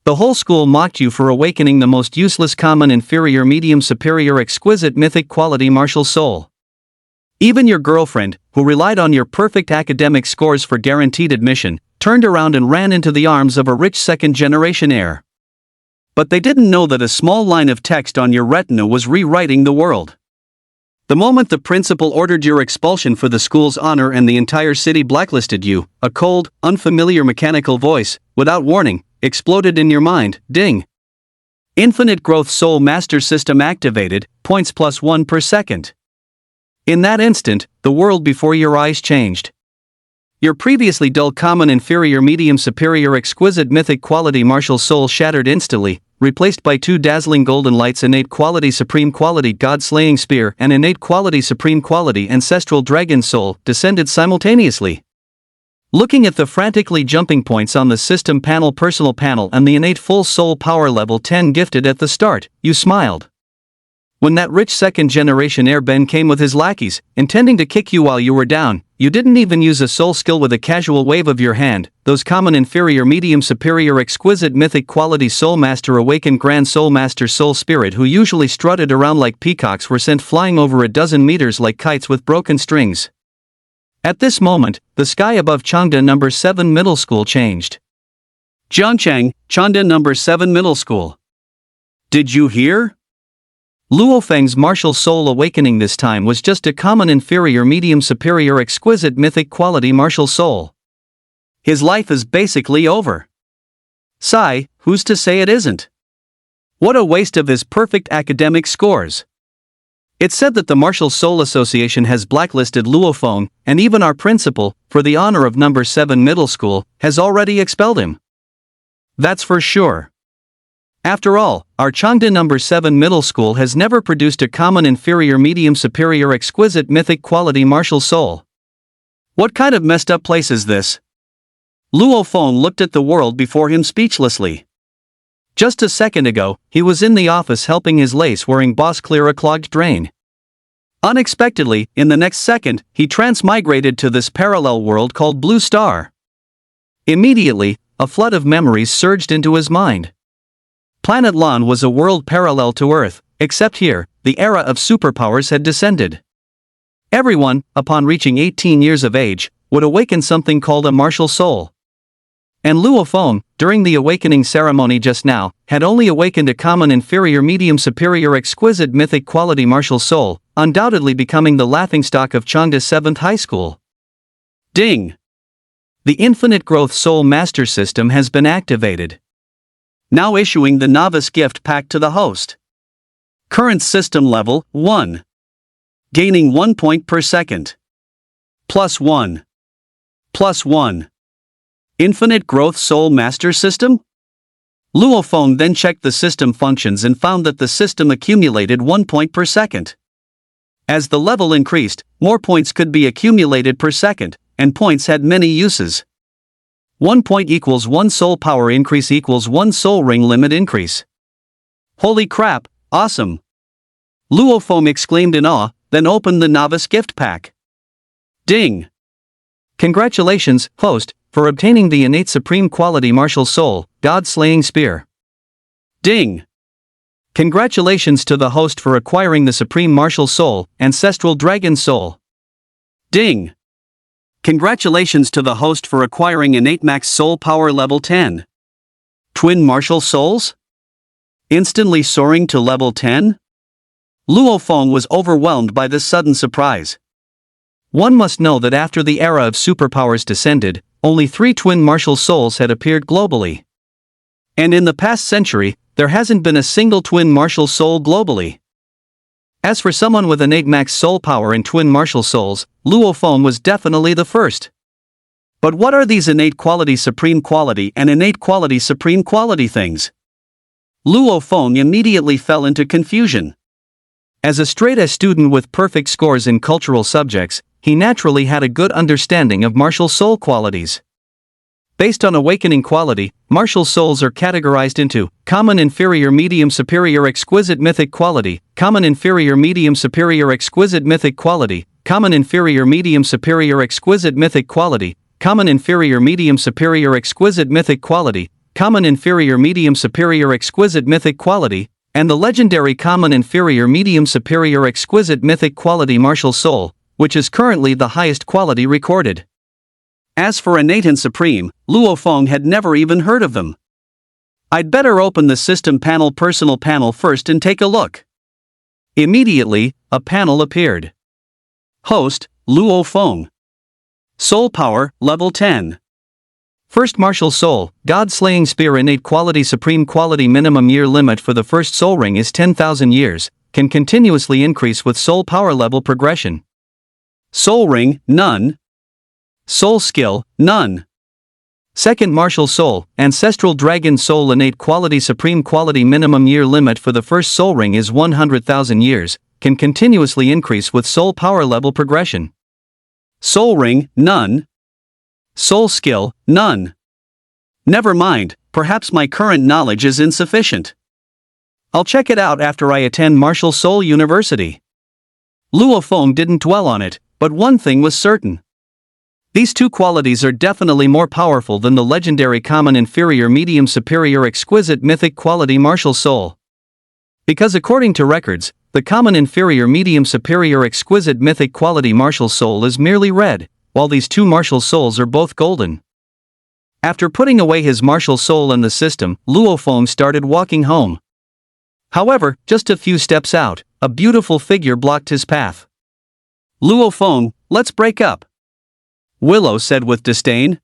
The whole school mocked you for awakening the most useless common inferior medium superior exquisite mythic quality martial soul. Even your girlfriend, who relied on your perfect academic scores for guaranteed admission, turned around and ran into the arms of a rich second-generation heir. But they didn't know that a small line of text on your retina was rewriting the world. The moment the principal ordered your expulsion for the school's honor and the entire city blacklisted you, a cold, unfamiliar mechanical voice, without warning, exploded in your mind. Ding! Infinite Growth Soul Master System activated, points +1 per second. In that instant, the world before your eyes changed. Your previously dull common inferior medium superior exquisite mythic quality martial soul shattered instantly, replaced by 2 dazzling golden lights innate quality supreme quality god-slaying spear and innate quality supreme quality ancestral dragon soul descended simultaneously. Looking at the frantically jumping points on the system panel personal panel and the innate full soul power level 10 gifted at the start, you smiled. When that rich second-generation heir Ben came with his lackeys, intending to kick you while you were down, you didn't even use a soul skill with a casual wave of your hand. Those common inferior medium superior exquisite mythic quality soul master awakened grand soul master soul spirit who usually strutted around like peacocks were sent flying over a dozen meters like kites with broken strings. At this moment, the sky above Changde No. 7 Middle School changed. Jiangchang, Changde No. 7 Middle School. Did you hear? Luo Feng's martial soul awakening this time was just a common inferior medium superior exquisite mythic quality martial soul. His life is basically over. Sigh, who's to say it isn't? What a waste of his perfect academic scores. It's said that the Martial Soul Association has blacklisted Luo Feng, and even our principal, for the honor of No. 7 Middle School, has already expelled him. That's for sure. After all, our Changde No. 7 Middle School has never produced a common inferior medium superior exquisite mythic quality martial soul. What kind of messed up place is this? Luo Feng looked at the world before him speechlessly. Just a second ago, he was in the office helping his lace-wearing boss clear a clogged drain. Unexpectedly, in the next second, he transmigrated to this parallel world called Blue Star. Immediately, a flood of memories surged into his mind. Planet Lan was a world parallel to Earth, except here, the era of superpowers had descended. Everyone, upon reaching 18 years of age, would awaken something called a martial soul. And Luo Feng, during the awakening ceremony just now, had only awakened a common inferior medium superior exquisite mythic quality martial soul, undoubtedly becoming the laughingstock of Changde 7th High School. Ding! The Infinite Growth Soul Master System has been activated. Now issuing the Novice Gift Pack to the host. Current system level, 1. Gaining 1 point per second. +1. +1. Infinite Growth Soul Master System? Luo Feng then checked the system functions and found that the system accumulated 1 point per second. As the level increased, more points could be accumulated per second, and points had many uses. 1 point equals 1 soul power increase equals 1 soul ring limit increase. Holy crap, awesome! Luo Feng exclaimed in awe, then opened the Novice Gift Pack. Ding! Congratulations, host, for obtaining the innate supreme quality martial soul, God-slaying spear. Ding! Congratulations to the host for acquiring the supreme martial soul, ancestral dragon soul. Ding! Congratulations to the host for acquiring innate max soul power level 10. Twin martial souls? Instantly soaring to level 10? Luo Feng was overwhelmed by this sudden surprise. One must know that after the era of superpowers descended, only 3 twin martial souls had appeared globally. And in the past century, there hasn't been a single twin martial soul globally. As for someone with innate max soul power and twin martial souls, Luo Feng was definitely the first. But what are these innate quality supreme quality and innate quality supreme quality things? Luo Feng immediately fell into confusion. As a straight-A student with perfect scores in cultural subjects, he naturally had a good understanding of martial soul qualities. Based on awakening quality, martial souls are categorized into common inferior medium superior exquisite mythic quality, common inferior medium superior exquisite mythic quality, common inferior medium superior exquisite mythic quality, common inferior medium superior exquisite mythic quality, common inferior medium superior exquisite mythic quality, and the legendary common inferior medium superior exquisite mythic quality martial soul, which is currently the highest quality recorded. As for innate and supreme, Luo Feng had never even heard of them. I'd better open the system panel personal panel first and take a look. Immediately, a panel appeared. Host, Luo Feng. Soul Power, Level 10. First Martial Soul, God-Slaying Spear innate quality supreme quality minimum year limit for the first soul ring is 10,000 years, can continuously increase with soul power level progression. Soul Ring, none. Soul Skill, none. Second Martial Soul, Ancestral Dragon Soul innate quality supreme quality minimum year limit for the first soul ring is 100,000 years, can continuously increase with soul power level progression. Soul Ring, none. Soul Skill, none. Never mind, perhaps my current knowledge is insufficient. I'll check it out after I attend Martial Soul University. Luo Feng didn't dwell on it, but one thing was certain. These two qualities are definitely more powerful than the legendary common inferior medium superior exquisite mythic quality martial soul. Because according to records, the common inferior medium superior exquisite mythic quality martial soul is merely red, while these two martial souls are both golden. After putting away his martial soul in the system, Luo Feng started walking home. However, just a few steps out, a beautiful figure blocked his path. Luo Feng, let's break up, Willow said with disdain.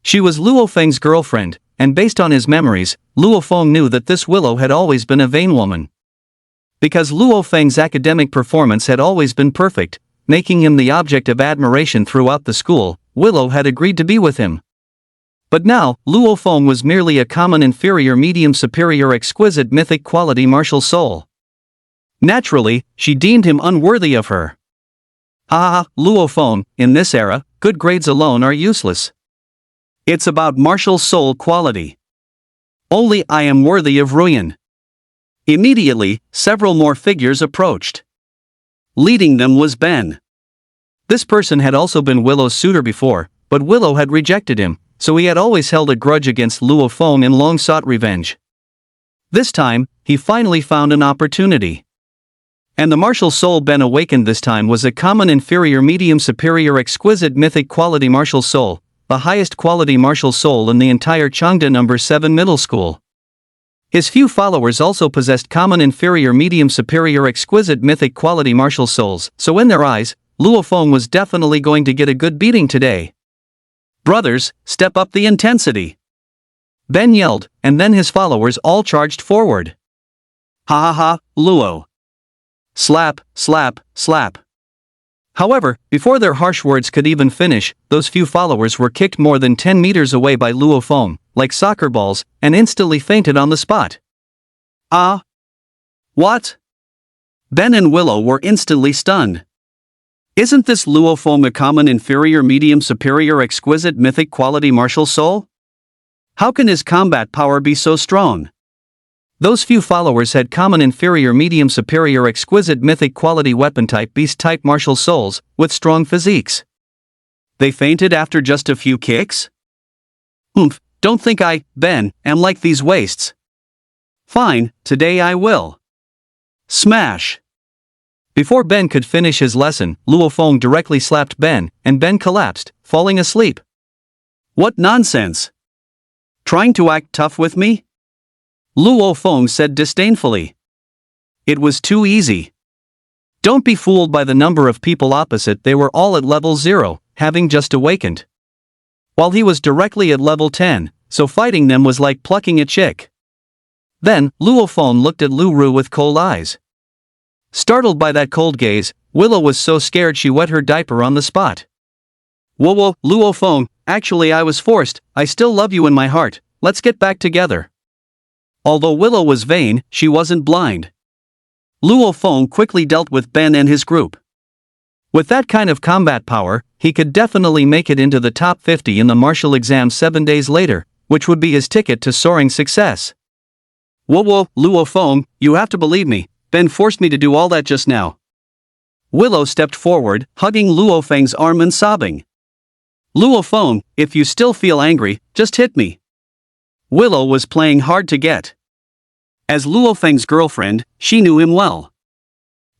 She was Luo Feng's girlfriend, and based on his memories, Luo Feng knew that this Willow had always been a vain woman. Because Luo Feng's academic performance had always been perfect, making him the object of admiration throughout the school, Willow had agreed to be with him. But now, Luo Feng was merely a common inferior medium superior exquisite mythic quality martial soul. Naturally, she deemed him unworthy of her. Luo Feng, in this era, good grades alone are useless. It's about martial soul quality. Only I am worthy of ruin. Immediately, several more figures approached. Leading them was Ben. This person had also been Willow's suitor before, but Willow had rejected him, so he had always held a grudge against Luo Feng and long sought revenge. This time, he finally found an opportunity. And the martial soul Ben awakened this time was a common inferior medium superior exquisite mythic quality martial soul, the highest quality martial soul in the entire Changde No. 7 middle school. His few followers also possessed common inferior medium superior exquisite mythic quality martial souls, so in their eyes, Luo Feng was definitely going to get a good beating today. Brothers, step up the intensity, Ben yelled, and then his followers all charged forward. Luo. Slap, slap, slap. However, before their harsh words could even finish, those few followers were kicked more than 10 meters away by Luo Feng, like soccer balls, and instantly fainted on the spot. What? Ben and Willow were instantly stunned. Isn't this Luo Feng a common inferior medium superior exquisite mythic quality martial soul? How can his combat power be so strong? Those few followers had common inferior medium superior exquisite mythic quality weapon type beast type martial souls, with strong physiques. They fainted after just a few kicks? Don't think I, Ben, am like these wastes. Fine, today I will. Smash! Before Ben could finish his lesson, Luo Feng directly slapped Ben, and Ben collapsed, falling asleep. What nonsense! Trying to act tough with me? Luo Feng said disdainfully. It was too easy. Don't be fooled by the number of people opposite, they were all at level 0, having just awakened. While he was directly at level 10, so fighting them was like plucking a chick. Then, Luo Feng looked at Lu Ru with cold eyes. Startled by that cold gaze, Willow was so scared she wet her diaper on the spot. Whoa, Luo Feng, actually I was forced, I still love you in my heart, let's get back together. Although Willow was vain, she wasn't blind. Luo Feng quickly dealt with Ben and his group. With that kind of combat power, he could definitely make it into the top 50 in the martial exam 7 days later, which would be his ticket to soaring success. Whoa, Luo Feng, you have to believe me, Ben forced me to do all that just now. Willow stepped forward, hugging Luo Feng's arm and sobbing. Luo Feng, if you still feel angry, just hit me. Willow was playing hard to get. As Luo Feng's girlfriend, she knew him well.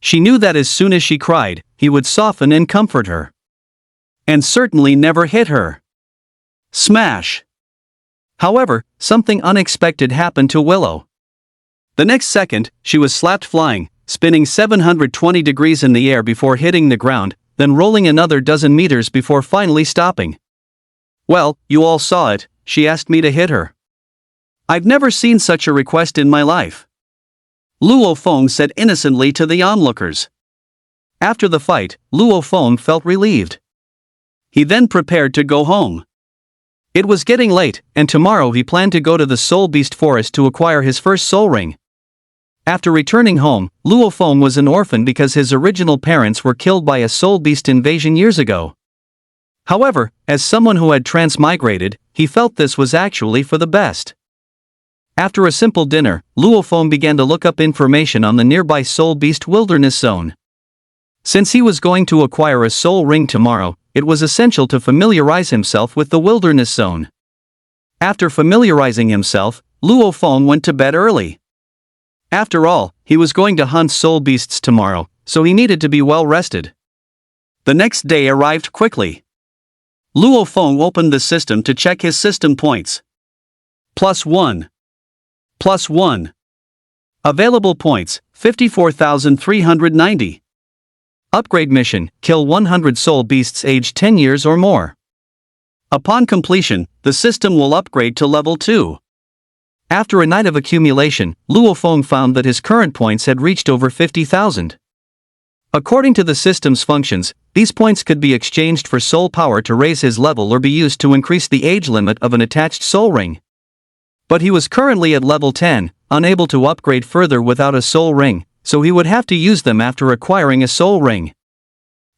She knew that as soon as she cried, he would soften and comfort her. And certainly never hit her. Smash! However, something unexpected happened to Willow. The next second, she was slapped flying, spinning 720 degrees in the air before hitting the ground, then rolling another dozen meters before finally stopping. "Well, you all saw it," she asked me to hit her. "I've never seen such a request in my life," Luo Feng said innocently to the onlookers. After the fight, Luo Feng felt relieved. He then prepared to go home. It was getting late, and tomorrow he planned to go to the Soul Beast Forest to acquire his first soul ring. After returning home, Luo Feng was an orphan because his original parents were killed by a soul beast invasion years ago. However, as someone who had transmigrated, he felt this was actually for the best. After a simple dinner, Luo Feng began to look up information on the nearby Soul Beast Wilderness Zone. Since he was going to acquire a soul ring tomorrow, it was essential to familiarize himself with the Wilderness Zone. After familiarizing himself, Luo Feng went to bed early. After all, he was going to hunt soul beasts tomorrow, so he needed to be well rested. The next day arrived quickly. Luo Feng opened the system to check his system points. +1. +1. Available points, 54,390. Upgrade mission, kill 100 soul beasts aged 10 years or more. Upon completion, the system will upgrade to level 2. After a night of accumulation, Luo Feng found that his current points had reached over 50,000. According to the system's functions, these points could be exchanged for soul power to raise his level or be used to increase the age limit of an attached soul ring. But he was currently at level 10, unable to upgrade further without a soul ring, so he would have to use them after acquiring a soul ring.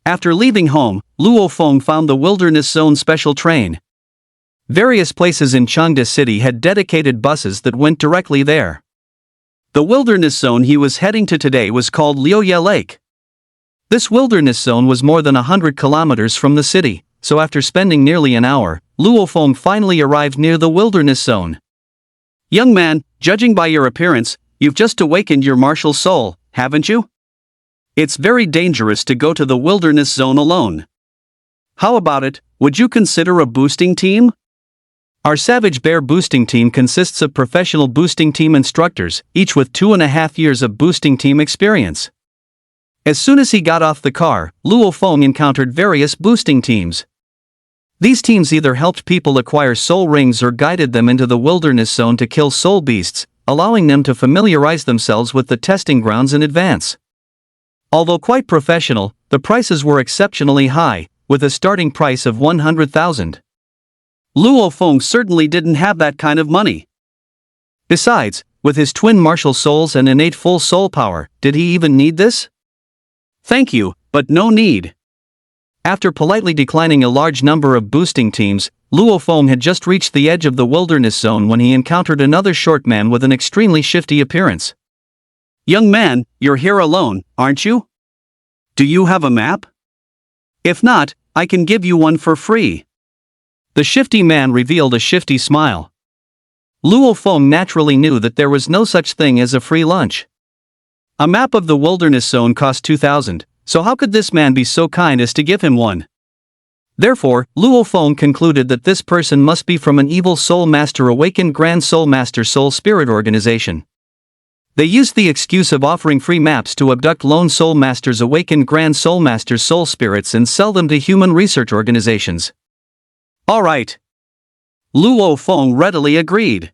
After leaving home, Luo Feng found the Wilderness Zone special train. Various places in Chengde City had dedicated buses that went directly there. The Wilderness Zone he was heading to today was called Liuye Lake. This Wilderness Zone was more than 100 kilometers from the city, so after spending nearly an hour, Luo Feng finally arrived near the Wilderness Zone. "Young man, judging by your appearance, you've just awakened your martial soul, haven't you? It's very dangerous to go to the Wilderness Zone alone. How about it, would you consider a boosting team? Our Savage Bear boosting team consists of professional boosting team instructors, each with 2.5 years of boosting team experience." As soon as he got off the car, Luo Feng encountered various boosting teams. These teams either helped people acquire soul rings or guided them into the Wilderness Zone to kill soul beasts, allowing them to familiarize themselves with the testing grounds in advance. Although quite professional, the prices were exceptionally high, with a starting price of 100,000. Luo Feng certainly didn't have that kind of money. Besides, with his twin martial souls and innate full soul power, did he even need this? "Thank you, but no need." After politely declining a large number of boosting teams, Luo Feng had just reached the edge of the Wilderness Zone when he encountered another short man with an extremely shifty appearance. "Young man, you're here alone, aren't you? Do you have a map? If not, I can give you one for free." The shifty man revealed a shifty smile. Luo Feng naturally knew that there was no such thing as a free lunch. A map of the Wilderness Zone cost 2,000, so how could this man be so kind as to give him one? Therefore, Luo Feng concluded that this person must be from an evil soul master awakened Grand Soul Master Soul Spirit organization. They used the excuse of offering free maps to abduct lone soul masters awakened Grand Soul Master Soul Spirits and sell them to human research organizations. "Alright." Luo Feng readily agreed.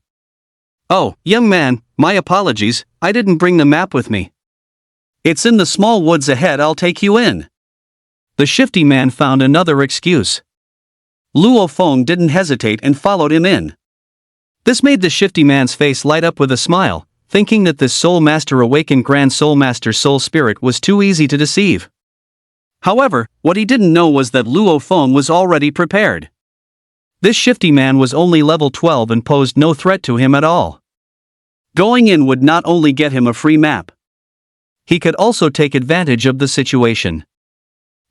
"Oh, young man, my apologies, I didn't bring the map with me. It's in the small woods ahead, I'll take you in." The shifty man found another excuse. Luo Feng didn't hesitate and followed him in. This made the shifty man's face light up with a smile, thinking that this soul master awakened Grand Soul Master Soul Spirit was too easy to deceive. However, what he didn't know was that Luo Feng was already prepared. This shifty man was only level 12 and posed no threat to him at all. Going in would not only get him a free map. He could also take advantage of the situation.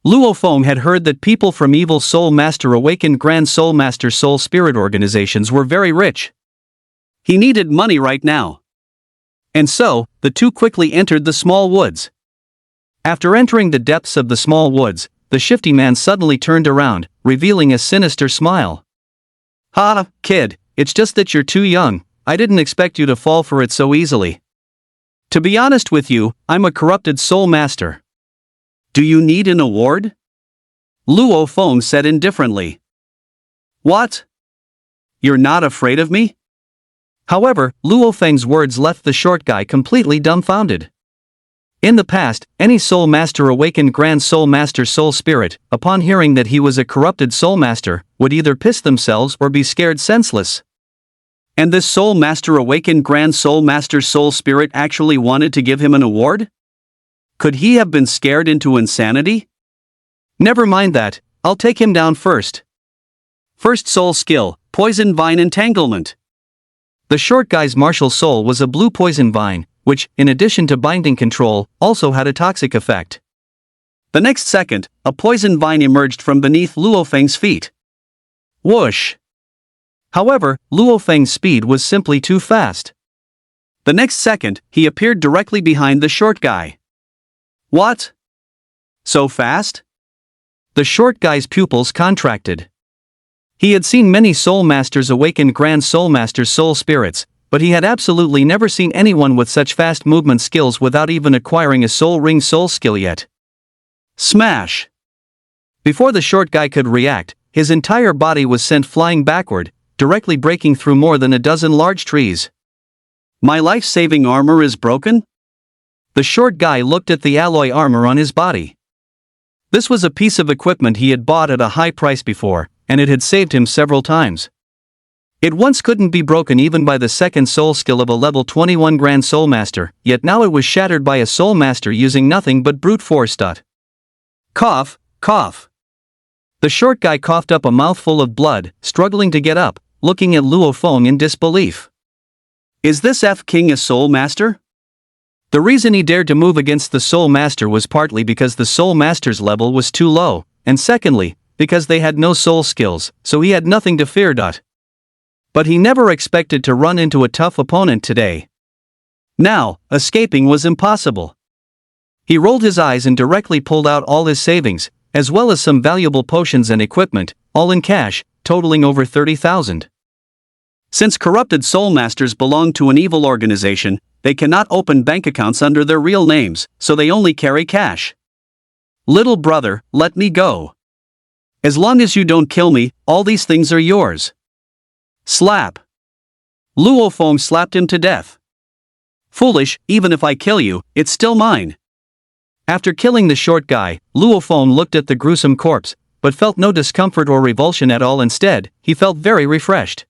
Luo Feng had heard that people from Evil Soul Master awakened Grand Soul Master Soul Spirit organizations were very rich. He needed money right now. And so, the two quickly entered the small woods. After entering the depths of the small woods, the shifty man suddenly turned around, revealing a sinister smile. "Ha, kid, it's just that you're too young. I didn't expect you to fall for it so easily. To be honest with you, I'm a corrupted soul master." "Do you need an award?" Luo Feng said indifferently. "What? You're not afraid of me?" However, Luo Feng's words left the short guy completely dumbfounded. In the past, any soul master awakened Grand Soul Master Soul Spirit, upon hearing that he was a corrupted soul master, would either piss themselves or be scared senseless. And this soul master awakened Grand Soul Master Soul Spirit actually wanted to give him an award? Could he have been scared into insanity? Never mind that, I'll take him down first. First soul skill, Poison Vine Entanglement. The short guy's martial soul was a blue poison vine, which, in addition to binding control, also had a toxic effect. The next second, a poison vine emerged from beneath Luo Feng's feet. Whoosh! However, Luo Feng's speed was simply too fast. The next second, he appeared directly behind the short guy. What? So fast? The short guy's pupils contracted. He had seen many soul masters awaken Grand Soul Master's soul spirits, but he had absolutely never seen anyone with such fast movement skills without even acquiring a soul ring soul skill yet. Smash! Before the short guy could react, his entire body was sent flying backward, directly breaking through more than a dozen large trees. My life-saving armor is broken? The short guy looked at the alloy armor on his body. This was a piece of equipment he had bought at a high price before, and it had saved him several times. It once couldn't be broken even by the second soul skill of a level 21 Grand Soul Master, yet now it was shattered by a soul master using nothing but brute force. Cough, cough. The short guy coughed up a mouthful of blood, struggling to get up, looking at Luo Feng in disbelief. Is this F-King a soul master? The reason he dared to move against the soul master was partly because the soul master's level was too low, and secondly, because they had no soul skills, so he had nothing to fear. But he never expected to run into a tough opponent today. Now, escaping was impossible. He rolled his eyes and directly pulled out all his savings, as well as some valuable potions and equipment, all in cash, totaling over 30,000. Since corrupted soul masters belong to an evil organization, they cannot open bank accounts under their real names, so they only carry cash. Little brother, let me go. As long as you don't kill me, all these things are yours. Slap. Luo Feng slapped him to death. Foolish, even if I kill you, it's still mine. After killing the short guy, Luo Feng looked at the gruesome corpse, but felt no discomfort or revulsion at all. Instead, he felt very refreshed.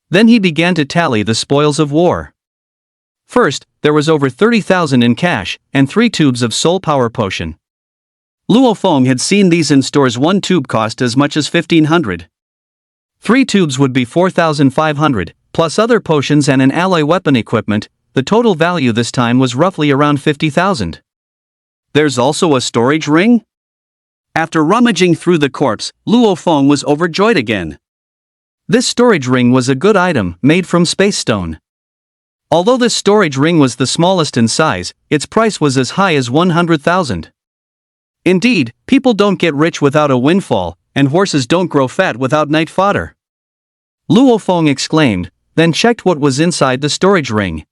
Then he began to tally the spoils of war. First, there was over 30,000 in cash, and 3 tubes of soul power potion. Luo Feng had seen these in stores. 1 tube cost as much as 1,500. 3 tubes would be 4,500, plus other potions and an alloy weapon equipment. The total value this time was roughly around 50,000. There's also a storage ring? After rummaging through the corpse, Luo Feng was overjoyed again. This storage ring was a good item, made from space stone. Although this storage ring was the smallest in size, its price was as high as 100,000. Indeed, people don't get rich without a windfall, and horses don't grow fat without night fodder. Luo Feng exclaimed, then checked what was inside the storage ring.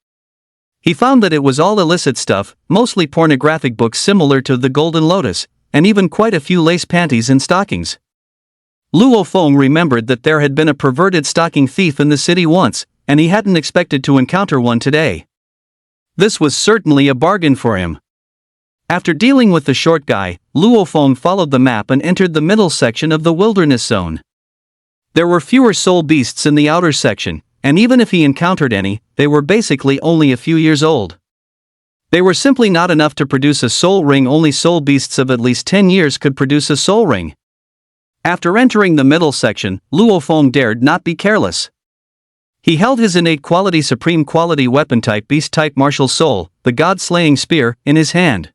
He found that it was all illicit stuff, mostly pornographic books similar to the Golden Lotus, and even quite a few lace panties and stockings. Luo Feng remembered that there had been a perverted stocking thief in the city once, and he hadn't expected to encounter one today. This was certainly a bargain for him. After dealing with the short guy, Luo Feng followed the map and entered the middle section of the wilderness zone. There were fewer soul beasts in the outer section, and even if he encountered any, they were basically only a few years old. They were simply not enough to produce a soul ring. Only soul beasts of at least 10 years could produce a soul ring. After entering the middle section, Luo Feng dared not be careless. He held his innate quality supreme quality weapon type beast type martial soul, the god-slaying spear, in his hand.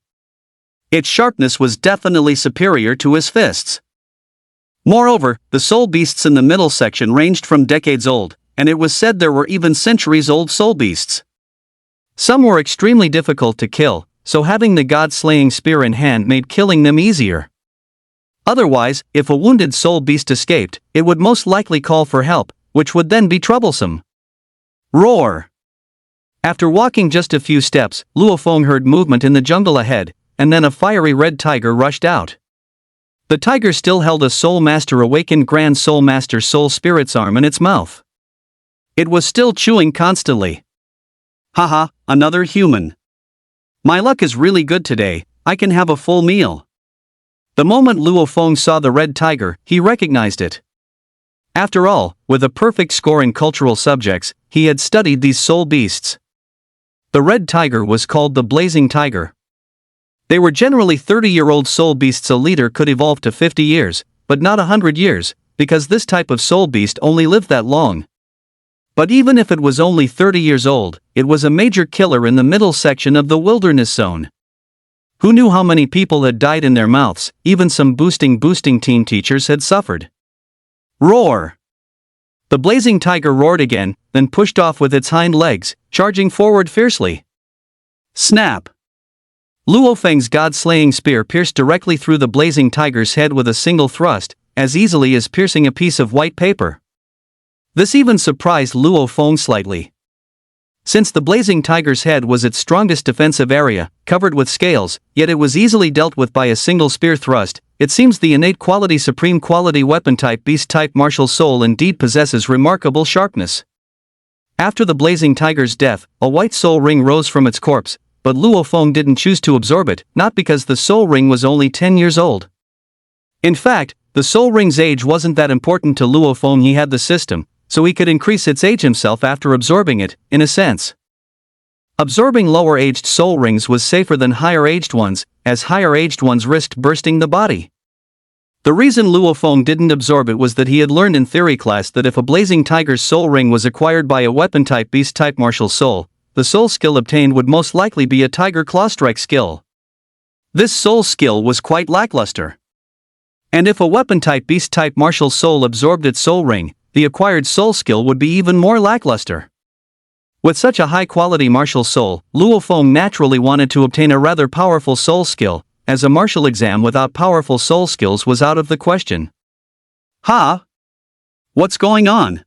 Its sharpness was definitely superior to his fists. Moreover, the soul beasts in the middle section ranged from decades old, and it was said there were even centuries-old soul beasts. Some were extremely difficult to kill, so having the god-slaying spear in hand made killing them easier. Otherwise, if a wounded soul beast escaped, it would most likely call for help, which would then be troublesome. Roar! After walking just a few steps, Luo Feng heard movement in the jungle ahead, and then a fiery red tiger rushed out. The tiger still held a Soul Master awakened Grand Soul Master Soul Spirit's arm in its mouth. It was still chewing constantly. Haha, another human. My luck is really good today, I can have a full meal. The moment Luo Feng saw the red tiger, he recognized it. After all, with a perfect score in cultural subjects, he had studied these soul beasts. The red tiger was called the blazing tiger. They were generally 30-year-old soul beasts. A leader could evolve to 50 years, but not 100 years, because this type of soul beast only lived that long. But even if it was only 30 years old, it was a major killer in the middle section of the wilderness zone. Who knew how many people had died in their mouths? Even some boosting team teachers had suffered. Roar! The blazing tiger roared again, then pushed off with its hind legs, charging forward fiercely. Snap! Luo Feng's god-slaying spear pierced directly through the blazing tiger's head with a single thrust, as easily as piercing a piece of white paper. This even surprised Luo Feng slightly. Since the blazing tiger's head was its strongest defensive area, covered with scales, yet it was easily dealt with by a single spear thrust, it seems the innate quality supreme quality weapon type beast type martial soul indeed possesses remarkable sharpness. After the blazing tiger's death, a white soul ring rose from its corpse, but Luo Feng didn't choose to absorb it, not because the soul ring was only 10 years old. In fact, the soul ring's age wasn't that important to Luo Feng. He had the system, so he could increase its age himself after absorbing it, in a sense. Absorbing lower-aged soul rings was safer than higher-aged ones, as higher-aged ones risked bursting the body. The reason Luo Feng didn't absorb it was that he had learned in theory class that if a blazing tiger's soul ring was acquired by a weapon-type beast-type martial soul, the soul skill obtained would most likely be a tiger claw strike skill. This soul skill was quite lackluster. And if a weapon-type beast-type martial soul absorbed its soul ring, the acquired soul skill would be even more lackluster. With such a high-quality martial soul, Luo Feng naturally wanted to obtain a rather powerful soul skill, as a martial exam without powerful soul skills was out of the question. Ha! What's going on?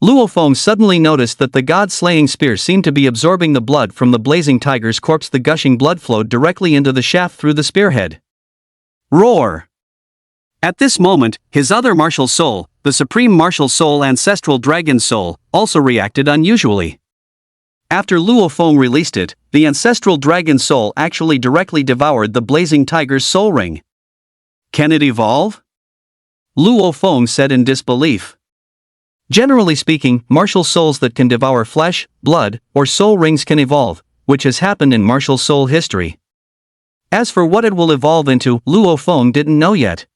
Luo Feng suddenly noticed that the god-slaying spear seemed to be absorbing the blood from the blazing tiger's corpse. The gushing blood flowed directly into the shaft through the spearhead. Roar! At this moment, his other martial soul, the Supreme Martial Soul Ancestral Dragon Soul, also reacted unusually. After Luo Feng released it, the Ancestral Dragon Soul actually directly devoured the blazing tiger's soul ring. Can it evolve? Luo Feng said in disbelief. Generally speaking, martial souls that can devour flesh, blood, or soul rings can evolve, which has happened in martial soul history. As for what it will evolve into, Luo Feng didn't know yet.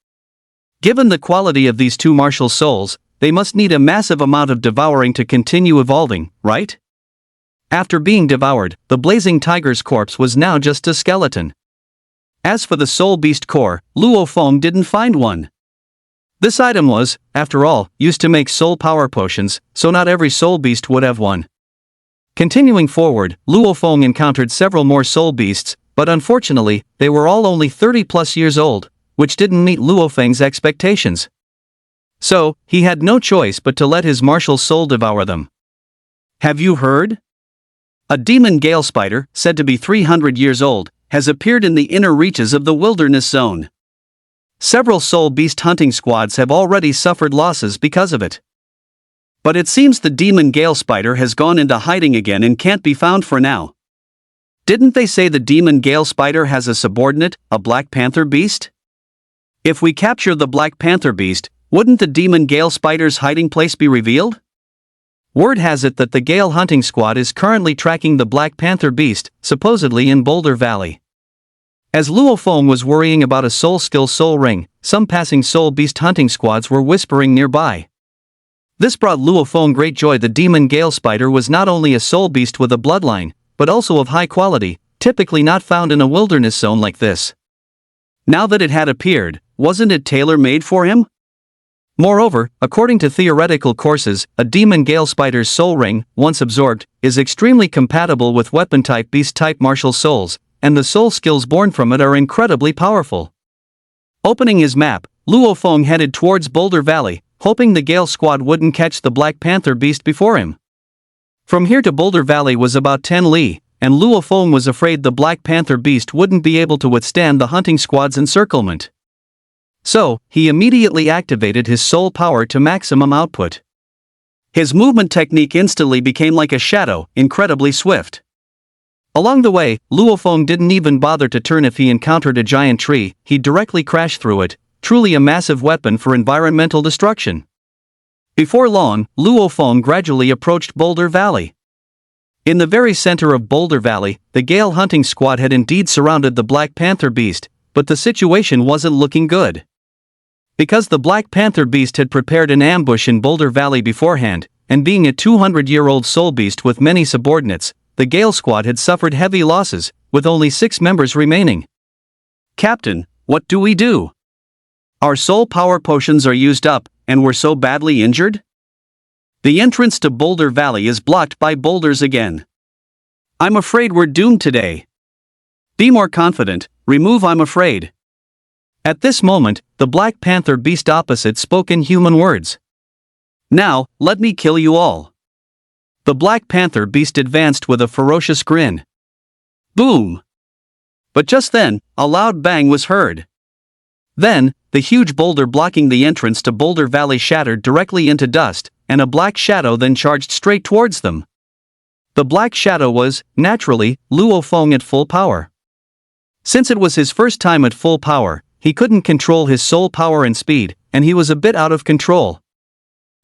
Given the quality of these two martial souls, they must need a massive amount of devouring to continue evolving, right? After being devoured, the blazing tiger's corpse was now just a skeleton. As for the soul beast core, Luo Feng didn't find one. This item was, after all, used to make soul power potions, so not every soul beast would have one. Continuing forward, Luo Feng encountered several more soul beasts, but unfortunately, they were all only 30+ years old, which didn't meet Luo Feng's expectations. So, he had no choice but to let his martial soul devour them. Have you heard? A demon gale spider, said to be 300 years old, has appeared in the inner reaches of the wilderness zone. Several soul beast hunting squads have already suffered losses because of it. But it seems the demon gale spider has gone into hiding again and can't be found for now. Didn't they say the demon gale spider has a subordinate, a black panther beast? If we capture the black panther beast, wouldn't the demon gale spider's hiding place be revealed? Word has it that the Gale hunting squad is currently tracking the black panther beast, supposedly in Boulder Valley. As Luo Feng was worrying about a soul skill soul ring, some passing soul beast hunting squads were whispering nearby. This brought Luo Feng great joy. The demon gale spider was not only a soul beast with a bloodline, but also of high quality, typically not found in a wilderness zone like this. Now that it had appeared, wasn't it tailor-made for him? Moreover, according to theoretical courses, a demon gale spider's soul ring, once absorbed, is extremely compatible with weapon-type beast-type martial souls, and the soul skills born from it are incredibly powerful. Opening his map, Luo Feng headed towards Boulder Valley, hoping the Gale squad wouldn't catch the Black Panther beast before him. From here to Boulder Valley was about 10 li, and Luo Feng was afraid the Black Panther beast wouldn't be able to withstand the hunting squad's encirclement. So, he immediately activated his soul power to maximum output. His movement technique instantly became like a shadow, incredibly swift. Along the way, Luo Feng didn't even bother to turn if he encountered a giant tree, he directly crashed through it, truly a massive weapon for environmental destruction. Before long, Luo Feng gradually approached Boulder Valley. In the very center of Boulder Valley, the Gale hunting squad had indeed surrounded the Black Panther beast, but the situation wasn't looking good. Because the Black Panther beast had prepared an ambush in Boulder Valley beforehand, and being a 200-year-old soul beast with many subordinates, the Gale squad had suffered heavy losses, with only 6 members remaining. "Captain, what do we do? Our soul power potions are used up, and we're so badly injured? The entrance to Boulder Valley is blocked by boulders again. I'm afraid we're doomed today. Be more confident, remove I'm afraid." At this moment, the Black Panther beast opposite spoke in human words. "Now, let me kill you all." The Black Panther beast advanced with a ferocious grin. Boom! But just then, a loud bang was heard. Then, the huge boulder blocking the entrance to Boulder Valley shattered directly into dust, and a black shadow then charged straight towards them. The black shadow was, naturally, Luo Feng at full power. Since it was his first time at full power, he couldn't control his soul power and speed, and he was a bit out of control.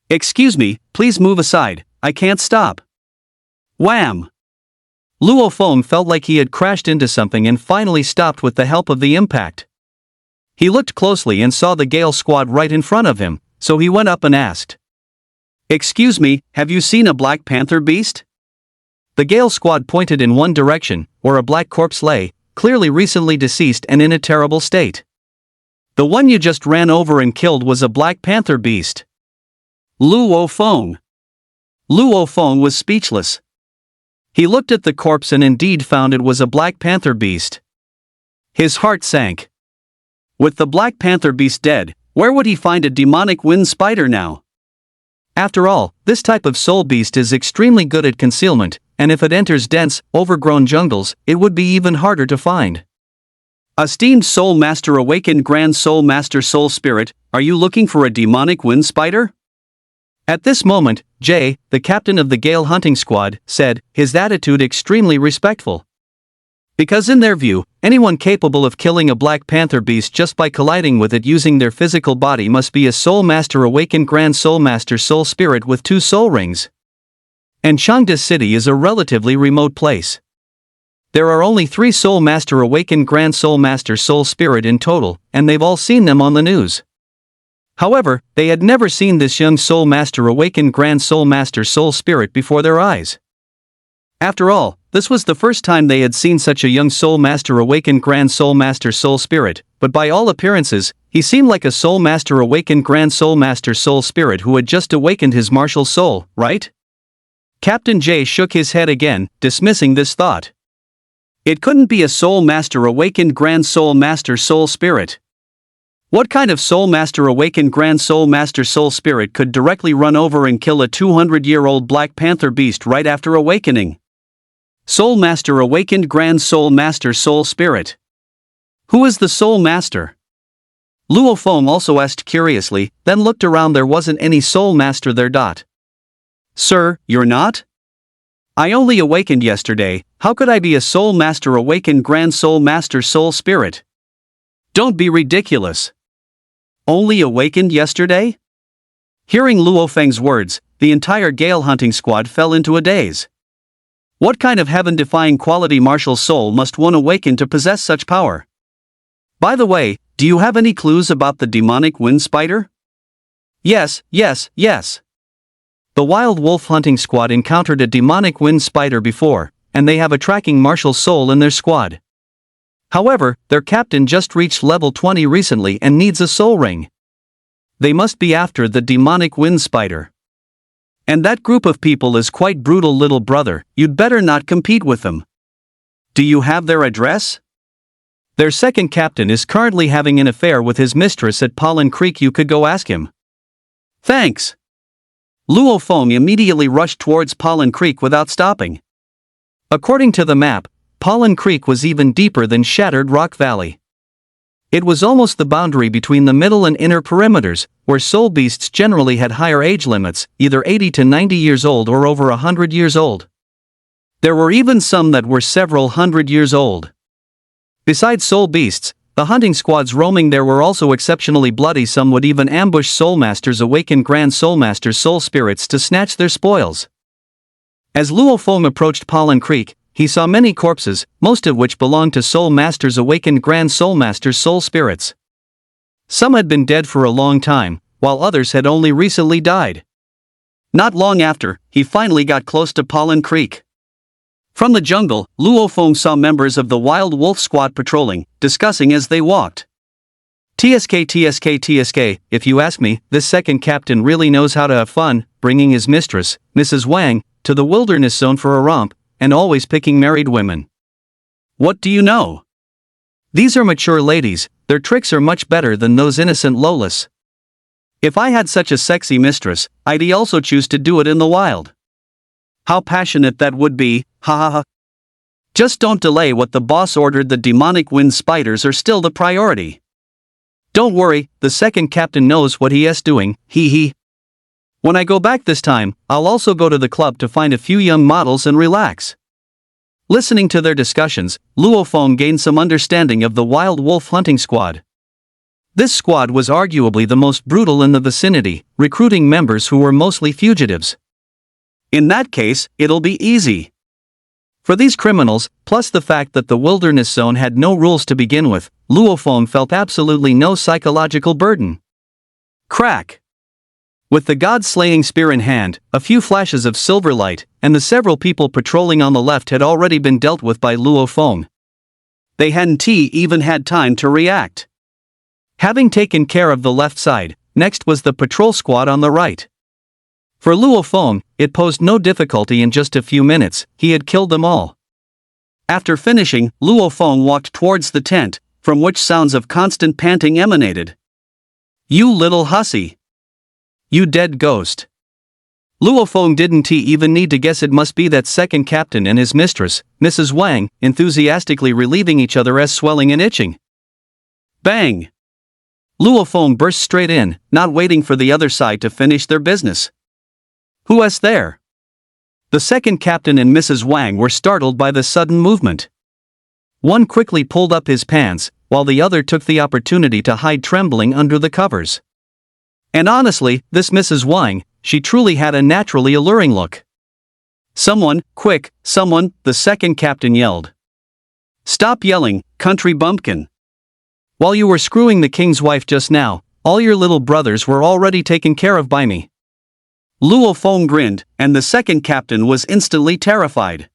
"Excuse me, please move aside, I can't stop." Wham! Luo Feng felt like he had crashed into something and finally stopped with the help of the impact. He looked closely and saw the Gale squad right in front of him, so he went up and asked, "Excuse me, have you seen a Black Panther beast?" The Gale squad pointed in one direction, where a black corpse lay, clearly recently deceased and in a terrible state. "The one you just ran over and killed was a Black Panther beast." Luo Feng. Luo Feng was speechless. He looked at the corpse and indeed found it was a Black Panther beast. His heart sank. With the Black Panther beast dead, where would he find a demonic wind spider now? After all, this type of soul beast is extremely good at concealment, and if it enters dense, overgrown jungles, it would be even harder to find. "Esteemed Soul Master, awakened Grand Soul Master Soul Spirit, are you looking for a demonic wind spider?" At this moment, Jay, the captain of the Gale hunting squad, said, his attitude extremely respectful. Because in their view, anyone capable of killing a Black Panther beast just by colliding with it using their physical body must be a Soul Master, awakened Grand Soul Master Soul Spirit with 2 soul rings. And Changda City is a relatively remote place. There are only 3 Soul Master, awakened Grand Soul Master Soul Spirit in total, and they've all seen them on the news. However, they had never seen this young Soul Master, awakened Grand Soul Master Soul Spirit before their eyes. After all, this was the first time they had seen such a young Soul Master, awakened Grand Soul Master Soul Spirit, but by all appearances, he seemed like a Soul Master, awakened Grand Soul Master Soul Spirit who had just awakened his martial soul, right? Captain J shook his head again, dismissing this thought. It couldn't be a Soul Master, awakened Grand Soul Master Soul Spirit. What kind of Soul Master, awakened Grand Soul Master Soul Spirit could directly run over and kill a 200-year-old Black Panther beast right after awakening? Soul Master, awakened Grand Soul Master Soul Spirit. Who is the Soul Master? Luo Feng also asked curiously, then looked around. There wasn't any Soul Master there. Sir, you're not? I only awakened yesterday, how could I be a Soul Master, awakened Grand Soul Master Soul Spirit? Don't be ridiculous. Only awakened yesterday? Hearing Luo Feng's words, the entire Gale hunting squad fell into a daze. What kind of heaven-defying quality martial soul must one awaken to possess such power? By the way, do you have any clues about the demonic wind spider? Yes. The Wild Wolf hunting squad encountered a demonic wind spider before, and they have a tracking martial soul in their squad. However, their captain just reached level 20 recently and needs a soul ring. They must be after the demonic wind spider. And that group of people is quite brutal, little brother, you'd better not compete with them. Do you have their address? Their second captain is currently having an affair with his mistress at Pollen Creek, you could go ask him. Thanks. Luo Feng immediately rushed towards Pollen Creek without stopping. According to the map, Pollen Creek was even deeper than Shattered Rock Valley. It was almost the boundary between the middle and inner perimeters, where soul beasts generally had higher age limits, either 80 to 90 years old or over 100 years old. There were even some that were several hundred years old. Besides soul beasts, the hunting squads roaming there were also exceptionally bloody. Some would even ambush soul masters, awakened grand soul masters' soul spirits to snatch their spoils. As Luo Feng approached Pollen Creek, he saw many corpses, most of which belonged to soul masters, awakened grand soul masters' soul spirits. Some had been dead for a long time, while others had only recently died. Not long after, he finally got close to Pollen Creek. From the jungle, Luo Feng saw members of the Wild Wolf Squad patrolling, discussing as they walked. TSK, if you ask me, this second captain really knows how to have fun, bringing his mistress, Mrs. Wang, to the wilderness zone for a romp, and always picking married women. What do you know? These are mature ladies, their tricks are much better than those innocent Lolas. If I had such a sexy mistress, I'd also choose to do it in the wild. How passionate that would be, ha ha ha. Just don't delay what the boss ordered. The demonic wind spiders are still the priority. Don't worry, the second captain knows what he is doing, hee hee. When I go back this time, I'll also go to the club to find a few young models and relax. Listening to their discussions, Luo Feng gained some understanding of the Wild Wolf hunting squad. This squad was arguably the most brutal in the vicinity, recruiting members who were mostly fugitives. In that case, it'll be easy. For these criminals, plus the fact that the wilderness zone had no rules to begin with, Luo Feng felt absolutely no psychological burden. Crack! With the god-slaying spear in hand, a few flashes of silver light, and the several people patrolling on the left had already been dealt with by Luo Feng. They hadn't even had time to react. Having taken care of the left side, next was the patrol squad on the right. For Luo Feng, it posed no difficulty. In just a few minutes, he had killed them all. After finishing, Luo Feng walked towards the tent, from which sounds of constant panting emanated. You little hussy! You dead ghost! Luo Feng didn't even need to guess. It must be that second captain and his mistress, Mrs. Wang, enthusiastically relieving each other as swelling and itching. Bang! Luo Feng burst straight in, not waiting for the other side to finish their business. Who is there? The second captain and Mrs. Wang were startled by the sudden movement. One quickly pulled up his pants, while the other took the opportunity to hide trembling under the covers. And honestly, this Mrs. Wang, she truly had a naturally alluring look. Someone, quick, someone, the second captain yelled. Stop yelling, country bumpkin. While you were screwing the king's wife just now, all your little brothers were already taken care of by me. Luo Feng grinned, and the second captain was instantly terrified.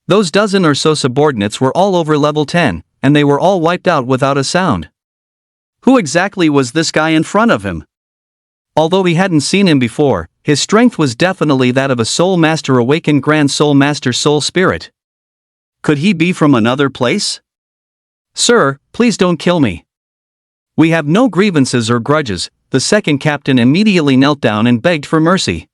Those dozen or so subordinates were all over level 10, and they were all wiped out without a sound. Who exactly was this guy in front of him? Although he hadn't seen him before, his strength was definitely that of a soul master, awakened grand soul master soul spirit. Could he be from another place? Sir, please don't kill me. We have no grievances or grudges. The second captain immediately knelt down and begged for mercy.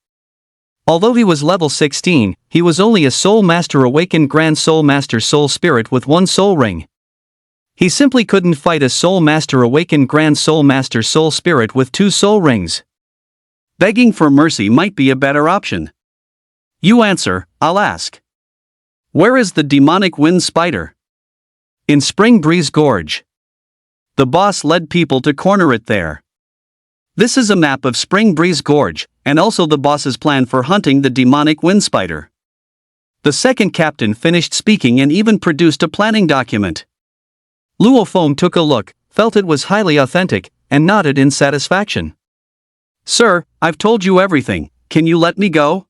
Although he was level 16, he was only a soul master, awakened grand soul master soul spirit with one soul ring. He simply couldn't fight a soul master, awakened grand soul master soul spirit with 2 soul rings. Begging for mercy might be a better option. You answer, I'll ask. Where is the demonic wind spider? In Spring Breeze Gorge. The boss led people to corner it there. This is a map of Spring Breeze Gorge, and also the boss's plan for hunting the demonic wind spider. The second captain finished speaking and even produced a planning document. Luo Feng took a look, felt it was highly authentic, and nodded in satisfaction. Sir, I've told you everything, can you let me go?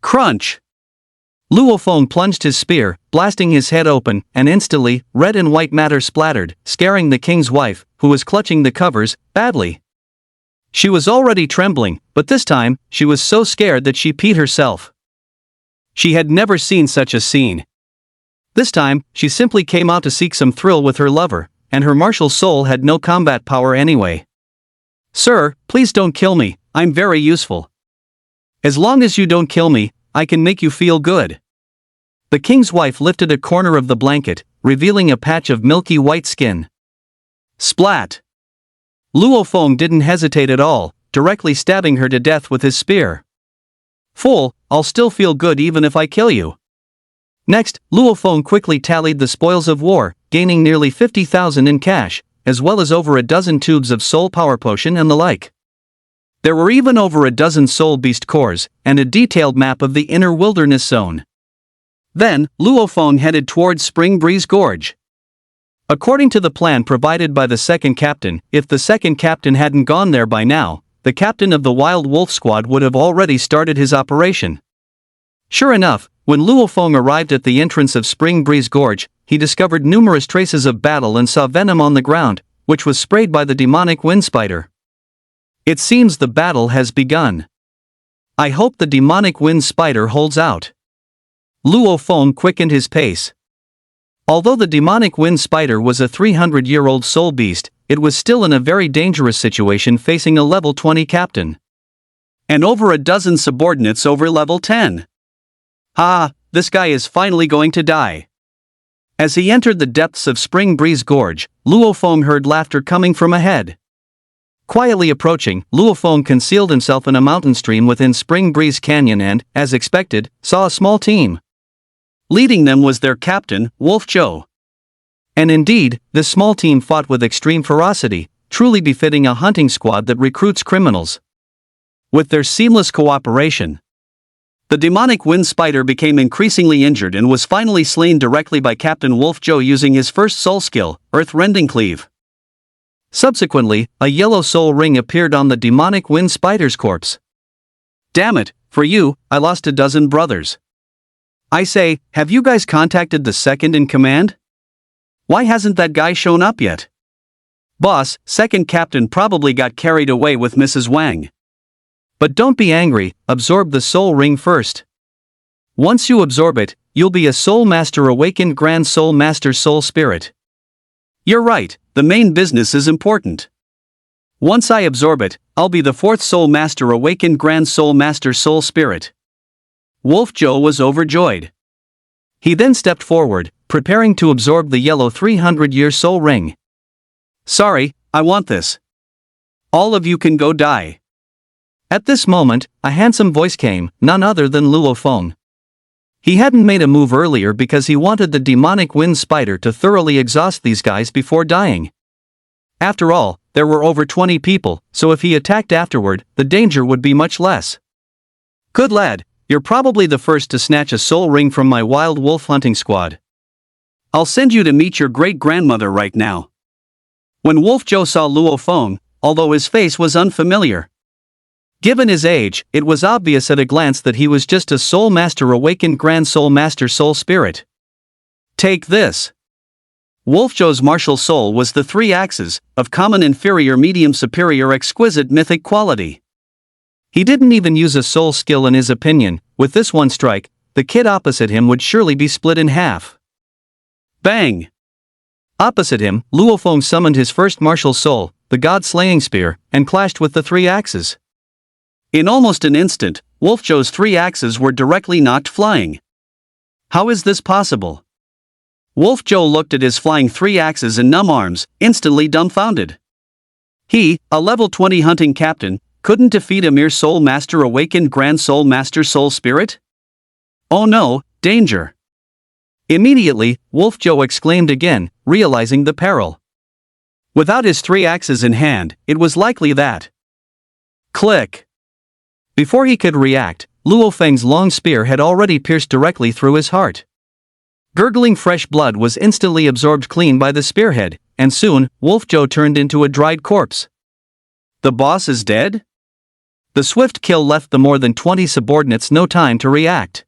Crunch! Luo Feng plunged his spear, blasting his head open, and instantly, red and white matter splattered, scaring the king's wife, who was clutching the covers, badly. She was already trembling, but this time, she was so scared that she peed herself. She had never seen such a scene. This time, she simply came out to seek some thrill with her lover, and her martial soul had no combat power anyway. "Sir, please don't kill me, I'm very useful. As long as you don't kill me, I can make you feel good." The king's wife lifted a corner of the blanket, revealing a patch of milky white skin. Splat! Luo Feng didn't hesitate at all, directly stabbing her to death with his spear. "Fool, I'll still feel good even if I kill you." Next, Luo Feng quickly tallied the spoils of war, gaining nearly 50,000 in cash, as well as over a dozen tubes of soul power potion and the like. There were even over a dozen soul beast cores, and a detailed map of the inner wilderness zone. Then, Luo Feng headed towards Spring Breeze Gorge. According to the plan provided by the second captain, if the second captain hadn't gone there by now, the captain of the Wild Wolf Squad would have already started his operation. Sure enough, when Luo Feng arrived at the entrance of Spring Breeze Gorge, he discovered numerous traces of battle and saw venom on the ground, which was sprayed by the demonic wind spider. It seems the battle has begun. I hope the demonic wind spider holds out. Luo Feng quickened his pace. Although the demonic wind spider was a 300-year-old soul beast, it was still in a very dangerous situation facing a level 20 captain. And over a dozen subordinates over level 10. This guy is finally going to die. As he entered the depths of Spring Breeze Gorge, Luo Feng heard laughter coming from ahead. Quietly approaching, Luo Feng concealed himself in a mountain stream within Spring Breeze Canyon and, as expected, saw a small team. Leading them was their captain, Wolf Zhou. And indeed, this small team fought with extreme ferocity, truly befitting a hunting squad that recruits criminals. With their seamless cooperation, the demonic wind spider became increasingly injured and was finally slain directly by Captain Wolf Zhou using his first soul skill, Earth Rending Cleave. Subsequently, a yellow soul ring appeared on the demonic wind spider's corpse. Damn it, for you, I lost a dozen brothers. I say, have you guys contacted the second in command? Why hasn't that guy shown up yet? Boss, second captain probably got carried away with Mrs. Wang. But don't be angry, absorb the soul ring first. Once you absorb it, you'll be a soul master awakened grand soul master soul spirit. You're right, the main business is important. Once I absorb it, I'll be the fourth soul master awakened grand soul master soul spirit. Wolf Zhou was overjoyed. He then stepped forward, preparing to absorb the yellow 300-year soul ring. Sorry, I want this. All of you can go die. At this moment, a handsome voice came, none other than Luo Feng. He hadn't made a move earlier because he wanted the demonic wind spider to thoroughly exhaust these guys before dying. After all, there were over 20 people, so if he attacked afterward, the danger would be much less. Good lad, you're probably the first to snatch a soul ring from my wild wolf hunting squad. I'll send you to meet your great-grandmother right now. When Wolf Zhou saw Luo Feng, although his face was unfamiliar, given his age, it was obvious at a glance that he was just a soul master awakened grand soul master soul spirit. Take this. Wolf Zhou's martial soul was the 3 axes, of common inferior medium superior exquisite mythic quality. He didn't even use a soul skill in his opinion. With this one strike, the kid opposite him would surely be split in half. Bang! Opposite him, Luo Feng summoned his first martial soul, the God-slaying spear, and clashed with the 3 axes. In almost an instant, Wolf Zhou's 3 axes were directly knocked flying. How is this possible? Wolf Zhou looked at his flying 3 axes and numb arms, instantly dumbfounded. He, a level 20 hunting captain, couldn't defeat a mere soul master awakened grand soul master soul spirit? Oh no, danger! Immediately, Wolf Zhou exclaimed again, realizing the peril. Without his 3 axes in hand, it was likely that. Click! Before he could react, Luo Feng's long spear had already pierced directly through his heart. Gurgling fresh blood was instantly absorbed clean by the spearhead, and soon, Wolf Zhou turned into a dried corpse. The boss is dead? The swift kill left the more than 20 subordinates no time to react.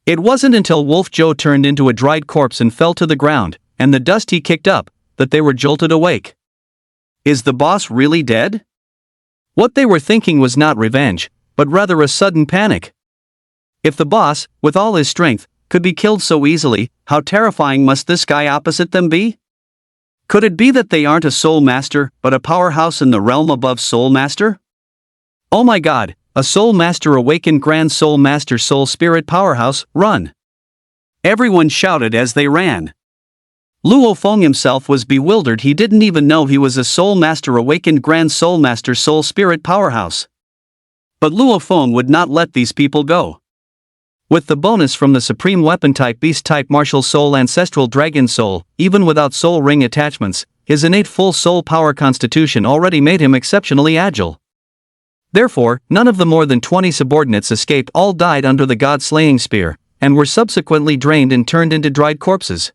It wasn't until Wolf Zhou turned into a dried corpse and fell to the ground, and the dust he kicked up, that they were jolted awake. Is the boss really dead? What they were thinking was not revenge, but rather a sudden panic. If the boss, with all his strength, could be killed so easily, how terrifying must this guy opposite them be? Could it be that they aren't a soul master, but a powerhouse in the realm above soul master? Oh my god, a soul master, awakened grand soul master, soul spirit powerhouse, run! Everyone shouted as they ran. Luo Feng himself was bewildered. He didn't even know he was a soul master, awakened grand soul master, soul spirit powerhouse. But Luo Feng would not let these people go. With the bonus from the supreme weapon type, beast type, martial soul, ancestral dragon soul, even without soul ring attachments, his innate full soul power constitution already made him exceptionally agile. Therefore, none of the more than 20 subordinates escaped. All died under the god-slaying spear, and were subsequently drained and turned into dried corpses.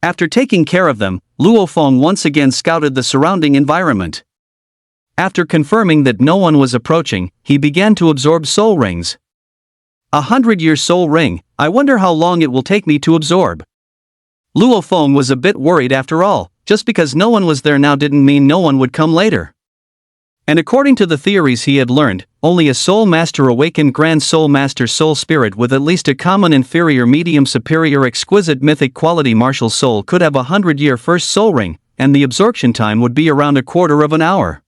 After taking care of them, Luo Feng once again scouted the surrounding environment. After confirming that no one was approaching, he began to absorb soul rings. 100-year soul ring, I wonder how long it will take me to absorb. Luo Feng was a bit worried. After all, just because no one was there now didn't mean no one would come later. And according to the theories he had learned, only a soul master, awakened grand soul master, soul spirit with at least a common inferior, medium, superior, exquisite, mythic quality martial soul could have a 100-year first soul ring, and the absorption time would be around a quarter of an hour.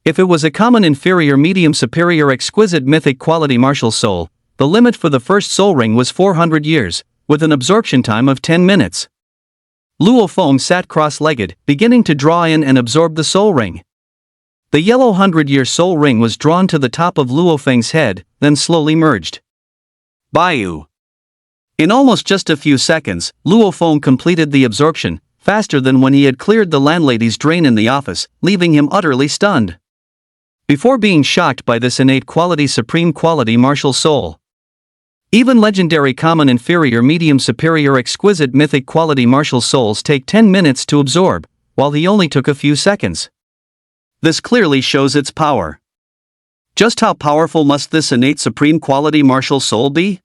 If it was a common inferior, medium, superior, exquisite, mythic quality martial soul, the limit for the first soul ring was 400 years, with an absorption time of 10 minutes. Luo Feng sat cross-legged, beginning to draw in and absorb the soul ring. The yellow 100-year soul ring was drawn to the top of Luo Feng's head, then slowly merged. Baiyu. In almost just a few seconds, Luo Feng completed the absorption, faster than when he had cleared the landlady's drain in the office, leaving him utterly stunned. Before being shocked by this innate quality, supreme quality martial soul. Even legendary, common, inferior, medium, superior, exquisite, mythic quality martial souls take 10 minutes to absorb, while he only took a few seconds. This clearly shows its power. Just how powerful must this innate supreme quality martial soul be?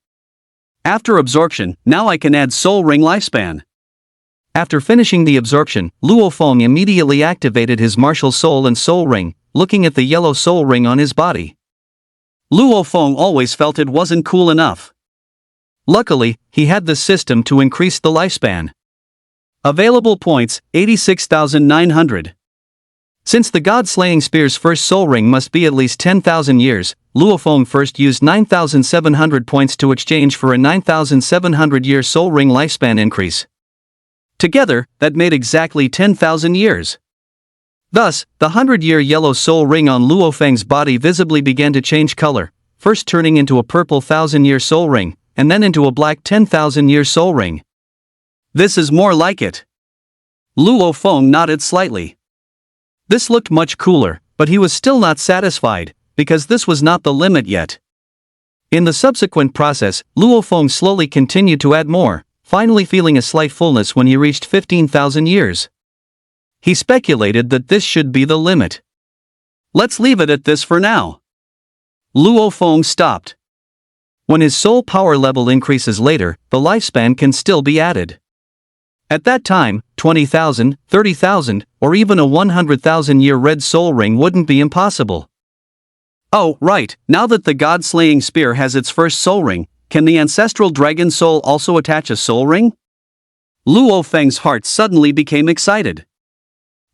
After absorption, now I can add soul ring lifespan. After finishing the absorption, Luo Feng immediately activated his martial soul and soul ring, looking at the yellow soul ring on his body. Luo Feng always felt it wasn't cool enough. Luckily, he had the system to increase the lifespan. Available points, 86,900. Since the god-slaying spear's first soul ring must be at least 10,000 years, Luo Feng first used 9,700 points to exchange for a 9,700-year soul ring lifespan increase. Together, that made exactly 10,000 years. Thus, the 100-year yellow soul ring on Luo Feng's body visibly began to change color, first turning into a purple 1,000-year soul ring, and then into a black 10,000-year soul ring. This is more like it. Luo Feng nodded slightly. This looked much cooler, but he was still not satisfied, because this was not the limit yet. In the subsequent process, Luo Feng slowly continued to add more, finally feeling a slight fullness when he reached 15,000 years. He speculated that this should be the limit. Let's leave it at this for now. Luo Feng stopped. When his soul power level increases later, the lifespan can still be added. At that time, 20,000, 30,000, or even a 100,000-year red soul ring wouldn't be impossible. Oh, right, now that the god-slaying spear has its first soul ring, can the ancestral dragon soul also attach a soul ring? Luo Feng's heart suddenly became excited.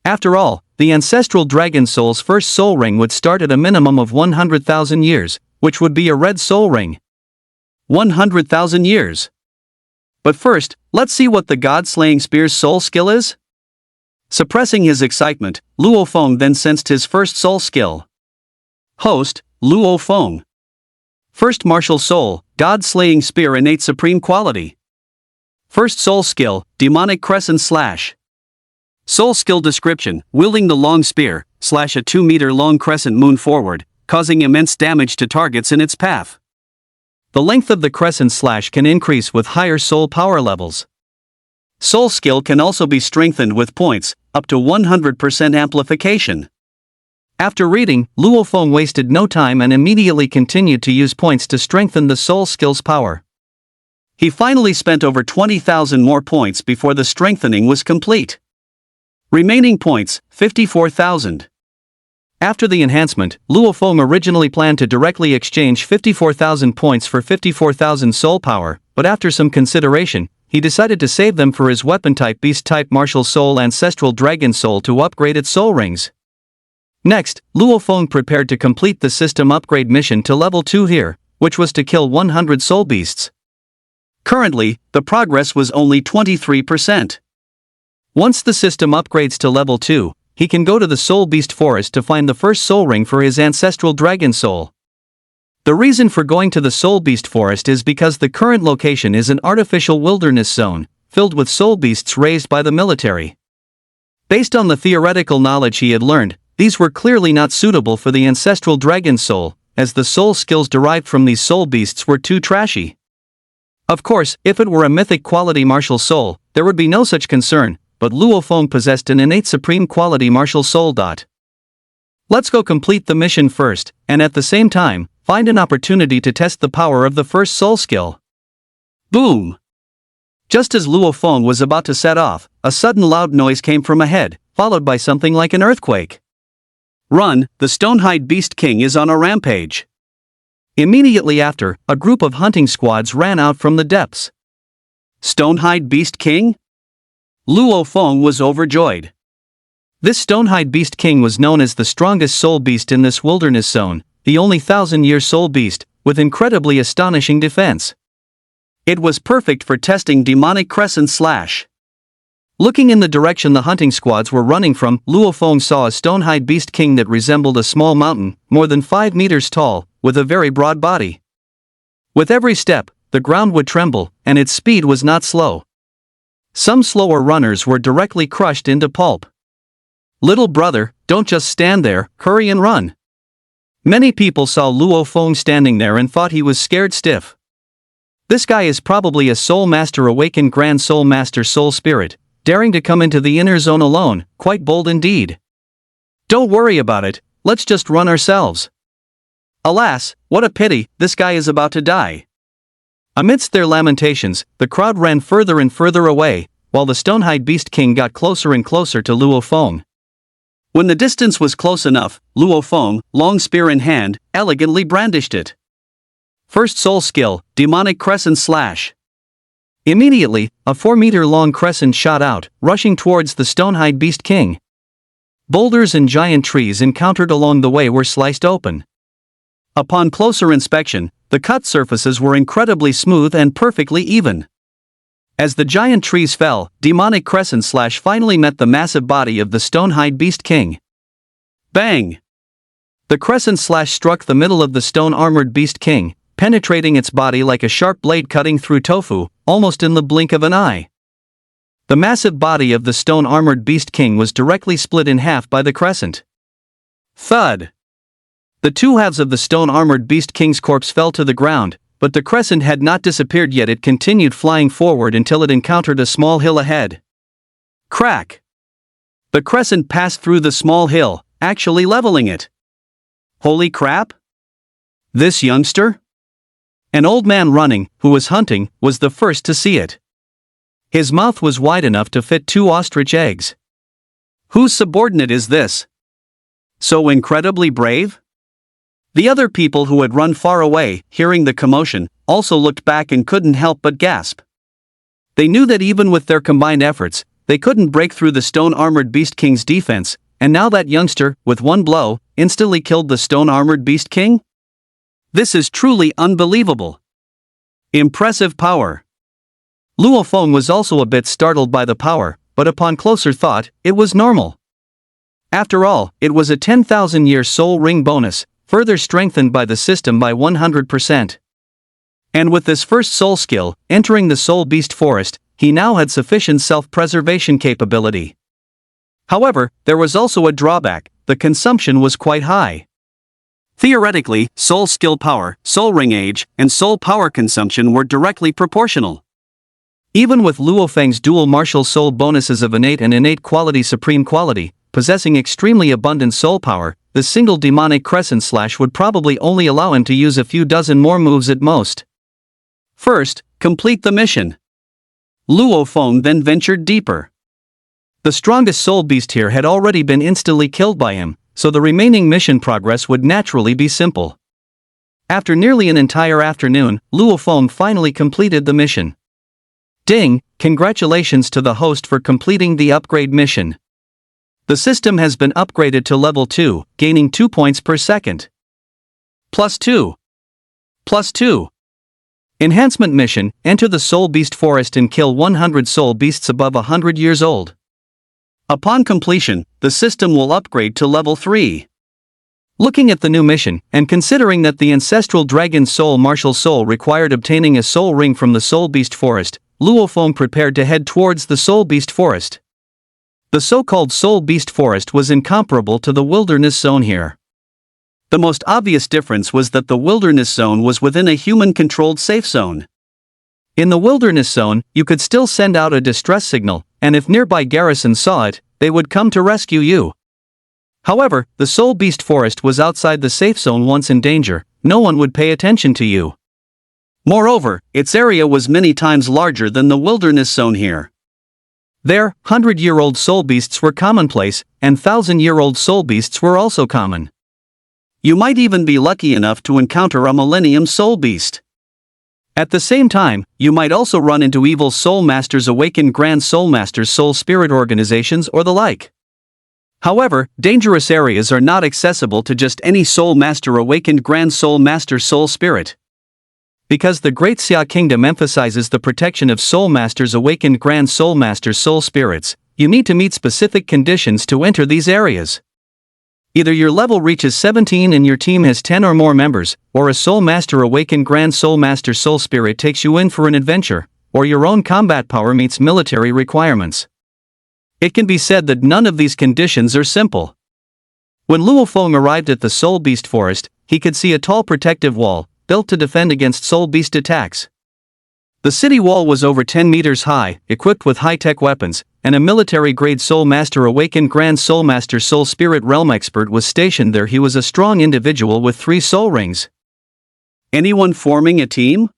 After all, the ancestral dragon soul's first soul ring would start at a minimum of 100,000 years, which would be a red soul ring. 100,000 years. But first, let's see what the god-slaying spear's soul skill is. Suppressing his excitement, Luo Feng then sensed his first soul skill. Host, Luo Feng. First martial soul, god-slaying spear, innate supreme quality. First soul skill, demonic crescent slash. Soul skill description, wielding the long spear, slash a 2-meter-long crescent moon forward, causing immense damage to targets in its path. The length of the crescent slash can increase with higher soul power levels. Soul skill can also be strengthened with points, up to 100% amplification. After reading, Luo Feng wasted no time and immediately continued to use points to strengthen the soul skill's power. He finally spent over 20,000 more points before the strengthening was complete. Remaining points, 54,000. After the enhancement, Luo Feng originally planned to directly exchange 54,000 points for 54,000 soul power, but after some consideration, he decided to save them for his weapon-type beast-type martial soul ancestral dragon soul to upgrade its soul rings. Next, Luo Feng prepared to complete the system upgrade mission to level 2 here, which was to kill 100 soul beasts. Currently, the progress was only 23%. Once the system upgrades to level 2, he can go to the Soul Beast Forest to find the first soul ring for his ancestral dragon soul. The reason for going to the Soul Beast Forest is because the current location is an artificial wilderness zone, filled with soul beasts raised by the military. Based on the theoretical knowledge he had learned, these were clearly not suitable for the ancestral dragon soul, as the soul skills derived from these soul beasts were too trashy. Of course, if it were a mythic quality martial soul, there would be no such concern, but Luo Feng possessed an innate supreme quality martial soul. Let's go complete the mission first, and at the same time, find an opportunity to test the power of the first soul skill. Boom! Just as Luo Feng was about to set off, a sudden loud noise came from ahead, followed by something like an earthquake. Run, the Stonehide Beast King is on a rampage. Immediately after, a group of hunting squads ran out from the depths. Stonehide Beast King? Luo Feng was overjoyed. This Stonehide Beast King was known as the strongest soul beast in this wilderness zone, the only 1,000-year soul beast, with incredibly astonishing defense. It was perfect for testing demonic crescent slash. Looking in the direction the hunting squads were running from, Luo Feng saw a Stonehide Beast King that resembled a small mountain, more than 5 meters tall, with a very broad body. With every step, the ground would tremble, and its speed was not slow. Some slower runners were directly crushed into pulp. Little brother, don't just stand there, hurry and run. Many people saw Luo Feng standing there and thought he was scared stiff. This guy is probably a soul master, awakened grand soul master soul spirit, daring to come into the inner zone alone, quite bold indeed. Don't worry about it, let's just run ourselves. Alas, what a pity, this guy is about to die. Amidst their lamentations, the crowd ran further and further away, while the Stonehide Beast King got closer and closer to Luo Feng. When the distance was close enough, Luo Feng, long spear in hand, elegantly brandished it. First soul skill, Demonic Crescent Slash. Immediately, a 4-meter-long crescent shot out, rushing towards the Stonehide Beast King. Boulders and giant trees encountered along the way were sliced open. Upon closer inspection, the cut surfaces were incredibly smooth and perfectly even. As the giant trees fell, Demonic Crescent Slash finally met the massive body of the Stonehide Beast King. Bang! The Crescent Slash struck the middle of the stone-armored Beast King, penetrating its body like a sharp blade cutting through tofu, almost in the blink of an eye. The massive body of the stone-armored Beast King was directly split in half by the crescent. Thud! The two halves of the stone-armored Beast King's corpse fell to the ground, but the crescent had not disappeared yet. It continued flying forward until it encountered a small hill ahead. Crack! The crescent passed through the small hill, actually leveling it. Holy crap! This youngster? An old man running, who was hunting, was the first to see it. His mouth was wide enough to fit 2 ostrich eggs. Whose subordinate is this? So incredibly brave? The other people who had run far away, hearing the commotion, also looked back and couldn't help but gasp. They knew that even with their combined efforts, they couldn't break through the stone-armored Beast King's defense, and now that youngster, with one blow, instantly killed the stone-armored Beast King? This is truly unbelievable. Impressive power. Luo Feng was also a bit startled by the power, but upon closer thought, it was normal. After all, it was a 10,000-year soul ring bonus, further strengthened by the system by 100%. And with this first soul skill, entering the Soul Beast Forest, he now had sufficient self-preservation capability. However, there was also a drawback: the consumption was quite high. Theoretically, soul skill power, soul ring age, and soul power consumption were directly proportional. Even with Luo Feng's dual martial soul bonuses of innate and innate quality supreme quality, possessing extremely abundant soul power, the single Demonic Crescent Slash would probably only allow him to use a few dozen more moves at most. First, complete the mission. Luo Feng then ventured deeper. The strongest soul beast here had already been instantly killed by him, so the remaining mission progress would naturally be simple. After nearly an entire afternoon, Luo Feng finally completed the mission. Ding! Congratulations to the host for completing the upgrade mission. The system has been upgraded to level 2, gaining 2 points per second. +2. +2. Enhancement mission: enter the Soul Beast Forest and kill 100 soul beasts above 100 years old. Upon completion, the system will upgrade to level 3. Looking at the new mission, and considering that the ancestral dragon soul martial soul required obtaining a soul ring from the Soul Beast Forest, Luo Feng prepared to head towards the Soul Beast Forest. The so-called Soul Beast Forest was incomparable to the wilderness zone here. The most obvious difference was that the wilderness zone was within a human-controlled safe zone. In the wilderness zone, you could still send out a distress signal, and if nearby garrisons saw it, they would come to rescue you. However, the Soul Beast Forest was outside the safe zone. Once in danger, no one would pay attention to you. Moreover, its area was many times larger than the wilderness zone here. There, 100-year-old soul beasts were commonplace, and 1,000-year-old soul beasts were also common. You might even be lucky enough to encounter a Millennium Soul Beast. At the same time, you might also run into evil Soul Masters, awakened Grand Soul Masters, Soul Spirit organizations, or the like. However, dangerous areas are not accessible to just any Soul Master, awakened Grand Soul Master, Soul Spirit. Because the Great Xia Kingdom emphasizes the protection of Soul Masters, awakened Grand Soul Masters, Soul Spirits, you need to meet specific conditions to enter these areas. Either your level reaches 17 and your team has 10 or more members, or a Soul Master, awakened Grand Soul Master, Soul Spirit takes you in for an adventure, or your own combat power meets military requirements. It can be said that none of these conditions are simple. When Luo Feng arrived at the Soul Beast Forest, he could see a tall protective wall, built to defend against Soul Beast attacks. The city wall was over 10 meters high, equipped with high-tech weapons, and a military-grade Soul Master, awakened Grand Soul Master, Soul Spirit Realm expert was stationed there. He was a strong individual with 3 soul rings. Anyone forming a team?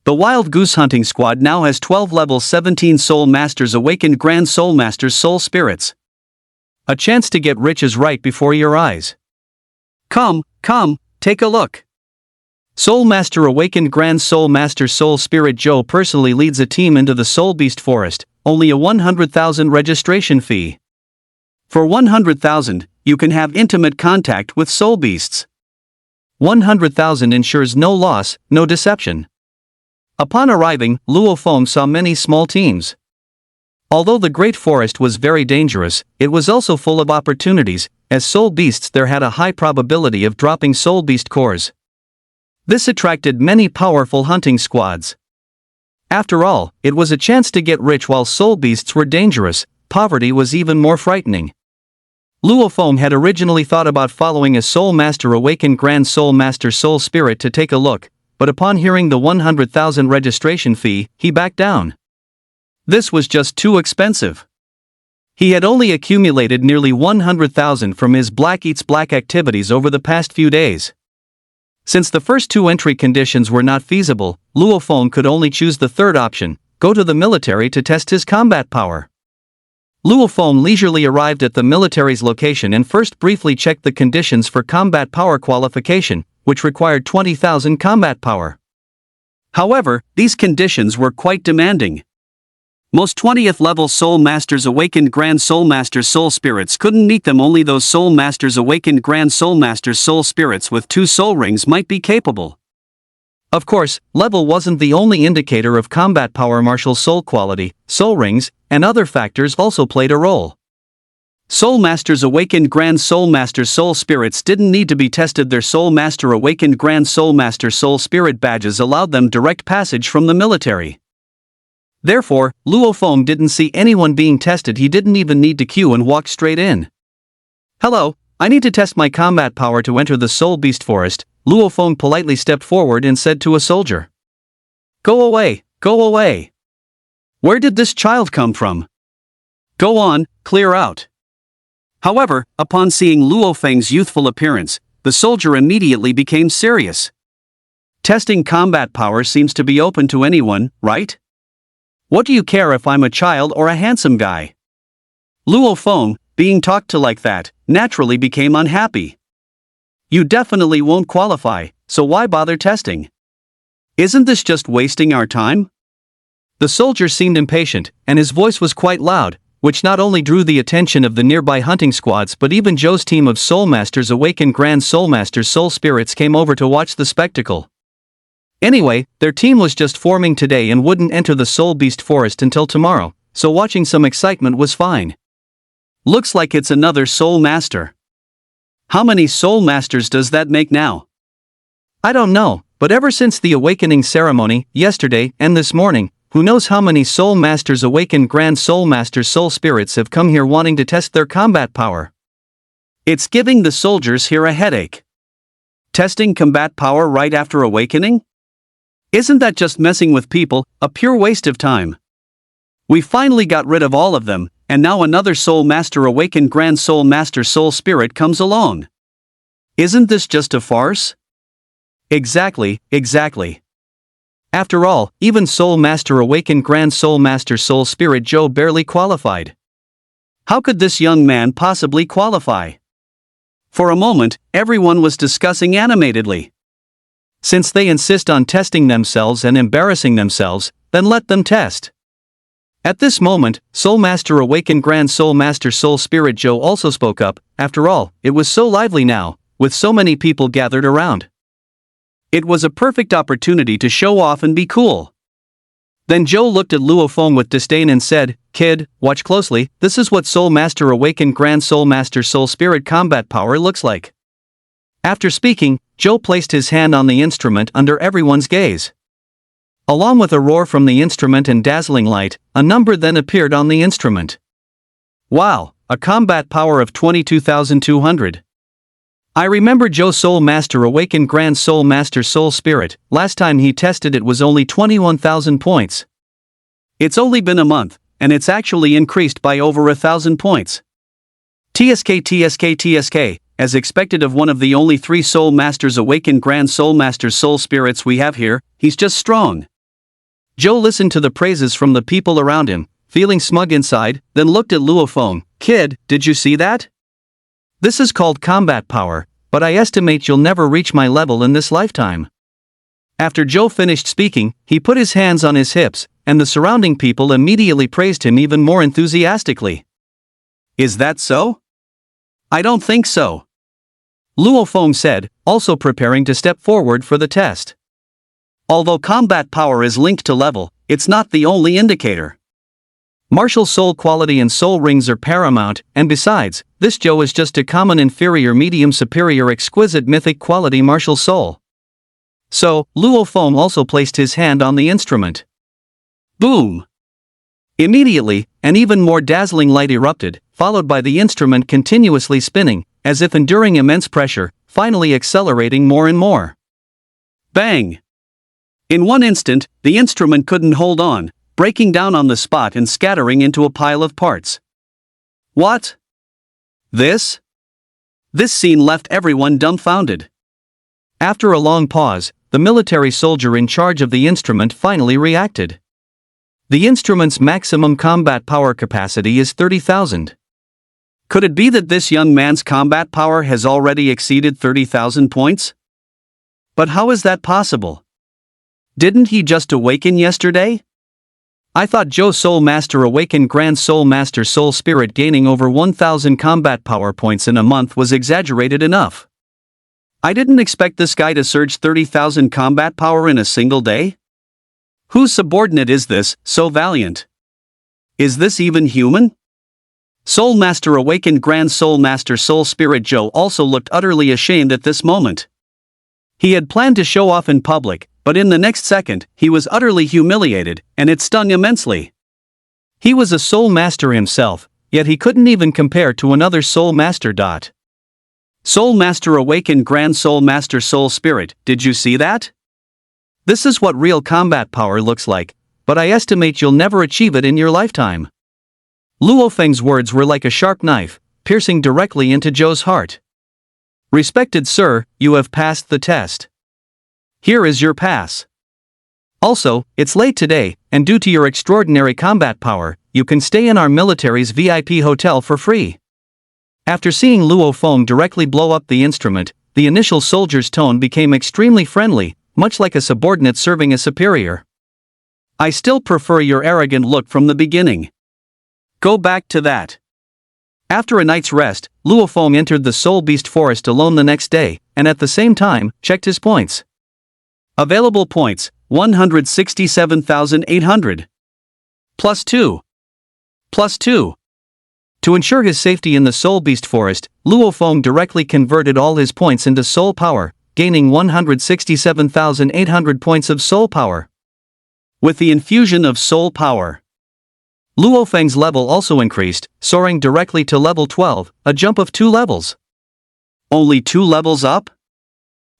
The Wild Goose Hunting Squad now has 12 level 17 Soul Masters, awakened Grand Soul Masters, Soul Spirits. A chance to get rich is right before your eyes. Come, take a look. Soul Master, awakened Grand Soul Master, Soul Spirit Joe personally leads a team into the Soul Beast Forest, only a 100,000 registration fee. For 100,000, you can have intimate contact with soul beasts. 100,000 ensures no loss, no deception. Upon arriving, Luo Feng saw many small teams. Although the Great Forest was very dangerous, it was also full of opportunities. As soul beasts there had a high probability of dropping soul beast cores. This attracted many powerful hunting squads. After all, it was a chance to get rich. While soul beasts were dangerous, poverty was even more frightening. Luo Feng had originally thought about following a Soul Master, awakened Grand Soul Master, Soul Spirit to take a look, but upon hearing the 100,000 registration fee, he backed down. This was just too expensive. He had only accumulated nearly 100,000 from his Black Eats Black activities over the past few days. Since the first 2 entry conditions were not feasible, Luo Feng could only choose the third option: go to the military to test his combat power. Luo Feng leisurely arrived at the military's location and first briefly checked the conditions for combat power qualification, which required 20,000 combat power. However, these conditions were quite demanding. Most 20th level Soul Masters, awakened Grand Soul Masters, Soul Spirits couldn't meet them. Only those Soul Masters, awakened Grand Soul Masters, Soul Spirits with 2 soul rings might be capable. Of course, level wasn't the only indicator of combat power. Martial soul quality, soul rings, and other factors also played a role. Soul Masters, awakened Grand Soul Masters, Soul Spirits didn't need to be tested. Their Soul Master, awakened Grand Soul Master, Soul Spirit badges allowed them direct passage from the military. Therefore, Luo Feng didn't see anyone being tested. He didn't even need to queue and walked straight in. Hello, I need to test my combat power to enter the Soul Beast Forest. Luo Feng politely stepped forward and said to a soldier. Go away, go away. Where did this child come from? Go on, clear out. However, upon seeing Luo Feng's youthful appearance, the soldier immediately became serious. Testing combat power seems to be open to anyone, right? What do you care if I'm a child or a handsome guy? Luo Feng, being talked to like that, naturally became unhappy. You definitely won't qualify, so why bother testing? Isn't this just wasting our time? The soldier seemed impatient, and his voice was quite loud, which not only drew the attention of the nearby hunting squads but even Joe's team of Soulmasters awakened Grand Soulmasters soul spirits came over to watch the spectacle. Anyway, their team was just forming today and wouldn't enter the Soul Beast Forest until tomorrow, so watching some excitement was fine. Looks like it's another Soul Master. How many Soul Masters does that make now? I don't know, but ever since the awakening ceremony, yesterday and this morning, who knows how many Soul Masters awakened Grand Soul Master soul spirits have come here wanting to test their combat power. It's giving the soldiers here a headache. Testing combat power right after awakening? Isn't that just messing with people, a pure waste of time? We finally got rid of all of them, and now another Soul Master awakened Grand Soul Master soul spirit comes along. Isn't this just a farce? Exactly. After all, even Soul Master awakened Grand Soul Master soul spirit Joe barely qualified. How could this young man possibly qualify? For a moment, everyone was discussing animatedly. Since they insist on testing themselves and embarrassing themselves, then let them test. At this moment, Soul Master awakened Grand Soul Master soul spirit Joe also spoke up. After all, it was so lively now, with so many people gathered around. It was a perfect opportunity to show off and be cool. Then Joe looked at Luo Feng with disdain and said, "Kid, watch closely, this is what Soul Master awakened Grand Soul Master soul spirit combat power looks like." After speaking, Joe placed his hand on the instrument under everyone's gaze. Along with a roar from the instrument and dazzling light, a number then appeared on the instrument. Wow, a combat power of 22,200. I remember Joe Soul Master awakened Grand Soul Master soul spirit, last time he tested it was only 21,000 points. It's only been a month, and it's actually increased by over 1,000 points. TSK, as expected of one of the only 3 Soul Masters awakened Grand Soul Master soul spirits we have here, he's just strong. Joe listened to the praises from the people around him, feeling smug inside, then looked at Luo Feng. "Kid, did you see that? This is called combat power, but I estimate you'll never reach my level in this lifetime." After Joe finished speaking, he put his hands on his hips, and the surrounding people immediately praised him even more enthusiastically. Is that so? I don't think so. Luo Feng said, also preparing to step forward for the test. Although combat power is linked to level, it's not the only indicator. Martial soul quality and soul rings are paramount, and besides, this Joe is just a common inferior medium superior exquisite mythic quality martial soul. So, Luo Feng also placed his hand on the instrument. Boom! Immediately, an even more dazzling light erupted, followed by the instrument continuously spinning, as if enduring immense pressure, finally accelerating more and more. Bang! In one instant, the instrument couldn't hold on, breaking down on the spot and scattering into a pile of parts. What? This? This scene left everyone dumbfounded. After a long pause, the military soldier in charge of the instrument finally reacted. The instrument's maximum combat power capacity is 30,000. Could it be that this young man's combat power has already exceeded 30,000 points? But how is that possible? Didn't he just awaken yesterday? I thought Joe Soul Master awakened Grand Soul Master soul spirit gaining over 1,000 combat power points in a month was exaggerated enough. I didn't expect this guy to surge 30,000 combat power in a single day. Whose subordinate is this, so valiant? Is this even human? Soul Master awakened Grand Soul Master soul spirit Joe also looked utterly ashamed at this moment. He had planned to show off in public, but in the next second, he was utterly humiliated, and it stung immensely. He was a Soul Master himself, yet he couldn't even compare to another Soul Master. Soul Master awakened Grand Soul Master soul spirit, did you see that? This is what real combat power looks like, but I estimate you'll never achieve it in your lifetime. Luo Feng's words were like a sharp knife, piercing directly into Joe's heart. Respected sir, you have passed the test. Here is your pass. Also, it's late today, and due to your extraordinary combat power, you can stay in our military's VIP hotel for free. After seeing Luo Feng directly blow up the instrument, the initial soldier's tone became extremely friendly, much like a subordinate serving a superior. "I still prefer your arrogant look from the beginning. Go back to that." After a night's rest, Luo Feng entered the Soul Beast Forest alone the next day, and at the same time, checked his points. Available points, 167,800. +2. +2. To ensure his safety in the Soul Beast Forest, Luo Feng directly converted all his points into soul power, gaining 167,800 points of soul power. With the infusion of soul power, Luo Feng's level also increased, soaring directly to level 12, a jump of 2 levels. Only 2 levels up?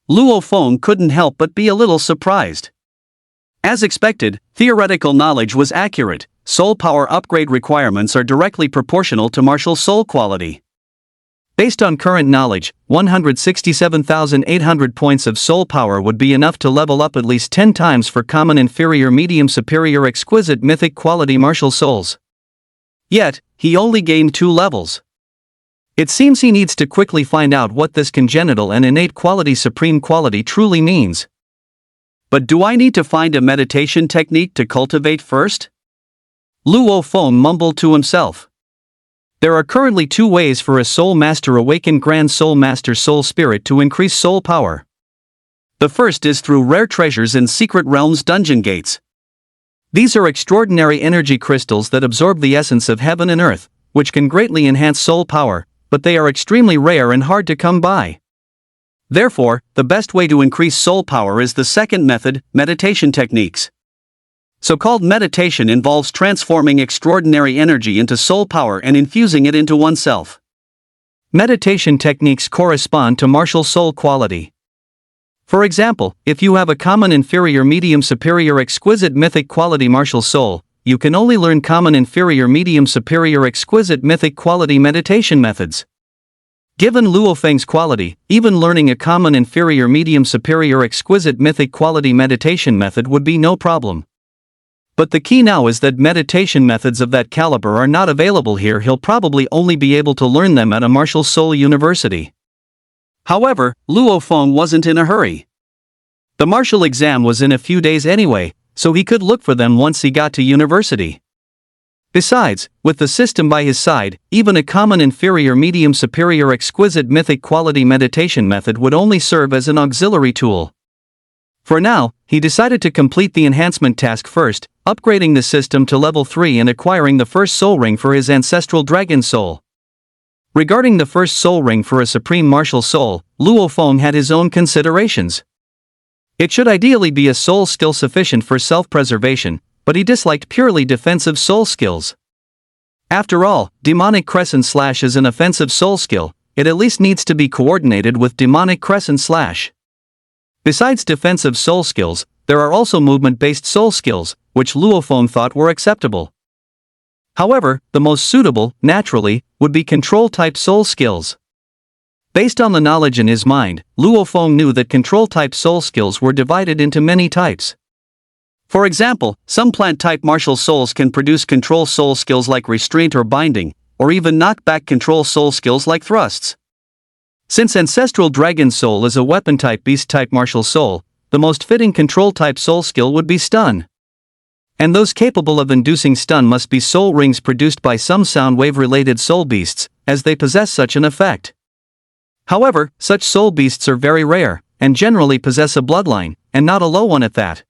Luo Feng couldn't help but be a little surprised. As expected, theoretical knowledge was accurate. Soul power upgrade requirements are directly proportional to martial soul quality. Based on current knowledge, 167,800 points of soul power would be enough to level up at least 10 times for common inferior medium superior exquisite mythic quality martial souls. Yet, he only gained 2 levels. It seems he needs to quickly find out what this congenital and innate quality supreme quality truly means. But do I need to find a meditation technique to cultivate first? Luo Feng mumbled to himself. There are currently 2 ways for a Soul Master awakened Grand Soul Master Soul Spirit to increase soul power. The first is through rare treasures in Secret Realms dungeon gates. These are extraordinary energy crystals that absorb the essence of heaven and earth, which can greatly enhance soul power, but they are extremely rare and hard to come by. Therefore, the best way to increase soul power is the second method, meditation techniques. So-called meditation involves transforming extraordinary energy into soul power and infusing it into oneself. Meditation techniques correspond to martial soul quality. For example, if you have a common inferior medium superior exquisite mythic quality martial soul, you can only learn common inferior medium superior exquisite mythic quality meditation methods. Given Luo Feng's quality, even learning a common inferior medium superior exquisite mythic quality meditation method would be no problem. But the key now is that meditation methods of that caliber are not available here. He'll probably only be able to learn them at a martial soul university. However, Luo Feng wasn't in a hurry. The martial exam was in a few days anyway, so he could look for them once he got to university. Besides, with the system by his side, even a common inferior medium superior exquisite mythic quality meditation method would only serve as an auxiliary tool. For now, he decided to complete the enhancement task first, upgrading the system to level 3 and acquiring the first soul ring for his ancestral dragon soul. Regarding the first soul ring for a supreme martial soul, Luo Feng had his own considerations. It should ideally be a soul skill sufficient for self-preservation, but he disliked purely defensive soul skills. After all, demonic crescent slash is an offensive soul skill. It at least needs to be coordinated with demonic crescent slash. Besides defensive soul skills, there are also movement-based soul skills, which Luo Feng thought were acceptable. However, the most suitable, naturally, would be control-type soul skills. Based on the knowledge in his mind, Luo Feng knew that control-type soul skills were divided into many types. For example, some plant-type martial souls can produce control soul skills like restraint or binding, or even knockback control soul skills like thrusts. Since Ancestral Dragon Soul is a weapon-type beast-type martial soul, the most fitting control-type soul skill would be stun. And those capable of inducing stun must be soul rings produced by some sound wave-related soul beasts, as they possess such an effect. However, such soul beasts are very rare, and generally possess a bloodline, and not a low one at that.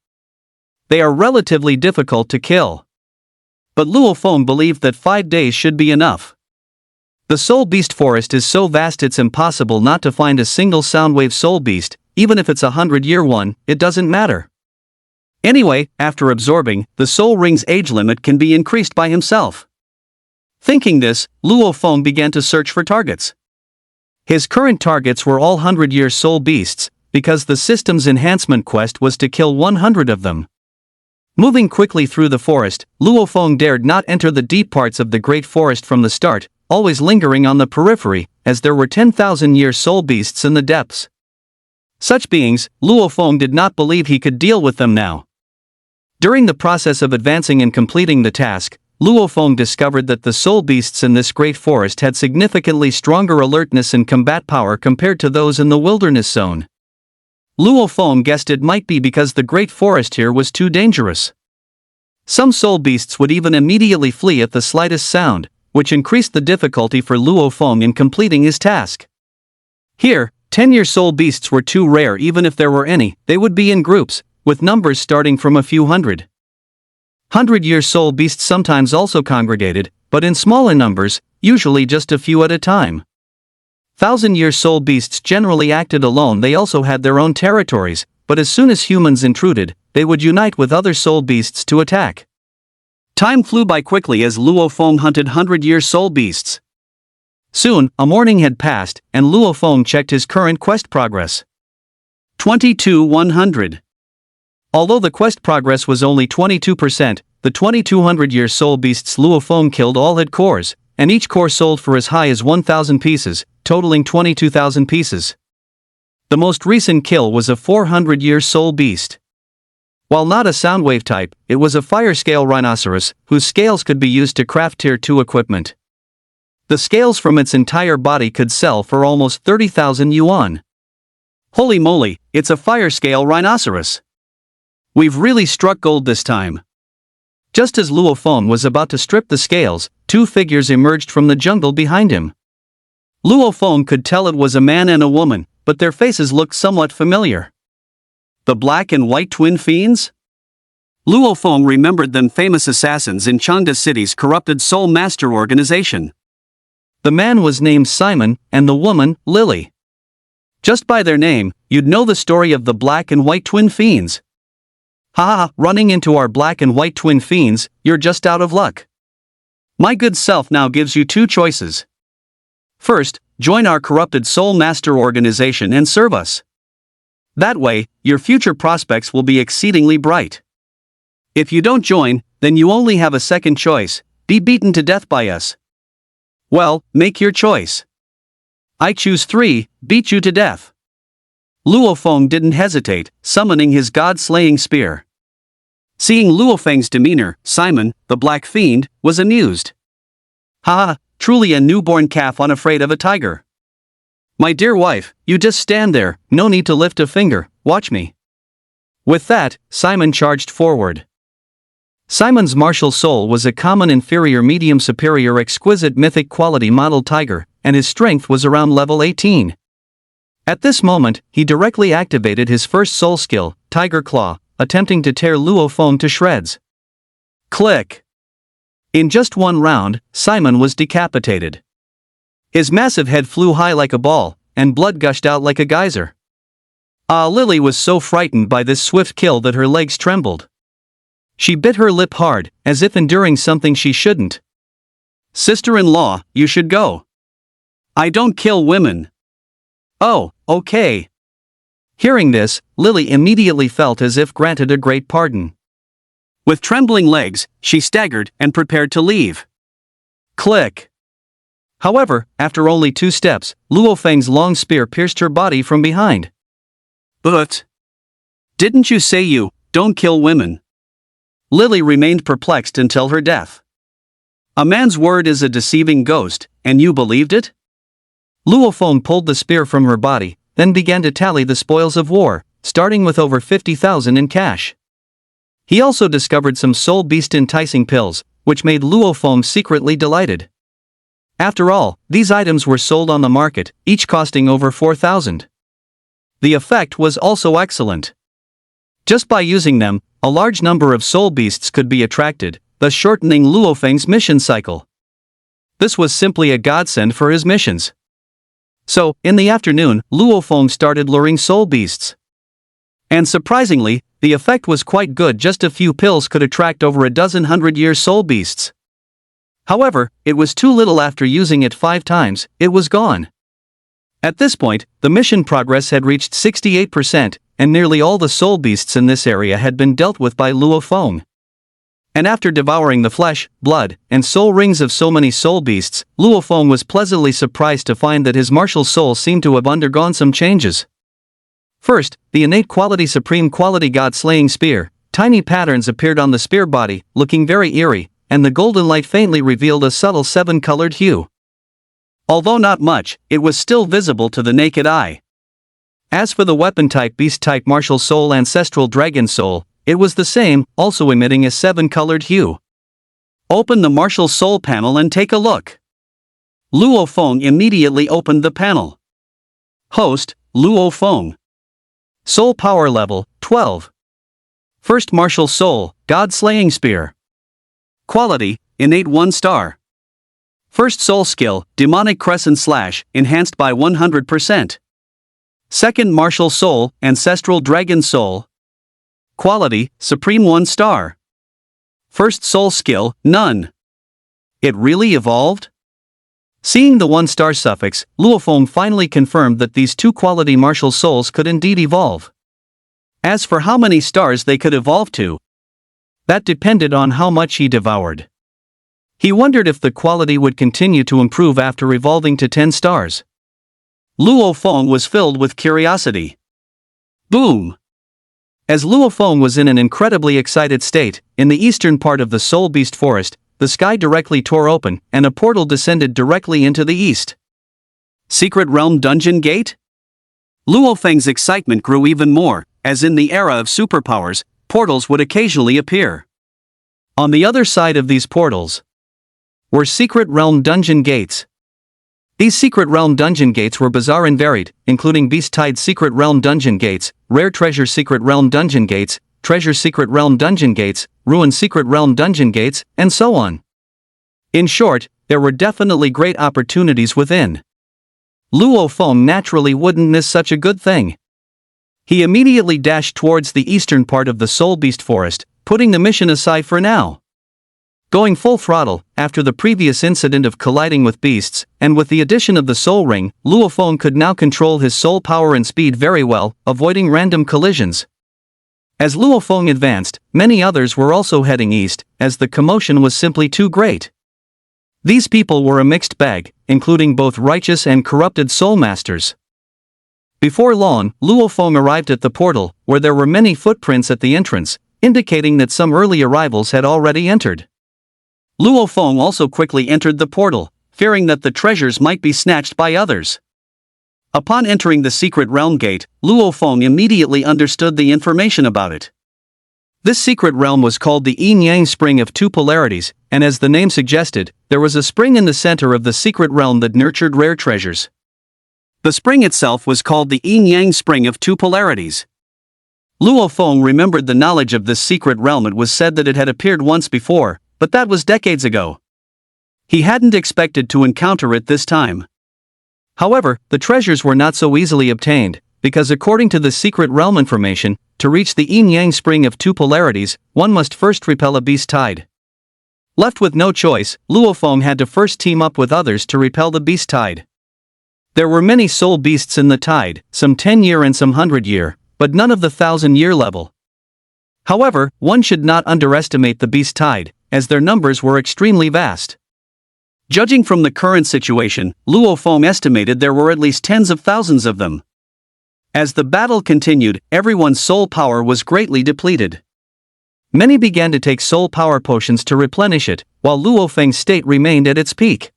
They are relatively difficult to kill. But Luo Feng believed that 5 days should be enough. The Soul Beast Forest is so vast it's impossible not to find a single soundwave soul beast, even if it's 100-year one, it doesn't matter. Anyway, after absorbing, the soul ring's age limit can be increased by himself. Thinking this, Luo Feng began to search for targets. His current targets were all 100-year soul beasts, because the system's enhancement quest was to kill 100 of them. Moving quickly through the forest, Luo Feng dared not enter the deep parts of the great forest from the start, always lingering on the periphery, as there were 10,000-year soul beasts in the depths. Such beings, Luo Feng did not believe he could deal with them now. During the process of advancing and completing the task, Luo Feng discovered that the soul beasts in this great forest had significantly stronger alertness and combat power compared to those in the wilderness zone. Luo Feng guessed it might be because the great forest here was too dangerous. Some soul beasts would even immediately flee at the slightest sound, which increased the difficulty for Luo Feng in completing his task. Here, 10-year soul beasts were too rare. Even if there were any, they would be in groups, with numbers starting from a few hundred. 100-year soul beasts sometimes also congregated, but in smaller numbers, usually just a few at a time. 1,000-year soul beasts generally acted alone. They also had their own territories, but as soon as humans intruded, they would unite with other soul beasts to attack. Time flew by quickly as Luo Feng hunted 100-year soul beasts. Soon, a morning had passed, and Luo Feng checked his current quest progress. 22,100. Although the quest progress was only 22%, the 2,200-year soul beasts Luo Feng killed all had cores, and each core sold for as high as 1,000 pieces, totaling 22,000 pieces. The most recent kill was a 400-year soul beast. While not a soundwave type, it was a fire-scale rhinoceros, whose scales could be used to craft Tier 2 equipment. The scales from its entire body could sell for almost 30,000 yuan. Holy moly, it's a fire-scale rhinoceros! We've really struck gold this time. Just as Luo Feng was about to strip the scales, two figures emerged from the jungle behind him. Luo Feng could tell it was a man and a woman, but their faces looked somewhat familiar. The black and white twin fiends? Luo Feng remembered them, famous assassins in Chengda City's corrupted Soul Master organization. The man was named Simon, and the woman, Lily. Just by their name, you'd know the story of the black and white twin fiends. Haha, running into our black and white twin fiends, you're just out of luck. My good self now gives you two choices. First, join our corrupted Soul Master organization and serve us. That way, your future prospects will be exceedingly bright. If you don't join, then you only have a second choice: be beaten to death by us. Well, make your choice. I choose 3, beat you to death. Luo Feng didn't hesitate, summoning his god-slaying spear. Seeing Luo Feng's demeanor, Simon, the Black Fiend, was amused. Haha, truly a newborn calf unafraid of a tiger. My dear wife, you just stand there, no need to lift a finger, watch me. With that, Simon charged forward. Simon's martial soul was a common inferior medium superior exquisite mythic quality model tiger, and his strength was around level 18. At this moment, he directly activated his first soul skill, Tiger Claw, attempting to tear Luo Feng to shreds. Click! In just one round, Simon was decapitated. His massive head flew high like a ball, and blood gushed out like a geyser. Lily was so frightened by this swift kill that her legs trembled. She bit her lip hard, as if enduring something she shouldn't. Sister-in-law, you should go. I don't kill women. Oh, okay. Hearing this, Lily immediately felt as if granted a great pardon. With trembling legs, she staggered and prepared to leave. Click. However, after only 2 steps, Luo Feng's long spear pierced her body from behind. But didn't you say you don't kill women? Lily remained perplexed until her death. A man's word is a deceiving ghost, and you believed it? Luo Feng pulled the spear from her body, then began to tally the spoils of war, starting with over 50,000 in cash. He also discovered some soul beast enticing pills, which made Luo Feng secretly delighted. After all, these items were sold on the market, each costing over 4,000. The effect was also excellent. Just by using them, a large number of soul beasts could be attracted, thus shortening Luo Feng's mission cycle. This was simply a godsend for his missions. So, in the afternoon, Luo Feng started luring soul beasts. And surprisingly, the effect was quite good. Just a few pills could attract over a dozen 100-year soul beasts. However, it was too little. After using it 5 times, it was gone. At this point, the mission progress had reached 68%, and nearly all the soul beasts in this area had been dealt with by Luo Feng. And after devouring the flesh, blood, and soul rings of so many soul beasts, Luo Feng was pleasantly surprised to find that his martial soul seemed to have undergone some changes. First, the innate quality supreme quality god-slaying spear. Tiny patterns appeared on the spear body, looking very eerie, and the golden light faintly revealed a subtle 7-colored hue. Although not much, it was still visible to the naked eye. As for the weapon type beast type martial soul ancestral dragon soul, it was the same, also emitting a 7-colored hue. Open the martial soul panel and take a look. Luo Feng immediately opened the panel. Host, Luo Feng. Soul power level, 12. First martial soul, God slaying spear. Quality, innate 1 star. First soul skill, demonic crescent slash, enhanced by 100%. Second martial soul, ancestral dragon soul. Quality, supreme 1 star. First soul skill, none. It really evolved? Seeing the 1-star suffix, Luofeng finally confirmed that these 2-quality martial souls could indeed evolve. As for how many stars they could evolve to, that depended on how much he devoured. He wondered if the quality would continue to improve after evolving to 10 stars. Luofeng was filled with curiosity. Boom! As Luofeng was in an incredibly excited state, in the eastern part of the Soul Beast Forest, the sky directly tore open, and a portal descended directly into the east. Secret Realm Dungeon Gate? Luofeng's excitement grew even more, as in the era of superpowers, portals would occasionally appear. On the other side of these portals were Secret Realm Dungeon Gates. These Secret Realm Dungeon Gates were bizarre and varied, including Beast-Tide Secret Realm Dungeon Gates, Rare Treasure Secret Realm Dungeon Gates, Treasure Secret Realm Dungeon Gates, Ruin Secret Realm Dungeon Gates, and so on. In short, there were definitely great opportunities within. Luofeng naturally wouldn't miss such a good thing. He immediately dashed towards the eastern part of the Soul Beast Forest, putting the mission aside for now. Going full throttle, after the previous incident of colliding with beasts, and with the addition of the Soul Ring, Luofeng could now control his soul power and speed very well, avoiding random collisions. As Luofeng advanced, many others were also heading east, as the commotion was simply too great. These people were a mixed bag, including both righteous and corrupted soul masters. Before long, Luofeng arrived at the portal, where there were many footprints at the entrance, indicating that some early arrivals had already entered. Luofeng also quickly entered the portal, fearing that the treasures might be snatched by others. Upon entering the secret realm gate, Luofeng immediately understood the information about it. This secret realm was called the Yin-Yang Spring of 2 Polarities, and as the name suggested, there was a spring in the center of the secret realm that nurtured rare treasures. The spring itself was called the Yin-Yang Spring of 2 Polarities. Luofeng remembered the knowledge of this secret realm. It was said that it had appeared once before, but that was decades ago. He hadn't expected to encounter it this time. However, the treasures were not so easily obtained, because according to the secret realm information, to reach the Yin-Yang Spring of 2 Polarities, one must first repel a beast tide. Left with no choice, Luofeng had to first team up with others to repel the beast tide. There were many soul beasts in the tide, some 10-year and some 100-year, but none of the 1,000-year level. However, one should not underestimate the beast tide, as their numbers were extremely vast. Judging from the current situation, Luofeng estimated there were at least tens of thousands of them. As the battle continued, everyone's soul power was greatly depleted. Many began to take soul power potions to replenish it, while Luofeng's state remained at its peak.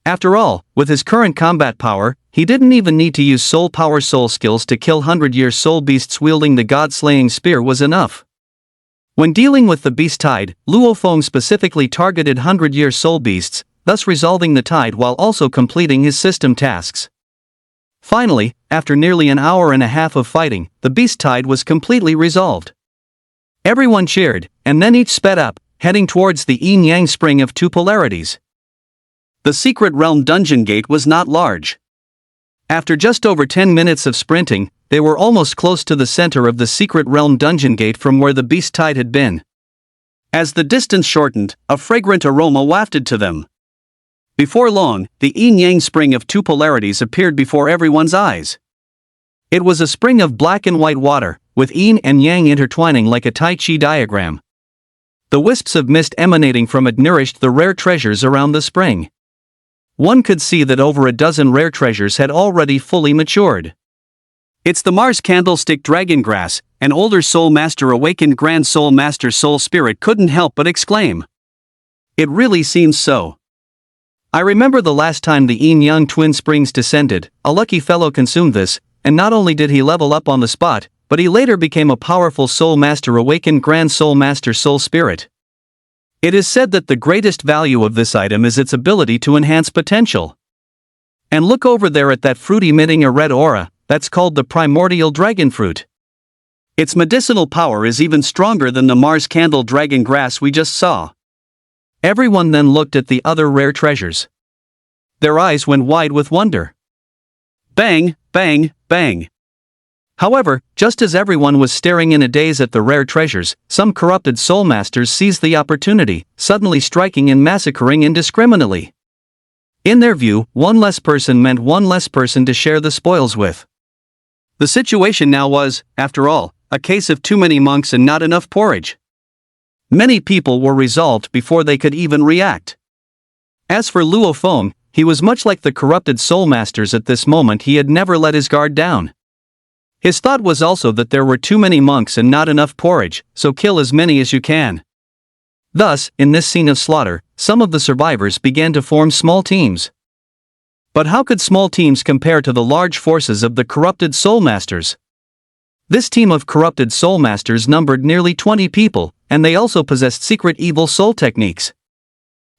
After all, with his current combat power, he didn't even need to use soul power soul skills to kill 100-year soul beasts. Wielding the god-slaying spear was enough. When dealing with the beast tide, Luofeng specifically targeted 100-year soul beasts, thus resolving the tide while also completing his system tasks. Finally, after nearly an hour and a half of fighting, the beast tide was completely resolved. Everyone cheered, and then each sped up, heading towards the Yin-Yang Spring of 2 Polarities. The secret realm dungeon gate was not large. After just over 10 minutes of sprinting, they were almost close to the center of the secret realm dungeon gate from where the beast tide had been. As the distance shortened, a fragrant aroma wafted to them. Before long, the Yin-Yang Spring of 2 Polarities appeared before everyone's eyes. It was a spring of black and white water, with yin and yang intertwining like a Tai Chi diagram. The wisps of mist emanating from it nourished the rare treasures around the spring. One could see that over a dozen rare treasures had already fully matured. "It's the Mars Candlestick Dragon Grass," an older Soul Master awakened Grand Soul Master Soul Spirit couldn't help but exclaim. It really seems so. I remember the last time the yin-yang twin springs descended, a lucky fellow consumed this, and not only did he level up on the spot, but he later became a powerful soul master, awakened grand soul master soul spirit. It is said that the greatest value of this item is its ability to enhance potential. And look over there at that fruit emitting a red aura, that's called the primordial dragon fruit. Its medicinal power is even stronger than the Mars candle dragon grass we just saw. Everyone then looked at the other rare treasures. Their eyes went wide with wonder. Bang, bang, bang. However, just as everyone was staring in a daze at the rare treasures, some corrupted soul masters seized the opportunity, suddenly striking and massacring indiscriminately. In their view, one less person meant one less person to share the spoils with. The situation now was, after all, a case of too many monks and not enough porridge. Many people were resolved before they could even react. As for Luo Feng, he was much like the corrupted soul masters at this moment. He had never let his guard down. His thought was also that there were too many monks and not enough porridge, so kill as many as you can. Thus, in this scene of slaughter, some of the survivors began to form small teams. But how could small teams compare to the large forces of the corrupted soul masters? This team of corrupted soul masters numbered nearly 20 people, and they also possessed secret evil soul techniques.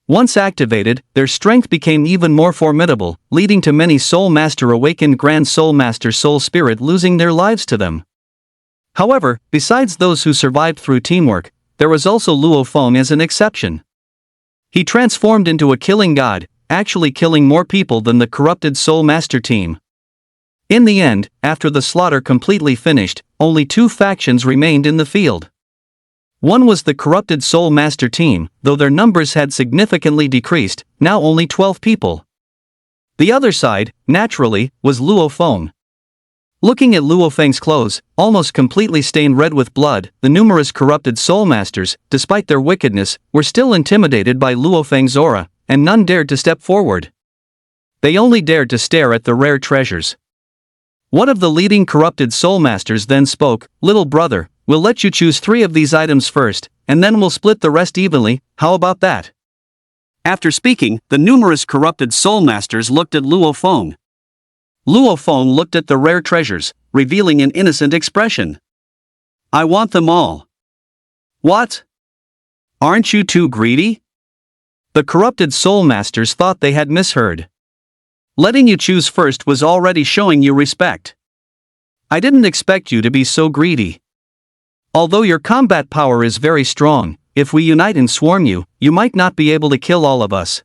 Once activated, their strength became even more formidable, leading to many soul master awakened grand soul master soul spirit losing their lives to them. However, besides those who survived through teamwork, there was also Luo Feng as an exception. He transformed into a killing god, actually killing more people than the corrupted soul master team. In the end, after the slaughter completely finished, only two factions remained in the field. One was the corrupted soul master team, though their numbers had significantly decreased, now only 12 people. The other side, naturally, was Luo Feng. Looking at Luo Feng's clothes, almost completely stained red with blood, the numerous corrupted soul masters, despite their wickedness, were still intimidated by Luo Feng's aura, and none dared to step forward. They only dared to stare at the rare treasures. One of the leading corrupted soul masters then spoke, "Little brother, we'll let you choose 3 of these items first, and then we'll split the rest evenly, how about that?" After speaking, the numerous corrupted soul masters looked at Luo Feng. Luo Feng looked at the rare treasures, revealing an innocent expression. "I want them all." "What? Aren't you too greedy?" The corrupted soul masters thought they had misheard. Letting you choose first was already showing you respect. I didn't expect you to be so greedy. Although your combat power is very strong, if we unite and swarm you, you might not be able to kill all of us.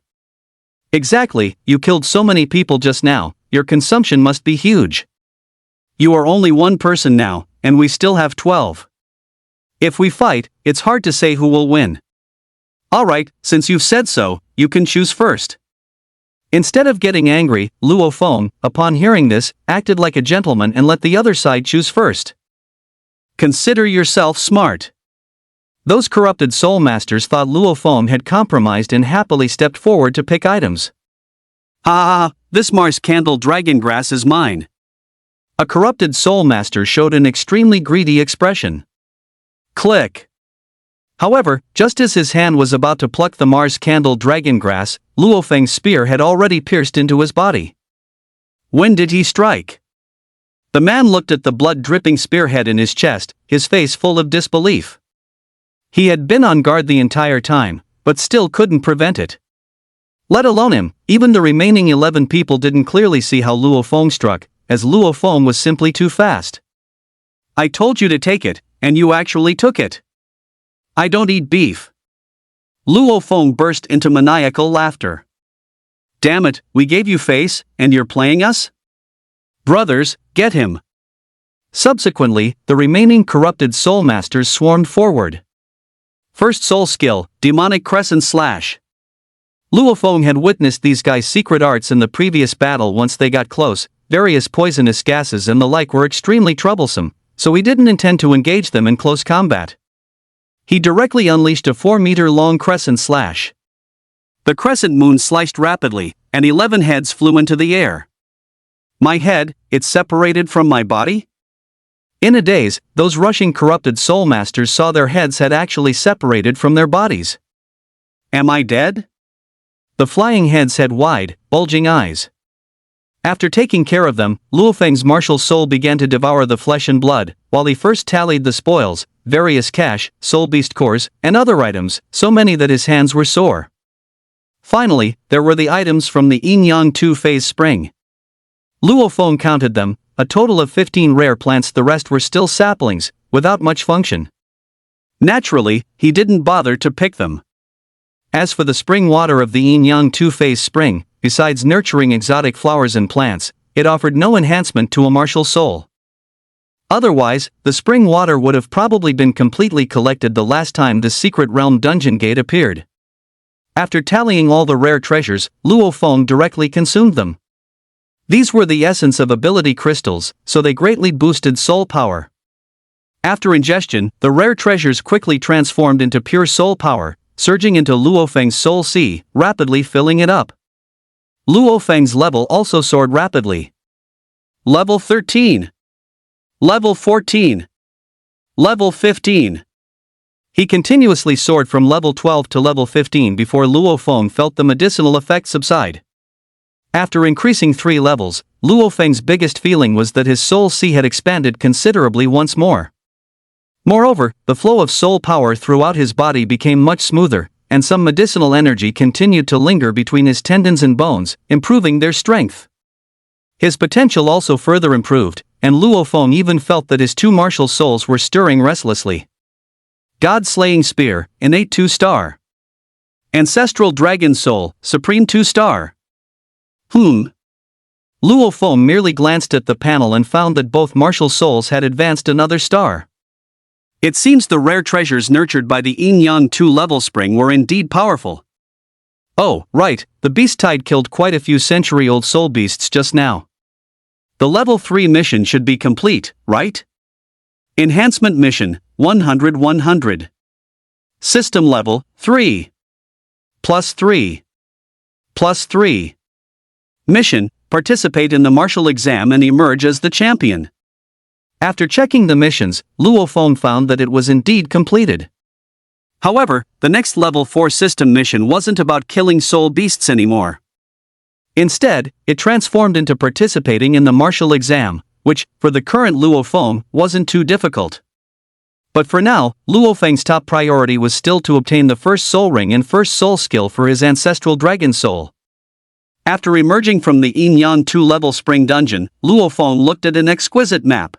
Exactly, you killed so many people just now, your consumption must be huge. You are only one person now, and we still have 12. If we fight, it's hard to say who will win. Alright, since you've said so, you can choose first. Instead of getting angry, Luo Feng, upon hearing this, acted like a gentleman and let the other side choose first. Consider yourself smart. Those corrupted soul masters thought Luo Feng had compromised and happily stepped forward to pick items. "Ah, this Mars candle dragon grass is mine." A corrupted soul master showed an extremely greedy expression. Click. However, just as his hand was about to pluck the Mars candle dragon grass, Luo Feng's spear had already pierced into his body. When did he strike? The man looked at the blood-dripping spearhead in his chest, his face full of disbelief. He had been on guard the entire time, but still couldn't prevent it. Let alone him, even the remaining 11 people didn't clearly see how Luo Feng struck, as Luo Feng was simply too fast. "I told you to take it, and you actually took it. I don't eat beef." Luo Feng burst into maniacal laughter. "Damn it, we gave you face, and you're playing us? Brothers, get him." Subsequently, the remaining corrupted soul masters swarmed forward. First soul skill, demonic crescent slash. Luo Feng had witnessed these guys' secret arts in the previous battle. Once they got close, various poisonous gases and the like were extremely troublesome, so he didn't intend to engage them in close combat. He directly unleashed a 4-meter-long crescent slash. The crescent moon sliced rapidly, and 11 heads flew into the air. My head, it's separated from my body? In a daze, those rushing corrupted soul masters saw their heads had actually separated from their bodies. Am I dead? The flying heads had wide, bulging eyes. After taking care of them, Luo Feng's martial soul began to devour the flesh and blood, while he first tallied the spoils, various cash, soul beast cores, and other items, so many that his hands were sore. Finally, there were the items from the Yin-Yang two-phase spring. Luo Feng counted them, a total of 15 rare plants. The rest were still saplings, without much function. Naturally, he didn't bother to pick them. As for the spring water of the Yin-Yang two-phase spring, besides nurturing exotic flowers and plants, it offered no enhancement to a martial soul. Otherwise, the spring water would have probably been completely collected the last time the secret realm dungeon gate appeared. After tallying all the rare treasures, Luo Feng directly consumed them. These were the essence of ability crystals, so they greatly boosted soul power. After ingestion, the rare treasures quickly transformed into pure soul power, surging into Luo Feng's soul sea, rapidly filling it up. Luo Feng's level also soared rapidly. Level 13. Level 14. Level 15. He continuously soared from level 12 to level 15 before Luo Feng felt the medicinal effect subside. After increasing 3 levels, Luo Feng's biggest feeling was that his soul sea had expanded considerably once more. Moreover, the flow of soul power throughout his body became much smoother, and some medicinal energy continued to linger between his tendons and bones, improving their strength. His potential also further improved, and Luo Feng even felt that his 2 martial souls were stirring restlessly. God-slaying spear, innate 2-star. Ancestral dragon soul, supreme 2-star. Luo Feng merely glanced at the panel and found that both martial souls had advanced another star. It seems the rare treasures nurtured by the Yin-Yang 2-level spring were indeed powerful. Oh, right, the beast tide killed quite a few century-old soul beasts just now. The level 3 mission should be complete, right? Enhancement mission, 100-100. System level, 3. Plus 3. Plus 3. Mission, participate in the martial exam and emerge as the champion. After checking the missions, Luo Feng found that it was indeed completed. However, the next level 4 system mission wasn't about killing soul beasts anymore. Instead, it transformed into participating in the martial exam, which, for the current Luo Feng, wasn't too difficult. But for now, Luo Feng's top priority was still to obtain the first soul ring and first soul skill for his ancestral dragon soul. After emerging from the Yin-Yang 2-level spring dungeon, Luo Feng looked at an exquisite map.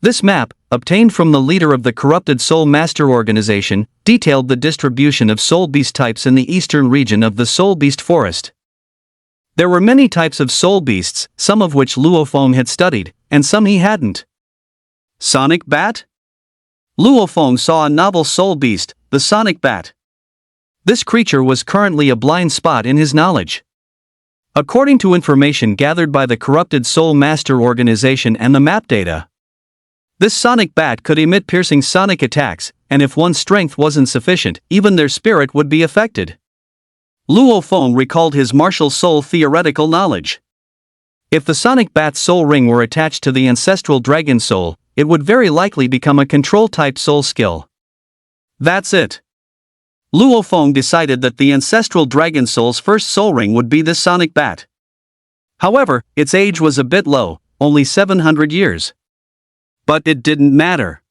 This map, obtained from the leader of the corrupted Soul Master Organization, detailed the distribution of soul beast types in the eastern region of the Soul Beast Forest. There were many types of soul beasts, some of which Luo Feng had studied, and some he hadn't. Sonic Bat? Luo Feng saw a novel soul beast, the Sonic Bat. This creature was currently a blind spot in his knowledge. According to information gathered by the corrupted Soul Master Organization and the map data, this sonic bat could emit piercing sonic attacks, and if one's strength wasn't sufficient, even their spirit would be affected. Luo Feng recalled his martial soul theoretical knowledge. If the sonic bat's soul ring were attached to the ancestral dragon soul, it would very likely become a control-type soul skill. That's it. Luo Feng decided that the ancestral dragon soul's first soul ring would be this sonic bat. However, its age was a bit low, only 700 years. But it didn't matter.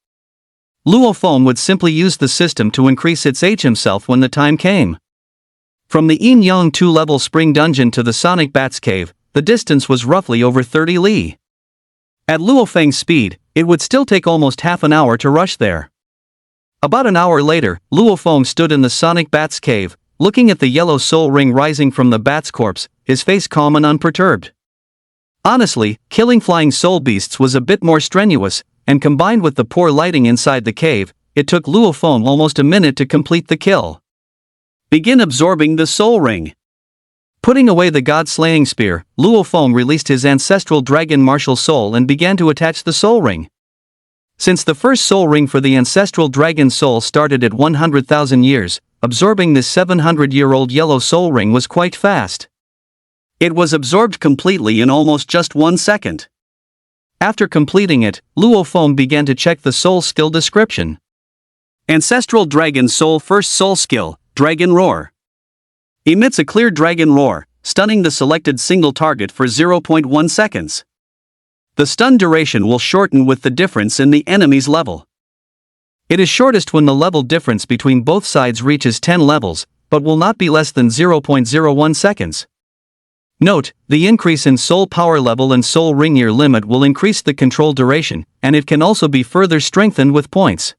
Luo Feng would simply use the system to increase its age himself when the time came. From the Yin-Yang 2-level spring dungeon to the Sonic Bat's cave, the distance was roughly over 30 li. At Luo Feng's speed, it would still take almost half an hour to rush there. About an hour later, Luo Feng stood in the Sonic Bat's cave, looking at the yellow soul ring rising from the bat's corpse, his face calm and unperturbed. Honestly, killing flying soul beasts was a bit more strenuous, and combined with the poor lighting inside the cave, it took Luo Feng almost a minute to complete the kill. Begin absorbing the soul ring. Putting away the god-slaying spear, Luo Feng released his ancestral dragon martial soul and began to attach the soul ring. Since the first soul ring for the ancestral dragon soul started at 100,000 years, absorbing this 700-year-old yellow soul ring was quite fast. It was absorbed completely in almost just 1 second. After completing it, Luo Feng began to check the soul skill description. Ancestral Dragon Soul First Soul Skill, Dragon Roar. Emits a clear dragon roar, stunning the selected single target for 0.1 seconds. The stun duration will shorten with the difference in the enemy's level. It is shortest when the level difference between both sides reaches 10 levels, but will not be less than 0.01 seconds. Note, the increase in soul power level and soul ring year limit will increase the control duration, and it can also be further strengthened with points.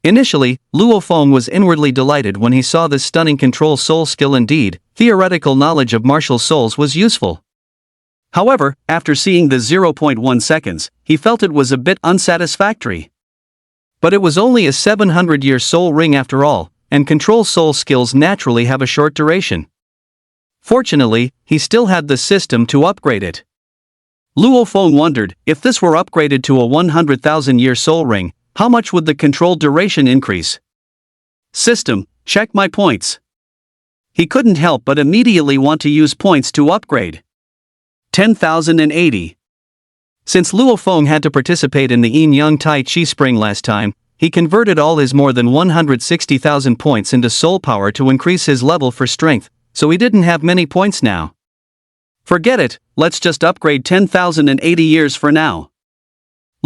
Initially, Luo Feng was inwardly delighted when he saw this stunning control soul skill. Indeed, theoretical knowledge of martial souls was useful. However, after seeing the 0.1 seconds, he felt it was a bit unsatisfactory. But it was only a 700-year soul ring after all, and control soul skills naturally have a short duration. Fortunately, he still had the system to upgrade it. Luo Feng wondered, if this were upgraded to a 100,000-year soul ring, how much would the control duration increase? System, check my points. He couldn't help but immediately want to use points to upgrade. 10,080. Since Luo Feng had to participate in the Yin Yang Tai Chi Spring last time, he converted all his more than 160,000 points into soul power to increase his level for strength, so he didn't have many points now. Forget it, let's just upgrade 10,080 years for now.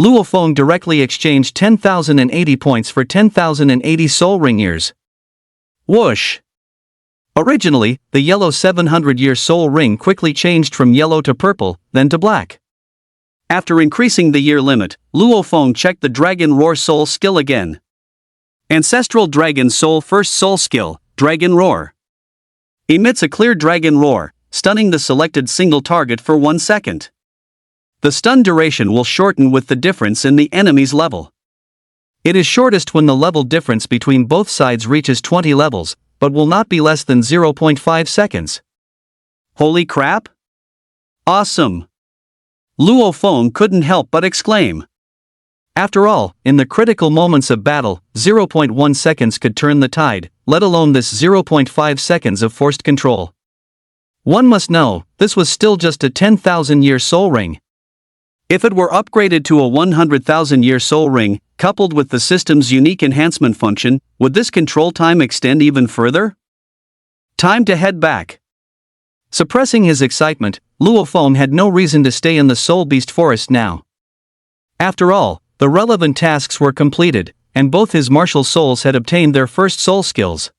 Luo Feng directly exchanged 10,080 points for 10,080 soul ring years. Whoosh! Originally, the yellow 700-year soul ring quickly changed from yellow to purple, then to black. After increasing the year limit, Luo Feng checked the Dragon Roar soul skill again. Ancestral Dragon Soul First Soul Skill, Dragon Roar. Emits a clear dragon roar, stunning the selected single target for 1 second. The stun duration will shorten with the difference in the enemy's level. It is shortest when the level difference between both sides reaches 20 levels, but will not be less than 0.5 seconds. Holy crap! Awesome! Luo Feng couldn't help but exclaim. After all, in the critical moments of battle, 0.1 seconds could turn the tide, let alone this 0.5 seconds of forced control. One must know, this was still just a 10,000-year soul ring. If it were upgraded to a 100,000-year soul ring, coupled with the system's unique enhancement function, would this control time extend even further? Time to head back. Suppressing his excitement, Luo Feng had no reason to stay in the Soul Beast Forest now. After all, the relevant tasks were completed, and both his martial souls had obtained their first soul skills.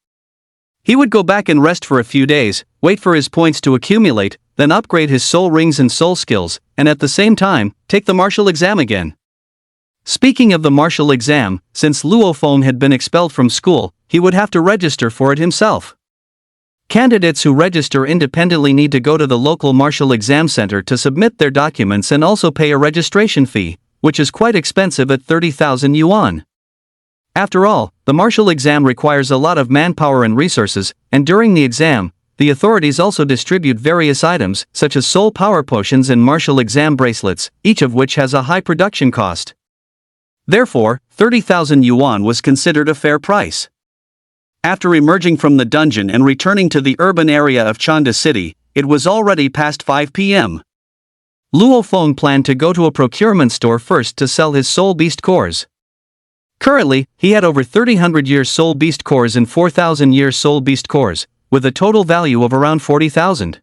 He would go back and rest for a few days, wait for his points to accumulate, then upgrade his soul rings and soul skills, and at the same time, take the martial exam again. Speaking of the martial exam, since Luo Feng had been expelled from school, he would have to register for it himself. Candidates who register independently need to go to the local martial exam center to submit their documents and also pay a registration fee, which is quite expensive at 30,000 yuan. After all, the martial exam requires a lot of manpower and resources, and during the exam, the authorities also distribute various items, such as soul power potions and martial exam bracelets, each of which has a high production cost. Therefore, 30,000 yuan was considered a fair price. After emerging from the dungeon and returning to the urban area of Chanda City, it was already past 5 p.m. Luo Feng planned to go to a procurement store first to sell his Soul Beast cores. Currently, he had over 300-year Soul Beast cores and 4,000-year Soul Beast cores, with a total value of around 40,000.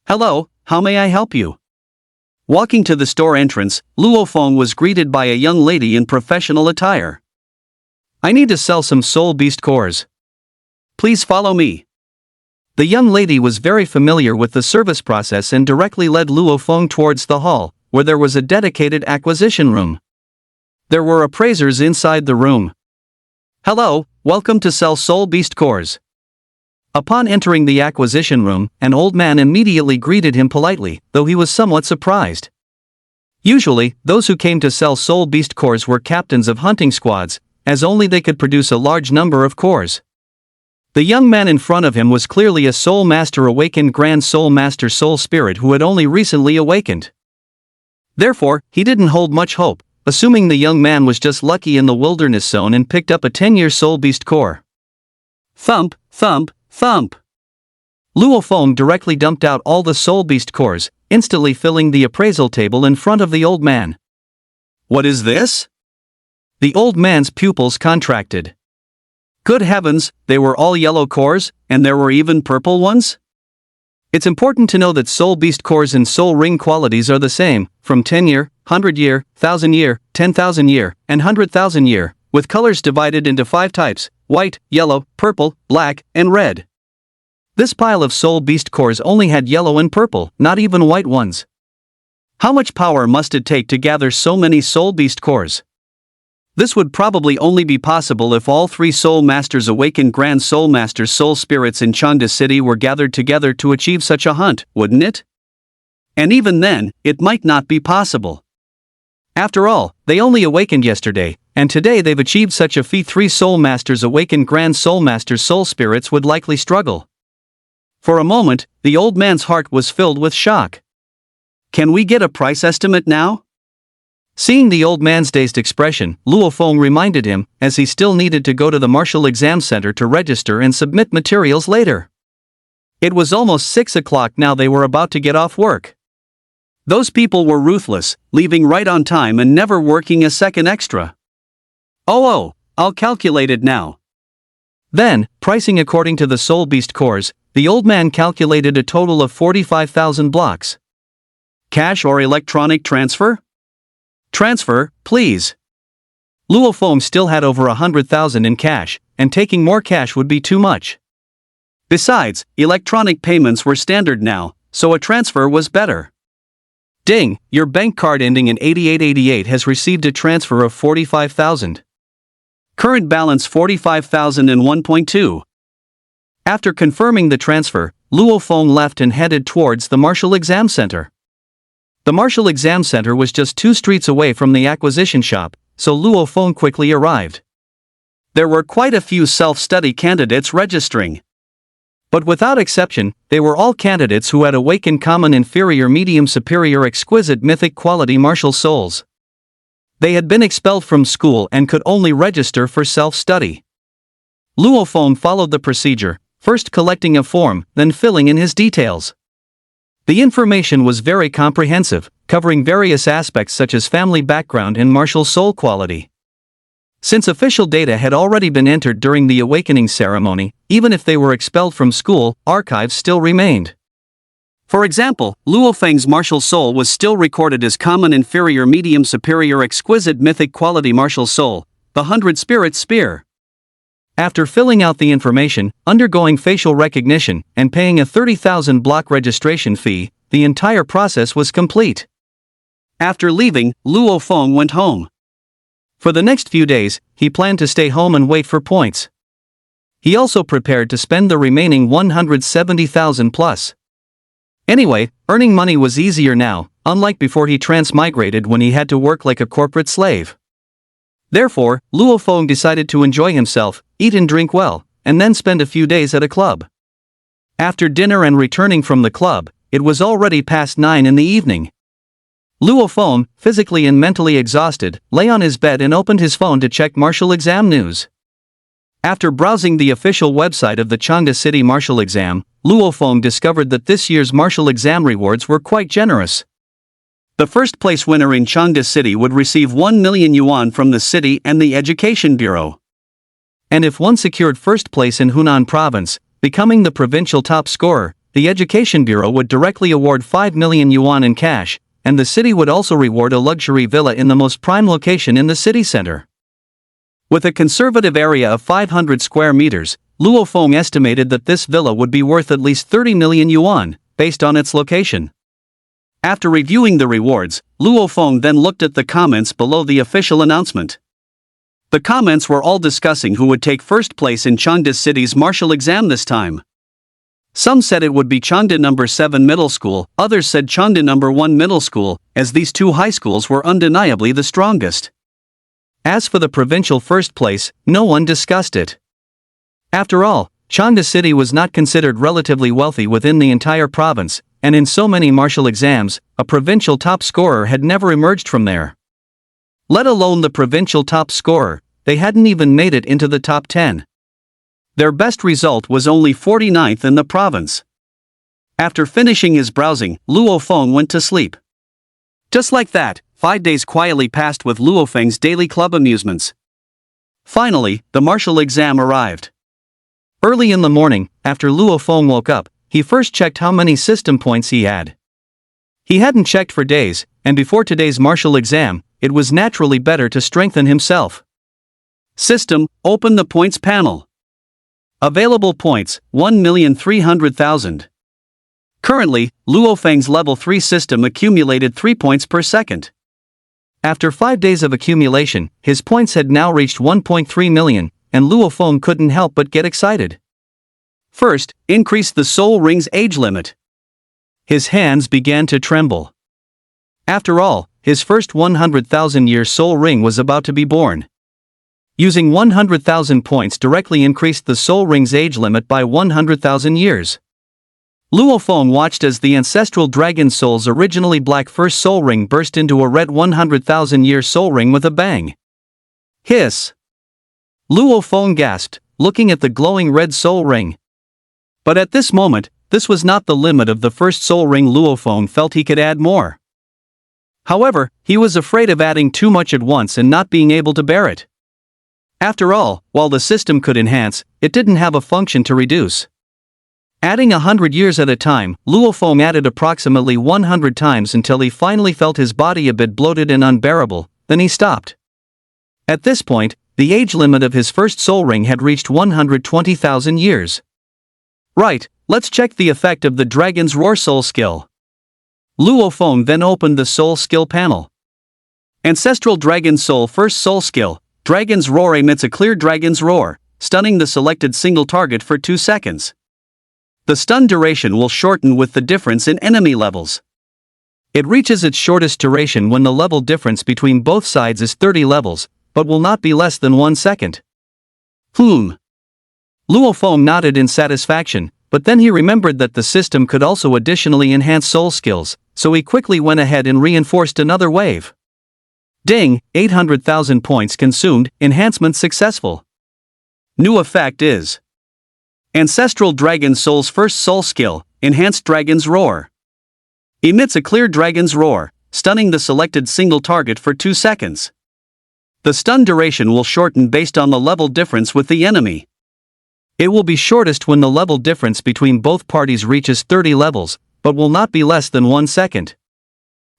Hello, how may I help you? Walking to the store entrance, Luo Feng was greeted by a young lady in professional attire. I need to sell some Soul Beast cores. Please follow me. The young lady was very familiar with the service process and directly led Luo Feng towards the hall, where there was a dedicated acquisition room. There were appraisers inside the room. Hello, welcome to sell Soul Beast cores. Upon entering the acquisition room, an old man immediately greeted him politely, though he was somewhat surprised. Usually, those who came to sell Soul Beast cores were captains of hunting squads, as only they could produce a large number of cores. The young man in front of him was clearly a Soul Master awakened Grand Soul Master Soul Spirit who had only recently awakened. Therefore, he didn't hold much hope, assuming the young man was just lucky in the wilderness zone and picked up a 10-year Soul Beast core. Thump, thump, thump. Luo Feng directly dumped out all the Soul Beast cores, instantly filling the appraisal table in front of the old man. What is this? The old man's pupils contracted. Good heavens, they were all yellow cores, and there were even purple ones? It's important to know that soul beast cores and soul ring qualities are the same, from 10-year, 100-year, 1,000-year, 10,000-year, and 100,000-year, with colors divided into 5 types: white, yellow, purple, black, and red. This pile of soul beast cores only had yellow and purple, not even white ones. How much power must it take to gather so many soul beast cores? This would probably only be possible if all 3 Soul Masters, awakened Grand Soul Masters, soul spirits in Chanda City, were gathered together to achieve such a hunt, wouldn't it? And even then, it might not be possible. After all, they only awakened yesterday, and today they've achieved such a feat. 3 Soul Masters, awakened Grand Soul Masters, soul spirits would likely struggle. For a moment, the old man's heart was filled with shock. Can we get a price estimate now? Seeing the old man's dazed expression, Luo Feng reminded him, as he still needed to go to the martial exam center to register and submit materials later. It was almost 6 o'clock now. They were about to get off work. Those people were ruthless, leaving right on time and never working a second extra. Oh, I'll calculate it now. Then, pricing according to the soul beast cores, the old man calculated a total of 45,000 blocks. Cash or electronic transfer? Transfer, please. Luo Feng still had over 100,000 in cash, and taking more cash would be too much. Besides, electronic payments were standard now, so a transfer was better. Ding, your bank card ending in 8888 has received a transfer of 45,000. Current balance 45,001.2. After confirming the transfer, Luo Feng left and headed towards the martial exam center. The martial exam center was just 2 streets away from the acquisition shop, so Luo Feng quickly arrived. There were quite a few self-study candidates registering. But without exception, they were all candidates who had awakened common, inferior, medium, superior, exquisite, mythic quality martial souls. They had been expelled from school and could only register for self-study. Luo Feng followed the procedure, first collecting a form, then filling in his details. The information was very comprehensive, covering various aspects such as family background and martial soul quality. Since official data had already been entered during the awakening ceremony, even if they were expelled from school, archives still remained. For example, Luo Feng's martial soul was still recorded as common, inferior, medium, superior, exquisite, mythic quality martial soul, the 100 Spirit Spear. After filling out the information, undergoing facial recognition, and paying a 30,000 block registration fee, the entire process was complete. After leaving, Luo Feng went home. For the next few days, he planned to stay home and wait for points. He also prepared to spend the remaining 170,000 plus. Anyway, earning money was easier now, unlike before he transmigrated when he had to work like a corporate slave. Therefore, Luo Feng decided to enjoy himself, eat and drink well, and then spend a few days at a club. After dinner and returning from the club, it was already past 9 in the evening. Luo Feng, physically and mentally exhausted, lay on his bed and opened his phone to check martial exam news. After browsing the official website of the Chanda City Martial Exam, Luo Feng discovered that this year's martial exam rewards were quite generous. The first place winner in Chanda City would receive 1 million yuan from the city and the Education Bureau. And if one secured first place in Hunan Province, becoming the provincial top scorer, the Education Bureau would directly award 5 million yuan in cash, and the city would also reward a luxury villa in the most prime location in the city center. With a conservative area of 500 square meters, Luo Feng estimated that this villa would be worth at least 30 million yuan, based on its location. After reviewing the rewards, Luo Feng then looked at the comments below the official announcement. The comments were all discussing who would take first place in Chanda City's martial exam this time. Some said it would be Chanda No. 7 Middle School, others said Chanda No. 1 Middle School, as these 2 high schools were undeniably the strongest. As for the provincial first place, no one discussed it. After all, Chanda City was not considered relatively wealthy within the entire province, and in so many martial exams, a provincial top scorer had never emerged from there. Let alone the provincial top scorer, they hadn't even made it into the top 10. Their best result was only 49th in the province. After finishing his browsing, Luo Feng went to sleep. Just like that, 5 days quietly passed with Luo Feng's daily club amusements. Finally, the martial exam arrived. Early in the morning, after Luo Feng woke up, he first checked how many system points he had. He hadn't checked for days, and before today's martial exam, it was naturally better to strengthen himself. System, open the points panel. Available points, 1,300,000. Currently, Luo Feng's level 3 system accumulated 3 points per second. After 5 days of accumulation, his points had now reached 1.3 million, and Luo Feng couldn't help but get excited. First, increase the soul ring's age limit. His hands began to tremble. After all, his first 100,000-year soul ring was about to be born. Using 100,000 points directly increased the soul ring's age limit by 100,000 years. Luo Feng watched as the ancestral dragon soul's originally black first soul ring burst into a red 100,000-year soul ring with a bang. Hiss! Luo Feng gasped, looking at the glowing red soul ring. But at this moment, this was not the limit of the first soul ring. Luo Feng felt he could add more. However, he was afraid of adding too much at once and not being able to bear it. After all, while the system could enhance, it didn't have a function to reduce. Adding 100 years at a time, Luo Feng added approximately 100 times until he finally felt his body a bit bloated and unbearable, then he stopped. At this point, the age limit of his first soul ring had reached 120,000 years. Right, let's check the effect of the Dragon's Roar soul skill. Luo Feng then opened the soul skill panel. Ancestral Dragon Soul first soul skill, Dragon's Roar emits a clear dragon's roar, stunning the selected single target for 2 seconds. The stun duration will shorten with the difference in enemy levels. It reaches its shortest duration when the level difference between both sides is 30 levels, but will not be less than 1 second. Luo Feng nodded in satisfaction, but then he remembered that the system could also additionally enhance soul skills, so he quickly went ahead and reinforced another wave. Ding, 800,000 points consumed, enhancement successful. New effect is Ancestral Dragon Soul's first soul skill, Enhanced Dragon's Roar. Emits a clear dragon's roar, stunning the selected single target for 2 seconds. The stun duration will shorten based on the level difference with the enemy. It will be shortest when the level difference between both parties reaches 30 levels, but will not be less than 1 second.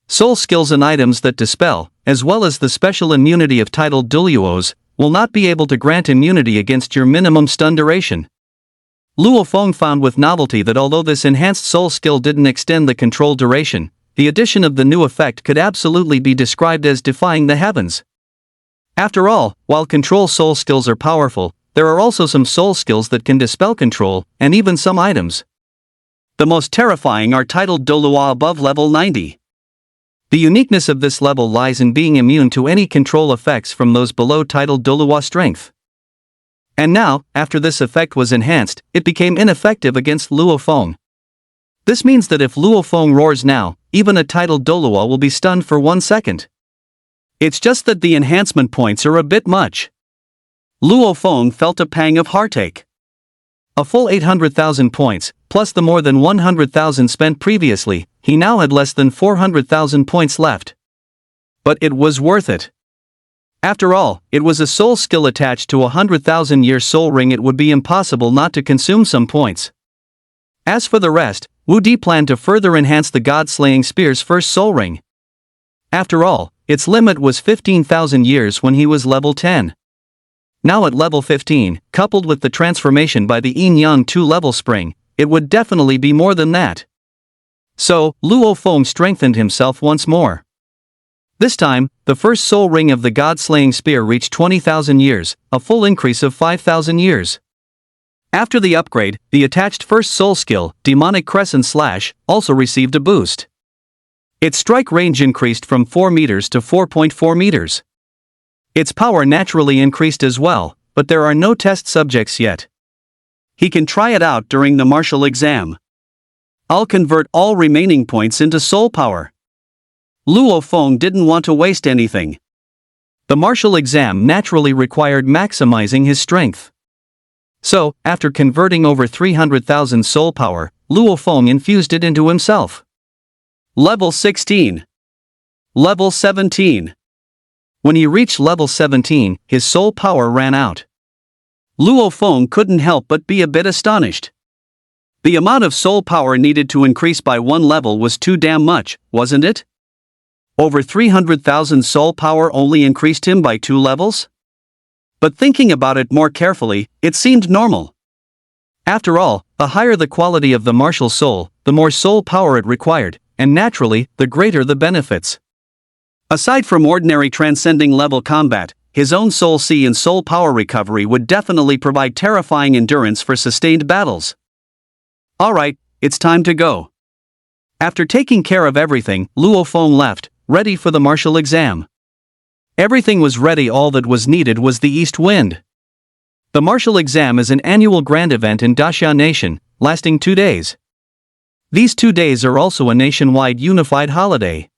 Soul skills and items that dispel, as well as the special immunity of titled Duluos, will not be able to grant immunity against your minimum stun duration. Luo Feng found with novelty that although this enhanced soul skill didn't extend the control duration, the addition of the new effect could absolutely be described as defying the heavens. After all, while control soul skills are powerful, there are also some soul skills that can dispel control, and even some items. The most terrifying are titled Dolua above level 90. The uniqueness of this level lies in being immune to any control effects from those below titled Dolua strength. And now, after this effect was enhanced, it became ineffective against Luo Feng. This means that if Luo Feng roars now, even a titled Dolua will be stunned for 1 second. It's just that the enhancement points are a bit much. Luo Feng felt a pang of heartache. A full 800,000 points, plus the more than 100,000 spent previously, he now had less than 400,000 points left. But it was worth it. After all, it was a soul skill attached to a 100,000-year soul ring. It would be impossible not to consume some points. As for the rest, Wu Di planned to further enhance the God-slaying spear's first soul ring. After all, its limit was 15,000 years when he was level 10. Now at level 15, coupled with the transformation by the Yin-Yang 2-level spring, it would definitely be more than that. So, Luo Feng strengthened himself once more. This time, the first soul ring of the God-slaying spear reached 20,000 years, a full increase of 5,000 years. After the upgrade, the attached first soul skill, Demonic Crescent Slash, also received a boost. Its strike range increased from 4 meters to 4.4 meters. Its power naturally increased as well, but there are no test subjects yet. He can try it out during the martial exam. I'll convert all remaining points into soul power. Luo Feng didn't want to waste anything. The martial exam naturally required maximizing his strength. So, after converting over 300,000 soul power, Luo Feng infused it into himself. Level 16. Level 17. When he reached level 17, his soul power ran out. Luo Feng couldn't help but be a bit astonished. The amount of soul power needed to increase by one level was too damn much, wasn't it? Over 300,000 soul power only increased him by 2 levels? But thinking about it more carefully, it seemed normal. After all, the higher the quality of the martial soul, the more soul power it required, and naturally, the greater the benefits. Aside from ordinary transcending level combat, his own soul C and soul power recovery would definitely provide terrifying endurance for sustained battles. Alright, it's time to go. After taking care of everything, Luo Feng left, ready for the martial exam. Everything was ready, all that was needed was the east wind. The martial exam is an annual grand event in Daxia Nation, lasting 2 days. These 2 days are also a nationwide unified holiday.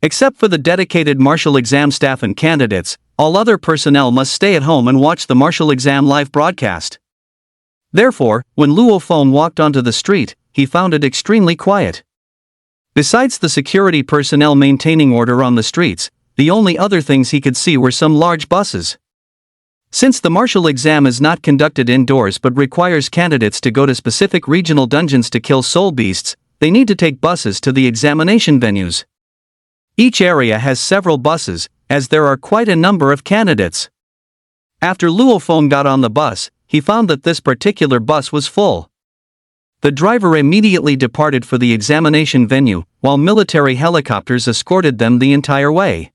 Except for the dedicated martial exam staff and candidates, all other personnel must stay at home and watch the martial exam live broadcast. Therefore, when Luo Feng walked onto the street, he found it extremely quiet. Besides the security personnel maintaining order on the streets, the only other things he could see were some large buses. Since the martial exam is not conducted indoors but requires candidates to go to specific regional dungeons to kill soul beasts, they need to take buses to the examination venues. Each area has several buses, as there are quite a number of candidates. After Luo Feng got on the bus, he found that this particular bus was full. The driver immediately departed for the examination venue, while military helicopters escorted them the entire way.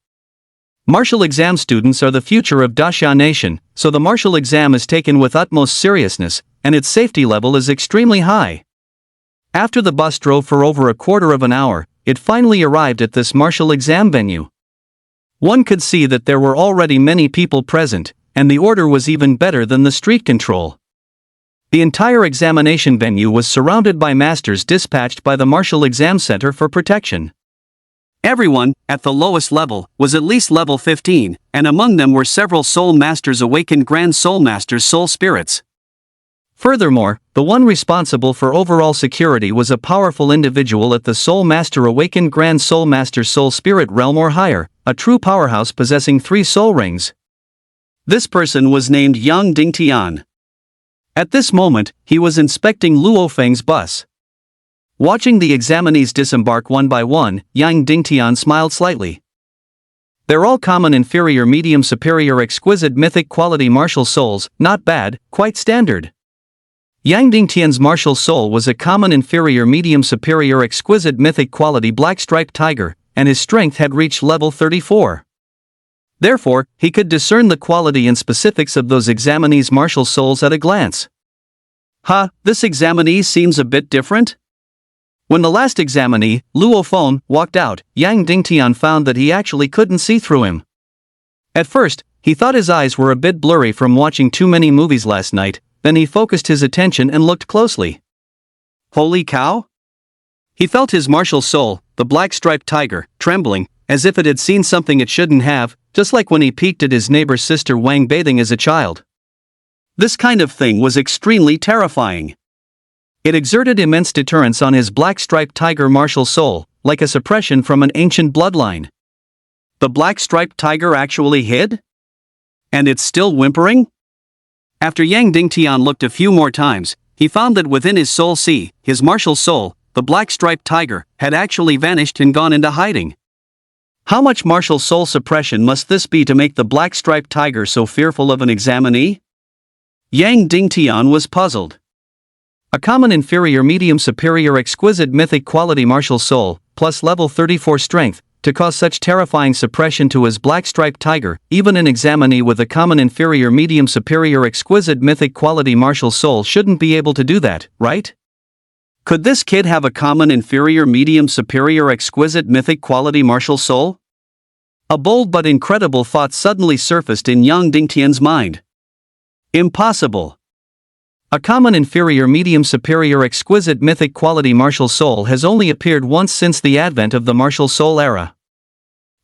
Martial exam students are the future of Daxia Nation, so the martial exam is taken with utmost seriousness, and its safety level is extremely high. After the bus drove for over a quarter of an hour, it finally arrived at this martial exam venue. One could see that there were already many people present, and the order was even better than the street control. The entire examination venue was surrounded by masters dispatched by the Martial Exam Center for protection. Everyone, at the lowest level, was at least level 15, and among them were several Soul Masters, awakened Grand Soul Masters, Soul Spirits. Furthermore, the one responsible for overall security was a powerful individual at the Soul Master awakened Grand Soul Master Soul Spirit realm or higher, a true powerhouse possessing 3 soul rings. This person was named Yang Dingtian. At this moment, he was inspecting Luo Feng's bus. Watching the examinees disembark one by one, Yang Dingtian smiled slightly. They're all common, inferior, medium, superior, exquisite, mythic quality martial souls, not bad, quite standard. Yang Dingtian's martial soul was a common, inferior, medium, superior, exquisite, mythic quality black-striped tiger, and his strength had reached level 34. Therefore, he could discern the quality and specifics of those examinees' martial souls at a glance. This examinee seems a bit different? When the last examinee, Luo Feng, walked out, Yang Dingtian found that he actually couldn't see through him. At first, he thought his eyes were a bit blurry from watching too many movies last night, then he focused his attention and looked closely. Holy cow! He felt his martial soul, the black-striped tiger, trembling, as if it had seen something it shouldn't have, just like when he peeked at his neighbor's sister Wang bathing as a child. This kind of thing was extremely terrifying. It exerted immense deterrence on his black-striped tiger martial soul, like a suppression from an ancient bloodline. The black-striped tiger actually hid? And it's still whimpering? After Yang Dingtian looked a few more times, he found that within his soul C, his martial soul, the black-striped tiger, had actually vanished and gone into hiding. How much martial soul suppression must this be to make the black-striped tiger so fearful of an examinee? Yang Dingtian was puzzled. A common, inferior, medium, superior, exquisite, mythic quality martial soul, plus level 34 strength, to cause such terrifying suppression to his black-striped tiger, even an examinee with a common, inferior, medium, superior, exquisite, mythic quality martial soul shouldn't be able to do that, right? Could this kid have a common, inferior, medium, superior, exquisite, mythic quality martial soul? A bold but incredible thought suddenly surfaced in Yang Dingtian's mind. Impossible. A common, inferior, medium, superior, exquisite, mythic quality martial soul has only appeared once since the advent of the martial soul era.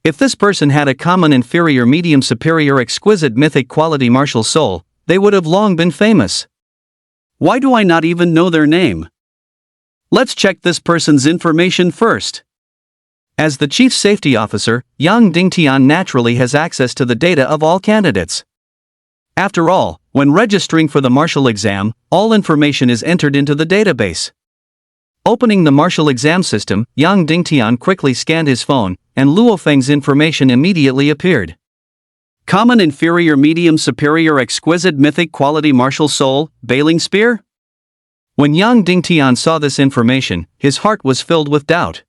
If this person had a common, inferior, medium, superior, exquisite, mythic quality martial soul, they would have long been famous. Why do I not even know their name? Let's check this person's information first. As the chief safety officer, Yang Dingtian naturally has access to the data of all candidates. After all, when registering for the martial exam, all information is entered into the database. Opening the martial exam system, Yang Dingtian quickly scanned his phone, and Luo Feng's information immediately appeared. Common, inferior, medium, superior, exquisite, mythic, quality, martial soul, bailing spear? When Yang Dingtian saw this information, his heart was filled with doubt.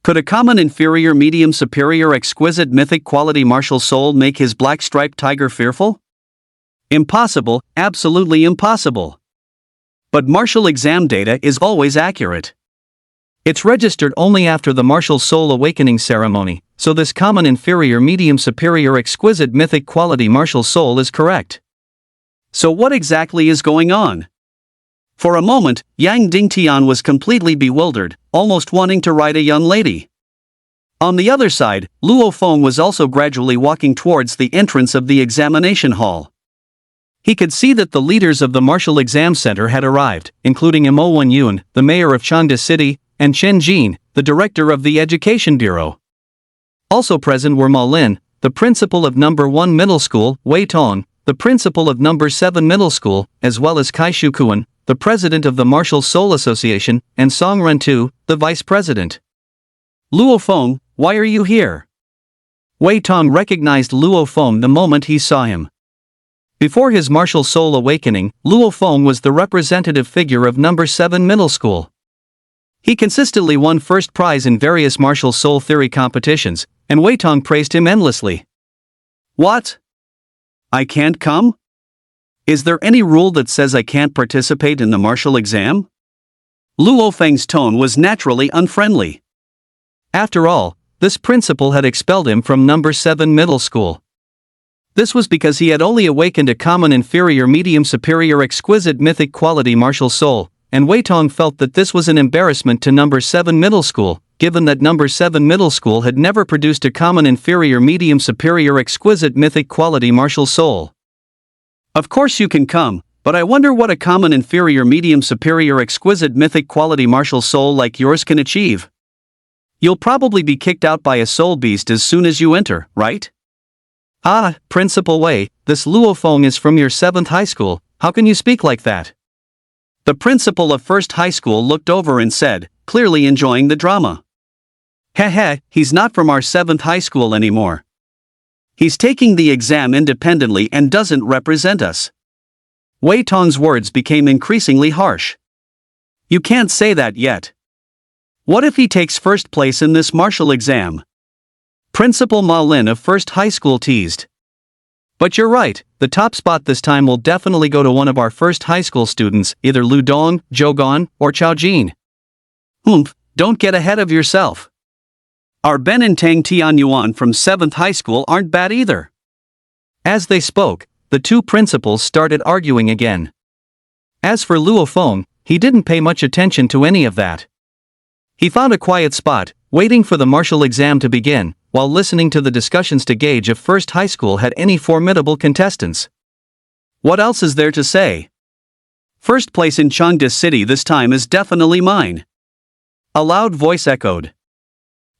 Could a common, inferior, medium, superior, exquisite, mythic, quality, martial soul make his black-striped tiger fearful? Impossible, absolutely impossible. But martial exam data is always accurate. It's registered only after the martial soul awakening ceremony, so this common, inferior, medium, superior, exquisite, mythic, quality, martial soul is correct. So what exactly is going on? For a moment, Yang Dingtian was completely bewildered, almost wanting to write a young lady. On the other side, Luo Feng was also gradually walking towards the entrance of the examination hall. He could see that the leaders of the martial exam center had arrived, including Mo Wenyun, the mayor of Changde City, and Chen Jin, the director of the education bureau. Also present were Ma Lin, the principal of No. 1 Middle School, Wei Tong, the principal of No. 7 Middle School, as well as Kai Shukuan, the president of the Martial Soul Association, and Song Rentu, the vice president. Luo Feng, why are you here? Wei Tong recognized Luo Feng the moment he saw him. Before his martial soul awakening, Luo Feng was the representative figure of No. 7 Middle School. He consistently won first prize in various martial soul theory competitions, and Wei Tong praised him endlessly. What? I can't come? Is there any rule that says I can't participate in the martial exam? Luo Feng's tone was naturally unfriendly. After all, this principal had expelled him from No. 7 Middle School. This was because he had only awakened a common, inferior, medium, superior, exquisite, mythic, quality martial soul, and Wei Tong felt that this was an embarrassment to No. 7 Middle School, given that No. 7 Middle School had never produced a common, inferior, medium, superior, exquisite, mythic, quality martial soul. Of course you can come, but I wonder what a common, inferior, medium, superior, exquisite, mythic, quality martial soul like yours can achieve. You'll probably be kicked out by a soul beast as soon as you enter, right? Ah, Principal Wei, this Luo Feng is from your 7th high school, how can you speak like that? The principal of 1st high school looked over and said, clearly enjoying the drama. Heh, he's not from our 7th high school anymore. He's taking the exam independently and doesn't represent us. Wei Tong's words became increasingly harsh. You can't say that yet. What if he takes first place in this martial exam? Principal Ma Lin of 1st high school teased. But you're right, the top spot this time will definitely go to one of our 1st high school students, either Lu Dong, Zhou Gan, or Chao Jin. Don't get ahead of yourself. Our Ben and Tang Tianyuan from 7th high school aren't bad either. As they spoke, the two principals started arguing again. As for Luo Feng, he didn't pay much attention to any of that. He found a quiet spot, waiting for the martial exam to begin, while listening to the discussions to gauge if 1st high school had any formidable contestants. What else is there to say? First place in Changde City this time is definitely mine. A loud voice echoed.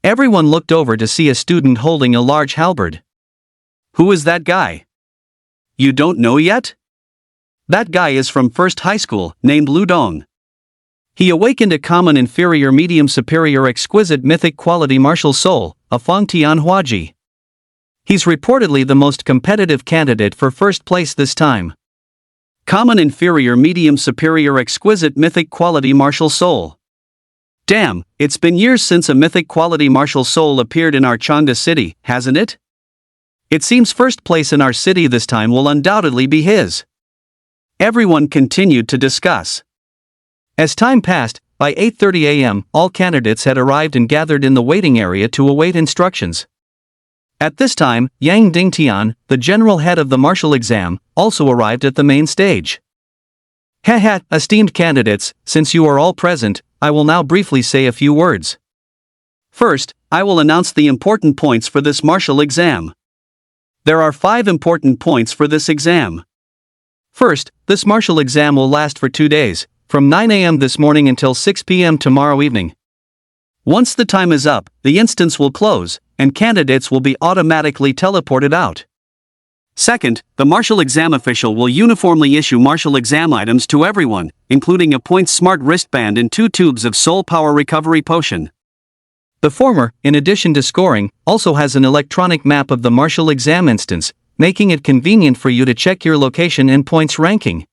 Everyone looked over to see a student holding a large halberd. Who is that guy? You don't know yet? That guy is from 1st high school, named Lu Dong. He awakened a common, inferior, medium, superior, exquisite, mythic, quality martial soul, a Fang Tian Huaji. He's reportedly the most competitive candidate for first place this time. Common, inferior, medium, superior, exquisite, mythic, quality martial soul. Damn, it's been years since a mythic quality martial soul appeared in our Changde City, hasn't it? It seems first place in our city this time will undoubtedly be his. Everyone continued to discuss. As time passed, by 8:30 a.m., all candidates had arrived and gathered in the waiting area to await instructions. At this time, Yang Dingtian, the general head of the martial exam, also arrived at the main stage. Esteemed candidates, since you are all present, I will now briefly say a few words. First, I will announce the important points for this martial exam. There are 5 important points for this exam. First, this martial exam will last for 2 days, from 9 a.m. this morning until 6 p.m. tomorrow evening. Once the time is up, the instance will close, and candidates will be automatically teleported out. Second, the martial exam official will uniformly issue martial exam items to everyone, including a point-smart wristband and 2 tubes of soul power recovery potion. The former, in addition to scoring, also has an electronic map of the martial exam instance, making it convenient for you to check your location and points ranking.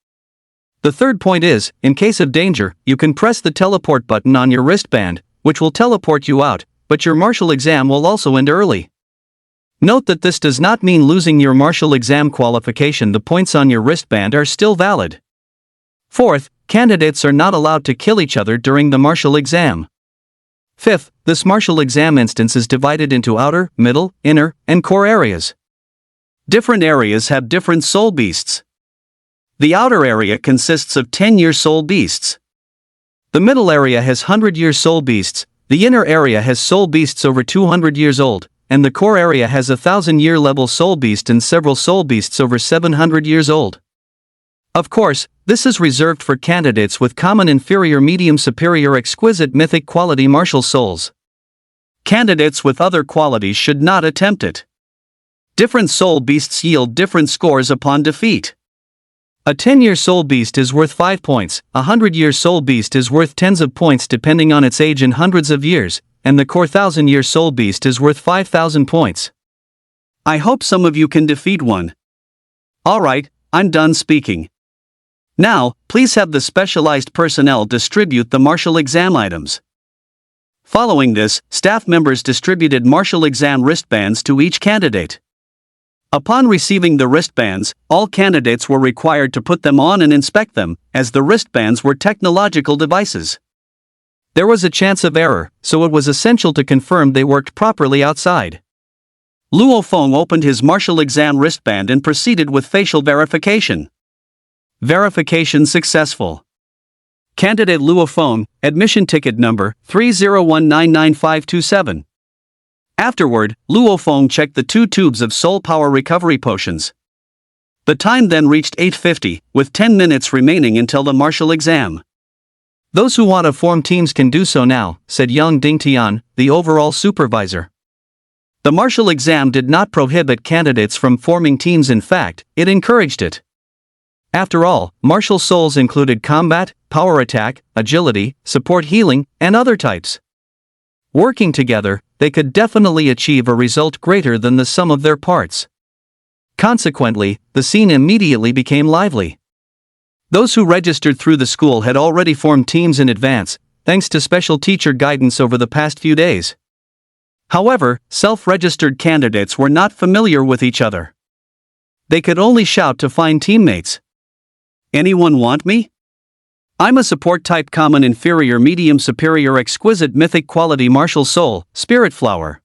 The third point is, in case of danger, you can press the teleport button on your wristband, which will teleport you out, but your martial exam will also end early. Note that this does not mean losing your martial exam qualification. The points on your wristband are still valid. Fourth, candidates are not allowed to kill each other during the martial exam. Fifth, this martial exam instance is divided into outer, middle, inner, and core areas. Different areas have different soul beasts. The outer area consists of 10-year soul beasts. The middle area has 100-year soul beasts, the inner area has soul beasts over 200 years old, and the core area has a 1,000-year level soul beast and several soul beasts over 700 years old. Of course, this is reserved for candidates with common inferior medium superior exquisite mythic quality martial souls. Candidates with other qualities should not attempt it. Different soul beasts yield different scores upon defeat. A 10-year soul beast is worth 5 points, a 100-year soul beast is worth tens of points depending on its age and hundreds of years, and the core 1,000-year soul beast is worth 5,000 points. I hope some of you can defeat one. Alright, I'm done speaking. Now, please have the specialized personnel distribute the martial exam items. Following this, staff members distributed martial exam wristbands to each candidate. Upon receiving the wristbands, all candidates were required to put them on and inspect them, as the wristbands were technological devices. There was a chance of error, so it was essential to confirm they worked properly outside. Luo Feng opened his martial exam wristband and proceeded with facial verification. Verification successful. Candidate Luo Feng, admission ticket number 301999527. Afterward, Luo Feng checked the 2 tubes of soul power recovery potions. The time then reached 8:50, with 10 minutes remaining until the martial exam. Those who want to form teams can do so now, said Yang Dingtian, the overall supervisor. The martial exam did not prohibit candidates from forming teams. In fact, it encouraged it. After all, martial souls included combat, power attack, agility, support healing, and other types. Working together, they could definitely achieve a result greater than the sum of their parts. Consequently, the scene immediately became lively. Those who registered through the school had already formed teams in advance, thanks to special teacher guidance over the past few days. However, self-registered candidates were not familiar with each other. They could only shout to find teammates. Anyone want me? I'm a support type common inferior medium superior exquisite mythic quality martial soul, spirit flower.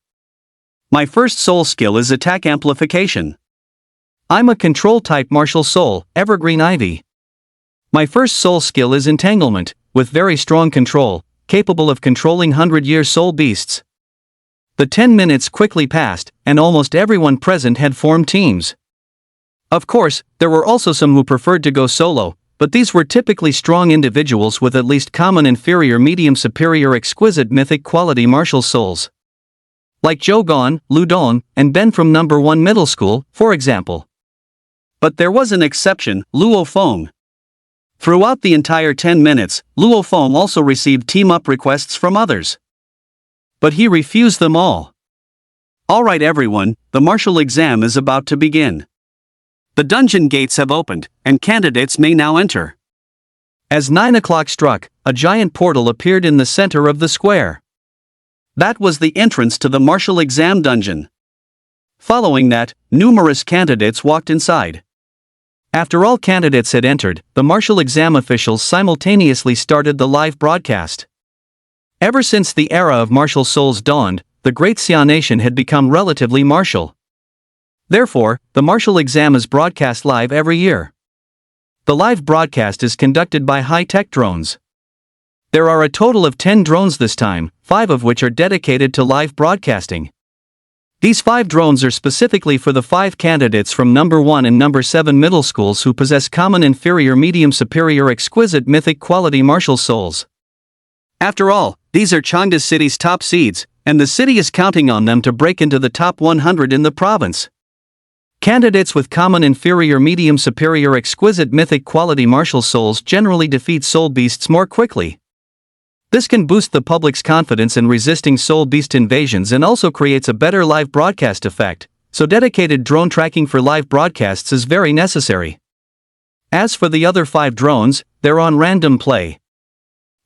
My first soul skill is attack amplification. I'm a control type martial soul, evergreen ivy. My first soul skill is entanglement, with very strong control, capable of controlling 100-year soul beasts. The 10 minutes quickly passed, and almost everyone present had formed teams. Of course, there were also some who preferred to go solo, but these were typically strong individuals with at least common inferior medium superior exquisite mythic quality martial souls. Like Zhou Gan, Lu Don, and Ben from No. 1 Middle School, for example. But there was an exception, Luo Feng. Throughout the entire 10 minutes, Luo Feng also received team-up requests from others. But he refused them all. Alright everyone, the martial exam is about to begin. The dungeon gates have opened, and candidates may now enter. As 9 o'clock struck, a giant portal appeared in the center of the square. That was the entrance to the martial exam dungeon. Following that, numerous candidates walked inside. After all candidates had entered, the martial exam officials simultaneously started the live broadcast. Ever since the era of martial souls dawned, the Great Xia Nation had become relatively martial. Therefore, the martial exam is broadcast live every year. The live broadcast is conducted by high-tech drones. There are a total of 10 drones this time, 5 of which are dedicated to live broadcasting. These 5 drones are specifically for the 5 candidates from No. 1 and No. 7 middle schools who possess common inferior medium superior exquisite mythic quality martial souls. After all, these are Changde City's top seeds, and the city is counting on them to break into the top 100 in the province. Candidates with common inferior medium superior exquisite mythic quality martial souls generally defeat soul beasts more quickly. This can boost the public's confidence in resisting soul beast invasions and also creates a better live broadcast effect, so dedicated drone tracking for live broadcasts is very necessary. As for the other 5 drones, they're on random play.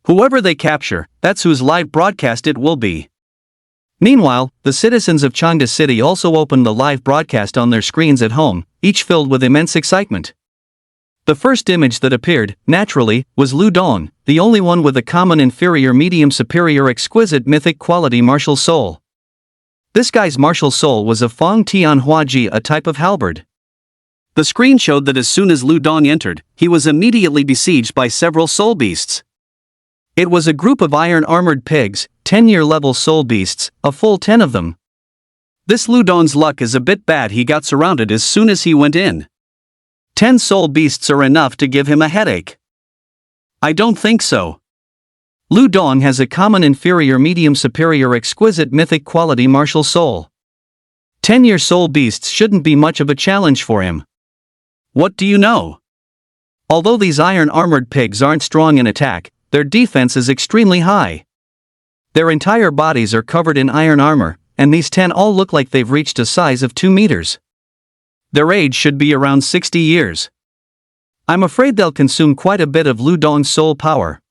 Whoever they capture, that's whose live broadcast it will be. Meanwhile, the citizens of Changde City also opened the live broadcast on their screens at home, each filled with immense excitement. The first image that appeared, naturally, was Lu Dong, the only one with a common inferior medium superior exquisite mythic quality martial soul. This guy's martial soul was a Fong Tian Huaji, a type of halberd. The screen showed that as soon as Lu Dong entered, he was immediately besieged by several soul beasts. It was a group of iron-armored pigs, 10-year level soul beasts, a full 10 of them. This Lu Dong's luck is a bit bad. He got surrounded as soon as he went in. 10 soul beasts are enough to give him a headache. I don't think so. Lu Dong has a common inferior medium superior exquisite mythic quality martial soul. 10-year soul beasts shouldn't be much of a challenge for him. What do you know? Although these iron-armored pigs aren't strong in attack, their defense is extremely high. Their entire bodies are covered in iron armor, and these 10 all look like they've reached a size of 2 meters. Their age should be around 60 years. I'm afraid they'll consume quite a bit of Lu Dong's soul power.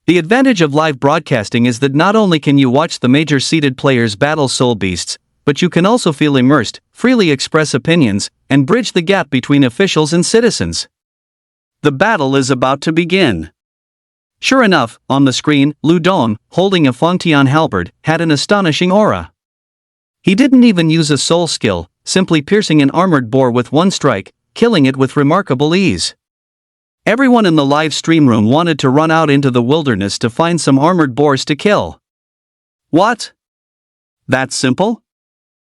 The advantage of live broadcasting is that not only can you watch the major seeded players battle soul beasts, but you can also feel immersed, freely express opinions, and bridge the gap between officials and citizens. The battle is about to begin. Sure enough, on the screen, Lu Dong, holding a Fongtian halberd, had an astonishing aura. He didn't even use a soul skill, simply piercing an armored boar with one strike, killing it with remarkable ease. Everyone in the live stream room wanted to run out into the wilderness to find some armored boars to kill. What? That simple?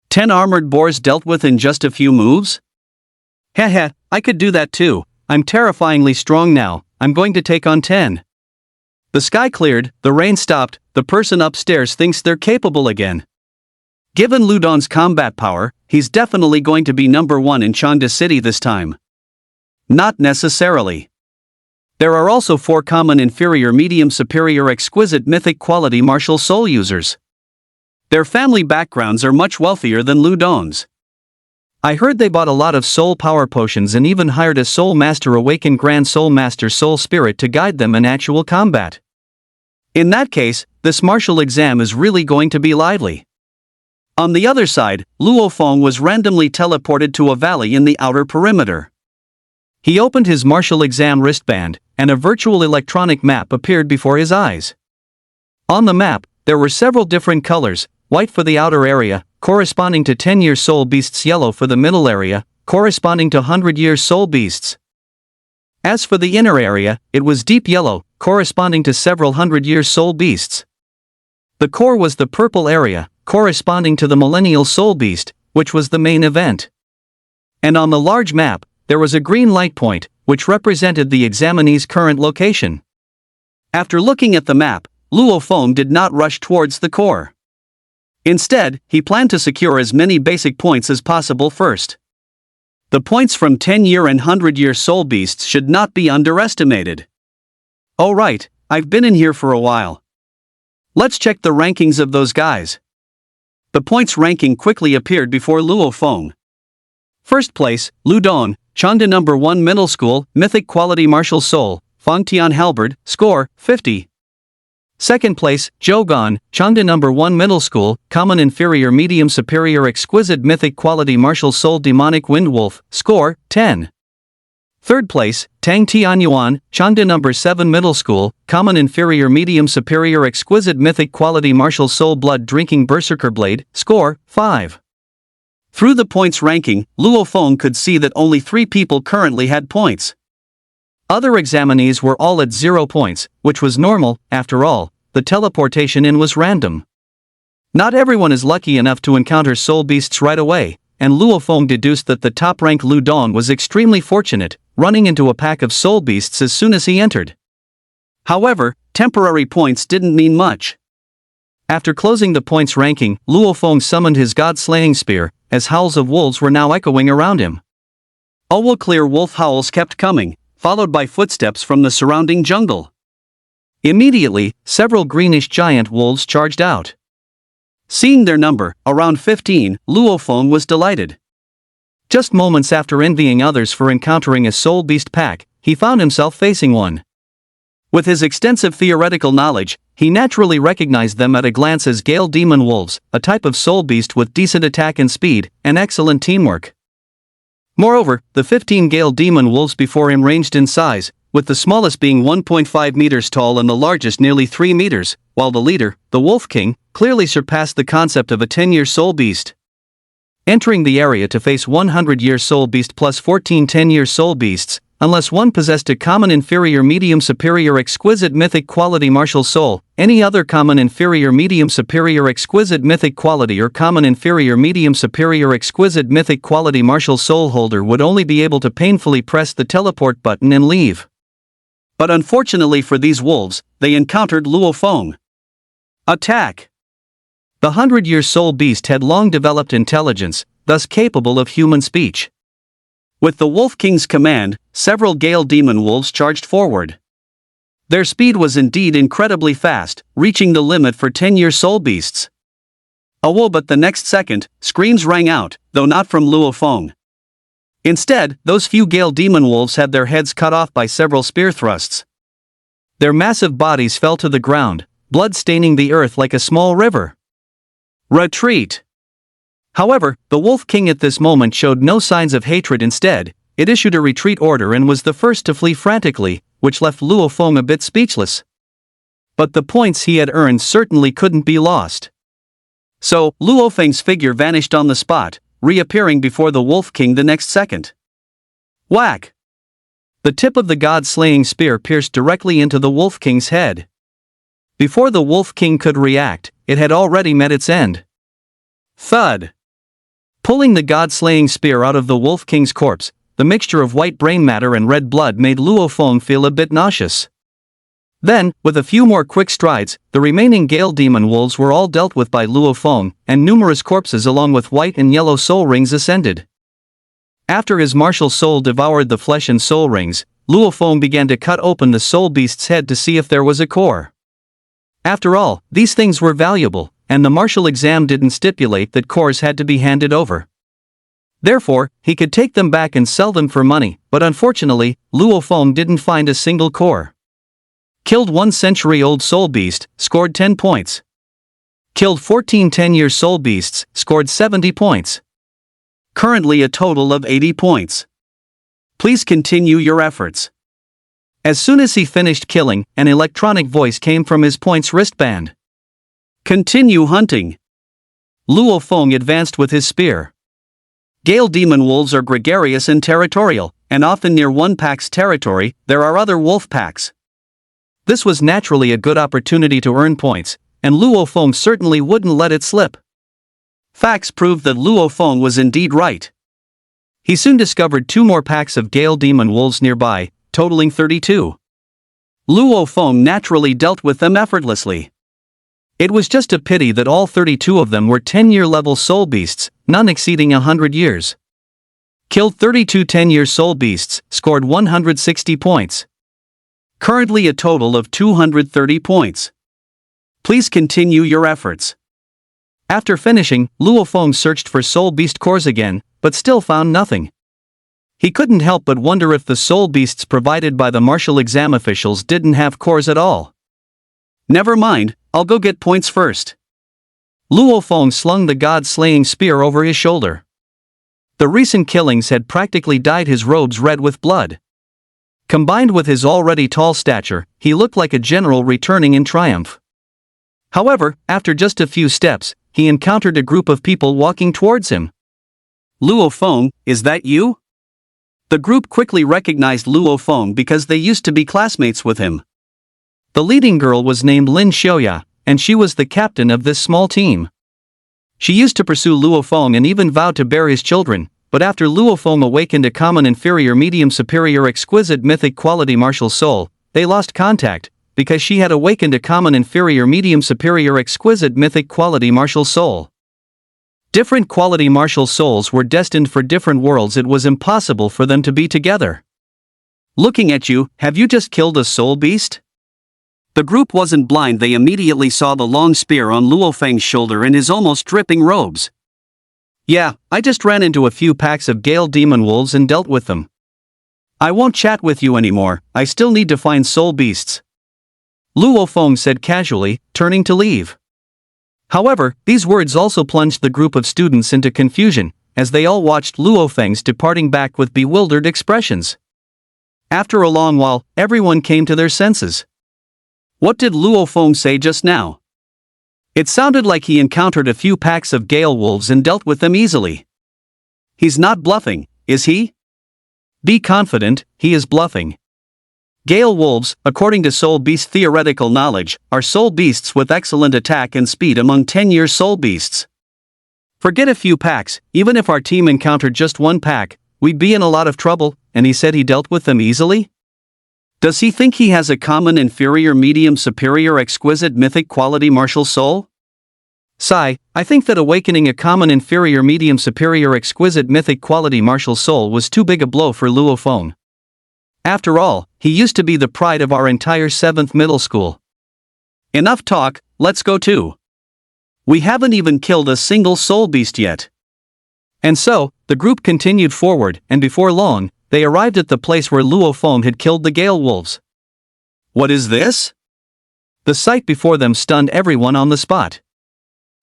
10 armored boars dealt with in just a few moves? Heh, I could do that too. I'm terrifyingly strong now. I'm going to take on 10. The sky cleared, the rain stopped, the person upstairs thinks they're capable again. Given Lu Dong's combat power, he's definitely going to be number 1 in Changde City this time. Not necessarily. There are also 4 common inferior medium superior exquisite mythic quality martial soul users. Their family backgrounds are much wealthier than Lu Dong's. I heard they bought a lot of soul power potions and even hired a soul master awakened Grand Soul Master Soul Spirit to guide them in actual combat. In that case, this martial exam is really going to be lively. On the other side, Luo Feng was randomly teleported to a valley in the outer perimeter. He opened his martial exam wristband, and a virtual electronic map appeared before his eyes. On the map, there were several different colors, white for the outer area, corresponding to 10-year soul beasts, yellow for the middle area, corresponding to 100-year soul beasts. As for the inner area, it was deep yellow, corresponding to several 100-year soul beasts. The core was the purple area, corresponding to the millennial soul beast, which was the main event. And on the large map, there was a green light point, which represented the examinee's current location. After looking at the map, Luo Feng did not rush towards the core. Instead, he planned to secure as many basic points as possible first. The points from 10-year and 100-year soul beasts should not be underestimated. Oh right, I've been in here for a while. Let's check the rankings of those guys. The points ranking quickly appeared before Luo Feng. First place, Lu Dong, Changde number 1 middle school, mythic quality martial soul, Fongtian halberd, score, 50. Second place, Zhou Gan, Changde number 1 middle school, common inferior medium superior exquisite mythic quality martial soul demonic wind wolf, score, 10. Third place, Tang Tianyuan, Changde number 7 middle school, common inferior medium superior exquisite mythic quality martial soul blood drinking berserker blade, score, 5. Through the points ranking, Luo Feng could see that only 3 people currently had points. Other examinees were all at 0 points, which was normal. After all, the teleportation in was random. Not everyone is lucky enough to encounter soul beasts right away, and Luo Feng deduced that the top-rank Lu Dong was extremely fortunate, running into a pack of soul beasts as soon as he entered. However, temporary points didn't mean much. After closing the points ranking, Luo Feng summoned his god-slaying spear, as howls of wolves were now echoing around him. Clear wolf howls kept coming, followed by footsteps from the surrounding jungle. Immediately, several greenish giant wolves charged out. Seeing their number, around 15, Luo Feng was delighted. Just moments after envying others for encountering a soul beast pack, he found himself facing one. With his extensive theoretical knowledge, he naturally recognized them at a glance as Gale Demon Wolves, a type of soul beast with decent attack and speed, and excellent teamwork. Moreover, the 15 Gale Demon Wolves before him ranged in size, with the smallest being 1.5 meters tall and the largest nearly 3 meters, while the leader, the Wolf King, clearly surpassed the concept of a 10-year soul beast. Entering the area to face 100-year soul beast plus 14 10-year soul beasts, unless one possessed a common inferior medium superior exquisite mythic quality martial soul, any other common inferior medium superior exquisite mythic quality or common inferior medium superior exquisite mythic quality martial soul holder would only be able to painfully press the teleport button and leave. But unfortunately for these wolves, they encountered Luo Feng. Attack! The 100-year soul beast had long developed intelligence, thus capable of human speech. With the Wolf King's command, several Gale Demon Wolves charged forward. Their speed was indeed incredibly fast, reaching the limit for 10-year soul beasts. But the next second, screams rang out, though not from Luo Feng. Instead, those few Gale Demon Wolves had their heads cut off by several spear thrusts. Their massive bodies fell to the ground, blood staining the earth like a small river. Retreat! However, the Wolf King at this moment showed no signs of hatred. Instead, it issued a retreat order and was the first to flee frantically, which left Luo Feng a bit speechless. But the points he had earned certainly couldn't be lost. So, Luo Feng's figure vanished on the spot, reappearing before the Wolf King the next second. Whack! The tip of the god-slaying spear pierced directly into the Wolf King's head. Before the Wolf King could react, it had already met its end. Thud! Pulling the god-slaying spear out of the Wolf King's corpse, the mixture of white brain matter and red blood made Luo Feng feel a bit nauseous. Then, with a few more quick strides, the remaining Gale Demon Wolves were all dealt with by Luo Feng, and numerous corpses along with white and yellow soul rings ascended. After his martial soul devoured the flesh and soul rings, Luo Feng began to cut open the soul beast's head to see if there was a core. After all, these things were valuable, and the martial exam didn't stipulate that cores had to be handed over. Therefore, he could take them back and sell them for money, but unfortunately, Luo Feng didn't find a single core. Killed one century-old soul beast, scored 10 points. Killed 14 10-year soul beasts, scored 70 points. Currently a total of 80 points. Please continue your efforts. As soon as he finished killing, an electronic voice came from his points wristband. Continue hunting. Luo Feng advanced with his spear. Gale Demon Wolves are gregarious and territorial, and often near one pack's territory, there are other wolf packs. This was naturally a good opportunity to earn points, and Luo Feng certainly wouldn't let it slip. Facts proved that Luo Feng was indeed right. He soon discovered 2 more packs of Gale Demon Wolves nearby, totaling 32. Luo Feng naturally dealt with them effortlessly. It was just a pity that all 32 of them were 10-year level soul beasts, none exceeding 100 years. Killed 32 10-year soul beasts, scored 160 points. Currently a total of 230 points. Please continue your efforts. After finishing, Luo Feng searched for soul beast cores again, but still found nothing. He couldn't help but wonder if the soul beasts provided by the martial exam officials didn't have cores at all. Never mind, I'll go get points first. Luo Feng slung the god-slaying spear over his shoulder. The recent killings had practically dyed his robes red with blood. Combined with his already tall stature, he looked like a general returning in triumph. However, after just a few steps, he encountered a group of people walking towards him. Luo Feng, is that you? The group quickly recognized Luo Feng because they used to be classmates with him. The leading girl was named Lin Xiaoya, and she was the captain of this small team. She used to pursue Luo Feng and even vowed to bear his children, but after Luo Feng awakened a common inferior medium superior exquisite mythic quality martial soul, they lost contact, because she had awakened a common inferior medium superior exquisite mythic quality martial soul. Different quality martial souls were destined for different worlds. It was impossible for them to be together. Looking at you, have you just killed a soul beast? The group wasn't blind. They immediately saw the long spear on Luo Feng's shoulder and his almost dripping robes. Yeah, I just ran into a few packs of Gale demon wolves and dealt with them. I won't chat with you anymore. I still need to find soul beasts, Luo Feng said casually, turning to leave. However, these words also plunged the group of students into confusion, as they all watched Luo Feng's departing back with bewildered expressions. After a long while, everyone came to their senses. What did Luo Feng say just now? It sounded like he encountered a few packs of Gale wolves and dealt with them easily. He's not bluffing, is he? Be confident, he is bluffing. Gale wolves, according to soul beast theoretical knowledge, are soul beasts with excellent attack and speed among 10-year soul beasts. Forget a few packs. Even if our team encountered just one pack, we'd be in a lot of trouble, and he said he dealt with them easily? Does he think he has a common inferior medium superior exquisite mythic quality martial soul? Sigh, I think that awakening a common inferior medium superior exquisite mythic quality martial soul was too big a blow for Luo Feng. After all, he used to be the pride of our entire 7th middle school. Enough talk, let's go too. We haven't even killed a single soul beast yet. And so, the group continued forward, and before long, they arrived at the place where Luo Feng had killed the Gale wolves. What is this? The sight before them stunned everyone on the spot.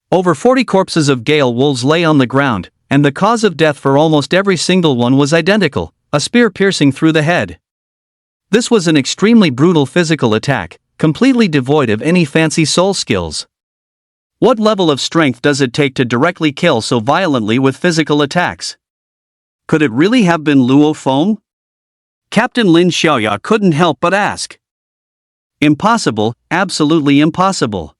Over 40 corpses of Gale wolves lay on the ground, and the cause of death for almost every single one was identical, a spear piercing through the head. This was an extremely brutal physical attack, completely devoid of any fancy soul skills. What level of strength does it take to directly kill so violently with physical attacks? Could it really have been Luo Feng? Captain Lin Xiaoya couldn't help but ask. Impossible, absolutely impossible.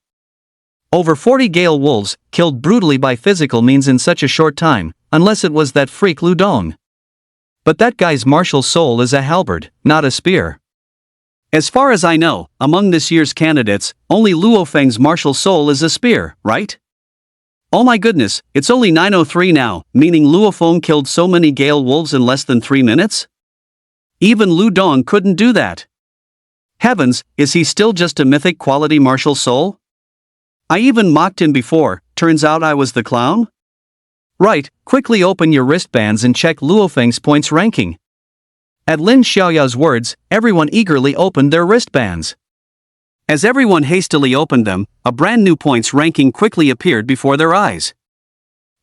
Over 40 Gale wolves, killed brutally by physical means in such a short time, unless it was that freak Lu Dong. But that guy's martial soul is a halberd, not a spear. As far as I know, among this year's candidates, only Luo Feng's martial soul is a spear, right? Oh my goodness, it's only 9:03 now, meaning Luo Feng killed so many Gale wolves in less than 3 minutes? Even Lu Dong couldn't do that. Heavens, is he still just a mythic quality martial soul? I even mocked him before, turns out I was the clown? Right, quickly open your wristbands and check Luo Feng's points ranking. At Lin Xiaoya's words, everyone eagerly opened their wristbands. As everyone hastily opened them, a brand new points ranking quickly appeared before their eyes.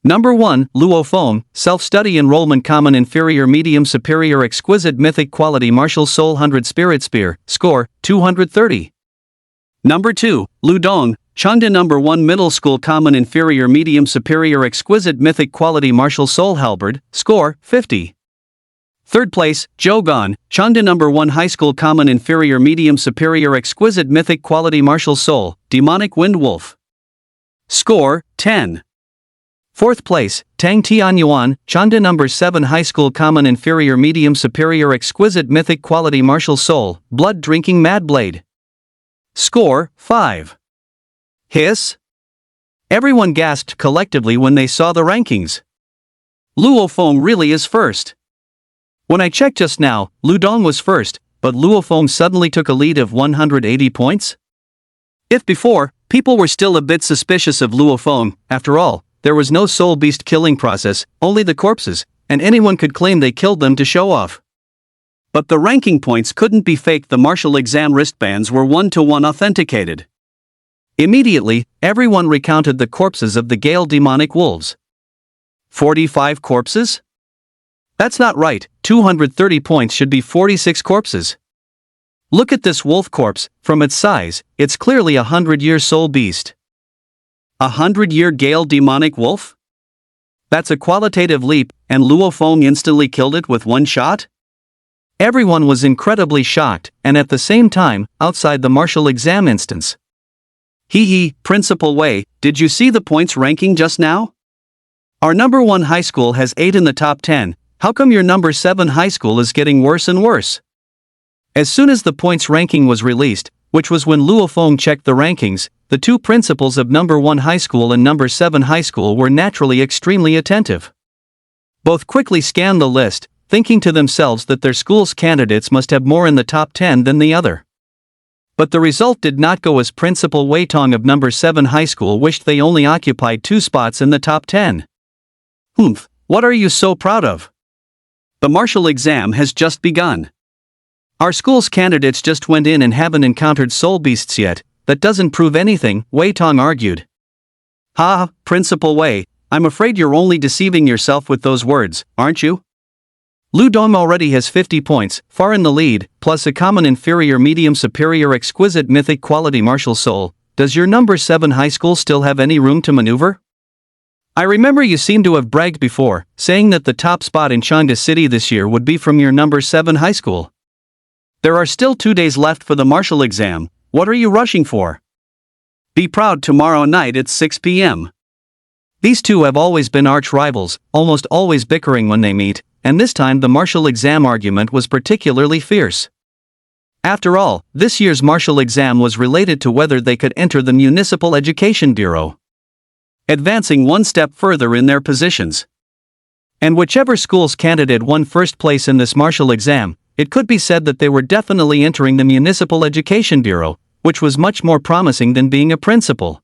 Number 1, Luo Feng, Self-Study Enrollment Common Inferior Medium Superior Exquisite Mythic Quality Martial Soul 100 Spirit Spear, Score, 230. Number 2, Lu Dong, Chengde Number 1 Middle School Common Inferior Medium Superior Exquisite Mythic Quality Martial Soul Halberd, Score, 50. Third place, Zhou Gan, Chengde Number 1 High School Common Inferior Medium Superior Exquisite Mythic Quality Martial Soul, Demonic Wind Wolf. Score, 10. Fourth place, Tang Tianyuan, Chengde Number 7 High School Common Inferior Medium Superior Exquisite Mythic Quality Martial Soul, Blood Drinking Mad Blade. Score, 5. Hiss? Everyone gasped collectively when they saw the rankings. Luo Feng really is first. When I checked just now, Lu Dong was first, but Luo Feng suddenly took a lead of 180 points? If before, people were still a bit suspicious of Luo Feng, after all, there was no soul beast killing process, only the corpses, and anyone could claim they killed them to show off. But the ranking points couldn't be faked. The martial exam wristbands were 1-to-1 authenticated. Immediately, everyone recounted the corpses of the Gale demonic wolves. 45 corpses? That's not right, 230 points should be 46 corpses. Look at this wolf corpse, from its size, it's clearly a 100-year soul beast. A 100-year Gale demonic wolf? That's a qualitative leap, and Luo Feng instantly killed it with one shot? Everyone was incredibly shocked, and at the same time, outside the martial exam instance. Hee, Principal Wei, did you see the points ranking just now? Our number 1 high school has 8 in the top 10, how come your number 7 high school is getting worse and worse? As soon as the points ranking was released, which was when Luo Feng checked the rankings, the two principals of number 1 high school and number 7 high school were naturally extremely attentive. Both quickly scanned the list, thinking to themselves that their school's candidates must have more in the top 10 than the other. But the result did not go as Principal Wei Tong of number 7 high school wished. They only occupied 2 spots in the top 10. Humph, what are you so proud of? The martial exam has just begun. Our school's candidates just went in and haven't encountered soul beasts yet. That doesn't prove anything, Wei Tong argued. Ha, Principal Wei, I'm afraid you're only deceiving yourself with those words, aren't you? Lu Dong already has 50 points, far in the lead, plus a common inferior medium superior exquisite mythic quality martial soul. Does your number 7 high school still have any room to maneuver? I remember you seem to have bragged before, saying that the top spot in Changde City this year would be from your number 7 high school. There are still 2 days left for the martial exam. What are you rushing for? Be proud tomorrow night at 6 p.m. These two have always been arch rivals, almost always bickering when they meet, and this time the martial exam argument was particularly fierce. After all, this year's martial exam was related to whether they could enter the Municipal Education Bureau, advancing one step further in their positions. And whichever school's candidate won first place in this martial exam, it could be said that they were definitely entering the Municipal Education Bureau, which was much more promising than being a principal.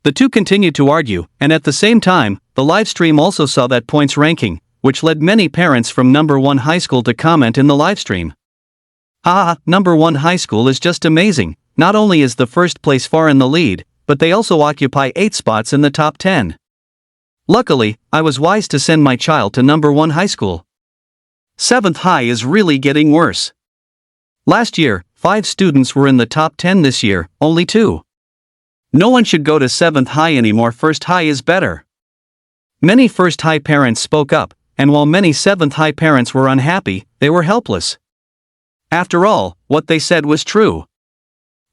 The two continued to argue, and at the same time, the live stream also saw that points ranking, which led many parents from number 1 high school to comment in the live stream. Ah, number 1 high school is just amazing. Not only is the first place far in the lead, but they also occupy 8 spots in the top 10. Luckily, I was wise to send my child to number 1 high school. 7th high is really getting worse. Last year, 5 students were in the top 10. This year, only 2. No one should go to 7th high anymore. First high is better. Many first high parents spoke up, and while many 7th high parents were unhappy, they were helpless. After all, what they said was true.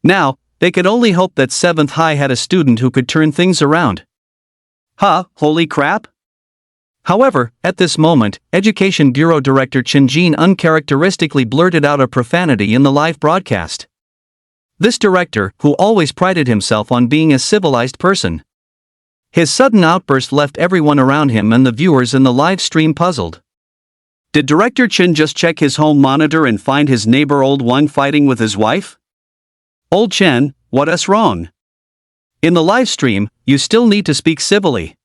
Now, they could only hope that 7th high had a student who could turn things around. Holy crap! However, at this moment, Education Bureau Director Chen Jin uncharacteristically blurted out a profanity in the live broadcast. This director, who always prided himself on being a civilized person. His sudden outburst left everyone around him and the viewers in the live stream puzzled. Did Director Chen just check his home monitor and find his neighbor Old Wang fighting with his wife? Old Chen, what's wrong? In the live stream, you still need to speak civilly.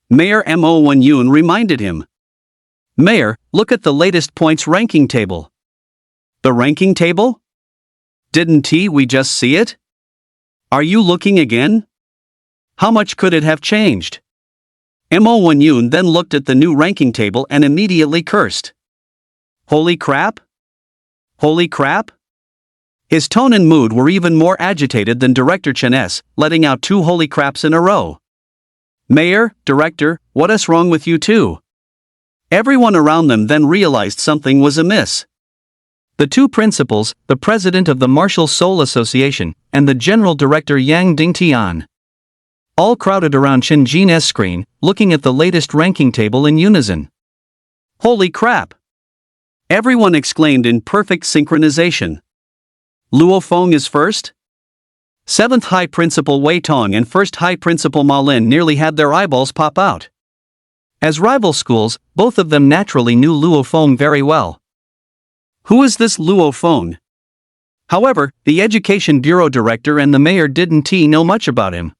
Mayor Mo Wen-yun reminded him. Mayor, look at the latest points ranking table. The ranking table? Didn't we just see it? Are you looking again? How much could it have changed? Mo Wen-yun then looked at the new ranking table and immediately cursed. Holy crap! Holy crap! His tone and mood were even more agitated than Director Chen's, letting out 2 holy craps in a row. Mayor, Director, what's wrong with you two? Everyone around them then realized something was amiss. The 2 principals, the president of the Martial Soul Association, and the general director Yang Dingtian, all crowded around Chen Jin's screen, looking at the latest ranking table in unison. Holy crap! Everyone exclaimed in perfect synchronization. Luo Feng is first? 7th High Principal Wei Tong and 1st High Principal Ma Lin nearly had their eyeballs pop out. As rival schools, both of them naturally knew Luo Feng very well. Who is this Luo Feng? However, the Education Bureau Director and the Mayor didn't know much about him.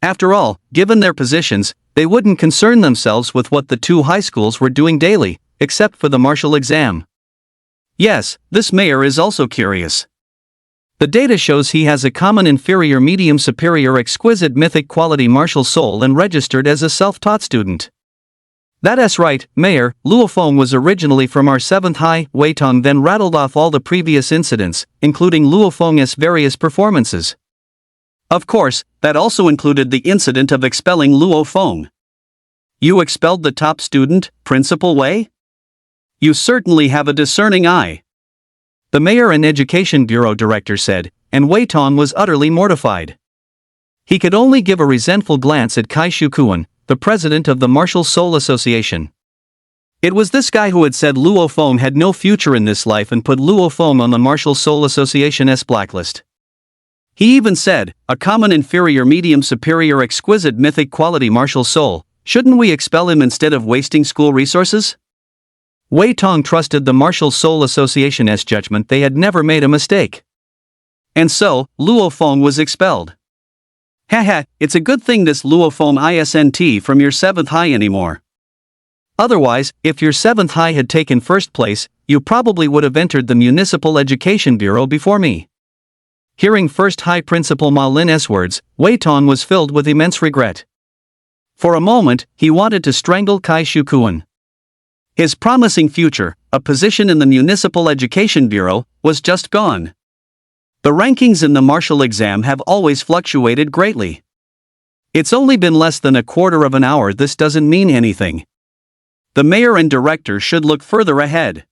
After all, given their positions, they wouldn't concern themselves with what the 2 high schools were doing daily, except for the martial exam. Yes, this mayor is also curious. The data shows he has a common inferior medium superior exquisite mythic quality martial soul and registered as a self-taught student. That's right, Mayor. Luo Feng was originally from our 7th High. Wei Tong then rattled off all the previous incidents, including Luo Feng's various performances. Of course, that also included the incident of expelling Luo Feng. You expelled the top student, Principal Wei? You certainly have a discerning eye. The Mayor and Education Bureau Director said, and Wei Tong was utterly mortified. He could only give a resentful glance at Kai Shukuan, the president of the Martial Soul Association. It was this guy who had said Luo Feng had no future in this life and put Luo Feng on the Martial Soul Association's blacklist. He even said, a common inferior medium superior exquisite mythic quality martial soul, shouldn't we expel him instead of wasting school resources? Wei Tong trusted the Martial Soul Association's judgment. They had never made a mistake. And so, Luo Feng was expelled. Haha, it's a good thing this Luo Feng isn't from your 7th high anymore. Otherwise, if your 7th high had taken first place, you probably would have entered the Municipal Education Bureau before me. Hearing first high principal Ma Lin's words, Wei Tong was filled with immense regret. For a moment, he wanted to strangle Kai Shukuan. His promising future, a position in the Municipal Education Bureau, was just gone. The rankings in the martial exam have always fluctuated greatly. It's only been less than a quarter of an hour. This doesn't mean anything. The mayor and director should look further ahead.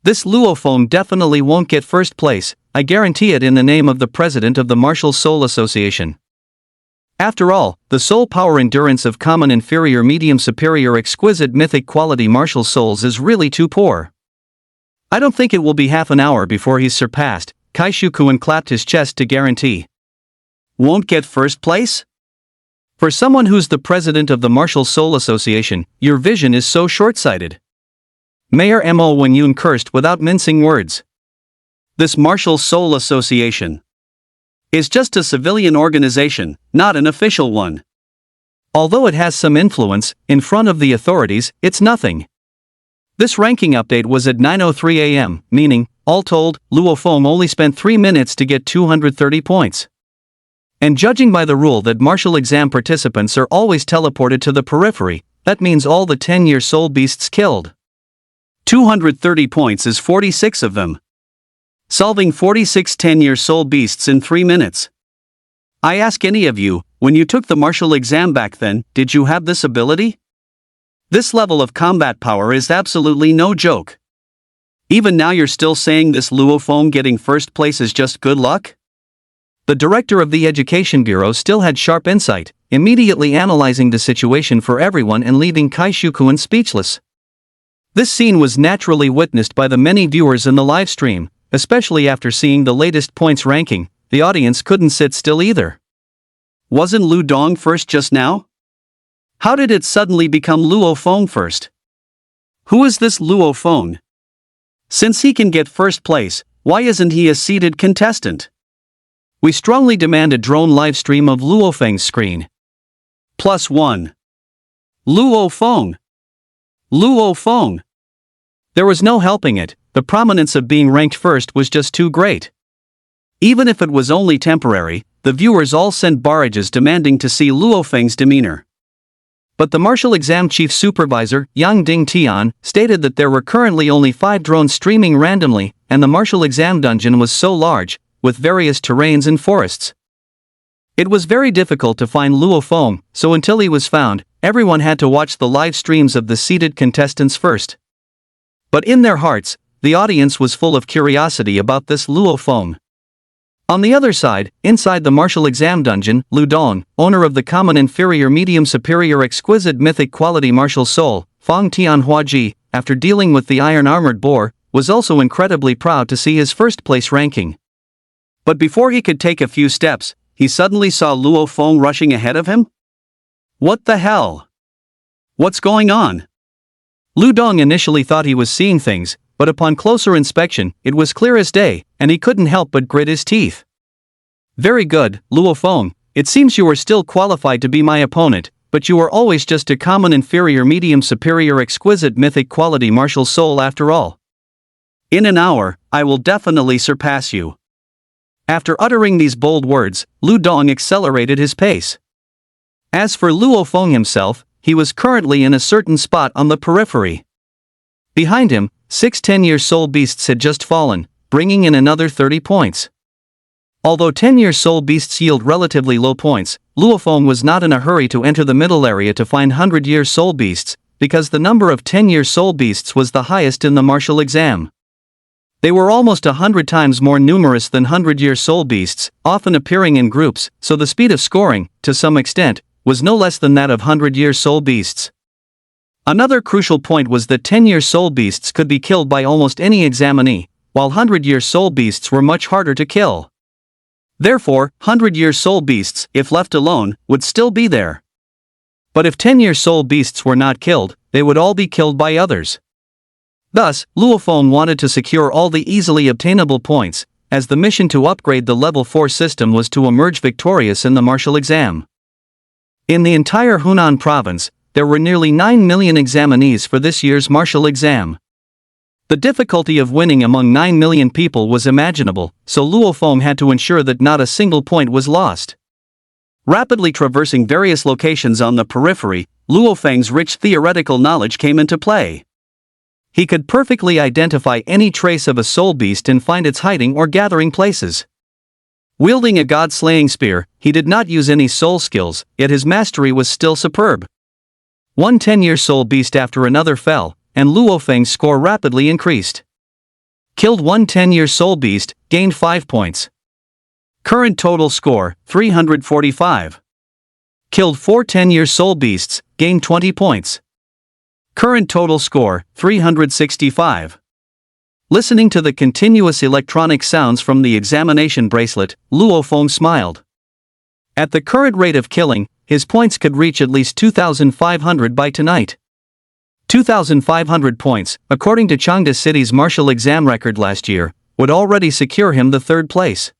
This Luo Feng definitely won't get first place, I guarantee it in the name of the president of the Martial Soul Association. After all, the soul power endurance of common inferior medium superior exquisite mythic quality martial souls is really too poor. I don't think it will be half an hour before he's surpassed, Kai Shukuan clapped his chest to guarantee. Won't get first place? For someone who's the president of the Martial Soul Association, your vision is so short-sighted. Mayor Mo Wenyun cursed without mincing words. This Martial Soul Association is just a civilian organization, not an official one. Although it has some influence, in front of the authorities, it's nothing. This ranking update was at 9:03 a.m., meaning, all told, Luo Feng only spent 3 minutes to get 230 points. And judging by the rule that martial exam participants are always teleported to the periphery, that means all the 10-year soul beasts killed. 230 points is 46 of them. Solving 46 10-year soul beasts in 3 minutes. I ask any of you, when you took the martial exam back then, did you have this ability? This level of combat power is absolutely no joke. Even now you're still saying this Luo Feng getting first place is just good luck? The director of the Education Bureau still had sharp insight, immediately analyzing the situation for everyone and leaving Kai Shukuan speechless. This scene was naturally witnessed by the many viewers in the live stream, especially after seeing the latest points ranking. The audience couldn't sit still either. Wasn't Lu Dong first just now? How did it suddenly become Luo Feng first? Who is this Luo Feng? Since he can get first place, why isn't he a seated contestant? We strongly demand a drone live stream of Luo Feng's screen. +1. Luo Feng. Luo Feng. There was no helping it, the prominence of being ranked first was just too great. Even if it was only temporary, the viewers all sent barrages demanding to see Luo Feng's demeanor. But the martial exam chief supervisor, Yang Ding Tian, stated that there were currently only 5 drones streaming randomly, and the martial exam dungeon was so large, with various terrains and forests. It was very difficult to find Luo Feng, so until he was found, everyone had to watch the live streams of the seated contestants first. But in their hearts, the audience was full of curiosity about this Luo Feng. On the other side, inside the martial exam dungeon, Lu Dong, owner of the common inferior medium superior exquisite mythic quality martial soul, Feng Tian Huaji, after dealing with the iron armored boar, was also incredibly proud to see his first place ranking. But before he could take a few steps, he suddenly saw Luo Feng rushing ahead of him? What the hell? What's going on? Lu Dong initially thought he was seeing things, but upon closer inspection, it was clear as day, and he couldn't help but grit his teeth. Very good, Luo Feng, it seems you are still qualified to be my opponent, but you are always just a common inferior medium superior exquisite mythic quality martial soul after all. In an hour, I will definitely surpass you. After uttering these bold words, Lu Dong accelerated his pace. As for Luo Feng himself, he was currently in a certain spot on the periphery. Behind him, 6 10-year soul beasts had just fallen, bringing in another 30 points. Although 10-year soul beasts yield relatively low points, Luo Feng was not in a hurry to enter the middle area to find 100-year soul beasts, because the number of 10-year soul beasts was the highest in the martial exam. They were almost 100 times more numerous than 100-year soul beasts, often appearing in groups, so the speed of scoring, to some extent, was no less than that of 100-year soul beasts. Another crucial point was that 10-year soul beasts could be killed by almost any examinee, while 100-year soul beasts were much harder to kill. Therefore, 100-year soul beasts, if left alone, would still be there. But if 10-year soul beasts were not killed, they would all be killed by others. Thus, Luofeng wanted to secure all the easily obtainable points, as the mission to upgrade the level 4 system was to emerge victorious in the martial exam. In the entire Hunan province, there were nearly 9 million examinees for this year's martial exam. The difficulty of winning among 9 million people was imaginable, so Luofeng had to ensure that not a single point was lost. Rapidly traversing various locations on the periphery, Luofeng's rich theoretical knowledge came into play. He could perfectly identify any trace of a soul beast and find its hiding or gathering places. Wielding a god-slaying spear, he did not use any soul skills, yet his mastery was still superb. One 10-year soul beast after another fell, and Luofeng's score rapidly increased. Killed one 10-year soul beast, gained 5 points. Current total score, 345. Killed 4 10-year soul beasts, gained 20 points. Current total score, 365. Listening to the continuous electronic sounds from the examination bracelet, Luofeng smiled. At the current rate of killing, his points could reach at least 2,500 by tonight. 2,500 points, according to Changde City's martial exam record last year, would already secure him the third place.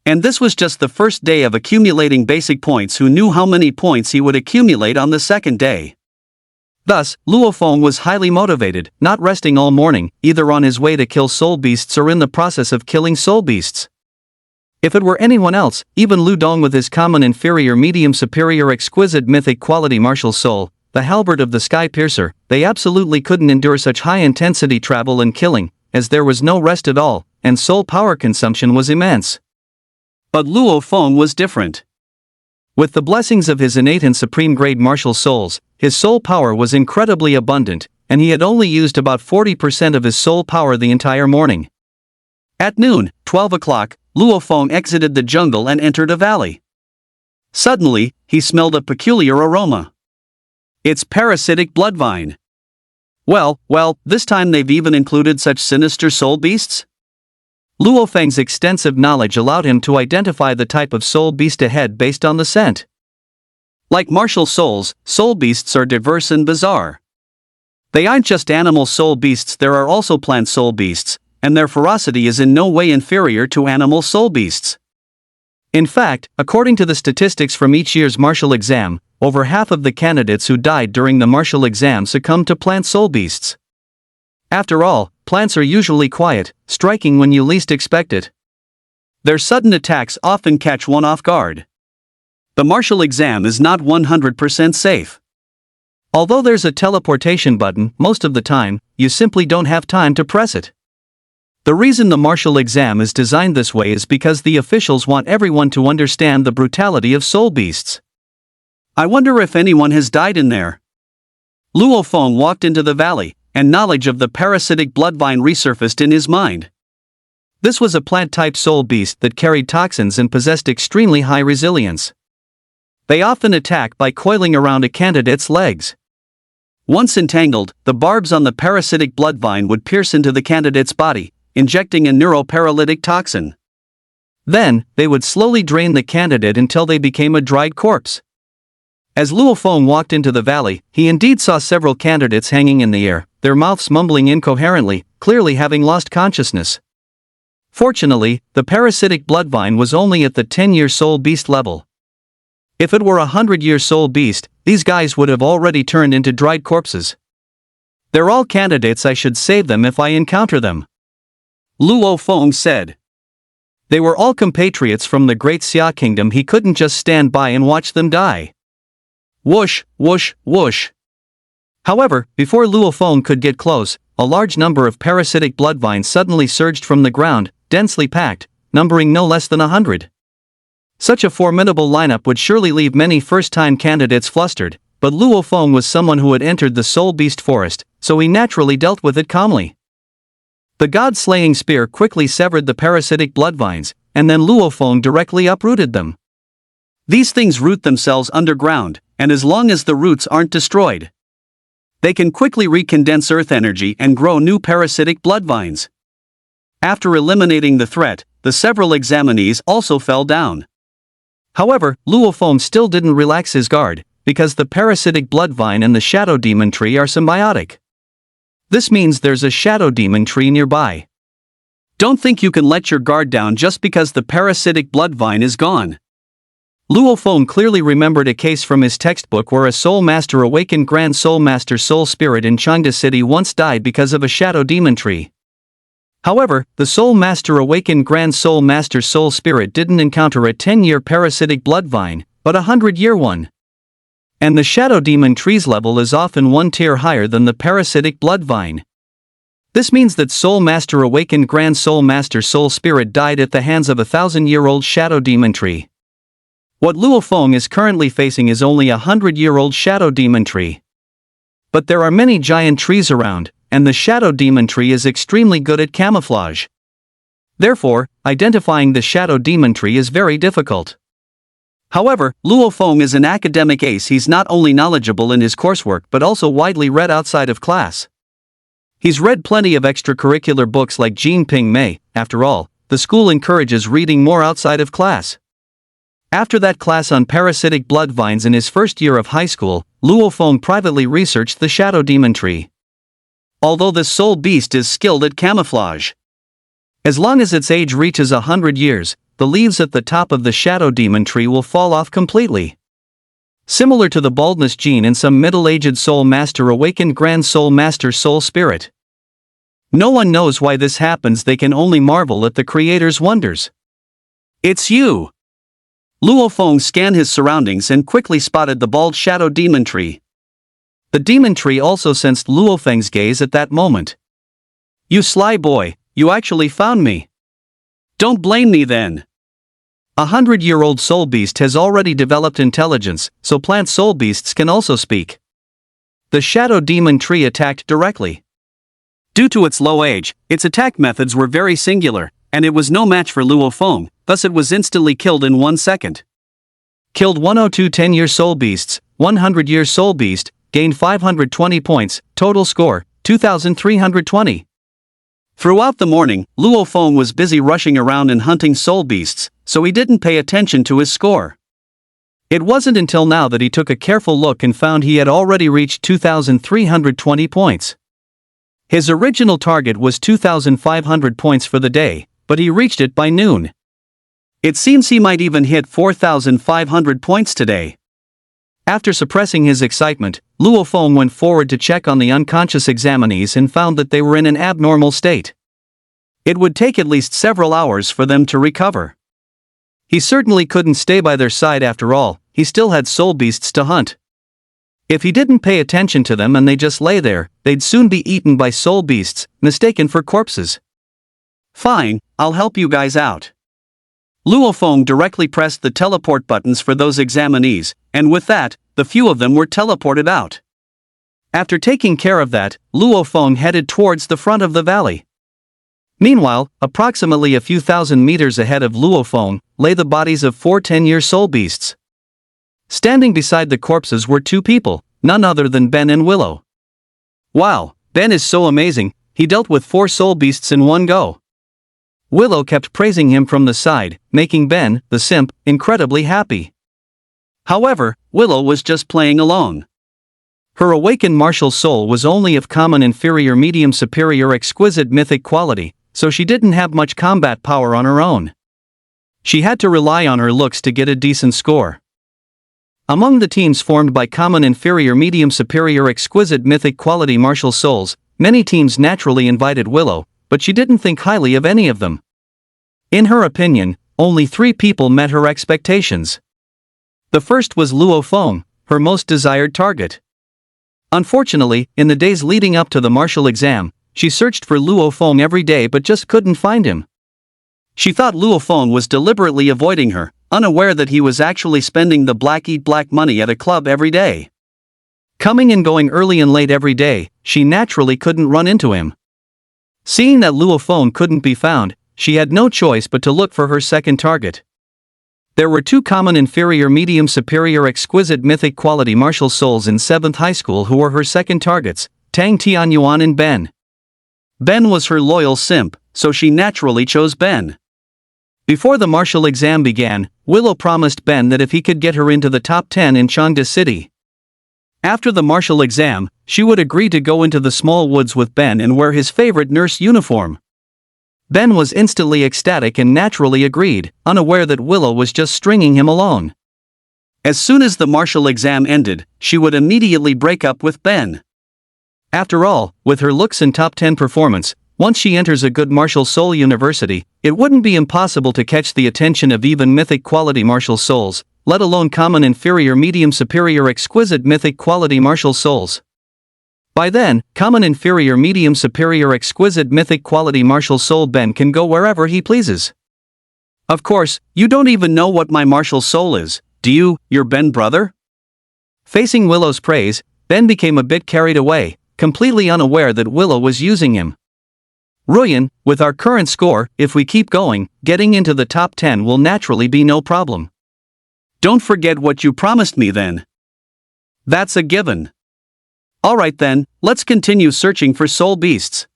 And this was just the first day of accumulating basic points. Who knew how many points he would accumulate on the second day? Thus, Luofeng was highly motivated, not resting all morning, either on his way to kill soul beasts or in the process of killing soul beasts. If it were anyone else, even Lu Dong with his common inferior medium superior exquisite mythic quality martial soul, the halberd of the sky piercer, they absolutely couldn't endure such high-intensity travel and killing, as there was no rest at all, and soul power consumption was immense. But Luofeng was different. With the blessings of his innate and supreme-grade martial souls, his soul power was incredibly abundant, and he had only used about 40% of his soul power the entire morning. At noon, 12 o'clock, Luofeng exited the jungle and entered a valley. Suddenly, he smelled a peculiar aroma. It's parasitic bloodvine. Well, this time they've even included such sinister soul beasts? Luofeng's extensive knowledge allowed him to identify the type of soul beast ahead based on the scent. Like martial souls, soul beasts are diverse and bizarre. They aren't just animal soul beasts, there are also plant soul beasts, and their ferocity is in no way inferior to animal soul beasts. In fact, according to the statistics from each year's martial exam, over half of the candidates who died during the martial exam succumbed to plant soul beasts. After all, plants are usually quiet, striking when you least expect it. Their sudden attacks often catch one off guard. The martial exam is not 100% safe. Although there's a teleportation button, most of the time, you simply don't have time to press it. The reason the martial exam is designed this way is because the officials want everyone to understand the brutality of soul beasts. I wonder if anyone has died in there. Luofeng walked into the valley, and knowledge of the parasitic bloodvine resurfaced in his mind. This was a plant-type soul beast that carried toxins and possessed extremely high resilience. They often attack by coiling around a candidate's legs. Once entangled, the barbs on the parasitic bloodvine would pierce into the candidate's body, injecting a neuroparalytic toxin. Then, they would slowly drain the candidate until they became a dried corpse. As Luofeng walked into the valley, he indeed saw several candidates hanging in the air, their mouths mumbling incoherently, clearly having lost consciousness. Fortunately, the parasitic bloodvine was only at the 10-year soul beast level. If it were a 100-year soul beast, these guys would have already turned into dried corpses. They're all candidates, I should save them if I encounter them. Luofeng said. They were all compatriots from the great Xia kingdom, he couldn't just stand by and watch them die. Whoosh, whoosh, whoosh. However, before Luofeng could get close, a large number of parasitic bloodvines suddenly surged from the ground, densely packed, numbering no less than 100. Such a formidable lineup would surely leave many first-time candidates flustered, but Luofeng was someone who had entered the soul beast forest, so he naturally dealt with it calmly. The god-slaying spear quickly severed the parasitic bloodvines, and then Luofeng directly uprooted them. These things root themselves underground, and as long as the roots aren't destroyed, They can quickly recondense Earth energy and grow new parasitic bloodvines. After eliminating the threat, the several examinees also fell down. However, Luo Feng still didn't relax his guard, because the parasitic bloodvine and the shadow demon tree are symbiotic. This means there's a shadow demon tree nearby. Don't think you can let your guard down just because the parasitic bloodvine is gone. Luo Feng clearly remembered a case from his textbook where a soul master awakened Grand Soul Master Soul Spirit in Chengda City once died because of a shadow demon tree. However, the Soul Master awakened Grand Soul Master Soul Spirit didn't encounter a 10-year parasitic bloodvine, but a 100-year one. And the shadow demon tree's level is often one tier higher than the parasitic bloodvine. This means that Soul Master awakened Grand Soul Master Soul Spirit died at the hands of a 1,000-year-old shadow demon tree. What Luo Feng is currently facing is only a 100-year-old shadow demon tree. But there are many giant trees around, and the shadow demon tree is extremely good at camouflage. Therefore, identifying the shadow demon tree is very difficult. However, Luo Feng is an academic ace. He's not only knowledgeable in his coursework but also widely read outside of class. He's read plenty of extracurricular books like Jin Ping Mei. After all, the school encourages reading more outside of class. After that class on parasitic bloodvines in his first year of high school, Luo Feng privately researched the shadow demon tree. Although this soul beast is skilled at camouflage. As long as its age reaches 100 years, the leaves at the top of the shadow demon tree will fall off completely. Similar to the baldness gene in some middle-aged soul master awakened Grand Soul Master Soul Spirit. No one knows why this happens. They can only marvel at the Creator's wonders. It's you! Luo Feng scanned his surroundings and quickly spotted the bald shadow demon tree. The demon tree also sensed Luo Feng's gaze at that moment. You sly boy, you actually found me. Don't blame me then. A 100-year-old soul beast has already developed intelligence, so plant soul beasts can also speak. The shadow demon tree attacked directly. Due to its low age, its attack methods were very singular, and it was no match for Luo Feng, thus it was instantly killed in 1 second. Killed 102 10-year soul beasts, 100-year soul beast, gained 520 points, total score, 2,320. Throughout the morning, Luo Feng was busy rushing around and hunting soul beasts, so he didn't pay attention to his score. It wasn't until now that he took a careful look and found he had already reached 2,320 points. His original target was 2,500 points for the day, but he reached it by noon. It seems he might even hit 4,500 points today. After suppressing his excitement, Luo Feng went forward to check on the unconscious examinees and found that they were in an abnormal state. It would take at least several hours for them to recover. He certainly couldn't stay by their side after all, he still had soul beasts to hunt. If he didn't pay attention to them and they just lay there, they'd soon be eaten by soul beasts, mistaken for corpses. Fine, I'll help you guys out. Luo Feng directly pressed the teleport buttons for those examinees, and with that, the few of them were teleported out. After taking care of that, Luo Feng headed towards the front of the valley. Meanwhile, approximately a few thousand meters ahead of Luo Feng, lay the bodies of 4 10-year soul beasts. Standing beside the corpses were 2 people, none other than Ben and Willow. Wow, Ben is so amazing, he dealt with 4 soul beasts in one go. Willow kept praising him from the side, making Ben, the simp, incredibly happy. However, Willow was just playing along. Her awakened martial soul was only of common inferior medium superior exquisite mythic quality, so she didn't have much combat power on her own. She had to rely on her looks to get a decent score. Among the teams formed by common inferior medium superior exquisite mythic quality martial souls, many teams naturally invited Willow, but she didn't think highly of any of them. In her opinion, only 3 people met her expectations. The first was Luo Feng, her most desired target. Unfortunately, in the days leading up to the martial exam, she searched for Luo Feng every day but just couldn't find him. She thought Luo Feng was deliberately avoiding her, unaware that he was actually spending the black eat black money at a club every day. Coming and going early and late every day, she naturally couldn't run into him. Seeing that Luo Feng couldn't be found, she had no choice but to look for her second target. There were two common inferior, medium, superior, exquisite, mythic quality martial souls in 7th high school who were her second targets, Tang Tianyuan and Ben. Ben was her loyal simp, so she naturally chose Ben. Before the martial exam began, Willow promised Ben that if he could get her into the top 10 in Changde City. After the martial exam, she would agree to go into the small woods with Ben and wear his favorite nurse uniform. Ben was instantly ecstatic and naturally agreed, unaware that Willow was just stringing him along. As soon as the martial exam ended, she would immediately break up with Ben. After all, with her looks and top 10 performance, once she enters a good martial soul university, it wouldn't be impossible to catch the attention of even mythic quality martial souls, let alone common inferior, medium, superior, exquisite, mythic quality martial souls. By then, common inferior, medium, superior, exquisite, mythic quality martial soul Ben can go wherever he pleases. Of course, you don't even know what my martial soul is, do you, your Ben brother? Facing Willow's praise, Ben became a bit carried away, completely unaware that Willow was using him. Ruyan, with our current score, if we keep going, getting into the top 10 will naturally be no problem. Don't forget what you promised me then. That's a given. Alright then, let's continue searching for soul beasts.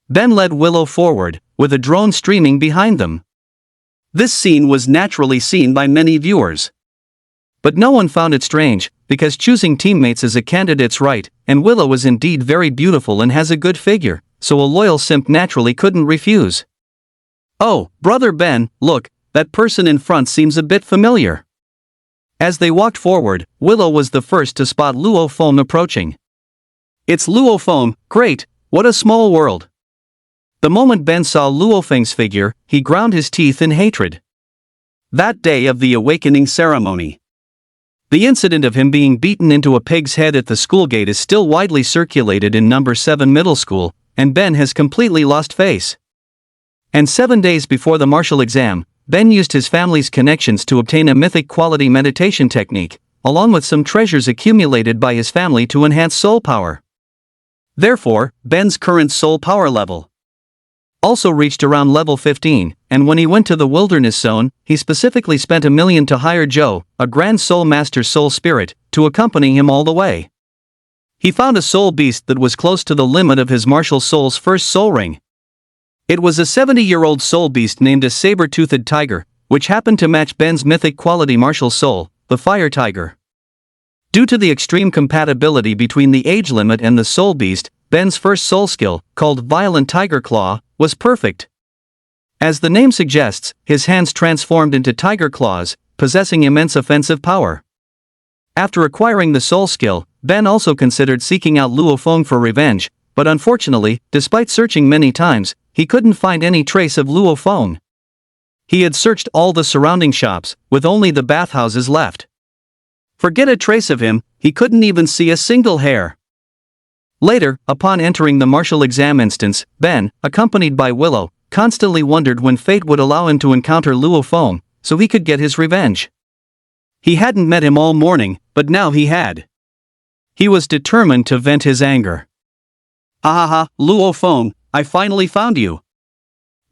Ben led Willow forward, with a drone streaming behind them. This scene was naturally seen by many viewers. But no one found it strange, because choosing teammates is a candidate's right, and Willow is indeed very beautiful and has a good figure, so a loyal simp naturally couldn't refuse. Oh, brother Ben, look, that person in front seems a bit familiar. As they walked forward, Willow was the first to spot Luo Feng approaching. It's Luo Feng, great, what a small world. The moment Ben saw Luo Feng's figure, he ground his teeth in hatred. That day of the awakening ceremony. The incident of him being beaten into a pig's head at the school gate is still widely circulated in number 7 middle school, and Ben has completely lost face. And 7 days before the martial exam, Ben used his family's connections to obtain a mythic quality meditation technique, along with some treasures accumulated by his family to enhance soul power. Therefore, Ben's current soul power level also reached around level 15, and when he went to the wilderness zone, he specifically spent $1 million to hire Joe, a Grand Soul Master soul spirit, to accompany him all the way. He found a soul beast that was close to the limit of his martial soul's first soul ring. It was a 70-year-old soul beast named a saber-toothed tiger, which happened to match Ben's mythic quality martial soul, the fire tiger. Due to the extreme compatibility between the age limit and the soul beast, Ben's first soul skill, called Violent Tiger Claw, was perfect. As the name suggests, his hands transformed into tiger claws, possessing immense offensive power. After acquiring the soul skill, Ben also considered seeking out Luo Feng for revenge, but unfortunately, despite searching many times, he couldn't find any trace of Luo Feng. He had searched all the surrounding shops, with only the bathhouses left. Forget a trace of him, he couldn't even see a single hair. Later, upon entering the martial exam instance, Ben, accompanied by Willow, constantly wondered when fate would allow him to encounter Luo Feng, so he could get his revenge. He hadn't met him all morning, but now he had. He was determined to vent his anger. Ahaha, Luo Feng, I finally found you.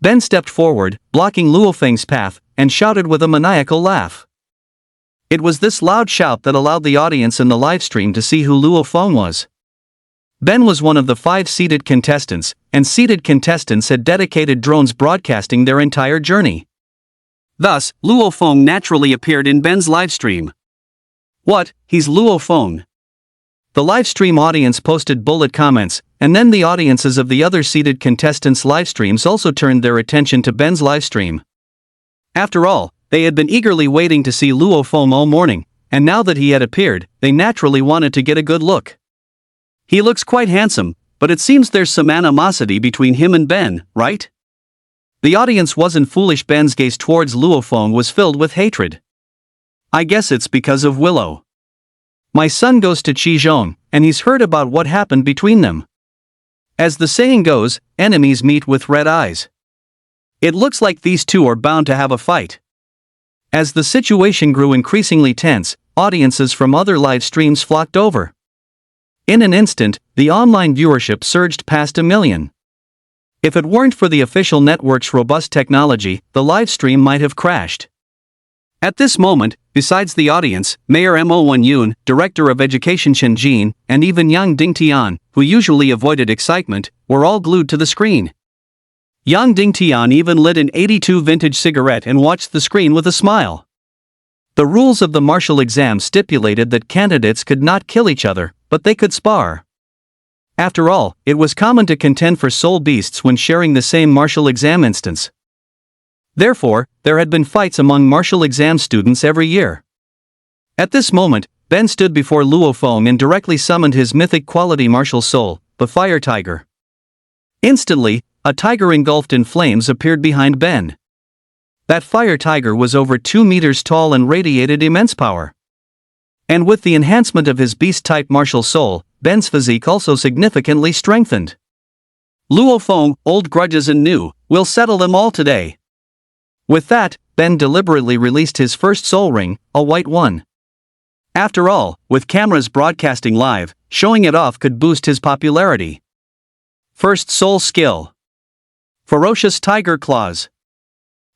Ben stepped forward, blocking Luo Feng's path, and shouted with a maniacal laugh. It was this loud shout that allowed the audience in the livestream to see who Luo Feng was. Ben was one of the 5 seated contestants, and seated contestants had dedicated drones broadcasting their entire journey. Thus, Luo Feng naturally appeared in Ben's livestream. What, he's Luo Feng? The livestream audience posted bullet comments, and then the audiences of the other seated contestants' livestreams also turned their attention to Ben's livestream. After all, they had been eagerly waiting to see Luo Feng all morning, and now that he had appeared, they naturally wanted to get a good look. He looks quite handsome, but it seems there's some animosity between him and Ben, right? The audience wasn't foolish. Ben's gaze towards Luo Feng was filled with hatred. I guess it's because of Willow. My son goes to Qizhong, and he's heard about what happened between them. As the saying goes, enemies meet with red eyes. It looks like these two are bound to have a fight. As the situation grew increasingly tense, audiences from other live streams flocked over. In an instant, the online viewership surged past 1 million. If it weren't for the official network's robust technology, the live stream might have crashed. At this moment, besides the audience, Mayor Mo Wen-yun, Director of Education Shen Jin, and even Yang Dingtian, who usually avoided excitement, were all glued to the screen. Yang Dingtian even lit an 82 vintage cigarette and watched the screen with a smile. The rules of the martial exam stipulated that candidates could not kill each other, but they could spar. After all, it was common to contend for soul beasts when sharing the same martial exam instance. Therefore, there had been fights among martial exam students every year. At this moment, Ben stood before Luo Feng and directly summoned his mythic quality martial soul, the fire tiger. Instantly, a tiger engulfed in flames appeared behind Ben. That fire tiger was over 2 meters tall and radiated immense power. And with the enhancement of his beast-type martial soul, Ben's physique also significantly strengthened. Luo Feng, old grudges and new, we'll settle them all today. With that, Ben deliberately released his first soul ring, a white one. After all, with cameras broadcasting live, showing it off could boost his popularity. First soul skill. Ferocious tiger claws.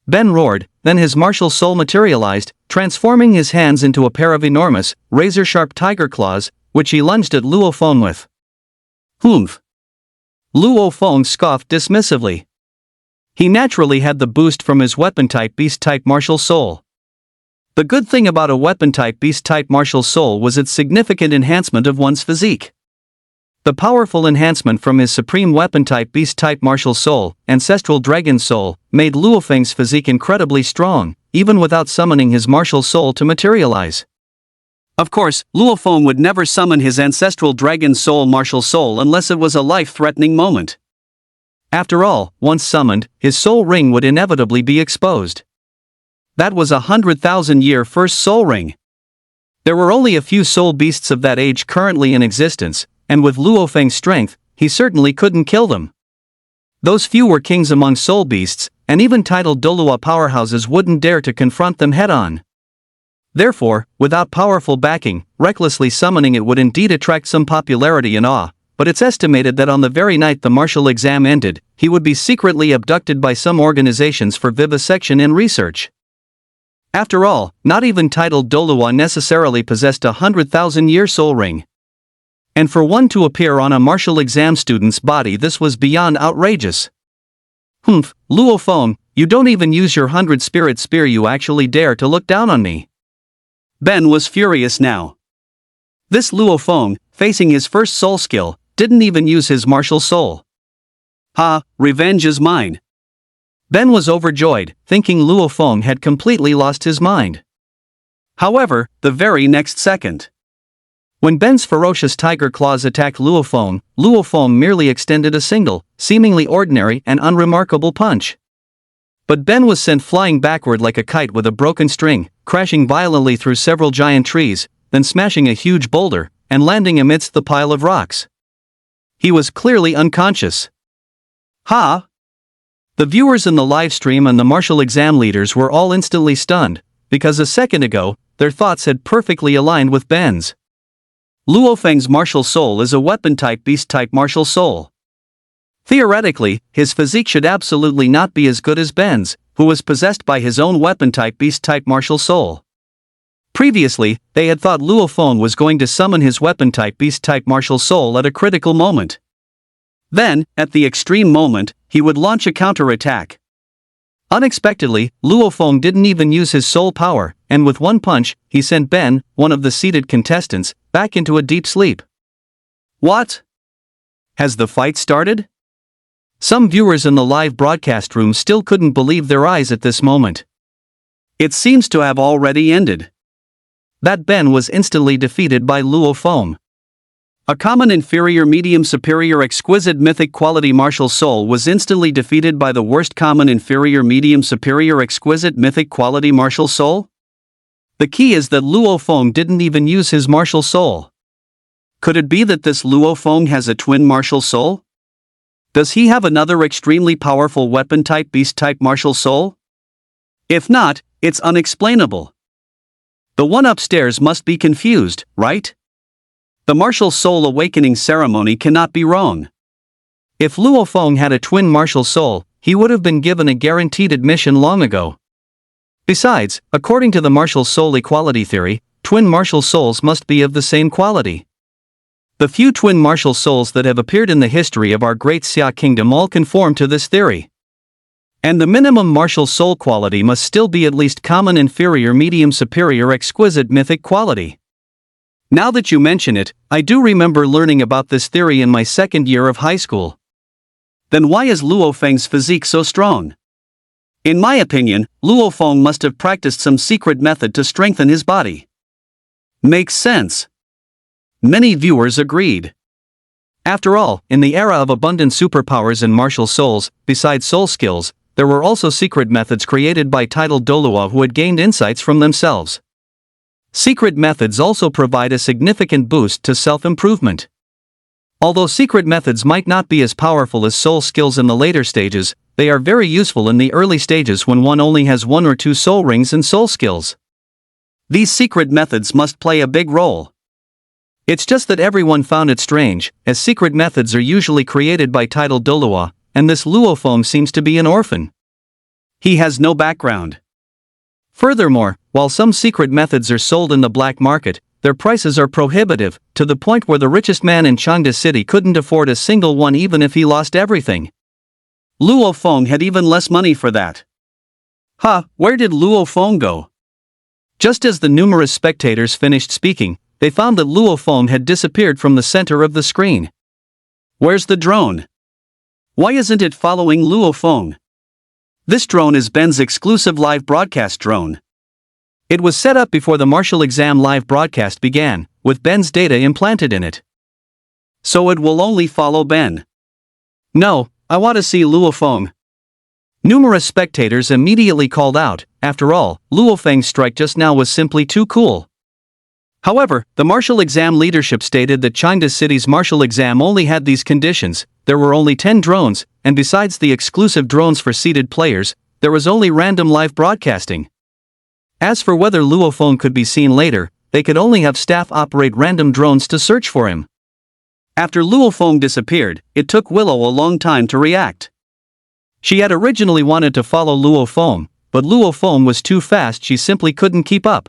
Ben roared, then his martial soul materialized, transforming his hands into a pair of enormous, razor-sharp tiger claws, which he lunged at Luo Feng with. Humph! Luo Feng scoffed dismissively. He naturally had the boost from his weapon-type beast-type martial soul. The good thing about a weapon-type beast-type martial soul was its significant enhancement of one's physique. The powerful enhancement from his supreme weapon-type beast-type martial soul, ancestral dragon soul, made Luo Feng's physique incredibly strong, even without summoning his martial soul to materialize. Of course, Luo Feng would never summon his ancestral dragon soul martial soul unless it was a life-threatening moment. After all, once summoned, his soul ring would inevitably be exposed. That was a 100,000-year first soul ring. There were only a few soul beasts of that age currently in existence, and with Luo Feng's strength, he certainly couldn't kill them. Those few were kings among soul beasts, and even titled Dolua powerhouses wouldn't dare to confront them head-on. Therefore, without powerful backing, recklessly summoning it would indeed attract some popularity and awe, but it's estimated that on the very night the martial exam ended, he would be secretly abducted by some organizations for vivisection and research. After all, not even titled Dolua necessarily possessed a 100,000-year soul ring. And for one to appear on a martial exam student's body, this was beyond outrageous. Humph, Luo Feng, you don't even use your 100-spirit spear, you actually dare to look down on me. Ben was furious now. This Luo Feng, facing his first soul skill, didn't even use his martial soul. Ha, revenge is mine. Ben was overjoyed, thinking Luo Feng had completely lost his mind. However, the very next second, when Ben's ferocious tiger claws attacked Luo Feng merely extended a single, seemingly ordinary and unremarkable punch. But Ben was sent flying backward like a kite with a broken string, crashing violently through several giant trees, then smashing a huge boulder, and landing amidst the pile of rocks. He was clearly unconscious. Ha! The viewers in the live stream and the martial exam leaders were all instantly stunned, because a second ago, their thoughts had perfectly aligned with Ben's. Luo Feng's martial soul is a weapon-type beast-type martial soul. Theoretically, his physique should absolutely not be as good as Ben's, who was possessed by his own weapon-type beast-type martial soul. Previously, they had thought Luo Feng was going to summon his weapon-type beast-type martial soul at a critical moment. Then, at the extreme moment, he would launch a counterattack. Unexpectedly, Luo Feng didn't even use his soul power, and with one punch, he sent Ben, one of the seated contestants, back into a deep sleep. What? Has the fight started? Some viewers in the live broadcast room still couldn't believe their eyes at this moment. It seems to have already ended. That Ben was instantly defeated by Luo Feng. A common inferior medium superior exquisite mythic quality martial soul was instantly defeated by the worst common inferior medium superior exquisite mythic quality martial soul? The key is that Luo Feng didn't even use his martial soul. Could it be that this Luo Feng has a twin martial soul? Does he have another extremely powerful weapon-type beast-type martial soul? If not, it's unexplainable. The one upstairs must be confused, right? The martial soul awakening ceremony cannot be wrong. If Luo Feng had a twin martial soul, he would have been given a guaranteed admission long ago. Besides, according to the martial soul equality theory, twin martial souls must be of the same quality. The few twin martial souls that have appeared in the history of our great Xia kingdom all conform to this theory. And the minimum martial soul quality must still be at least common, inferior, medium, superior, exquisite, mythic quality. Now that you mention it, I do remember learning about this theory in my second year of high school. Then why is Luo Feng's physique so strong? In my opinion, Luo Feng must have practiced some secret method to strengthen his body. Makes sense. Many viewers agreed. After all, in the era of abundant superpowers and martial souls, besides soul skills, there were also secret methods created by titled Dolua who had gained insights from themselves. Secret methods also provide a significant boost to self-improvement. Although secret methods might not be as powerful as soul skills in the later stages, they are very useful in the early stages when one only has 1 or 2 soul rings and soul skills. These secret methods must play a big role. It's just that everyone found it strange, as secret methods are usually created by titled Dolua, and this Luo Feng seems to be an orphan. He has no background. Furthermore, while some secret methods are sold in the black market, their prices are prohibitive, to the point where the richest man in Chengde City couldn't afford a single one even if he lost everything. Luo Feng had even less money for that. Where did Luo Feng go? Just as the numerous spectators finished speaking, they found that Luo Feng had disappeared from the center of the screen. Where's the drone? Why isn't it following Luo Feng? This drone is Ben's exclusive live broadcast drone. It was set up before the martial exam live broadcast began, with Ben's data implanted in it. So it will only follow Ben. No, I want to see Luo Feng. Numerous spectators immediately called out. After all, Luo Feng's strike just now was simply too cool. However, the martial exam leadership stated that Chengde City's martial exam only had these conditions: there were only 10 drones, and besides the exclusive drones for seated players, there was only random live broadcasting. As for whether Luo Feng could be seen later, they could only have staff operate random drones to search for him. After Luo Feng disappeared, it took Willow a long time to react. She had originally wanted to follow Luo Feng, but Luo Feng was too fast, she simply couldn't keep up.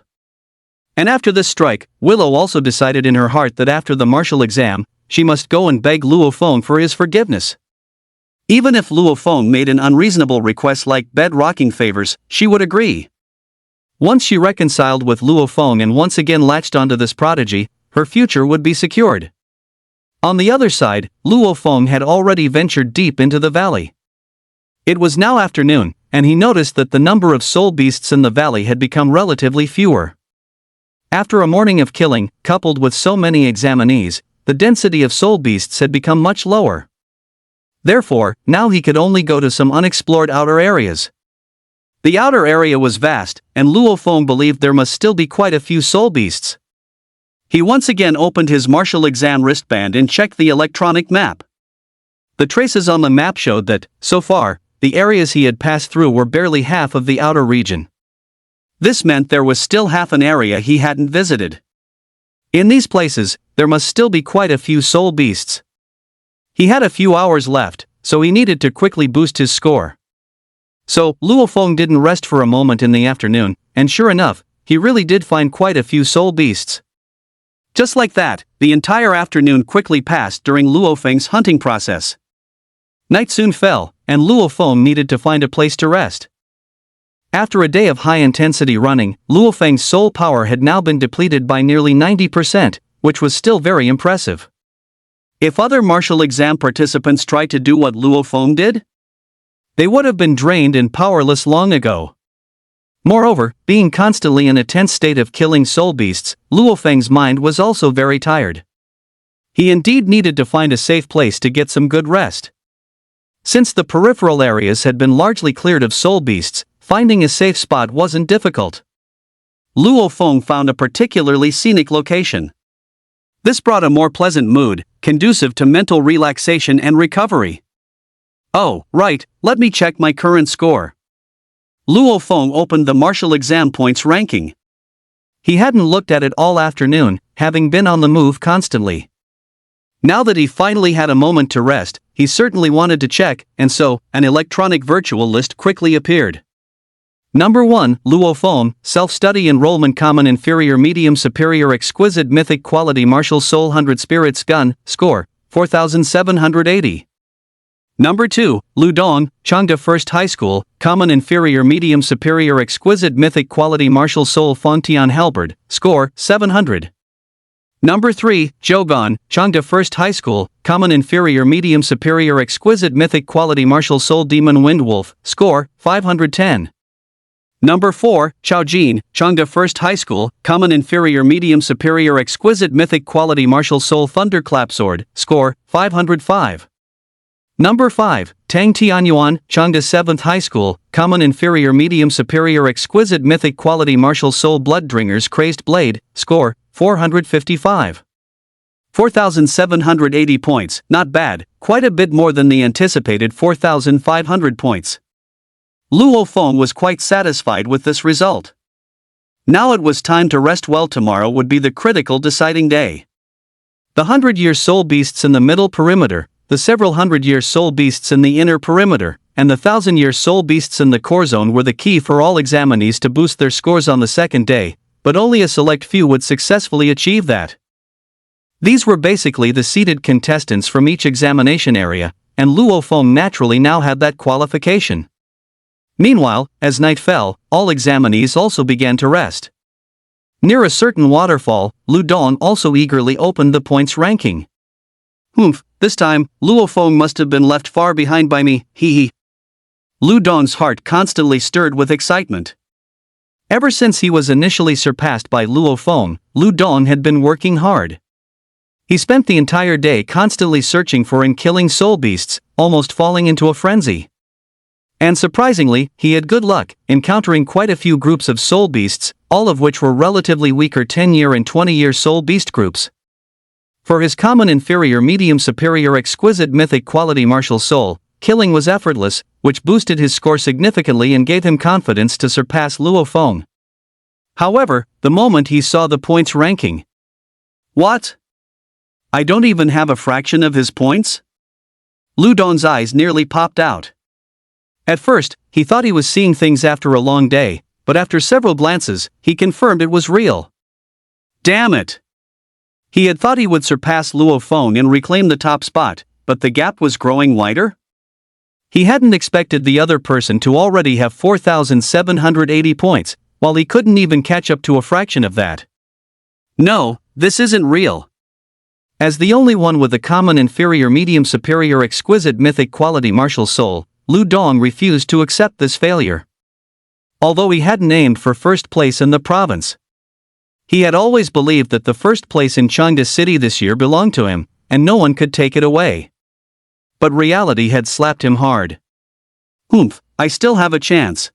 And after this strike, Willow also decided in her heart that after the martial exam, she must go and beg Luo Feng for his forgiveness. Even if Luo Feng made an unreasonable request like bed-rocking favors, she would agree. Once she reconciled with Luo Feng and once again latched onto this prodigy, her future would be secured. On the other side, Luo Feng had already ventured deep into the valley. It was now afternoon, and he noticed that the number of soul beasts in the valley had become relatively fewer. After a morning of killing, coupled with so many examinees, the density of soul beasts had become much lower. Therefore, now he could only go to some unexplored outer areas. The outer area was vast, and Luo Feng believed there must still be quite a few soul beasts. He once again opened his martial exam wristband and checked the electronic map. The traces on the map showed that, so far, the areas he had passed through were barely half of the outer region. This meant there was still half an area he hadn't visited. In these places, there must still be quite a few soul beasts. He had a few hours left, so he needed to quickly boost his score. So, Luo Feng didn't rest for a moment in the afternoon, and sure enough, he really did find quite a few soul beasts. Just like that, the entire afternoon quickly passed during Luo Feng's hunting process. Night soon fell, and Luo Feng needed to find a place to rest. After a day of high-intensity running, Luo Feng's soul power had now been depleted by nearly 90%, which was still very impressive. If other martial exam participants tried to do what Luo Feng did, they would have been drained and powerless long ago. Moreover, being constantly in a tense state of killing soul beasts, Luo Feng's mind was also very tired. He indeed needed to find a safe place to get some good rest. Since the peripheral areas had been largely cleared of soul beasts, finding a safe spot wasn't difficult. Luo Feng found a particularly scenic location. This brought a more pleasant mood, conducive to mental relaxation and recovery. Oh, right, let me check my current score. Luo Feng opened the martial exam points ranking. He hadn't looked at it all afternoon, having been on the move constantly. Now that he finally had a moment to rest, he certainly wanted to check, and so, an electronic virtual list quickly appeared. Number 1, Luo Feng, Self-Study Enrollment Common Inferior Medium Superior Exquisite Mythic Quality Martial Soul 100 Spirits Gun, Score, 4780. Number 2, Lu Dong, Changde First High School, Common Inferior Medium Superior Exquisite Mythic Quality Martial Soul Fengtian Halberd, Score, 700. Number 3, Zhou Gan, Changde First High School, Common Inferior Medium Superior Exquisite Mythic Quality Martial Soul Demon Wind Wolf, Score, 510. Number 4, Chao Jin, Changde First High School, Common Inferior Medium Superior Exquisite Mythic Quality Martial Soul Thunderclap Sword, Score, 505. Number 5, Tang Tianyuan, Changde 7th High School, Common Inferior Medium Superior Exquisite Mythic Quality Martial Soul Blooddringer's Crazed Blade, Score, 455. 4,780 points, not bad, quite a bit more than the anticipated 4,500 points. Luo Feng was quite satisfied with this result. Now it was time to rest. Well, tomorrow would be the critical deciding day. The 100-year soul beasts in the middle perimeter, the several 100-year soul beasts in the inner perimeter, and the 1,000-year soul beasts in the core zone were the key for all examinees to boost their scores on the second day, but only a select few would successfully achieve that. These were basically the seeded contestants from each examination area, and Luo Feng naturally now had that qualification. Meanwhile, as night fell, all examinees also began to rest. Near a certain waterfall, Lu Dong also eagerly opened the points ranking. Humph, this time, Luo Feng must have been left far behind by me, hee. Lu Dong's heart constantly stirred with excitement. Ever since he was initially surpassed by Luo Feng, Lu Dong had been working hard. He spent the entire day constantly searching for and killing soul beasts, almost falling into a frenzy. And surprisingly, he had good luck, encountering quite a few groups of soul beasts, all of which were relatively weaker 10-year and 20-year soul beast groups. For his common inferior medium superior exquisite mythic quality martial soul, killing was effortless, which boosted his score significantly and gave him confidence to surpass Luo Feng. However, the moment he saw the points ranking. What? I don't even have a fraction of his points? Lu Dong's eyes nearly popped out. At first, he thought he was seeing things after a long day, but after several glances, he confirmed it was real. Damn it! He had thought he would surpass Luo Feng and reclaim the top spot, but the gap was growing wider? He hadn't expected the other person to already have 4,780 points, while he couldn't even catch up to a fraction of that. No, this isn't real. As the only one with a common inferior medium superior exquisite mythic quality martial soul, Lu Dong refused to accept this failure. Although he hadn't aimed for first place in the province. He had always believed that the first place in Changde City this year belonged to him, and no one could take it away. But reality had slapped him hard. Humph, I still have a chance.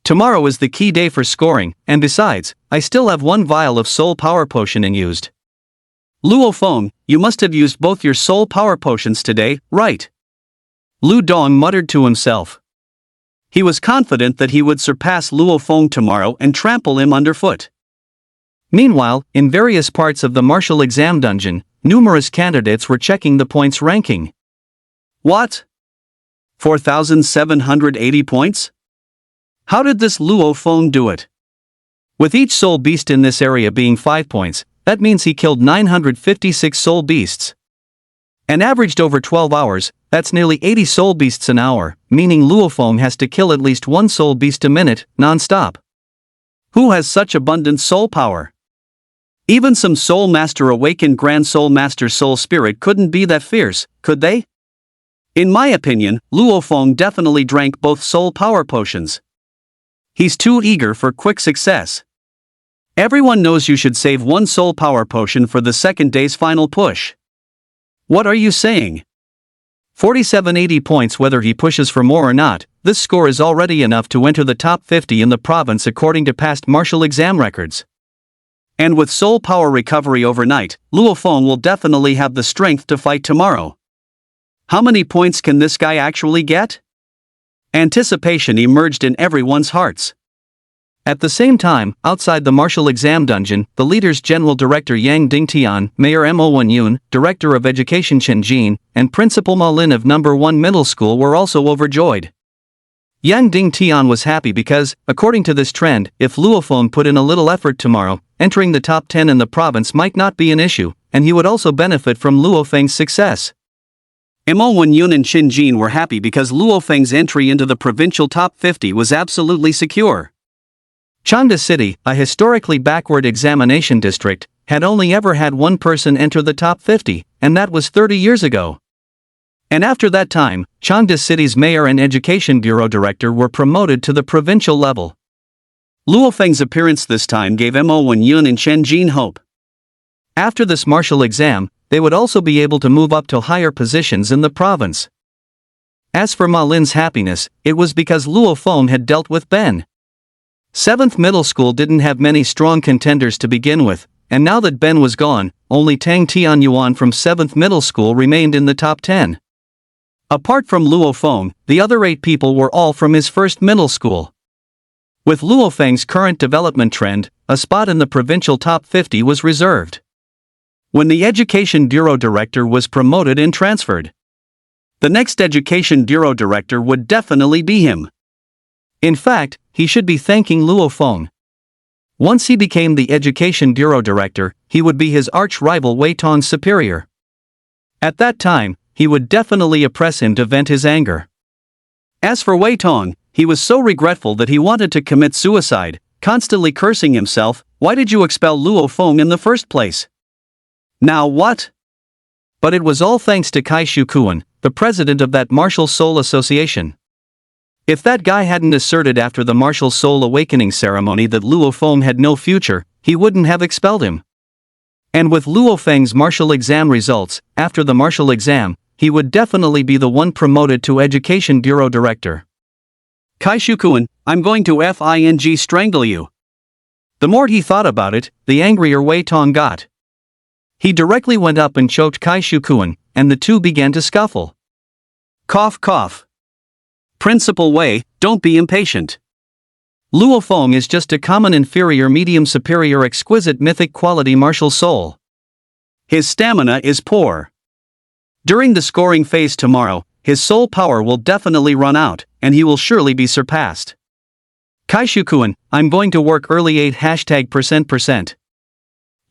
Tomorrow is the key day for scoring, and besides, I still have one vial of soul power potion unused. Luo Feng, you must have used both your soul power potions today, right? Lu Dong muttered to himself. He was confident that he would surpass Luo Feng tomorrow and trample him underfoot. Meanwhile, in various parts of the martial exam dungeon, numerous candidates were checking the points ranking. What? 4,780 points? How did this Luo Feng do it? With each soul beast in this area being 5 points, that means he killed 956 soul beasts. And averaged over 12 hours, that's nearly 80 soul beasts an hour, meaning Luo Feng has to kill at least one soul beast a minute, non-stop. Who has such abundant soul power? Even some Soul Master awakened Grand Soul Master Soul Spirit couldn't be that fierce, could they? In my opinion, Luo Feng definitely drank both soul power potions. He's too eager for quick success. Everyone knows you should save one soul power potion for the second day's final push. What are you saying? 4780 points. Whether he pushes for more or not, this score is already enough to enter the top 50 in the province according to past martial exam records. And with soul power recovery overnight, Luo Feng will definitely have the strength to fight tomorrow. How many points can this guy actually get? Anticipation emerged in everyone's hearts. At the same time, outside the martial exam dungeon, the leader's general director Yang Dingtian, Mayor Mo Wenyun, director of education Chen Jin, and Principal Ma Lin of No. 1 Middle School were also overjoyed. Yang Ding Tian was happy because, according to this trend, if Luo Feng put in a little effort tomorrow, entering the top 10 in the province might not be an issue, and he would also benefit from Luo Feng's success. Mo Wenyun and Qin Jin were happy because Luo Feng's entry into the provincial top 50 was absolutely secure. Changde City, a historically backward examination district, had only ever had one person enter the top 50, and that was 30 years ago. And after that time, Changde City's mayor and education bureau director were promoted to the provincial level. Luo Feng's appearance this time gave Mo Wenyun and Chen Jin hope. After this martial exam, they would also be able to move up to higher positions in the province. As for Ma Lin's happiness, it was because Luo Feng had dealt with Ben. 7th middle school didn't have many strong contenders to begin with, and now that Ben was gone, only Tang Tianyuan from 7th middle school remained in the top 10. Apart from Luo Feng, the other 8 people were all from his first middle school. With Luo Feng's current development trend, a spot in the provincial top 50 was reserved. When the Education Bureau Director was promoted and transferred, the next Education Bureau Director would definitely be him. In fact, he should be thanking Luo Feng. Once he became the Education Bureau Director, he would be his arch-rival Wei Tong's superior. At that time, he would definitely oppress him to vent his anger. As for Wei Tong, he was so regretful that he wanted to commit suicide, constantly cursing himself, "Why did you expel Luo Feng in the first place? Now what?" But it was all thanks to Kai Shukuan, the president of that Martial Soul Association. If that guy hadn't asserted after the Martial Soul Awakening ceremony that Luo Feng had no future, he wouldn't have expelled him. And with Luo Feng's martial exam results, after the martial exam, he would definitely be the one promoted to Education Bureau Director. "Kai Shukuan, I'm going to FING strangle you." The more he thought about it, the angrier Wei Tong got. He directly went up and choked Kai Shukuan, and the two began to scuffle. Cough cough. "Principal Wei, don't be impatient. Luo Feng is just a common inferior medium superior exquisite mythic quality martial soul. His stamina is poor. During the scoring phase tomorrow, his soul power will definitely run out, and he will surely be surpassed. Kai Shukuan, I'm going to work early 8 %%.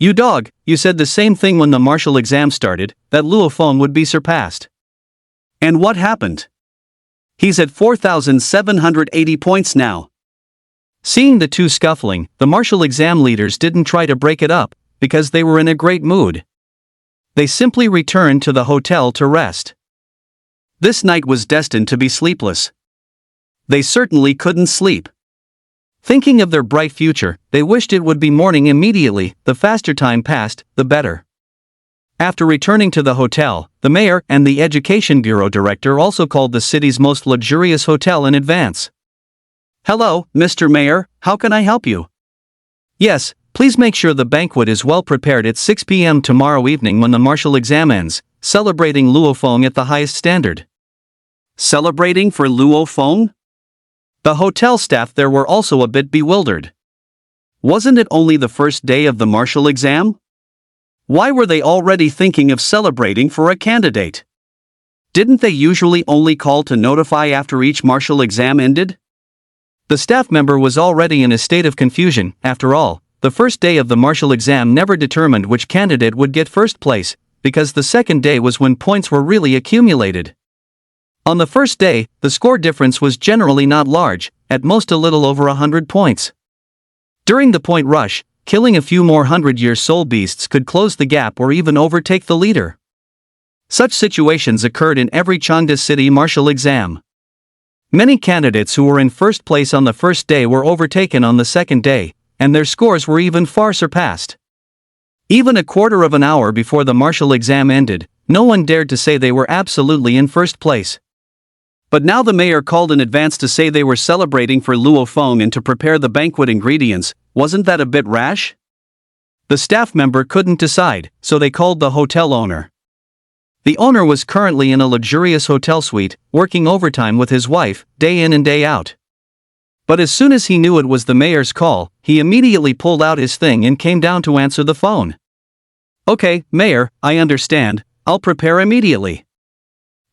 You dog, you said the same thing when the martial exam started, that Luo Feng would be surpassed. And what happened? He's at 4,780 points now." Seeing the two scuffling, the martial exam leaders didn't try to break it up, because they were in a great mood. They simply returned to the hotel to rest. This night was destined to be sleepless. They certainly couldn't sleep. Thinking of their bright future, they wished it would be morning immediately. The faster time passed, the better. After returning to the hotel, the mayor and the Education Bureau Director also called the city's most luxurious hotel in advance. "Hello, Mr. Mayor, how can I help you?" "Yes, please make sure the banquet is well prepared at 6 p.m. tomorrow evening when the martial exam ends, celebrating Luo Feng at the highest standard." Celebrating for Luo Feng? The hotel staff there were also a bit bewildered. Wasn't it only the first day of the martial exam? Why were they already thinking of celebrating for a candidate? Didn't they usually only call to notify after each martial exam ended? The staff member was already in a state of confusion. After all, the first day of the martial exam never determined which candidate would get first place, because the second day was when points were really accumulated. On the first day, the score difference was generally not large, at most a little over 100 points. During the point rush, killing a few more 100-year soul beasts could close the gap or even overtake the leader. Such situations occurred in every Changde City martial exam. Many candidates who were in first place on the first day were overtaken on the second day, and their scores were even far surpassed. Even a quarter of an hour before the martial exam ended, no one dared to say they were absolutely in first place. But now the mayor called in advance to say they were celebrating for Luo Feng and to prepare the banquet ingredients. Wasn't that a bit rash? The staff member couldn't decide, so they called the hotel owner. The owner was currently in a luxurious hotel suite, working overtime with his wife, day in and day out. But as soon as he knew it was the mayor's call, he immediately pulled out his thing and came down to answer the phone. "Okay, Mayor, I understand, I'll prepare immediately."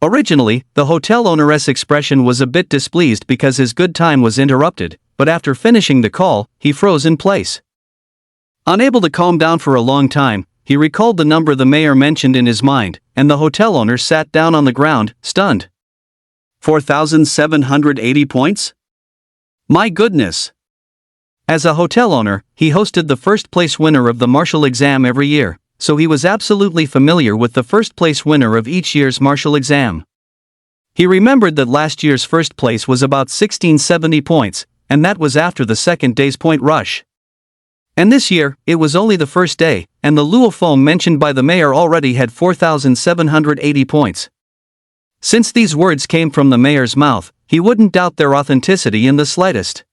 Originally, the hotel owner's expression was a bit displeased because his good time was interrupted, but after finishing the call, he froze in place. Unable to calm down for a long time, he recalled the number the mayor mentioned in his mind, and the hotel owner sat down on the ground, stunned. 4,780 points? My goodness! As a hotel owner, he hosted the first-place winner of the Marshall exam every year, so he was absolutely familiar with the first-place winner of each year's Marshall exam. He remembered that last year's first place was about 1,670 points, and that was after the second day's point rush. And this year, it was only the first day, and the Luo Feng mentioned by the mayor already had 4,780 points. Since these words came from the mayor's mouth, he wouldn't doubt their authenticity in the slightest.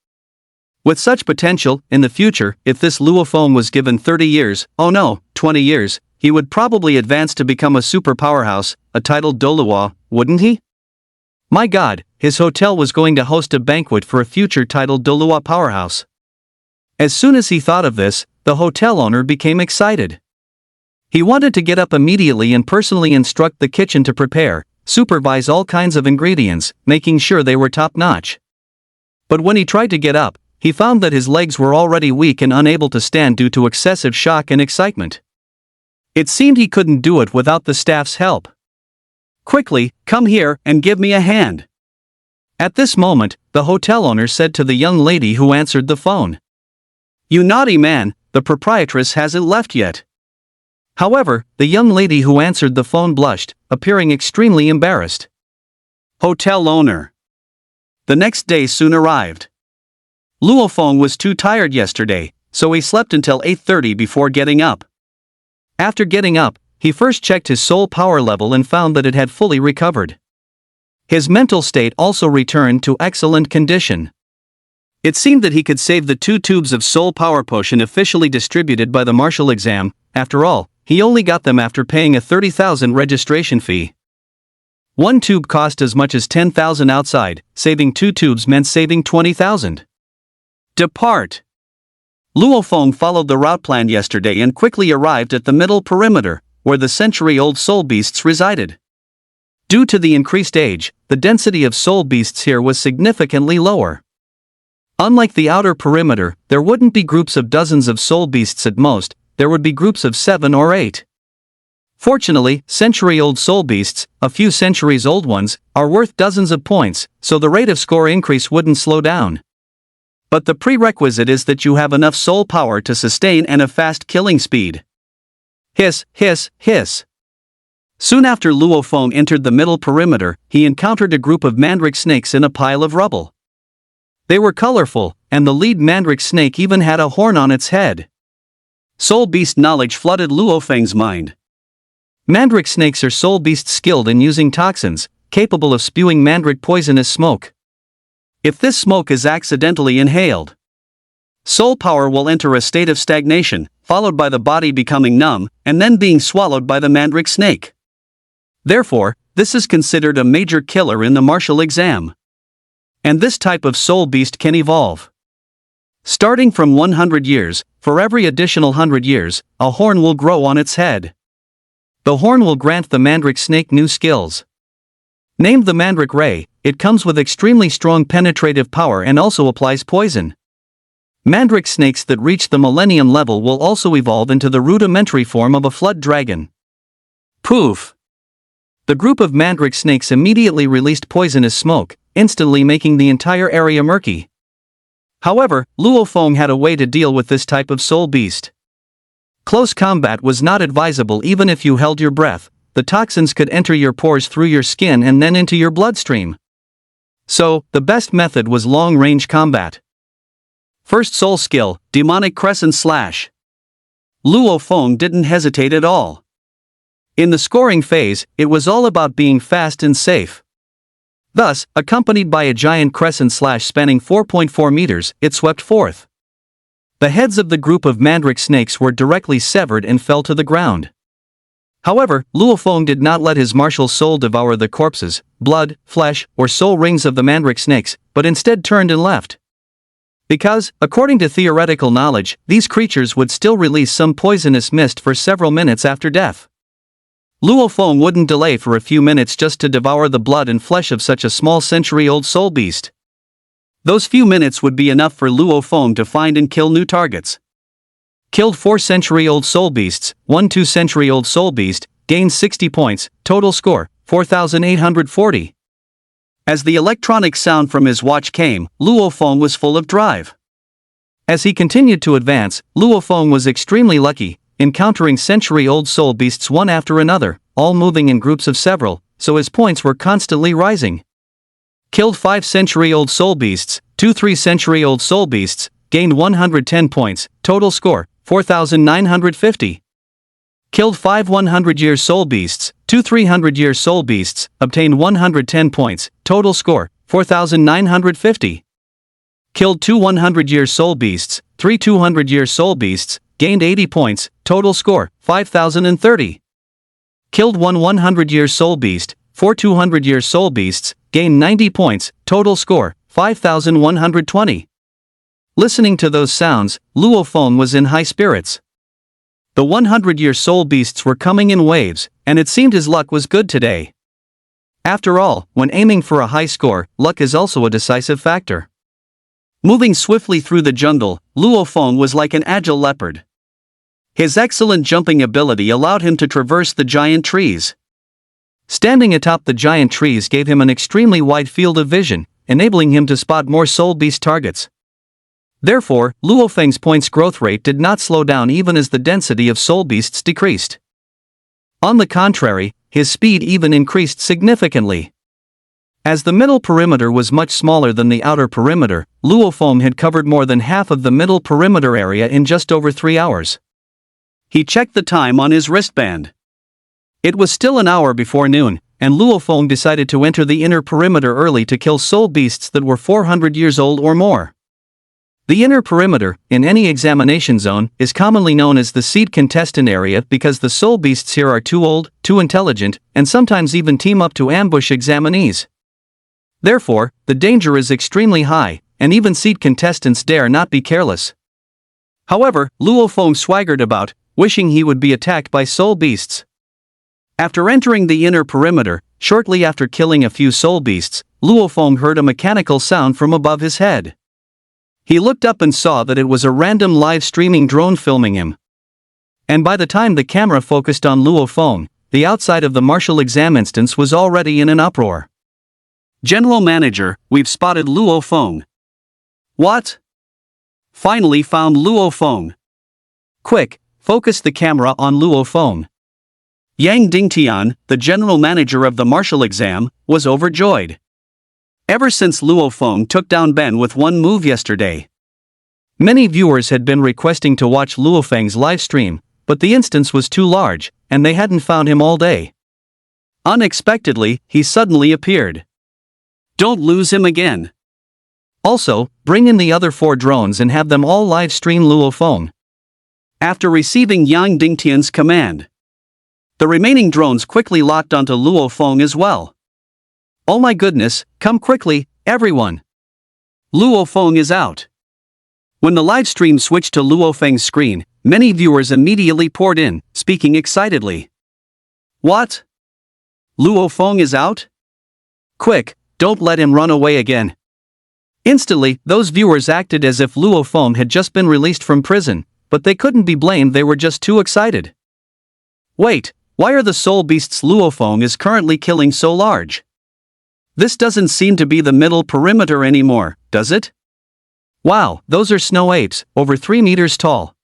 With such potential, in the future, if this Luo Feng was given 30 years, oh no, 20 years, he would probably advance to become a super powerhouse, a titled Doluo, wouldn't he? My God, his hotel was going to host a banquet for a future titled Doluo powerhouse. As soon as he thought of this, the hotel owner became excited. He wanted to get up immediately and personally instruct the kitchen to prepare, supervise all kinds of ingredients, making sure they were top-notch. But when he tried to get up, he found that his legs were already weak and unable to stand due to excessive shock and excitement. It seemed he couldn't do it without the staff's help. Quickly, come here and give me a hand. At this moment, the hotel owner said to the young lady who answered the phone. You naughty man, the proprietress hasn't left yet. However, the young lady who answered the phone blushed, appearing extremely embarrassed. Hotel owner. The next day soon arrived. Luo Feng was too tired yesterday, so he slept until 8:30 before getting up. After getting up, he first checked his soul power level and found that it had fully recovered. His mental state also returned to excellent condition. It seemed that he could save the 2 tubes of soul power potion officially distributed by the Marshall exam. After all, he only got them after paying a 30,000 registration fee. 1 tube cost as much as 10,000 outside, saving 2 tubes meant saving 20,000. Depart. Luo Feng followed the route planned yesterday and quickly arrived at the middle perimeter, where the century-old soul beasts resided. Due to the increased age, the density of soul beasts here was significantly lower. Unlike the outer perimeter, there wouldn't be groups of dozens of soul beasts at most, there would be groups of 7 or 8. Fortunately, century-old soul beasts, a few centuries-old ones, are worth dozens of points, so the rate of score increase wouldn't slow down. But the prerequisite is that you have enough soul power to sustain and a fast killing speed. Hiss, hiss, hiss. Soon after Luo Feng entered the middle perimeter, he encountered a group of mandrake snakes in a pile of rubble. They were colorful, and the lead mandrake snake even had a horn on its head. Soul beast knowledge flooded Luo Feng's mind. Mandrake snakes are soul beasts skilled in using toxins, capable of spewing mandrake poisonous smoke. If this smoke is accidentally inhaled, soul power will enter a state of stagnation, followed by the body becoming numb, and then being swallowed by the mandrake snake. Therefore, this is considered a major killer in the Marshall exam. And this type of soul beast can evolve. Starting from 100 years, for every additional 100 years, a horn will grow on its head. The horn will grant the mandrake snake new skills. Named the mandrake ray, it comes with extremely strong penetrative power and also applies poison. Mandrake snakes that reach the millennium level will also evolve into the rudimentary form of a flood dragon. Poof! The group of mandrake snakes immediately released poisonous smoke, instantly making the entire area murky. However, Luo Feng had a way to deal with this type of soul beast. Close combat was not advisable even if you held your breath. The toxins could enter your pores through your skin and then into your bloodstream. So, the best method was long-range combat. First soul skill, Demonic Crescent Slash. Luo Feng didn't hesitate at all. In the scoring phase, it was all about being fast and safe. Thus, accompanied by a giant crescent slash spanning 4.4 meters, it swept forth. The heads of the group of mandrake snakes were directly severed and fell to the ground. However, Luo Feng did not let his martial soul devour the corpses, blood, flesh, or soul rings of the mandrake snakes, but instead turned and left. Because, according to theoretical knowledge, these creatures would still release some poisonous mist for several minutes after death. Luo Feng wouldn't delay for a few minutes just to devour the blood and flesh of such a small century-old soul beast. Those few minutes would be enough for Luo Feng to find and kill new targets. Killed 4 century-old soul beasts, 1 2-century-old soul beast, gained 60 points, total score, 4,840. As the electronic sound from his watch came, Luo Feng was full of drive. As he continued to advance, Luo Feng was extremely lucky, encountering century-old soul beasts one after another, all moving in groups of several, so his points were constantly rising. Killed 5 century-old soul beasts, 2 3-century-old soul beasts, gained 110 points, total score, 4,950. Killed 5 100-year soul beasts, 2 300-year soul beasts, obtained 110 points, total score, 4,950. Killed 2 100-year soul beasts, 3 200-year soul beasts, gained 80 points, total score, 5,030. Killed 1 100-year soul beast, 4 200-year soul beasts, gained 90 points, total score, 5,120. Listening to those sounds, Luo Feng was in high spirits. The 100-year soul beasts were coming in waves, and it seemed his luck was good today. After all, when aiming for a high score, luck is also a decisive factor. Moving swiftly through the jungle, Luo Feng was like an agile leopard. His excellent jumping ability allowed him to traverse the giant trees. Standing atop the giant trees gave him an extremely wide field of vision, enabling him to spot more soul beast targets. Therefore, Luo Feng's points growth rate did not slow down even as the density of soul beasts decreased. On the contrary, his speed even increased significantly. As the middle perimeter was much smaller than the outer perimeter, Luo Feng had covered more than half of the middle perimeter area in just over 3 hours. He checked the time on his wristband. It was still an hour before noon, and Luo Feng decided to enter the inner perimeter early to kill soul beasts that were 400 years old or more. The inner perimeter, in any examination zone, is commonly known as the seed contestant area because the soul beasts here are too old, too intelligent, and sometimes even team up to ambush examinees. Therefore, the danger is extremely high, and even seed contestants dare not be careless. However, Luo Feng swaggered about, wishing he would be attacked by soul beasts. After entering the inner perimeter, shortly after killing a few soul beasts, Luo Feng heard a mechanical sound from above his head. He looked up and saw that it was a random live-streaming drone filming him. And by the time the camera focused on Luo Feng, the outside of the martial exam instance was already in an uproar. "General Manager, we've spotted Luo Feng." "What?" "Finally found Luo Feng." "Quick, focus the camera on Luo Feng." Yang Dingtian, the general manager of the martial exam, was overjoyed. Ever since Luo Feng took down Ben with one move yesterday, many viewers had been requesting to watch Luo Feng's live stream, but the instance was too large, and they hadn't found him all day. Unexpectedly, he suddenly appeared. Don't lose him again. Also, bring in the other 4 drones and have them all live stream Luo Feng. After receiving Yang Dingtian's command, the remaining drones quickly locked onto Luo Feng as well. "Oh my goodness, come quickly, everyone! Luo Feng is out." When the live stream switched to Luo Feng's screen, many viewers immediately poured in, speaking excitedly. "What? Luo Feng is out? Quick, don't let him run away again." Instantly, those viewers acted as if Luo Feng had just been released from prison, but they couldn't be blamed, they were just too excited. Wait, why are the soul beasts Luo Feng is currently killing so large? This doesn't seem to be the middle perimeter anymore, does it? Wow, those are snow apes, over 3 meters tall.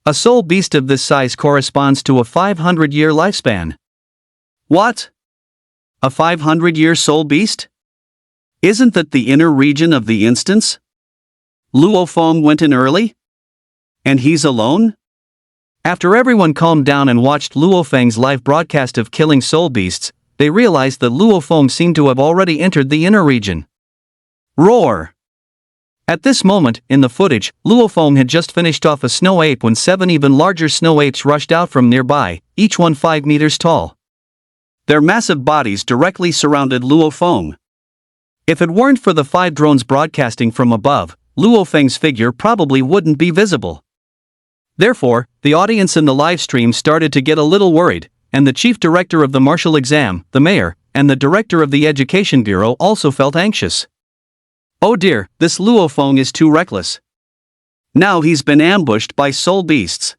A soul beast of this size corresponds to a 500-year lifespan. What? A 500-year soul beast? Isn't that the inner region of the instance? Luo Feng went in early? And he's alone? After everyone calmed down and watched Luo Feng's live broadcast of killing soul beasts, they realized that Luo Feng seemed to have already entered the inner region. Roar! At this moment, in the footage, Luo Feng had just finished off a snow ape when 7 even larger snow apes rushed out from nearby, each one 5 meters tall. Their massive bodies directly surrounded Luo Feng. If it weren't for the 5 drones broadcasting from above, Luo Feng's figure probably wouldn't be visible. Therefore, the audience in the live stream started to get a little worried, and the chief director of the martial exam, the mayor, and the director of the education bureau also felt anxious. Oh dear, this Luo Feng is too reckless. Now he's been ambushed by soul beasts.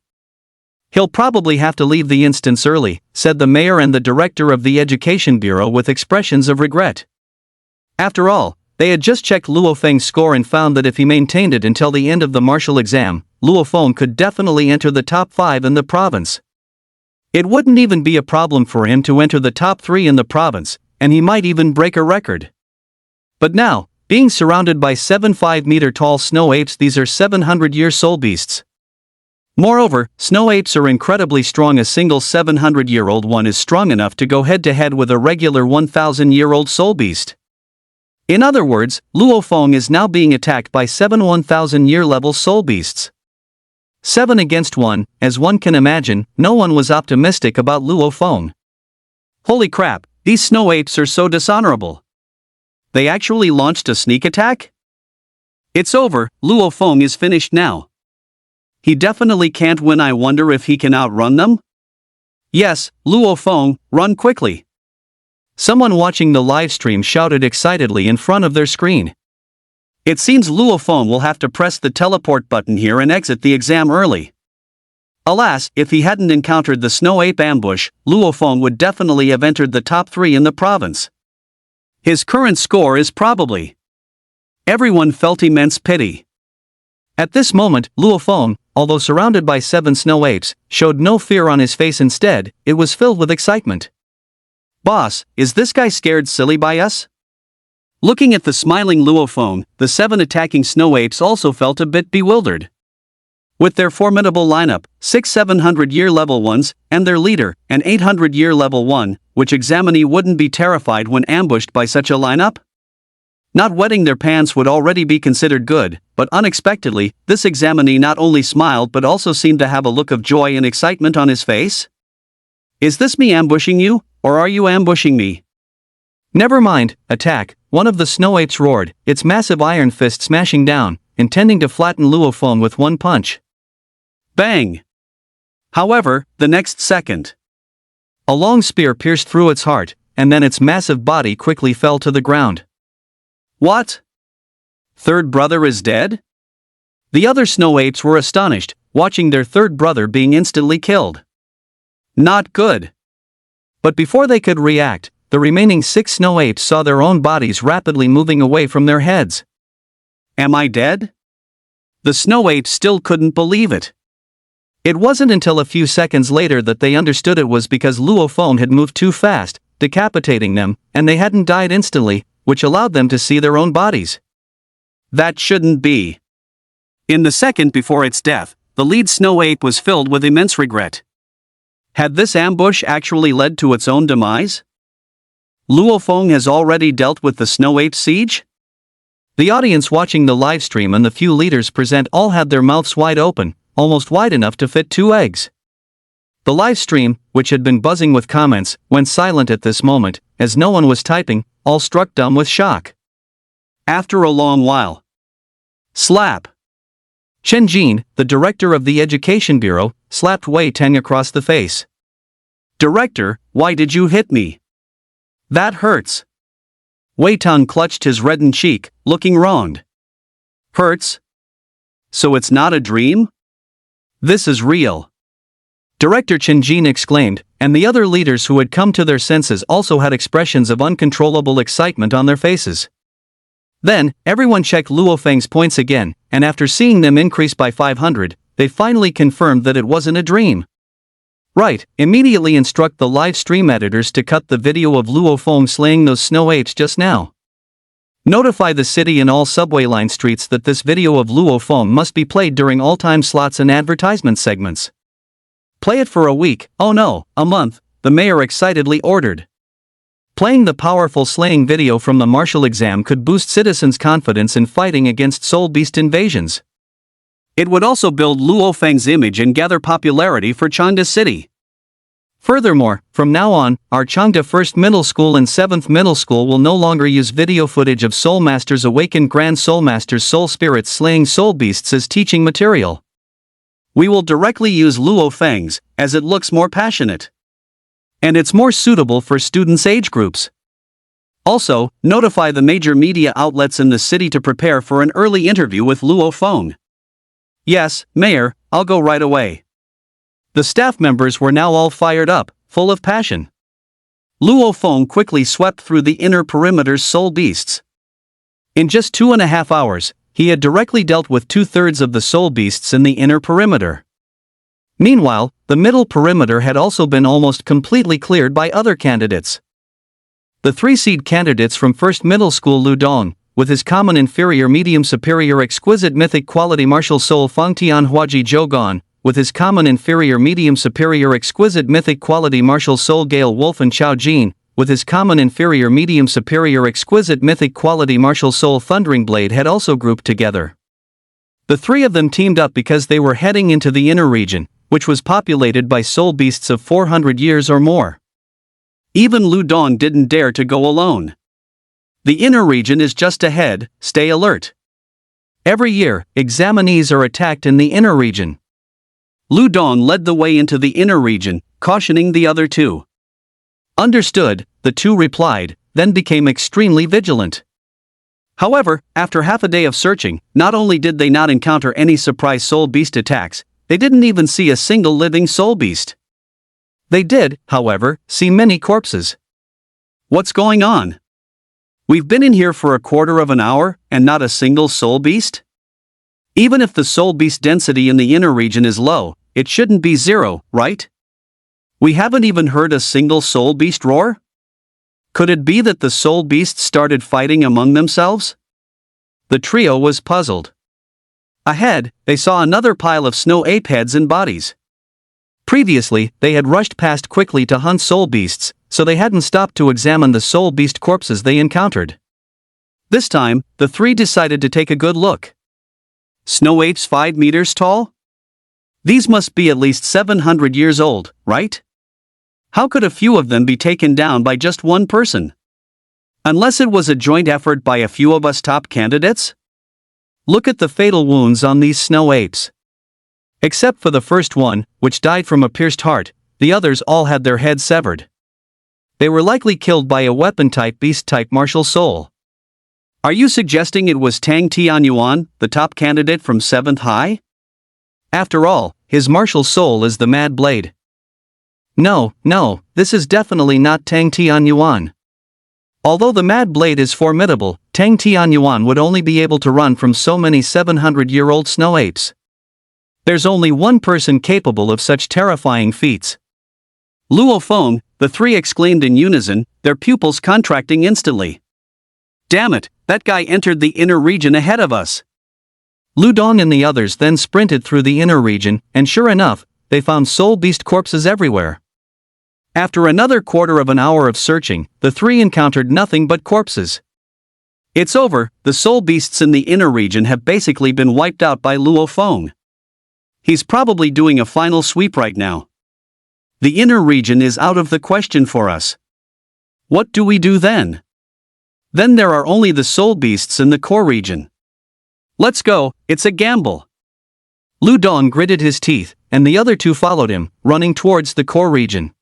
He'll probably have to leave the instance early, said the mayor and the director of the education bureau with expressions of regret. After all, they had just checked Luo Feng's score and found that if he maintained it until the end of the martial exam, Luo Feng could definitely enter the top 5 in the province. It wouldn't even be a problem for him to enter the top 3 in the province, and he might even break a record. But now, being surrounded by 7 5-meter-tall snow apes, these are 700-year soul beasts. Moreover, snow apes are incredibly strong. A single 700-year-old one is strong enough to go head-to-head with a regular 1,000-year-old soul beast. In other words, Luo Feng is now being attacked by 7 1,000-year level soul beasts. 7 against 1, as one can imagine, no one was optimistic about Luo Feng. Holy crap, these snow apes are so dishonorable. They actually launched a sneak attack? It's over, Luo Feng is finished now. He definitely can't win. I wonder if he can outrun them? Yes, Luo Feng, run quickly. Someone watching the live stream shouted excitedly in front of their screen. It seems Luo Feng will have to press the teleport button here and exit the exam early. Alas, if he hadn't encountered the snow ape ambush, Luo Feng would definitely have entered the top 3 in the province. His current score is probably. Everyone felt immense pity. At this moment, Luo Feng, although surrounded by 7 snow apes, showed no fear on his face. Instead, it was filled with excitement. Boss, is this guy scared silly by us? Looking at the smiling Luo Feng, the 7 attacking snow apes also felt a bit bewildered. With their formidable lineup, 6 700-year level 1s, and their leader, an 800-year level 1, which examinee wouldn't be terrified when ambushed by such a lineup? Not wetting their pants would already be considered good, but unexpectedly, this examinee not only smiled but also seemed to have a look of joy and excitement on his face. Is this me ambushing you, or are you ambushing me? Never mind, attack, one of the snow apes roared, its massive iron fist smashing down, intending to flatten Luo Feng with one punch. Bang! However, the next second, a long spear pierced through its heart, and then its massive body quickly fell to the ground. What? Third brother is dead? The other snow apes were astonished, watching their third brother being instantly killed. Not good. But before they could react, the remaining 6 snow apes saw their own bodies rapidly moving away from their heads. Am I dead? The snow apes still couldn't believe it. It wasn't until a few seconds later that they understood it was because Luo Feng had moved too fast, decapitating them, and they hadn't died instantly, which allowed them to see their own bodies. That shouldn't be. In the second before its death, the lead snow ape was filled with immense regret. Had this ambush actually led to its own demise? Luo Feng has already dealt with the snow ape siege? The audience watching the live stream and the few leaders present all had their mouths wide open, almost wide enough to fit 2 eggs. The live stream, which had been buzzing with comments, went silent at this moment, as no one was typing, all struck dumb with shock. After a long while. Slap! Chen Jin, the director of the education bureau, slapped Wei Teng across the face. Director, why did you hit me? That hurts. Wei Teng clutched his reddened cheek, looking wronged. Hurts? So it's not a dream? This is real. Director Chen Jin exclaimed, and the other leaders who had come to their senses also had expressions of uncontrollable excitement on their faces. Then, everyone checked Luo Feng's points again, and after seeing them increase by 500, they finally confirmed that it wasn't a dream. Right, immediately instruct the live stream editors to cut the video of Luo Feng slaying those snow apes just now. Notify the city and all subway line streets that this video of Luo Feng must be played during all time slots and advertisement segments. Play it for a week, oh no, a month, the mayor excitedly ordered. Playing the powerful slaying video from the martial exam could boost citizens' confidence in fighting against soul beast invasions. It would also build Luo Feng's image and gather popularity for Changde City. Furthermore, from now on, our Changde 1st Middle School and 7th Middle School will no longer use video footage of Soul Masters awakened Grand Soul Masters soul spirits slaying soul beasts as teaching material. We will directly use Luo Feng's, as it looks more passionate. And it's more suitable for students' age groups. Also, notify the major media outlets in the city to prepare for an early interview with Luo Feng. Yes, Mayor, I'll go right away. The staff members were now all fired up, full of passion. Luo Feng quickly swept through the inner perimeter's soul beasts. In just 2.5 hours, he had directly dealt with 2/3 of the soul beasts in the inner perimeter. Meanwhile, the middle perimeter had also been almost completely cleared by other candidates. The 3-seed candidates from First Middle School Lu Dong, with his common inferior medium superior exquisite mythic quality martial soul Feng Tian Huaji Zhou Gan, with his common inferior medium superior exquisite mythic quality martial soul Gale Wolf and Chao Jin, with his common inferior medium superior exquisite mythic quality martial soul Thundering Blade had also grouped together. The three of them teamed up because they were heading into the inner region, which was populated by soul beasts of 400 years or more. Even Lu Dong didn't dare to go alone. The inner region is just ahead, stay alert. Every year, examinees are attacked in the inner region. Lu Dong led the way into the inner region, cautioning the other two. Understood, the two replied, then became extremely vigilant. However, after half a day of searching, not only did they not encounter any surprise soul beast attacks, they didn't even see a single living soul beast. They did, however, see many corpses. What's going on? We've been in here for a quarter of an hour, and not a single soul beast? Even if the soul beast density in the inner region is low, it shouldn't be zero, right? We haven't even heard a single soul beast roar? Could it be that the soul beasts started fighting among themselves? The trio was puzzled. Ahead, they saw another pile of snow ape heads and bodies. Previously, they had rushed past quickly to hunt soul beasts, so they hadn't stopped to examine the soul beast corpses they encountered. This time, the three decided to take a good look. Snow apes 5 meters tall? These must be at least 700 years old, right? How could a few of them be taken down by just one person? Unless it was a joint effort by a few of us top candidates? Look at the fatal wounds on these snow apes. Except for the first one, which died from a pierced heart, the others all had their heads severed. They were likely killed by a weapon-type beast-type martial soul. Are you suggesting it was Tang Tianyuan, the top candidate from 7th High? After all, his martial soul is the Mad Blade. No, this is definitely not Tang Tianyuan. Although the Mad Blade is formidable, Tang Tianyuan would only be able to run from so many 700-year-old snow apes. There's only one person capable of such terrifying feats. Luo Feng, the three exclaimed in unison, their pupils contracting instantly. Damn it, that guy entered the inner region ahead of us. Lu Dong and the others then sprinted through the inner region, and sure enough, they found soul beast corpses everywhere. After another quarter of an hour of searching, the three encountered nothing but corpses. It's over, the soul beasts in the inner region have basically been wiped out by Luo Feng. He's probably doing a final sweep right now. The inner region is out of the question for us. What do we do then? Then there are only the soul beasts in the core region. Let's go, it's a gamble. Lu Dong gritted his teeth, and the other two followed him, running towards the core region.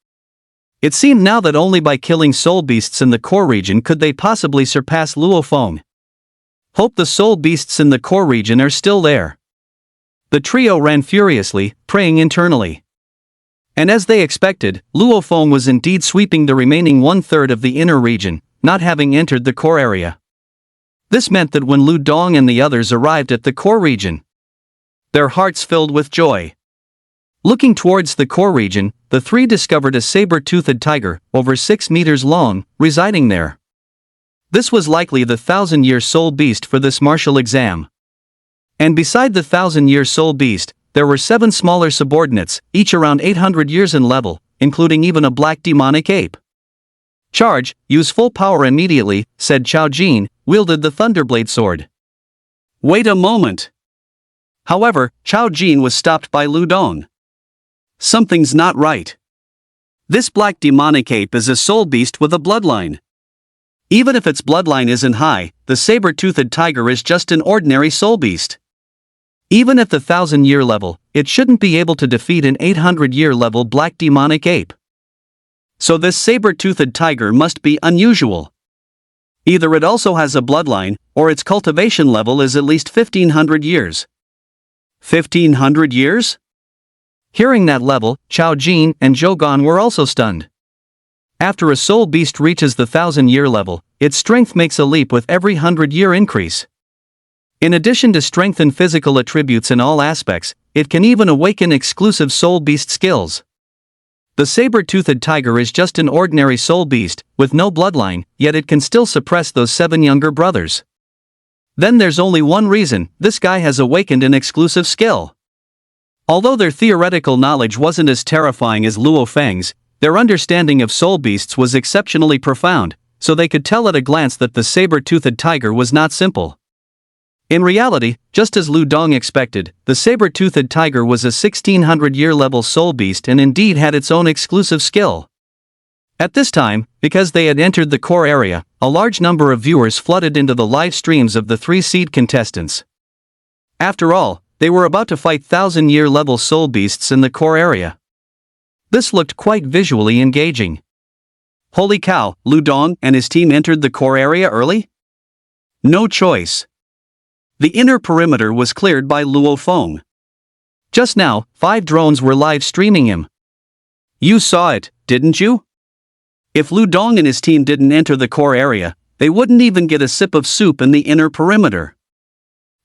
It seemed now that only by killing soul beasts in the core region could they possibly surpass Luo Feng. Hope the soul beasts in the core region are still there. The trio ran furiously, praying internally. And as they expected, Luo Feng was indeed sweeping the remaining 1/3 of the inner region, not having entered the core area. This meant that when Lu Dong and the others arrived at the core region, their hearts filled with joy. Looking towards the core region, the three discovered a saber-toothed tiger, over 6 meters long, residing there. This was likely the 1,000-year soul beast for this martial exam. And beside the 1,000-year soul beast, there were 7 smaller subordinates, each around 800 years in level, including even a black demonic ape. Charge, use full power immediately, said Chao Jin, wielded the Thunderblade sword. Wait a moment. However, Chao Jin was stopped by Lu Dong. Something's not right. This black demonic ape is a soul beast with a bloodline. Even if its bloodline isn't high, the saber-toothed tiger is just an ordinary soul beast. Even at the 1,000-year level, it shouldn't be able to defeat an 800-year level black demonic ape. So this saber-toothed tiger must be unusual. Either it also has a bloodline, or its cultivation level is at least 1500 years. 1500 years? Hearing that level, Chao Jin and Zhou Gan were also stunned. After a soul beast reaches the 1000-year level, its strength makes a leap with every 100-year increase. In addition to strength and physical attributes in all aspects, it can even awaken exclusive soul beast skills. The saber-toothed tiger is just an ordinary soul beast, with no bloodline, yet it can still suppress those 7 younger brothers. Then there's only one reason: this guy has awakened an exclusive skill. Although their theoretical knowledge wasn't as terrifying as Luo Feng's, their understanding of soul beasts was exceptionally profound, so they could tell at a glance that the saber-toothed tiger was not simple. In reality, just as Lu Dong expected, the saber-toothed tiger was a 1600-year level soul beast and indeed had its own exclusive skill. At this time, because they had entered the core area, a large number of viewers flooded into the live streams of the 3 seed contestants. After all, they were about to fight 1000-year level soul beasts in the core area. This looked quite visually engaging. Holy cow, Lu Dong and his team entered the core area early? No choice. The inner perimeter was cleared by Luo Feng. Just now, 5 drones were live streaming him. You saw it, didn't you? If Lu Dong and his team didn't enter the core area, they wouldn't even get a sip of soup in the inner perimeter.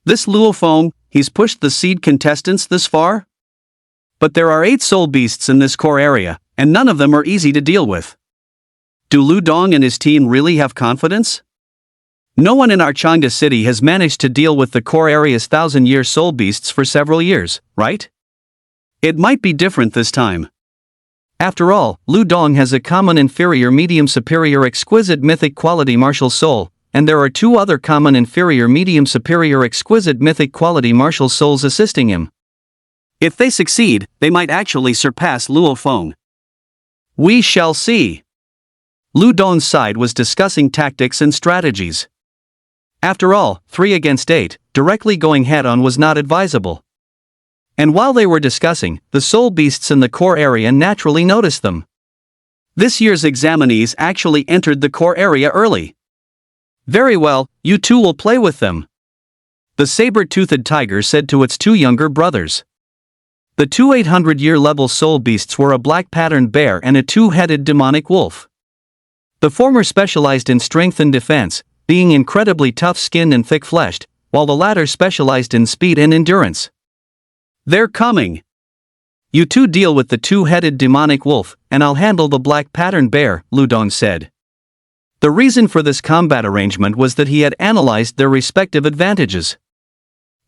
This Luo Feng, he's pushed the seed contestants this far? But there are 8 soul beasts in this core area, and none of them are easy to deal with. Do Lu Dong and his team really have confidence? No one in Archangda City has managed to deal with the core area's 1000-year soul beasts for several years, right? It might be different this time. After all, Lu Dong has a common inferior medium superior exquisite mythic quality martial soul, and there are 2 other common inferior medium superior exquisite mythic quality martial souls assisting him. If they succeed, they might actually surpass Luo Feng. We shall see. Lu Dong's side was discussing tactics and strategies. After all, 3 against 8, directly going head-on was not advisable. And while they were discussing, the soul beasts in the core area naturally noticed them. This year's examinees actually entered the core area early. Very well, you 2 will play with them. The saber-toothed tiger said to its 2 younger brothers. The 2 800-year level soul beasts were a black-patterned bear and a 2-headed demonic wolf. The former specialized in strength and defense, being incredibly tough-skinned and thick-fleshed, while the latter specialized in speed and endurance. They're coming. You 2 deal with the 2-headed demonic wolf, and I'll handle the black-patterned bear, Lu Dong said. The reason for this combat arrangement was that he had analyzed their respective advantages.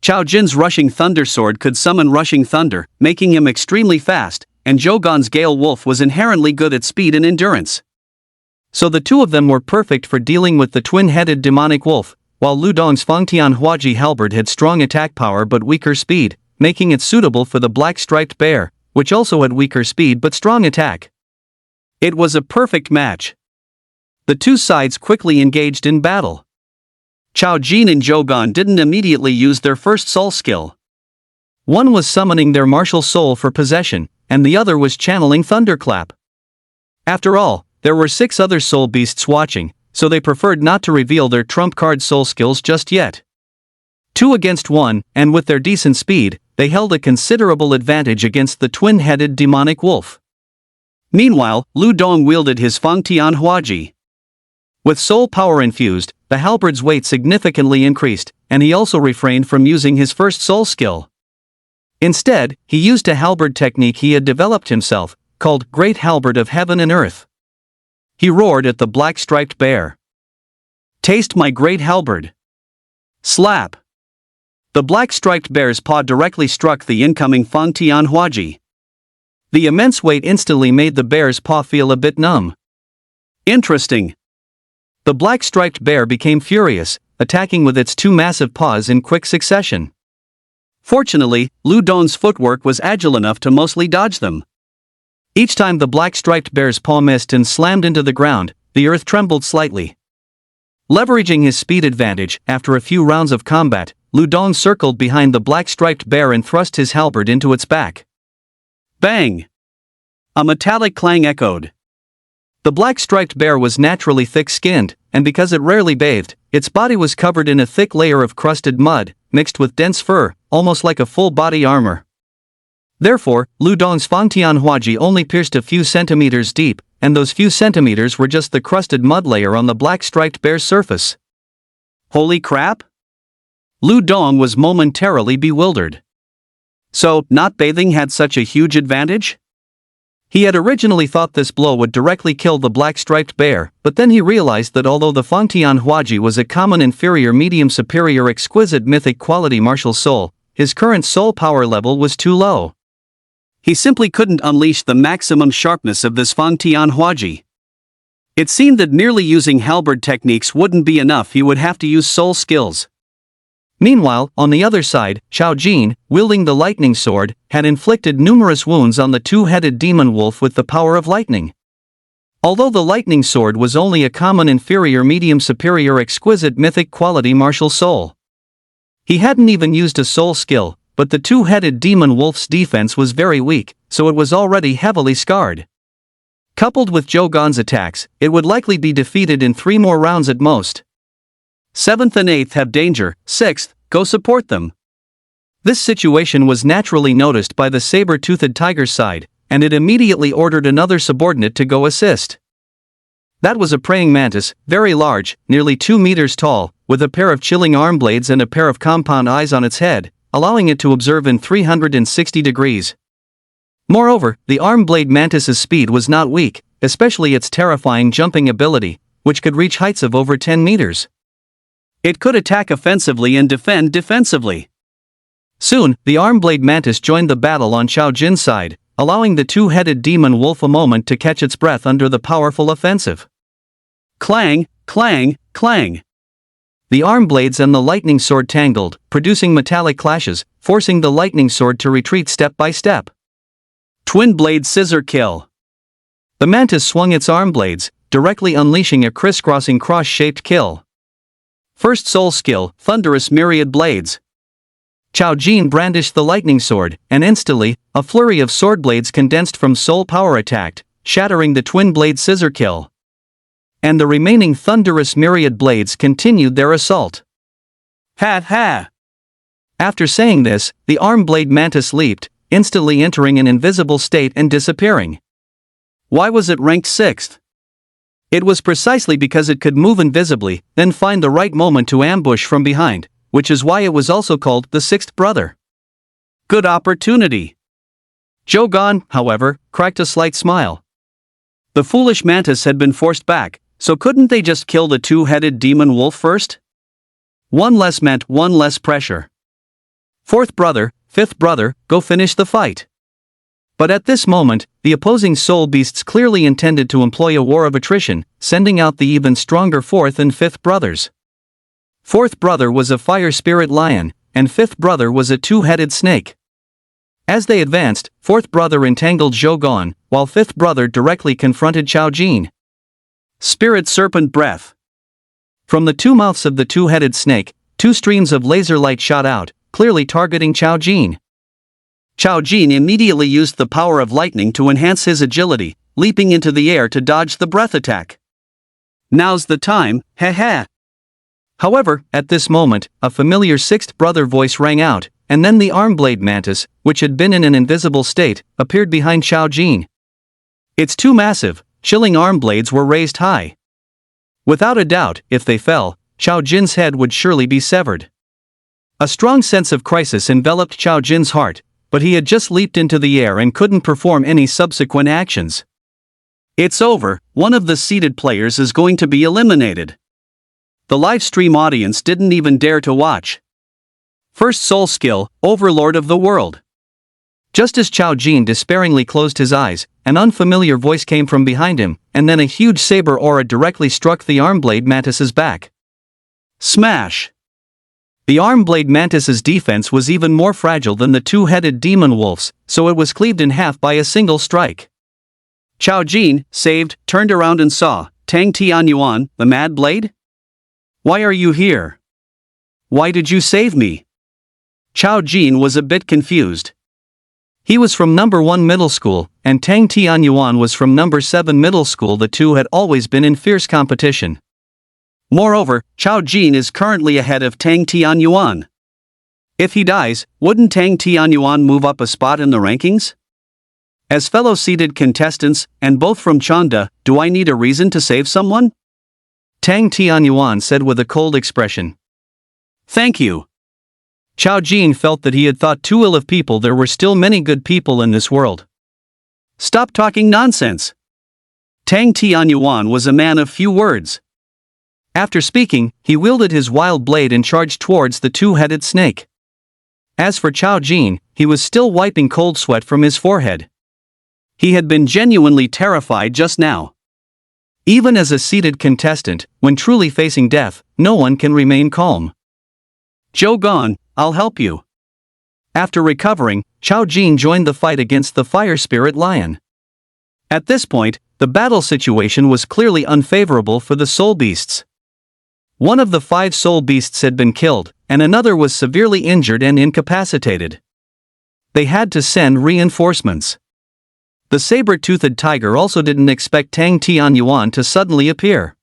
Chao Jin's rushing thunder sword could summon rushing thunder, making him extremely fast, and Zhou Gan's Gale Wolf was inherently good at speed and endurance. So the 2 of them were perfect for dealing with the twin-headed demonic wolf, while Lu Dong's Fangtian Huaji halberd had strong attack power but weaker speed, making it suitable for the black-striped bear, which also had weaker speed but strong attack. It was a perfect match. The 2 sides quickly engaged in battle. Chao Jin and Zhou Gan didn't immediately use their first soul skill. One was summoning their martial soul for possession, and the other was channeling Thunderclap. After all, there were 6 other soul beasts watching, so they preferred not to reveal their trump card soul skills just yet. 2 against 1, and with their decent speed, they held a considerable advantage against the twin-headed demonic wolf. Meanwhile, Lu Dong wielded his Fangtian Huaji. With soul power infused, the halberd's weight significantly increased, and he also refrained from using his first soul skill. Instead, he used a halberd technique he had developed himself, called Great Halberd of Heaven and Earth. He roared at the black-striped bear. Taste my great halberd. Slap. The black-striped bear's paw directly struck the incoming Fangtian Huaji. The immense weight instantly made the bear's paw feel a bit numb. Interesting. The black-striped bear became furious, attacking with its 2 massive paws in quick succession. Fortunately, Lu Dong's footwork was agile enough to mostly dodge them. Each time the black-striped bear's paw missed and slammed into the ground, the earth trembled slightly. Leveraging his speed advantage, after a few rounds of combat, Lu Dong circled behind the black-striped bear and thrust his halberd into its back. Bang! A metallic clang echoed. The black-striped bear was naturally thick-skinned, and because it rarely bathed, its body was covered in a thick layer of crusted mud, mixed with dense fur, almost like a full-body armor. Therefore, Lu Dong's Fang Tianhuaji only pierced a few centimeters deep, and those few centimeters were just the crusted mud layer on the black-striped bear's surface. Holy crap! Lu Dong was momentarily bewildered. So, not bathing had such a huge advantage? He had originally thought this blow would directly kill the black-striped bear, but then he realized that although the Fang Tianhuaji was a common inferior medium superior exquisite mythic quality martial soul, his current soul power level was too low. He simply couldn't unleash the maximum sharpness of this Fang Tianhuaji. It seemed that merely using halberd techniques wouldn't be enough, he would have to use soul skills. Meanwhile, on the other side, Xiao Jin, wielding the lightning sword, had inflicted numerous wounds on the two-headed demon wolf with the power of lightning. Although the lightning sword was only a common inferior medium superior exquisite mythic quality martial soul. He hadn't even used a soul skill, but the two-headed demon wolf's defense was very weak, so it was already heavily scarred. Coupled with Zhou Gan's attacks, it would likely be defeated in 3 more rounds at most. 7th and 8th have danger, 6th, go support them. This situation was naturally noticed by the saber-toothed tiger's side, and it immediately ordered another subordinate to go assist. That was a praying mantis, very large, nearly 2 meters tall, with a pair of chilling arm blades and a pair of compound eyes on its head, allowing it to observe in 360 degrees. Moreover, the arm blade mantis's speed was not weak, especially its terrifying jumping ability, which could reach heights of over 10 meters. It could attack offensively and defend defensively. Soon, the arm blade mantis joined the battle on Xiao Jin's side, allowing the two-headed demon wolf a moment to catch its breath under the powerful offensive. Clang, clang, clang. The arm blades and the lightning sword tangled, producing metallic clashes, forcing the lightning sword to retreat step by step. Twin blade scissor kill. The mantis swung its arm blades, directly unleashing a crisscrossing cross-shaped kill. First soul skill, thunderous myriad blades. Xiao Jin brandished the lightning sword, and instantly, a flurry of sword blades condensed from soul power attacked, shattering the twin blade scissor kill. And the remaining thunderous myriad blades continued their assault. Ha ha! After saying this, the arm blade mantis leaped, instantly entering an invisible state and disappearing. Why was it ranked 6th? It was precisely because it could move invisibly, then find the right moment to ambush from behind, which is why it was also called the 6th brother. Good opportunity. Zhou Gan, however, cracked a slight smile. The foolish mantis had been forced back, so couldn't they just kill the two-headed demon wolf first? One less meant one less pressure. 4th brother, 5th brother, go finish the fight. But at this moment, the opposing soul beasts clearly intended to employ a war of attrition, sending out the even stronger 4th and 5th brothers. 4th brother was a fire spirit lion, and 5th brother was a two-headed snake. As they advanced, 4th brother entangled Zhou Gan, while 5th brother directly confronted Xiao Jin. Spirit serpent breath. From the two mouths of the two-headed snake, 2 streams of laser light shot out, clearly targeting Xiao Jin. Xiao Jin immediately used the power of lightning to enhance his agility, leaping into the air to dodge the breath attack. Now's the time, ha ha. However, at this moment, a familiar 6th brother voice rang out, and then the arm blade mantis, which had been in an invisible state, appeared behind Xiao Jin. Its 2 massive, chilling arm blades were raised high. Without a doubt, if they fell, Xiao Jin's head would surely be severed. A strong sense of crisis enveloped Xiao Jin's heart, but he had just leaped into the air and couldn't perform any subsequent actions. It's over, one of the seated players is going to be eliminated. The live stream audience didn't even dare to watch. First soul skill, Overlord of the World. Just as Xiao Jin despairingly closed his eyes, an unfamiliar voice came from behind him, and then a huge saber aura directly struck the arm blade mantis's back. Smash! The arm blade mantis's defense was even more fragile than the two-headed demon wolf's, so it was cleaved in half by a single strike. Xiao Jin, saved, turned around and saw Tang Tianyuan, the Mad Blade? Why are you here? Why did you save me? Xiao Jin was a bit confused. He was from number 1 middle school, and Tang Tianyuan was from number 7 middle school. The two had always been in fierce competition. Moreover, Chao Jin is currently ahead of Tang Tianyuan. If he dies, wouldn't Tang Tianyuan move up a spot in the rankings? As fellow seeded contestants, and both from Chanda, do I need a reason to save someone? Tang Tianyuan said with a cold expression. Thank you. Chao Jin felt that he had thought too ill of people. There were still many good people in this world. Stop talking nonsense. Tang Tianyuan was a man of few words. After speaking, he wielded his wild blade and charged towards the two-headed snake. As for Chao Jin, he was still wiping cold sweat from his forehead. He had been genuinely terrified just now. Even as a seated contestant, when truly facing death, no one can remain calm. Zhou Gan, I'll help you. After recovering, Chao Jin joined the fight against the fire spirit lion. At this point, the battle situation was clearly unfavorable for the soul beasts. One of the 5 soul beasts had been killed, and another was severely injured and incapacitated. They had to send reinforcements. The saber-toothed tiger also didn't expect Tang Tianyuan to suddenly appear.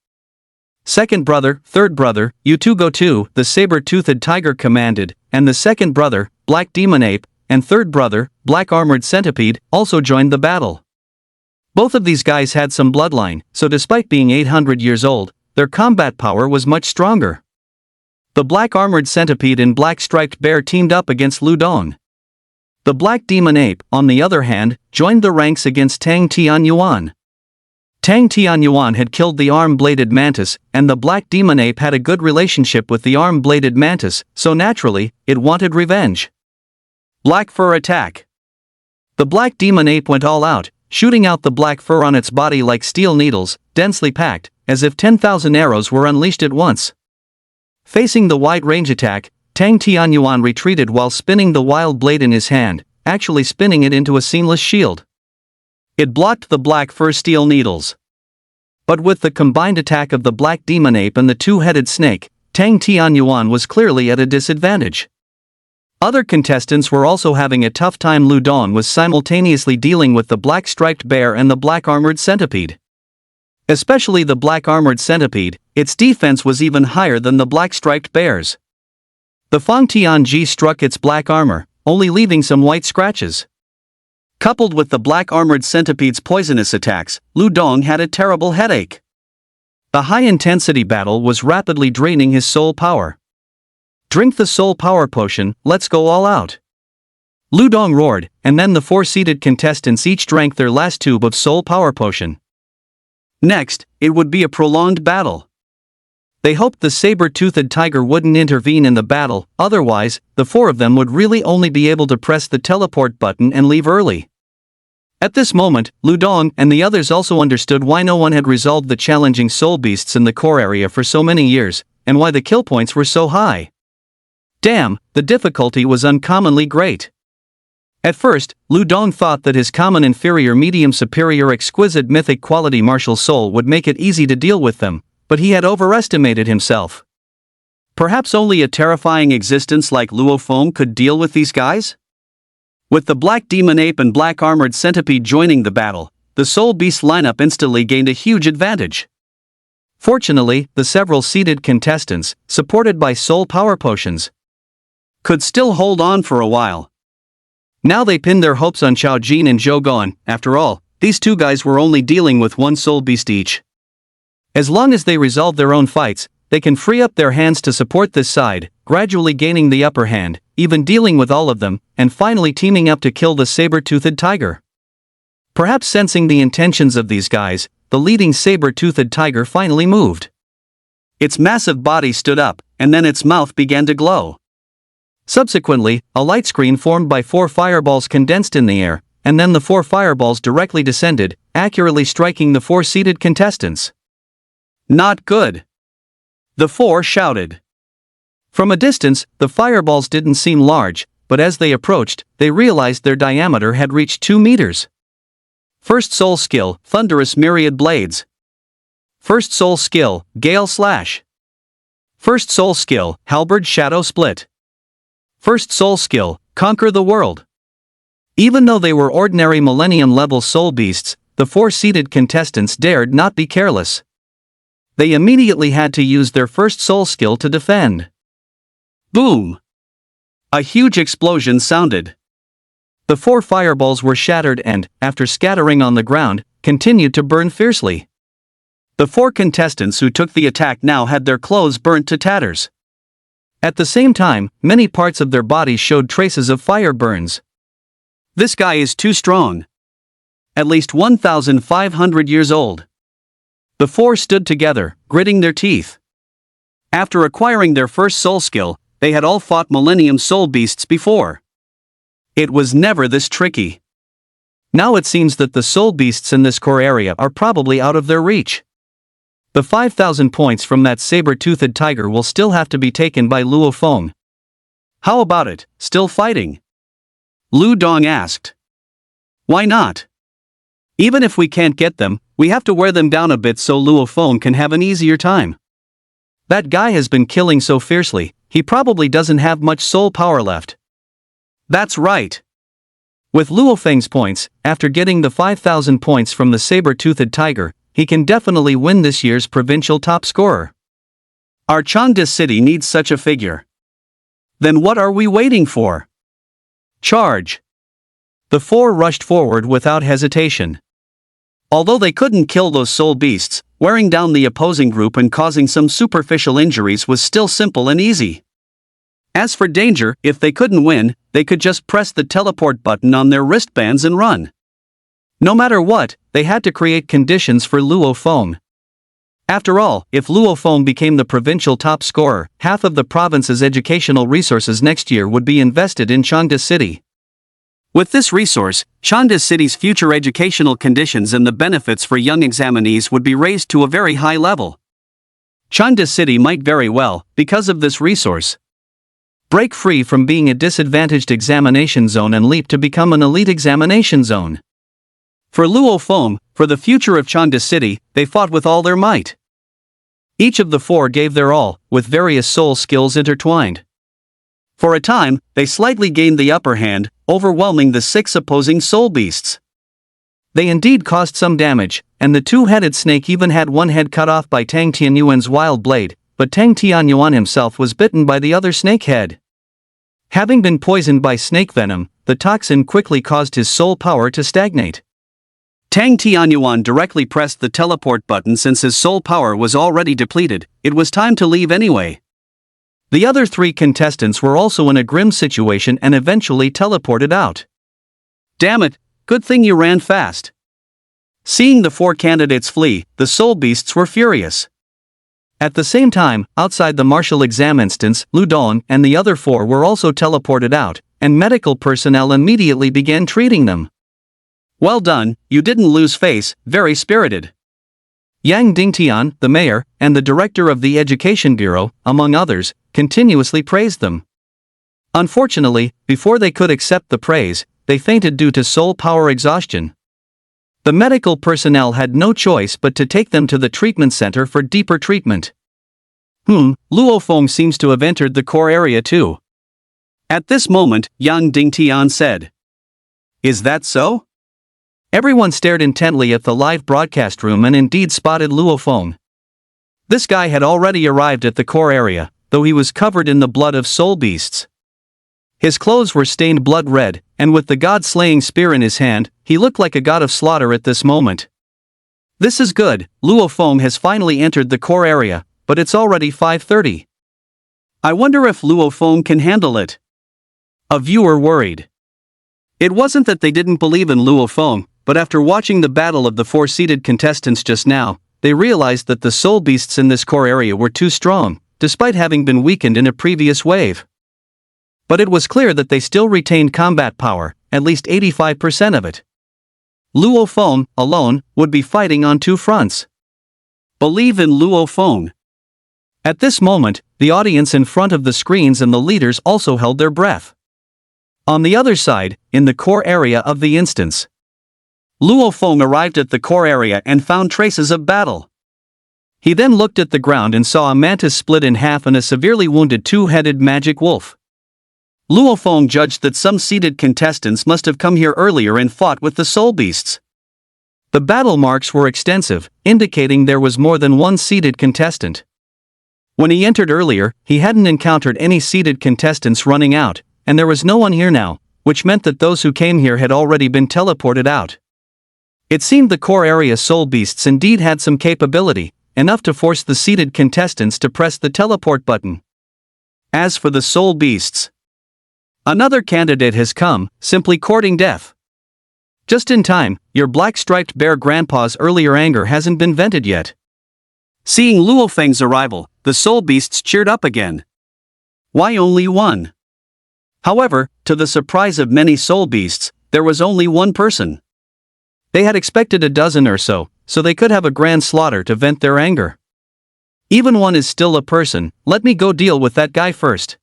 Second brother, third brother, you two go too, the saber-toothed tiger commanded, and the second brother, black demon ape, and third brother, black armored centipede, also joined the battle. Both of these guys had some bloodline, so despite being 800 years old, their combat power was much stronger. The black armored centipede and black striped bear teamed up against Lu Dong. The black demon ape, on the other hand, joined the ranks against Tang Tianyuan. Tang Tianyuan had killed the arm-bladed mantis, and the black demon ape had a good relationship with the arm-bladed mantis, so naturally, it wanted revenge. Black fur attack. The black demon ape went all out, shooting out the black fur on its body like steel needles, densely packed, as if 10,000 arrows were unleashed at once. Facing the wide-range attack, Tang Tianyuan retreated while spinning the wild blade in his hand, actually spinning it into a seamless shield. It blocked the black fur steel needles. But with the combined attack of the black demon ape and the two-headed snake, Tang Tianyuan was clearly at a disadvantage. Other contestants were also having a tough time. Lu Dong was simultaneously dealing with the black striped bear and the black armored centipede. Especially the black armored centipede, its defense was even higher than the black striped bear's. The Fang Tianji struck its black armor, only leaving some white scratches. Coupled with the black armored centipede's poisonous attacks, Lu Dong had a terrible headache. The high-intensity battle was rapidly draining his soul power. Drink the soul power potion, let's go all out. Lu Dong roared, and then the 4 seated contestants each drank their last tube of soul power potion. Next, it would be a prolonged battle. They hoped the saber-toothed tiger wouldn't intervene in the battle, otherwise, the 4 of them would really only be able to press the teleport button and leave early. At this moment, Lu Dong and the others also understood why no one had resolved the challenging soul beasts in the core area for so many years, and why the kill points were so high. Damn, the difficulty was uncommonly great. At first, Lu Dong thought that his common inferior medium superior exquisite mythic quality martial soul would make it easy to deal with them, but he had overestimated himself. Perhaps only a terrifying existence like Luo Feng could deal with these guys? With the black demon ape and black armored centipede joining the battle, the soul beast lineup instantly gained a huge advantage. Fortunately, the several seated contestants, supported by soul power potions, could still hold on for a while. Now they pinned their hopes on Chao Jin and Zhou Gan. After all, these 2 guys were only dealing with 1 soul beast each. As long as they resolve their own fights, they can free up their hands to support this side, gradually gaining the upper hand, even dealing with all of them, and finally teaming up to kill the saber-toothed tiger. Perhaps sensing the intentions of these guys, the leading saber-toothed tiger finally moved. Its massive body stood up, and then its mouth began to glow. Subsequently, a light screen formed by 4 fireballs condensed in the air, and then the 4 fireballs directly descended, accurately striking the 4 seated contestants. Not good. The 4 shouted. From a distance, the fireballs didn't seem large, but as they approached, they realized their diameter had reached 2 meters. First soul skill, Thunderous Myriad Blades. First soul skill, Gale Slash. First soul skill, Halberd Shadow Split. First soul skill, Conquer the World. Even though they were ordinary millennium-level soul beasts, the four-seated contestants dared not be careless. They immediately had to use their first soul skill to defend. Boom! A huge explosion sounded. The four fireballs were shattered and, after scattering on the ground, continued to burn fiercely. The four contestants who took the attack now had their clothes burnt to tatters. At the same time, many parts of their bodies showed traces of fire burns. This guy is too strong. At least 1,500 years old. The four stood together, gritting their teeth. After acquiring their first soul skill, they had all fought Millennium Soul Beasts before. It was never this tricky. Now it seems that the soul beasts in this core area are probably out of their reach. The 5,000 points from that saber-toothed tiger will still have to be taken by Luo Feng. How about it, still fighting? Lu Dong asked. Why not? Even if we can't get them, we have to wear them down a bit so Luo Feng can have an easier time. That guy has been killing so fiercely, he probably doesn't have much soul power left. That's right. With Luo Feng's points, after getting the 5,000 points from the saber-toothed tiger, he can definitely win this year's provincial top scorer. Our Changde city needs such a figure. Then what are we waiting for? Charge! The four rushed forward without hesitation. Although they couldn't kill those soul beasts, wearing down the opposing group and causing some superficial injuries was still simple and easy. As for danger, if they couldn't win, they could just press the teleport button on their wristbands and run. No matter what, they had to create conditions for Luo Feng. After all, if Luo Feng became the provincial top scorer, half of the province's educational resources next year would be invested in Changde City. With this resource, Changde City's future educational conditions and the benefits for young examinees would be raised to a very high level. Changde City might very well, because of this resource, break free from being a disadvantaged examination zone and leap to become an elite examination zone. For Luo Feng, for the future of Changde City, they fought with all their might. Each of the four gave their all, with various soul skills intertwined. For a time, they slightly gained the upper hand, overwhelming the 6 opposing soul beasts. They indeed caused some damage, and the two-headed snake even had one head cut off by Tang Tianyuan's wild blade, but Tang Tianyuan himself was bitten by the other snake head. Having been poisoned by snake venom, the toxin quickly caused his soul power to stagnate. Tang Tianyuan directly pressed the teleport button since his soul power was already depleted. It was time to leave anyway. The other 3 contestants were also in a grim situation and eventually teleported out. Damn it, good thing you ran fast. Seeing the 4 candidates flee, the soul beasts were furious. At the same time, outside the martial exam instance, Lu Dong and the other 4 were also teleported out, and medical personnel immediately began treating them. Well done, you didn't lose face, very spirited. Yang Dingtian, the mayor, and the director of the Education Bureau, among others, continuously praised them. Unfortunately, before they could accept the praise, they fainted due to soul power exhaustion. The medical personnel had no choice but to take them to the treatment center for deeper treatment. Luo Feng seems to have entered the core area too. At this moment, Yang Dingtian said. Is that so? Everyone stared intently at the live broadcast room and indeed spotted Luo Feng. This guy had already arrived at the core area, though he was covered in the blood of soul beasts. His clothes were stained blood red, and with the god-slaying spear in his hand, he looked like a god of slaughter at this moment. This is good, Luo Feng has finally entered the core area, but it's already 5:30. I wonder if Luo Feng can handle it. A viewer worried. It wasn't that they didn't believe in Luo Feng, but after watching the battle of the 4-seated contestants just now, they realized that the soul beasts in this core area were too strong, despite having been weakened in a previous wave. But it was clear that they still retained combat power, at least 85% of it. Luo Feng, alone, would be fighting on 2 fronts. Believe in Luo Feng. At this moment, the audience in front of the screens and the leaders also held their breath. On the other side, in the core area of the instance, Luo Feng arrived at the core area and found traces of battle. He then looked at the ground and saw a mantis split in half and a severely wounded 2-headed magic wolf. Luo Feng judged that some seeded contestants must have come here earlier and fought with the soul beasts. The battle marks were extensive, indicating there was more than one seeded contestant. When he entered earlier, he hadn't encountered any seeded contestants running out, and there was no one here now, which meant that those who came here had already been teleported out. It seemed the core area soul beasts indeed had some capability, enough to force the seeded contestants to press the teleport button. As for the soul beasts, another candidate has come, simply courting death. Just in time, your black-striped bear grandpa's earlier anger hasn't been vented yet. Seeing Luo Feng's arrival, the soul beasts cheered up again. Why only one? However, to the surprise of many soul beasts, there was only one person. They had expected a dozen or so they could have a grand slaughter to vent their anger. Even one is still a person, let me go deal with that guy first.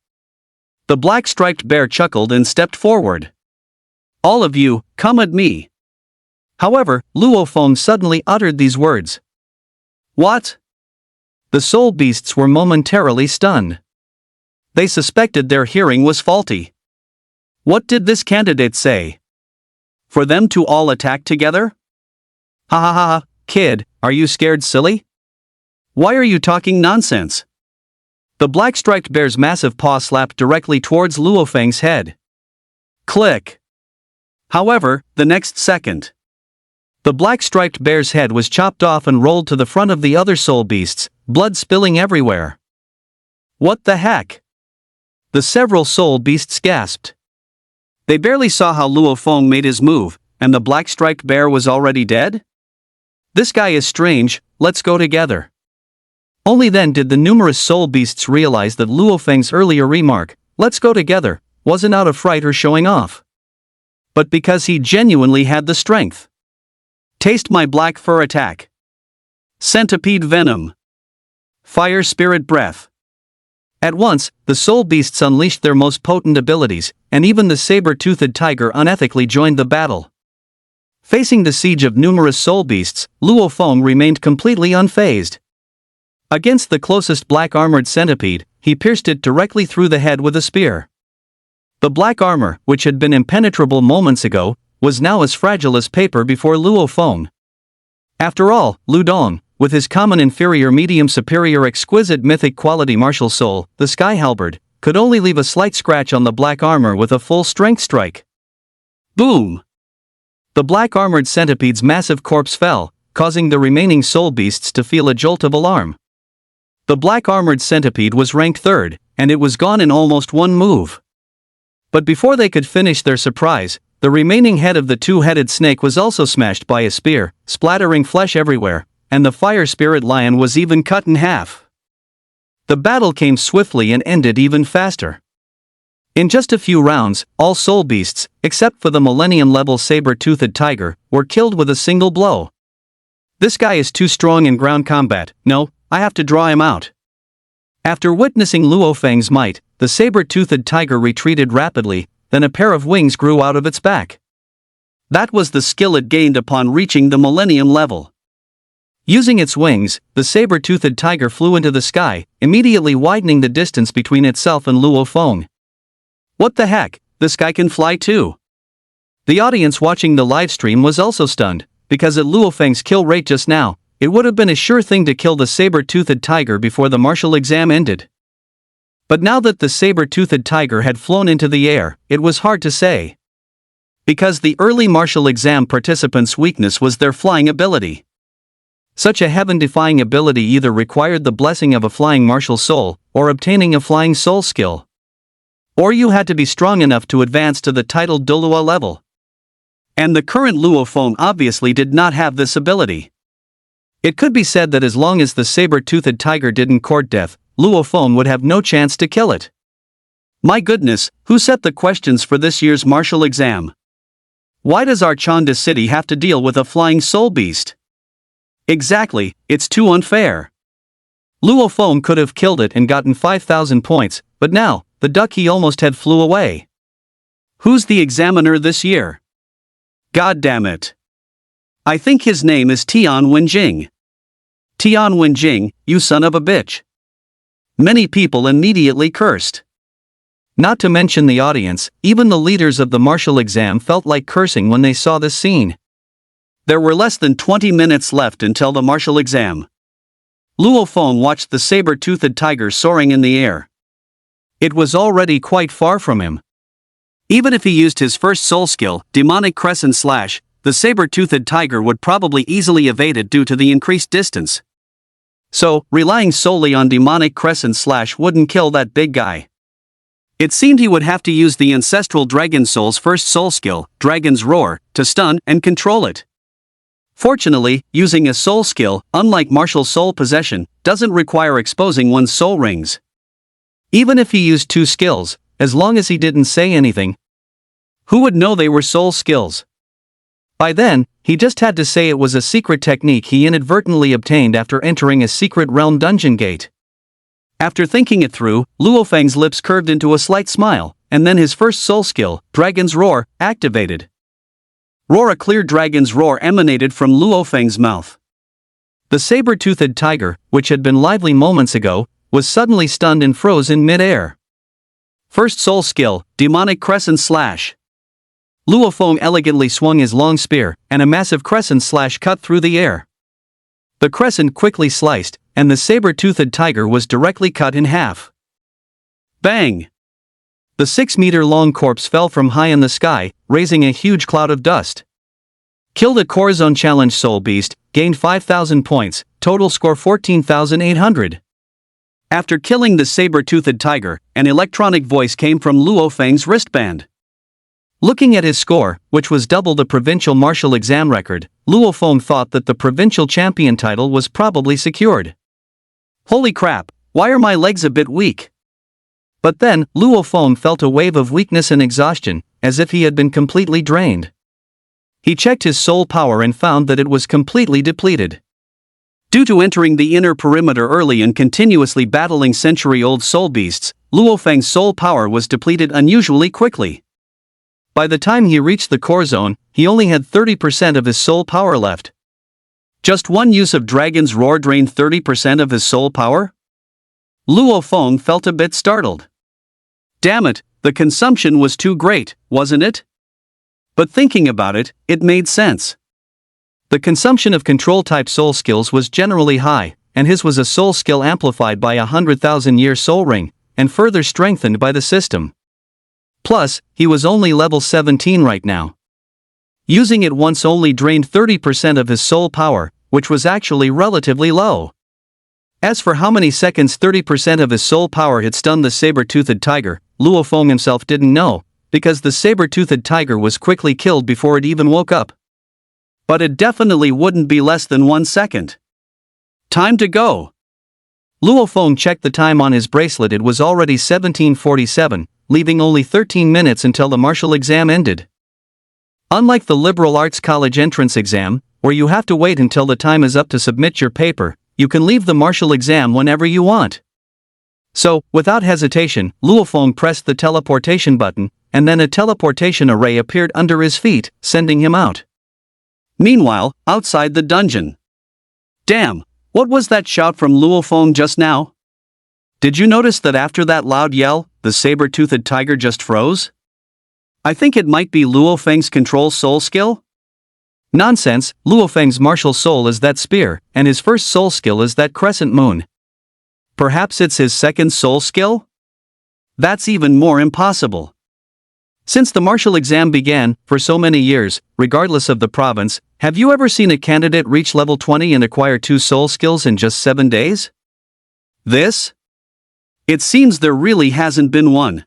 The black-striped bear chuckled and stepped forward. All of you, come at me. However, Luo Feng suddenly uttered these words. What? The soul beasts were momentarily stunned. They suspected their hearing was faulty. What did this candidate say? For them to all attack together? Ha ha ha, kid, are you scared silly? Why are you talking nonsense? The black-striped bear's massive paw slapped directly towards Luo Feng's head. Click. However, the next second, the black-striped bear's head was chopped off and rolled to the front of the other soul beasts, blood spilling everywhere. What the heck? The several soul beasts gasped. They barely saw how Luo Feng made his move, and the black-striped bear was already dead? This guy is strange, let's go together. Only then did the numerous soul beasts realize that Luo Feng's earlier remark, let's go together, wasn't out of fright or showing off, but because he genuinely had the strength. Taste my black fur attack. Centipede venom. Fire spirit breath. At once, the soul beasts unleashed their most potent abilities, and even the saber-toothed tiger unethically joined the battle. Facing the siege of numerous soul beasts, Luo Feng remained completely unfazed. Against the closest black-armored centipede, he pierced it directly through the head with a spear. The black armor, which had been impenetrable moments ago, was now as fragile as paper before Luo Feng. After all, Lu Dong, with his common inferior medium superior exquisite mythic quality martial soul, the sky halberd, could only leave a slight scratch on the black armor with a full strength strike. Boom! The black armored centipede's massive corpse fell, causing the remaining soul beasts to feel a jolt of alarm. The black armored centipede was ranked third, and it was gone in almost one move. But before they could finish their surprise, the remaining head of the two-headed snake was also smashed by a spear, splattering flesh everywhere, and the fire spirit lion was even cut in half. The battle came swiftly and ended even faster. In just a few rounds, all soul beasts, except for the millennium-level saber-toothed tiger, were killed with a single blow. This guy is too strong in ground combat, no, I have to draw him out. After witnessing Luo Feng's might, the saber-toothed tiger retreated rapidly, then a pair of wings grew out of its back. That was the skill it gained upon reaching the millennium level. Using its wings, the saber-toothed tiger flew into the sky, immediately widening the distance between itself and Luo Feng. What the heck, this guy can fly too? The audience watching the livestream was also stunned, because at Luo Feng's kill rate just now, it would have been a sure thing to kill the saber-toothed tiger before the martial exam ended. But now that the saber-toothed tiger had flown into the air, it was hard to say. Because the early martial exam participants' weakness was their flying ability. Such a heaven-defying ability either required the blessing of a flying martial soul, or obtaining a flying soul skill. Or you had to be strong enough to advance to the titled Dolua level. And the current Luo Feng obviously did not have this ability. It could be said that as long as the saber-toothed tiger didn't court death, Luo Feng would have no chance to kill it. My goodness, who set the questions for this year's martial exam? Why does our Chanda city have to deal with a flying soul beast? Exactly, it's too unfair. Luo Feng could have killed it and gotten 5,000 points, but now, the duck he almost had flew away. Who's the examiner this year? God damn it. I think his name is Tian Wenjing. Tian Wenjing, you son of a bitch. Many people immediately cursed. Not to mention the audience, even the leaders of the martial exam felt like cursing when they saw this scene. There were less than 20 minutes left until the martial exam. Luo Feng watched the saber-toothed tiger soaring in the air. It was already quite far from him. Even if he used his first soul skill, demonic crescent slash, the saber-toothed tiger would probably easily evade it due to the increased distance. So, relying solely on demonic crescent slash wouldn't kill that big guy. It seemed he would have to use the ancestral dragon soul's first soul skill, Dragon's Roar, to stun and control it. Fortunately, using a soul skill, unlike martial soul possession, doesn't require exposing one's soul rings. Even if he used two skills, as long as he didn't say anything, who would know they were soul skills? By then, he just had to say it was a secret technique he inadvertently obtained after entering a secret realm dungeon gate. After thinking it through, Luo Feng's lips curved into a slight smile, and then his first soul skill, Dragon's Roar, activated. Roar! A clear dragon's roar emanated from Luo Feng's mouth. The saber-toothed tiger, which had been lively moments ago, was suddenly stunned and froze in mid-air. First soul skill, Demonic Crescent Slash. Luo Feng elegantly swung his long spear, and a massive crescent slash cut through the air. The crescent quickly sliced, and the saber-toothed tiger was directly cut in half. Bang! The 6-meter-long corpse fell from high in the sky, raising a huge cloud of dust. Killed a Core Zone Challenge Soul Beast, gained 5,000 points, total score 14,800. After killing the saber-toothed tiger, an electronic voice came from Luo Feng's wristband. Looking at his score, which was double the provincial martial exam record, Luo Feng thought that the provincial champion title was probably secured. Holy crap, why are my legs a bit weak? But then, Luo Feng felt a wave of weakness and exhaustion, as if he had been completely drained. He checked his soul power and found that it was completely depleted. Due to entering the inner perimeter early and continuously battling century-old soul beasts, Luo Feng's soul power was depleted unusually quickly. By the time he reached the core zone, he only had 30% of his soul power left. Just one use of Dragon's Roar drained 30% of his soul power? Luo Feng felt a bit startled. Damn it, the consumption was too great, wasn't it? But thinking about it, it made sense. The consumption of control-type soul skills was generally high, and his was a soul skill amplified by a 100,000-year soul ring, and further strengthened by the system. Plus, he was only level 17 right now. Using it once only drained 30% of his soul power, which was actually relatively low. As for how many seconds 30% of his soul power had stunned the saber-toothed tiger, Luo Feng himself didn't know, because the saber-toothed tiger was quickly killed before it even woke up. But it definitely wouldn't be less than 1 second. Time to go! Luo Feng checked the time on his bracelet. It was already 17:47, leaving only 13 minutes until the martial exam ended. Unlike the liberal arts college entrance exam, where you have to wait until the time is up to submit your paper, you can leave the martial exam whenever you want. So, without hesitation, Luo Feng pressed the teleportation button, and then a teleportation array appeared under his feet, sending him out. Meanwhile, outside the dungeon. Damn, what was that shout from Luo Feng just now? Did you notice that after that loud yell, the saber-toothed tiger just froze? I think it might be Luo Feng's control soul skill? Nonsense, Luo Feng's martial soul is that spear, and his first soul skill is that crescent moon. Perhaps it's his second soul skill? That's even more impossible. Since the martial exam began, for so many years, regardless of the province, have you ever seen a candidate reach level 20 and acquire 2 soul skills in just 7 days? This? It seems there really hasn't been one.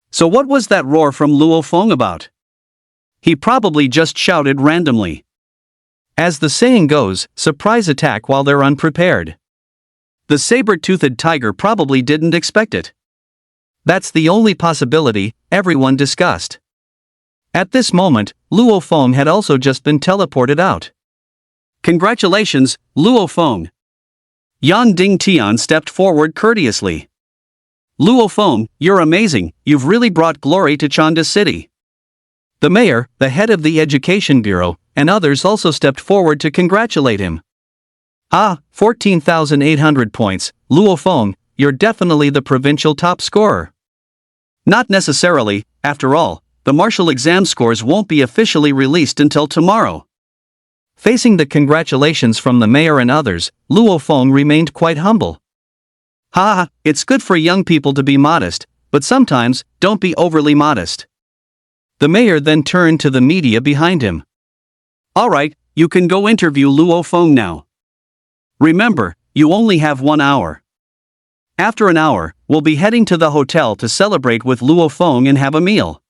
So what was that roar from Luo Feng about? He probably just shouted randomly. As the saying goes, surprise attack while they're unprepared. The saber-toothed tiger probably didn't expect it. That's the only possibility everyone discussed. At this moment, Luo Feng had also just been teleported out. Congratulations, Luo Feng. Yan Ding Tian stepped forward courteously. Luo Feng, you're amazing, you've really brought glory to Chanda City. The mayor, the head of the education bureau, and others also stepped forward to congratulate him. 14,800 points, Luo Feng, you're definitely the provincial top scorer. Not necessarily, after all, the martial exam scores won't be officially released until tomorrow. Facing the congratulations from the mayor and others, Luo Feng remained quite humble. Ha, it's good for young people to be modest, but sometimes, don't be overly modest. The mayor then turned to the media behind him. Alright, you can go interview Luo Feng now. Remember, you only have 1 hour. After an hour, we'll be heading to the hotel to celebrate with Luo Feng and have a meal.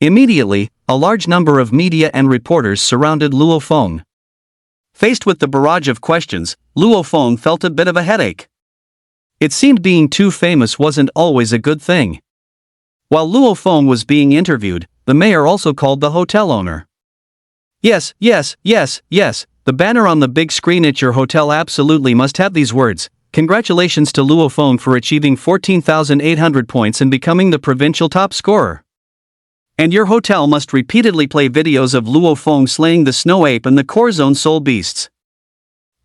Immediately, a large number of media and reporters surrounded Luo Feng. Faced with the barrage of questions, Luo Feng felt a bit of a headache. It seemed being too famous wasn't always a good thing. While Luo Feng was being interviewed, the mayor also called the hotel owner. Yes, the banner on the big screen at your hotel absolutely must have these words. Congratulations to Luo Feng for achieving 14,800 points and becoming the provincial top scorer. And your hotel must repeatedly play videos of Luo Feng slaying the snow ape and the core zone soul beasts.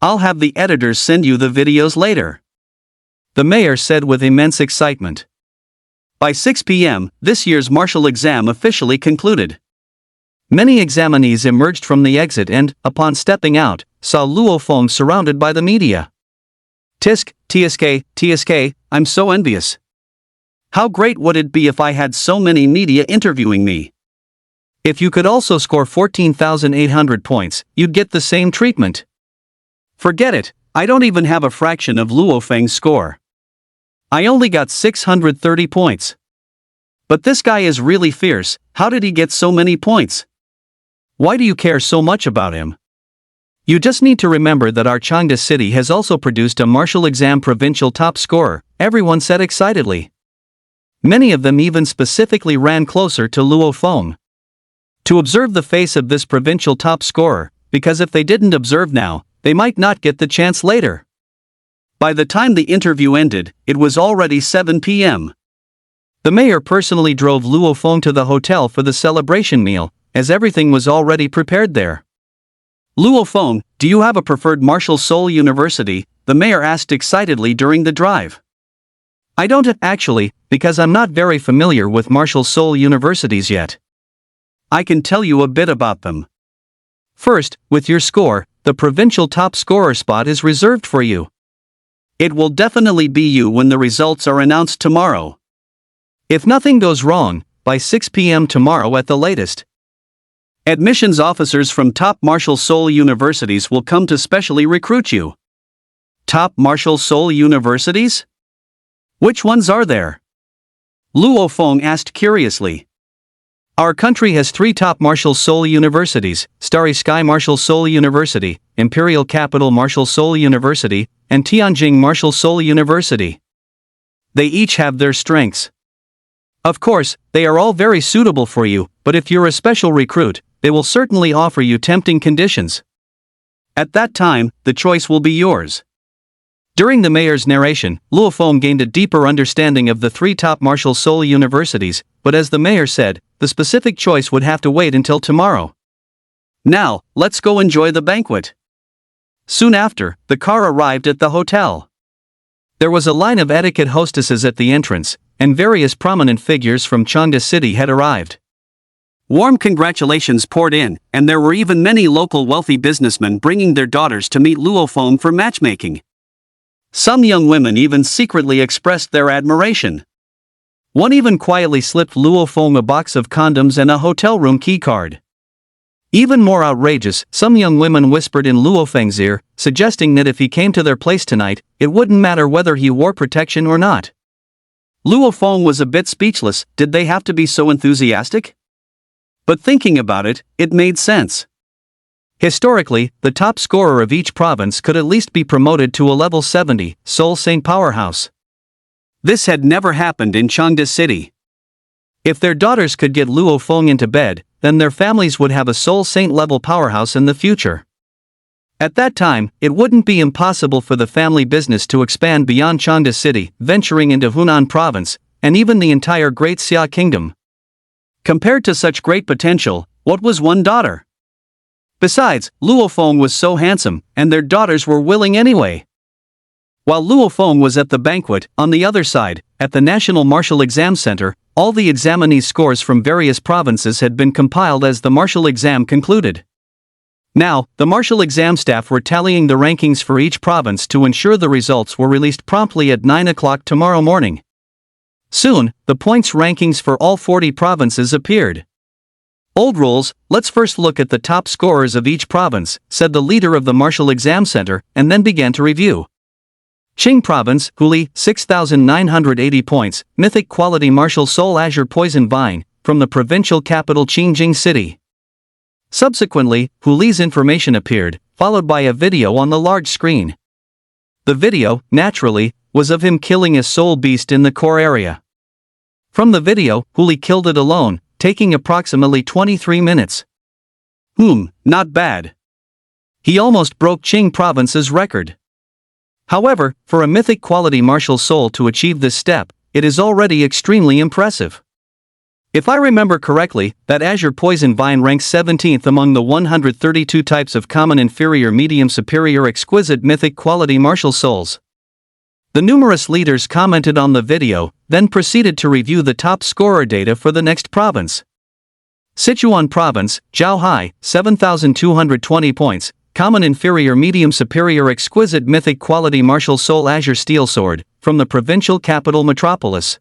I'll have the editors send you the videos later. The mayor said with immense excitement. By 6 p.m., this year's martial exam officially concluded. Many examinees emerged from the exit and, upon stepping out, saw Luo Feng surrounded by the media. TSK, I'm so envious. How great would it be if I had so many media interviewing me? If you could also score 14,800 points, you'd get the same treatment. Forget it, I don't even have a fraction of Luo Feng's score. I only got 630 points. But this guy is really fierce, how did he get so many points? Why do you care so much about him? You just need to remember that our Changde city has also produced a martial exam provincial top scorer, everyone said excitedly. Many of them even specifically ran closer to Luo Feng to observe the face of this provincial top scorer, because if they didn't observe now, they might not get the chance later. By the time the interview ended, it was already 7 p.m. The mayor personally drove Luo Feng to the hotel for the celebration meal, as everything was already prepared there. Luo Feng, do you have a preferred martial soul university? The mayor asked excitedly during the drive. I don't actually, because I'm not very familiar with martial soul universities yet. I can tell you a bit about them. First, with your score, the provincial top scorer spot is reserved for you. It will definitely be you when the results are announced tomorrow. If nothing goes wrong, by 6 p.m. tomorrow at the latest. Admissions officers from top martial soul universities will come to specially recruit you. Top martial soul universities? Which ones are there? Luo Feng asked curiously. Our country has 3 top martial soul universities, Starry Sky Martial Soul University, Imperial Capital Martial Soul University, and Tianjing Martial Soul University. They each have their strengths. Of course, they are all very suitable for you, but if you're a special recruit, they will certainly offer you tempting conditions. At that time, the choice will be yours. During the mayor's narration, Luo Feng gained a deeper understanding of the 3 top martial soul universities, but as the mayor said, the specific choice would have to wait until tomorrow. Now, let's go enjoy the banquet. Soon after, the car arrived at the hotel. There was a line of etiquette hostesses at the entrance, and various prominent figures from Changde City had arrived. Warm congratulations poured in, and there were even many local wealthy businessmen bringing their daughters to meet Luo Feng for matchmaking. Some young women even secretly expressed their admiration. One even quietly slipped Luo Feng a box of condoms and a hotel room keycard. Even more outrageous, some young women whispered in Luo Feng's ear, suggesting that if he came to their place tonight, it wouldn't matter whether he wore protection or not. Luo Feng was a bit speechless. Did they have to be so enthusiastic? But thinking about it, it made sense. Historically, the top scorer of each province could at least be promoted to a level 70, Soul Saint powerhouse. This had never happened in Changde City. If their daughters could get Luo Feng into bed, then their families would have a Soul Saint level powerhouse in the future. At that time, it wouldn't be impossible for the family business to expand beyond Changde City, venturing into Hunan province, and even the entire Great Xia Kingdom. Compared to such great potential, what was one daughter? Besides, Luo Feng was so handsome, and their daughters were willing anyway. While Luo Feng was at the banquet, on the other side, at the National Martial Exam Center, All the examinees' scores from various provinces had been compiled as the martial exam concluded. Now, the martial exam staff were tallying the rankings for each province to ensure the results were released promptly at 9 o'clock tomorrow morning. Soon, the points rankings for all 40 provinces appeared. Old rules, let's first look at the top scorers of each province, said the leader of the martial exam center, and then began to review. Qing Province, Huli, 6,980 points, Mythic Quality Martial Soul Azure Poison Vine, from the provincial capital Qingjing City. Subsequently, Huli's information appeared, followed by a video on the large screen. The video, naturally, was of him killing a soul beast in the core area. From the video, Huli killed it alone, taking approximately 23 minutes. Not bad. He almost broke Qing Province's record. However, for a mythic quality martial soul to achieve this step, it is already extremely impressive. If I remember correctly, that Azure Poison Vine ranks 17th among the 132 types of common inferior medium superior exquisite mythic quality martial souls. The numerous leaders commented on the video, then proceeded to review the top scorer data for the next province. Sichuan Province, Zhaohai, 7,220 points, common inferior medium superior exquisite mythic quality martial soul Azure Steel Sword, from the provincial capital metropolis.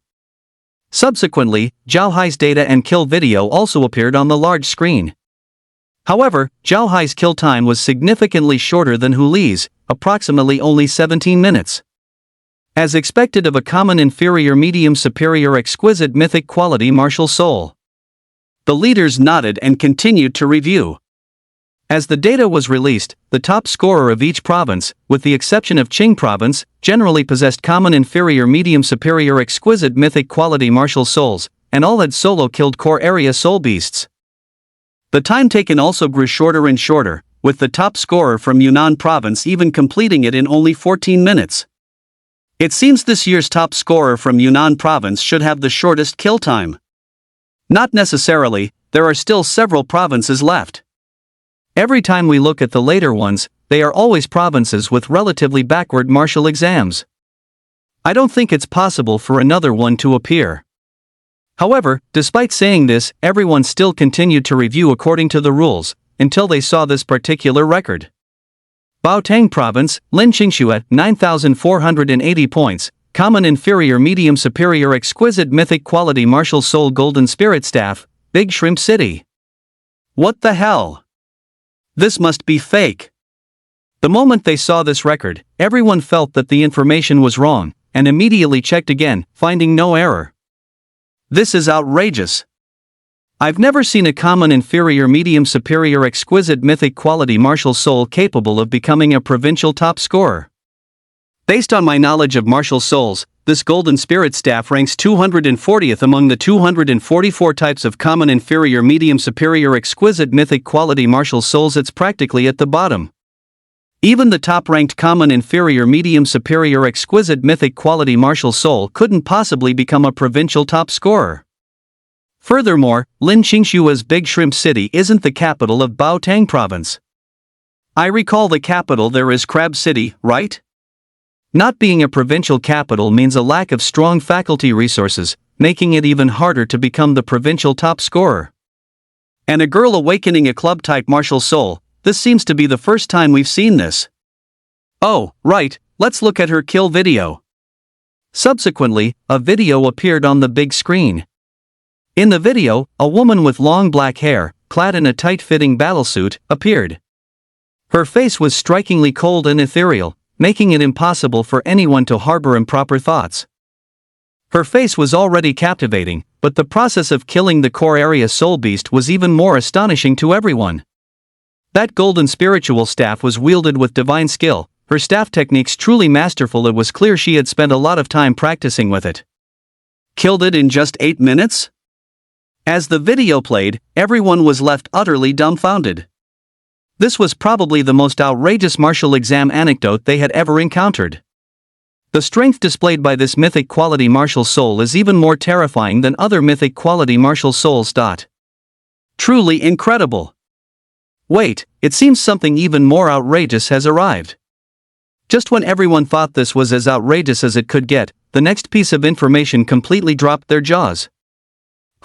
Subsequently, Zhaohai's data and kill video also appeared on the large screen. However, Zhaohai's kill time was significantly shorter than Huli's, approximately only 17 minutes. As expected of a common inferior medium superior exquisite mythic quality martial soul. The leaders nodded and continued to review. As the data was released, the top scorer of each province, with the exception of Qing Province, generally possessed common inferior medium superior exquisite mythic quality martial souls, and all had solo killed core area soul beasts. The time taken also grew shorter and shorter, with the top scorer from Yunnan Province even completing it in only 14 minutes. It seems this year's top scorer from Yunnan Province should have the shortest kill time. Not necessarily, there are still several provinces left. Every time we look at the later ones, they are always provinces with relatively backward martial exams. I don't think it's possible for another one to appear. However, despite saying this, everyone still continued to review according to the rules, until they saw this particular record. Baotang Province, Lin Qingshu, 9,480 points, common inferior medium superior exquisite mythic quality martial soul golden spirit staff, Big Shrimp City. What the hell? This must be fake. The moment they saw this record, everyone felt that the information was wrong, and immediately checked again, finding no error. This is outrageous. I've never seen a common inferior medium superior exquisite mythic quality martial soul capable of becoming a provincial top scorer. Based on my knowledge of martial souls, this golden spirit staff ranks 240th among the 244 types of common inferior medium superior exquisite mythic quality martial souls. It's practically at the bottom. Even the top-ranked common inferior medium superior exquisite mythic quality martial soul couldn't possibly become a provincial top scorer. Furthermore, Lin Qingshua's Big Shrimp City isn't the capital of Baotang Province. I recall the capital there is Crab City, right? Not being a provincial capital means a lack of strong faculty resources, making it even harder to become the provincial top scorer. And a girl awakening a club-type martial soul, this seems to be the first time we've seen this. Oh, right, let's look at her kill video. Subsequently, a video appeared on the big screen. In the video, a woman with long black hair, clad in a tight-fitting battlesuit, appeared. Her face was strikingly cold and ethereal, making it impossible for anyone to harbor improper thoughts. Her face was already captivating, but the process of killing the core area soul beast was even more astonishing to everyone. That golden spiritual staff was wielded with divine skill, her staff techniques truly masterful. It was clear she had spent a lot of time practicing with it. Killed it in just 8 minutes? As the video played, everyone was left utterly dumbfounded. This was probably the most outrageous martial exam anecdote they had ever encountered. The strength displayed by this mythic quality martial soul is even more terrifying than other mythic quality martial souls. Truly incredible. Wait, it seems something even more outrageous has arrived. Just when everyone thought this was as outrageous as it could get, the next piece of information completely dropped their jaws.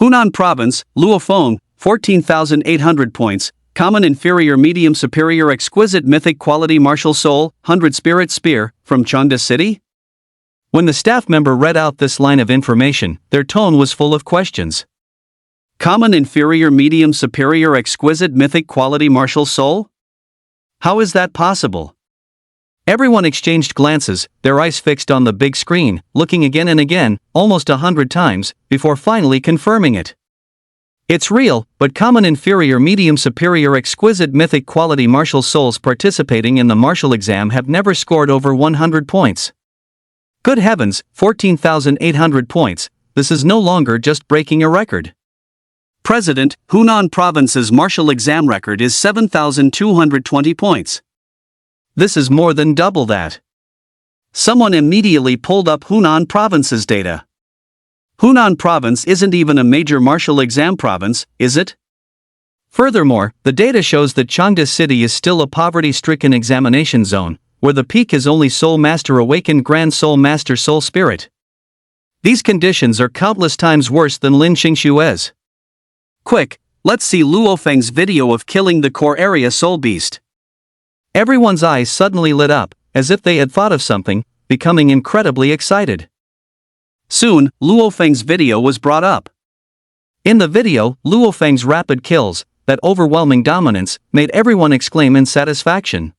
Hunan Province, Luofeng, 14,800 points, common inferior medium superior exquisite mythic quality martial soul, 100 spirit spear, from Chengde City? When the staff member read out this line of information, their tone was full of questions. Common inferior medium superior exquisite mythic quality martial soul? How is that possible? Everyone exchanged glances, their eyes fixed on the big screen, looking again and again, almost 100 times, before finally confirming it. It's real, but common inferior medium superior exquisite mythic quality martial souls participating in the martial exam have never scored over 100 points. Good heavens, 14,800 points, this is no longer just breaking a record. President, Hunan Province's martial exam record is 7,220 points. This is more than double that. Someone immediately pulled up Hunan Province's data. Hunan Province isn't even a major martial exam province, is it? Furthermore, the data shows that Chengde City is still a poverty-stricken examination zone, where the peak is only Soul Master Awakened Grand Soul Master Soul Spirit. These conditions are countless times worse than Lin Qingshue's. Quick, let's see Luofeng's video of killing the core area soul beast. Everyone's eyes suddenly lit up, as if they had thought of something, becoming incredibly excited. Soon, Luofeng's video was brought up. In the video, Luofeng's rapid kills, that overwhelming dominance, made everyone exclaim in satisfaction.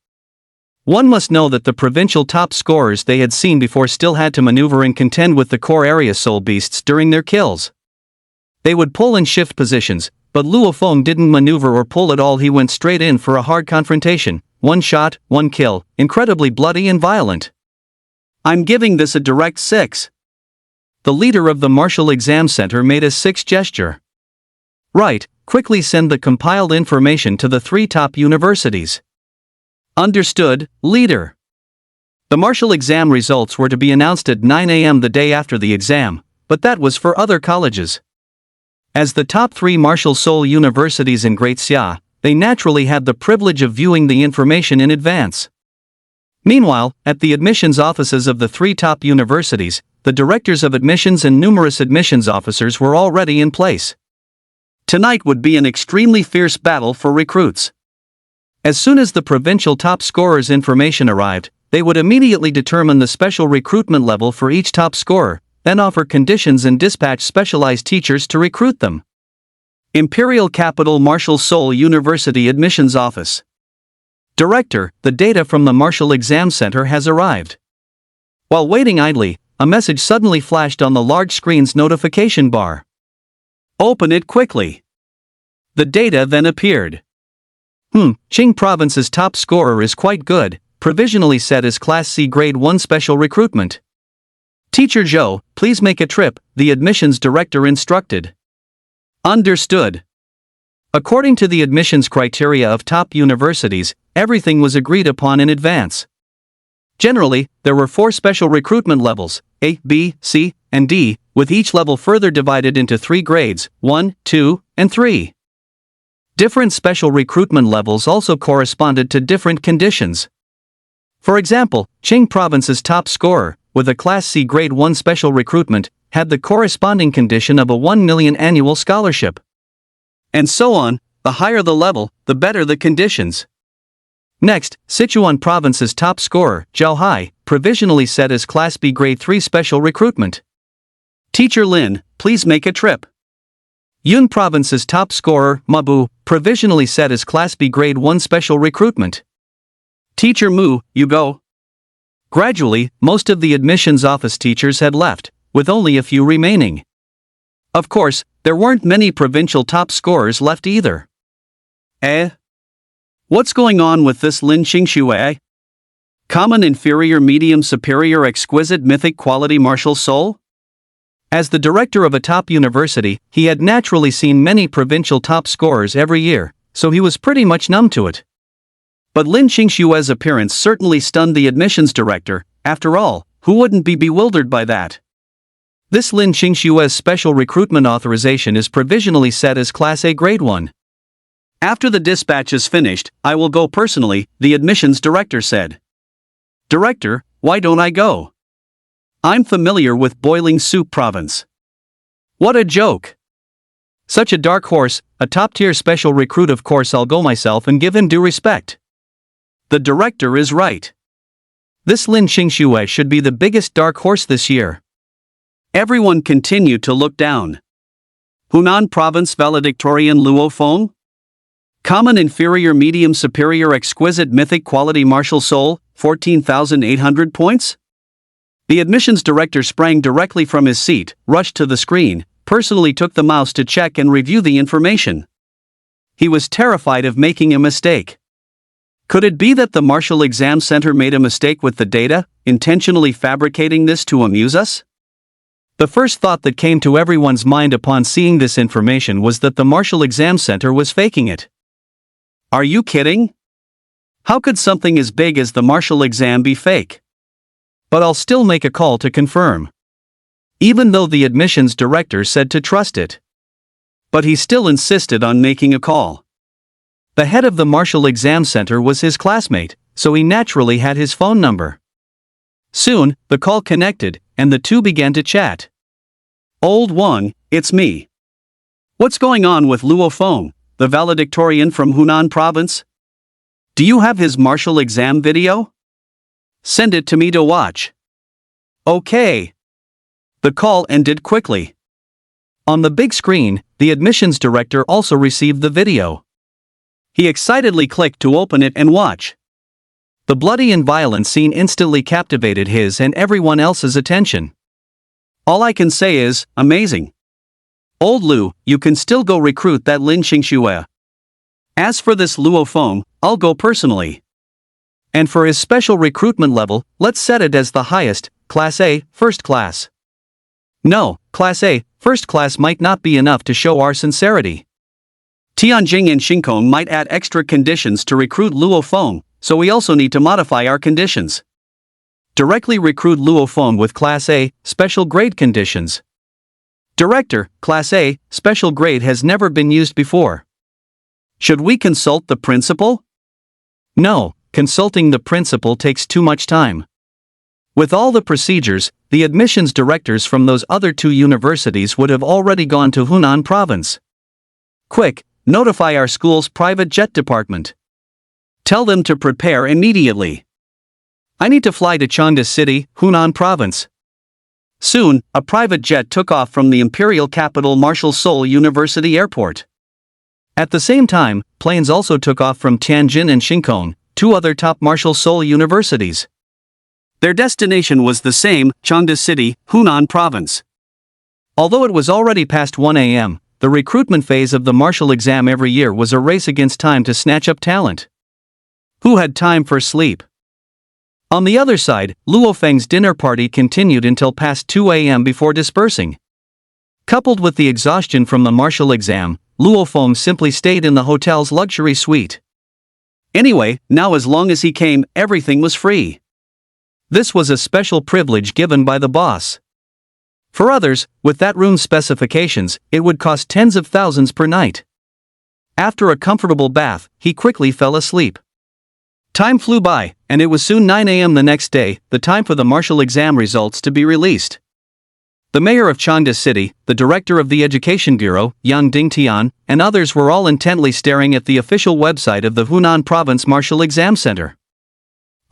One must know that the provincial top scorers they had seen before still had to maneuver and contend with the core area soul beasts during their kills. They would pull and shift positions, but Luofeng didn't maneuver or pull at all. He went straight in for a hard confrontation, one shot, one kill, incredibly bloody and violent. I'm giving this a direct 6. The leader of the Martial Exam Center made a 6 gesture. Right, quickly send the compiled information to the 3 top universities. Understood, leader. The martial exam results were to be announced at 9 a.m. the day after the exam, but that was for other colleges. As the top 3 martial soul universities in Great Xia, they naturally had the privilege of viewing the information in advance. Meanwhile, at the admissions offices of the 3 top universities, the directors of admissions and numerous admissions officers were already in place. Tonight would be an extremely fierce battle for recruits. As soon as the provincial top scorers' information arrived, they would immediately determine the special recruitment level for each top scorer, then offer conditions and dispatch specialized teachers to recruit them. Imperial Capital Martial Soul University Admissions Office. Director, the data from the Martial Exam Center has arrived. While waiting idly, a message suddenly flashed on the large screen's notification bar. Open it quickly. The data then appeared. Qing Province's top scorer is quite good, provisionally set as Class C Grade 1 Special Recruitment. Teacher Zhou, please make a trip, the admissions director instructed. Understood. According to the admissions criteria of top universities, everything was agreed upon in advance. Generally, there were 4 special recruitment levels, A, B, C, and D, with each level further divided into 3 grades, 1, 2, and 3. Different special recruitment levels also corresponded to different conditions. For example, Qing Province's top scorer, with a Class C Grade 1 special recruitment, had the corresponding condition of a 1 million annual scholarship. And so on, the higher the level, the better the conditions. Next, Sichuan Province's top scorer, Zhao Hai, provisionally set as Class B Grade 3 special recruitment. Teacher Lin, please make a trip. Yun Province's top scorer, Mabu, provisionally set as Class B Grade 1 special recruitment. Teacher Mu, you go. Gradually, most of the admissions office teachers had left, with only a few remaining. Of course, there weren't many provincial top scorers left either. What's going on with this Lin Qingxue? Common inferior medium superior exquisite mythic quality martial soul? As the director of a top university, he had naturally seen many provincial top scorers every year, so he was pretty much numb to it. But Lin Qingxue's appearance certainly stunned the admissions director. After all, who wouldn't be bewildered by that? This Lin Qingxue's special recruitment authorization is provisionally set as Class A Grade 1. After the dispatch is finished, I will go personally, the admissions director said. Director, why don't I go? I'm familiar with Boiling Soup Province. What a joke! Such a dark horse, a top-tier special recruit. Of course I'll go myself and give him due respect. The director is right. This Lin Qingxue should be the biggest dark horse this year. Everyone continued to look down. Hunan Province valedictorian Luo Feng? Common inferior medium superior exquisite mythic quality martial soul, 14,800 points? The admissions director sprang directly from his seat, rushed to the screen, personally took the mouse to check and review the information. He was terrified of making a mistake. Could it be that the Martial Exam Center made a mistake with the data, intentionally fabricating this to amuse us? The first thought that came to everyone's mind upon seeing this information was that the Martial Exam Center was faking it. Are you kidding? How could something as big as the Martial Exam be fake? But I'll still make a call to confirm. Even though the admissions director said to trust it. But he still insisted on making a call. The head of the Martial Exam Center was his classmate, so he naturally had his phone number. Soon, the call connected, and the two began to chat. Old Wang, it's me. What's going on with Luo Feng, the valedictorian from Hunan Province? Do you have his martial exam video? Send it to me to watch. Okay. The call ended quickly. On the big screen, the admissions director also received the video. He excitedly clicked to open it and watch. The bloody and violent scene instantly captivated his and everyone else's attention. All I can say is, amazing. Old Lu, you can still go recruit that Lin Qingxue. As for this Luo Feng, I'll go personally. And for his special recruitment level, let's set it as the highest, Class A, First Class. No, Class A, First Class might not be enough to show our sincerity. Tianjing and Xingkong might add extra conditions to recruit Luo Feng, so we also need to modify our conditions. Directly recruit Luo Feng with Class A, Special Grade conditions. Director, Class A, Special Grade has never been used before. Should we consult the principal? No, consulting the principal takes too much time. With all the procedures, the admissions directors from those other two universities would have already gone to Hunan Province. Quick, notify our school's private jet department. Tell them to prepare immediately. I need to fly to Changde City, Hunan Province. Soon, a private jet took off from the imperial capital Martial Seoul University Airport. At the same time, planes also took off from Tianjin and Xingkong, two other top Martial Seoul universities. Their destination was the same, Changde City, Hunan Province. Although it was already past 1 a.m., the recruitment phase of the martial exam every year was a race against time to snatch up talent. Who had time for sleep? On the other side, Luo Feng's dinner party continued until past 2 a.m. before dispersing. Coupled with the exhaustion from the martial exam, Luo Feng simply stayed in the hotel's luxury suite. Anyway, now as long as he came, everything was free. This was a special privilege given by the boss. For others, with that room's specifications, it would cost tens of thousands per night. After a comfortable bath, he quickly fell asleep. Time flew by, and it was soon 9 a.m. the next day, the time for the martial exam results to be released. The mayor of Changde City, the director of the Education Bureau, Yang Dingtian, and others were all intently staring at the official website of the Hunan Province Martial Exam Center.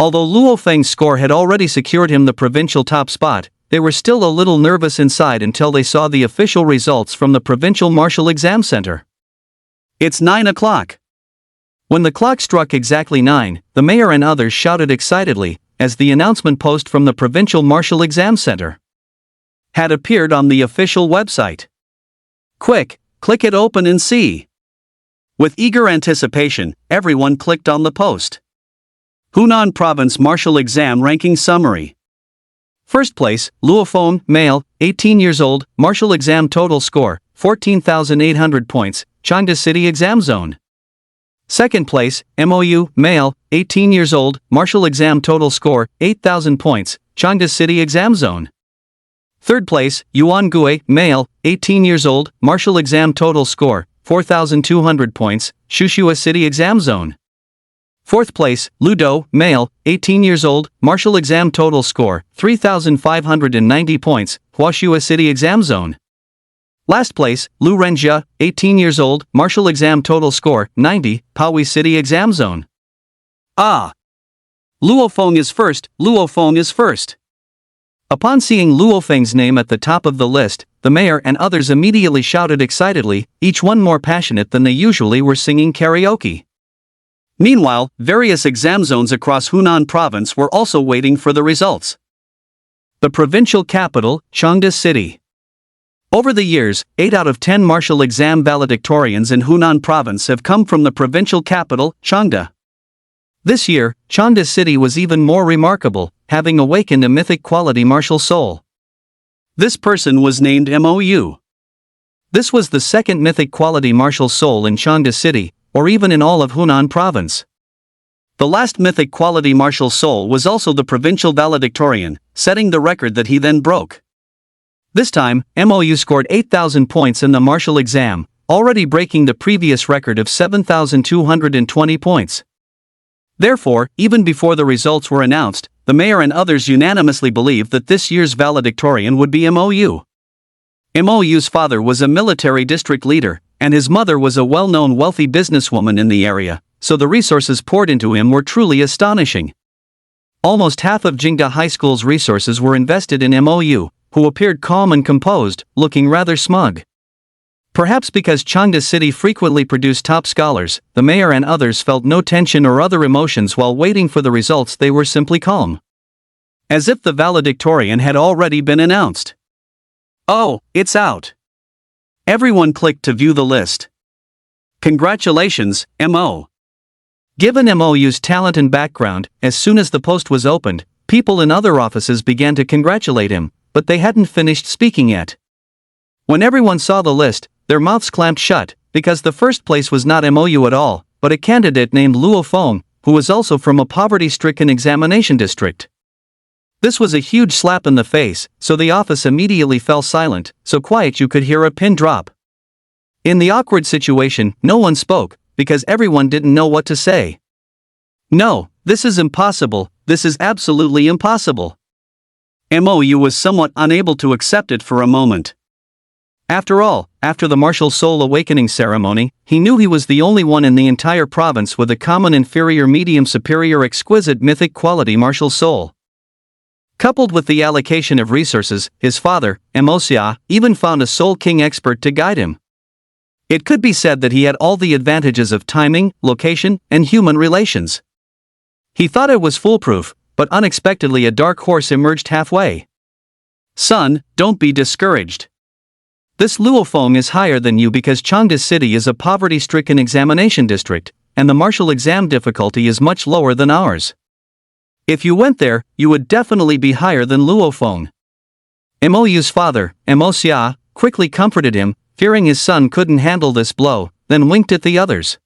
Although Luo Feng's score had already secured him the provincial top spot, they were still a little nervous inside until they saw the official results from the Provincial Martial Exam Center. It's 9 o'clock. When the clock struck exactly 9, the mayor and others shouted excitedly, as the announcement post from the Provincial Martial Exam Center had appeared on the official website. Quick, click it open and see. With eager anticipation, everyone clicked on the post. Hunan Province Martial Exam Ranking Summary. First place, Luo Feng, male, 18 years old, martial exam total score, 14,800 points, Changde City Exam Zone. Second place, MOU, male, 18 years old, martial exam total score, 8,000 points, Changde City Exam Zone. Third place, Yuan Gui, male, 18 years old, martial exam total score, 4,200 points, Shushua City Exam Zone. Fourth place, Ludo, male, 18 years old, martial exam total score, 3,590 points, Huashua City Exam Zone. Last place, Lu Renjia, 18 years old, martial exam total score, 90, Pawi City exam zone. Ah! Luofeng is first, Luofeng is first. Upon seeing Luofeng's name at the top of the list, the mayor and others immediately shouted excitedly, each one more passionate than they usually were singing karaoke. Meanwhile, various exam zones across Hunan province were also waiting for the results. The provincial capital, Chengde City. Over the years, 8 out of 10 martial exam valedictorians in Hunan province have come from the provincial capital, Chengde. This year, Chengde City was even more remarkable, having awakened a mythic quality martial soul. This person was named Mou. This was the second mythic quality martial soul in Chengde City, or even in all of Hunan province. The last mythic quality martial soul was also the provincial valedictorian, setting the record that he then broke. This time, Mou scored 8,000 points in the martial exam, already breaking the previous record of 7,220 points. Therefore, even before the results were announced, the mayor and others unanimously believed that this year's valedictorian would be Mou. Mou's father was a military district leader, and his mother was a well-known wealthy businesswoman in the area, so the resources poured into him were truly astonishing. Almost half of Jingda High School's resources were invested in Mou, who appeared calm and composed, looking rather smug. Perhaps because Chengde City frequently produced top scholars, the mayor and others felt no tension or other emotions while waiting for the results. They were simply calm. As if the valedictorian had already been announced. Oh, it's out. Everyone clicked to view the list. Congratulations, Mo. Given Mou's talent and background, as soon as the post was opened, people in other offices began to congratulate him, but they hadn't finished speaking yet. When everyone saw the list, their mouths clamped shut, because the first place was not Mou at all, but a candidate named Luofeng, who was also from a poverty-stricken examination district. This was a huge slap in the face, so the office immediately fell silent, so quiet you could hear a pin drop. In the awkward situation, no one spoke, because everyone didn't know what to say. No, this is impossible, this is absolutely impossible. Mou was somewhat unable to accept it for a moment. After all, after the martial soul awakening ceremony, he knew he was the only one in the entire province with a common inferior medium superior exquisite mythic quality martial soul. Coupled with the allocation of resources, his father, Mouxia, even found a soul king expert to guide him. It could be said that he had all the advantages of timing, location, and human relations. He thought it was foolproof, but unexpectedly a dark horse emerged halfway. Son, don't be discouraged. This Luofeng is higher than you because Chengde City is a poverty-stricken examination district, and the martial exam difficulty is much lower than ours. If you went there, you would definitely be higher than Luofeng. Mou's father, Mouxia, quickly comforted him, fearing his son couldn't handle this blow, then winked at the others.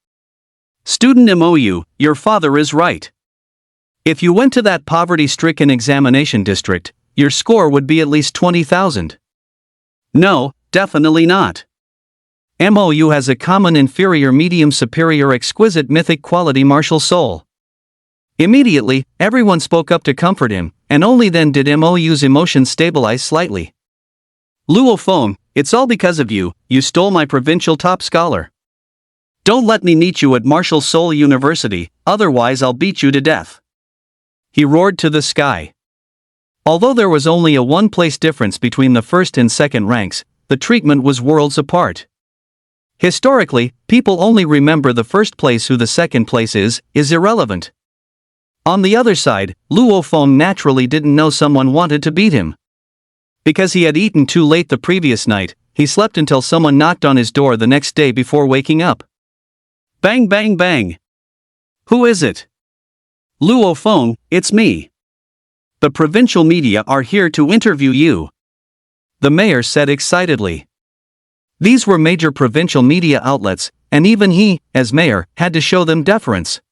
Student Mou, your father is right. If you went to that poverty-stricken examination district, your score would be at least 20,000. No, definitely not. Mou has a common inferior medium superior exquisite mythic quality martial soul. Immediately, everyone spoke up to comfort him, and only then did Mou's emotions stabilize slightly. Luofeng, it's all because of you, you stole my provincial top scholar. Don't let me meet you at Martial Soul University, otherwise I'll beat you to death. He roared to the sky. Although there was only a one-place difference between the first and second ranks, the treatment was worlds apart. Historically, people only remember the first place. Who the second place is irrelevant. On the other side, Luofeng naturally didn't know someone wanted to beat him. Because he had eaten too late the previous night, he slept until someone knocked on his door the next day before waking up. Bang bang bang! Who is it? Luofeng, it's me. The provincial media are here to interview you. The mayor said excitedly. These were major provincial media outlets, and even he, as mayor, had to show them deference.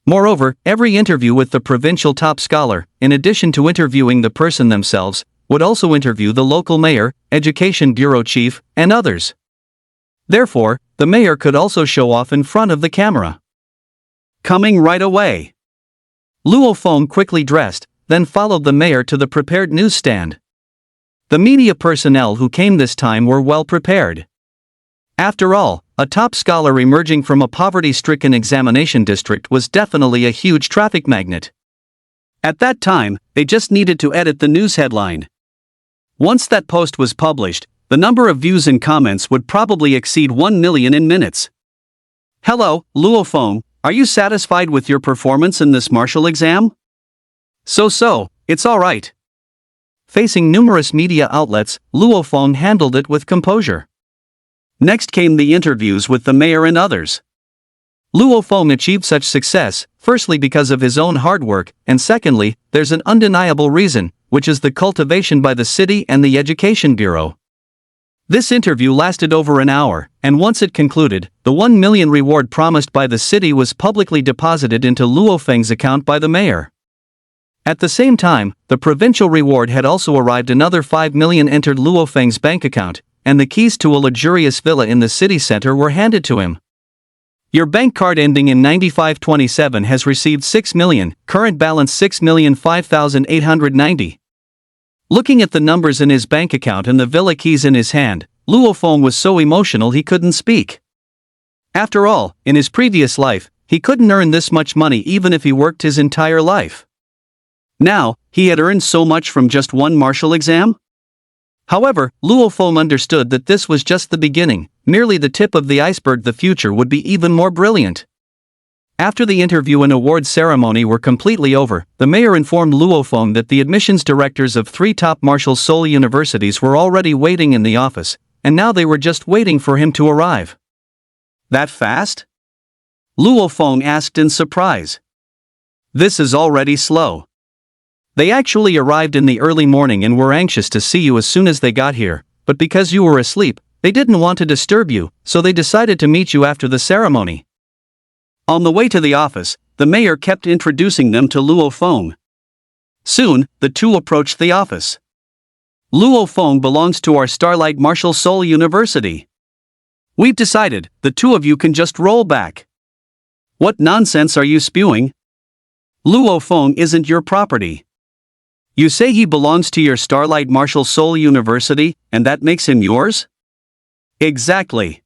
Moreover, every interview with the provincial top scholar, in addition to interviewing the person themselves, would also interview the local mayor, education bureau chief, and others. Therefore, the mayor could also show off in front of the camera. Coming right away. Luofeng quickly dressed, then followed the mayor to the prepared newsstand. The media personnel who came this time were well prepared. After all, a top scholar emerging from a poverty-stricken examination district was definitely a huge traffic magnet. At that time, they just needed to edit the news headline. Once that post was published, the number of views and comments would probably exceed 1 million in minutes. Hello, Luo Feng, are you satisfied with your performance in this martial exam? So, it's alright. Facing numerous media outlets, Luo Feng handled it with composure. Next came the interviews with the mayor and others. Luo Feng achieved such success, firstly because of his own hard work, and secondly, there's an undeniable reason, which is the cultivation by the city and the education bureau. This interview lasted over an hour, and once it concluded, the 1 million reward promised by the city was publicly deposited into Luo Feng's account by the mayor. At the same time, the provincial reward had also arrived. Another 5 million entered Luo Feng's bank account, and the keys to a luxurious villa in the city center were handed to him. Your bank card ending in 9527 has received 6 million, current balance 6,005,890. Looking at the numbers in his bank account and the villa keys in his hand, Luo Feng was so emotional he couldn't speak. After all, in his previous life, he couldn't earn this much money even if he worked his entire life. Now, he had earned so much from just one martial exam? However, Luo Feng understood that this was just the beginning, merely the tip of the iceberg. The future would be even more brilliant. After the interview and award ceremony were completely over, the mayor informed Luo Feng that the admissions directors of 3 top martial Seoul universities were already waiting in the office, and now they were just waiting for him to arrive. That fast? Luo Feng asked in surprise. This is already slow. They actually arrived in the early morning and were anxious to see you as soon as they got here, but because you were asleep, they didn't want to disturb you, so they decided to meet you after the ceremony. On the way to the office, the mayor kept introducing them to Luo Feng. Soon, the two approached the office. Luo Feng belongs to our Starlight Martial Seoul University. We've decided, the two of you can just roll back. What nonsense are you spewing? Luo Feng isn't your property. You say he belongs to your Starlight Martial Seoul University, and that makes him yours? Exactly.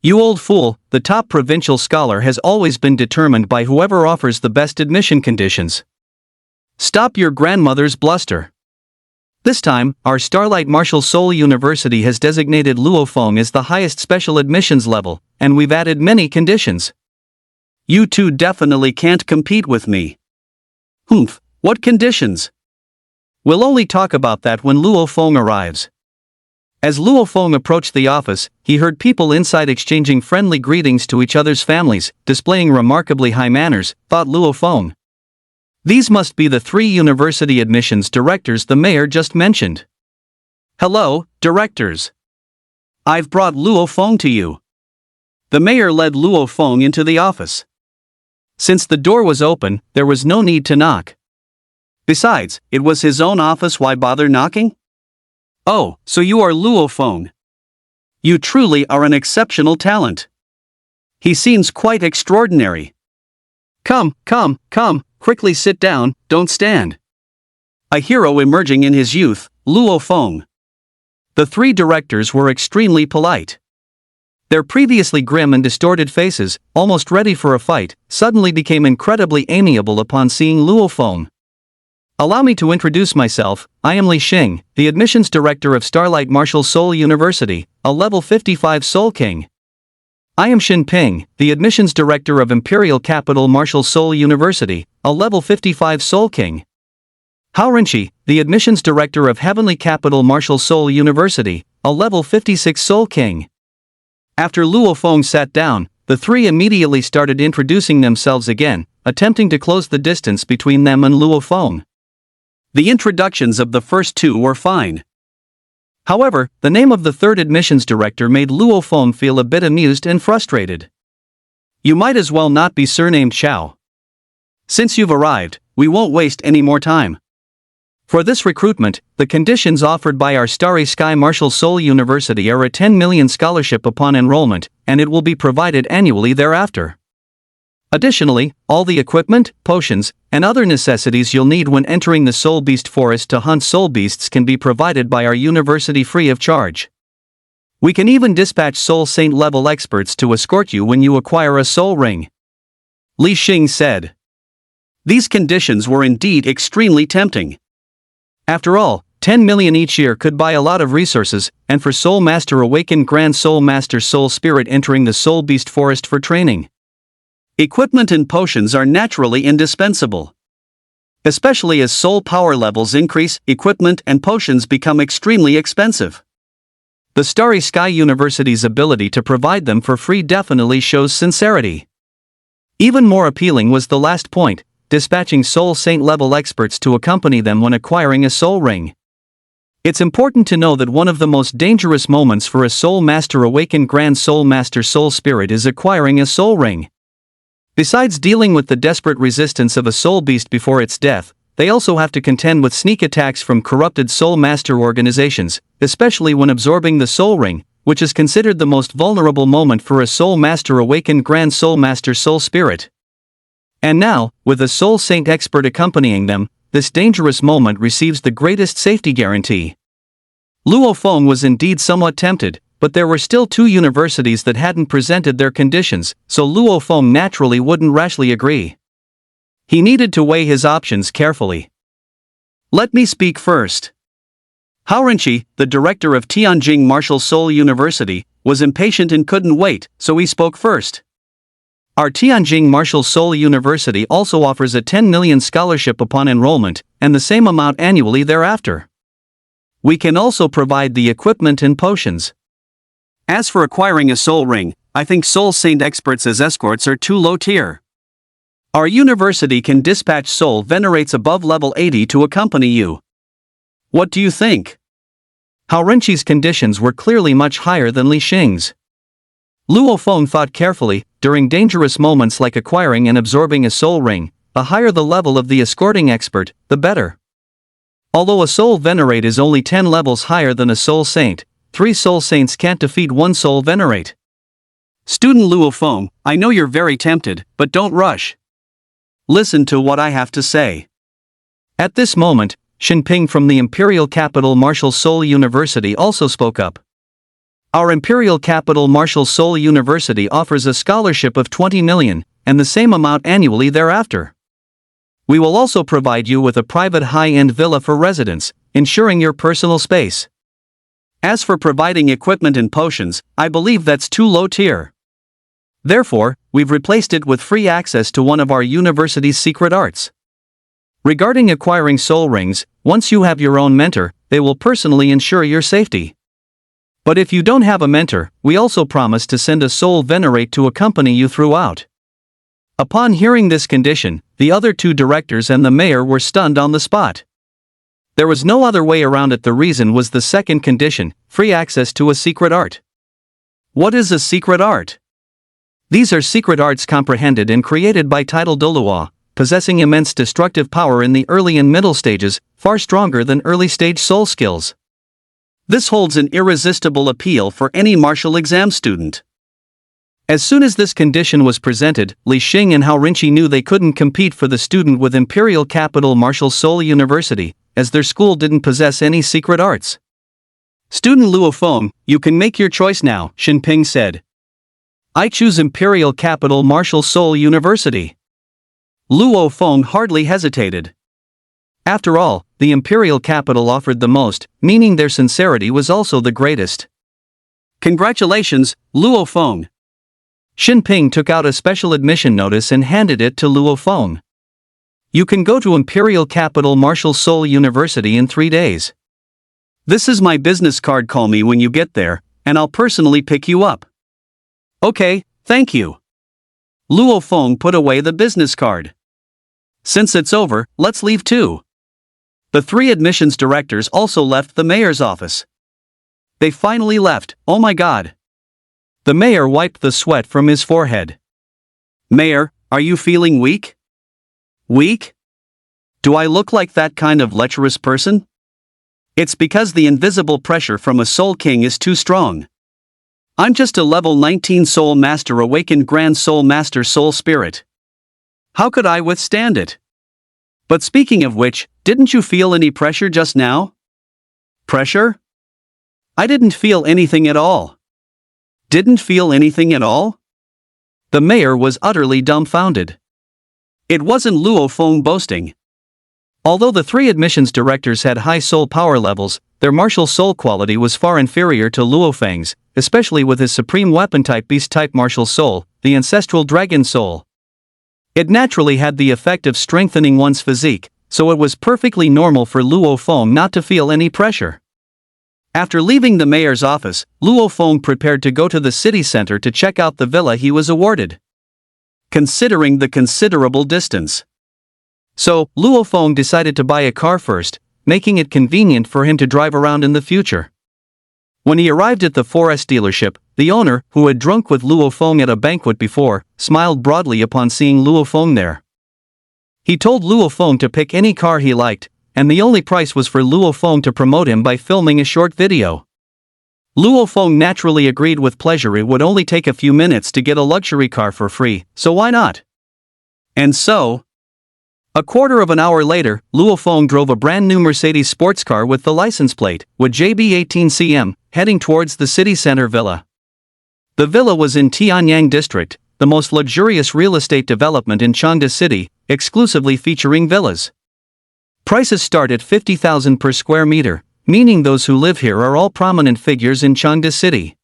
You old fool, the top provincial scholar has always been determined by whoever offers the best admission conditions. Stop your grandmother's bluster. This time, our Starlight Martial Seoul University has designated Luo Feng as the highest special admissions level, and we've added many conditions. You two definitely can't compete with me. Humph, what conditions? We'll only talk about that when Luo Feng arrives. As Luo Feng approached the office, he heard people inside exchanging friendly greetings to each other's families, displaying remarkably high manners, thought Luo Feng. These must be the 3 university admissions directors the mayor just mentioned. Hello, directors. I've brought Luo Feng to you. The mayor led Luo Feng into the office. Since the door was open, there was no need to knock. Besides, it was his own office. Why bother knocking? Oh, so you are Luo Feng. You truly are an exceptional talent. He seems quite extraordinary. Come, quickly sit down, don't stand. A hero emerging in his youth, Luo Feng. The 3 directors were extremely polite. Their previously grim and distorted faces, almost ready for a fight, suddenly became incredibly amiable upon seeing Luo Feng. Allow me to introduce myself. I am Li Xing, the admissions director of Starlight Martial Seoul University, a level 55 Soul King. I am Xin Ping, the admissions director of Imperial Capital Martial Seoul University, a level 55 Soul King. Hao Renqi, the admissions director of Heavenly Capital Martial Seoul University, a level 56 Soul King. After Luo Feng sat down, the 3 immediately started introducing themselves again, attempting to close the distance between them and Luo Feng. The introductions of the first 2 were fine. However, the name of the 3rd admissions director made Luo Feng feel a bit amused and frustrated. You might as well not be surnamed Xiao. Since you've arrived, we won't waste any more time. For this recruitment, the conditions offered by our Starry Sky Martial Seoul University are a 10 million scholarship upon enrollment, and it will be provided annually thereafter. Additionally, all the equipment, potions, and other necessities you'll need when entering the Soul Beast Forest to hunt soul beasts can be provided by our university free of charge. We can even dispatch Soul Saint level experts to escort you when you acquire a soul ring. Li Xing said. These conditions were indeed extremely tempting. After all, 10 million each year could buy a lot of resources, and for Soul Master awakened Grand Soul Master Soul Spirit entering the Soul Beast Forest for training. Equipment and potions are naturally indispensable. Especially as soul power levels increase, equipment and potions become extremely expensive. The Starry Sky University's ability to provide them for free definitely shows sincerity. Even more appealing was the last point, dispatching Soul Saint level experts to accompany them when acquiring a soul ring. It's important to know that one of the most dangerous moments for a Soul Master awakened Grand Soul Master Soul Spirit is acquiring a soul ring. Besides dealing with the desperate resistance of a soul beast before its death, they also have to contend with sneak attacks from corrupted Soul Master organizations, especially when absorbing the soul ring, which is considered the most vulnerable moment for a Soul Master awakened Grand Soul Master Soul Spirit. And now, with a Soul Saint expert accompanying them, this dangerous moment receives the greatest safety guarantee. Luo Feng was indeed somewhat tempted, but there were still 2 universities that hadn't presented their conditions, so Luo Feng naturally wouldn't rashly agree. He needed to weigh his options carefully. Let me speak first. Hao Renqi, the director of Tianjing Martial Soul University, was impatient and couldn't wait, so he spoke first. Our Tianjing Martial Soul University also offers a 10 million scholarship upon enrollment, and the same amount annually thereafter. We can also provide the equipment and potions. As for acquiring a soul ring, I think Soul Saint experts as escorts are too low tier. Our university can dispatch soul venerates above level 80 to accompany you. What do you think? Hao Renqi's conditions were clearly much higher than Li Xing's. Luo Feng thought carefully. During dangerous moments like acquiring and absorbing a soul ring, the higher the level of the escorting expert, the better. Although a soul venerate is only 10 levels higher than a soul saint, 3 soul saints can't defeat 1 soul venerate. Student Luo Feng, I know you're very tempted, but don't rush. Listen to what I have to say. At this moment, Xinping from the Imperial Capital Martial Soul University also spoke up. Our Imperial Capital Martial Soul University offers a scholarship of 20 million, and the same amount annually thereafter. We will also provide you with a private high-end villa for residence, ensuring your personal space. As for providing equipment and potions, I believe that's too low tier. Therefore, we've replaced it with free access to one of our university's secret arts. Regarding acquiring soul rings, once you have your own mentor, they will personally ensure your safety. But if you don't have a mentor, we also promise to send a soul venerate to accompany you throughout. Upon hearing this condition, the other 2 directors and the mayor were stunned on the spot. There was no other way around it. The reason was the second condition, free access to a secret art. What is a secret art? These are secret arts comprehended and created by Tidal Doluo, possessing immense destructive power in the early and middle stages, far stronger than early-stage soul skills. This holds an irresistible appeal for any martial exam student. As soon as this condition was presented, Li Xing and Hao Renqi knew they couldn't compete for the student with Imperial Capital Martial Soul University, as their school didn't possess any secret arts. Student Luo Feng, you can make your choice now, Xinping said. I choose Imperial Capital Martial Soul University. Luo Feng hardly hesitated. After all, the Imperial Capital offered the most, meaning their sincerity was also the greatest. Congratulations, Luo Feng. Xinping took out a special admission notice and handed it to Luo Feng. You can go to Imperial Capital Martial Soul University in 3 days. This is my business card. Call me when you get there, and I'll personally pick you up. Okay, thank you. Luo Feng put away the business card. Since it's over, let's leave too. The 3 admissions directors also left the mayor's office. They finally left. Oh my God. The mayor wiped the sweat from his forehead. Mayor, are you feeling weak? Weak? Do I look like that kind of lecherous person? It's because the invisible pressure from a Soul King is too strong. I'm just a level 19 Soul Master awakened Grand Soul Master Soul Spirit. How could I withstand it? But speaking of which, didn't you feel any pressure just now? Pressure? I didn't feel anything at all. Didn't feel anything at all? The mayor was utterly dumbfounded. It wasn't Luo Feng boasting. Although the three admissions directors had high soul power levels, their martial soul quality was far inferior to Luo Feng's, especially with his supreme weapon-type beast-type martial soul, the ancestral dragon soul. It naturally had the effect of strengthening one's physique, so it was perfectly normal for Luo Feng not to feel any pressure. After leaving the mayor's office, Luo Feng prepared to go to the city center to check out the villa he was awarded. Considering the considerable distance. So, Luo Feng decided to buy a car first, making it convenient for him to drive around in the future. When he arrived at the 4S dealership, the owner, who had drunk with Luo Feng at a banquet before, smiled broadly upon seeing Luo Feng there. He told Luo Feng to pick any car he liked, and the only price was for Luo Feng to promote him by filming a short video. Luo Feng naturally agreed with pleasure. It would only take a few minutes to get a luxury car for free, so why not? And so, a quarter of an hour later, Luo Feng drove a brand new Mercedes sports car with the license plate, with JB18CM, heading towards the city center villa. The villa was in Tianyang District, the most luxurious real estate development in Chengde City, exclusively featuring villas. Prices start at 50,000 per square meter, meaning those who live here are all prominent figures in Chengde City.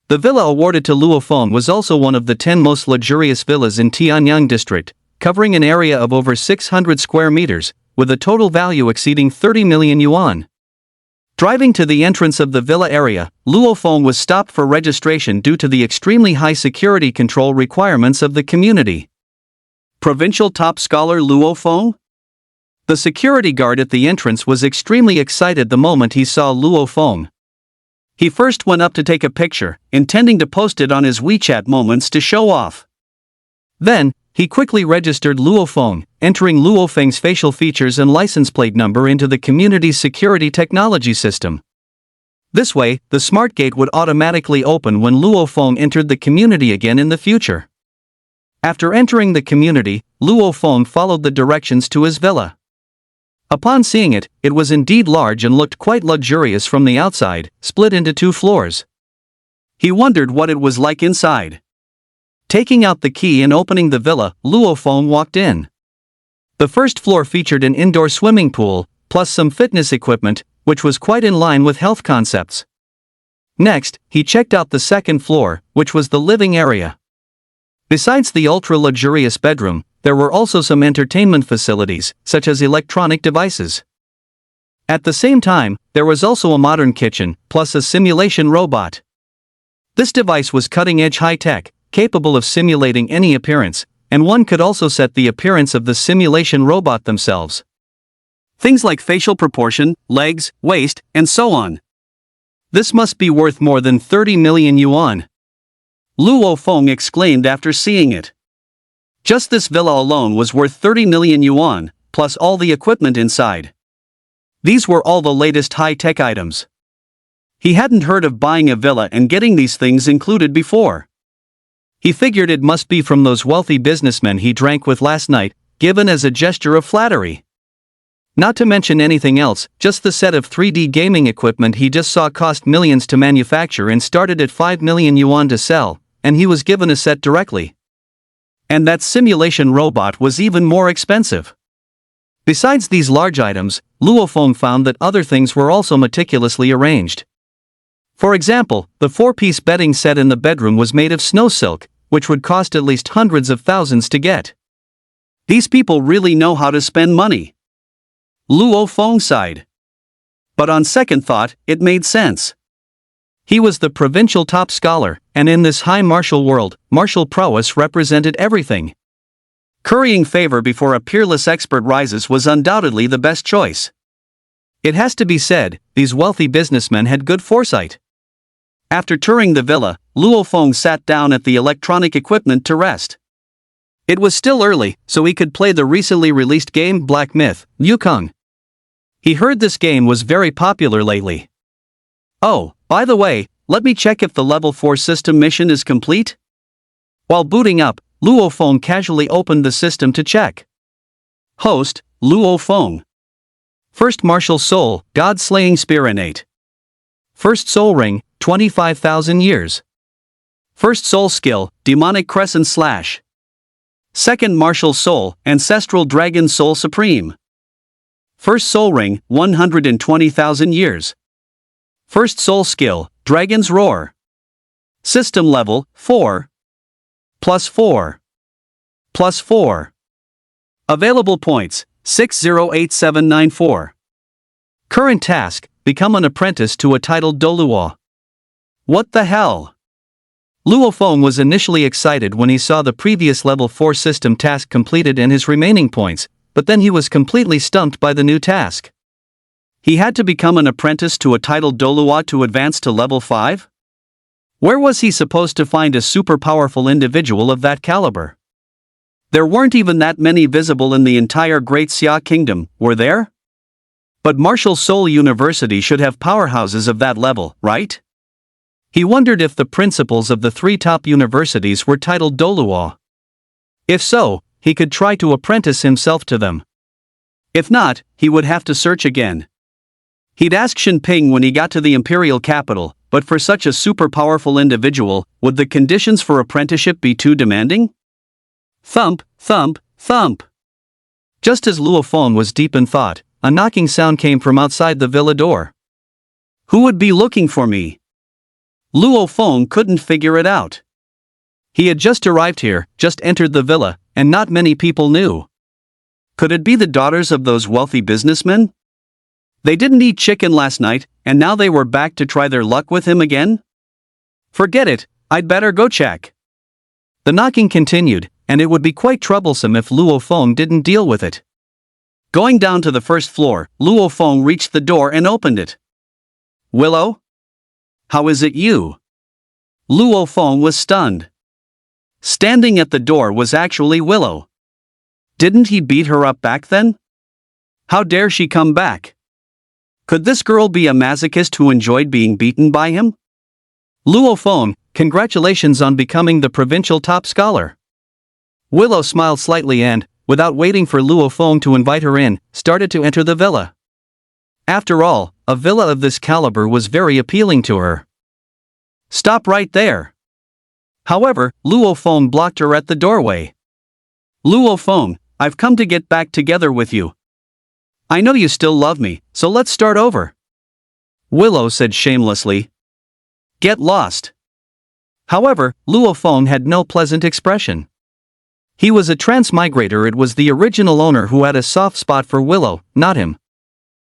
The villa awarded to Luo Feng was also one of the 10 most luxurious villas in Tianyang District, covering an area of over 600 square meters, with a total value exceeding 30 million yuan. Driving to the entrance of the villa area, Luo Feng was stopped for registration due to the extremely high security control requirements of the community. Provincial top scholar Luo Feng? The security guard at the entrance was extremely excited the moment he saw Luo Feng. He first went up to take a picture, intending to post it on his WeChat moments to show off. Then, he quickly registered Luo Feng, entering Luo Feng's facial features and license plate number into the community's security technology system. This way, the smart gate would automatically open when Luo Feng entered the community again in the future. After entering the community, Luo Feng followed the directions to his villa. Upon seeing it, it was indeed large and looked quite luxurious from the outside, split into 2 floors. He wondered what it was like inside. Taking out the key and opening the villa, Luo Feng walked in. The first floor featured an indoor swimming pool, plus some fitness equipment, which was quite in line with health concepts. Next, he checked out the second floor, which was the living area. Besides the ultra-luxurious bedroom, there were also some entertainment facilities, such as electronic devices. At the same time, there was also a modern kitchen, plus a simulation robot. This device was cutting-edge high-tech, capable of simulating any appearance, and one could also set the appearance of the simulation robot themselves. Things like facial proportion, legs, waist, and so on. This must be worth more than 30 million yuan. Luo Feng exclaimed after seeing it. Just this villa alone was worth 30 million yuan, plus all the equipment inside. These were all the latest high-tech items. He hadn't heard of buying a villa and getting these things included before. He figured it must be from those wealthy businessmen he drank with last night, given as a gesture of flattery. Not to mention anything else, just the set of 3D gaming equipment he just saw cost millions to manufacture and started at 5 million yuan to sell, and he was given a set directly. And that simulation robot was even more expensive. Besides these large items, Luo Feng found that other things were also meticulously arranged. For example, the 4-piece bedding set in the bedroom was made of snow silk, which would cost at least hundreds of thousands to get. These people really know how to spend money. Luo Feng sighed. But on second thought, it made sense. He was the provincial top scholar, and in this high martial world, martial prowess represented everything. Currying favor before a peerless expert rises was undoubtedly the best choice. It has to be said, these wealthy businessmen had good foresight. After touring the villa, Luo Feng sat down at the electronic equipment to rest. It was still early, so he could play the recently released game Black Myth, Yukong. He heard this game was very popular lately. Oh, by the way, let me check if the level 4 system mission is complete. While booting up, Luo Feng casually opened the system to check. Host, Luo Feng. First martial soul, God-slaying spear innate. First soul ring, 25,000 years. First soul skill, demonic crescent slash. Second martial soul, ancestral dragon soul supreme. First soul ring, 120,000 years. First soul skill, dragon's roar. System level, 4. Plus 4. Plus 4. Available points, 608794. Current task, become an apprentice to a titled Doluo. What the hell? Luo Feng was initially excited when he saw the previous level 4 system task completed and his remaining points, but then he was completely stumped by the new task. He had to become an apprentice to a titled Doluo to advance to level 5? Where was he supposed to find a super powerful individual of that caliber? There weren't even that many visible in the entire Great Xia Kingdom, were there? But Martial Soul University should have powerhouses of that level, right? He wondered if the principals of the 3 top universities were titled Doluo. If so, he could try to apprentice himself to them. If not, he would have to search again. He'd ask Shinping when he got to the imperial capital, but for such a super powerful individual, would the conditions for apprenticeship be too demanding? Thump, thump, thump. Just as Luo Feng was deep in thought, a knocking sound came from outside the villa door. Who would be looking for me? Luo Feng couldn't figure it out. He had just arrived here, just entered the villa, and not many people knew. Could it be the daughters of those wealthy businessmen? They didn't eat chicken last night, and now they were back to try their luck with him again? Forget it, I'd better go check. The knocking continued, and it would be quite troublesome if Luo Feng didn't deal with it. Going down to the first floor, Luo Feng reached the door and opened it. Willow? How is it you? Luo Feng was stunned. Standing at the door was actually Willow. Didn't he beat her up back then? How dare she come back? Could this girl be a masochist who enjoyed being beaten by him? Luo Feng, congratulations on becoming the provincial top scholar. Willow smiled slightly and, without waiting for Luo Feng to invite her in, started to enter the villa. After all, a villa of this caliber was very appealing to her. Stop right there. However, Luo Feng blocked her at the doorway. Luo Feng, I've come to get back together with you. I know you still love me, so let's start over. Willow said shamelessly. Get lost. However, Luo Feng had no pleasant expression. He was a transmigrator. It was the original owner who had a soft spot for Willow, not him.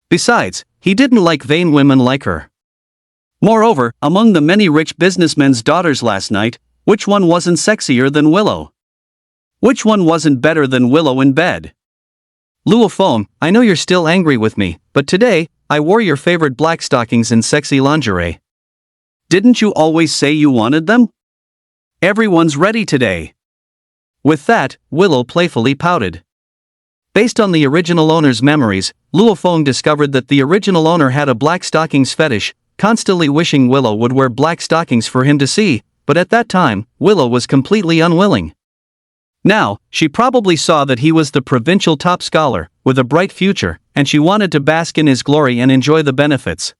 Besides, he didn't like vain women like her. Moreover, among the many rich businessmen's daughters last night, which one wasn't sexier than Willow? Which one wasn't better than Willow in bed? Luo Feng, I know you're still angry with me, but today, I wore your favorite black stockings and sexy lingerie. Didn't you always say you wanted them? Everyone's ready today. With that, Willow playfully pouted. Based on the original owner's memories, Luo Feng discovered that the original owner had a black stockings fetish, constantly wishing Willow would wear black stockings for him to see, but at that time, Willow was completely unwilling. Now, she probably saw that he was the provincial top scholar, with a bright future, and she wanted to bask in his glory and enjoy the benefits.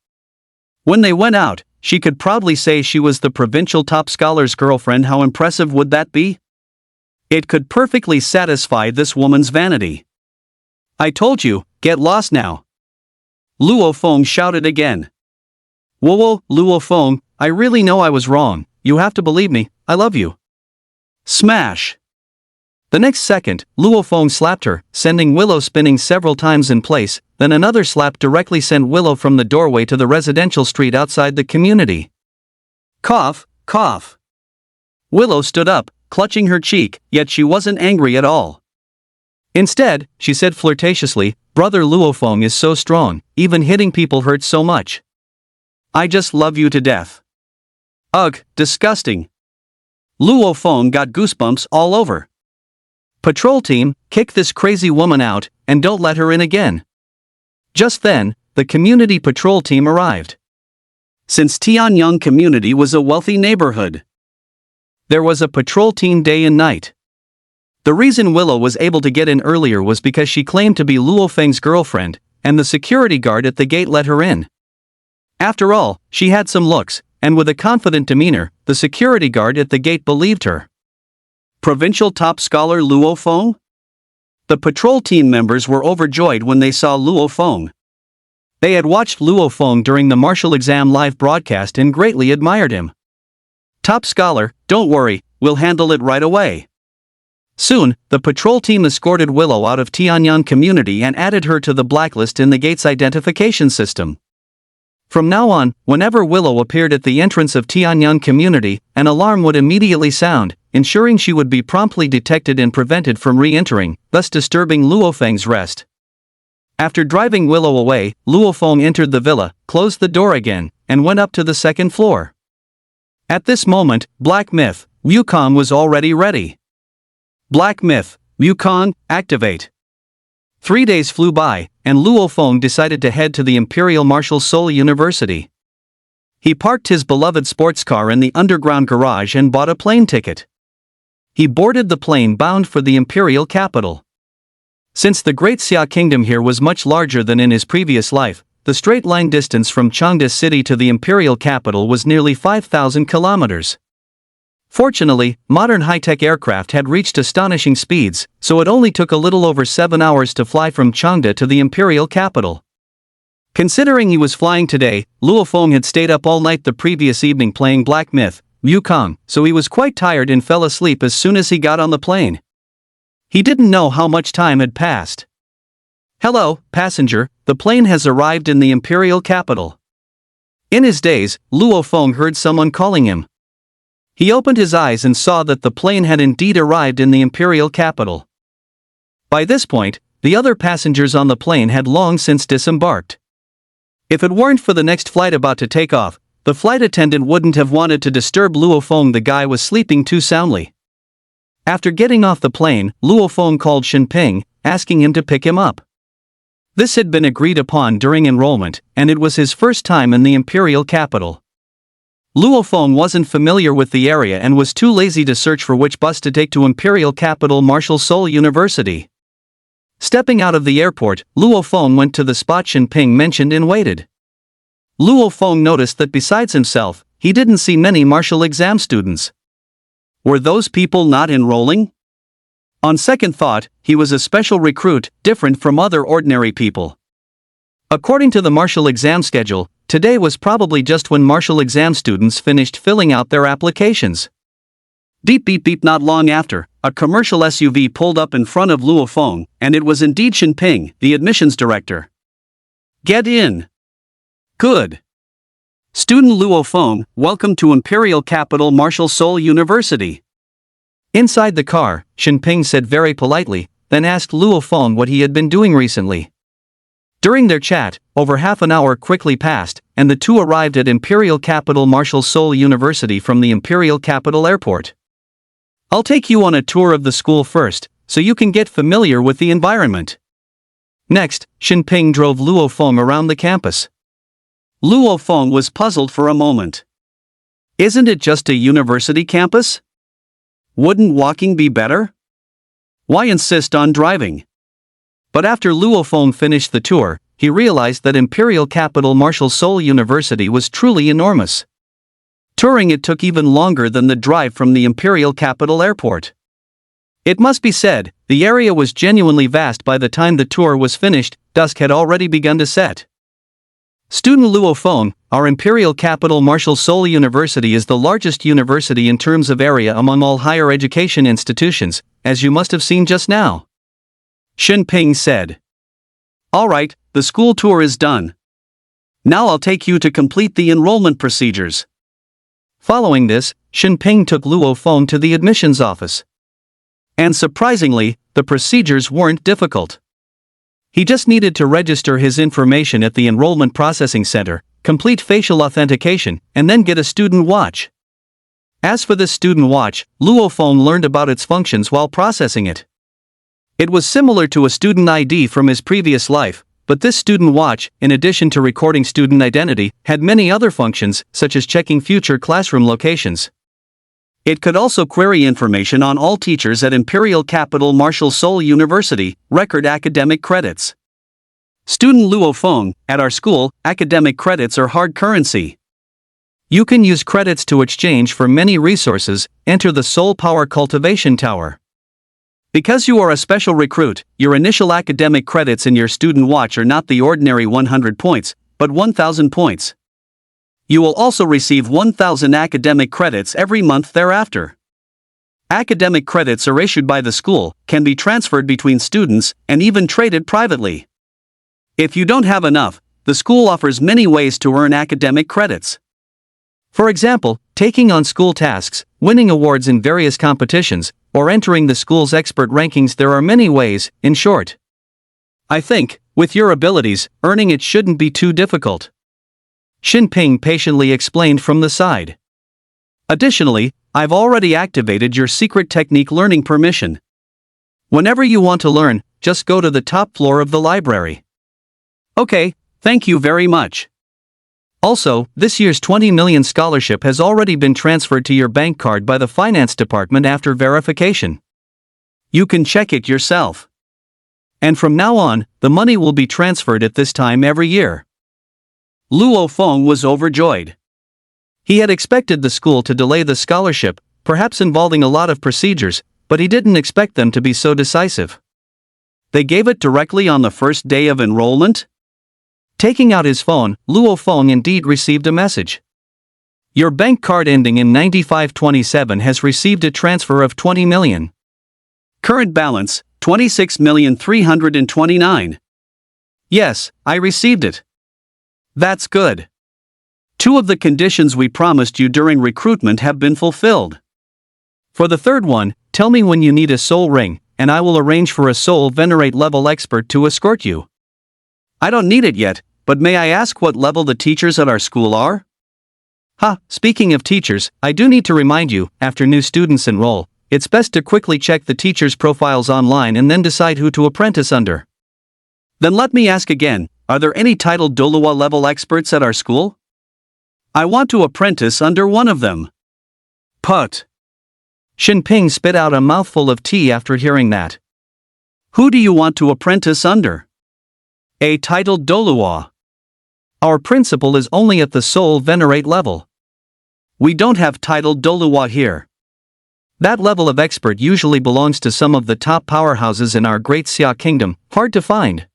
When they went out, she could proudly say she was the provincial top scholar's girlfriend. How impressive would that be? It could perfectly satisfy this woman's vanity. I told you, get lost now. Luo Feng shouted again. Whoa, Luo Feng, I really know I was wrong, you have to believe me, I love you. Smash! The next second, Luo Feng slapped her, sending Willow spinning several times in place, then another slap directly sent Willow from the doorway to the residential street outside the community. Cough, cough. Willow stood up, clutching her cheek, yet she wasn't angry at all. Instead, she said flirtatiously, Brother Luo Feng is so strong, even hitting people hurts so much. I just love you to death. Ugh, disgusting. Luo Feng got goosebumps all over. Patrol team, kick this crazy woman out, and don't let her in again. Just then, the community patrol team arrived. Since Tianyang community was a wealthy neighborhood, there was a patrol team day and night. The reason Willow was able to get in earlier was because she claimed to be Luo Feng's girlfriend, and the security guard at the gate let her in. After all, she had some looks, and with a confident demeanor, the security guard at the gate believed her. Provincial top scholar Luo Feng? The patrol team members were overjoyed when they saw Luo Feng. They had watched Luo Feng during the martial exam live broadcast and greatly admired him. Top scholar, don't worry, we'll handle it right away. Soon, the patrol team escorted Willow out of Tianyang community and added her to the blacklist in the gate's identification system. From now on, whenever Willow appeared at the entrance of Tianyang community, an alarm would immediately sound, ensuring she would be promptly detected and prevented from re-entering, thus disturbing Luo Feng's rest. After driving Willow away, Luo Feng entered the villa, closed the door again, and went up to the second floor. At this moment, Black Myth, Wukong was already ready. Black Myth, Wukong, activate. 3 days flew by, and Luo Feng decided to head to the Imperial Martial Soul University. He parked his beloved sports car in the underground garage and bought a plane ticket. He boarded the plane bound for the imperial capital. Since the Great Xia Kingdom here was much larger than in his previous life, the straight-line distance from Chengde City to the imperial capital was nearly 5,000 kilometers. Fortunately, modern high-tech aircraft had reached astonishing speeds, so it only took a little over 7 hours to fly from Chengde to the imperial capital. Considering he was flying today, Luo Feng had stayed up all night the previous evening playing Black Myth, Wukong, so he was quite tired and fell asleep as soon as he got on the plane. He didn't know how much time had passed. Hello, passenger, the plane has arrived in the imperial capital. In his daze, Luo Feng heard someone calling him. He opened his eyes and saw that the plane had indeed arrived in the imperial capital. By this point, the other passengers on the plane had long since disembarked. If it weren't for the next flight about to take off, the flight attendant wouldn't have wanted to disturb Luo Feng. The guy was sleeping too soundly. After getting off the plane, Luo Feng called Shinping, asking him to pick him up. This had been agreed upon during enrollment, and it was his first time in the imperial capital. Luo Feng wasn't familiar with the area and was too lazy to search for which bus to take to imperial capital Martial Soul University. Stepping out of the airport, Luo Feng went to the spot Shinping mentioned and waited. Luo Feng noticed that besides himself, he didn't see many martial exam students. Were those people not enrolling? On second thought, he was a special recruit, different from other ordinary people. According to the martial exam schedule, today was probably just when martial exam students finished filling out their applications. Beep beep beep. Not long after, a commercial SUV pulled up in front of Luo Feng, and it was indeed Shinping, the admissions director. Get in. Good. Student Luo Feng, welcome to Imperial Capital Martial Soul University. Inside the car, Shinping said very politely, then asked Luo Feng what he had been doing recently. During their chat, over half an hour quickly passed, and the two arrived at Imperial Capital Martial Soul University from the Imperial Capital Airport. I'll take you on a tour of the school first, so you can get familiar with the environment. Next, Shinping drove Luo Feng around the campus. Luo Feng was puzzled for a moment. Isn't it just a university campus? Wouldn't walking be better? Why insist on driving? But after Luo Feng finished the tour, he realized that Imperial Capital Martial Soul University was truly enormous. Touring it took even longer than the drive from the Imperial Capital Airport. It must be said, the area was genuinely vast. By the time the tour was finished, dusk had already begun to set. Student Luo Feng, our Imperial Capital Martial Soul University is the largest university in terms of area among all higher education institutions, as you must have seen just now. Shinping said. Alright, the school tour is done. Now I'll take you to complete the enrollment procedures. Following this, Shinping took Luo Feng to the admissions office. And surprisingly, the procedures weren't difficult. He just needed to register his information at the enrollment processing center, complete facial authentication, and then get a student watch. As for this student watch, Luo Feng learned about its functions while processing it. It was similar to a student ID from his previous life, but this student watch, in addition to recording student identity, had many other functions, such as checking future classroom locations. It could also query information on all teachers at Imperial Capital Marshal Seoul University, record academic credits. Student Luo Feng, at our school, academic credits are hard currency. You can use credits to exchange for many resources. Enter the Soul Power Cultivation Tower. Because you are a special recruit, your initial academic credits in your student watch are not the ordinary 100 points, but 1,000 points. You will also receive 1,000 academic credits every month thereafter. Academic credits are issued by the school, can be transferred between students, and even traded privately. If you don't have enough, the school offers many ways to earn academic credits. For example, taking on school tasks, winning awards in various competitions, or entering the school's expert rankings. There are many ways. In short, I think, with your abilities, earning it shouldn't be too difficult. Xin Ping patiently explained from the side. Additionally, I've already activated your secret technique learning permission. Whenever you want to learn, just go to the top floor of the library. Okay, thank you very much. Also, this year's 20 million scholarship has already been transferred to your bank card by the finance department after verification. You can check it yourself. And from now on, the money will be transferred at this time every year. Luo Feng was overjoyed. He had expected the school to delay the scholarship, perhaps involving a lot of procedures, but he didn't expect them to be so decisive. They gave it directly on the first day of enrollment? Taking out his phone, Luo Feng indeed received a message. Your bank card ending in 9527 has received a transfer of 20 million. Current balance, 26,329,000. Yes, I received it. That's good. 2 of the conditions we promised you during recruitment have been fulfilled. For the third one, tell me when you need a soul ring, and I will arrange for a soul venerate level expert to escort you. I don't need it yet, but may I ask what level the teachers at our school are? Speaking of teachers, I do need to remind you, after new students enroll, it's best to quickly check the teachers' profiles online and then decide who to apprentice under. Then let me ask again, are there any titled Dolua level experts at our school? I want to apprentice under one of them. Put. Xin Ping spit out a mouthful of tea after hearing that. Who do you want to apprentice under? A titled Dolua. Our principal is only at the soul venerate level. We don't have titled Dolua here. That level of expert usually belongs to some of the top powerhouses in our great Xia kingdom, hard to find.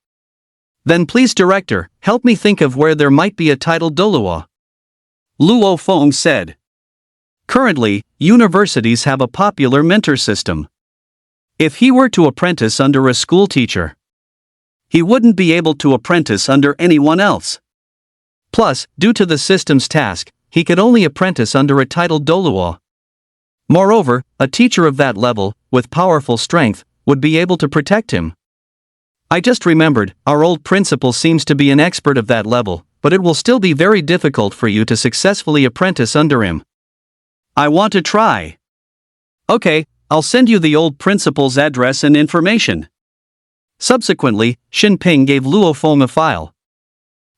Then please director, help me think of where there might be a titled Dolua. Luo Feng said. Currently, universities have a popular mentor system. If he were to apprentice under a school teacher, he wouldn't be able to apprentice under anyone else. Plus, due to the system's task, he could only apprentice under a titled Dolua. Moreover, a teacher of that level, with powerful strength, would be able to protect him. I just remembered, our old principal seems to be an expert of that level, but it will still be very difficult for you to successfully apprentice under him. I want to try. Okay, I'll send you the old principal's address and information. Subsequently, Xin Ping gave Luo Feng a file.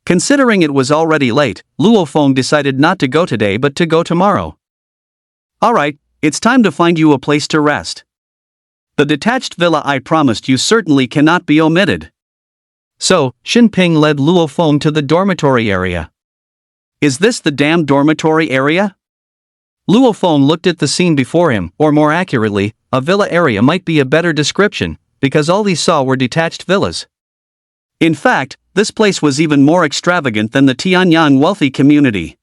Considering it was already late, Luo Feng decided not to go today but to go tomorrow. Alright, it's time to find you a place to rest. The detached villa I promised you certainly cannot be omitted. So, Xin Ping led Luo Feng to the dormitory area. Is this the damn dormitory area? Luo Feng looked at the scene before him, or more accurately, a villa area might be a better description, because all he saw were detached villas. In fact, this place was even more extravagant than the Tianyang wealthy community.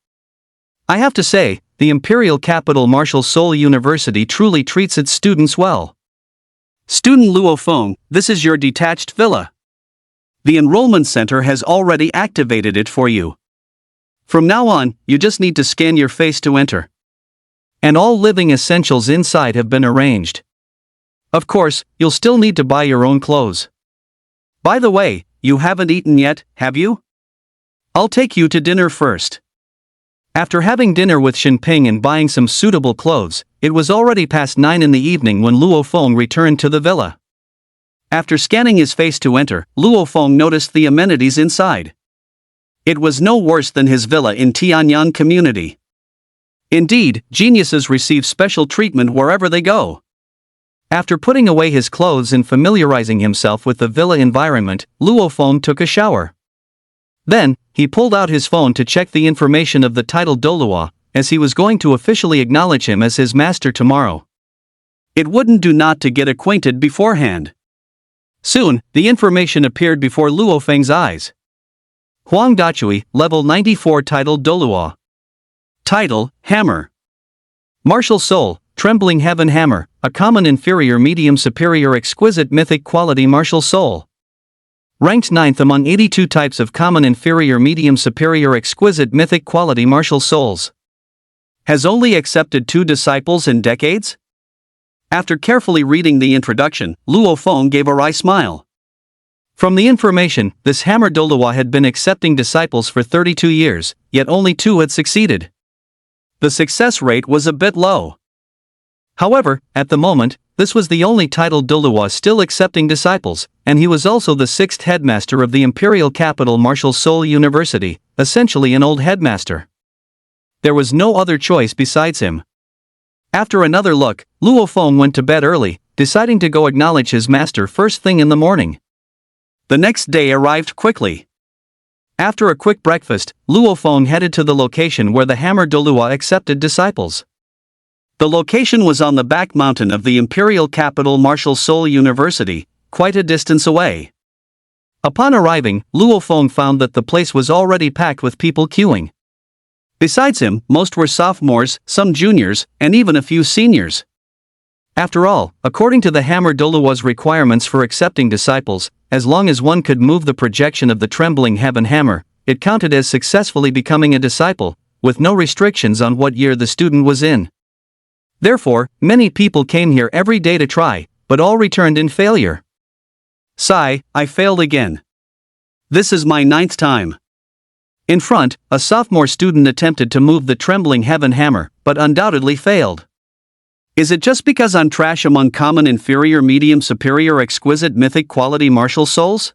I have to say, the Imperial Capital Marshal Seoul University truly treats its students well. Student Luo Feng, this is your detached villa. The enrollment center has already activated it for you. From now on, you just need to scan your face to enter. And all living essentials inside have been arranged. Of course, you'll still need to buy your own clothes. By the way, you haven't eaten yet, have you? I'll take you to dinner first. After having dinner with Xin Ping and buying some suitable clothes, it was already past 9 in the evening when Luo Feng returned to the villa. After scanning his face to enter, Luo Feng noticed the amenities inside. It was no worse than his villa in Tianyang community. Indeed, geniuses receive special treatment wherever they go. After putting away his clothes and familiarizing himself with the villa environment, Luo Feng took a shower. Then, he pulled out his phone to check the information of the title Dolua, as he was going to officially acknowledge him as his master tomorrow. It wouldn't do not to get acquainted beforehand. Soon, the information appeared before Luo Feng's eyes. Huang Dachui, level 94, title Dolua. Title, Hammer. Martial Soul, Trembling Heaven Hammer, a common inferior medium superior exquisite mythic quality martial soul. Ranked 9th among 82 types of common inferior medium superior exquisite mythic quality martial souls. Has only accepted 2 disciples in decades? After carefully reading the introduction, Luo Feng gave a wry smile. From the information, this Hammer Dolua had been accepting disciples for 32 years, yet only 2 had succeeded. The success rate was a bit low. However, at the moment, this was the only titled Dolua still accepting disciples, and he was also the 6th headmaster of the imperial capital Martial Soul University, essentially an old headmaster. There was no other choice besides him. After another look, Luo Feng went to bed early, deciding to go acknowledge his master first thing in the morning. The next day arrived quickly. After a quick breakfast, Luo Feng headed to the location where the Hammer Dolua accepted disciples. The location was on the back mountain of the imperial capital Martial Soul University, quite a distance away. Upon arriving, Luo Feng found that the place was already packed with people queuing. Besides him, most were sophomores, some juniors, and even a few seniors. After all, according to the Hammer Dolua's requirements for accepting disciples, as long as one could move the projection of the Trembling Heaven Hammer, it counted as successfully becoming a disciple, with no restrictions on what year the student was in. Therefore, many people came here every day to try, but all returned in failure. Sigh, I failed again. This is my 9th time. In front, a sophomore student attempted to move the Trembling Heaven Hammer, but undoubtedly failed. Is it just because I'm trash among common inferior medium superior exquisite mythic quality martial souls?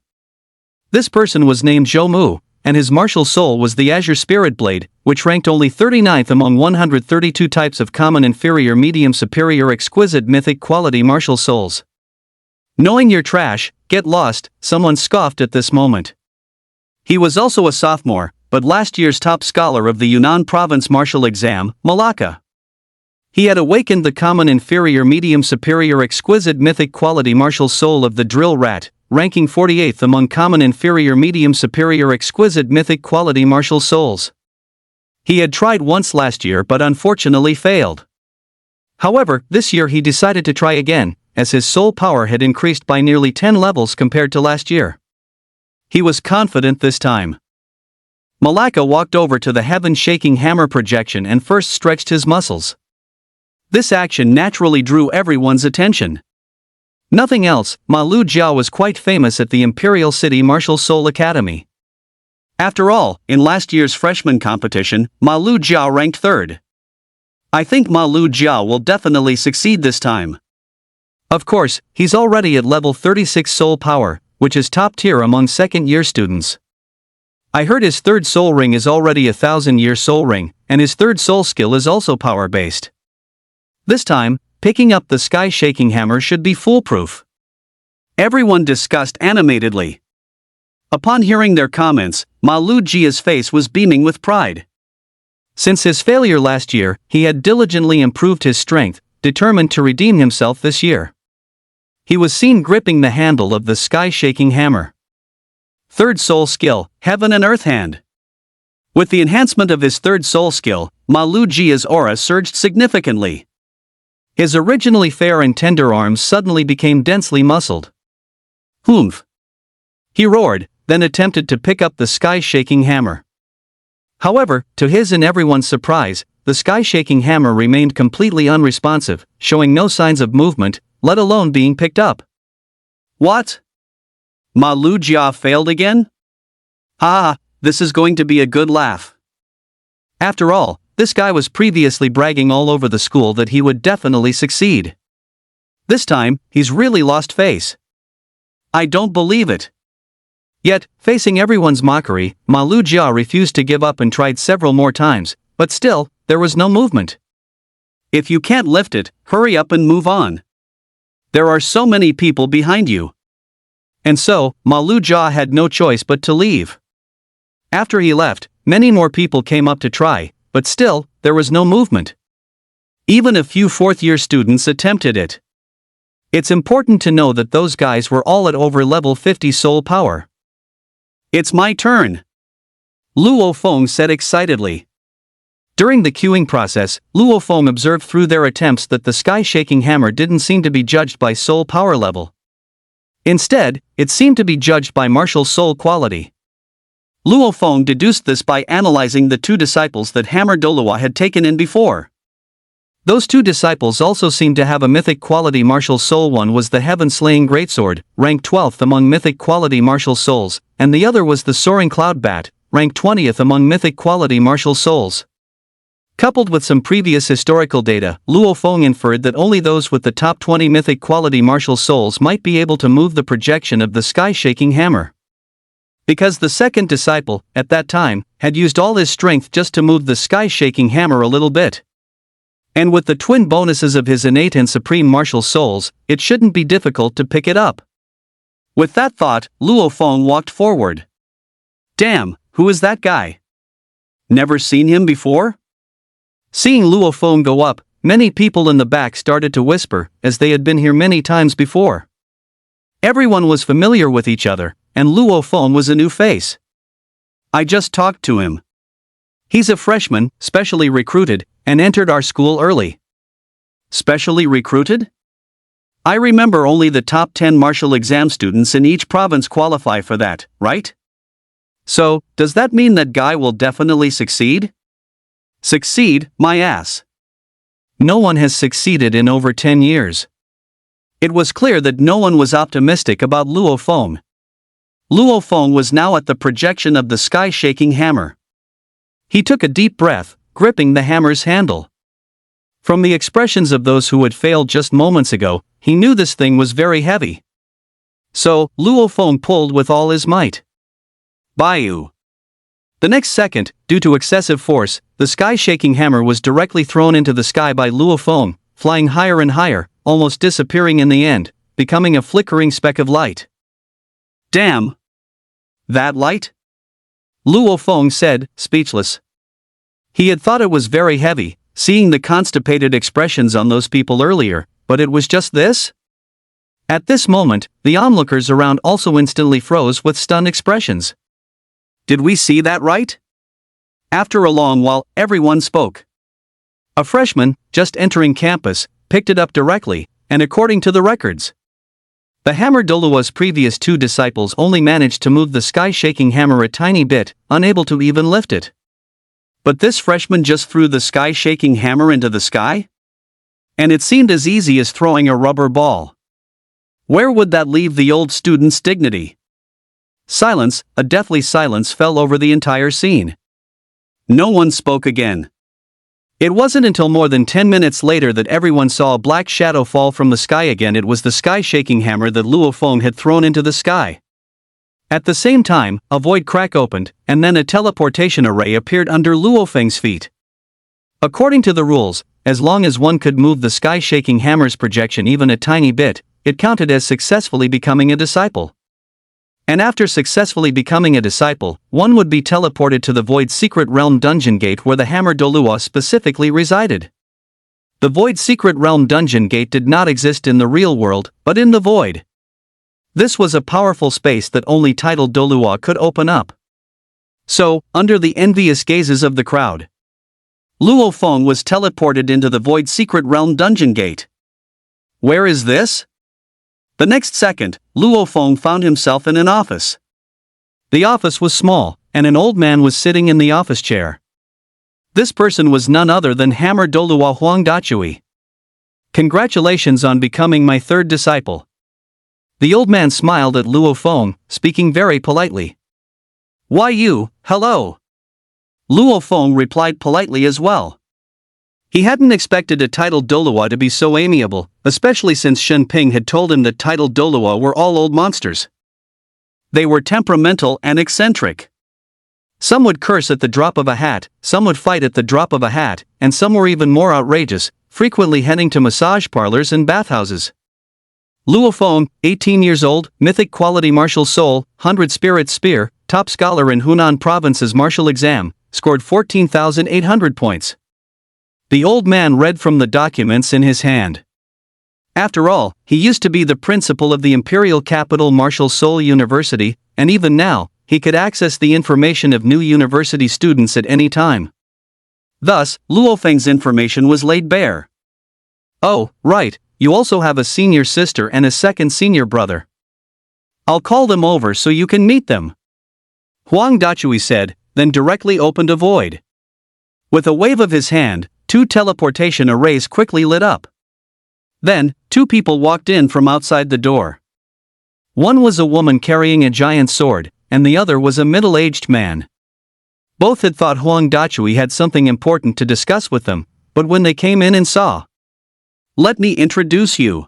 This person was named Zhou Mu, and his martial soul was the Azure Spirit Blade, which ranked only 39th among 132 types of common inferior medium superior exquisite mythic quality martial souls. Knowing you're trash, get lost, someone scoffed at this moment. He was also a sophomore, but last year's top scholar of the Yunnan Province Martial Exam, Malacca. He had awakened the common inferior medium superior exquisite mythic quality martial soul of the Drill Rat, ranking 48th among common inferior medium superior exquisite mythic quality martial souls. He had tried once last year but unfortunately failed. However, this year he decided to try again, as his soul power had increased by nearly 10 levels compared to last year. He was confident this time. Malacca walked over to the heaven-shaking hammer projection and first stretched his muscles. This action naturally drew everyone's attention. Nothing else, Ma Lu Jiao was quite famous at the Imperial City Martial Soul Academy. After all, in last year's freshman competition, Ma Lu Jiao ranked 3rd. I think Ma Lu Jiao will definitely succeed this time. Of course, he's already at level 36 soul power, which is top tier among second-year students. I heard his 3rd soul ring is already a 1,000-year soul ring, and his 3rd soul skill is also power-based. This time, picking up the sky-shaking hammer should be foolproof. Everyone discussed animatedly. Upon hearing their comments, Ma Lu Jia's face was beaming with pride. Since his failure last year, he had diligently improved his strength, determined to redeem himself this year. He was seen gripping the handle of the sky-shaking hammer. 3rd soul skill, Heaven and Earth Hand. With the enhancement of his 3rd soul skill, Ma Lu Jia's aura surged significantly. His originally fair and tender arms suddenly became densely muscled. Humph! He roared, then attempted to pick up the sky-shaking hammer. However, to his and everyone's surprise, the sky-shaking hammer remained completely unresponsive, showing no signs of movement, let alone being picked up. What? Ma Lu Jia failed again? Ha, this is going to be a good laugh. After all, this guy was previously bragging all over the school that he would definitely succeed. This time, he's really lost face. I don't believe it. Yet, facing everyone's mockery, Ma Lu Jia refused to give up and tried several more times, but still, there was no movement. If you can't lift it, hurry up and move on. There are so many people behind you. And so, Ma Lu Jia had no choice but to leave. After he left, many more people came up to try, but still, there was no movement. Even a few fourth-year students attempted it. It's important to know that those guys were all at over level 50 soul power. It's my turn, Luo Feng said excitedly. During the queuing process, Luo Feng observed through their attempts that the sky-shaking hammer didn't seem to be judged by soul power level. Instead, it seemed to be judged by martial soul quality. Luo Feng deduced this by analyzing the two disciples that Hammer Doluo had taken in before. Those two disciples also seemed to have a mythic quality martial soul. One was the heaven-slaying greatsword, ranked 12th among mythic quality martial souls, and the other was the soaring cloud bat, ranked 20th among mythic quality martial souls. Coupled with some previous historical data, Luo Feng inferred that only those with the top 20 mythic quality martial souls might be able to move the projection of the sky-shaking hammer. Because the second disciple, at that time, had used all his strength just to move the sky-shaking hammer a little bit. And with the twin bonuses of his innate and supreme martial souls, it shouldn't be difficult to pick it up. With that thought, Luo Feng walked forward. Damn, who is that guy? Never seen him before? Seeing Luo Feng go up, many people in the back started to whisper, as they had been here many times before. Everyone was familiar with each other, and Luo Feng was a new face. I just talked to him. He's a freshman, specially recruited, and entered our school early. Specially recruited? I remember only the top 10 martial exam students in each province qualify for that, right? So, does that mean that guy will definitely succeed? Succeed, my ass. No one has succeeded in over 10 years. It was clear that no one was optimistic about Luo Feng. Luo Feng was now at the projection of the sky-shaking hammer. He took a deep breath, gripping the hammer's handle. From the expressions of those who had failed just moments ago, he knew this thing was very heavy. So, Luo Feng pulled with all his might. Baiyu. The next second, due to excessive force, the sky-shaking hammer was directly thrown into the sky by Luo Feng, flying higher and higher, almost disappearing in the end, becoming a flickering speck of light. Damn! That light? Luo Feng said, speechless. He had thought it was very heavy, seeing the constipated expressions on those people earlier, but it was just this? At this moment, the onlookers around also instantly froze with stunned expressions. Did we see that right? After a long while, everyone spoke. A freshman, just entering campus, picked it up directly, and according to the records. The Hammer Doluo's previous two disciples only managed to move the sky-shaking hammer a tiny bit, unable to even lift it. But this freshman just threw the sky-shaking hammer into the sky? And it seemed as easy as throwing a rubber ball. Where would that leave the old student's dignity? Silence, a deathly silence fell over the entire scene. No one spoke again. It wasn't until more than 10 minutes later that everyone saw a black shadow fall from the sky again. It was the sky-shaking hammer that Luo Feng had thrown into the sky. At the same time, a void crack opened, and then a teleportation array appeared under Luo Feng's feet. According to the rules, as long as one could move the sky-shaking hammer's projection even a tiny bit, it counted as successfully becoming a disciple. And after successfully becoming a disciple, one would be teleported to the Void Secret Realm Dungeon Gate where the Hammer Doluo specifically resided. The Void Secret Realm Dungeon Gate did not exist in the real world, but in the Void. This was a powerful space that only titled Doluo could open up. So, under the envious gazes of the crowd, Luo Feng was teleported into the Void Secret Realm Dungeon Gate. Where is this? The next second, Luo Feng found himself in an office. The office was small, and an old man was sitting in the office chair. This person was none other than Hammer Doluo Huang Dachui. Congratulations on becoming my third disciple. The old man smiled at Luo Feng, speaking very politely. Why you, hello. Luo Feng replied politely as well. He hadn't expected a titled Doluo to be so amiable, especially since Shen Ping had told him that titled Doluo were all old monsters. They were temperamental and eccentric. Some would curse at the drop of a hat, some would fight at the drop of a hat, and some were even more outrageous, frequently heading to massage parlors and bathhouses. Luo Feng, 18 years old, mythic quality martial soul, 100 spirit spear, top scholar in Hunan province's martial exam, scored 14,800 points. The old man read from the documents in his hand. After all, he used to be the principal of the imperial capital Martial Soul University, and even now, he could access the information of new university students at any time. Thus, Luo Feng's information was laid bare. Oh, right, you also have a senior sister and a second senior brother. I'll call them over so you can meet them. Huang Dachui said, then directly opened a void. With a wave of his hand, 2 teleportation arrays quickly lit up. Then, 2 people walked in from outside the door. One was a woman carrying a giant sword, and the other was a middle-aged man. Both had thought Huang Dachui had something important to discuss with them, but when they came in and saw, "Let me introduce you.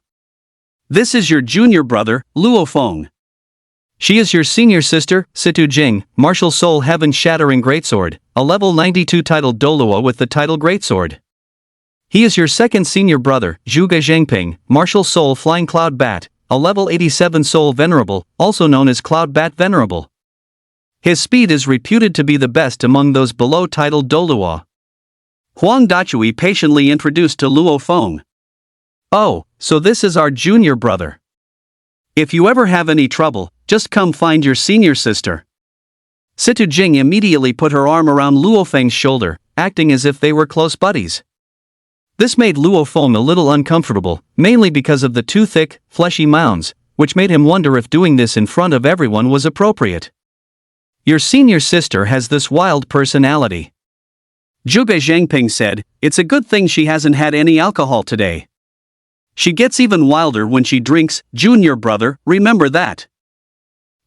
This is your junior brother, Luo Feng. She is your senior sister, Situ Jing, martial soul heaven-shattering greatsword, a level 92 titled Doluo with the title greatsword. He is your second senior brother, Zhuge Zhengping, martial soul flying cloud bat, a level 87 soul venerable, also known as cloud bat venerable. His speed is reputed to be the best among those below titled Doluo." Huang Dachui patiently introduced to Luo Feng. "Oh, so this is our junior brother. If you ever have any trouble, just come find your senior sister." Situ Jing immediately put her arm around Luo Feng's shoulder, acting as if they were close buddies. This made Luo Feng a little uncomfortable, mainly because of the 2 thick, fleshy mounds, which made him wonder if doing this in front of everyone was appropriate. "Your senior sister has this wild personality," Zhuge Zhengping said. "It's a good thing she hasn't had any alcohol today. She gets even wilder when she drinks, junior brother, remember that.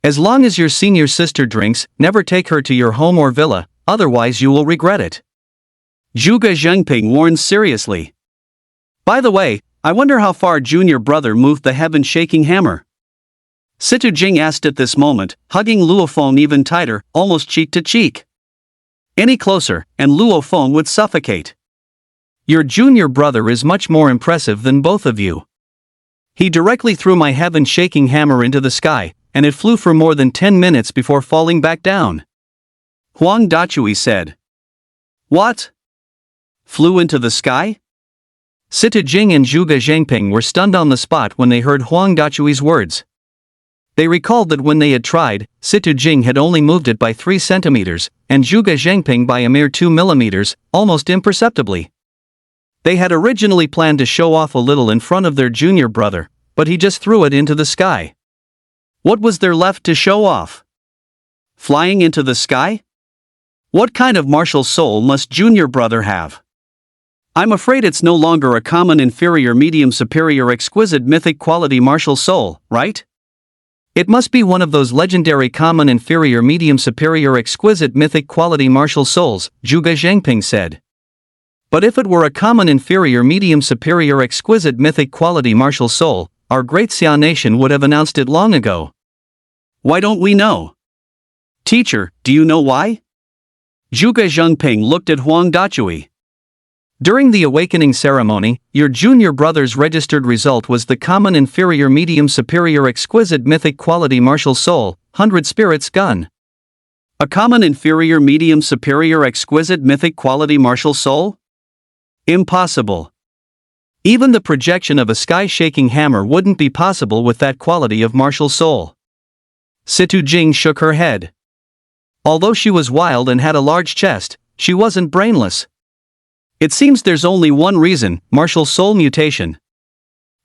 As long as your senior sister drinks, never take her to your home or villa, otherwise you will regret it," Zhuge Zhengping warned seriously. "By the way, I wonder how far junior brother moved the heaven-shaking hammer." Situ Jing asked at this moment, hugging Luo Feng even tighter, almost cheek to cheek. Any closer, and Luo Feng would suffocate. "Your junior brother is much more impressive than both of you. He directly threw my heaven-shaking hammer into the sky, and it flew for more than 10 minutes before falling back down," Huang Dachui said. "What? Flew into the sky?" Situ Jing and Zhuge Zhengping were stunned on the spot when they heard Huang Dachui's words. They recalled that when they had tried, Situ Jing had only moved it by 3 centimeters, and Zhuge Zhengping by a mere 2 millimeters, almost imperceptibly. They had originally planned to show off a little in front of their junior brother, but he just threw it into the sky. What was there left to show off? Flying into the sky? What kind of martial soul must junior brother have? I'm afraid it's no longer a common inferior medium superior exquisite mythic quality martial soul, right? It must be one of those legendary common inferior medium superior exquisite mythic quality martial souls, Zhuge Zhengping said. But if it were a common inferior medium superior exquisite mythic quality martial soul, our great Xia nation would have announced it long ago. Why don't we know? Teacher, do you know why? Zhuge Zhengping looked at Huang Dachui. During the awakening ceremony, your junior brother's registered result was the common inferior medium superior exquisite mythic quality martial soul, 100 spirits gun. A common inferior medium superior exquisite mythic quality martial soul? Impossible. Even the projection of a sky-shaking hammer wouldn't be possible with that quality of martial soul. Situ Jing shook her head. Although she was wild and had a large chest, she wasn't brainless. It seems there's only one reason, martial soul mutation.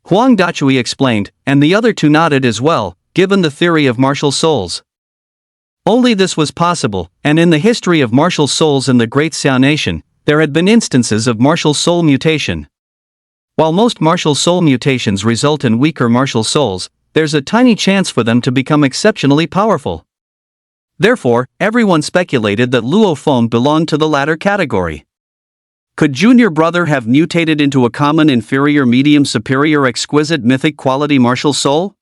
Huang Dachui explained, and the other two nodded as well, given the theory of martial souls. Only this was possible, and in the history of martial souls in the Great Xia Nation, there had been instances of martial soul mutation. While most martial soul mutations result in weaker martial souls, there's a tiny chance for them to become exceptionally powerful. Therefore, everyone speculated that Luo Feng belonged to the latter category. Could junior brother have mutated into a common inferior medium superior exquisite mythic quality martial soul?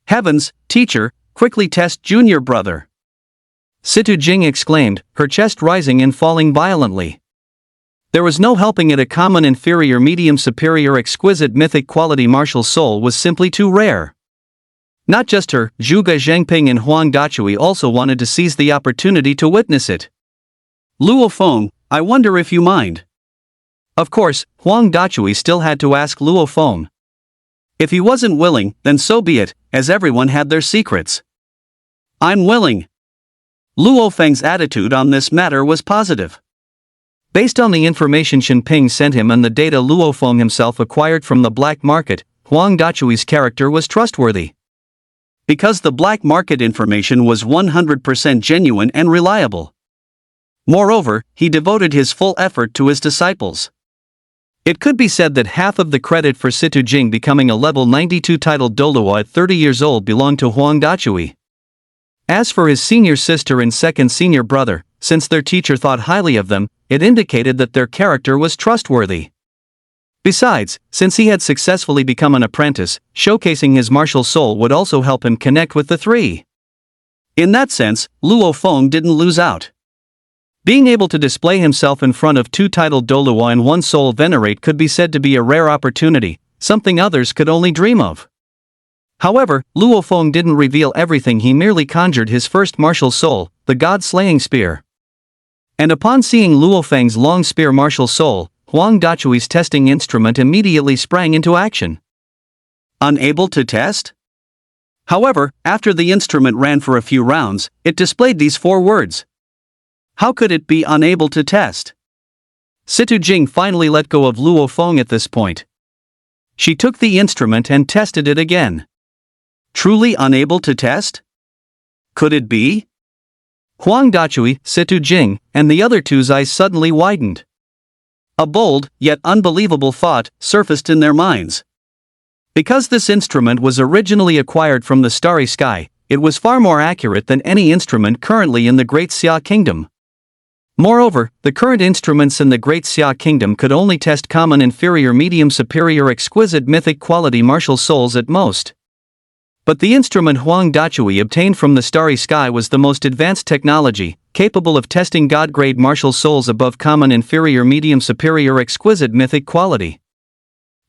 Heavens, teacher, quickly test junior brother. Situ Jing exclaimed, her chest rising and falling violently. There was no helping it, a common inferior medium superior exquisite mythic quality martial soul was simply too rare. Not just her, Zhuge Zhengping and Huang Dachui also wanted to seize the opportunity to witness it. Luo Feng, I wonder if you mind. Of course, Huang Dachui still had to ask Luo Feng. If he wasn't willing, then so be it, as everyone had their secrets. I'm willing. Luo Feng's attitude on this matter was positive. Based on the information Shenping sent him and the data Luo Feng himself acquired from the black market, Huang Dachui's character was trustworthy. Because the black market information was 100% genuine and reliable. Moreover, he devoted his full effort to his disciples. It could be said that half of the credit for Situ Jing becoming a level 92 titled Doluo at 30 years old belonged to Huang Dachui. As for his senior sister and second senior brother, since their teacher thought highly of them, it indicated that their character was trustworthy. Besides, since he had successfully become an apprentice, showcasing his martial soul would also help him connect with the three. In that sense, Luo Feng didn't lose out. Being able to display himself in front of two titled Doluo and one soul venerate could be said to be a rare opportunity, something others could only dream of. However, Luo Feng didn't reveal everything, he merely conjured his first martial soul, the God-slaying spear. And upon seeing Luo Feng's long spear martial soul, Huang Dachui's testing instrument immediately sprang into action. Unable to test? However, after the instrument ran for a few rounds, it displayed these four words. How could it be unable to test? Situ Jing finally let go of Luo Feng at this point. She took the instrument and tested it again. Truly unable to test? Could it be? Huang Dachui, Situ Jing, and the other two's eyes suddenly widened. A bold, yet unbelievable thought surfaced in their minds. Because this instrument was originally acquired from the Starry Sky, it was far more accurate than any instrument currently in the Great Xia Kingdom. Moreover, the current instruments in the Great Xia Kingdom could only test common inferior medium superior exquisite mythic quality martial souls at most. But the instrument Huang Dachui obtained from the Starry Sky was the most advanced technology, capable of testing God-grade martial souls above common inferior medium superior exquisite mythic quality.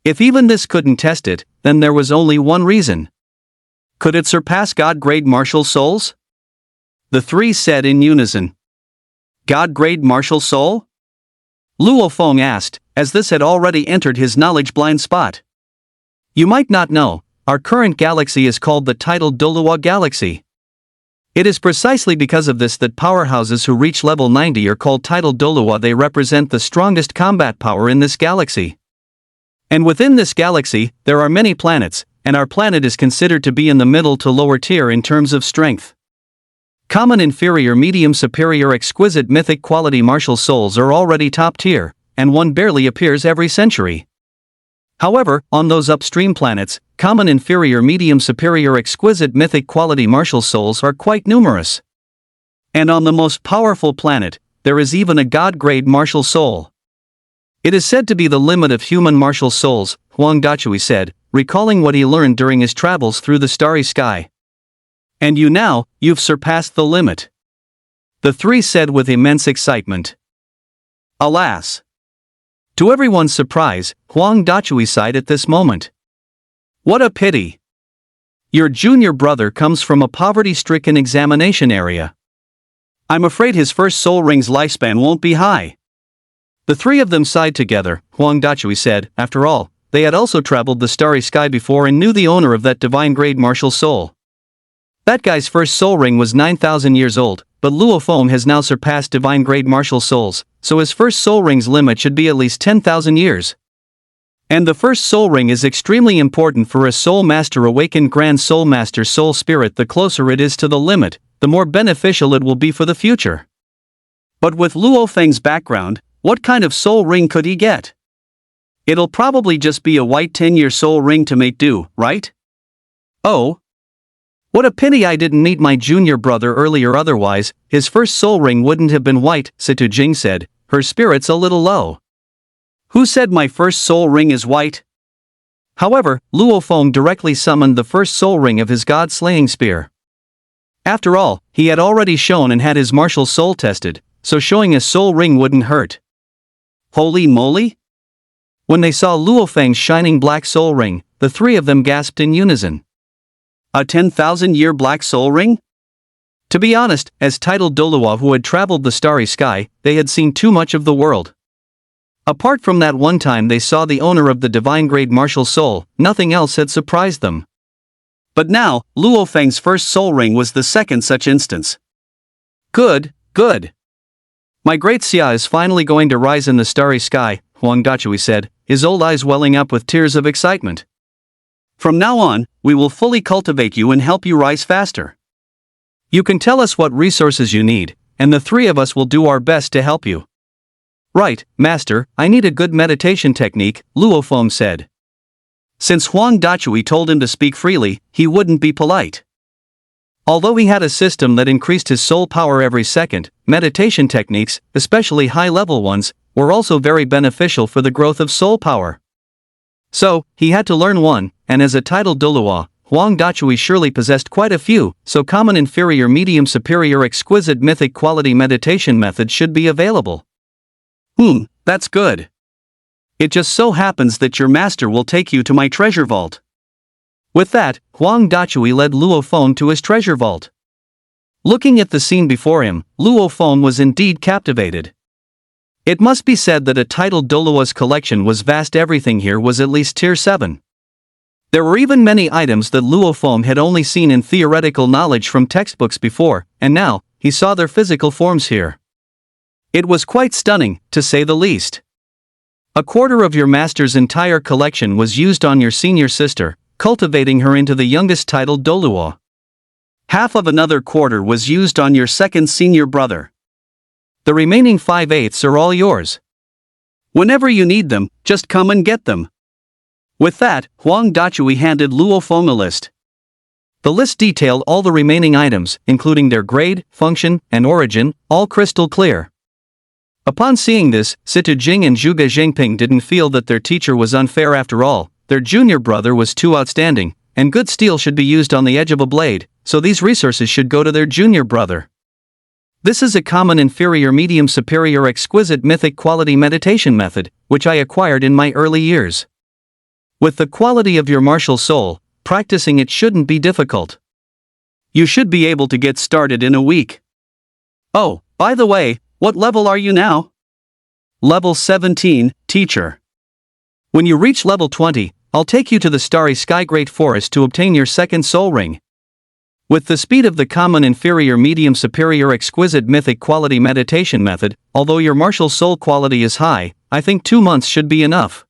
If even this couldn't test it, then there was only one reason. Could it surpass God-grade martial souls? The three said in unison. God-grade martial soul? Luo Feng asked, as this had already entered his knowledge blind spot. You might not know, our current galaxy is called the titled Doluo Galaxy. It is precisely because of this that powerhouses who reach level 90 are called titled Doluo. They represent the strongest combat power in this galaxy. And within this galaxy, there are many planets, and our planet is considered to be in the middle to lower tier in terms of strength. Common inferior medium superior exquisite mythic quality martial souls are already top tier, and one barely appears every century. However, on those upstream planets, common inferior medium superior exquisite mythic quality martial souls are quite numerous. And on the most powerful planet, there is even a god-grade martial soul. It is said to be the limit of human martial souls, Huang Dachui said, recalling what he learned during his travels through the Starry Sky. And you've surpassed the limit. The three said with immense excitement. Alas! To everyone's surprise, Huang Dachui sighed at this moment. What a pity! Your junior brother comes from a poverty-stricken examination area. I'm afraid his first soul ring's lifespan won't be high. The three of them sighed together. Huang Dachui said, after all, they had also traveled the Starry Sky before and knew the owner of that divine-grade martial soul. That guy's first soul ring was 9,000 years old, but Luo Feng has now surpassed divine-grade martial souls, so his first soul ring's limit should be at least 10,000 years. And the first soul ring is extremely important for a soul master awakened grand soul master soul spirit. The closer it is to the limit, the more beneficial it will be for the future. But with Luo Feng's background, what kind of soul ring could he get? It'll probably just be a white 10-year soul ring to make do, right? Oh. What a pity I didn't meet my junior brother earlier, otherwise, his first soul ring wouldn't have been white, Situ Jing said, her spirits a little low. Who said my first soul ring is white? However, Luo Feng directly summoned the first soul ring of his god-slaying spear. After all, he had already shown and had his martial soul tested, so showing a soul ring wouldn't hurt. Holy moly! When they saw Luo Feng's shining black soul ring, the three of them gasped in unison. A 10,000-year black soul ring? To be honest, as titled Doluo who had traveled the starry sky, they had seen too much of the world. Apart from that one time they saw the owner of the divine grade martial soul, nothing else had surprised them. But now, Luo Feng's first soul ring was the second such instance. Good, good. My great Xia is finally going to rise in the starry sky, Huang Dachui said, his old eyes welling up with tears of excitement. From now on, we will fully cultivate you and help you rise faster. You can tell us what resources you need, and the three of us will do our best to help you. Right, Master, I need a good meditation technique, Luo Feng said. Since Huang Dachui told him to speak freely, he wouldn't be polite. Although he had a system that increased his soul power every second, meditation techniques, especially high-level ones, were also very beneficial for the growth of soul power. So, he had to learn one, and as a titled Doluo, Huang Dachui surely possessed quite a few, so common inferior medium superior exquisite mythic quality meditation methods should be available. That's good. It just so happens that your master will take you to my treasure vault. With that, Huang Dachui led Luo Feng to his treasure vault. Looking at the scene before him, Luo Feng was indeed captivated. It must be said that a titled Doluo's collection was vast. Everything here was at least tier 7. There were even many items that Luo Feng had only seen in theoretical knowledge from textbooks before, and now, he saw their physical forms here. It was quite stunning, to say the least. A quarter of your master's entire collection was used on your senior sister, cultivating her into the youngest titled Doluo. Half of another quarter was used on your second senior brother. The remaining 5/8 are all yours. Whenever you need them, just come and get them. With that, Huang Dachui handed Luo Feng a list. The list detailed all the remaining items, including their grade, function, and origin, all crystal clear. Upon seeing this, Situ Jing and Zhuge Zhengping didn't feel that their teacher was unfair after all. Their junior brother was too outstanding, and good steel should be used on the edge of a blade, so these resources should go to their junior brother. This is a common inferior medium superior exquisite mythic quality meditation method, which I acquired in my early years. With the quality of your martial soul, practicing it shouldn't be difficult. You should be able to get started in a week. Oh, by the way, what level are you now? Level 17, teacher. When you reach level 20, I'll take you to the starry sky great forest to obtain your second soul ring. With the speed of the common inferior medium superior exquisite mythic quality meditation method, although your martial soul quality is high, I think 2 months should be enough.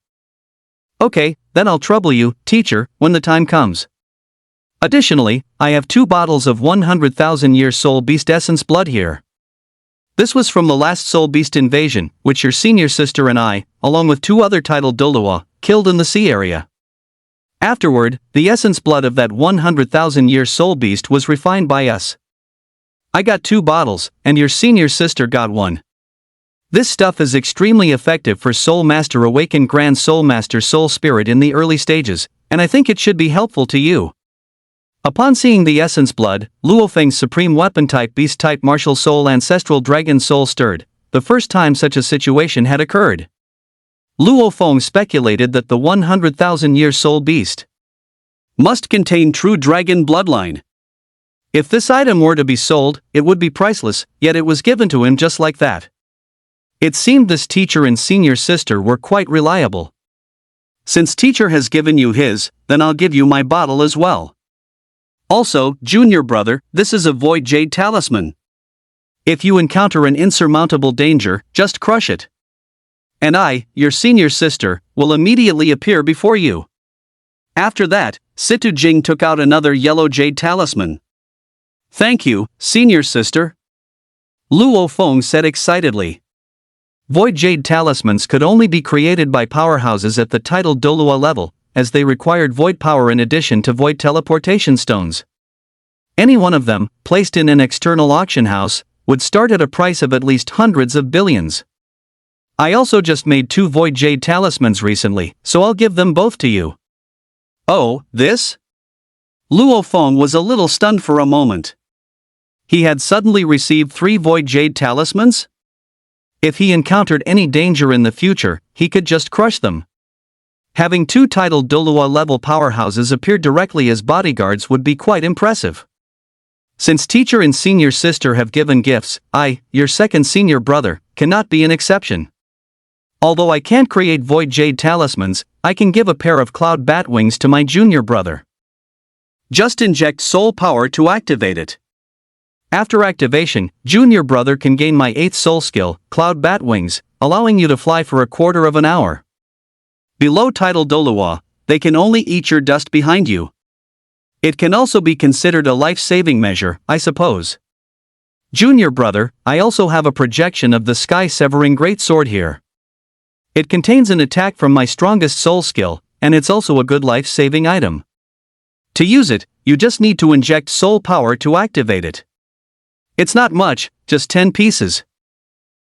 Okay, then I'll trouble you, teacher, when the time comes. Additionally, I have 2 bottles of 100,000-year soul beast essence blood here. This was from the last soul beast invasion, which your senior sister and I, along with 2 other titled Doluo, killed in the sea area. Afterward, the essence blood of that 100,000-year soul beast was refined by us. I got 2 bottles, and your senior sister got 1. This stuff is extremely effective for Soul Master Awakened Grand Soul Master Soul Spirit in the early stages, and I think it should be helpful to you. Upon seeing the essence blood, Luo Feng's supreme weapon type beast type martial soul ancestral dragon soul stirred, the first time such a situation had occurred. Luo Feng speculated that the 100,000-year soul beast must contain true dragon bloodline. If this item were to be sold, it would be priceless, yet it was given to him just like that. It seemed this teacher and senior sister were quite reliable. Since teacher has given you his, then I'll give you my bottle as well. Also, junior brother, this is a void jade talisman. If you encounter an insurmountable danger, just crush it. And I, your senior sister, will immediately appear before you. After that, Situ Jing took out another yellow jade talisman. Thank you, senior sister. Luo Feng said excitedly. Void jade talismans could only be created by powerhouses at the titled Doluo level, as they required void power in addition to void teleportation stones. Any one of them, placed in an external auction house, would start at a price of at least hundreds of billions. I also just made 2 void jade talismans recently, so I'll give them both to you. Oh, this? Luo Feng was a little stunned for a moment. He had suddenly received 3 void jade talismans? If he encountered any danger in the future, he could just crush them. Having 2 titled Dolua-level powerhouses appear directly as bodyguards would be quite impressive. Since teacher and senior sister have given gifts, I, your second senior brother, cannot be an exception. Although I can't create void jade talismans, I can give a pair of cloud bat wings to my junior brother. Just inject soul power to activate it. After activation, junior brother can gain my 8th soul skill, cloud bat wings, allowing you to fly for a quarter of an hour. Below title Dolua, they can only eat your dust behind you. It can also be considered a life-saving measure, I suppose. Junior brother, I also have a projection of the sky-severing greatsword here. It contains an attack from my strongest soul skill, and it's also a good life-saving item. To use it, you just need to inject soul power to activate it. It's not much, just 10 pieces.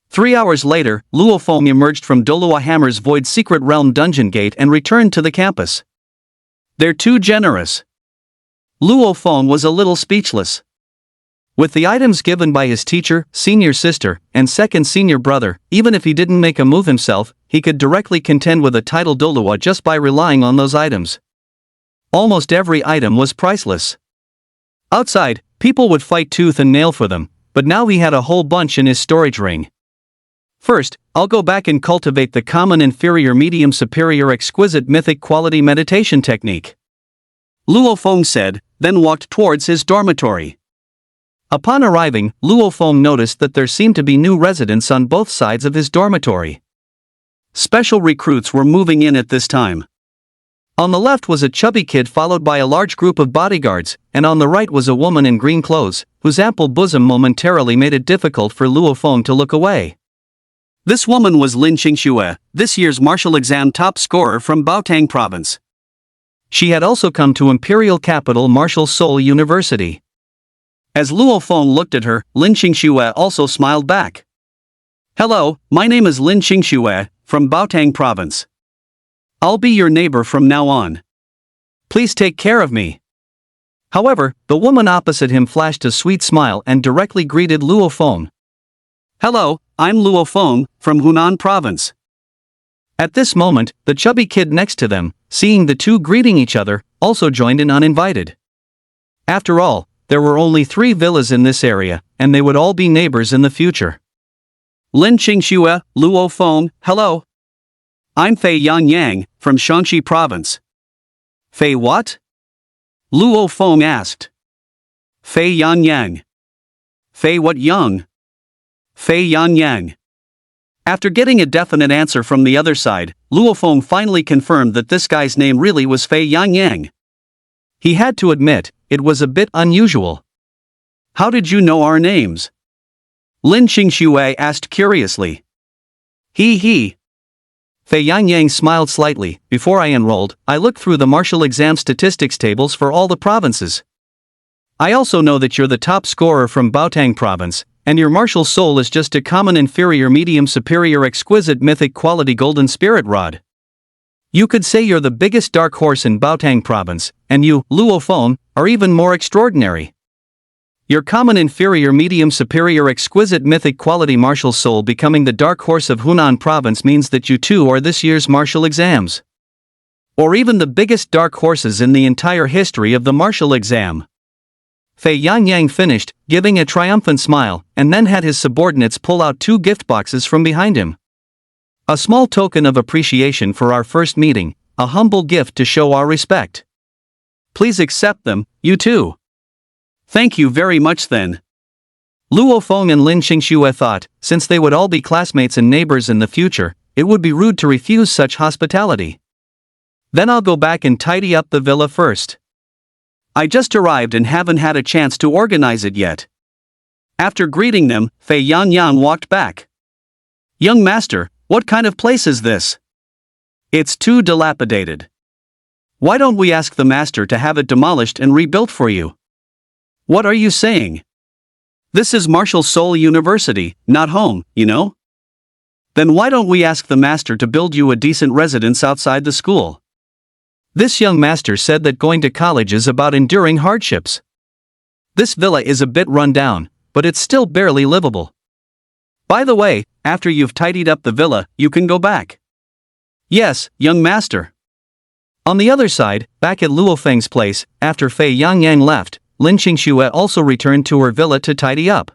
3 hours later, Luofeng emerged from Dolua Hammer's Void Secret Realm dungeon gate and returned to the campus. They're too generous. Luofeng was a little speechless. With the items given by his teacher, senior sister, and second senior brother, even if he didn't make a move himself, he could directly contend with a title Dolua just by relying on those items. Almost every item was priceless. Outside, people would fight tooth and nail for them, but now he had a whole bunch in his storage ring. First, I'll go back and cultivate the common inferior medium superior exquisite mythic quality meditation technique. Luofeng said, then walked towards his dormitory. Upon arriving, Luofeng noticed that there seemed to be new residents on both sides of his dormitory. Special recruits were moving in at this time. On the left was a chubby kid followed by a large group of bodyguards, and on the right was a woman in green clothes, whose ample bosom momentarily made it difficult for Luofeng to look away. This woman was Lin Qingxue, this year's martial exam top scorer from Baotang province. She had also come to Imperial Capital Martial Soul University. As Luofeng looked at her, Lin Qingxue also smiled back. Hello, my name is Lin Qingxue, from Baotang province. I'll be your neighbor from now on. Please take care of me. However, the woman opposite him flashed a sweet smile and directly greeted Luofeng. Hello, I'm Luofeng, from Hunan province. At this moment, the chubby kid next to them, seeing the two greeting each other, also joined in uninvited. After all, there were only 3 villas in this area, and they would all be neighbors in the future. Lin Qingxue, Luofeng, hello. I'm Fei Yangyang, from Shaanxi province. Fei what? Luofeng asked. Fei Yangyang. Fei what Yang? Fei Yangyang. After getting a definite answer from the other side, Luofeng finally confirmed that this guy's name really was Fei Yangyang. He had to admit, it was a bit unusual. How did you know our names? Lin Qingxue asked curiously. He. Fei Yangyang smiled slightly. Before I enrolled, I looked through the martial exam statistics tables for all the provinces. I also know that you're the top scorer from Baotang province, and your martial soul is just a common inferior medium superior exquisite mythic quality golden spirit rod. You could say you're the biggest dark horse in Baotang province, and you, Luofeng, are even more extraordinary. Your common inferior medium superior exquisite mythic quality martial soul becoming the dark horse of Hunan province means that you too are this year's martial exams. Or even the biggest dark horses in the entire history of the martial exam. Fei Yangyang finished, giving a triumphant smile, and then had his subordinates pull out 2 gift boxes from behind him. A small token of appreciation for our first meeting, a humble gift to show our respect. Please accept them, you too. Thank you very much then. Luofeng and Lin Qingxue thought, since they would all be classmates and neighbors in the future, it would be rude to refuse such hospitality. Then I'll go back and tidy up the villa first. I just arrived and haven't had a chance to organize it yet. After greeting them, Fei Yangyang walked back. Young master, what kind of place is this? It's too dilapidated. Why don't we ask the master to have it demolished and rebuilt for you? What are you saying? This is Martial Soul University, not home, you know? Then why don't we ask the master to build you a decent residence outside the school? This young master said that going to college is about enduring hardships. This villa is a bit run down, but it's still barely livable. By the way, after you've tidied up the villa, you can go back. Yes, young master. On the other side, back at Luo Feng's place, after Fei Yangyang left, Lin Qingxue also returned to her villa to tidy up.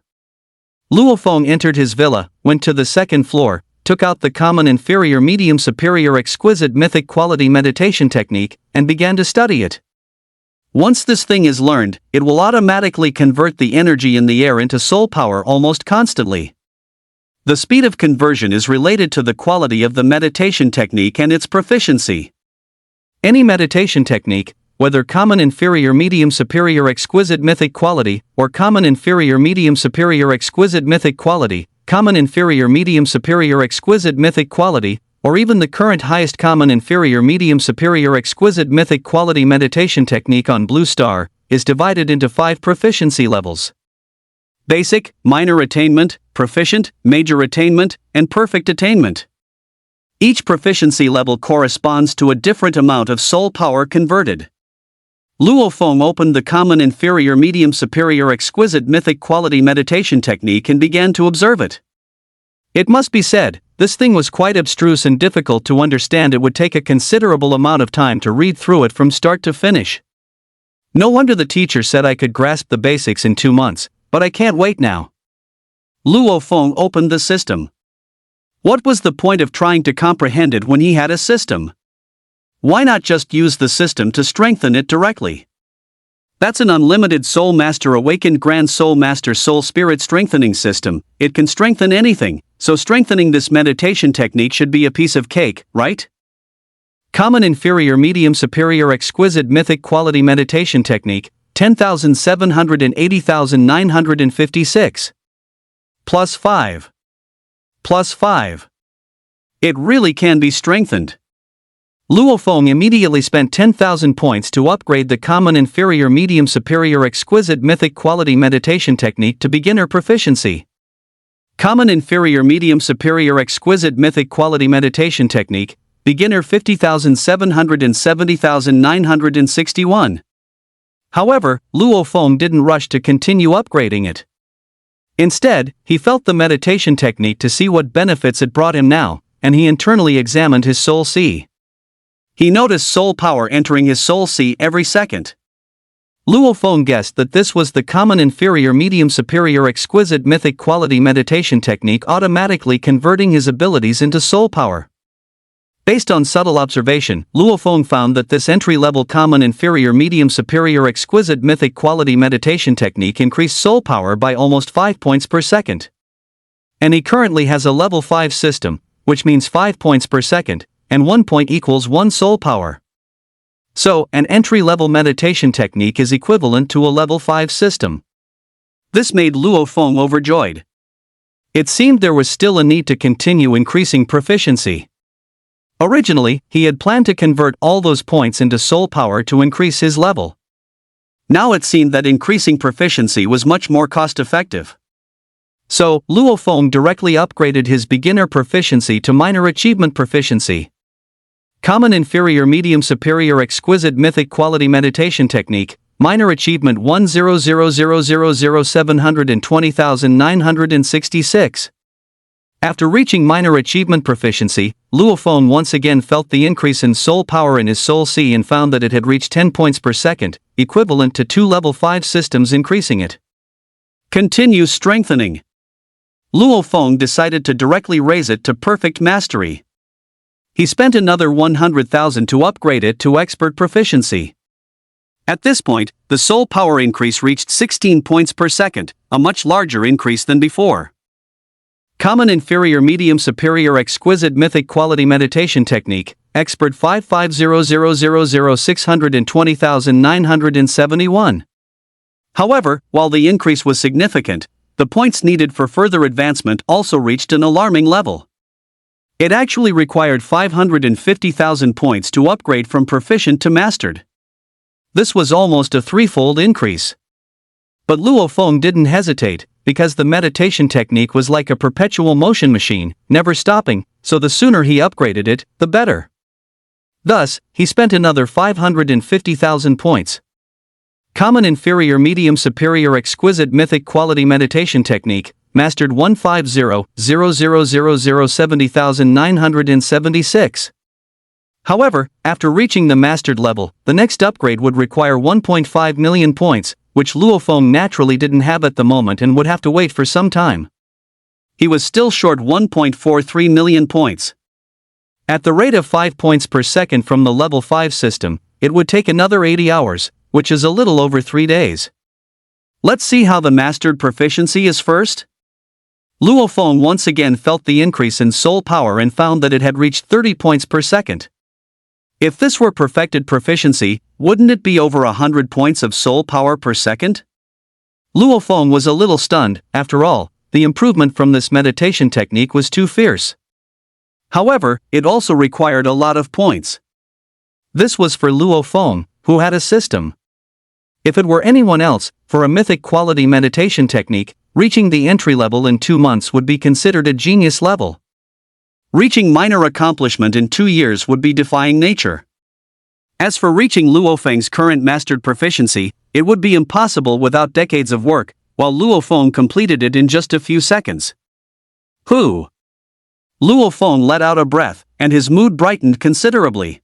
Luo Feng entered his villa, went to the second floor, took out the common inferior medium superior exquisite mythic quality meditation technique, and began to study it. Once this thing is learned, it will automatically convert the energy in the air into soul power almost constantly. The speed of conversion is related to the quality of the meditation technique and its proficiency. Any meditation technique, whether common inferior medium superior exquisite mythic quality, or common inferior medium superior exquisite mythic quality, common inferior medium superior exquisite mythic quality, or even the current highest common inferior medium superior exquisite mythic quality meditation technique on Blue Star, is divided into 5 proficiency levels: basic, minor attainment, proficient, major attainment, and perfect attainment. Each proficiency level corresponds to a different amount of soul power converted. Luo Feng opened the common inferior medium superior exquisite mythic quality meditation technique and began to observe it. It must be said, this thing was quite abstruse and difficult to understand. It would take a considerable amount of time to read through it from start to finish. No wonder the teacher said I could grasp the basics in 2 months, but I can't wait now. Luo Feng opened the system. What was the point of trying to comprehend it when he had a system? Why not just use the system to strengthen it directly? That's an unlimited Soul Master Awakened Grand Soul Master Soul Spirit Strengthening System. It can strengthen anything, so strengthening this meditation technique should be a piece of cake, right? Common Inferior Medium Superior Exquisite Mythic Quality Meditation Technique, 10,780,956. Plus 5. Plus 5. It really can be strengthened. Luo Feng immediately spent 10,000 points to upgrade the Common Inferior Medium Superior Exquisite Mythic Quality Meditation Technique to beginner proficiency. Common Inferior Medium Superior Exquisite Mythic Quality Meditation Technique, beginner 50,770,961. However, Luo Feng didn't rush to continue upgrading it. Instead, he felt the meditation technique to see what benefits it brought him now, and he internally examined his soul sea. He noticed soul power entering his soul sea every second. Luo Feng guessed that this was the Common Inferior Medium Superior Exquisite Mythic Quality Meditation Technique automatically converting his abilities into soul power. Based on subtle observation, Luo Feng found that this entry-level Common Inferior Medium Superior Exquisite Mythic Quality Meditation Technique increased soul power by almost 5 points per second. And he currently has a level 5 system, which means 5 points per second, and 1 point equals 1 soul power. So, an entry-level meditation technique is equivalent to a level 5 system. This made Luo Feng overjoyed. It seemed there was still a need to continue increasing proficiency. Originally, he had planned to convert all those points into soul power to increase his level. Now it seemed that increasing proficiency was much more cost-effective. So, Luo Feng directly upgraded his beginner proficiency to minor achievement proficiency. Common Inferior Medium Superior Exquisite Mythic Quality Meditation Technique, minor achievement 100,720,966. After reaching minor achievement proficiency, Luo Feng once again felt the increase in soul power in his soul sea and found that it had reached 10 points per second, equivalent to 2 level 5 systems increasing it. Continue strengthening. Luo Feng decided to directly raise it to perfect mastery. He spent another 100,000 to upgrade it to expert proficiency. At this point, the soul power increase reached 16 points per second, a much larger increase than before. Common Inferior Medium Superior Exquisite Mythic Quality Meditation Technique, Expert 550,000,620,971. However, while the increase was significant, the points needed for further advancement also reached an alarming level. It actually required 550,000 points to upgrade from proficient to mastered. This was almost a threefold increase. But Luo Feng didn't hesitate, because the meditation technique was like a perpetual motion machine, never stopping, so the sooner he upgraded it, the better. Thus, he spent another 550,000 points. Common inferior medium superior exquisite mythic quality meditation technique, mastered 150,000,070,976. However, after reaching the mastered level, the next upgrade would require 1.5 million points, which Luofeng naturally didn't have at the moment and would have to wait for some time. He was still short 1.43 million points. At the rate of 5 points per second from the level 5 system, it would take another 80 hours, which is a little over 3 days. Let's see how the mastered proficiency is first. Luofeng once again felt the increase in soul power and found that it had reached 30 points per second. If this were perfected proficiency, wouldn't it be over 100 points of soul power per second? Luofeng was a little stunned. After all, the improvement from this meditation technique was too fierce. However, it also required a lot of points. This was for Luofeng, who had a system. If it were anyone else, for a mythic quality meditation technique, reaching the entry level in 2 months would be considered a genius level. Reaching minor accomplishment in 2 years would be defying nature. As for reaching Luofeng's current mastered proficiency, it would be impossible without decades of work, while Luofeng completed it in just a few seconds. Whew! Luofeng let out a breath, and his mood brightened considerably.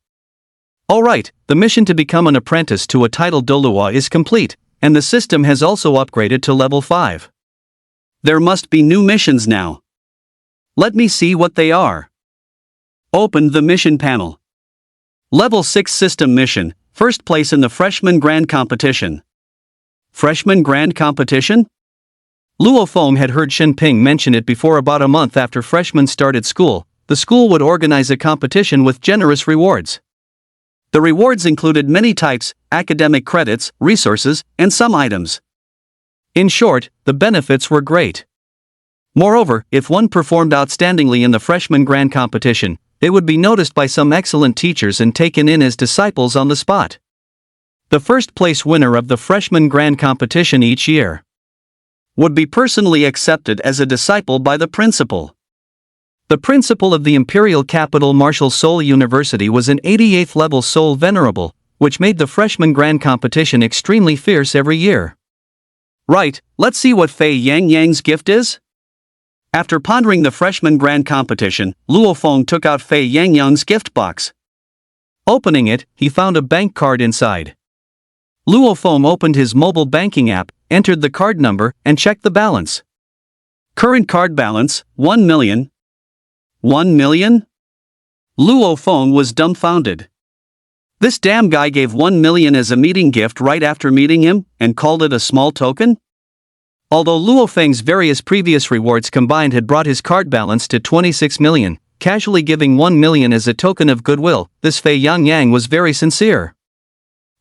Alright, the mission to become an apprentice to a titled Dolua is complete, and the system has also upgraded to level 5. There must be new missions now. Let me see what they are. Open the mission panel. Level 6 system mission, first place in the Freshman Grand Competition. Freshman Grand Competition? Luofeng had heard Shenping mention it before. About a month after freshmen started school, the school would organize a competition with generous rewards. The rewards included many types, academic credits, resources, and some items. In short, the benefits were great. Moreover, if one performed outstandingly in the Freshman Grand Competition, they would be noticed by some excellent teachers and taken in as disciples on the spot. The first place winner of the Freshman Grand Competition each year would be personally accepted as a disciple by the principal. The principal of the imperial capital Martial Soul University was an 88th level Soul Venerable, which made the Freshman Grand Competition extremely fierce every year. Right, let's see what Fei Yangyang's gift is? After pondering the Freshman Grand Competition, Luofeng took out Fei Yangyang's gift box. Opening it, he found a bank card inside. Luofeng opened his mobile banking app, entered the card number, and checked the balance. Current card balance, 1 million. 1 million? Luofeng was dumbfounded. This damn guy gave 1 million as a meeting gift right after meeting him, and called it a small token? Although Luofeng's various previous rewards combined had brought his card balance to 26 million, casually giving 1 million as a token of goodwill, this Fei Yangyang was very sincere.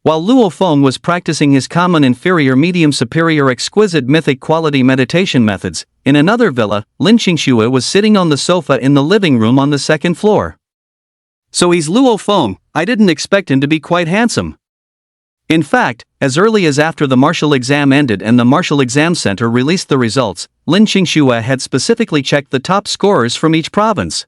While Luofeng was practicing his common inferior medium superior exquisite mythic quality meditation methods, in another villa, Lin Qingxue was sitting on the sofa in the living room on the second floor. So he's Luofeng. I didn't expect him to be quite handsome. In fact, as early as after the martial exam ended and the Martial Exam Center released the results, Lin Qingxue had specifically checked the top scorers from each province.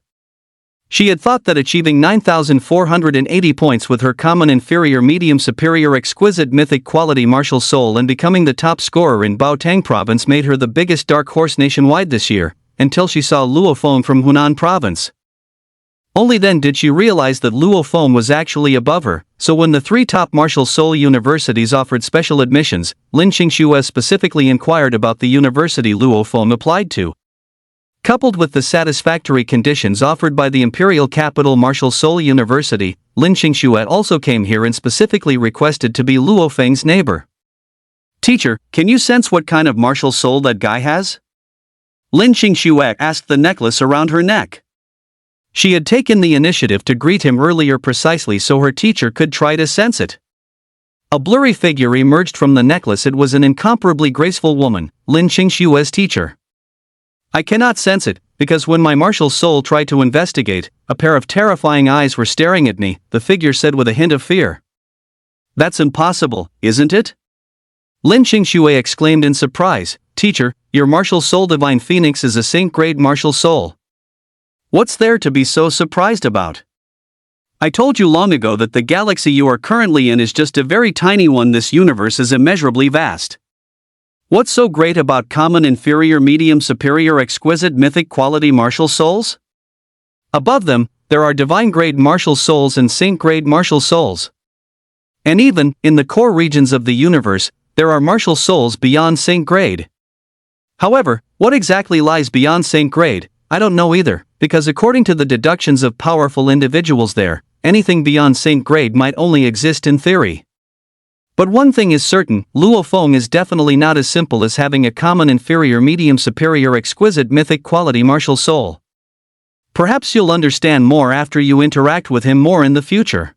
She had thought that achieving 9,480 points with her common inferior medium superior exquisite mythic quality martial soul and becoming the top scorer in Baotang province made her the biggest dark horse nationwide this year, until she saw Luofeng from Hunan province. Only then did she realize that Luofeng was actually above her, so when the 3 top martial soul universities offered special admissions, Lin Qingxue specifically inquired about the university Luofeng applied to. Coupled with the satisfactory conditions offered by the imperial capital Martial Soul University, Lin Qingxue also came here and specifically requested to be Luofeng's neighbor. Teacher, can you sense what kind of martial soul that guy has? Lin Qingxue asked the necklace around her neck. She had taken the initiative to greet him earlier precisely so her teacher could try to sense it. A blurry figure emerged from the necklace. It was an incomparably graceful woman, Lin Qingxue's teacher. I cannot sense it, because when my martial soul tried to investigate, a pair of terrifying eyes were staring at me, the figure said with a hint of fear. That's impossible, isn't it? Lin Qingxue exclaimed in surprise. Teacher, your martial soul Divine Phoenix is a saint-grade martial soul. What's there to be so surprised about? I told you long ago that the galaxy you are currently in is just a very tiny one. This universe is immeasurably vast. What's so great about common, inferior, medium, superior, exquisite, mythic, quality martial souls? Above them, there are divine-grade martial souls and saint-grade martial souls. And even, in the core regions of the universe, there are martial souls beyond saint-grade. However, what exactly lies beyond saint-grade, I don't know either, because according to the deductions of powerful individuals there, anything beyond saint-grade might only exist in theory. But one thing is certain, Luo Feng is definitely not as simple as having a common, inferior, medium, superior, exquisite, mythic, quality martial soul. Perhaps you'll understand more after you interact with him more in the future.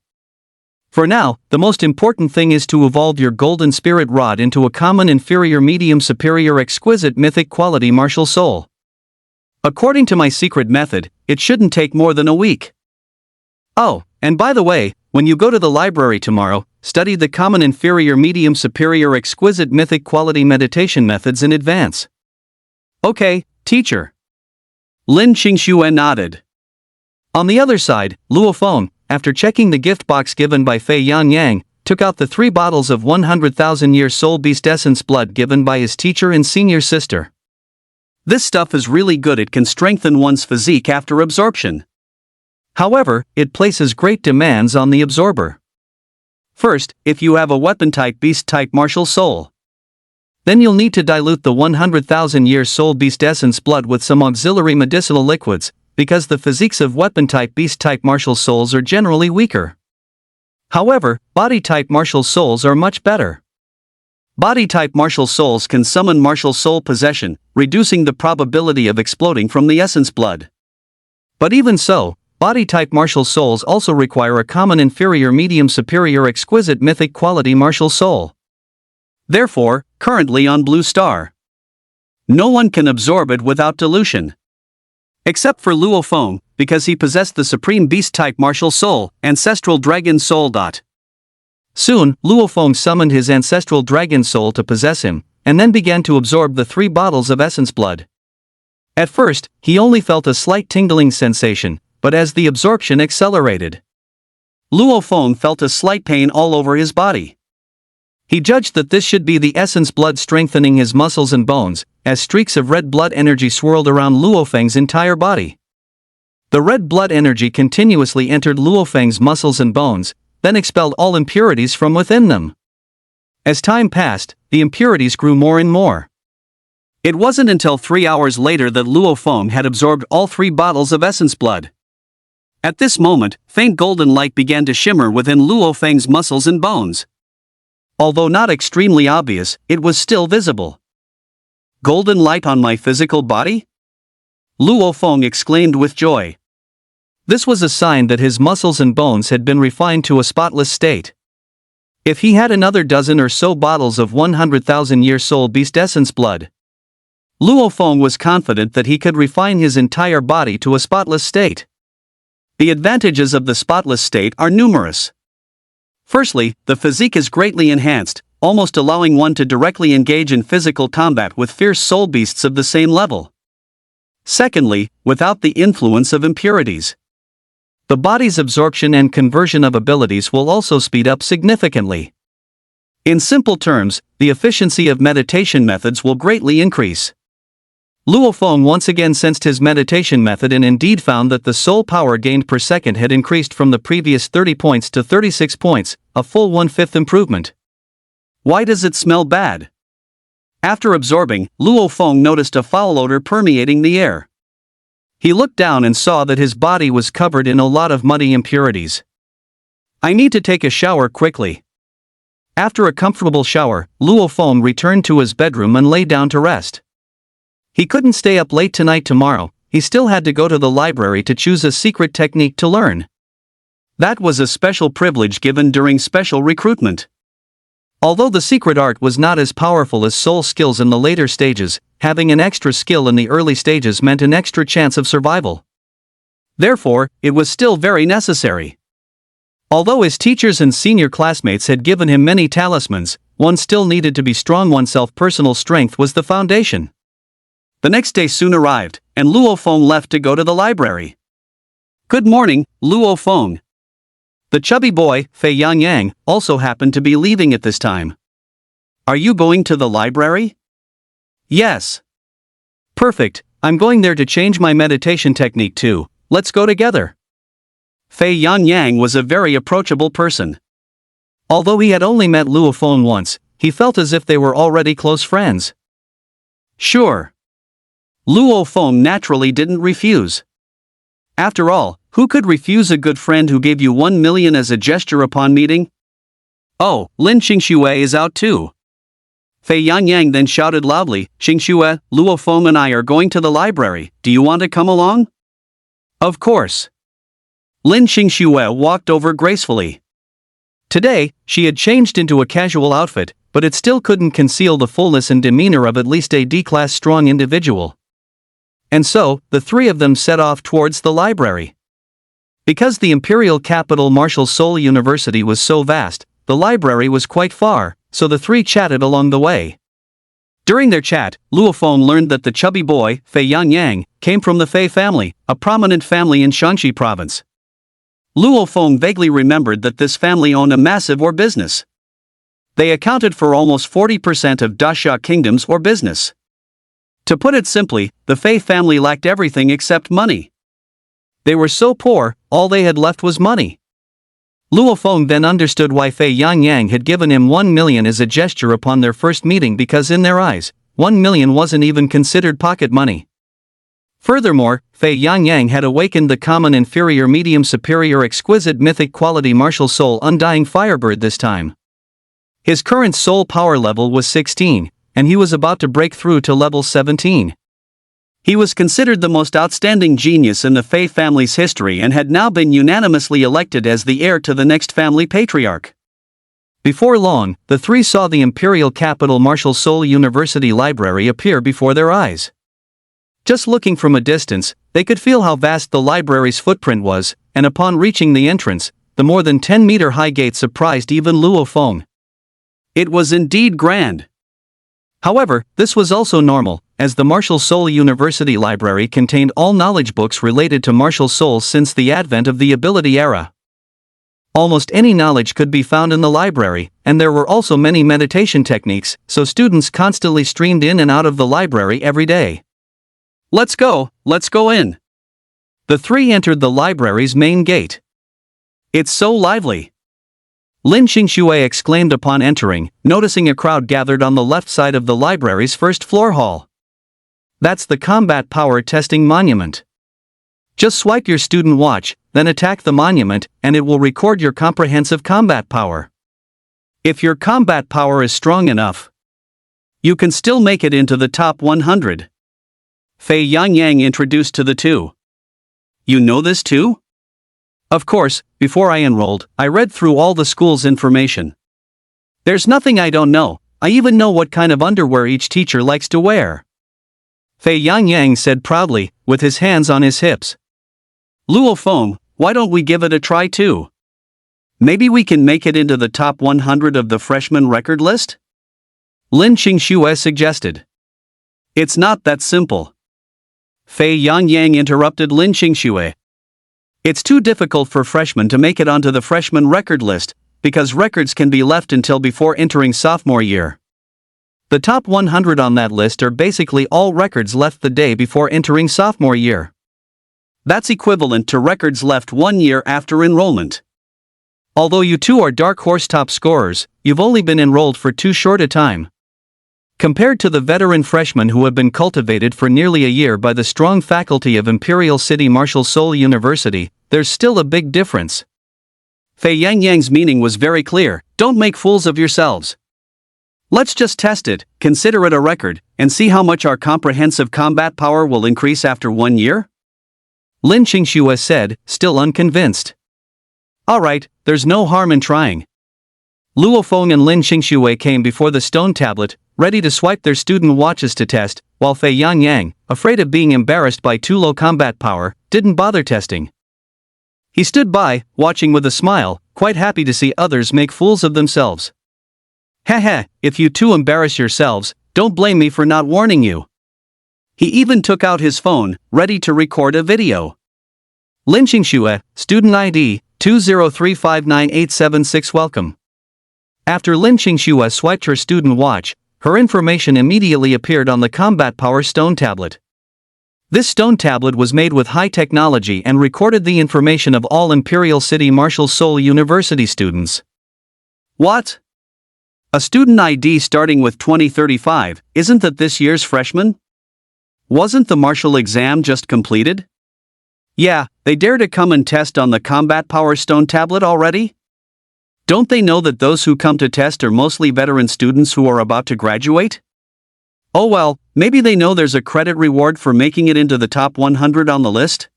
For now, the most important thing is to evolve your golden spirit rod into a common, inferior, medium, superior, exquisite, mythic, quality martial soul. According to my secret method, it shouldn't take more than a week. Oh, and by the way, when you go to the library tomorrow, study the common, inferior, medium, superior, exquisite, mythic, quality meditation methods in advance. Okay, teacher. Lin Qingxue nodded. On the other side, Luo Feng, after checking the gift box given by Fei Yangyang, took out the 3 bottles of 100,000-year soul beast essence blood given by his teacher and senior sister. This stuff is really good. It can strengthen one's physique after absorption. However, it places great demands on the absorber. First, if you have a weapon-type beast-type martial soul, then you'll need to dilute the 100,000-year soul beast essence blood with some auxiliary medicinal liquids, because the physiques of weapon-type beast-type martial souls are generally weaker. However, body-type martial souls are much better. Body-type martial souls can summon martial soul possession, reducing the probability of exploding from the essence blood. But even so, body-type martial souls also require a common, inferior, medium, superior, exquisite, mythic, quality martial soul. Therefore, currently on Blue Star, no one can absorb it without dilution. Except for Luo Feng, because he possessed the supreme beast-type martial soul, ancestral dragon soul. Soon, Luo Feng summoned his ancestral dragon soul to possess him, and then began to absorb the 3 bottles of essence blood. At first, he only felt a slight tingling sensation, but as the absorption accelerated, Luo Feng felt a slight pain all over his body. He judged that this should be the essence blood strengthening his muscles and bones, as streaks of red blood energy swirled around Luo Feng's entire body. The red blood energy continuously entered Luo Feng's muscles and bones, then expelled all impurities from within them. As time passed, the impurities grew more and more. It wasn't until 3 hours later that Luo Feng had absorbed all 3 bottles of essence blood. At this moment, faint golden light began to shimmer within Luo Feng's muscles and bones. Although not extremely obvious, it was still visible. Golden light on my physical body? Luo Feng exclaimed with joy. This was a sign that his muscles and bones had been refined to a spotless state. If he had another dozen or so bottles of 100,000-year soul beast essence blood, Luo Feng was confident that he could refine his entire body to a spotless state. The advantages of the spotless state are numerous. Firstly, the physique is greatly enhanced, almost allowing one to directly engage in physical combat with fierce soul beasts of the same level. Secondly, without the influence of impurities, the body's absorption and conversion of abilities will also speed up significantly. In simple terms, the efficiency of meditation methods will greatly increase. Luo Feng once again sensed his meditation method and indeed found that the soul power gained per second had increased from the previous 30 points to 36 points, a full 1/5 improvement. Why does it smell bad? After absorbing, Luo Feng noticed a foul odor permeating the air. He looked down and saw that his body was covered in a lot of muddy impurities. I need to take a shower quickly. After a comfortable shower, Luo Feng returned to his bedroom and lay down to rest. He couldn't stay up late tonight tomorrow, he still had to go to the library to choose a secret technique to learn. That was a special privilege given during special recruitment. Although the secret art was not as powerful as soul skills in the later stages, having an extra skill in the early stages meant an extra chance of survival. Therefore, it was still very necessary. Although his teachers and senior classmates had given him many talismans, one still needed to be strong oneself. Personal strength was the foundation. The next day soon arrived, and Luo Feng left to go to the library. Good morning, Luo Feng. The chubby boy, Fei Yang, also happened to be leaving at this time. Are you going to the library? Yes. Perfect, I'm going there to change my meditation technique too, let's go together. Fei Yang was a very approachable person. Although he had only met Luo Feng once, he felt as if they were already close friends. Sure. Luo Feng naturally didn't refuse. After all, who could refuse a good friend who gave you 1 million as a gesture upon meeting? Oh, Lin Xingxue is out too. Fei Yang then shouted loudly, Xingxue, Luo Feng and I are going to the library, do you want to come along? Of course. Lin Xingxue walked over gracefully. Today, she had changed into a casual outfit, but it still couldn't conceal the fullness and demeanor of at least a D-class strong individual. And so, the three of them set off towards the library. Because the imperial capital Martial Seoul University was so vast, the library was quite far, so the three chatted along the way. During their chat, Luo Feng learned that the chubby boy, Fei Yang, came from the Fei family, a prominent family in Shanxi province. Luo Feng vaguely remembered that this family owned a massive ore business. They accounted for almost 40% of Dasha Kingdom's ore business. To put it simply, the Fei family lacked everything except money. They were so poor, all they had left was money. Luo Feng then understood why Fei Yang had given him 1 million as a gesture upon their first meeting, because in their eyes, 1 million wasn't even considered pocket money. Furthermore, Fei Yang had awakened the common inferior medium superior exquisite mythic quality martial soul undying firebird this time. His current soul power level was 16, and he was about to break through to level 17. He was considered the most outstanding genius in the Fei family's history and had now been unanimously elected as the heir to the next family patriarch. Before long, the three saw the imperial capital Martial Seoul University library appear before their eyes. Just looking from a distance, they could feel how vast the library's footprint was, and upon reaching the entrance, the more than 10-meter-high gate surprised even Luo Feng. It was indeed grand. However, this was also normal, as the Martial Seoul University library contained all knowledge books related to martial souls since the advent of the ability era. Almost any knowledge could be found in the library, and there were also many meditation techniques, so students constantly streamed in and out of the library every day. Let's go in. The three entered the library's main gate. It's so lively. Lin Xingxue exclaimed upon entering, noticing a crowd gathered on the left side of the library's first floor hall. That's the combat power testing monument. Just swipe your student watch, then attack the monument, and it will record your comprehensive combat power. If your combat power is strong enough, you can still make it into the top 100. Fei Yang introduced to the two. You know this too? Of course, before I enrolled, I read through all the school's information. There's nothing I don't know, I even know what kind of underwear each teacher likes to wear. Fei Yang said proudly, with his hands on his hips. Luo Feng, why don't we give it a try too? Maybe we can make it into the top 100 of the freshman record list? Lin Xingxue suggested. It's not that simple. Fei Yang interrupted Lin Xingxue. It's too difficult for freshmen to make it onto the freshman record list, because records can be left until before entering sophomore year. The top 100 on that list are basically all records left the day before entering sophomore year. That's equivalent to records left 1 year after enrollment. Although you two are dark horse top scorers, you've only been enrolled for too short a time. Compared to the veteran freshmen who have been cultivated for nearly a year by the strong faculty of Imperial City Martial Seoul University, there's still a big difference. Fei Yang's meaning was very clear, don't make fools of yourselves. Let's just test it, consider it a record, and see how much our comprehensive combat power will increase after 1 year? Lin Xingxue said, still unconvinced. Alright, there's no harm in trying. Luo Feng and Lin Xingxue came before the stone tablet, ready to swipe their student watches to test, while Fei Yang, afraid of being embarrassed by too low combat power, didn't bother testing. He stood by, watching with a smile, quite happy to see others make fools of themselves. Heh, if you two embarrass yourselves, don't blame me for not warning you. He even took out his phone, ready to record a video. Lin Xingxue, student ID, 203598876 welcome. After Lin Qingxue swiped her student watch, her information immediately appeared on the Combat Power Stone tablet. This stone tablet was made with high technology and recorded the information of all Imperial City Martial Seoul University students. What? A student ID starting with 2035, isn't that this year's freshman? Wasn't the martial exam just completed? Yeah, they dare to come and test on the Combat Power Stone tablet already? Don't they know that those who come to test are mostly veteran students who are about to graduate? Oh well, maybe they know there's a credit reward for making it into the top 100 on the list?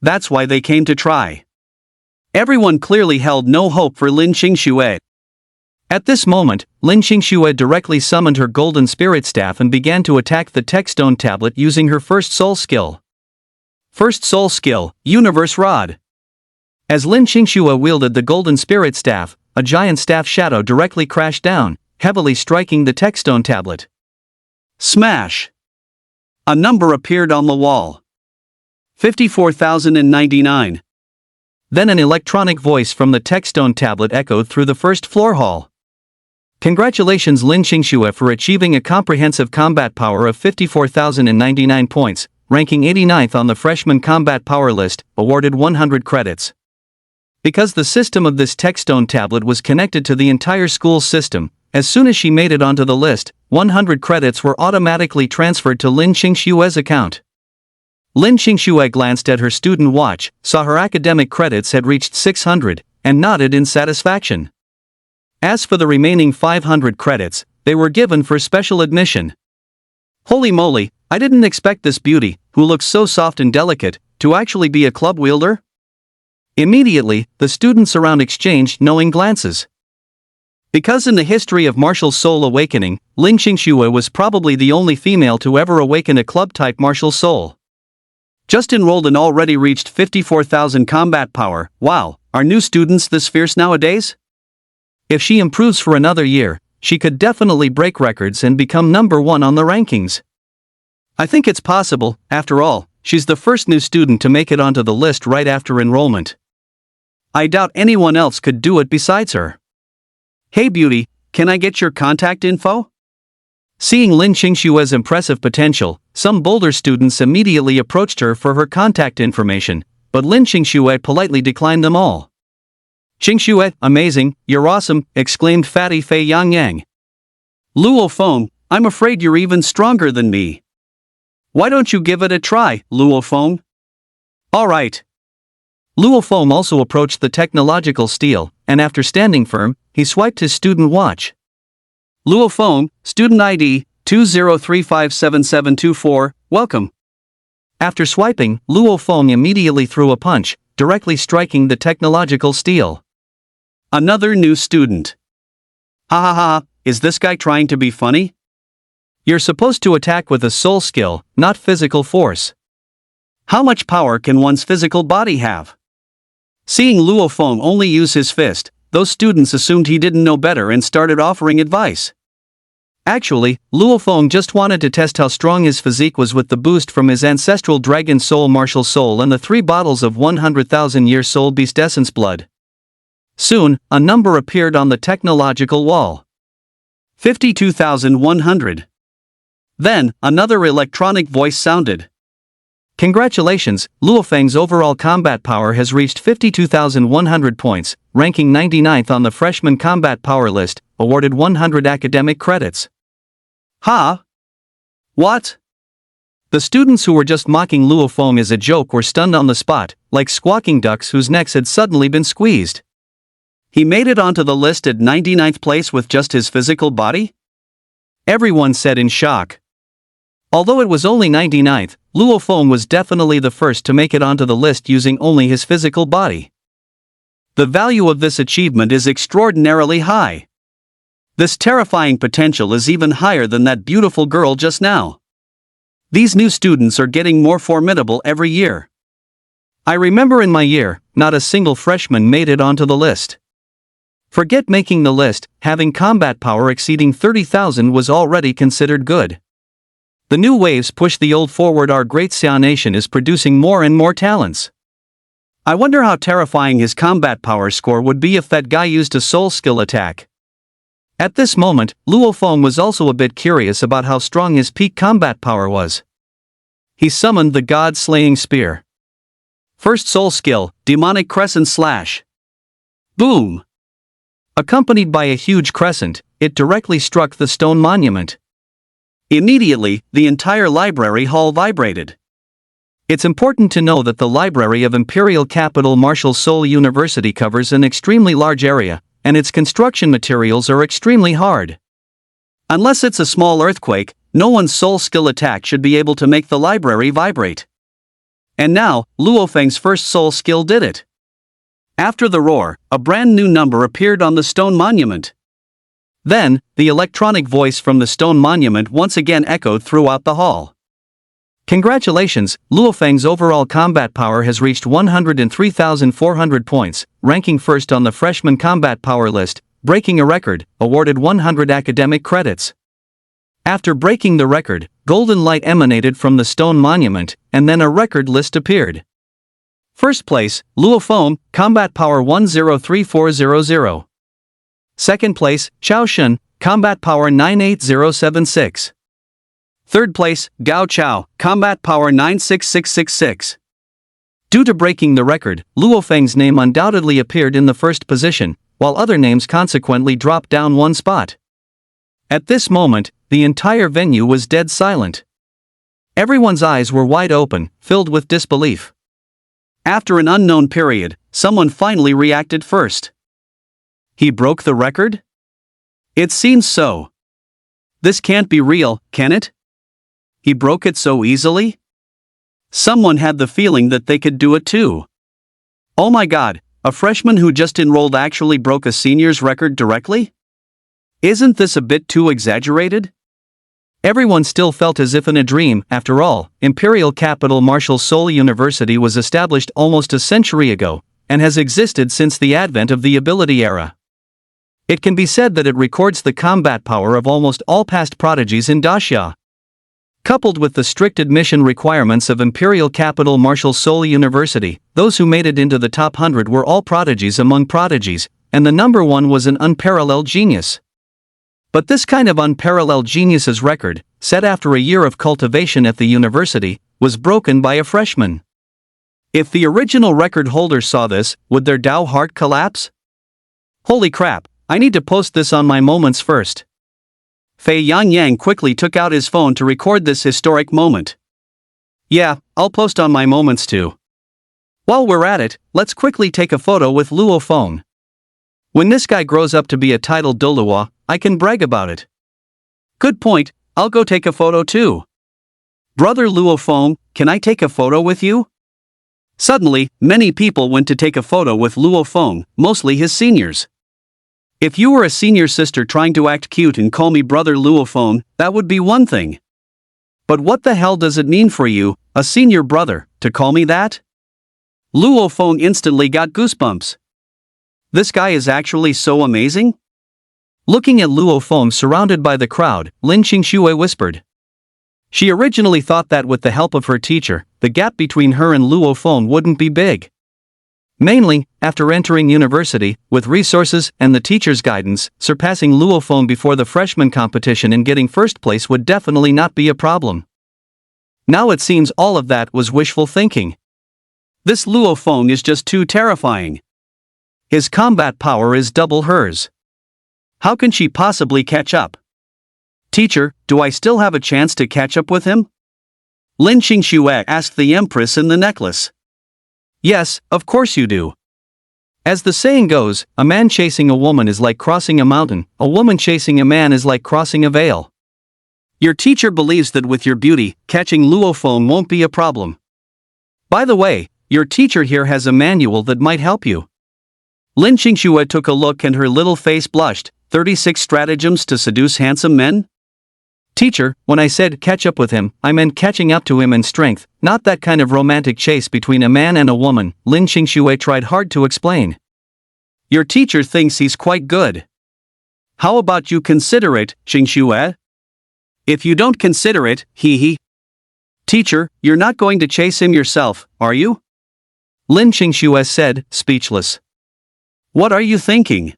That's why they came to try. Everyone clearly held no hope for Lin Qingxue. At this moment, Lin Qingxue directly summoned her golden spirit staff and began to attack the tech stone tablet using her first soul skill. First soul skill, Universe Rod. As Lin Qingxue wielded the golden spirit staff, a giant staff shadow directly crashed down, heavily striking the tech stone tablet. Smash! A number appeared on the wall. 54,099. Then an electronic voice from the tech stone tablet echoed through the first floor hall. Congratulations Lin Qingxue for achieving a comprehensive combat power of 54,099 points, ranking 89th on the freshman combat power list, awarded 100 credits. Because the system of this tech stone tablet was connected to the entire school system, as soon as she made it onto the list, 100 credits were automatically transferred to Lin Qingxue's account. Lin Qingxue glanced at her student watch, saw her academic credits had reached 600, and nodded in satisfaction. As for the remaining 500 credits, they were given for special admission. Holy moly, I didn't expect this beauty, who looks so soft and delicate, to actually be a club wielder? Immediately, the students around exchanged knowing glances. Because in the history of martial soul awakening, Lin Qingxue was probably the only female to ever awaken a club-type martial soul. Just enrolled and already reached 54,000 combat power. Wow, are new students this fierce nowadays? If she improves for another year, she could definitely break records and become number 1 on the rankings. I think it's possible, after all, she's the first new student to make it onto the list right after enrollment. I doubt anyone else could do it besides her. Hey beauty, can I get your contact info? Seeing Lin Qingxue's impressive potential, some bolder students immediately approached her for her contact information, but Lin Qingxue politely declined them all. Qingxue, amazing, you're awesome, exclaimed Fatty Fei Yang. Luo Feng, I'm afraid you're even stronger than me. Why don't you give it a try, Luo Feng? Alright. Luo Feng also approached the technological steel, and after standing firm, he swiped his student watch. Luo Feng, student ID, 203577724, welcome. After swiping, Luo Feng immediately threw a punch, directly striking the technological steel. Another new student. Ha ha ha, is this guy trying to be funny? You're supposed to attack with a soul skill, not physical force. How much power can one's physical body have? Seeing Luo Feng only use his fist, those students assumed he didn't know better and started offering advice. Actually, Luo Feng just wanted to test how strong his physique was with the boost from his ancestral Dragon Soul Martial Soul and the 3 bottles of 100,000-year Soul Beast Essence blood. Soon, a number appeared on the technological wall. 52,100. Then, another electronic voice sounded. Congratulations, Luo Feng's overall combat power has reached 52,100 points, ranking 99th on the freshman combat power list, awarded 100 academic credits. Huh? What? The students who were just mocking Luo Feng as a joke were stunned on the spot, like squawking ducks whose necks had suddenly been squeezed. He made it onto the list at 99th place with just his physical body? Everyone said in shock. Although it was only 99th, Luo Feng was definitely the first to make it onto the list using only his physical body. The value of this achievement is extraordinarily high. This terrifying potential is even higher than that beautiful girl just now. These new students are getting more formidable every year. I remember in my year, not a single freshman made it onto the list. Forget making the list, having combat power exceeding 30,000 was already considered good. The new waves push the old forward. Our great Xia nation is producing more and more talents. I wonder how terrifying his combat power score would be if that guy used a soul skill attack. At this moment, Luo Feng was also a bit curious about how strong his peak combat power was. He summoned the God-slaying spear. First soul skill, demonic crescent slash. Boom! Accompanied by a huge crescent, it directly struck the stone monument. Immediately, the entire library hall vibrated. It's important to know that the library of Imperial Capital Martial Soul University covers an extremely large area, and its construction materials are extremely hard. Unless it's a small earthquake, no one's soul skill attack should be able to make the library vibrate. And now, Luo Feng's first soul skill did it. After the roar, a brand new number appeared on the stone monument. Then, the electronic voice from the stone monument once again echoed throughout the hall. Congratulations, Luo Feng's overall combat power has reached 103,400 points, ranking first on the freshman combat power list, breaking a record, awarded 100 academic credits. After breaking the record, golden light emanated from the stone monument, and then a record list appeared. First place, Luo Feng, combat power 103400. Second place, Chao Shun, combat power 98076. Third place, Gao Chao, combat power 96666. Due to breaking the record, Luo Feng's name undoubtedly appeared in the first position, while other names consequently dropped down one spot. At this moment, the entire venue was dead silent. Everyone's eyes were wide open, filled with disbelief. After an unknown period, someone finally reacted first. He broke the record? It seems so. This can't be real, can it? He broke it so easily? Someone had the feeling that they could do it too. Oh my god, a freshman who just enrolled actually broke a senior's record directly? Isn't this a bit too exaggerated? Everyone still felt as if in a dream. After all, Imperial Capital Martial Soul University was established almost a century ago, and has existed since the advent of the ability era. It can be said that it records the combat power of almost all past prodigies in Daxia. Coupled with the strict admission requirements of Imperial Capital Martial Soul University, those who made it into the top 100 were all prodigies among prodigies, and the number one was an unparalleled genius. But this kind of unparalleled genius's record, set after a year of cultivation at the university, was broken by a freshman. If the original record holder saw this, would their Dao heart collapse? Holy crap, I need to post this on my moments first. Fei Yangyang quickly took out his phone to record this historic moment. Yeah, I'll post on my moments too. While we're at it, let's quickly take a photo with Luo Feng. When this guy grows up to be a titled Doluo, I can brag about it. Good point, I'll go take a photo too. Brother Luo Feng, can I take a photo with you? Suddenly, many people went to take a photo with Luo Feng, mostly his seniors. If you were a senior sister trying to act cute and call me Brother Luo Feng, that would be one thing. But what the hell does it mean for you, a senior brother, to call me that? Luo Feng instantly got goosebumps. This guy is actually so amazing? Looking at Luo Feng surrounded by the crowd, Lin Qingxue whispered. She originally thought that with the help of her teacher, the gap between her and Luo Feng wouldn't be big. Mainly, after entering university, with resources and the teacher's guidance, surpassing Luo Feng before the freshman competition and getting first place would definitely not be a problem. Now it seems all of that was wishful thinking. This Luo Feng is just too terrifying. His combat power is double hers. How can she possibly catch up? Teacher, do I still have a chance to catch up with him? Lin Qingxue asked the Empress in the necklace. Yes, of course you do. As the saying goes, a man chasing a woman is like crossing a mountain, a woman chasing a man is like crossing a veil. Your teacher believes that with your beauty, catching Luo Feng won't be a problem. By the way, your teacher here has a manual that might help you. Lin Qingxue took a look and her little face blushed. 36 stratagems to seduce handsome men? Teacher, when I said catch up with him, I meant catching up to him in strength, not that kind of romantic chase between a man and a woman, Lin Qingxue tried hard to explain. Your teacher thinks he's quite good. How about you consider it, Qingxue? If you don't consider it, hee hee. Teacher, you're not going to chase him yourself, are you? Lin Qingshu said, speechless. What are you thinking?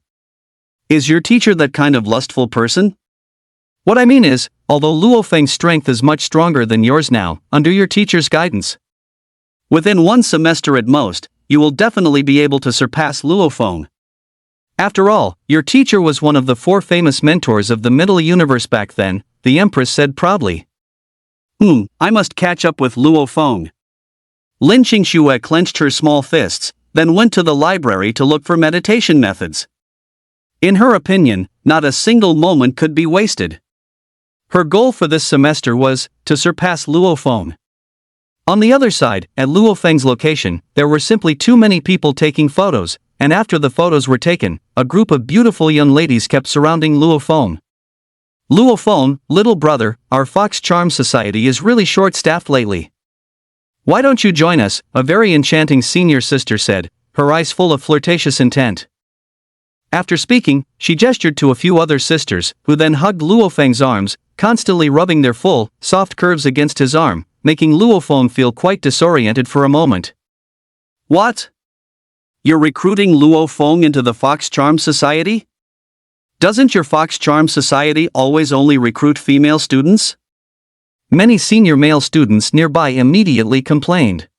Is your teacher that kind of lustful person? What I mean is, although Luo Feng's strength is much stronger than yours now, under your teacher's guidance, within 1 semester at most, you will definitely be able to surpass Luo Feng. After all, your teacher was one of the 4 famous mentors of the Middle Universe back then, the Empress said proudly. I must catch up with Luo Feng. Lin Qingshu clenched her small fists, then went to the library to look for meditation methods. In her opinion, not a single moment could be wasted. Her goal for this semester was to surpass Luo Feng. On the other side, at Luo Feng's location, there were simply too many people taking photos, and after the photos were taken, a group of beautiful young ladies kept surrounding Luo Feng. Luo Feng, little brother, our Fox Charm Society is really short-staffed lately. Why don't you join us? A very enchanting senior sister said, her eyes full of flirtatious intent. After speaking, she gestured to a few other sisters, who then hugged Luo Feng's arms, constantly rubbing their full, soft curves against his arm, making Luo Feng feel quite disoriented for a moment. What? You're recruiting Luo Feng into the Fox Charm Society? Doesn't your Fox Charm Society always only recruit female students? Many senior male students nearby immediately complained.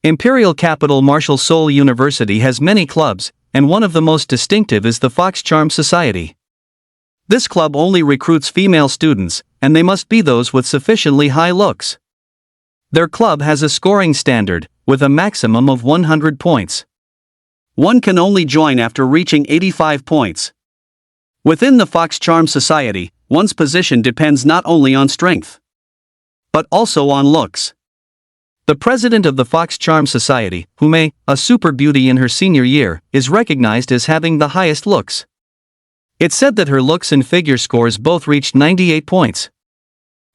Imperial capital Martial Seoul University has many clubs, and one of the most distinctive is the Fox Charm Society. This club only recruits female students, and they must be those with sufficiently high looks. Their club has a scoring standard, with a maximum of 100 points. One can only join after reaching 85 points. Within the Fox Charm Society, one's position depends not only on strength, but also on looks. The president of the Fox Charm Society, Hume, a super beauty in her senior year, is recognized as having the highest looks. It's said that her looks and figure scores both reached 98 points.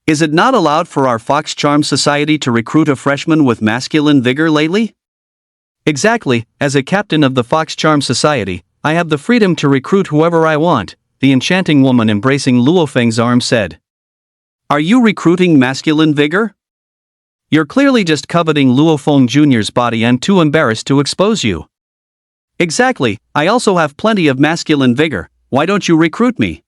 Is it not allowed for our Fox Charm Society to recruit a freshman with masculine vigor lately? Exactly, as a captain of the Fox Charm Society, I have the freedom to recruit whoever I want, the enchanting woman embracing Luo Feng's arm said. Are you recruiting masculine vigor? You're clearly just coveting Luo Feng Jr.'s body. I'm too embarrassed to expose you. Exactly, I also have plenty of masculine vigor, why don't you recruit me?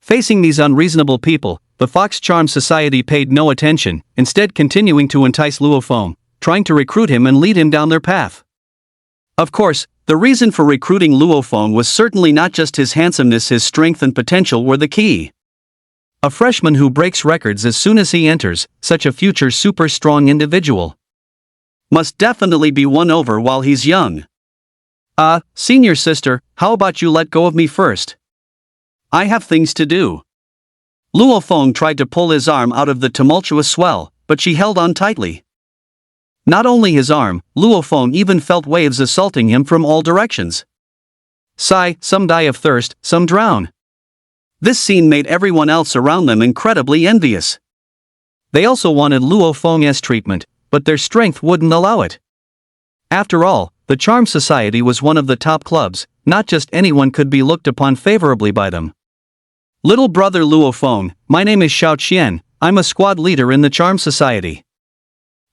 Facing these unreasonable people, the Fox Charm Society paid no attention, instead continuing to entice Luo Feng, trying to recruit him and lead him down their path. Of course, the reason for recruiting Luo Feng was certainly not just his handsomeness, his strength and potential were the key. A freshman who breaks records as soon as he enters, such a future super strong individual, must definitely be won over while he's young. Senior sister, how about you let go of me first? I have things to do. Luo Feng tried to pull his arm out of the tumultuous swell, but she held on tightly. Not only his arm, Luo Feng even felt waves assaulting him from all directions. Sigh, some die of thirst, some drown. This scene made everyone else around them incredibly envious. They also wanted Luo Feng's treatment, but their strength wouldn't allow it. After all, the Charm Society was one of the top clubs, not just anyone could be looked upon favorably by them. Little brother Luo Feng, my name is Xiao Qian, I'm a squad leader in the Charm Society.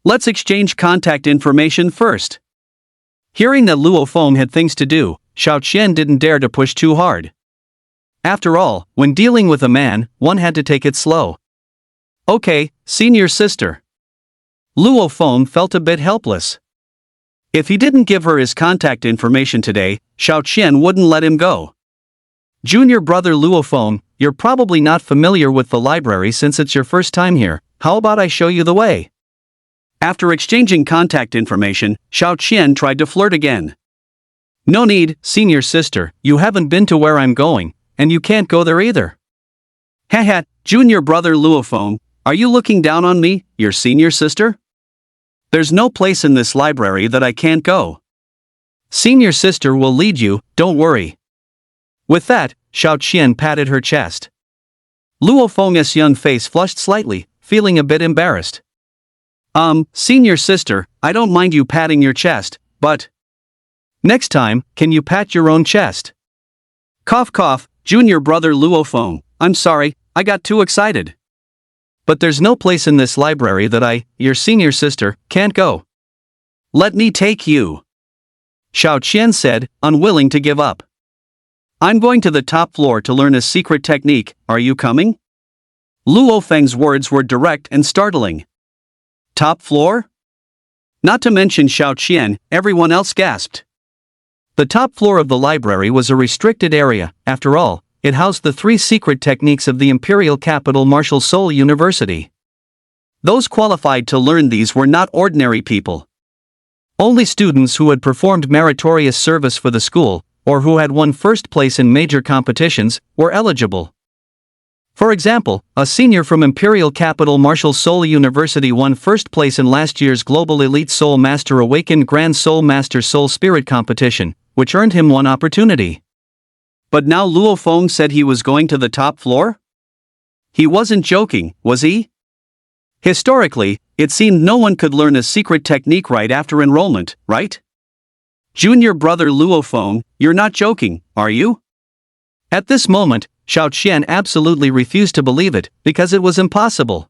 Let's exchange contact information first. Hearing that Luo Feng had things to do, Xiao Qian didn't dare to push too hard. After all, when dealing with a man, one had to take it slow. Okay, senior sister. Luo Feng felt a bit helpless. If he didn't give her his contact information today, Xiao Qian wouldn't let him go. Junior brother Luo Feng, you're probably not familiar with the library since it's your first time here, how about I show you the way? After exchanging contact information, Xiao Qian tried to flirt again. No need, senior sister, you haven't been to where I'm going, and you can't go there either. Haha, junior brother Luo Feng, are you looking down on me, your senior sister? There's no place in this library that I can't go. Senior sister will lead you, don't worry. With that, Xiao Qian patted her chest. Luo Feng's young face flushed slightly, feeling a bit embarrassed. Senior sister, I don't mind you patting your chest, but next time, can you pat your own chest? Cough cough, junior brother Luo Feng, I'm sorry, I got too excited. But there's no place in this library that I, your senior sister, can't go. Let me take you, Xiao Qian said, unwilling to give up. I'm going to the top floor to learn a secret technique, are you coming? Luo Feng's words were direct and startling. Top floor? Not to mention Xiao Qian, everyone else gasped. The top floor of the library was a restricted area. After all, it housed the 3 secret techniques of the imperial capital Martial Soul University. Those qualified to learn these were not ordinary people. Only students who had performed meritorious service for the school, or who had won first place in major competitions, were eligible. For example, a senior from Imperial Capital Martial Soul University won first place in last year's Global Elite Soul Master Awakened Grand Soul Master Soul Spirit competition, which earned him one opportunity. But now Luo Feng said he was going to the top floor? He wasn't joking, was he? Historically, it seemed no one could learn a secret technique right after enrollment, right? Junior brother Luo Feng, you're not joking, are you? At this moment, Xiao Qian absolutely refused to believe it, because it was impossible.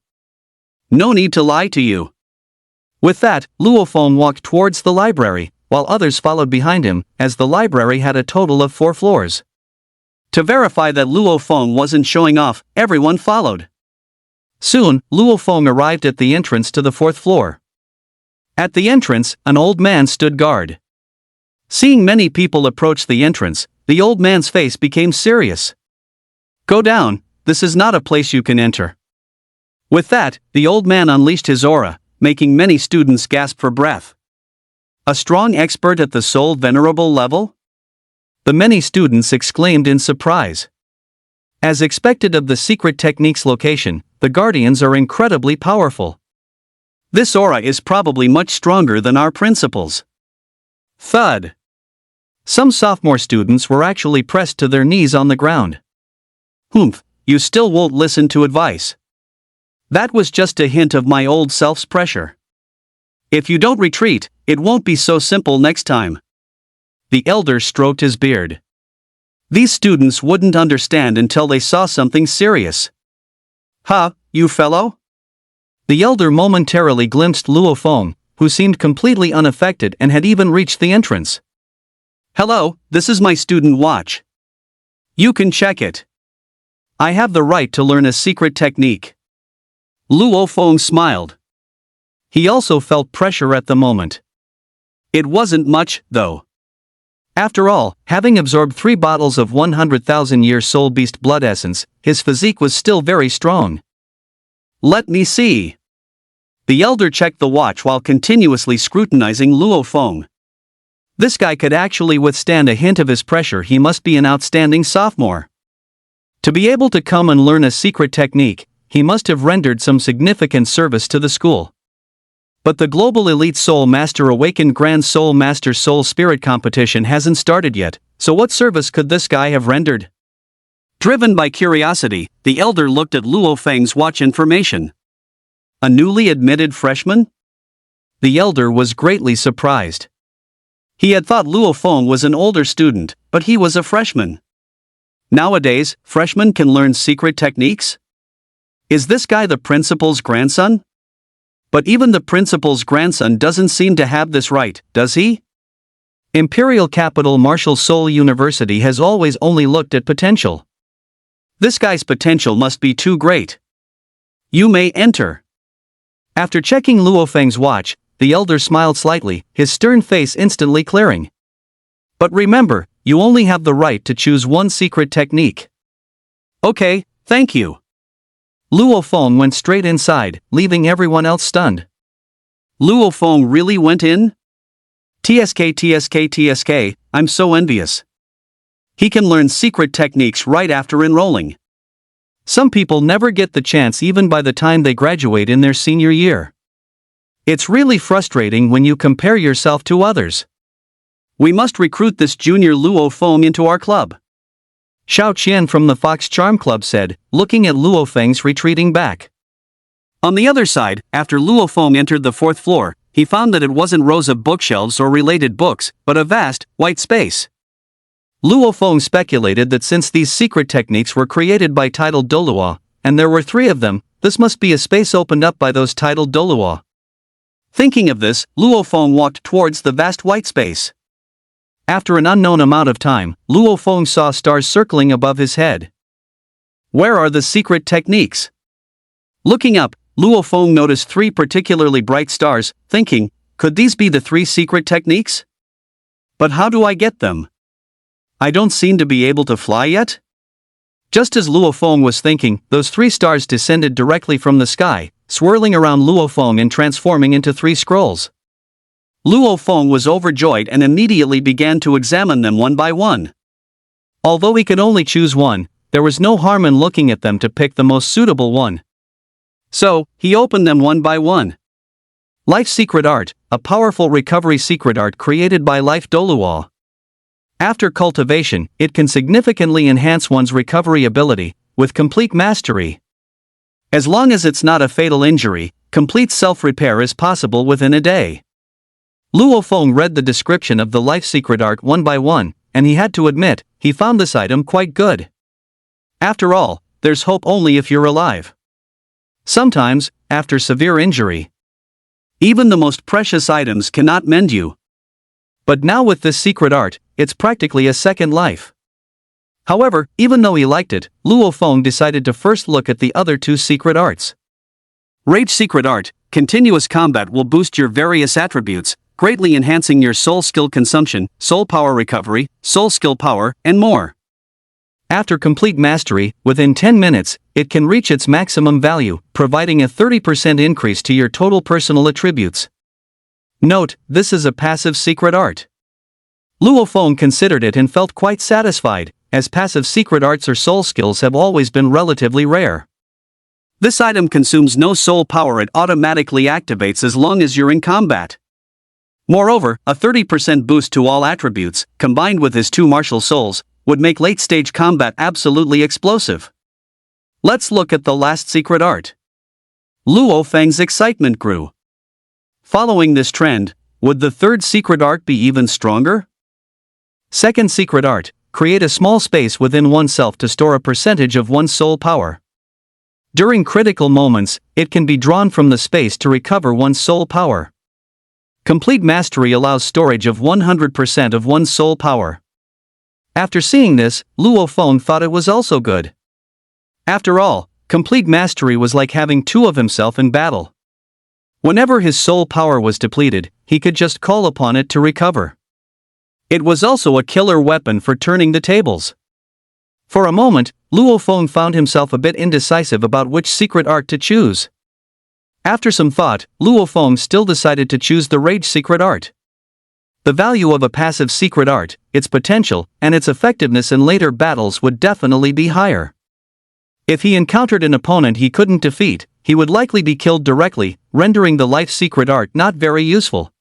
No need to lie to you. With that, Luo Feng walked towards the library, while others followed behind him, as the library had a total of 4 floors. To verify that Luo Feng wasn't showing off, everyone followed. Soon, Luo Feng arrived at the entrance to the 4th floor. At the entrance, an old man stood guard. Seeing many people approach the entrance, the old man's face became serious. Go down, this is not a place you can enter. With that, the old man unleashed his aura, making many students gasp for breath. A strong expert at the soul venerable level? The many students exclaimed in surprise. As expected of the secret technique's location, the guardians are incredibly powerful. This aura is probably much stronger than our principals. Thud. Some sophomore students were actually pressed to their knees on the ground. Humph, you still won't listen to advice. That was just a hint of my old self's pressure. If you don't retreat, it won't be so simple next time. The elder stroked his beard. These students wouldn't understand until they saw something serious. Huh, you fellow? The elder momentarily glimpsed Luo Feng, who seemed completely unaffected and had even reached the entrance. Hello, this is my student watch. You can check it. I have the right to learn a secret technique. Luo Feng smiled. He also felt pressure at the moment. It wasn't much, though. After all, having absorbed 3 bottles of 100,000-year soul beast blood essence, his physique was still very strong. Let me see. The elder checked the watch while continuously scrutinizing Luo Feng. This guy could actually withstand a hint of his pressure. He must be an outstanding sophomore. To be able to come and learn a secret technique, he must have rendered some significant service to the school. But the Global Elite Soul Master Awakened Grand Soul Master Soul Spirit competition hasn't started yet, so what service could this guy have rendered? Driven by curiosity, the elder looked at Luo Feng's watch information. A newly admitted freshman? The elder was greatly surprised. He had thought Luo Feng was an older student, but he was a freshman. Nowadays, freshmen can learn secret techniques? Is this guy the principal's grandson? But even the principal's grandson doesn't seem to have this right, does he? Imperial Capital Martial Soul University has always only looked at potential. This guy's potential must be too great. You may enter. After checking Luo Feng's watch, the elder smiled slightly, his stern face instantly clearing. But remember, you only have the right to choose one secret technique. Okay, thank you. Luo Feng went straight inside, leaving everyone else stunned. Luo Feng really went in? TSK, I'm so envious. He can learn secret techniques right after enrolling. Some people never get the chance even by the time they graduate in their senior year. It's really frustrating when you compare yourself to others. We must recruit this junior Luo Feng into our club. Xiao Qian from the Fox Charm Club said, looking at Luo Feng's retreating back. On the other side, after Luo Feng entered the 4th floor, he found that it wasn't rows of bookshelves or related books, but a vast, white space. Luo Feng speculated that since these secret techniques were created by titled Doluo, and there were 3 of them, this must be a space opened up by those titled Doluo. Thinking of this, Luo Feng walked towards the vast white space. After an unknown amount of time, Luo Feng saw stars circling above his head. Where are the secret techniques? Looking up, Luo Feng noticed 3 particularly bright stars, thinking, could these be the 3 secret techniques? But how do I get them? I don't seem to be able to fly yet? Just as Luo Feng was thinking, those 3 stars descended directly from the sky, swirling around Luo Feng and transforming into 3 scrolls. Luo Feng was overjoyed and immediately began to examine them one by one. Although he could only choose one, there was no harm in looking at them to pick the most suitable one. So, he opened them one by one. Life Secret Art, a powerful recovery secret art created by Life Doluo. After cultivation, it can significantly enhance one's recovery ability, with complete mastery. As long as it's not a fatal injury, complete self-repair is possible within a day. Luo Feng read the description of the Life Secret Art one by one, and he had to admit, he found this item quite good. After all, there's hope only if you're alive. Sometimes, after severe injury, even the most precious items cannot mend you. But now with this secret art, it's practically a second life. However, even though he liked it, Luo Feng decided to first look at the other 2 secret arts. Rage Secret Art, continuous combat will boost your various attributes, greatly enhancing your soul skill consumption, soul power recovery, soul skill power, and more. After complete mastery, within 10 minutes, it can reach its maximum value, providing a 30% increase to your total personal attributes. Note, this is a passive secret art. Luo Feng considered it and felt quite satisfied, as passive secret arts or soul skills have always been relatively rare. This item consumes no soul power, it automatically activates as long as you're in combat. Moreover, a 30% boost to all attributes, combined with his 2 martial souls, would make late-stage combat absolutely explosive. Let's look at the last secret art. Luo Feng's excitement grew. Following this trend, would the 3rd secret art be even stronger? Second secret art, create a small space within oneself to store a percentage of one's soul power. During critical moments, it can be drawn from the space to recover one's soul power. Complete mastery allows storage of 100% of one's soul power. After seeing this, Luo Feng thought it was also good. After all, complete mastery was like having 2 of himself in battle. Whenever his soul power was depleted, he could just call upon it to recover. It was also a killer weapon for turning the tables. For a moment, Luo Feng found himself a bit indecisive about which secret art to choose. After some thought, Luo Feng still decided to choose the Rage Secret Art. The value of a passive secret art, its potential, and its effectiveness in later battles would definitely be higher. If he encountered an opponent he couldn't defeat, he would likely be killed directly, rendering the Life Secret Art not very useful.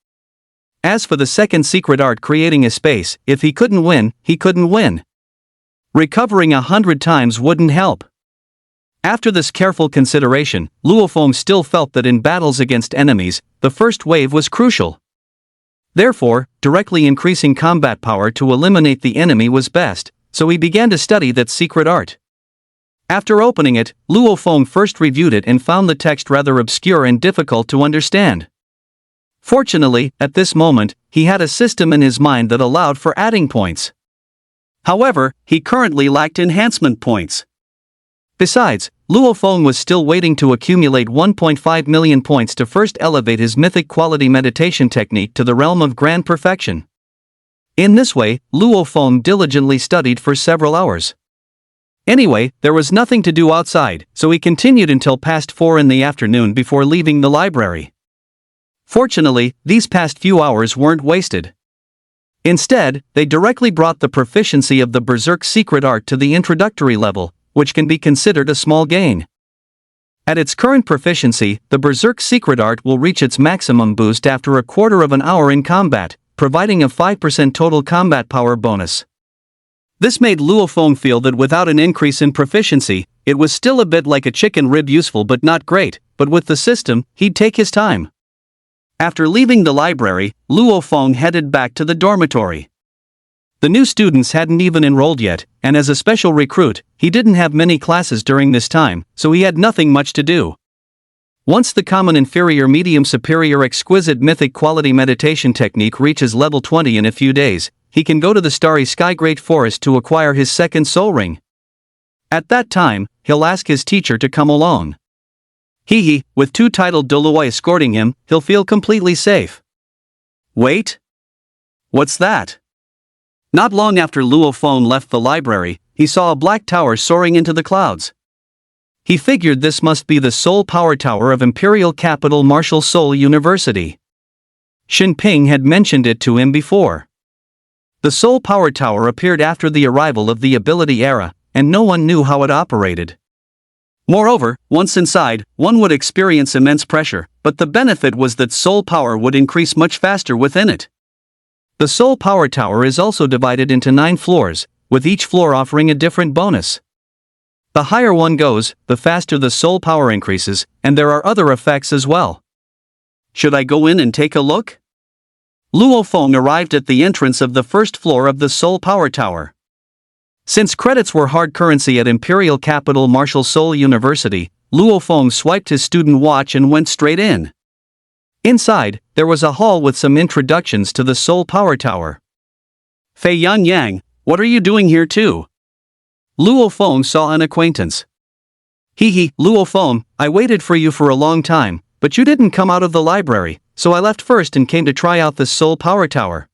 As for the second secret art, creating a space, if he couldn't win, he couldn't win. Recovering 100 times wouldn't help. After this careful consideration, Luo Feng still felt that in battles against enemies, the first wave was crucial. Therefore, directly increasing combat power to eliminate the enemy was best, so he began to study that secret art. After opening it, Luo Feng first reviewed it and found the text rather obscure and difficult to understand. Fortunately, at this moment, he had a system in his mind that allowed for adding points. However, he currently lacked enhancement points. Besides, Luo Feng was still waiting to accumulate 1.5 million points to first elevate his mythic quality meditation technique to the realm of grand perfection. In this way, Luo Feng diligently studied for several hours. Anyway, there was nothing to do outside, so he continued until past 4 in the afternoon before leaving the library. Fortunately, these past few hours weren't wasted. Instead, they directly brought the proficiency of the Berserk secret art to the introductory level, which can be considered a small gain. At its current proficiency, the Berserk secret art will reach its maximum boost after a quarter of an hour in combat, providing a 5% total combat power bonus. This made Luo Feng feel that without an increase in proficiency, it was still a bit like a chicken rib, useful but not great, but with the system, he'd take his time. After leaving the library, Luo Feng headed back to the dormitory. The new students hadn't even enrolled yet, and as a special recruit, he didn't have many classes during this time, so he had nothing much to do. Once the common inferior medium superior exquisite mythic quality meditation technique reaches level 20 in a few days, he can go to the starry sky great forest to acquire his second soul ring. At that time, he'll ask his teacher to come along. With 2 titled Doloi escorting him, he'll feel completely safe. Wait? What's that? Not long after Luo Feng left the library, he saw a black tower soaring into the clouds. He figured this must be the Soul Power Tower of Imperial Capital Martial Soul University. Xin Ping had mentioned it to him before. The Soul Power Tower appeared after the arrival of the ability era, and no one knew how it operated. Moreover, once inside, one would experience immense pressure, but the benefit was that soul power would increase much faster within it. The Soul Power Tower is also divided into 9 floors, with each floor offering a different bonus. The higher one goes, the faster the soul power increases, and there are other effects as well. Should I go in and take a look? Luo Feng arrived at the entrance of the first floor of the Soul Power Tower. Since credits were hard currency at Imperial Capital Martial Soul University, Luo Feng swiped his student watch and went straight in. Inside, there was a hall with some introductions to the Soul Power Tower. Fei Yang, what are you doing here too? Luo Feng saw an acquaintance. Luo Feng, I waited for you for a long time, but you didn't come out of the library, so I left first and came to try out the Soul Power Tower.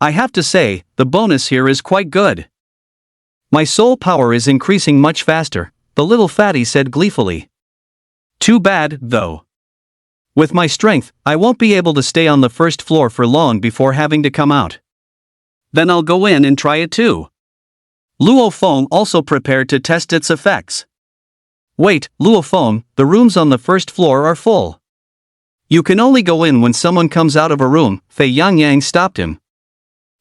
I have to say, the bonus here is quite good. My soul power is increasing much faster, the little fatty said gleefully. Too bad, though. With my strength, I won't be able to stay on the first floor for long before having to come out. Then I'll go in and try it too. Luo Feng also prepared to test its effects. Wait, Luo Feng, the rooms on the first floor are full. You can only go in when someone comes out of a room, Fei Yang stopped him.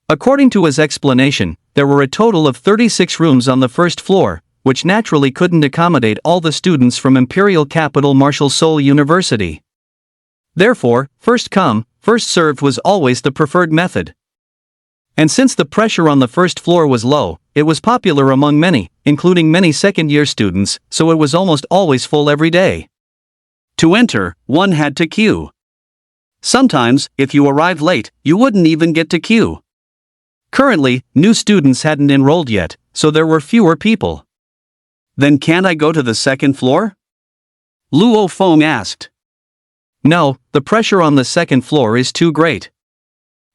According to his explanation, there were a total of 36 rooms on the first floor, which naturally couldn't accommodate all the students from Imperial Capital Martial Soul University. Therefore, first come, first served was always the preferred method. And since the pressure on the first floor was low, it was popular among many, including many second-year students, so it was almost always full every day. To enter, one had to queue. Sometimes, if you arrived late, you wouldn't even get to queue. Currently, new students hadn't enrolled yet, so there were fewer people. Then can't I go to the second floor? Luo Feng asked. No, the pressure on the second floor is too great.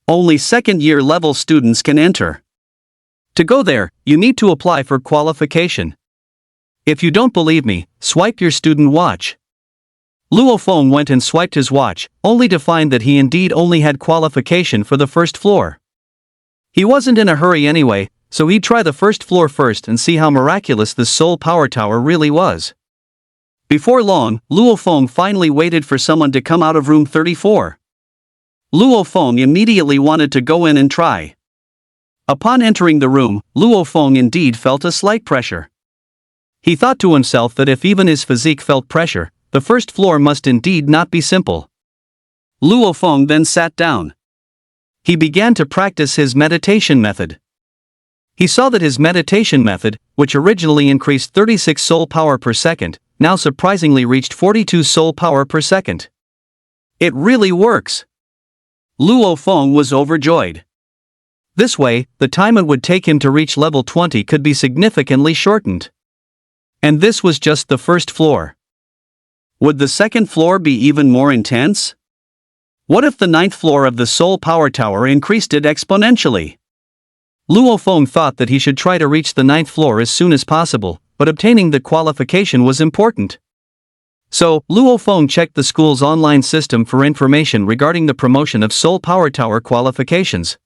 Only second-year level students can enter. To go there, you need to apply for qualification. If you don't believe me, swipe your student watch. Luo Feng went and swiped his watch, only to find that he indeed only had qualification for the first floor. He wasn't in a hurry anyway, so he'd try the first floor first and see how miraculous the Soul Power Tower really was. Before long, Luo Feng finally waited for someone to come out of room 34. Luo Feng immediately wanted to go in and try. Upon entering the room, Luo Feng indeed felt a slight pressure. He thought to himself that if even his physique felt pressure, the first floor must indeed not be simple. Luo Feng then sat down. He began to practice his meditation method. He saw that his meditation method, which originally increased 36 soul power per second, now surprisingly reached 42 soul power per second. It really works! Luo Feng was overjoyed. This way, the time it would take him to reach level 20 could be significantly shortened. And this was just the first floor. Would the second floor be even more intense? What if the 9th floor of the Soul Power Tower increased it exponentially? Luo Feng thought that he should try to reach the 9th floor as soon as possible, but obtaining the qualification was important. So, Luo Feng checked the school's online system for information regarding the promotion of Soul Power Tower qualifications.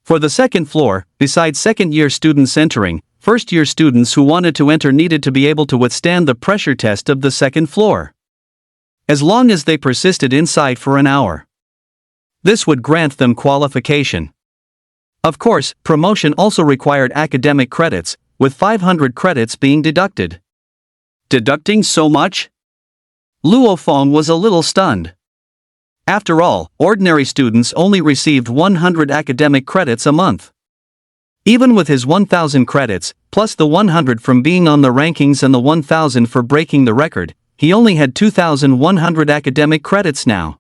For the second floor, besides second-year students entering, first-year students who wanted to enter needed to be able to withstand the pressure test of the second floor. As long as they persisted inside for an hour. This would grant them qualification. Of course, promotion also required academic credits, with 500 credits being deducted. Deducting so much? Luo Feng was a little stunned. After all, ordinary students only received 100 academic credits a month. Even with his 1,000 credits, plus the 100 from being on the rankings and the 1,000 for breaking the record, he only had 2,100 academic credits now.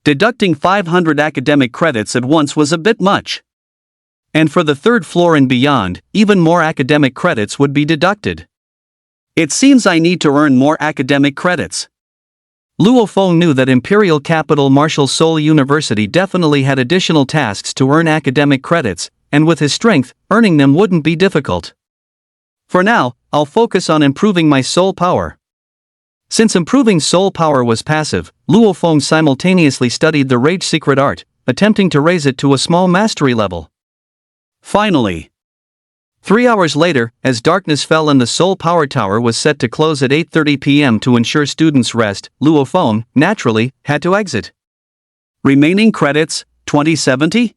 Deducting 500 academic credits at once was a bit much. And for the third floor and beyond, even more academic credits would be deducted. It seems I need to earn more academic credits. Luo Feng knew that Imperial Capital Martial Seoul University definitely had additional tasks to earn academic credits, and with his strength, earning them wouldn't be difficult. For now, I'll focus on improving my soul power. Since improving soul power was passive, Luo Feng simultaneously studied the Rage Secret Art, attempting to raise it to a small mastery level. Finally, 3 hours later, as darkness fell and the Soul Power Tower was set to close at 8:30 p.m. to ensure students' rest, Luo Feng, naturally, had to exit. Remaining credits, 2070?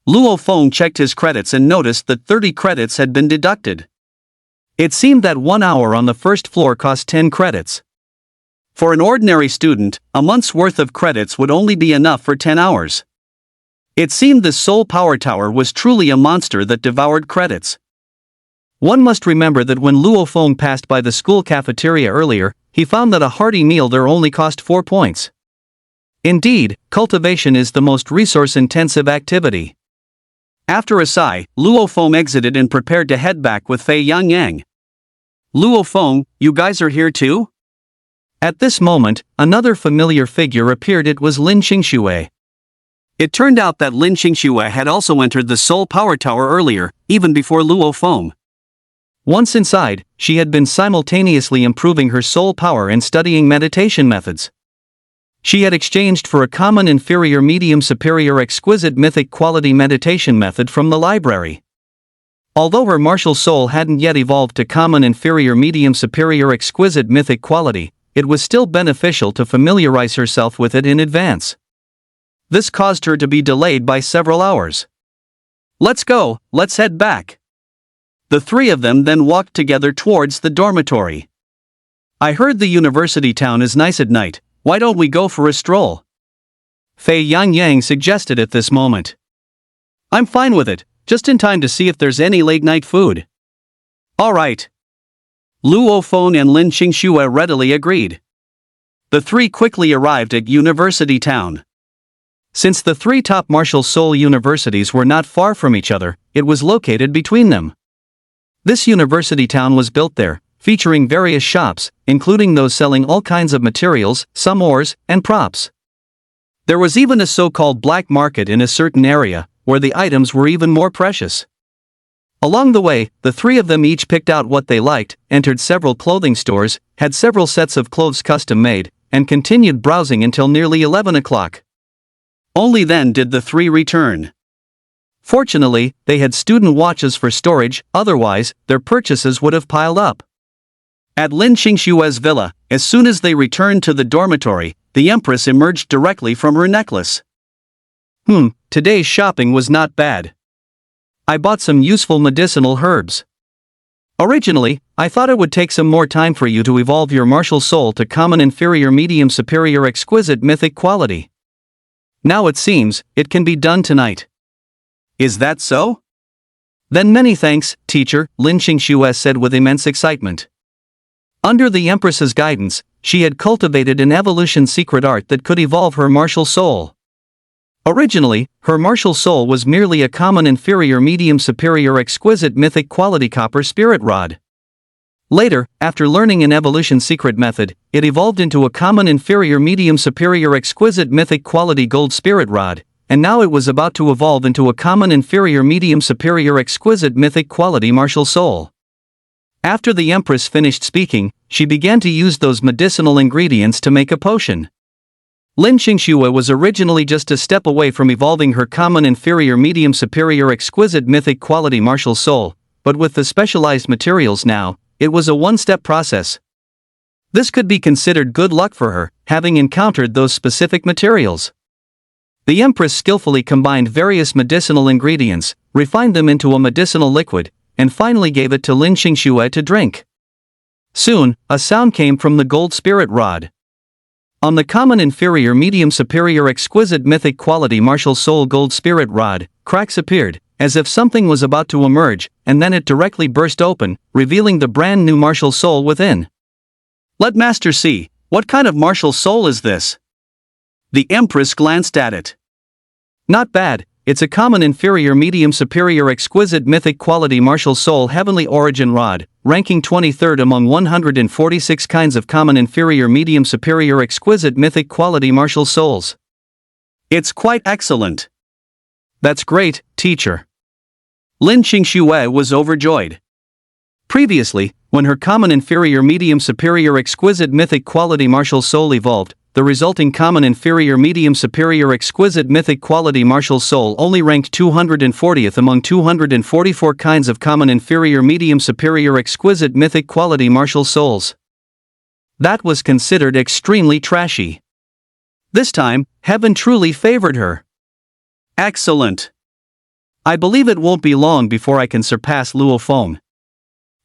Luo Feng checked his credits and noticed that 30 credits had been deducted. It seemed that 1 hour on the first floor cost 10 credits. For an ordinary student, a month's worth of credits would only be enough for 10 hours. It seemed the Soul Power Tower was truly a monster that devoured credits. One must remember that when Luo Feng passed by the school cafeteria earlier, he found that a hearty meal there only cost 4 points. Indeed, cultivation is the most resource-intensive activity. After a sigh, Luo Feng exited and prepared to head back with Fei Yangyang. Luo Feng, you guys are here too? At this moment, another familiar figure appeared. It was Lin Qingxue. It turned out that Lin Qingxue had also entered the Soul Power Tower earlier, even before Luo Feng. Once inside, she had been simultaneously improving her soul power and studying meditation methods. She had exchanged for a common inferior medium superior exquisite mythic quality meditation method from the library. Although her martial soul hadn't yet evolved to common inferior medium superior exquisite mythic quality, it was still beneficial to familiarize herself with it in advance. This caused her to be delayed by several hours. Let's go, let's head back. The three of them then walked together towards the dormitory. I heard the university town is nice at night, why don't we go for a stroll? Fei Yangyang suggested at this moment. I'm fine with it, just in time to see if there's any late-night food. Alright. Luo Feng and Lin Qingxue readily agreed. The three quickly arrived at University Town. Since the three top martial soul universities were not far from each other, it was located between them. This university town was built there, featuring various shops, including those selling all kinds of materials, some ores, and props. There was even a so-called black market in a certain area, where the items were even more precious. Along the way, the three of them each picked out what they liked, entered several clothing stores, had several sets of clothes custom made, and continued browsing until nearly 11 o'clock. Only then did the three return. Fortunately, they had student watches for storage, otherwise, their purchases would have piled up. At Lin Qingxue's villa, as soon as they returned to the dormitory, the Empress emerged directly from her necklace. Today's shopping was not bad. I bought some useful medicinal herbs. Originally, I thought it would take some more time for you to evolve your martial soul to common inferior medium superior exquisite mythic quality. Now it seems, it can be done tonight. Is that so? Then many thanks, teacher, Lin Qingxue said with immense excitement. Under the Empress's guidance, she had cultivated an evolution secret art that could evolve her martial soul. Originally, her martial soul was merely a common inferior medium superior exquisite mythic quality copper spirit rod. Later, after learning an evolution secret method, it evolved into a common inferior medium superior exquisite mythic quality gold spirit rod, and now it was about to evolve into a common inferior medium superior exquisite mythic quality martial soul. After the Empress finished speaking, she began to use those medicinal ingredients to make a potion. Lin Qingxue was originally just a step away from evolving her common inferior medium superior exquisite mythic quality martial soul, but with the specialized materials now, it was a one-step process. This could be considered good luck for her, having encountered those specific materials. The Empress skillfully combined various medicinal ingredients, refined them into a medicinal liquid, and finally gave it to Lin Qingxue to drink. Soon, a sound came from the gold spirit rod. On the common inferior medium superior exquisite mythic quality martial soul gold spirit rod, cracks appeared, as if something was about to emerge, and then it directly burst open, revealing the brand new martial soul within. Let Master see, what kind of martial soul is this? The Empress glanced at it. Not bad, it's a common inferior medium superior exquisite mythic quality martial soul heavenly origin rod, ranking 23rd among 146 kinds of common inferior medium superior exquisite mythic quality martial souls. It's quite excellent. That's great, teacher. Lin Qingxue was overjoyed. Previously, when her common inferior medium superior exquisite mythic quality martial soul evolved, the resulting common inferior medium superior exquisite mythic quality martial soul only ranked 240th among 244 kinds of common inferior medium superior exquisite mythic quality martial souls. That was considered extremely trashy. This time, heaven truly favored her. Excellent. I believe it won't be long before I can surpass Luo Feng.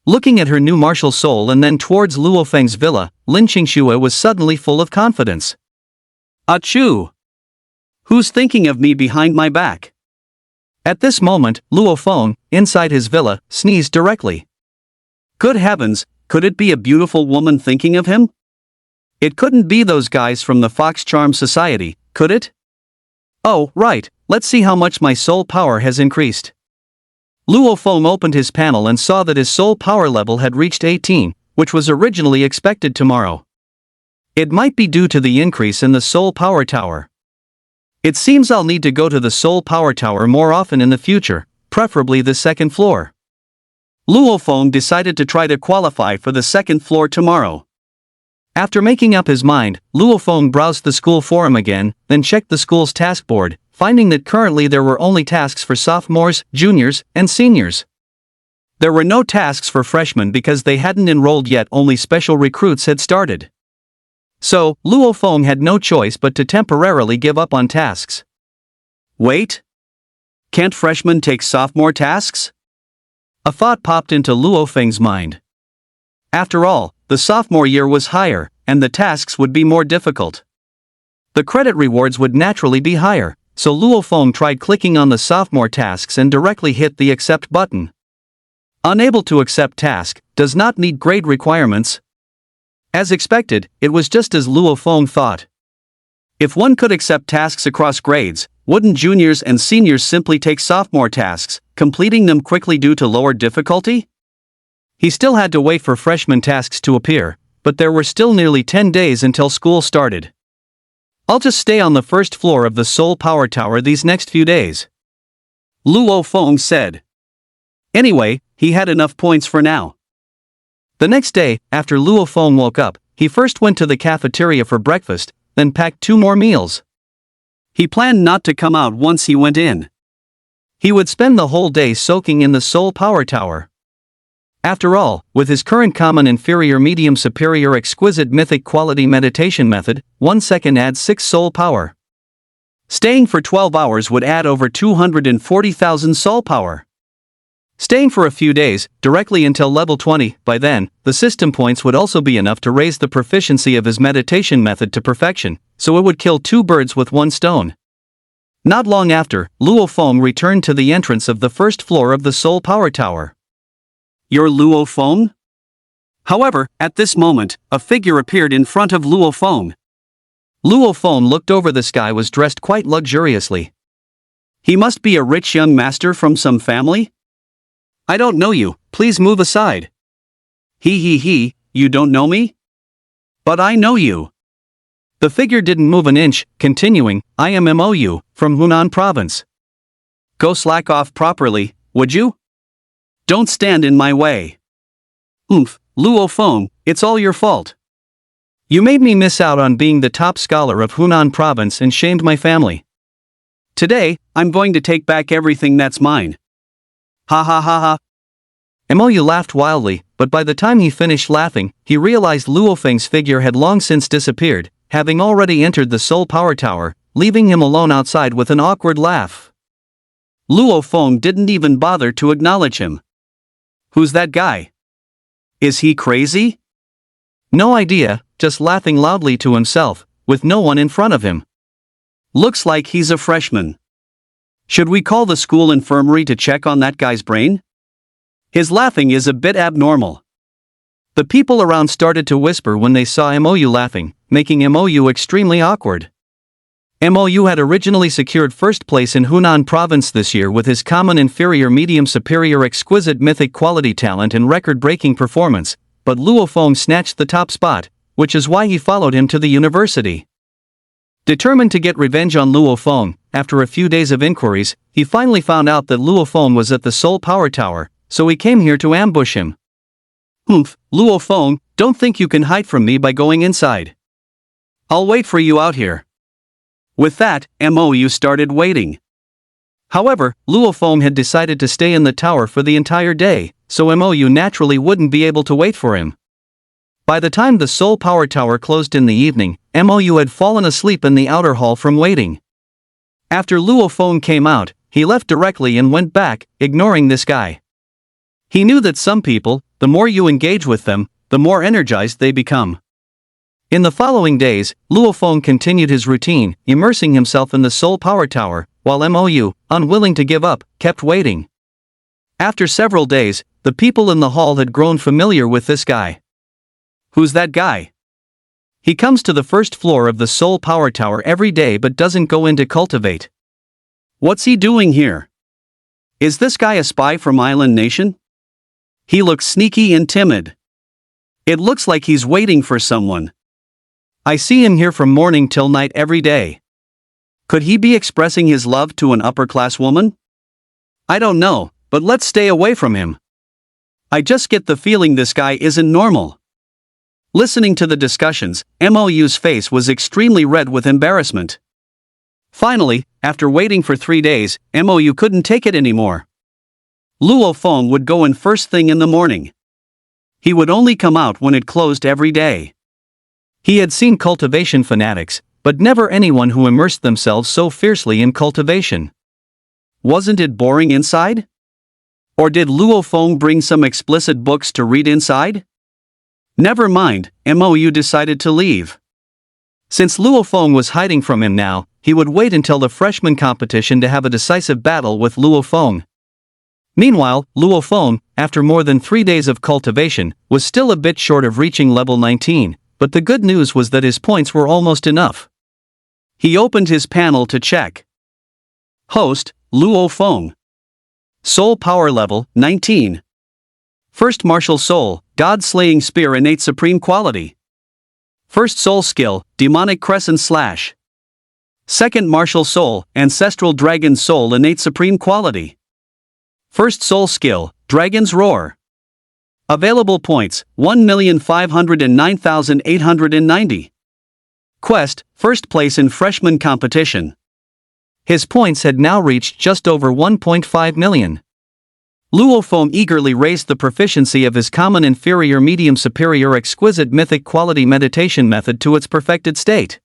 Looking at her new martial soul and then towards Luo Feng's villa, Lin Qingxue was suddenly full of confidence. Achoo! Who's thinking of me behind my back? At this moment, Luo Feng, inside his villa, sneezed directly. Good heavens, could it be a beautiful woman thinking of him? It couldn't be those guys from the Fox Charm Society, could it? Oh, right, let's see how much my soul power has increased. Luo Feng opened his panel and saw that his soul power level had reached 18, which was originally expected tomorrow. It might be due to the increase in the soul power tower. It seems I'll need to go to the soul power tower more often in the future, preferably the second floor. Luo Feng decided to try to qualify for the second floor tomorrow. After making up his mind, Luo Feng browsed the school forum again, then checked the school's task board, finding that currently there were only tasks for sophomores, juniors, and seniors. There were no tasks for freshmen because they hadn't enrolled yet, only special recruits had started. So, Luo Feng had no choice but to temporarily give up on tasks. Wait? Can't freshmen take sophomore tasks? A thought popped into Luo Feng's mind. After all, the sophomore year was higher, and the tasks would be more difficult. The credit rewards would naturally be higher. So Luo Feng tried clicking on the sophomore tasks and directly hit the accept button. Unable to accept task, does not meet grade requirements. As expected, it was just as Luo Feng thought. If one could accept tasks across grades, wouldn't juniors and seniors simply take sophomore tasks, completing them quickly due to lower difficulty? He still had to wait for freshman tasks to appear, but there were still nearly 10 days until school started. I'll just stay on the first floor of the Soul Power Tower these next few days, Luo Feng said. Anyway, he had enough points for now. The next day, after Luo Feng woke up, he first went to the cafeteria for breakfast, then packed 2 more meals. He planned not to come out once he went in. He would spend the whole day soaking in the Soul Power Tower. After all, with his current common inferior medium superior exquisite mythic quality meditation method, 1 second adds 6 soul power. Staying for 12 hours would add over 240,000 soul power. Staying for a few days, directly until level 20, by then, the system points would also be enough to raise the proficiency of his meditation method to perfection, so it would kill 2 birds with 1 stone. Not long after, Luo Feng returned to the entrance of the first floor of the Soul Power Tower. You're Luo Feng? However, at this moment, a figure appeared in front of Luo Feng. Luo Feng looked over. The sky was dressed quite luxuriously. He must be a rich young master from some family? I don't know you, please move aside. He, you don't know me? But I know you. The figure didn't move an inch, continuing, I am Mou, from Hunan province. Go slack off properly, would you? Don't stand in my way. Luo Feng, it's all your fault. You made me miss out on being the top scholar of Hunan province and shamed my family. Today, I'm going to take back everything that's mine. Ha ha ha ha. Mou laughed wildly, but by the time he finished laughing, he realized Luo Feng's figure had long since disappeared, having already entered the Soul Power Tower, leaving him alone outside with an awkward laugh. Luo Feng didn't even bother to acknowledge him. Who's that guy? Is he crazy? No idea, just laughing loudly to himself, with no one in front of him. Looks like he's a freshman. Should we call the school infirmary to check on that guy's brain? His laughing is a bit abnormal. The people around started to whisper when they saw MOU laughing, making MOU extremely awkward. MOU had originally secured first place in Hunan province this year with his common inferior medium superior exquisite mythic quality talent and record-breaking performance, but Luo Feng snatched the top spot, which is why he followed him to the university. Determined to get revenge on Luo Feng, after a few days of inquiries, he finally found out that Luo Feng was at the Soul Power Tower, so he came here to ambush him. "Humph, Luo Feng, don't think you can hide from me by going inside. I'll wait for you out here." With that, MOU started waiting. However, Luo Feng had decided to stay in the tower for the entire day, so MOU naturally wouldn't be able to wait for him. By the time the Soul Power Tower closed in the evening, MOU had fallen asleep in the outer hall from waiting. After Luo Feng came out, he left directly and went back, ignoring this guy. He knew that some people, the more you engage with them, the more energized they become. In the following days, Luo Feng continued his routine, immersing himself in the Soul Power Tower, while MOU, unwilling to give up, kept waiting. After several days, the people in the hall had grown familiar with this guy. "Who's that guy? He comes to the first floor of the Soul Power Tower every day but doesn't go in to cultivate. What's he doing here? Is this guy a spy from Island Nation? He looks sneaky and timid. It looks like he's waiting for someone. I see him here from morning till night every day. Could he be expressing his love to an upper-class woman? I don't know, but let's stay away from him. I just get the feeling this guy isn't normal." Listening to the discussions, MOU's face was extremely red with embarrassment. Finally, after waiting for 3 days, MOU couldn't take it anymore. Luo Feng would go in first thing in the morning. He would only come out when it closed every day. He had seen cultivation fanatics, but never anyone who immersed themselves so fiercely in cultivation. Wasn't it boring inside? Or did Luo Feng bring some explicit books to read inside? Never mind, MOU decided to leave. Since Luo Feng was hiding from him now, he would wait until the freshman competition to have a decisive battle with Luo Feng. Meanwhile, Luo Feng, after more than 3 days of cultivation, was still a bit short of reaching level 19, but the good news was that his points were almost enough. He opened his panel to check. Host, Luo Feng. Soul Power Level, 19. First Martial Soul, God-Slaying Spear Innate Supreme Quality. First Soul Skill, Demonic Crescent Slash. Second Martial Soul, Ancestral Dragon Soul Innate Supreme Quality. First Soul Skill, Dragon's Roar. Available points, 1,509,890. Quest, first place in freshman competition. His points had now reached just over 1.5 million. Luo Feng eagerly raised the proficiency of his common inferior medium superior exquisite mythic quality meditation method to its perfected state.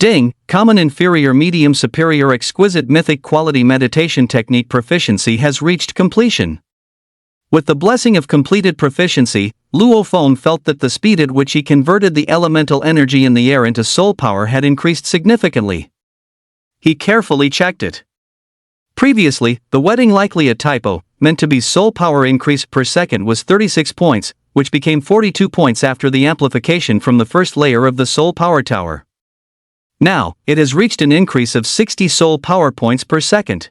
Ding, common inferior medium superior exquisite mythic quality meditation technique proficiency has reached completion. With the blessing of completed proficiency, Luo Feng felt that the speed at which he converted the elemental energy in the air into soul power had increased significantly. He carefully checked it. Previously, the wetting likely a typo, meant to be soul power increase per second was 36 points, which became 42 points after the amplification from the first layer of the Soul Power Tower. Now, it has reached an increase of 60 soul power points per second.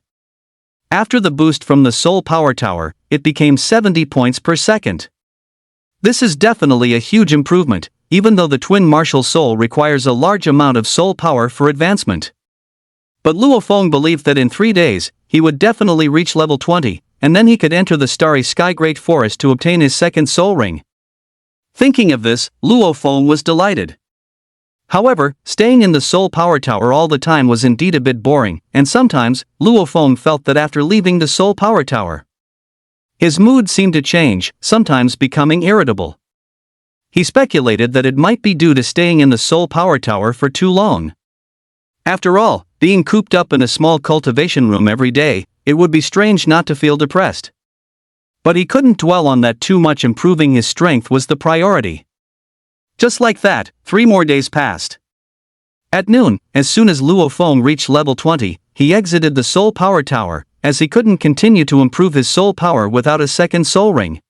After the boost from the Soul Power Tower, it became 70 points per second. This is definitely a huge improvement, even though the Twin Martial Soul requires a large amount of soul power for advancement. But Luo Feng believed that in 3 days, he would definitely reach level 20, and then he could enter the Starry Sky Great Forest to obtain his second soul ring. Thinking of this, Luo Feng was delighted. However, staying in the Soul Power Tower all the time was indeed a bit boring, and sometimes, Luo Feng felt that after leaving the Soul Power Tower, his mood seemed to change, sometimes becoming irritable. He speculated that it might be due to staying in the Soul Power Tower for too long. After all, being cooped up in a small cultivation room every day, it would be strange not to feel depressed. But he couldn't dwell on that too much. Improving his strength was the priority. Just like that, 3 more days passed. At noon, as soon as Luo Feng reached level 20, he exited the Soul Power Tower, as he couldn't continue to improve his soul power without a second soul ring.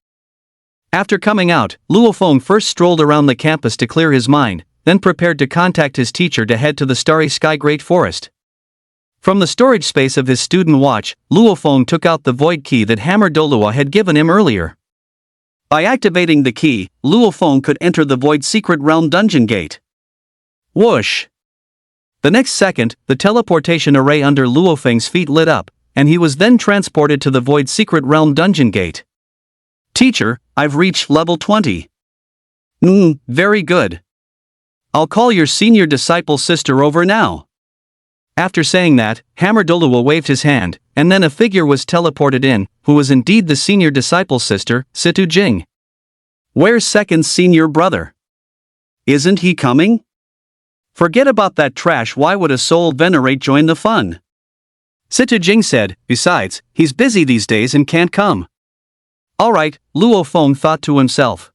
After coming out, Luo Feng first strolled around the campus to clear his mind, then prepared to contact his teacher to head to the Starry Sky Great Forest. From the storage space of his student watch, Luo Feng took out the void key that Hammer Dolua had given him earlier. By activating the key, Luo Feng could enter the Void Secret Realm dungeon gate. Whoosh! The next second, the teleportation array under Luo Feng's feet lit up, and he was then transported to the Void Secret Realm dungeon gate. Teacher, I've reached level 20. Very good. I'll call your senior disciple sister over now. After saying that, Hammer Dolua waved his hand, and then a figure was teleported in, who was indeed the senior disciple sister, Situ Jing. Where's second senior brother? Isn't he coming? Forget about that trash, why would a soul venerate join the fun? Situ Jing said, besides, he's busy these days and can't come. Alright, Luo Feng thought to himself.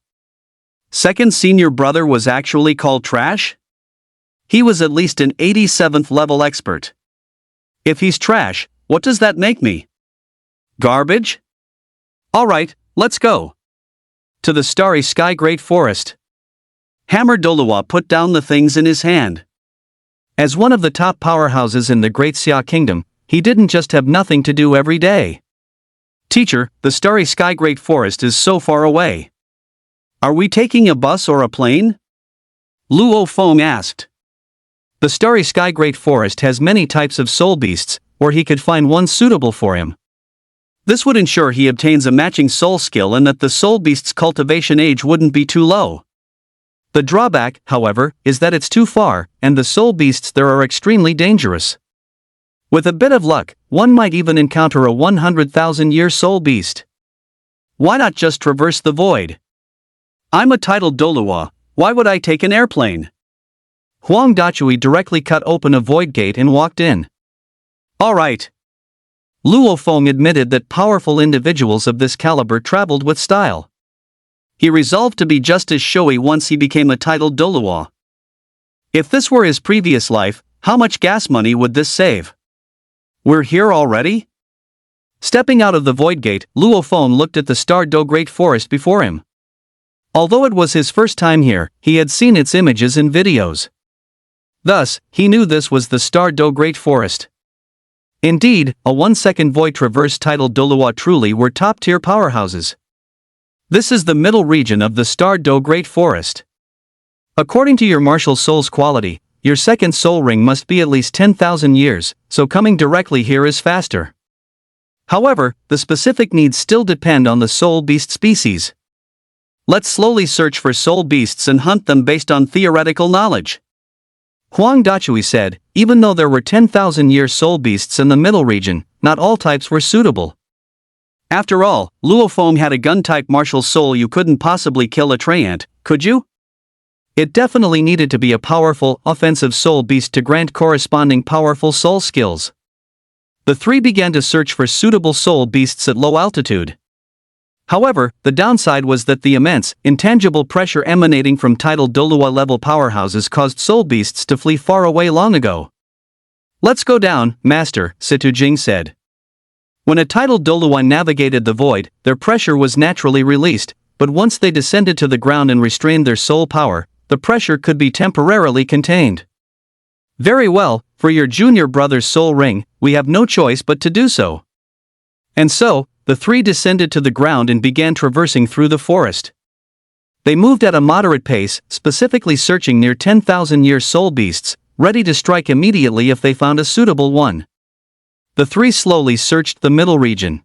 Second senior brother was actually called trash? He was at least an 87th level expert. If he's trash, what does that make me? Garbage? Alright, let's go. To the Starry Sky Great Forest. Hammer Dolua put down the things in his hand. As one of the top powerhouses in the Great Xia Kingdom, he didn't just have nothing to do every day. Teacher, the Starry Sky Great Forest is so far away. Are we taking a bus or a plane? Luo Feng asked. The Starry Sky Great Forest has many types of soul beasts, or he could find one suitable for him. This would ensure he obtains a matching soul skill and that the soul beast's cultivation age wouldn't be too low. The drawback, however, is that it's too far, and the soul beasts there are extremely dangerous. With a bit of luck, one might even encounter a 100,000-year soul beast. Why not just traverse the void? I'm a titled Dolua, why would I take an airplane? Huang Dachui directly cut open a void gate and walked in. Alright. Luo Feng admitted that powerful individuals of this caliber traveled with style. He resolved to be just as showy once he became a titled Dolua. If this were his previous life, how much gas money would this save? We're here already? Stepping out of the void gate, Luo Feng looked at the Star Do Great Forest before him. Although it was his first time here, he had seen its images in videos. Thus, he knew this was the Star Do Great Forest. Indeed, a 1-second void traverse titled Dolua truly were top-tier powerhouses. This is the middle region of the Star Do Great Forest. According to your martial soul's quality, your second soul ring must be at least 10,000 years, so coming directly here is faster. However, the specific needs still depend on the soul beast species. Let's slowly search for soul beasts and hunt them based on theoretical knowledge. Huang Dachui said, even though there were 10,000-year soul beasts in the middle region, not all types were suitable. After all, Luo Feng had a gun-type martial soul. You couldn't possibly kill a Treant, could you? It definitely needed to be a powerful, offensive soul beast to grant corresponding powerful soul skills. The three began to search for suitable soul beasts at low altitude. However, the downside was that the immense, intangible pressure emanating from titled Dolua-level powerhouses caused soul beasts to flee far away long ago. Let's go down, Master, Situ Jing said. When a titled Dolua navigated the void, their pressure was naturally released, but once they descended to the ground and restrained their soul power, the pressure could be temporarily contained. Very well, for your junior brother's soul ring, we have no choice but to do so. And so, the three descended to the ground and began traversing through the forest. They moved at a moderate pace, specifically searching near 10,000-year soul beasts, ready to strike immediately if they found a suitable one. The three slowly searched the middle region.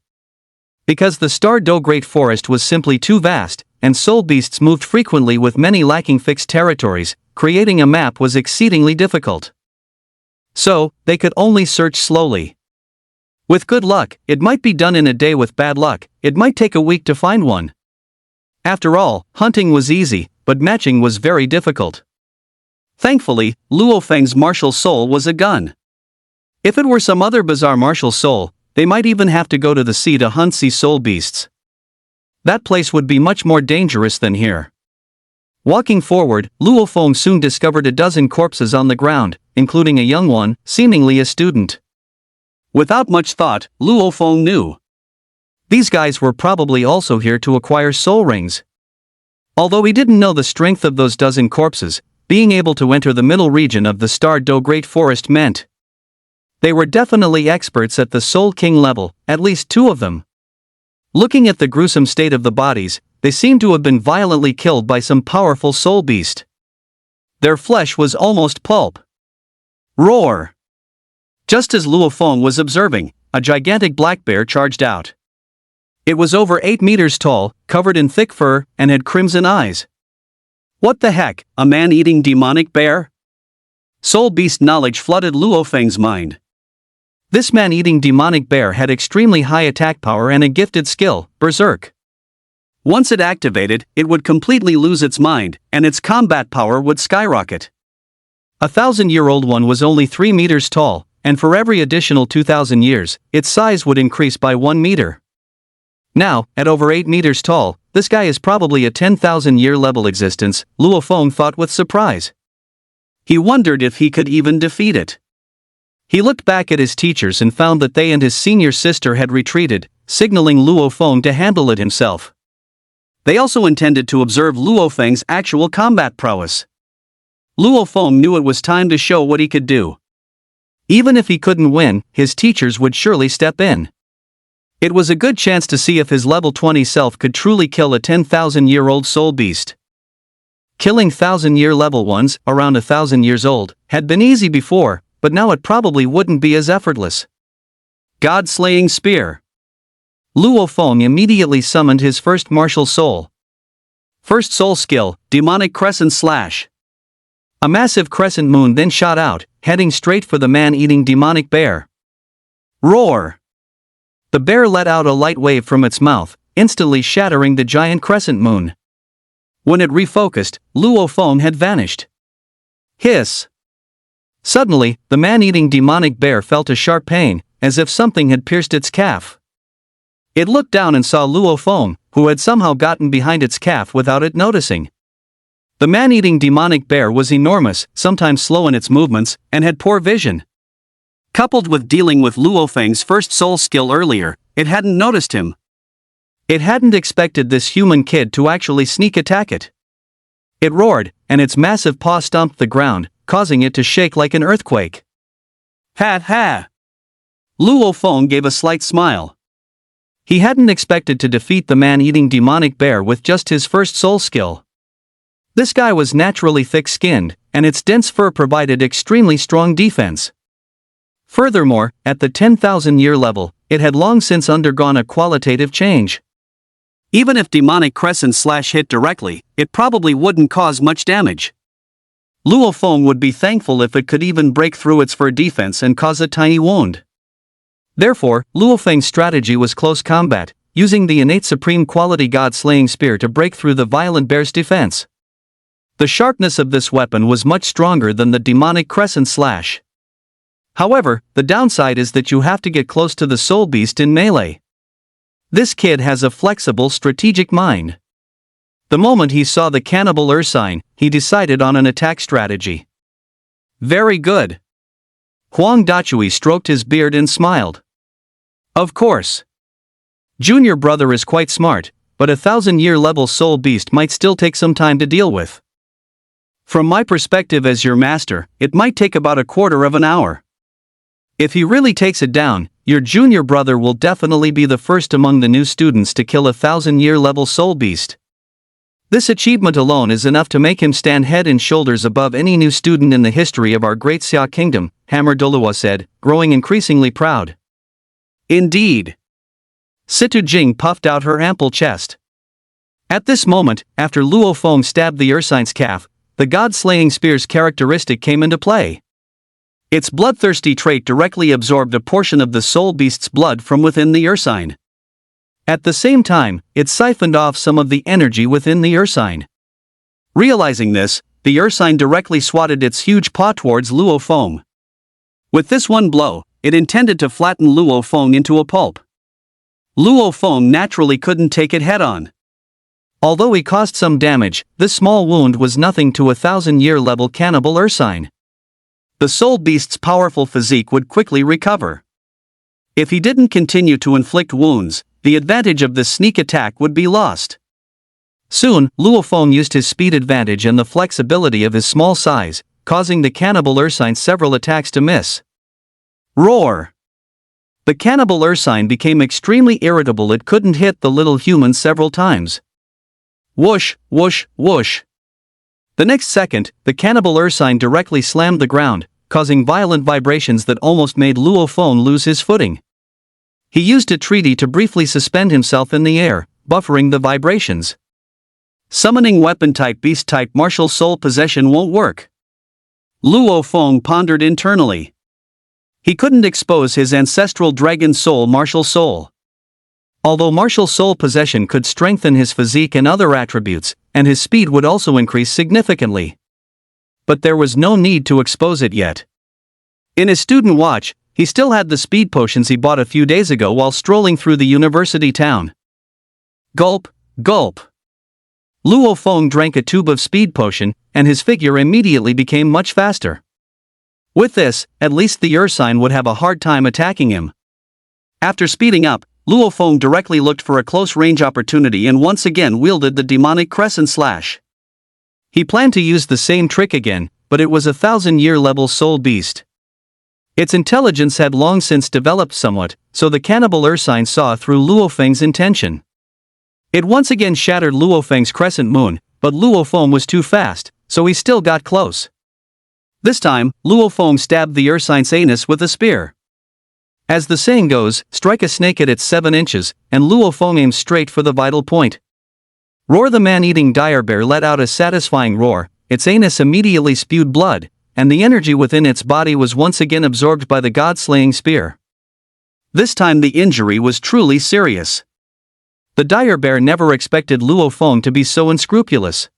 Because the Star Do Great Forest was simply too vast, and soul beasts moved frequently with many lacking fixed territories, creating a map was exceedingly difficult. So, they could only search slowly. With good luck, it might be done in a day. With bad luck, it might take a week to find one. After all, hunting was easy, but matching was very difficult. Thankfully, Luo Feng's martial soul was a gun. If it were some other bizarre martial soul, they might even have to go to the sea to hunt sea soul beasts. That place would be much more dangerous than here. Walking forward, Luo Feng soon discovered a dozen corpses on the ground, including a young one, seemingly a student. Without much thought, Luo Feng knew. These guys were probably also here to acquire soul rings. Although he didn't know the strength of those dozen corpses, being able to enter the middle region of the Star-Do Great Forest meant they were definitely experts at the Soul King level, at least two of them. Looking at the gruesome state of the bodies, they seemed to have been violently killed by some powerful soul beast. Their flesh was almost pulp. Roar! Just as Luo Feng was observing, a gigantic black bear charged out. It was over 8 meters tall, covered in thick fur, and had crimson eyes. What the heck, a man-eating demonic bear? Soul beast knowledge flooded Luo Feng's mind. This man-eating demonic bear had extremely high attack power and a gifted skill, Berserk. Once it activated, it would completely lose its mind, and its combat power would skyrocket. A 1,000-year-old one was only 3 meters tall, and for every additional 2,000 years, its size would increase by 1 meter. Now, at over 8 meters tall, this guy is probably a 10,000-year level existence, Luo Feng thought with surprise. He wondered if he could even defeat it. He looked back at his teachers and found that they and his senior sister had retreated, signaling Luo Feng to handle it himself. They also intended to observe Luo Feng's actual combat prowess. Luo Feng knew it was time to show what he could do. Even if he couldn't win, his teachers would surely step in. It was a good chance to see if his level 20 self could truly kill a 10,000-year-old soul beast. Killing 1,000-year level ones, around 1,000 years old, had been easy before, but now it probably wouldn't be as effortless. God-slaying spear. Luo Feng immediately summoned his first martial soul. First soul skill, demonic crescent slash. A massive crescent moon then shot out, heading straight for the man-eating demonic bear. Roar! The bear let out a light wave from its mouth, instantly shattering the giant crescent moon. When it refocused, Luo Feng had vanished. Hiss! Suddenly, the man-eating demonic bear felt a sharp pain, as if something had pierced its calf. It looked down and saw Luo Feng, who had somehow gotten behind its calf without it noticing. The man-eating demonic bear was enormous, sometimes slow in its movements, and had poor vision. Coupled with dealing with Luo Feng's first soul skill earlier, it hadn't noticed him. It hadn't expected this human kid to actually sneak attack it. It roared, and its massive paw stomped the ground, causing it to shake like an earthquake. Ha ha! Luo Feng gave a slight smile. He hadn't expected to defeat the man-eating demonic bear with just his first soul skill. This guy was naturally thick-skinned, and its dense fur provided extremely strong defense. Furthermore, at the 10,000-year level, it had long since undergone a qualitative change. Even if demonic crescent slash hit directly, it probably wouldn't cause much damage. Luo Feng would be thankful if it could even break through its fur defense and cause a tiny wound. Therefore, Luo Feng's strategy was close combat, using the innate supreme quality god-slaying spear to break through the violent bear's defense. The sharpness of this weapon was much stronger than the demonic crescent slash. However, the downside is that you have to get close to the soul beast in melee. This kid has a flexible strategic mind. The moment he saw the cannibal Ursine, he decided on an attack strategy. Very good. Huang Dachui stroked his beard and smiled. Of course. Junior brother is quite smart, but a 1,000-year level soul beast might still take some time to deal with. From my perspective as your master, it might take about a quarter of an hour. If he really takes it down, your junior brother will definitely be the first among the new students to kill a 1,000-year level soul beast. This achievement alone is enough to make him stand head and shoulders above any new student in the history of our great Xia kingdom, Hammer Dolua said, growing increasingly proud. Indeed. Situ Jing puffed out her ample chest. At this moment, after Luo Feng stabbed the Ursine's calf, the god-slaying spear's characteristic came into play. Its bloodthirsty trait directly absorbed a portion of the soul beast's blood from within the Ursine. At the same time, it siphoned off some of the energy within the Ursine. Realizing this, the Ursine directly swatted its huge paw towards Luo Feng. With this one blow, it intended to flatten Luo Feng into a pulp. Luo Feng naturally couldn't take it head-on. Although he caused some damage, this small wound was nothing to a 1,000-year level cannibal Ursine. The soul beast's powerful physique would quickly recover. If he didn't continue to inflict wounds, the advantage of this sneak attack would be lost. Soon, Luo Feng used his speed advantage and the flexibility of his small size, causing the cannibal ursine several attacks to miss. Roar! The cannibal ursine became extremely irritable. It couldn't hit the little human several times. Whoosh, whoosh, whoosh. The next second, the cannibal ursine directly slammed the ground, causing violent vibrations that almost made Luo Feng lose his footing. He used a treaty to briefly suspend himself in the air, buffering the vibrations. Summoning weapon-type beast-type martial soul possession won't work. Luo Feng pondered internally. He couldn't expose his ancestral dragon soul martial soul. Although martial soul possession could strengthen his physique and other attributes, and his speed would also increase significantly. But there was no need to expose it yet. In his student watch, he still had the speed potions he bought a few days ago while strolling through the university town. Gulp, gulp. Luo Feng drank a tube of speed potion, and his figure immediately became much faster. With this, at least the ursine would have a hard time attacking him. After speeding up, Luo Feng directly looked for a close-range opportunity and once again wielded the demonic crescent slash. He planned to use the same trick again, but it was a 1,000-year level soul beast. Its intelligence had long since developed somewhat, so the cannibal ursine saw through Luo Feng's intention. It once again shattered Luo Feng's crescent moon, but Luo Feng was too fast, so he still got close. This time, Luo Feng stabbed the ursine's anus with a spear. As the saying goes, strike a snake at its 7 inches, and Luo Feng aimed straight for the vital point. Roar! The man-eating dire bear let out a satisfying roar, its anus immediately spewed blood, and the energy within its body was once again absorbed by the god-slaying spear. This time the injury was truly serious. The dire bear never expected Luo Feng to be so unscrupulous.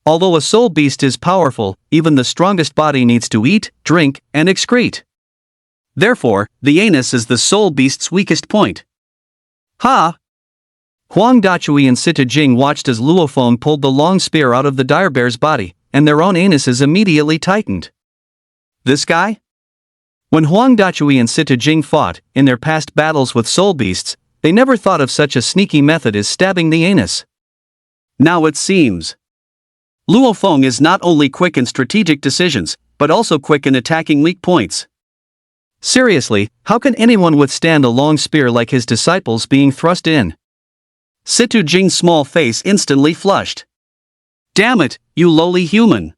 Although a soul beast is powerful, even the strongest body needs to eat, drink, and excrete. Therefore, the anus is the soul beast's weakest point. Ha! Huang Dachui and Sita Jing watched as Luo Feng pulled the long spear out of the dire bear's body, and their own anuses immediately tightened. This guy? When Huang Dachui and Sita Jing fought, in their past battles with soul beasts, they never thought of such a sneaky method as stabbing the anus. Now it seems. Luo Feng is not only quick in strategic decisions, but also quick in attacking weak points. Seriously, how can anyone withstand a long spear like his disciples being thrust in? Situ Jing's small face instantly flushed. Damn it, you lowly human.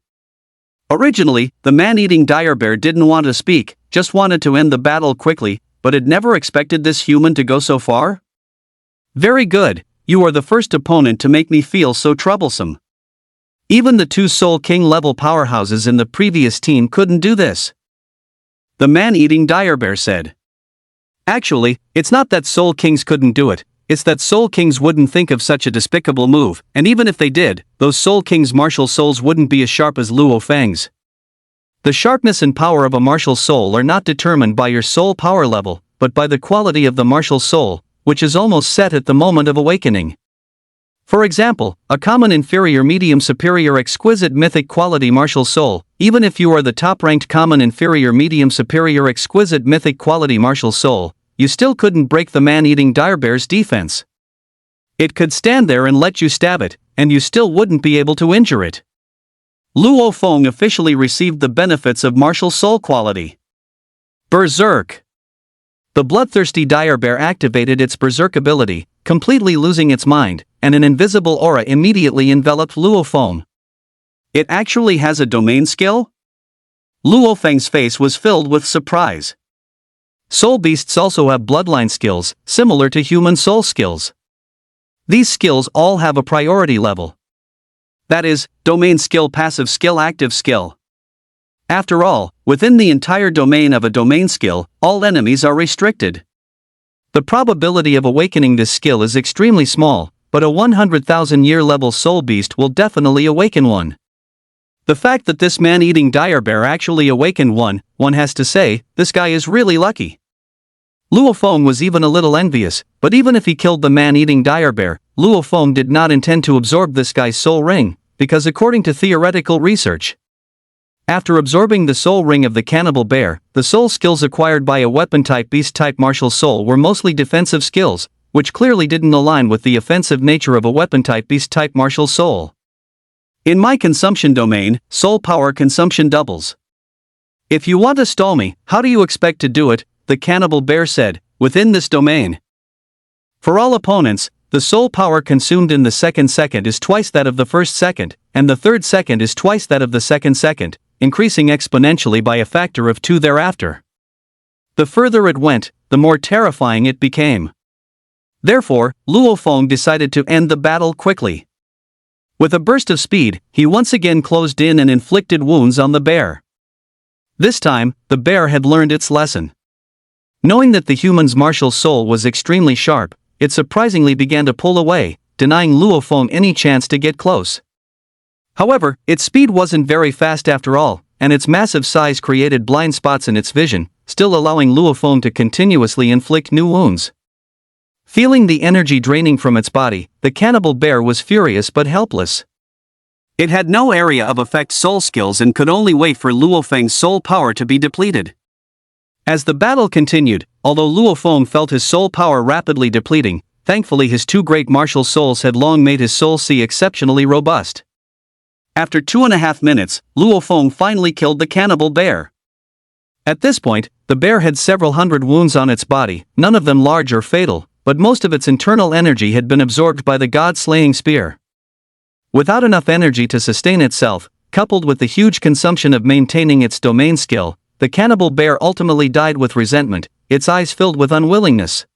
Originally, the man-eating dire bear didn't want to speak, just wanted to end the battle quickly, but had never expected this human to go so far? Very good, you are the first opponent to make me feel so troublesome. Even the 2 Soul King level powerhouses in the previous team couldn't do this. The man-eating dire bear said. Actually, it's not that Soul Kings couldn't do it, it's that Soul Kings wouldn't think of such a despicable move, and even if they did, those Soul Kings' martial souls wouldn't be as sharp as Luo Feng's. The sharpness and power of a martial soul are not determined by your soul power level, but by the quality of the martial soul, which is almost set at the moment of awakening. For example, a common inferior medium superior exquisite mythic quality martial soul, even if you are the top-ranked common inferior medium superior exquisite mythic quality martial soul, you still couldn't break the man-eating dire bear's defense. It could stand there and let you stab it, and you still wouldn't be able to injure it. Luo Feng officially received the benefits of martial soul quality. Berserk! The bloodthirsty dire bear activated its berserk ability, completely losing its mind, and an invisible aura immediately enveloped Luo Feng. It actually has a domain skill? Luo Feng's face was filled with surprise. Soul beasts also have bloodline skills, similar to human soul skills. These skills all have a priority level. That is, domain skill, passive skill, active skill. After all, within the entire domain of a domain skill, all enemies are restricted. The probability of awakening this skill is extremely small, but a 100,000-year level soul beast will definitely awaken one. The fact that this man-eating dire bear actually awakened one has to say, this guy is really lucky. Luo Feng was even a little envious, but even if he killed the man-eating dire bear, Luo Feng did not intend to absorb this guy's soul ring, because according to theoretical research, after absorbing the soul ring of the cannibal bear, the soul skills acquired by a weapon-type beast-type martial soul were mostly defensive skills, which clearly didn't align with the offensive nature of a weapon-type beast-type martial soul. In my consumption domain, soul power consumption doubles. If you want to stall me, how do you expect to do it? The cannibal bear said, within this domain. For all opponents, the soul power consumed in the second is twice that of the first second, and the third second is twice that of the second, increasing exponentially by a factor of 2 thereafter. The further it went, the more terrifying it became. Therefore, Luo Feng decided to end the battle quickly. With a burst of speed, he once again closed in and inflicted wounds on the bear. This time, the bear had learned its lesson. Knowing that the human's martial soul was extremely sharp, it surprisingly began to pull away, denying Luo Feng any chance to get close. However, its speed wasn't very fast after all, and its massive size created blind spots in its vision, still allowing Luo Feng to continuously inflict new wounds. Feeling the energy draining from its body, the cannibal bear was furious but helpless. It had no area of effect soul skills and could only wait for Luo Feng's soul power to be depleted. As the battle continued, although Luo Feng felt his soul power rapidly depleting, thankfully his 2 great martial souls had long made his soul see exceptionally robust. After 2.5 minutes, Luo Feng finally killed the cannibal bear. At this point, the bear had several hundred wounds on its body, none of them large or fatal, but most of its internal energy had been absorbed by the god-slaying spear. Without enough energy to sustain itself, coupled with the huge consumption of maintaining its domain skill, the cannibal bear ultimately died with resentment, its eyes filled with unwillingness.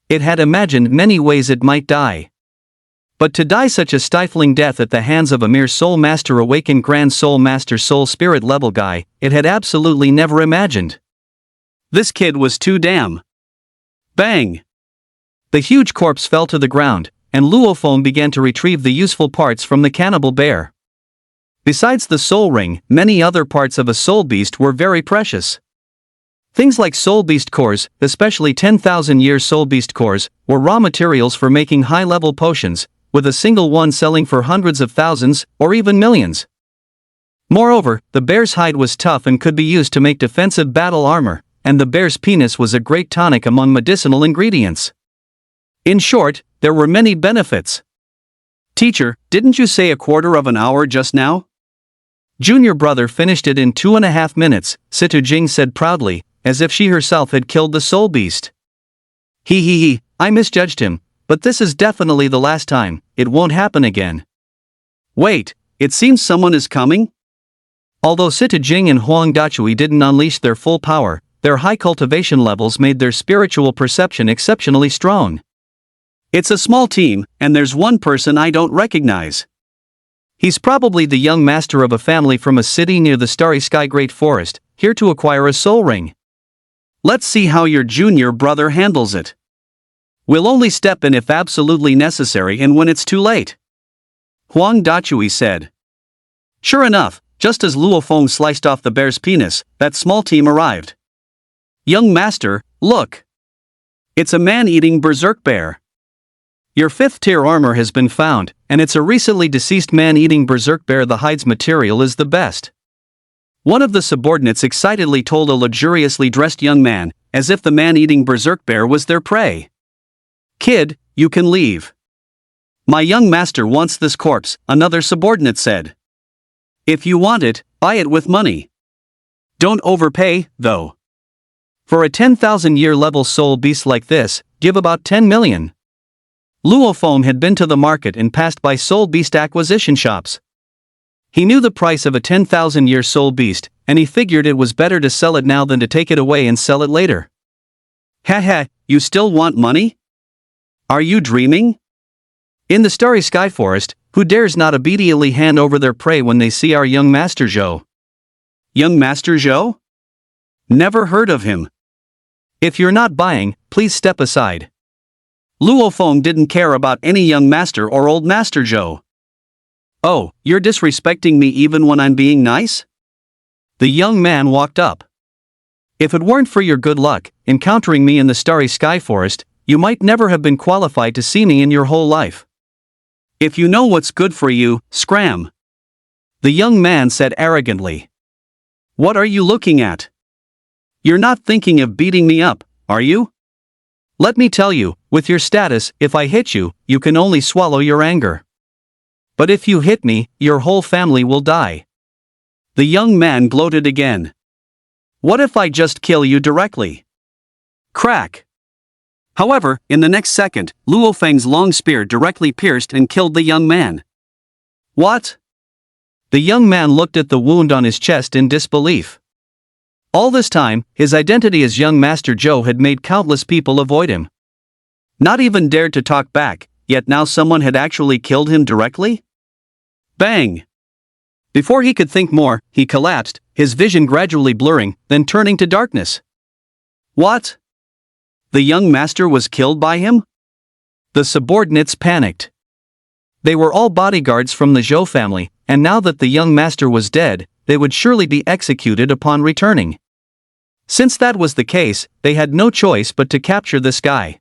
It had imagined many ways it might die. But to die such a stifling death at the hands of a mere soul master awakened grand soul master soul spirit level guy, it had absolutely never imagined. This kid was too damn. Bang! The huge corpse fell to the ground, and Luo Feng began to retrieve the useful parts from the cannibal bear. Besides the soul ring, many other parts of a soul beast were very precious. Things like soul beast cores, especially 10,000-year soul beast cores, were raw materials for making high-level potions, with a single one selling for hundreds of thousands, or even millions. Moreover, the bear's hide was tough and could be used to make defensive battle armor, and the bear's penis was a great tonic among medicinal ingredients. In short, there were many benefits. Teacher, didn't you say a quarter of an hour just now? Junior brother finished it in 2.5 minutes, Situ Jing said proudly, as if she herself had killed the soul beast. He, I misjudged him, but this is definitely the last time, it won't happen again. Wait, it seems someone is coming? Although Situ Jing and Huang Dachui didn't unleash their full power, their high cultivation levels made their spiritual perception exceptionally strong. It's a small team, and there's one person I don't recognize. He's probably the young master of a family from a city near the Starry Sky Great Forest, here to acquire a soul ring. Let's see how your junior brother handles it. We'll only step in if absolutely necessary and when it's too late. Huang Dachui said. Sure enough, just as Luo Feng sliced off the bear's penis, that small team arrived. Young master, look. It's a man-eating berserk bear. Your 5th-tier armor has been found, and it's a recently deceased man-eating berserk bear. The hide's material is the best. One of the subordinates excitedly told a luxuriously dressed young man, as if the man-eating berserk bear was their prey. Kid, you can leave. My young master wants this corpse, another subordinate said. If you want it, buy it with money. Don't overpay, though. For a 10,000-year level soul beast like this, give about 10 million. Luo Feng had been to the market and passed by soul beast acquisition shops. He knew the price of a 10,000-year soul beast, and he figured it was better to sell it now than to take it away and sell it later. Haha, you still want money? Are you dreaming? In the Starry Sky Forest, who dares not immediately hand over their prey when they see our young Master Zhou? Young Master Zhou? Never heard of him. If you're not buying, please step aside. Luo Feng didn't care about any young master or old Master Zhou. Oh, you're disrespecting me even when I'm being nice? The young man walked up. If it weren't for your good luck, encountering me in the Starry Sky Forest, you might never have been qualified to see me in your whole life. If you know what's good for you, scram. The young man said arrogantly. What are you looking at? You're not thinking of beating me up, are you? Let me tell you, with your status, if I hit you, you can only swallow your anger. But if you hit me, your whole family will die. The young man gloated again. What if I just kill you directly? Crack! However, in the next second, Luo Feng's long spear directly pierced and killed the young man. What? The young man looked at the wound on his chest in disbelief. All this time, his identity as young Master Zhou had made countless people avoid him. Not even dared to talk back, yet now someone had actually killed him directly? Bang! Before he could think more, he collapsed, his vision gradually blurring, then turning to darkness. What? The young master was killed by him? The subordinates panicked. They were all bodyguards from the Zhou family, and now that the young master was dead, they would surely be executed upon returning. Since that was the case, they had no choice but to capture this guy.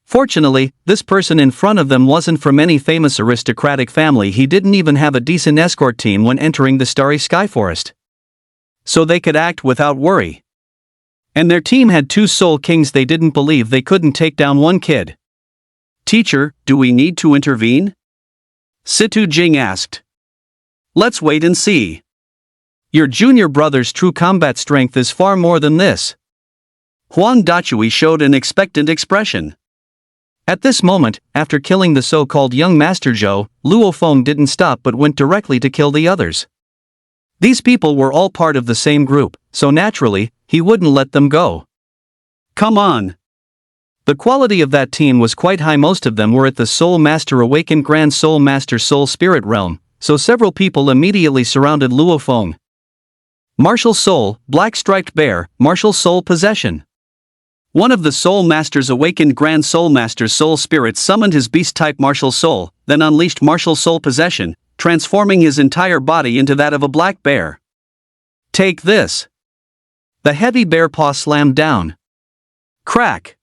Fortunately, this person in front of them wasn't from any famous aristocratic family. He didn't even have a decent escort team when entering the Starry Sky Forest. So they could act without worry. And their team had 2 soul kings. They didn't believe they couldn't take down one kid. Teacher, do we need to intervene? Situ Jing asked. Let's wait and see. Your junior brother's true combat strength is far more than this. Huang Dachui showed an expectant expression. At this moment, after killing the so-called young Master Zhou, Luo Feng didn't stop but went directly to kill the others. These people were all part of the same group, so naturally, he wouldn't let them go. Come on! The quality of that team was quite high. Most of them were at the Soul Master Awakened Grand Soul Master Soul Spirit Realm, so several people immediately surrounded Luo Feng. Martial Soul, Black Striped Bear, Martial Soul Possession. One of the Soul Master's Awakened Grand Soul Master's Soul Spirits summoned his beast-type Martial Soul, then unleashed Martial Soul Possession, transforming his entire body into that of a black bear. Take this! The heavy bear paw slammed down. Crack!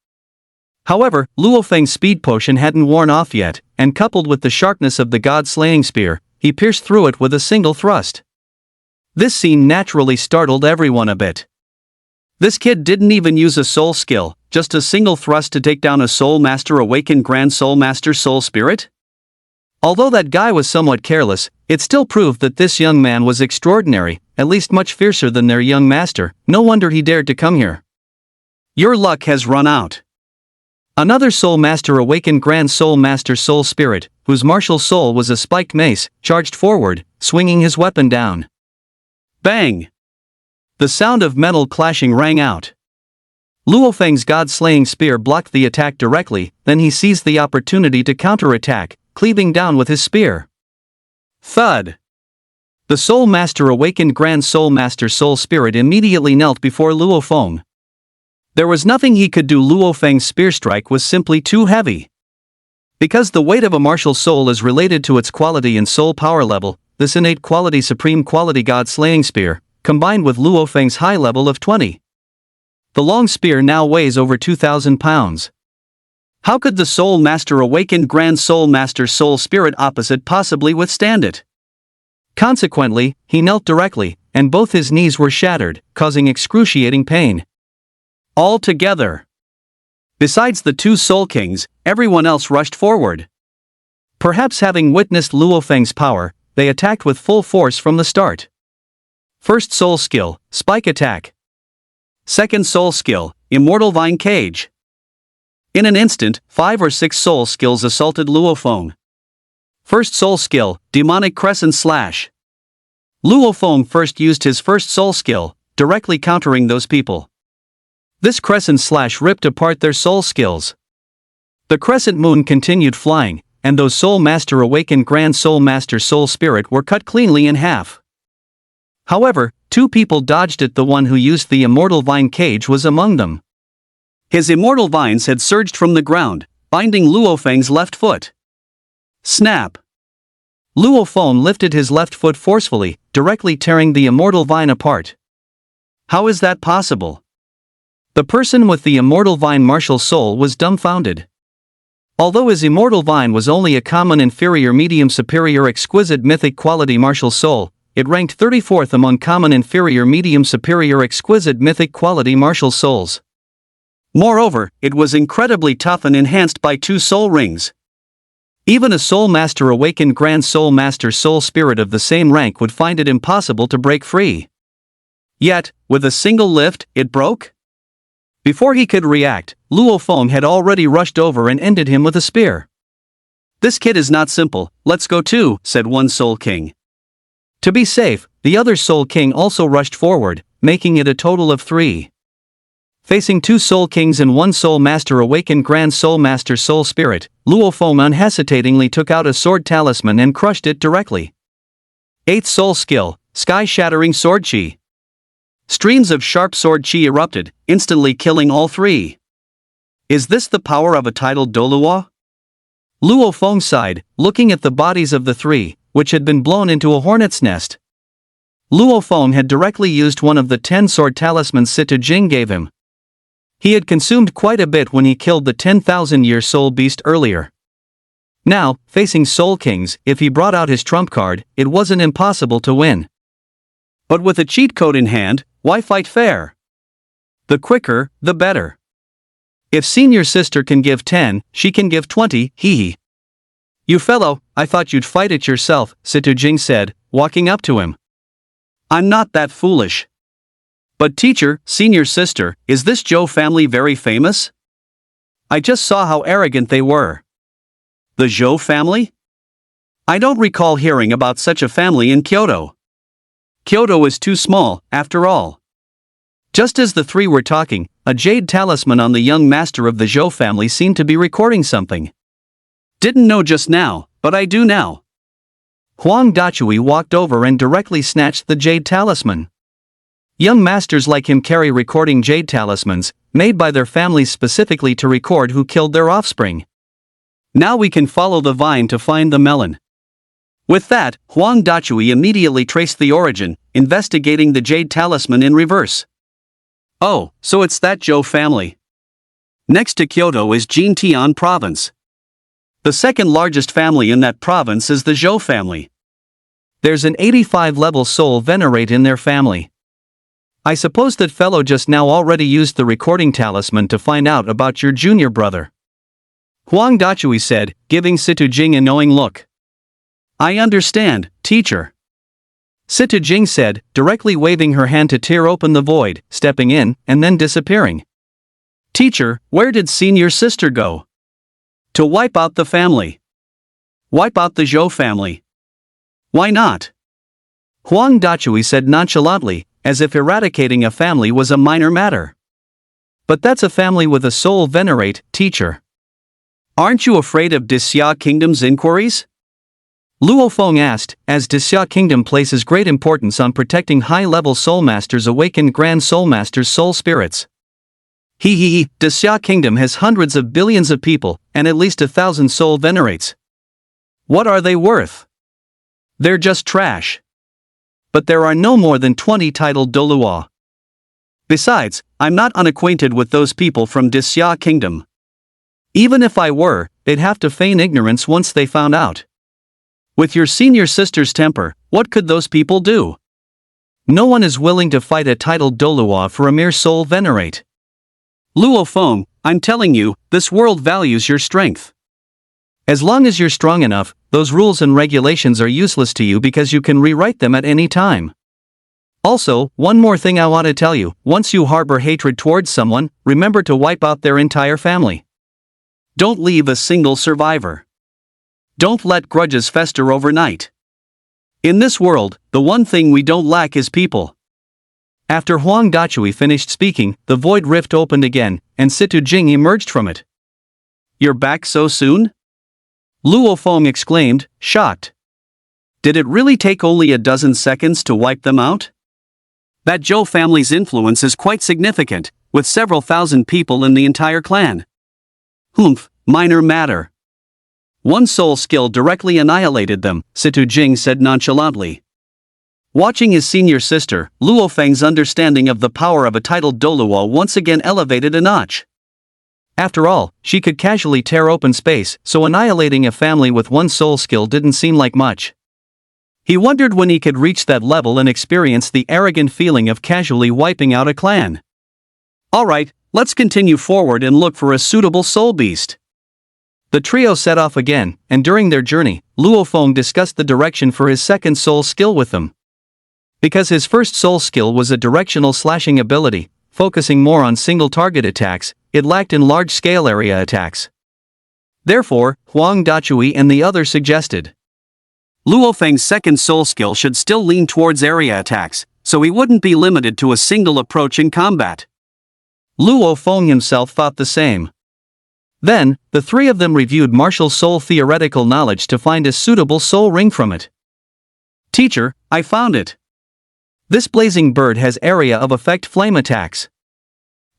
However, Luo Feng's speed potion hadn't worn off yet, and coupled with the sharpness of the god-slaying spear, he pierced through it with a single thrust. This scene naturally startled everyone a bit. This kid didn't even use a soul skill, just a single thrust to take down a Soul Master Awakened Grand Soul Master Soul Spirit? Although that guy was somewhat careless, it still proved that this young man was extraordinary, at least much fiercer than their young master. No wonder he dared to come here. Your luck has run out. Another Soul Master Awakened Grand Soul Master Soul Spirit, whose martial soul was a spiked mace, charged forward, swinging his weapon down. Bang! The sound of metal clashing rang out. Luo Feng's god-slaying spear blocked the attack directly, then he seized the opportunity to counterattack, cleaving down with his spear. Thud! The Soul Master Awakened Grand Soul Master Soul Spirit immediately knelt before Luo Feng. There was nothing he could do. Luo Feng's spear strike was simply too heavy. Because the weight of a martial soul is related to its quality and soul power level, this innate quality supreme quality god-slaying spear, combined with Luo Feng's high level of 20. The long spear now weighs over 2,000 pounds. How could the Soul Master Awakened Grand Soul Master Soul Spirit opposite possibly withstand it? Consequently, he knelt directly, and both his knees were shattered, causing excruciating pain. All together. Besides the 2 Soul Kings, everyone else rushed forward. Perhaps having witnessed Luo Feng's power, they attacked with full force from the start. First soul skill, Spike Attack. Second soul skill, Immortal Vine Cage. In an instant, 5 or 6 soul skills assaulted Luo Feng. First soul skill, Demonic Crescent Slash. Luo Feng first used his first soul skill, directly countering those people. This crescent slash ripped apart their soul skills. The crescent moon continued flying, and those Soul Master Awakened Grand Soul Master Soul Spirit were cut cleanly in half. However, 2 people dodged it. The one who used the Immortal Vine Cage was among them. His immortal vines had surged from the ground, binding Luo Feng's left foot. Snap! Luo Feng lifted his left foot forcefully, directly tearing the immortal vine apart. How is that possible? The person with the immortal vine martial soul was dumbfounded. Although his immortal vine was only a common inferior medium superior exquisite mythic quality martial soul, it ranked 34th among common inferior medium superior exquisite mythic quality martial souls. Moreover, it was incredibly tough and enhanced by 2 soul rings. Even a Soul Master awakened Grand Soul Master Soul Spirit of the same rank would find it impossible to break free. Yet, with a single lift, it broke? Before he could react, Luo Feng had already rushed over and ended him with a spear. "This kid is not simple, let's go too," said one Soul King. To be safe, the other Soul King also rushed forward, making it a total of 3. Facing 2 Soul Kings and 1 Soul Master awakened Grand Soul Master Soul Spirit, Luo Feng unhesitatingly took out a sword talisman and crushed it directly. 8th Soul Skill, Sky-Shattering Sword Chi. Streams of sharp sword chi erupted, instantly killing all 3. Is this the power of a titled Doluo? Luo Feng sighed, looking at the bodies of the 3, which had been blown into a hornet's nest. Luo Feng had directly used one of the 10 sword talismans Situ Jing gave him. He had consumed quite a bit when he killed the 10,000-year soul beast earlier. Now, facing Soul Kings, if he brought out his trump card, it wasn't impossible to win. But with a cheat code in hand, why fight fair? The quicker, the better. If senior sister can give 10, she can give 20, hee. "You fellow, I thought you'd fight it yourself," Situ Jing said, walking up to him. "I'm not that foolish. But teacher, senior sister, is this Zhou family very famous? I just saw how arrogant they were." "The Zhou family? I don't recall hearing about such a family in Kyoto. Kyoto is too small, after all." Just as the 3 were talking, a jade talisman on the young master of the Zhou family seemed to be recording something. "Didn't know just now, but I do now." Huang Dachui walked over and directly snatched the jade talisman. Young masters like him carry recording jade talismans, made by their families specifically to record who killed their offspring. "Now we can follow the vine to find the melon." With that, Huang Dachui immediately traced the origin, investigating the jade talisman in reverse. "Oh, so it's that Zhou family. Next to Kyoto is Jintian province. The second largest family in that province is the Zhou family. There's an 85-level soul venerate in their family. I suppose that fellow just now already used the recording talisman to find out about your junior brother." Huang Dachui said, giving Situ Jing a knowing look. "I understand, teacher." Situ Jing said, directly waving her hand to tear open the void, stepping in, and then disappearing. "Teacher, where did senior sister go?" "To wipe out the family." "Wipe out the Zhou family? Why not?" Huang Dachui said nonchalantly, as if eradicating a family was a minor matter. "But that's a family with a soul venerate, teacher. Aren't you afraid of Disya Kingdom's inquiries?" Luo Feng asked, as Disya Kingdom places great importance on protecting high-level soul masters awakened Grand Soul Masters' soul spirits. Disya Kingdom has hundreds of billions of people, and at least 1,000 soul venerates. What are they worth? They're just trash. But there are no more than 20 titled Doluo. Besides, I'm not unacquainted with those people from Disya Kingdom. Even if I were, they'd have to feign ignorance once they found out. With your senior sister's temper, what could those people do? No one is willing to fight a titled Doluo for a mere soul venerate. Luo Feng, I'm telling you, this world values your strength. As long as you're strong enough, those rules and regulations are useless to you because you can rewrite them at any time. Also, one more thing I want to tell you, once you harbor hatred towards someone, remember to wipe out their entire family. Don't leave a single survivor. Don't let grudges fester overnight. In this world, the one thing we don't lack is people. After Huang Dachui finished speaking, the void rift opened again, and Situ Jing emerged from it. You're back so soon? Luo Feng exclaimed, shocked. Did it really take only a dozen seconds to wipe them out? That Zhou family's influence is quite significant, with several thousand people in the entire clan. Humph, minor matter. One soul skill directly annihilated them, Situ Jing said nonchalantly. Watching his senior sister, Luo Feng's understanding of the power of a titled Doluo once again elevated a notch. After all, she could casually tear open space, so annihilating a family with one soul skill didn't seem like much. He wondered when he could reach that level and experience the arrogant feeling of casually wiping out a clan. Alright, Let's continue forward and look for a suitable soul beast. The trio set off again, and during their journey, Luo Feng discussed the direction for his second soul skill with them. Because his first soul skill was a directional slashing ability, focusing more on single target attacks, it lacked in large-scale area attacks. Therefore, Huang Dachui and the others suggested Luo Feng's second soul skill should still lean towards area attacks, so he wouldn't be limited to a single approach in combat. Luo Feng himself thought the same. Then, the three of them reviewed martial soul theoretical knowledge to find a suitable soul ring from it. Teacher, I found it. This blazing bird has area of effect flame attacks.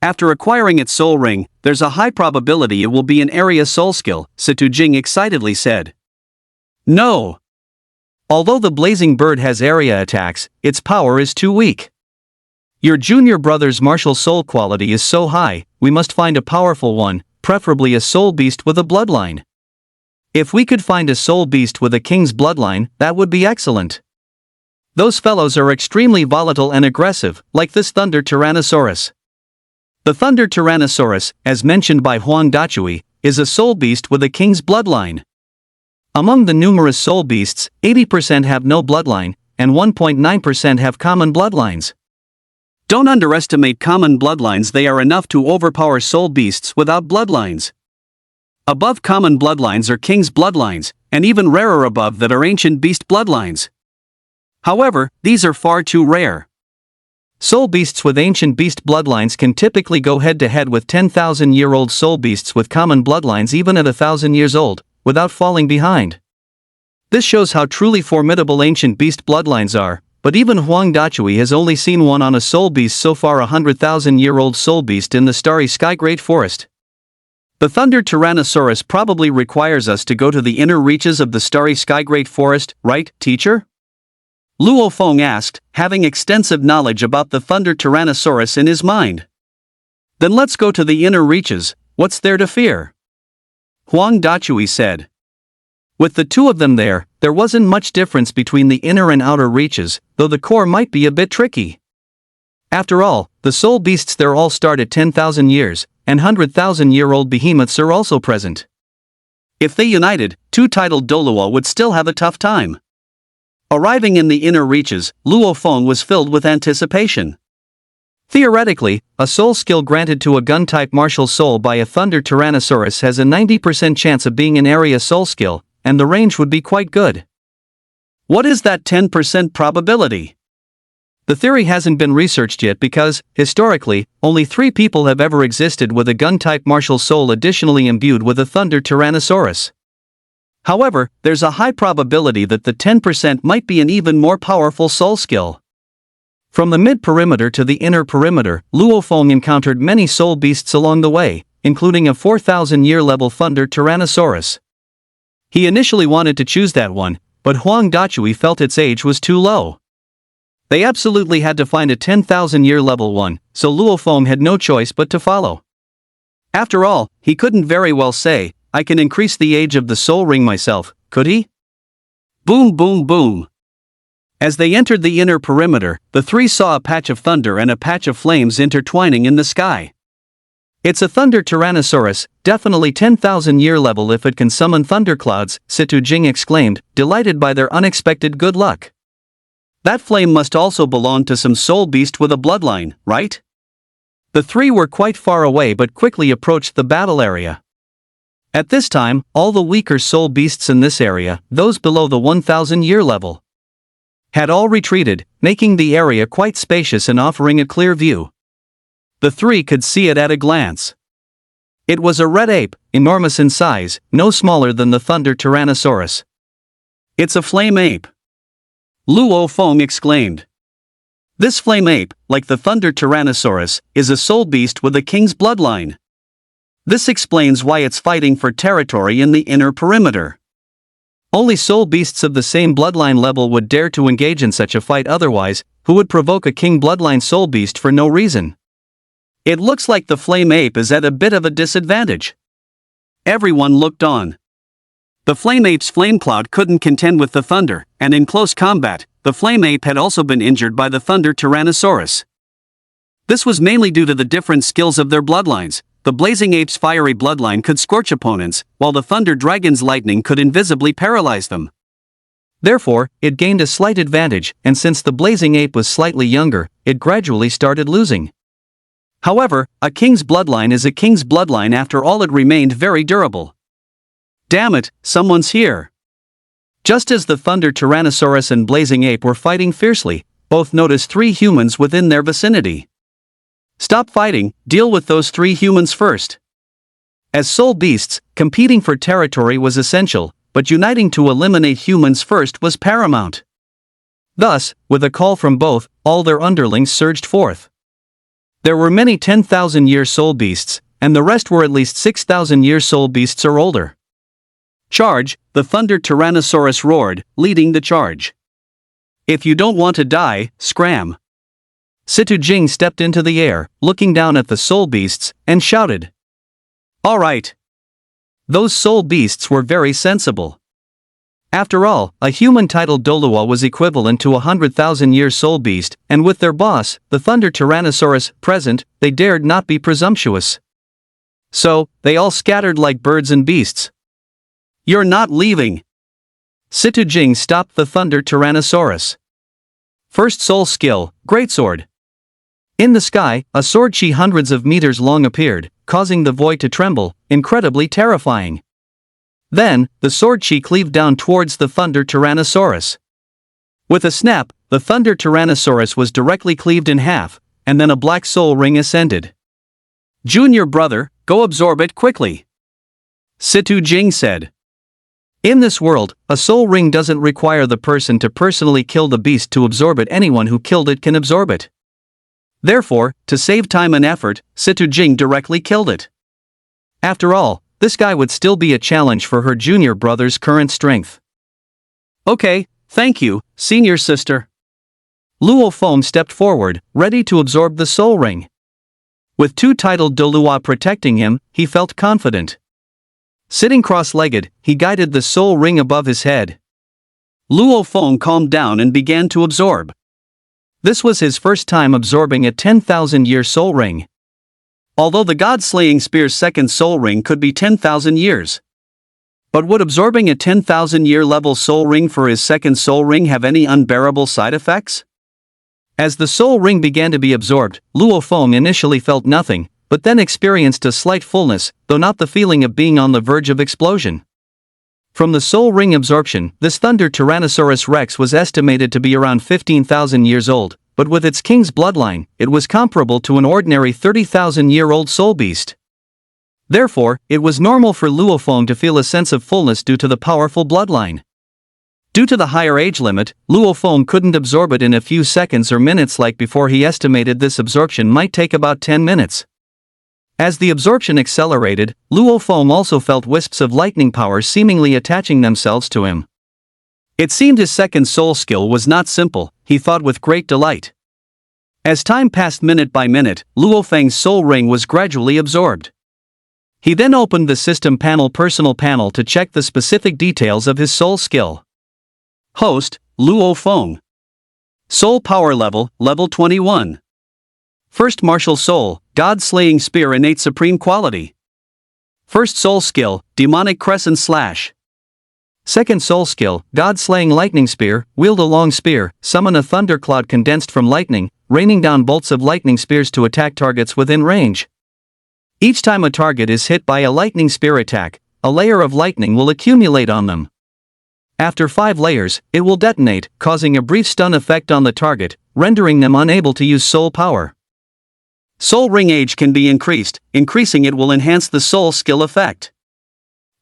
After acquiring its soul ring, there's a high probability it will be an area soul skill, Situ Jing excitedly said. No. Although the blazing bird has area attacks, its power is too weak. Your junior brother's martial soul quality is so high, we must find a powerful one, preferably a soul beast with a bloodline. If we could find a soul beast with a king's bloodline, that would be excellent. Those fellows are extremely volatile and aggressive, like this Thunder Tyrannosaurus. The Thunder Tyrannosaurus, as mentioned by Huang Dachui, is a soul beast with a king's bloodline. Among the numerous soul beasts, 80% have no bloodline, and 1.9% have common bloodlines. Don't underestimate common bloodlines, they are enough to overpower soul beasts without bloodlines. Above common bloodlines are king's bloodlines, and even rarer above that are ancient beast bloodlines. However, these are far too rare. Soul beasts with ancient beast bloodlines can typically go head-to-head with 10,000-year-old soul beasts with common bloodlines even at 1,000 years old, without falling behind. This shows how truly formidable ancient beast bloodlines are. But even Huang Dachui has only seen one on a soul beast so far, a 100,000-year-old soul beast in the starry sky great forest. The Thunder Tyrannosaurus probably requires us to go to the inner reaches of the starry sky great forest, right, teacher? Luo Feng asked, having extensive knowledge about the Thunder Tyrannosaurus in his mind. Then let's go to the inner reaches, what's there to fear? Huang Dachui said. With the two of them there wasn't much difference between the inner and outer reaches, though the core might be a bit tricky. After all, the soul beasts there all start at 10,000 years, and 100,000-year-old behemoths are also present. If they united, two titled Dolua would still have a tough time. Arriving in the inner reaches, Luo Feng was filled with anticipation. Theoretically, a soul skill granted to a gun-type martial soul by a Thunder Tyrannosaurus has a 90% chance of being an area soul skill, and the range would be quite good. What is that 10% probability? The theory hasn't been researched yet because, historically, only 3 people have ever existed with a gun-type martial soul additionally imbued with a Thunder Tyrannosaurus. However, there's a high probability that the 10% might be an even more powerful soul skill. From the mid-perimeter to the inner perimeter, Luo Feng encountered many soul beasts along the way, including a 4,000-year level Thunder Tyrannosaurus. He initially wanted to choose that one, but Huang Dachui felt its age was too low. They absolutely had to find a 10,000-year level one, so Luo Feng had no choice but to follow. After all, he couldn't very well say, I can increase the age of the soul ring myself, could he? Boom boom boom. As they entered the inner perimeter, the 3 saw a patch of thunder and a patch of flames intertwining in the sky. It's a Thunder Tyrannosaurus, definitely 10,000-year level if it can summon thunderclouds, Situ Jing exclaimed, delighted by their unexpected good luck. That flame must also belong to some soul beast with a bloodline, right? The 3 were quite far away but quickly approached the battle area. At this time, all the weaker soul beasts in this area, those below the 1,000-year level, had all retreated, making the area quite spacious and offering a clear view. The 3 could see it at a glance. It was a red ape, enormous in size, no smaller than the Thunder Tyrannosaurus. It's a flame ape. Luo Feng exclaimed. This flame ape, like the Thunder Tyrannosaurus, is a soul beast with a king's bloodline. This explains why it's fighting for territory in the inner perimeter. Only soul beasts of the same bloodline level would dare to engage in such a fight, otherwise, who would provoke a king bloodline soul beast for no reason? It looks like the flame ape is at a bit of a disadvantage. Everyone looked on. The flame ape's flame cloud couldn't contend with the thunder, and in close combat, the flame ape had also been injured by the Thunder Tyrannosaurus. This was mainly due to the different skills of their bloodlines. The Blazing Ape's fiery bloodline could scorch opponents, while the Thunder Dragon's lightning could invisibly paralyze them. Therefore, it gained a slight advantage, and since the Blazing Ape was slightly younger, it gradually started losing. However, a king's bloodline is a king's bloodline. After all, it remained very durable. Damn it, someone's here. Just as the Thunder Tyrannosaurus and Blazing Ape were fighting fiercely, both noticed 3 humans within their vicinity. Stop fighting, deal with those 3 humans first. As soul beasts, competing for territory was essential, but uniting to eliminate humans first was paramount. Thus, with a call from both, all their underlings surged forth. There were many 10,000-year soul beasts, and the rest were at least 6,000-year soul beasts or older. Charge, the Thunder Tyrannosaurus roared, leading the charge. If you don't want to die, scram. Situ Jing stepped into the air, looking down at the soul beasts, and shouted. All right. Those soul beasts were very sensible. After all, a human titled Dolua was equivalent to a 100,000-year soul beast, and with their boss, the Thunder Tyrannosaurus, present, they dared not be presumptuous. So, they all scattered like birds and beasts. You're not leaving. Situ Jing stopped the Thunder Tyrannosaurus. First soul skill, Greatsword. In the sky, a sword chi hundreds of meters long appeared, causing the void to tremble, incredibly terrifying. Then, the sword chi cleaved down towards the Thunder Tyrannosaurus. With a snap, the Thunder Tyrannosaurus was directly cleaved in half, and then a black soul ring ascended. Junior brother, go absorb it quickly. Situ Jing said. In this world, a soul ring doesn't require the person to personally kill the beast to absorb it. Anyone who killed it can absorb it. Therefore, to save time and effort, Situ Jing directly killed it. After all, this guy would still be a challenge for her junior brother's current strength. Okay, thank you, senior sister. Luo Feng stepped forward, ready to absorb the soul ring. With 2 titled Dolua protecting him, he felt confident. Sitting cross-legged, he guided the soul ring above his head. Luo Feng calmed down and began to absorb. This was his first time absorbing a 10,000-year soul ring. Although the God-slaying spear's second soul ring could be 10,000 years. But would absorbing a 10,000-year level soul ring for his second soul ring have any unbearable side effects? As the soul ring began to be absorbed, Luo Feng initially felt nothing, but then experienced a slight fullness, though not the feeling of being on the verge of explosion. From the soul ring absorption, this Thunder Tyrannosaurus Rex was estimated to be around 15,000 years old, but with its king's bloodline, it was comparable to an ordinary 30,000-year-old soul beast. Therefore, it was normal for Luo Feng to feel a sense of fullness due to the powerful bloodline. Due to the higher age limit, Luo Feng couldn't absorb it in a few seconds or minutes like before. He estimated this absorption might take about 10 minutes. As the absorption accelerated, Luo Feng also felt wisps of lightning power seemingly attaching themselves to him. It seemed his second soul skill was not simple, he thought with great delight. As time passed minute by minute, Luo Feng's soul ring was gradually absorbed. He then opened the system panel personal panel to check the specific details of his soul skill. Host, Luo Feng. Soul power level, level 21. First martial soul, God-slaying spear innate supreme quality. First soul skill, demonic crescent slash. Second soul skill, God-slaying lightning spear, wield a long spear, summon a thundercloud condensed from lightning, raining down bolts of lightning spears to attack targets within range. Each time a target is hit by a lightning spear attack, a layer of lightning will accumulate on them. After 5 layers, it will detonate, causing a brief stun effect on the target, rendering them unable to use soul power. Soul ring age can be increased, increasing it will enhance the soul skill effect.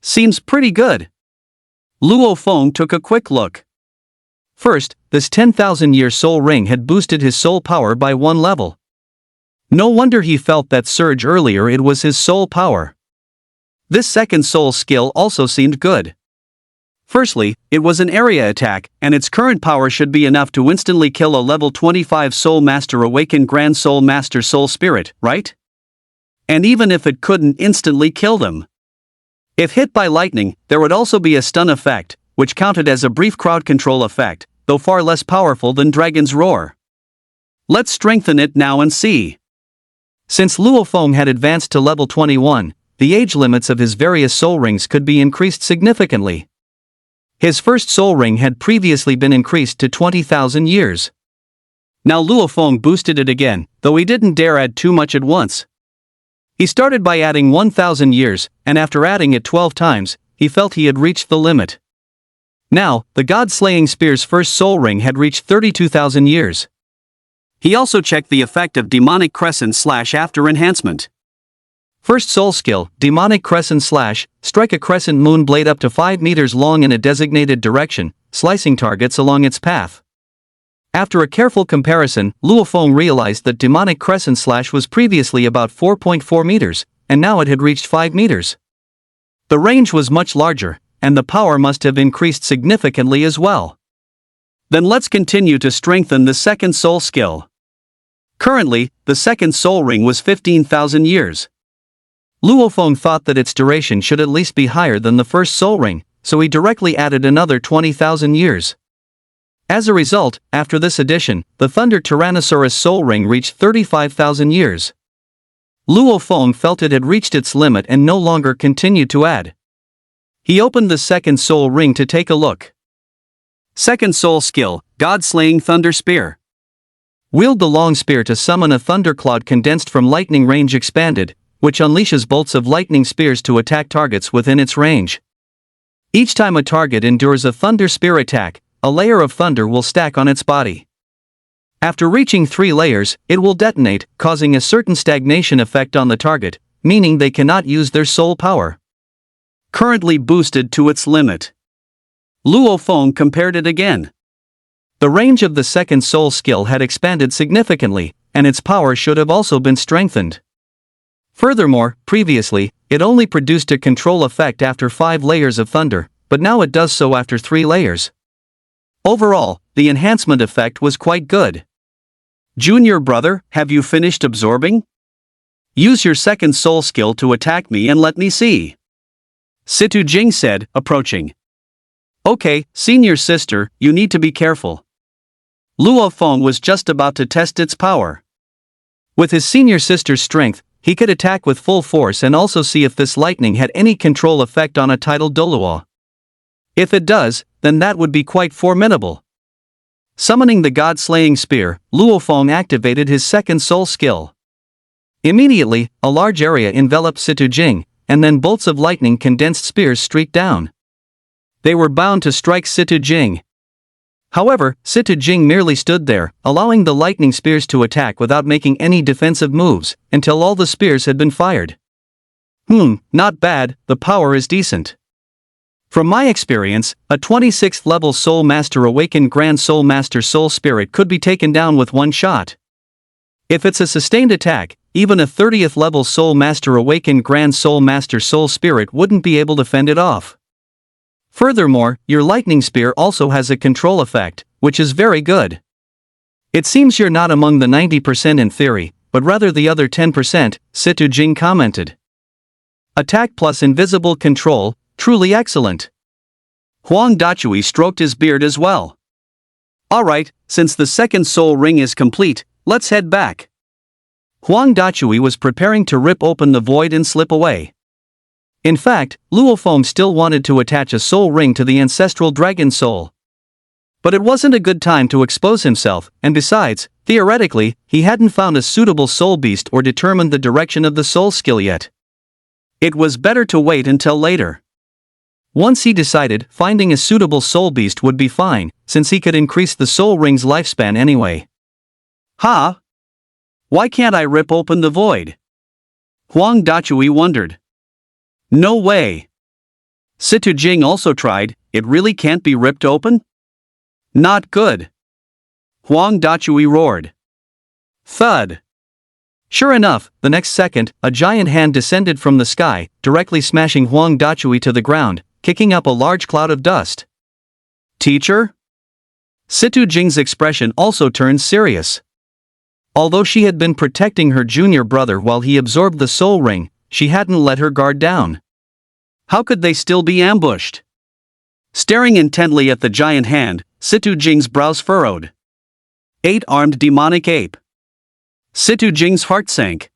Seems pretty good. Luo Feng took a quick look. First, this 10,000-year soul ring had boosted his soul power by 1 level. No wonder he felt that surge earlier, it was his soul power. This second soul skill also seemed good. Firstly, it was an area attack, and its current power should be enough to instantly kill a level 25 Soul Master Awakened Grand Soul Master Soul Spirit, right? And even if it couldn't instantly kill them. If hit by lightning, there would also be a stun effect, which counted as a brief crowd control effect, though far less powerful than Dragon's Roar. Let's strengthen it now and see. Since Luo Feng had advanced to level 21, the age limits of his various soul rings could be increased significantly. His first soul ring had previously been increased to 20,000 years. Now Luo Feng boosted it again, though he didn't dare add too much at once. He started by adding 1,000 years, and after adding it 12 times, he felt he had reached the limit. Now, the God-slaying spear's first soul ring had reached 32,000 years. He also checked the effect of demonic crescent/after enhancement. First soul skill, demonic crescent/, strike a crescent moon blade up to 5 meters long in a designated direction, slicing targets along its path. After a careful comparison, Luo Feng realized that demonic crescent/ was previously about 4.4 meters, and now it had reached 5 meters. The range was much larger, and the power must have increased significantly as well. Then let's continue to strengthen the second soul skill. Currently, the second soul ring was 15,000 years. Luo Feng thought that its duration should at least be higher than the first soul ring, so he directly added another 20,000 years. As a result, after this addition, the Thunder Tyrannosaurus soul ring reached 35,000 years. Luo Feng felt it had reached its limit and no longer continued to add. He opened the second soul ring to take a look. Second soul skill, God-slaying Thunder Spear. Wield the long spear to summon a thundercloud condensed from lightning range expanded, which unleashes bolts of lightning spears to attack targets within its range. Each time a target endures a thunder spear attack, a layer of thunder will stack on its body. After reaching 3 layers, it will detonate, causing a certain stagnation effect on the target, meaning they cannot use their soul power. Currently boosted to its limit. Luo Feng compared it again. The range of the second soul skill had expanded significantly, and its power should have also been strengthened. Furthermore, previously, it only produced a control effect after 5 layers of thunder, but now it does so after 3 layers. Overall, the enhancement effect was quite good. Junior brother, have you finished absorbing? Use your second soul skill to attack me and let me see. Situ Jing said, approaching. Okay, senior sister, you need to be careful. Luo Feng was just about to test its power. With his senior sister's strength, he could attack with full force and also see if this lightning had any control effect on a tidal Doluo. If it does, then that would be quite formidable. Summoning the God-slaying spear, Luo Feng activated his second soul skill. Immediately, a large area enveloped Situ Jing, and then bolts of lightning condensed spears streaked down. They were bound to strike Situ Jing. However, Situ Jing merely stood there, allowing the lightning spears to attack without making any defensive moves, until all the spears had been fired. Not bad, the power is decent. From my experience, a 26th level Soul Master Awakened Grand Soul Master Soul Spirit could be taken down with one shot. If it's a sustained attack, even a 30th level Soul Master Awakened Grand Soul Master Soul Spirit wouldn't be able to fend it off. Furthermore, your lightning spear also has a control effect, which is very good. It seems you're not among the 90% in theory, but rather the other 10%, Situ Jing commented. Attack plus invisible control, truly excellent. Huang Dachui stroked his beard as well. Alright, since the second soul ring is complete, let's head back. Huang Dachui was preparing to rip open the void and slip away. In fact, Luo Feng still wanted to attach a soul ring to the ancestral dragon soul. But it wasn't a good time to expose himself, and besides, theoretically, he hadn't found a suitable soul beast or determined the direction of the soul skill yet. It was better to wait until later. Once he decided, finding a suitable soul beast would be fine, since he could increase the soul ring's lifespan anyway. Why can't I rip open the void? Huang Dachui wondered. No way. Situ Jing also tried, it really can't be ripped open? Not good. Huang Dachui roared. Thud. Sure enough, the next second, a giant hand descended from the sky, directly smashing Huang Dachui to the ground, kicking up a large cloud of dust. Teacher? Situ Jing's expression also turned serious. Although she had been protecting her junior brother while he absorbed the soul ring, she hadn't let her guard down. How could they still be ambushed? Staring intently at the giant hand, Situ Jing's brows furrowed. 8-armed demonic ape. Situ Jing's heart sank.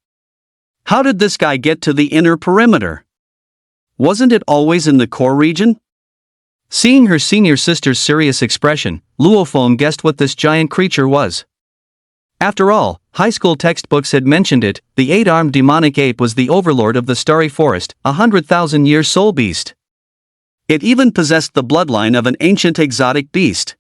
How did this guy get to the inner perimeter? Wasn't it always in the core region? Seeing her senior sister's serious expression, Luofeng guessed what this giant creature was. After all, high school textbooks had mentioned it. The 8-armed demonic ape was the overlord of the starry forest, 100,000-year soul beast. It even possessed the bloodline of an ancient exotic beast.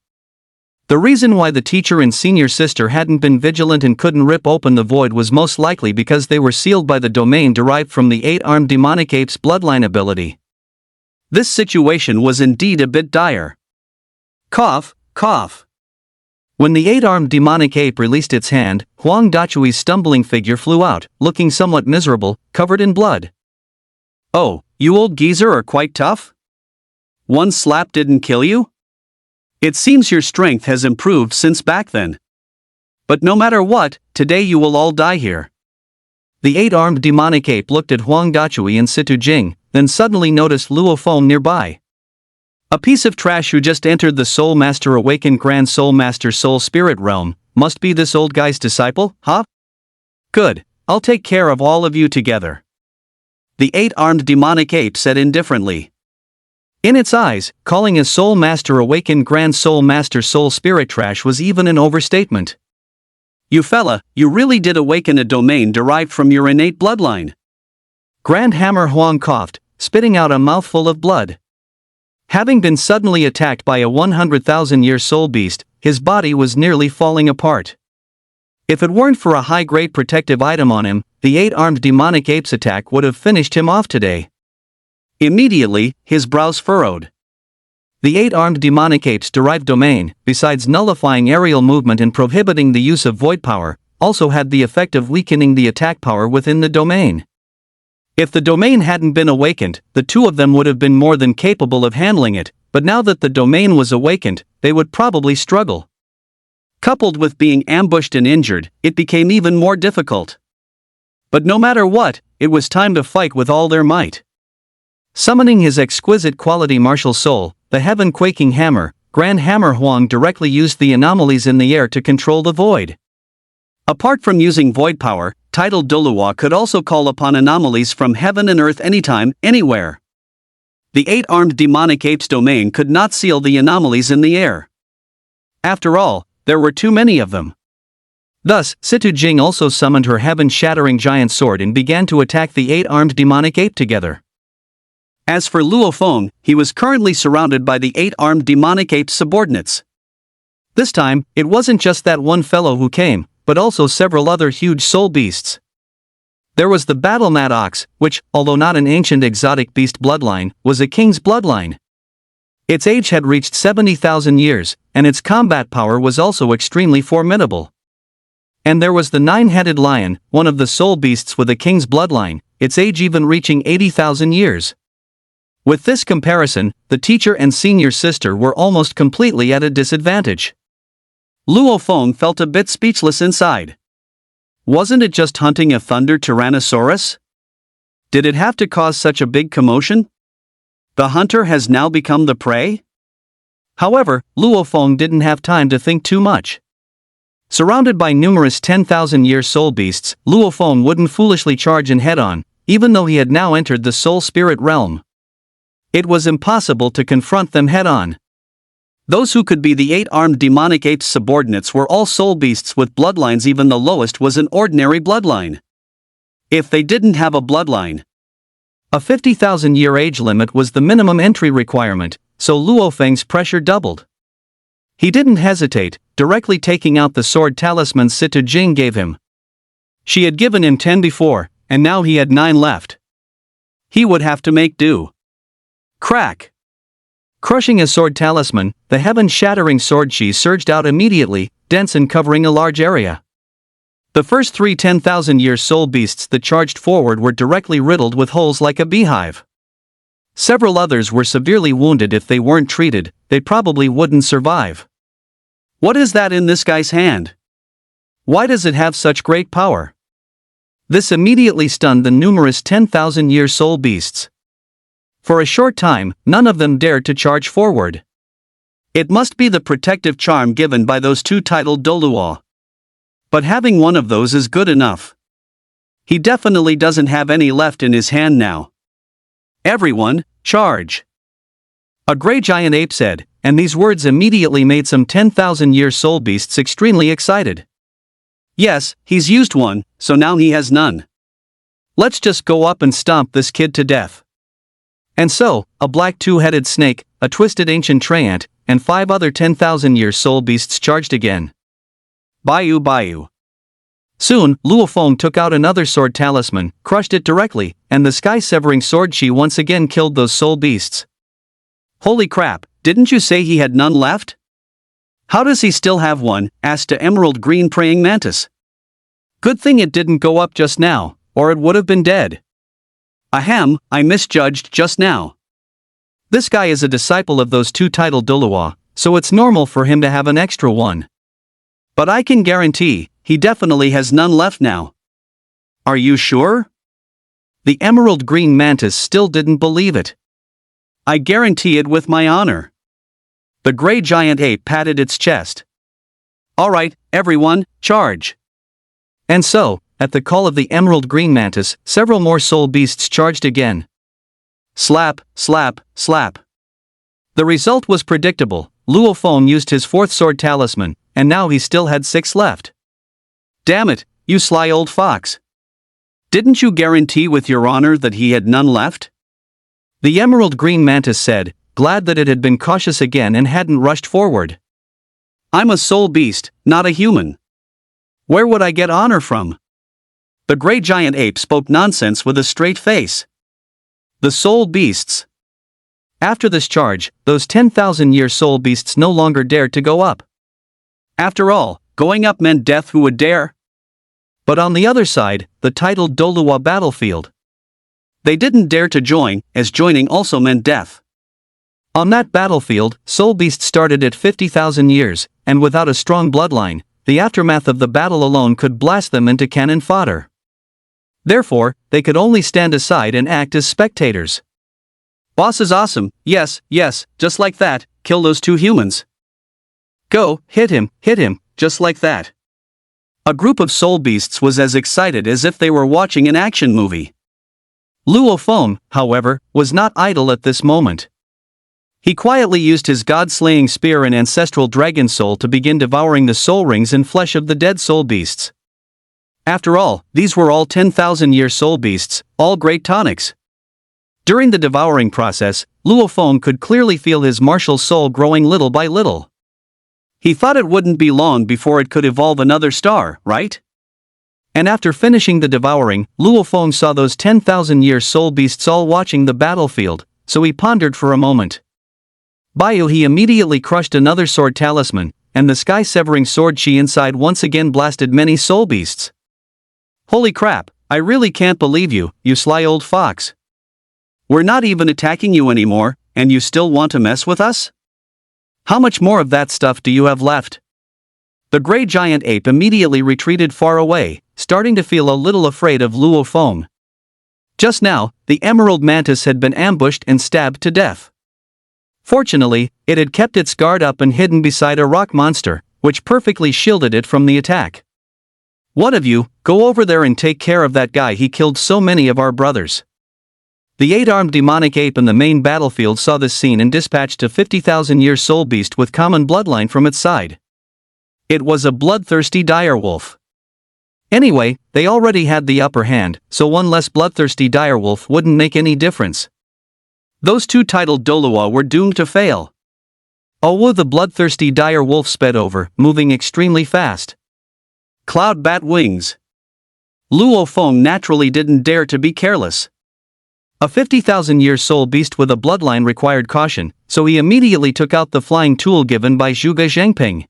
The reason why the teacher and senior sister hadn't been vigilant and couldn't rip open the void was most likely because they were sealed by the domain derived from the 8-armed demonic ape's bloodline ability. This situation was indeed a bit dire. Cough, cough. When the 8-armed demonic ape released its hand, Huang Dachui's stumbling figure flew out, looking somewhat miserable, covered in blood. Oh, you old geezer are quite tough? One slap didn't kill you? It seems your strength has improved since back then. But no matter what, today you will all die here. The 8-armed demonic ape looked at Huang Dachui and Situ Jing, then suddenly noticed Luofeng nearby. A piece of trash who just entered the Soul Master Awakened Grand Soul Master Soul Spirit Realm, must be this old guy's disciple, huh? Good, I'll take care of all of you together. The 8-armed demonic ape said indifferently. In its eyes, calling a Soul Master Awakened Grand Soul Master Soul Spirit trash was even an overstatement. You fella, you really did awaken a domain derived from your innate bloodline. Grand Hammer Huang coughed, spitting out a mouthful of blood. Having been suddenly attacked by a 100,000-year soul beast, his body was nearly falling apart. If it weren't for a high-grade protective item on him, the 8-armed demonic ape's attack would have finished him off today. Immediately, his brows furrowed. The 8-armed demonic ape's derived domain, besides nullifying aerial movement and prohibiting the use of void power, also had the effect of weakening the attack power within the domain. If the domain hadn't been awakened, the two of them would have been more than capable of handling it, but now that the domain was awakened, they would probably struggle. Coupled with being ambushed and injured, it became even more difficult. But no matter what, it was time to fight with all their might. Summoning his exquisite quality martial soul, the heaven-quaking hammer, Grand Hammer Huang directly used the anomalies in the air to control the void. Apart from using void power, titled Doluwa could also call upon anomalies from heaven and earth anytime, anywhere. The 8-armed demonic ape's domain could not seal the anomalies in the air. After all, there were too many of them. Thus, Situ Jing also summoned her heaven-shattering giant sword and began to attack the 8-armed demonic ape together. As for Luofeng, he was currently surrounded by the 8-armed demonic ape's subordinates. This time, it wasn't just that one fellow who came, but also several other huge soul beasts. There was the battle mad ox, which, although not an ancient exotic beast bloodline, was a king's bloodline. Its age had reached 70,000 years, and its combat power was also extremely formidable. And there was the 9-headed lion, one of the soul beasts with a king's bloodline, its age even reaching 80,000 years. With this comparison, the teacher and senior sister were almost completely at a disadvantage. Luofeng felt a bit speechless inside. Wasn't it just hunting a thunder tyrannosaurus? Did it have to cause such a big commotion? The hunter has now become the prey? However, Luofeng didn't have time to think too much. Surrounded by numerous 10,000-year soul beasts, Luofeng wouldn't foolishly charge in head-on, even though he had now entered the soul spirit realm. It was impossible to confront them head-on. Those who could be the 8-armed demonic ape's subordinates were all soul beasts with bloodlines. Even the lowest was an ordinary bloodline. If they didn't have a bloodline, a 50,000-year age limit was the minimum entry requirement, so Luofeng's pressure doubled. He didn't hesitate, directly taking out the sword talisman Situ Jing gave him. She had given him 10 before, and now he had 9 left. He would have to make do. Crack! Crushing a sword talisman, the heaven-shattering sword chi surged out immediately, dense and covering a large area. The first 3 10,000-year soul beasts that charged forward were directly riddled with holes like a beehive. Several others were severely wounded. If they weren't treated, they probably wouldn't survive. What is that in this guy's hand? Why does it have such great power? This immediately stunned the numerous 10,000-year soul beasts. For a short time, none of them dared to charge forward. It must be the protective charm given by those two titled Doluwa. But having one of those is good enough. He definitely doesn't have any left in his hand now. Everyone, charge! A gray giant ape said, and these words immediately made some 10,000-year soul beasts extremely excited. Yes, he's used one, so now he has none. Let's just go up and stomp this kid to death. And so, a black two-headed snake, a twisted ancient treant, and 5 other 10,000-year soul beasts charged again. Bayou Bayou. Soon, Luofeng took out another sword talisman, crushed it directly, and the sky-severing sword chi once again killed those soul beasts. Holy crap, didn't you say he had none left? How does he still have one? Asked a emerald green praying mantis. Good thing it didn't go up just now, or it would have been dead. Ahem, I misjudged just now. This guy is a disciple of those 2 titled Doluwa, so it's normal for him to have an extra one. But I can guarantee, he definitely has none left now. Are you sure? The emerald green mantis still didn't believe it. I guarantee it with my honor. The gray giant ape patted its chest. Alright, everyone, charge! And so, at the call of the emerald green mantis, several more soul beasts charged again. Slap, slap, slap. The result was predictable. Luofeng used his 4th sword talisman, and now he still had 6 left. Damn it, you sly old fox. Didn't you guarantee with your honor that he had none left? The emerald green mantis said, glad that it had been cautious again and hadn't rushed forward. I'm a soul beast, not a human. Where would I get honor from? The gray giant ape spoke nonsense with a straight face. The soul beasts. After this charge, those 10,000-year soul beasts no longer dared to go up. After all, going up meant death. Who would dare? But on the other side, the titled Doluwa battlefield. They didn't dare to join, as joining also meant death. On that battlefield, soul beasts started at 50,000 years, and without a strong bloodline, the aftermath of the battle alone could blast them into cannon fodder. Therefore, they could only stand aside and act as spectators. Boss is awesome, yes, just like that, kill those 2 humans. Go, hit him, just like that. A group of soul beasts was as excited as if they were watching an action movie. Luofeng, however, was not idle at this moment. He quietly used his god-slaying spear and ancestral dragon soul to begin devouring the soul rings and flesh of the dead soul beasts. After all, these were all 10,000-year soul beasts, all great tonics. During the devouring process, Luofeng could clearly feel his martial soul growing little by little. He thought it wouldn't be long before it could evolve another star, right? And after finishing the devouring, Luofeng saw those 10,000-year soul beasts all watching the battlefield, so he pondered for a moment. Bayou he immediately crushed another sword talisman, and the sky-severing sword chi inside once again blasted many soul beasts. Holy crap, I really can't believe you, you sly old fox. We're not even attacking you anymore, and you still want to mess with us? How much more of that stuff do you have left? The gray giant ape immediately retreated far away, starting to feel a little afraid of Luofeng. Just now, the emerald mantis had been ambushed and stabbed to death. Fortunately, it had kept its guard up and hidden beside a rock monster, which perfectly shielded it from the attack. One of you, go over there and take care of that guy. He killed so many of our brothers. The 8-armed demonic ape in the main battlefield saw this scene and dispatched a 50,000-year soul beast with common bloodline from its side. It was a bloodthirsty direwolf. Anyway, they already had the upper hand, so one less bloodthirsty direwolf wouldn't make any difference. Those 2 titled Doluwa were doomed to fail. Oh, the bloodthirsty dire wolf sped over, moving extremely fast. Cloud bat wings. Luofeng naturally didn't dare to be careless. A 50,000-year soul beast with a bloodline required caution, so he immediately took out the flying tool given by Zhuge Zhangping.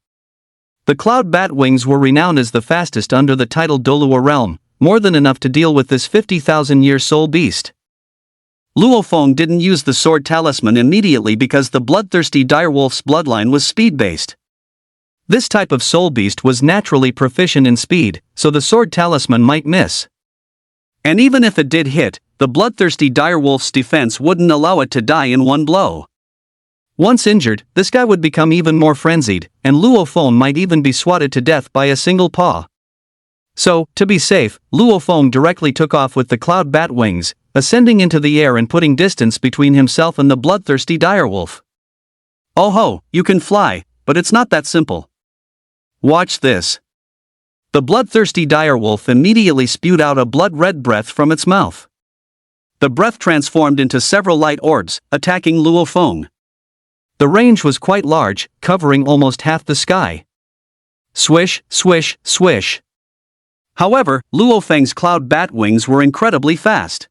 The cloud bat wings were renowned as the fastest under the titled Doluwa realm, more than enough to deal with this 50,000-year soul beast. Luofeng didn't use the sword talisman immediately because the bloodthirsty direwolf's bloodline was speed-based. This type of soul beast was naturally proficient in speed, so the sword talisman might miss. And even if it did hit, the bloodthirsty direwolf's defense wouldn't allow it to die in one blow. Once injured, this guy would become even more frenzied, and Luofeng might even be swatted to death by a single paw. So, to be safe, Luo Feng directly took off with the cloud bat wings, ascending into the air and putting distance between himself and the bloodthirsty direwolf. Oh ho, you can fly, but it's not that simple. Watch this. The bloodthirsty direwolf immediately spewed out a blood-red breath from its mouth. The breath transformed into several light orbs, attacking Luo Feng. The range was quite large, covering almost half the sky. Swish, swish, swish. However, Luo Feng's cloud bat wings were incredibly fast.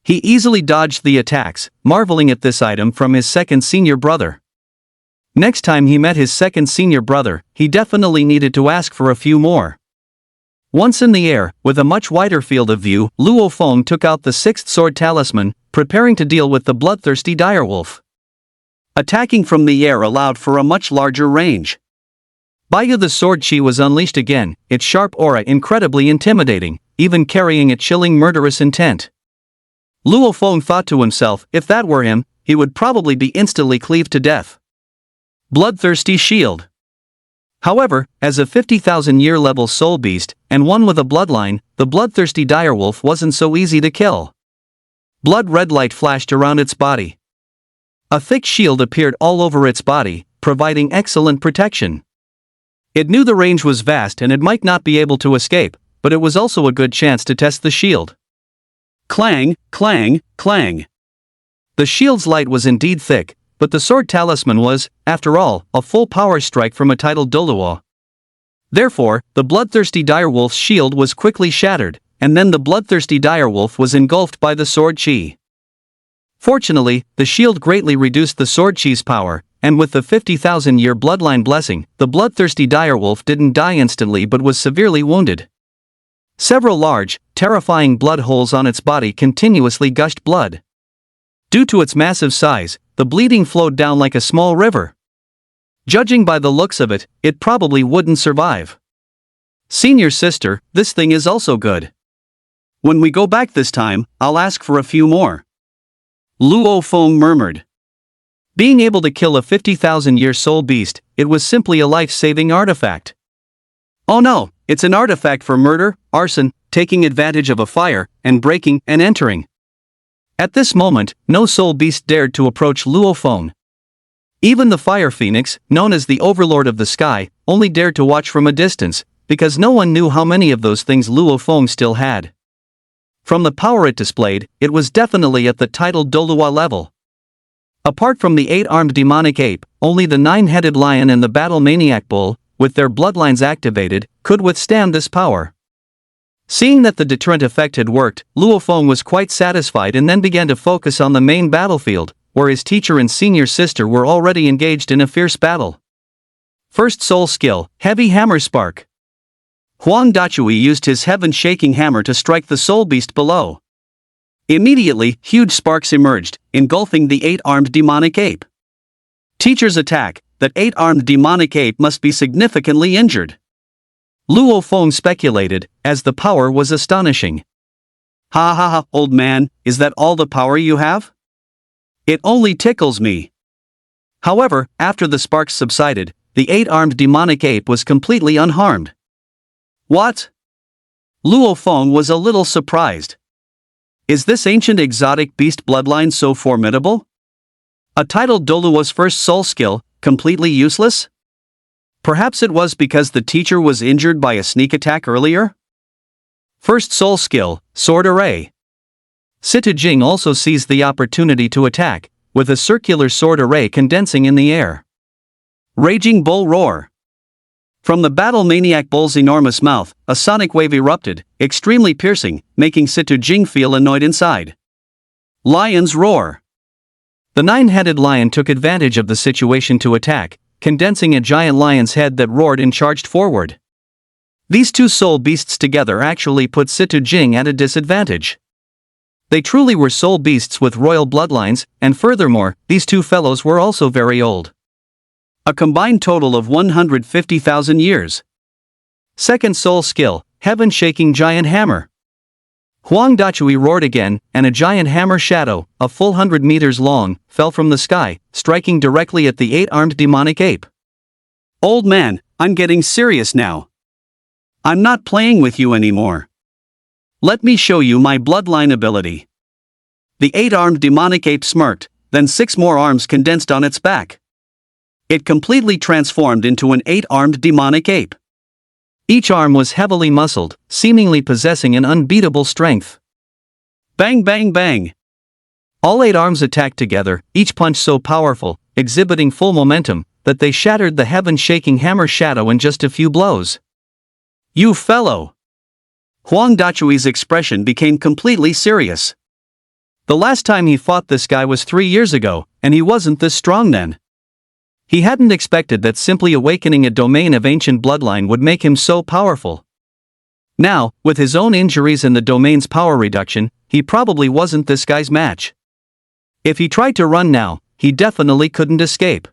He easily dodged the attacks, marveling at this item from his second senior brother. Next time he met his second senior brother, he definitely needed to ask for a few more. Once in the air, with a much wider field of view, Luo Feng took out the sixth sword talisman, preparing to deal with the bloodthirsty direwolf. Attacking from the air allowed for a much larger range. Baiyu the sword chi was unleashed again, its sharp aura incredibly intimidating, even carrying a chilling murderous intent. Luo Feng thought to himself, if that were him, he would probably be instantly cleaved to death. Bloodthirsty shield. However, as a 50,000-year level soul beast, and one with a bloodline, the bloodthirsty direwolf wasn't so easy to kill. Blood-red light flashed around its body. A thick shield appeared all over its body, providing excellent protection. It knew the range was vast and it might not be able to escape, but it was also a good chance to test the shield. Clang, clang, clang. The shield's light was indeed thick, but the sword talisman was, after all, a full power strike from a titled Doluo. Therefore, the bloodthirsty direwolf's shield was quickly shattered, and then the bloodthirsty direwolf was engulfed by the sword chi. Fortunately, the shield greatly reduced the sword chi's power, and with the 50,000-year bloodline blessing, the bloodthirsty direwolf didn't die instantly but was severely wounded. Several large, terrifying blood holes on its body continuously gushed blood. Due to its massive size, the bleeding flowed down like a small river. Judging by the looks of it, it probably wouldn't survive. Senior sister, this thing is also good. When we go back this time, I'll ask for a few more. Luo Feng murmured. Being able to kill a 50,000-year soul beast, it was simply a life-saving artifact. Oh no, it's an artifact for murder, arson, taking advantage of a fire, and breaking and entering. At this moment, no soul beast dared to approach Luo Feng. Even the fire phoenix, known as the overlord of the sky, only dared to watch from a distance, because no one knew how many of those things Luo Feng still had. From the power it displayed, it was definitely at the titled Dolua level. Apart from the 8-armed demonic ape, only the 9-headed lion and the battle maniac bull, with their bloodlines activated, could withstand this power. Seeing that the deterrent effect had worked, Luo Feng was quite satisfied and then began to focus on the main battlefield, where his teacher and senior sister were already engaged in a fierce battle. First soul skill, Heavy Hammer Spark. Huang Dachui used his heaven-shaking hammer to strike the soul beast below. Immediately, huge sparks emerged, engulfing the 8-armed demonic ape. Teacher's attack, that 8-armed demonic ape must be significantly injured. Luo Feng speculated, as the power was astonishing. Ha ha ha, old man, is that all the power you have? It only tickles me. However, after the sparks subsided, the 8-armed demonic ape was completely unharmed. What? Luo Feng was a little surprised. Is this ancient exotic beast bloodline so formidable? A titled Doluo's first soul skill, completely useless? Perhaps it was because the teacher was injured by a sneak attack earlier? First soul skill, Sword Array. Situ Jing also seized the opportunity to attack, with a circular sword array condensing in the air. Raging Bull Roar. From the battle maniac bull's enormous mouth, a sonic wave erupted, extremely piercing, making Situ Jing feel annoyed inside. Lion's Roar. The 9-headed lion took advantage of the situation to attack, condensing a giant lion's head that roared and charged forward. These two soul beasts together actually put Situ Jing at a disadvantage. They truly were soul beasts with royal bloodlines, and furthermore, these two fellows were also very old. A combined total of 150,000 years. Second soul skill, Heaven-Shaking Giant Hammer. Huang Dachui roared again, and a giant hammer shadow, a full 100 meters long, fell from the sky, striking directly at the 8-armed demonic ape. Old man, I'm getting serious now. I'm not playing with you anymore. Let me show you my bloodline ability. The 8-armed demonic ape smirked, then 6 more arms condensed on its back. It completely transformed into an 8-armed demonic ape. Each arm was heavily muscled, seemingly possessing an unbeatable strength. Bang bang bang! All 8 arms attacked together, each punch so powerful, exhibiting full momentum, that they shattered the heaven-shaking hammer shadow in just a few blows. You fellow! Huang Dachui's expression became completely serious. The last time he fought this guy was 3 years ago, and he wasn't this strong then. He hadn't expected that simply awakening a domain of ancient bloodline would make him so powerful. Now, with his own injuries and the domain's power reduction, he probably wasn't this guy's match. If he tried to run now, he definitely couldn't escape.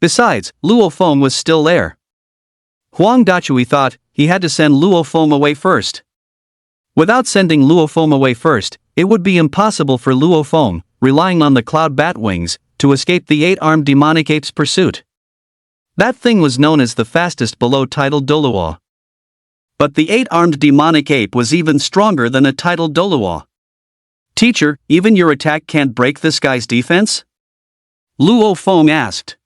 Besides, Luo Feng was still there. Huang Dachui thought he had to send Luo Feng away first. Without sending Luo Feng away first, it would be impossible for Luo Feng, relying on the cloud bat wings, to escape the 8-armed demonic ape's pursuit. That thing was known as the fastest below titled Doluo. But the 8-armed demonic ape was even stronger than a titled Doluo. Teacher, even your attack can't break this guy's defense? Luo Feng asked.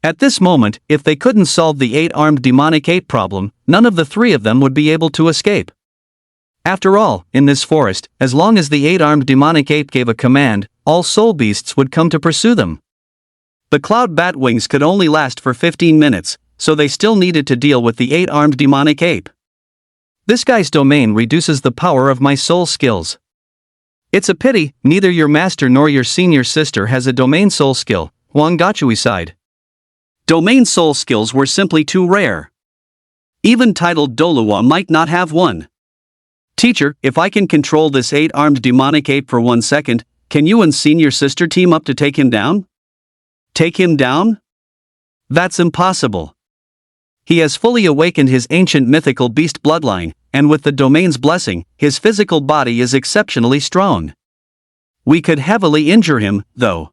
At this moment, if they couldn't solve the 8-armed demonic ape problem, none of the 3 of them would be able to escape. After all, in this forest, as long as the 8-armed demonic ape gave a command, all soul beasts would come to pursue them. The cloud bat wings could only last for 15 minutes, so they still needed to deal with the 8-armed demonic ape. This guy's domain reduces the power of my soul skills. It's a pity, neither your master nor your senior sister has a domain soul skill, Huang Dachui sighed. Domain soul skills were simply too rare. Even titled Doluo might not have one. Teacher, if I can control this 8-armed demonic ape for 1 second, can you and senior sister team up to take him down? Take him down? That's impossible. He has fully awakened his ancient mythical beast bloodline, and with the domain's blessing, his physical body is exceptionally strong. We could heavily injure him, though.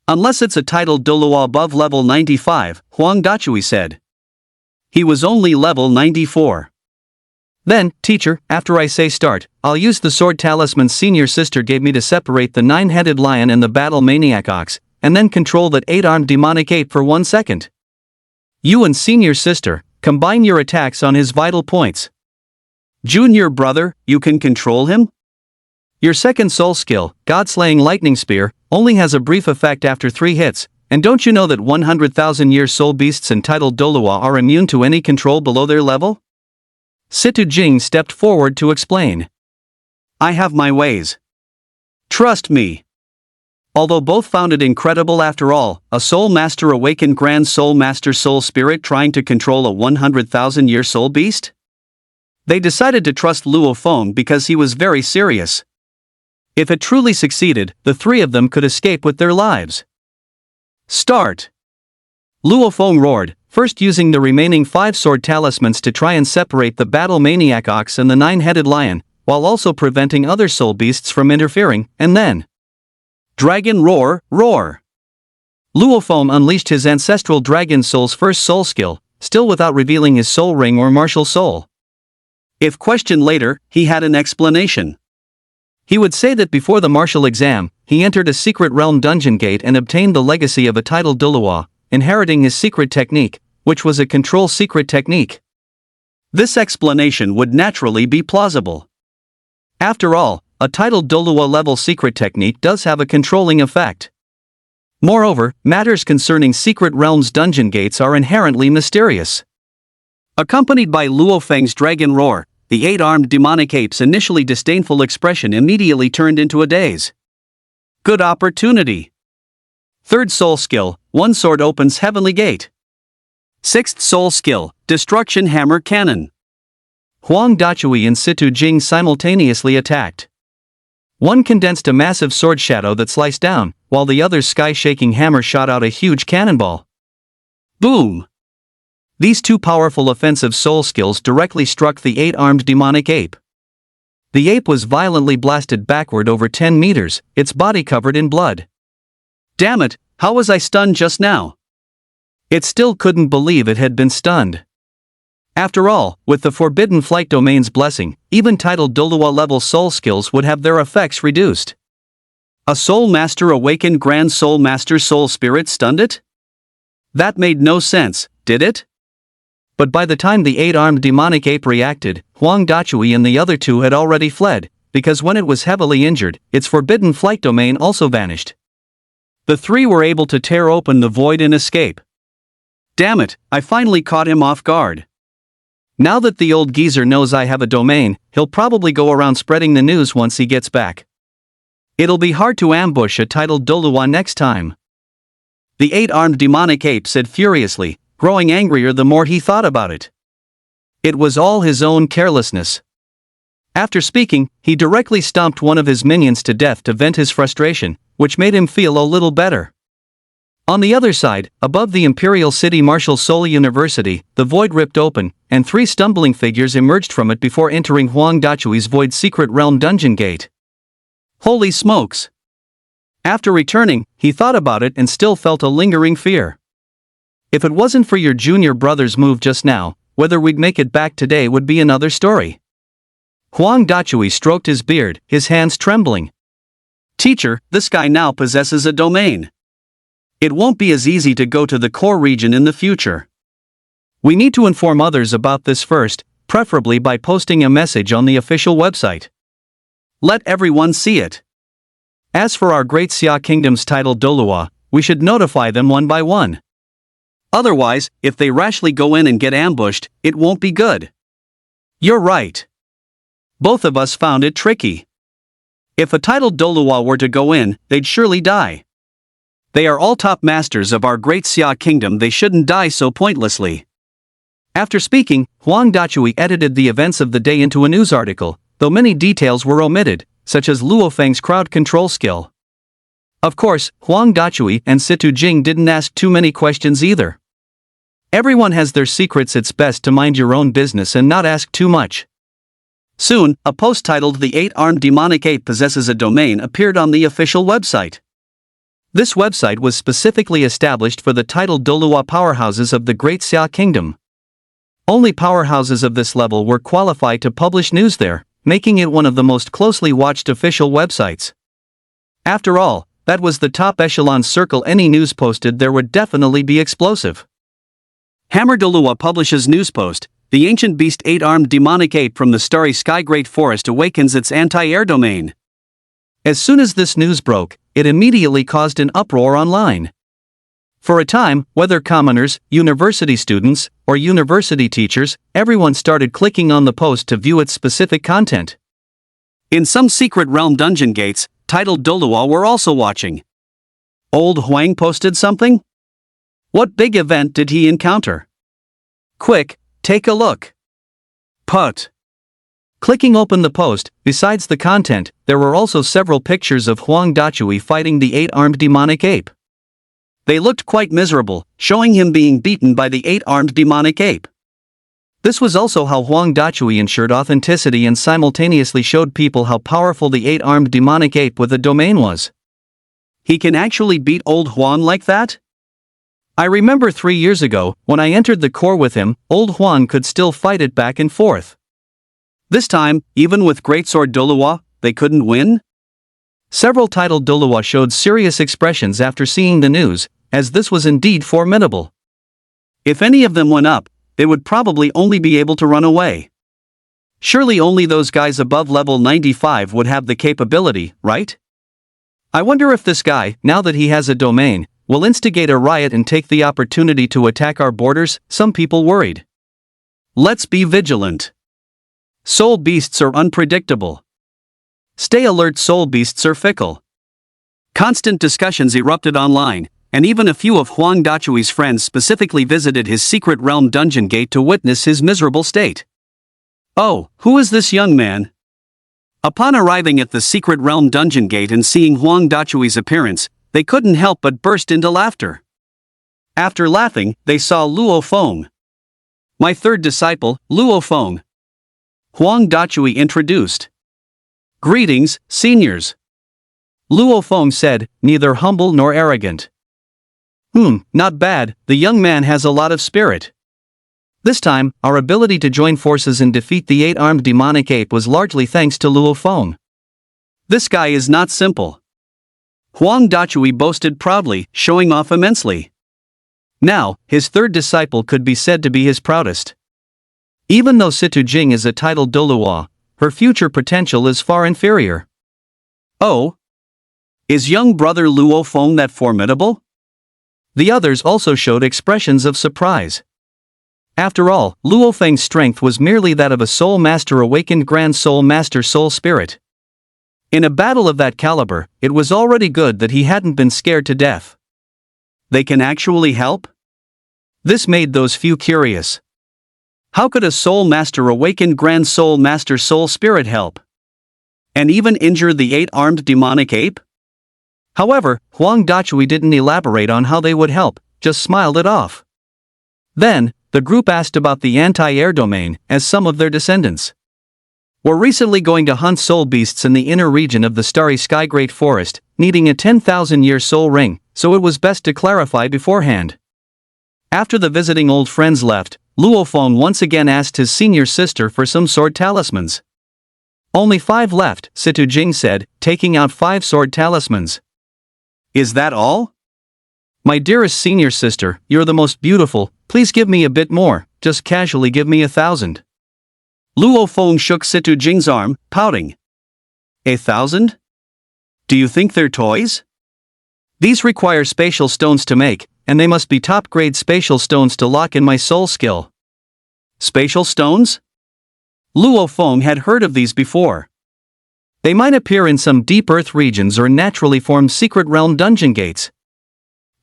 Unless it's a titled Doluo above level 95, Huang Dachui said. He was only level 94. Then, teacher, after I say start, I'll use the sword talisman senior sister gave me to separate the 9-headed lion and the battle maniac ox, and then control that 8-armed demonic ape for 1 second. You and senior sister, combine your attacks on his vital points. Junior brother, you can control him? Your second soul skill, God-slaying lightning spear, only has a brief effect after 3 hits, and don't you know that 100,000-year soul beasts entitled Doluo are immune to any control below their level? Situ Jing stepped forward to explain. I have my ways. Trust me. Although both found it incredible after all, a soul master awakened grand soul master soul spirit trying to control a 100,000-year soul beast? They decided to trust Luo Feng because he was very serious. If it truly succeeded, the 3 of them could escape with their lives. Start! Luo Feng roared, first using the remaining 5 sword talismans to try and separate the battle maniac ox and the 9-headed lion, while also preventing other soul beasts from interfering, and then Dragon Roar, Roar! Luo Feng unleashed his ancestral dragon soul's first soul skill, still without revealing his soul ring or martial soul. If questioned later, he had an explanation. He would say that before the martial exam, he entered a secret realm dungeon gate and obtained the legacy of a titled Doluo, inheriting his secret technique, which was a control secret technique. This explanation would naturally be plausible. After all, a titled Doluo level secret technique does have a controlling effect. Moreover, matters concerning secret realms dungeon gates are inherently mysterious. Accompanied by Luo Feng's dragon roar, the 8-armed demonic ape's initially disdainful expression immediately turned into a daze. Good opportunity. Third soul skill, 1 sword opens heavenly gate. 6th soul skill, destruction hammer cannon. Huang Dachui and Situ Jing simultaneously attacked. One condensed a massive sword shadow that sliced down, while the other's sky-shaking hammer shot out a huge cannonball. Boom! These 2 powerful offensive soul skills directly struck the 8-armed demonic ape. The ape was violently blasted backward over 10 meters, its body covered in blood. Damn it, how was I stunned just now? It still couldn't believe it had been stunned. After all, with the Forbidden Flight domain's blessing, even titled Dolua level soul skills would have their effects reduced. A Soul Master awakened Grand Soul Master Soul Spirit stunned it? That made no sense, did it? But by the time the 8-armed demonic ape reacted, Huang Dachui and the other two had already fled, because when it was heavily injured, its Forbidden Flight domain also vanished. The three were able to tear open the void and escape. Damn it, I finally caught him off guard. Now that the old geezer knows I have a domain, he'll probably go around spreading the news once he gets back. It'll be hard to ambush a titled Dolua next time. The 8-armed demonic ape said furiously, growing angrier the more he thought about it. It was all his own carelessness. After speaking, he directly stomped one of his minions to death to vent his frustration, which made him feel a little better. On the other side, above the Imperial City Martial Soul University, the void ripped open, and three stumbling figures emerged from it before entering Huang Dachui's Void Secret Realm dungeon gate. Holy smokes! After returning, he thought about it and still felt a lingering fear. If it wasn't for your junior brother's move just now, whether we'd make it back today would be another story. Huang Dachui stroked his beard, his hands trembling. Teacher, this guy now possesses a domain. It won't be as easy to go to the core region in the future. We need to inform others about this first, preferably by posting a message on the official website. Let everyone see it. As for our Great Xia Kingdom's titled Dolua, we should notify them one by one. Otherwise, if they rashly go in and get ambushed, it won't be good. You're right. Both of us found it tricky. If a titled Dolua were to go in, they'd surely die. They are all top masters of our Great Xia Kingdom, they shouldn't die so pointlessly. After speaking, Huang Dachui edited the events of the day into a news article, though many details were omitted, such as Luo Feng's crowd control skill. Of course, Huang Dachui and Situ Jing didn't ask too many questions either. Everyone has their secrets, it's best to mind your own business and not ask too much. Soon, a post titled The 8-Armed Demonic Ape Possesses a Domain appeared on the official website. This website was specifically established for the titled Dolua powerhouses of the Great Xia Kingdom. Only powerhouses of this level were qualified to publish news there, making it one of the most closely watched official websites. After all, that was the top echelon circle. Any news posted there would definitely be explosive. Hammer Dolua publishes news post, the ancient beast 8-armed demonic ape from the starry sky great forest awakens its anti-air domain. As soon as this news broke, it immediately caused an uproar online. For a time, whether commoners, university students, or university teachers, everyone started clicking on the post to view its specific content. In some secret realm dungeon gates, titled Dolua were also watching. Old Huang posted something? What big event did he encounter? Quick, take a look. Put. Clicking open the post, besides the content, there were also several pictures of Huang Dachui fighting the 8-armed demonic ape. They looked quite miserable, showing him being beaten by the 8-armed demonic ape. This was also how Huang Dachui ensured authenticity and simultaneously showed people how powerful the 8-armed demonic ape with a domain was. He can actually beat old Huang like that? I remember 3 years ago, when I entered the core with him, old Huang could still fight it back and forth. This time, even with Greatsword Dolua, they couldn't win? Several titled Dolua showed serious expressions after seeing the news, as this was indeed formidable. If any of them went up, they would probably only be able to run away. Surely only those guys above level 95 would have the capability, right? I wonder if this guy, now that he has a domain, will instigate a riot and take the opportunity to attack our borders, some people worried. Let's be vigilant. Soul beasts are unpredictable. Stay alert, soul beasts are fickle. Constant discussions erupted online, and even a few of Huang Dachui's friends specifically visited his secret realm dungeon gate to witness his miserable state. Oh, who is this young man? Upon arriving at the secret realm dungeon gate and seeing Huang Dachui's appearance, they couldn't help but burst into laughter. After laughing, they saw Luo Feng. My third disciple, Luo Feng. Huang Dachui introduced. Greetings, seniors. Luo Feng said, neither humble nor arrogant. Not bad, the young man has a lot of spirit. This time, our ability to join forces and defeat the 8-armed demonic ape was largely thanks to Luo Feng. This guy is not simple. Huang Dachui boasted proudly, showing off immensely. Now, his third disciple could be said to be his proudest. Even though Situ Jing is a titled Doluo, her future potential is far inferior. Oh? Is young brother Luo Feng that formidable? The others also showed expressions of surprise. After all, Luo Feng's strength was merely that of a soul master awakened grand soul master soul spirit. In a battle of that caliber, it was already good that he hadn't been scared to death. They can actually help? This made those few curious. How could a soul master awakened grand soul master soul spirit help? And even injure the 8-armed demonic ape? However, Huang Dachui didn't elaborate on how they would help, just smiled it off. Then, the group asked about the anti-air domain, as some of their descendants were recently going to hunt soul beasts in the inner region of the starry sky great forest, needing a 10,000-year soul ring, so it was best to clarify beforehand. After the visiting old friends left, Luo Feng once again asked his senior sister for some sword talismans. Only 5 left, Situ Jing said, taking out 5 sword talismans. Is that all? My dearest senior sister, you're the most beautiful, please give me a bit more, just casually give me 1,000. Luo Feng shook Situ Jing's arm, pouting. 1,000? Do you think they're toys? These require spatial stones to make, and they must be top-grade spatial stones to lock in my soul skill. Spatial stones? Luo Feng had heard of these before. They might appear in some deep earth regions or naturally formed secret realm dungeon gates.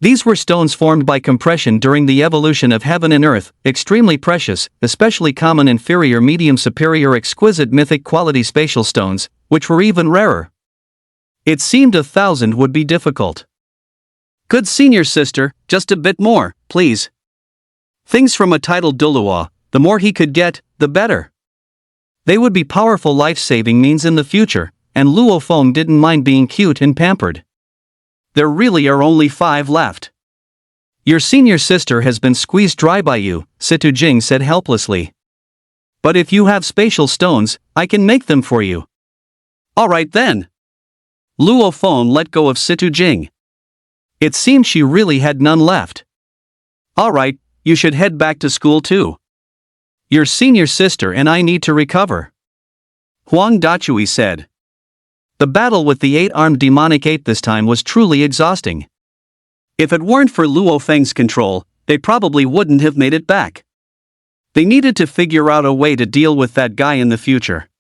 These were stones formed by compression during the evolution of heaven and earth, extremely precious, especially common inferior medium superior exquisite mythic quality spatial stones, which were even rarer. It seemed 1,000 would be difficult. Good senior sister, just a bit more, please. Things from a titled Duluo, the more he could get, the better. They would be powerful life-saving means in the future, and Luo Feng didn't mind being cute and pampered. There really are only 5 left. Your senior sister has been squeezed dry by you, Situ Jing said helplessly. But if you have spatial stones, I can make them for you. Alright then. Luo Feng let go of Situ Jing. It seemed she really had none left. Alright, you should head back to school too. Your senior sister and I need to recover. Huang Dachui said. The battle with the 8-armed demonic ape this time was truly exhausting. If it weren't for Luo Feng's control, they probably wouldn't have made it back. They needed to figure out a way to deal with that guy in the future.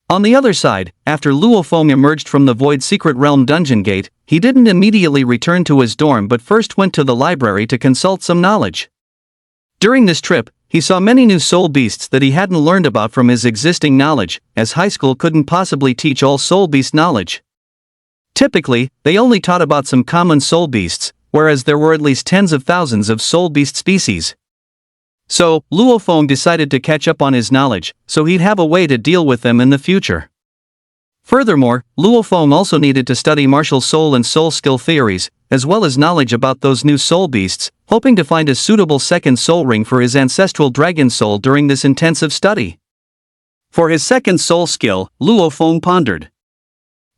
On the other side, after Luo Feng emerged from the Void Secret Realm dungeon gate, he didn't immediately return to his dorm but first went to the library to consult some knowledge. During this trip, he saw many new soul beasts that he hadn't learned about from his existing knowledge, as high school couldn't possibly teach all soul beast knowledge. Typically, they only taught about some common soul beasts, whereas there were at least tens of thousands of soul beast species. So, Luo Feng decided to catch up on his knowledge, so he'd have a way to deal with them in the future. Furthermore, Luo Feng also needed to study martial soul and soul skill theories, as well as knowledge about those new soul beasts, hoping to find a suitable second soul ring for his ancestral dragon soul during this intensive study. For his second soul skill, Luo Feng pondered.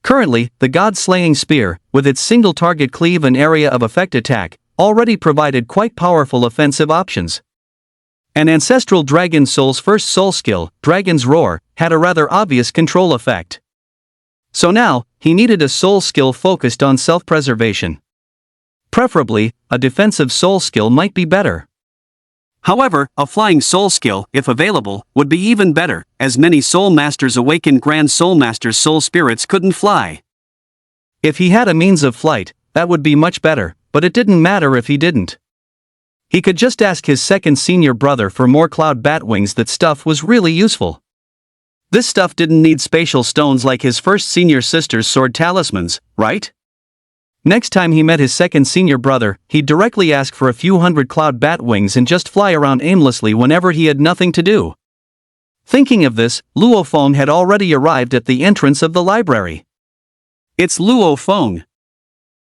Currently, the god-slaying spear, with its single target cleave and area of effect attack, already provided quite powerful offensive options. An ancestral dragon soul's first soul skill, Dragon's Roar, had a rather obvious control effect. So now, he needed a soul skill focused on self-preservation. Preferably, a defensive soul skill might be better. However, a flying soul skill, if available, would be even better, as many soul masters awakened grand soul masters' soul spirits couldn't fly. If he had a means of flight, that would be much better, but it didn't matter if he didn't. He could just ask his second senior brother for more cloud bat wings. That stuff was really useful. This stuff didn't need spatial stones like his first senior sister's sword talismans, right? Next time he met his second senior brother, he'd directly ask for a few hundred cloud bat wings and just fly around aimlessly whenever he had nothing to do. Thinking of this, Luo Feng had already arrived at the entrance of the library. It's Luo Feng.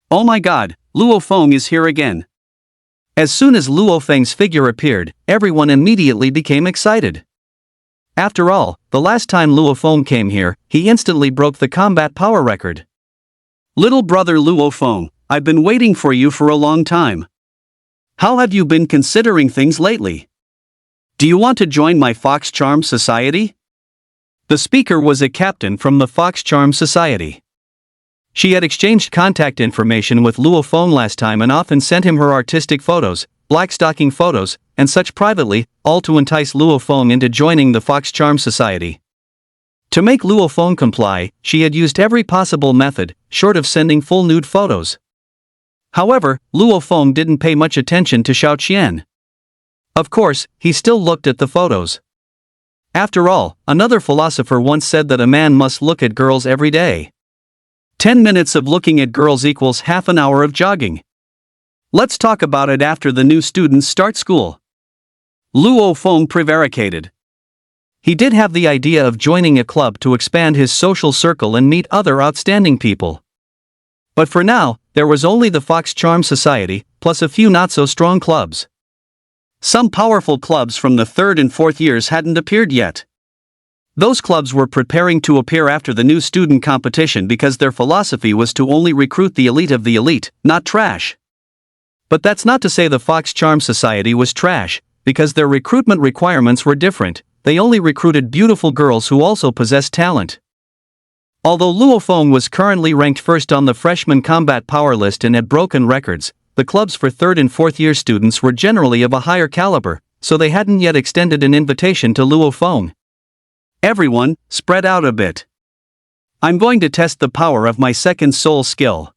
Oh my god, Luo Feng is here again. As soon as Luo Feng's figure appeared, everyone immediately became excited. After all, the last time Luo Feng came here, he instantly broke the combat power record. Little brother Luo Feng, I've been waiting for you for a long time. How have you been considering things lately? Do you want to join my Fox Charm Society? The speaker was a captain from the Fox Charm Society. She had exchanged contact information with Luo Feng last time and often sent him her artistic photos, blackstocking photos, and such privately, all to entice Luo Feng into joining the Fox Charm Society. To make Luo Feng comply, she had used every possible method, short of sending full nude photos. However, Luo Feng didn't pay much attention to Xiao Qian. Of course, he still looked at the photos. After all, another philosopher once said that a man must look at girls every day. 10 minutes of looking at girls equals half an hour of jogging. Let's talk about it after the new students start school. Luo Feng prevaricated. He did have the idea of joining a club to expand his social circle and meet other outstanding people. But for now, there was only the Fox Charm Society, plus a few not-so-strong clubs. Some powerful clubs from the 3rd and 4th years hadn't appeared yet. Those clubs were preparing to appear after the new student competition because their philosophy was to only recruit the elite of the elite, not trash. But that's not to say the Fox Charm Society was trash, because their recruitment requirements were different. They only recruited beautiful girls who also possessed talent. Although Luo Feng was currently ranked first on the freshman combat power list and had broken records, the clubs for 3rd and 4th year students were generally of a higher caliber, so they hadn't yet extended an invitation to Luo Feng. Everyone, spread out a bit. I'm going to test the power of my second soul skill.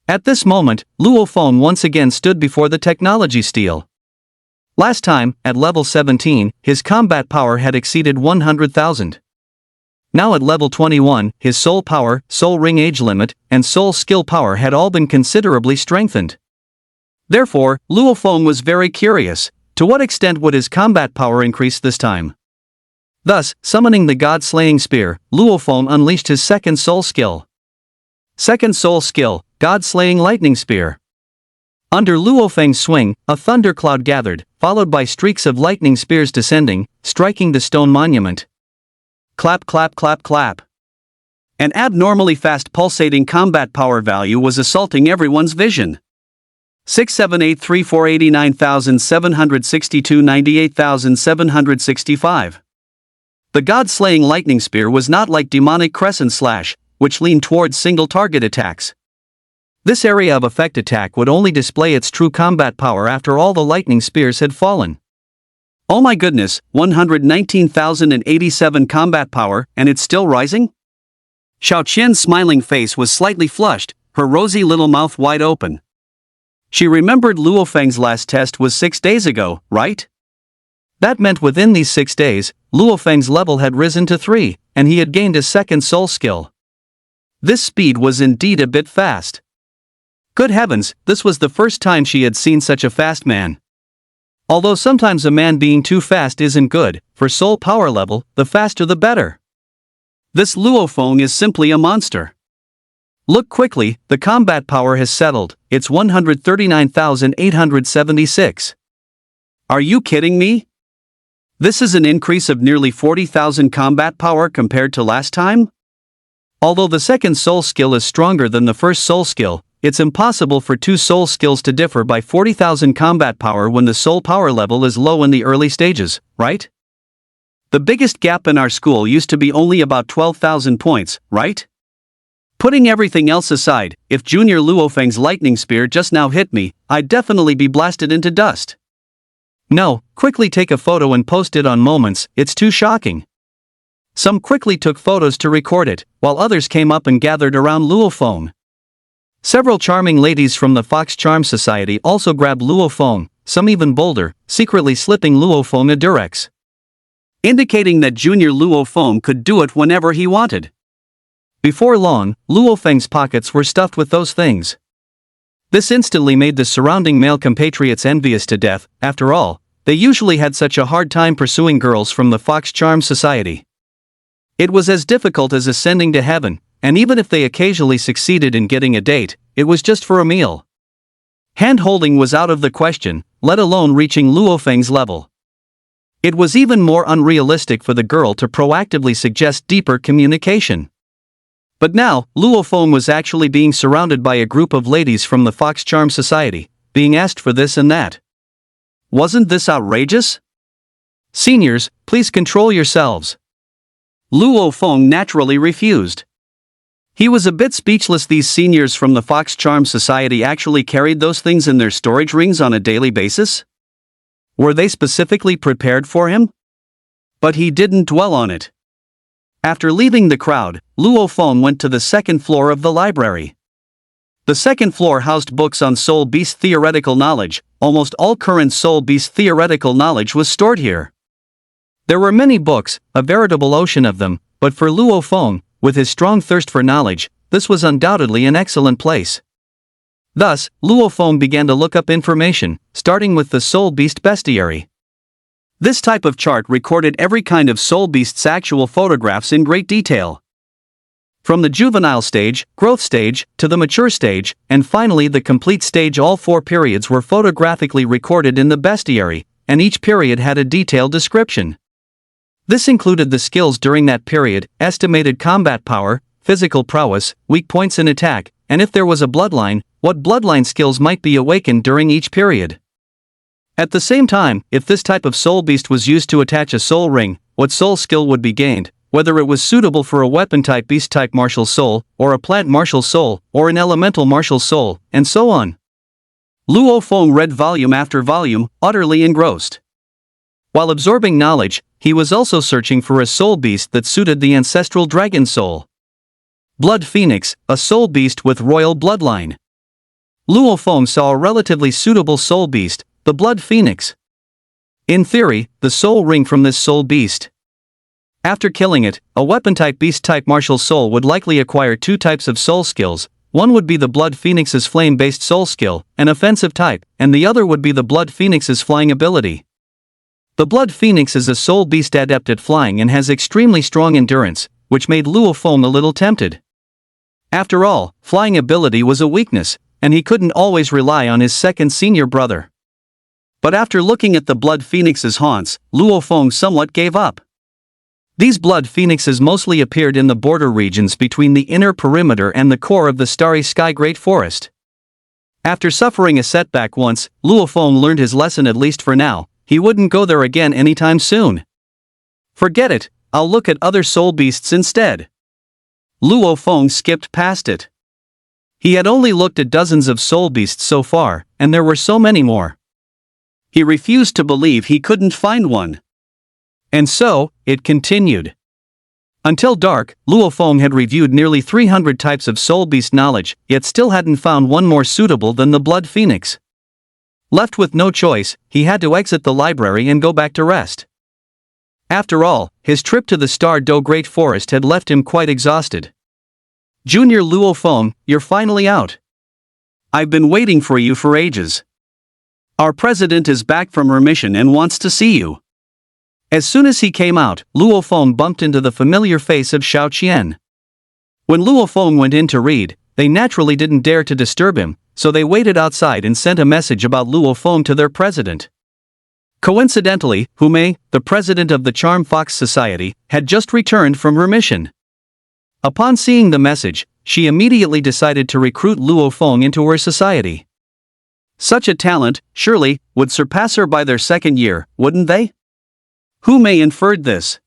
At this moment, Luo Feng once again stood before the technology steel. Last time, at level 17, his combat power had exceeded 100,000. Now at level 21, his soul power, soul ring age limit, and soul skill power had all been considerably strengthened. Therefore, Luo Feng was very curious, to what extent would his combat power increase this time? Thus, summoning the God-slaying spear, Luo Feng unleashed his second soul skill. Second soul skill, God-slaying lightning spear. Under Luo Feng's swing, a thundercloud gathered, followed by streaks of lightning spears descending, striking the stone monument. Clap clap clap clap. An abnormally fast pulsating combat power value was assaulting everyone's vision. 6783489,762 98,765. The God-slaying lightning spear was not like demonic crescent slash, which leaned towards single-target attacks. This area of effect attack would only display its true combat power after all the lightning spears had fallen. Oh my goodness, 119,087 combat power, and it's still rising? Xiao Qian's smiling face was slightly flushed, her rosy little mouth wide open. She remembered Luo Feng's last test was 6 days ago, right? That meant within these 6 days, Luo Feng's level had risen to 3, and he had gained his second soul skill. This speed was indeed a bit fast. Good heavens, this was the first time she had seen such a fast man. Although sometimes a man being too fast isn't good, for soul power level, the faster the better. This Luo Feng is simply a monster. Look quickly, the combat power has settled, it's 139,876. Are you kidding me? This is an increase of nearly 40,000 combat power compared to last time? Although the second soul skill is stronger than the first soul skill, it's impossible for two soul skills to differ by 40,000 combat power when the soul power level is low in the early stages, right? The biggest gap in our school used to be only about 12,000 points, right? Putting everything else aside, if Junior Luo Feng's lightning spear just now hit me, I'd definitely be blasted into dust. No, quickly take a photo and post it on Moments, it's too shocking. Some quickly took photos to record it, while others came up and gathered around Luo Feng. Several charming ladies from the Fox Charm Society also grabbed Luo Feng, some even bolder, secretly slipping Luo Feng a Durex. Indicating that Junior Luo Feng could do it whenever he wanted. Before long, Luo Feng's pockets were stuffed with those things. This instantly made the surrounding male compatriots envious to death. After all, they usually had such a hard time pursuing girls from the Fox Charm Society. It was as difficult as ascending to heaven, and even if they occasionally succeeded in getting a date, it was just for a meal. Hand-holding was out of the question, let alone reaching Luo Feng's level. It was even more unrealistic for the girl to proactively suggest deeper communication. But now, Luo Feng was actually being surrounded by a group of ladies from the Fox Charm Society, being asked for this and that. Wasn't this outrageous? Seniors, please control yourselves. Luo Feng naturally refused. He was a bit speechless. These seniors from the Fox Charm Society actually carried those things in their storage rings on a daily basis? Were they specifically prepared for him? But he didn't dwell on it. After leaving the crowd, Luo Feng went to the second floor of the library. The second floor housed books on Soul Beast theoretical knowledge. Almost all current Soul Beast theoretical knowledge was stored here. There were many books, a veritable ocean of them, but for Luo Feng, with his strong thirst for knowledge, this was undoubtedly an excellent place. Thus, Luo Feng began to look up information, starting with the Soul Beast Bestiary. This type of chart recorded every kind of Soul Beast's actual photographs in great detail. From the juvenile stage, growth stage, to the mature stage, and finally the complete stage, all 4 periods were photographically recorded in the bestiary, and each period had a detailed description. This included the skills during that period, estimated combat power, physical prowess, weak points in attack, and if there was a bloodline, what bloodline skills might be awakened during each period. At the same time, if this type of soul beast was used to attach a soul ring, what soul skill would be gained, whether it was suitable for a weapon-type beast-type martial soul, or a plant martial soul, or an elemental martial soul, and so on. Luo Feng read volume after volume, utterly engrossed. While absorbing knowledge, he was also searching for a soul beast that suited the ancestral dragon soul. Blood Phoenix, a soul beast with royal bloodline. Luo Feng saw a relatively suitable soul beast, the Blood Phoenix. In theory, the soul ring from this soul beast. After killing it, a weapon-type beast-type martial soul would likely acquire 2 types of soul skills. One would be the Blood Phoenix's flame-based soul skill, an offensive type, and the other would be the Blood Phoenix's flying ability. The Blood Phoenix is a soul beast adept at flying and has extremely strong endurance, which made Luo Feng a little tempted. After all, flying ability was a weakness, and he couldn't always rely on his second senior brother. But after looking at the Blood Phoenix's haunts, Luo Feng somewhat gave up. These Blood Phoenixes mostly appeared in the border regions between the inner perimeter and the core of the Starry Sky Great Forest. After suffering a setback once, Luo Feng learned his lesson, at least for now. He wouldn't go there again anytime soon. Forget it, I'll look at other soul beasts instead. Luo Feng skipped past it. He had only looked at dozens of soul beasts so far, and there were so many more. He refused to believe he couldn't find one. And so, it continued. Until dark, Luo Feng had reviewed nearly 300 types of soul beast knowledge, yet still hadn't found one more suitable than the Blood Phoenix. Left with no choice, he had to exit the library and go back to rest. After all, his trip to the Star Do Great Forest had left him quite exhausted. Junior Luo Feng, you're finally out. I've been waiting for you for ages. Our president is back from remission and wants to see you. As soon as he came out, Luo Feng bumped into the familiar face of Xiao Qian. When Luo Feng went in to read, they naturally didn't dare to disturb him, so they waited outside and sent a message about Luo Feng to their president. Coincidentally, Humei, the president of the Charm Fox Society, had just returned from remission. Upon seeing the message, she immediately decided to recruit Luo Feng into her society. Such a talent, surely, would surpass her by their second year, wouldn't they? Humei inferred this.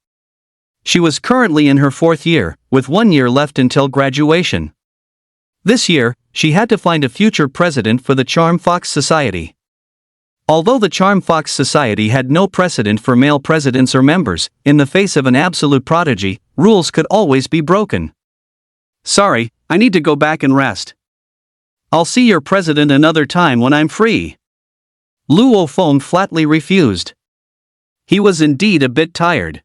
She was currently in her 4th year, with 1 year left until graduation. This year, she had to find a future president for the Charm Fox Society. Although the Charm Fox Society had no precedent for male presidents or members, in the face of an absolute prodigy, rules could always be broken. Sorry, I need to go back and rest. I'll see your president another time when I'm free. Luo Feng flatly refused. He was indeed a bit tired.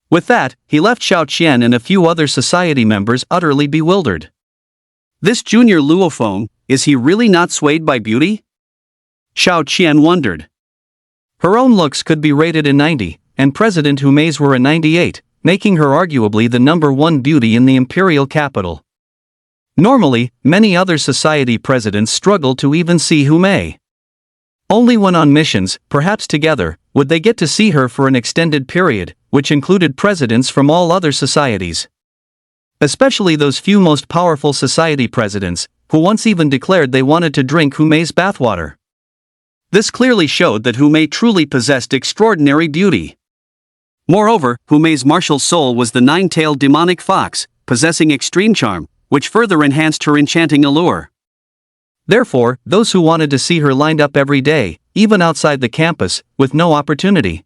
With that, he left Xiao Qian and a few other society members utterly bewildered. This junior Luo Feng, is he really not swayed by beauty? Xiao Qian wondered. Her own looks could be rated a 90, and President Humei's were a 98, making her arguably the #1 beauty in the imperial capital. Normally, many other society presidents struggle to even see Hu Mei. Only when on missions, perhaps together, would they get to see her for an extended period, which included presidents from all other societies. Especially those few most powerful society presidents, who once even declared they wanted to drink Hu Mei's bathwater. This clearly showed that Hu Mei truly possessed extraordinary beauty. Moreover, Hu Mei's martial soul was the nine-tailed demonic fox, possessing extreme charm, which further enhanced her enchanting allure. Therefore, those who wanted to see her lined up every day, even outside the campus, with no opportunity.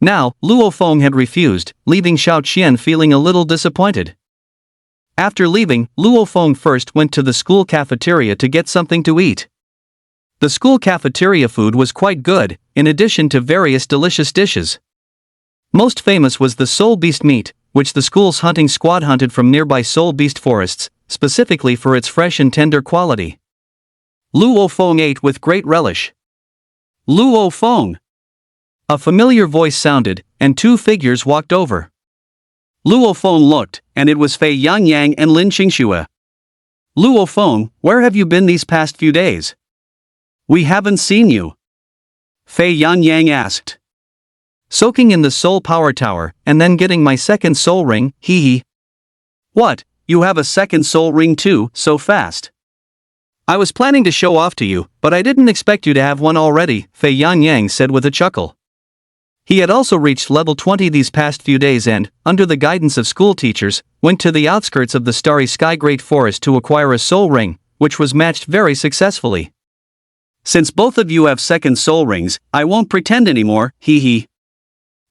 Now, Luo Feng had refused, leaving Xiao Qian feeling a little disappointed. After leaving, Luo Feng first went to the school cafeteria to get something to eat. The school cafeteria food was quite good, in addition to various delicious dishes. Most famous was the soul beast meat, which the school's hunting squad hunted from nearby soul beast forests, specifically for its fresh and tender quality. Luo Feng ate with great relish. Luo Feng! A familiar voice sounded, and two figures walked over. Luo Feng looked, and it was Fei Yangyang and Lin Qingxue. Luo Feng, where have you been these past few days? We haven't seen you. Fei Yangyang asked. Soaking in the soul power tower, and then getting my second soul ring, hee hee. What, you have a second soul ring too, so fast? I was planning to show off to you, but I didn't expect you to have one already, Fei Yangyang said with a chuckle. He had also reached level 20 these past few days and, under the guidance of school teachers, went to the outskirts of the Starry Sky Great Forest to acquire a soul ring, which was matched very successfully. Since both of you have second soul rings, I won't pretend anymore, hee hee.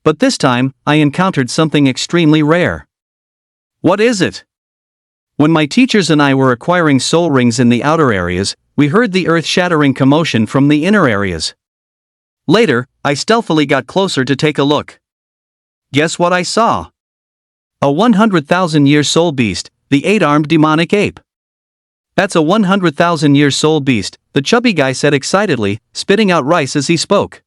But this time, I encountered something extremely rare. What is it? When my teachers and I were acquiring soul rings in the outer areas, we heard the earth-shattering commotion from the inner areas. Later, I stealthily got closer to take a look. Guess what I saw? A 100,000-year soul beast, the 8-armed demonic ape. That's a 100,000-year soul beast, the chubby guy said excitedly, spitting out rice as he spoke.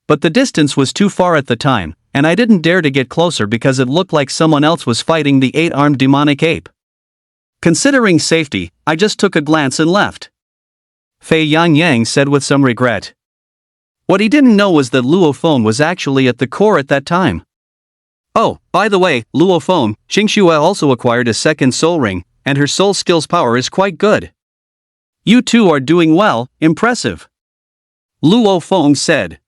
But the distance was too far at the time, and I didn't dare to get closer because it looked like someone else was fighting the 8-armed demonic ape. Considering safety, I just took a glance and left. Fei Yangyang said with some regret. What he didn't know was that Luo Feng was actually at the core at that time. Oh, by the way, Luo Feng, Qingxue also acquired a second soul ring, and her soul skills power is quite good. You two are doing well, impressive. Luo Feng said.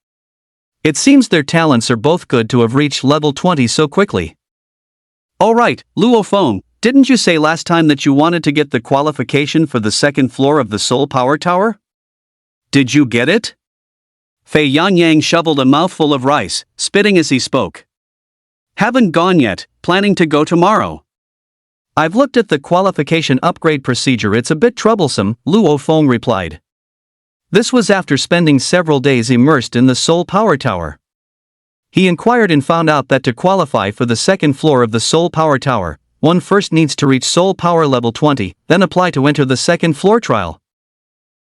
It seems their talents are both good to have reached level 20 so quickly. Alright, Luo Feng, didn't you say last time that you wanted to get the qualification for the second floor of the Soul Power Tower? Did you get it? Fei Yangyang shoveled a mouthful of rice, spitting as he spoke. Haven't gone yet, planning to go tomorrow. I've looked at the qualification upgrade procedure, it's a bit troublesome, Luo Feng replied. This was after spending several days immersed in the Soul Power Tower. He inquired and found out that to qualify for the second floor of the Soul Power Tower, one first needs to reach Soul Power level 20, then apply to enter the second floor trial.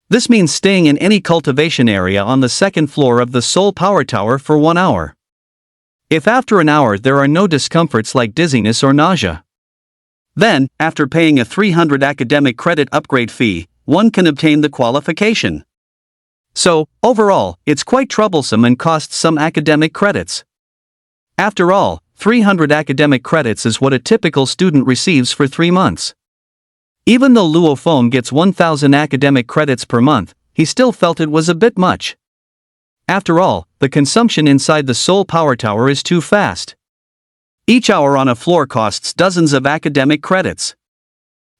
This means staying in any cultivation area on the second floor of the Soul Power Tower for 1 hour. If after an hour there are no discomforts like dizziness or nausea, then, after paying a 300 academic credit upgrade fee, one can obtain the qualification. So, overall, it's quite troublesome and costs some academic credits. After all, 300 academic credits is what a typical student receives for 3 months. Even though Luo Feng gets 1,000 academic credits per month, he still felt it was a bit much. After all, the consumption inside the Soul Power Tower is too fast. Each hour on a floor costs dozens of academic credits.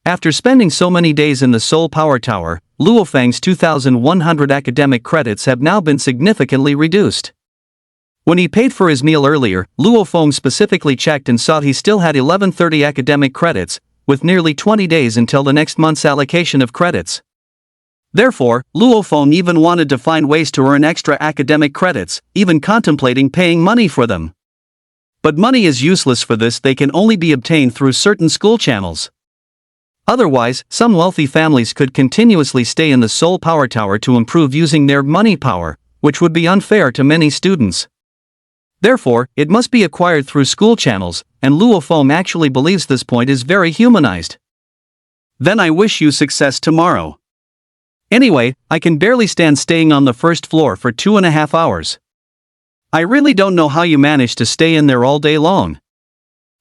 After spending so many days in the Soul Power Tower, Luo Feng's 2,100 academic credits have now been significantly reduced. When he paid for his meal earlier, Luo Feng specifically checked and saw he still had 1130 academic credits, with nearly 20 days until the next month's allocation of credits. Therefore, Luo Feng even wanted to find ways to earn extra academic credits, even contemplating paying money for them. But money is useless for this, they can only be obtained through certain school channels. Otherwise, some wealthy families could continuously stay in the Soul Power Tower to improve using their money power, which would be unfair to many students. Therefore, it must be acquired through school channels, and Luo Feng actually believes this point is very humanized. Then I wish you success tomorrow. Anyway, I can barely stand staying on the first floor for 2.5 hours. I really don't know how you manage to stay in there all day long.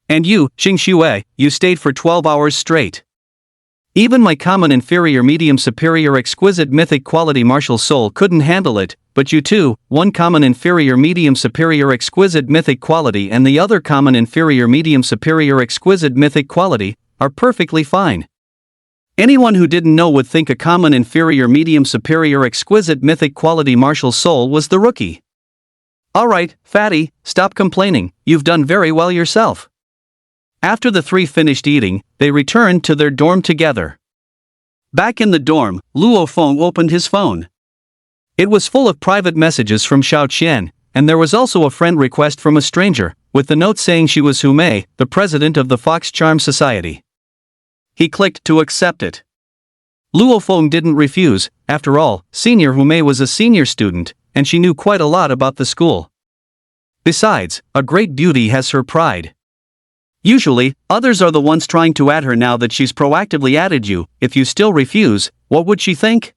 And you, Xing Xue, you stayed for 12 hours straight. Even my common inferior medium superior exquisite mythic quality martial soul couldn't handle it, but you two, one common inferior medium superior exquisite mythic quality and the other common inferior medium superior exquisite mythic quality, are perfectly fine. Anyone who didn't know would think a common inferior medium superior exquisite mythic quality martial soul was the rookie. Alright, fatty, stop complaining, you've done very well yourself. After the three finished eating, they returned to their dorm together. Back in the dorm, Luo Feng opened his phone. It was full of private messages from Xiao Qian, and there was also a friend request from a stranger, with the note saying she was Hu Mei, the president of the Fox Charm Society. He clicked to accept it. Luo Feng didn't refuse. After all, Senior Hu Mei was a senior student, and she knew quite a lot about the school. Besides, a great beauty has her pride. Usually, others are the ones trying to add her. Now that she's proactively added you, if you still refuse, what would she think?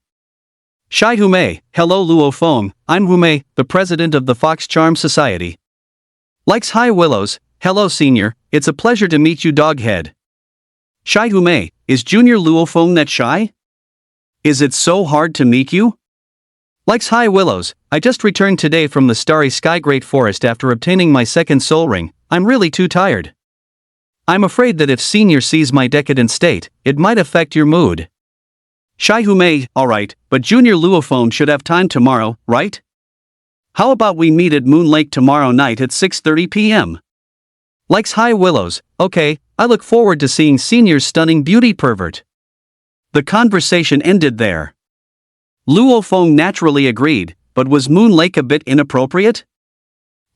Shai Hu Mei, hello Luo Feng, I'm Hu Mei, the president of the Fox Charm Society. Likes high willows, hello senior, it's a pleasure to meet you doghead. Shai Hu Mei, is Junior Luo Feng that shy? Is it so hard to meet you? Likes high willows, I just returned today from the starry sky great forest after obtaining my second soul ring, I'm really too tired. I'm afraid that if senior sees my decadent state, it might affect your mood. Shai Hu Mei, alright, but Junior Luo Feng should have time tomorrow, right? How about we meet at Moon Lake tomorrow night at 6:30 p.m.? Likes high willows, okay, I look forward to seeing senior's stunning beauty pervert. The conversation ended there. Luo Feng naturally agreed, but was Moon Lake a bit inappropriate?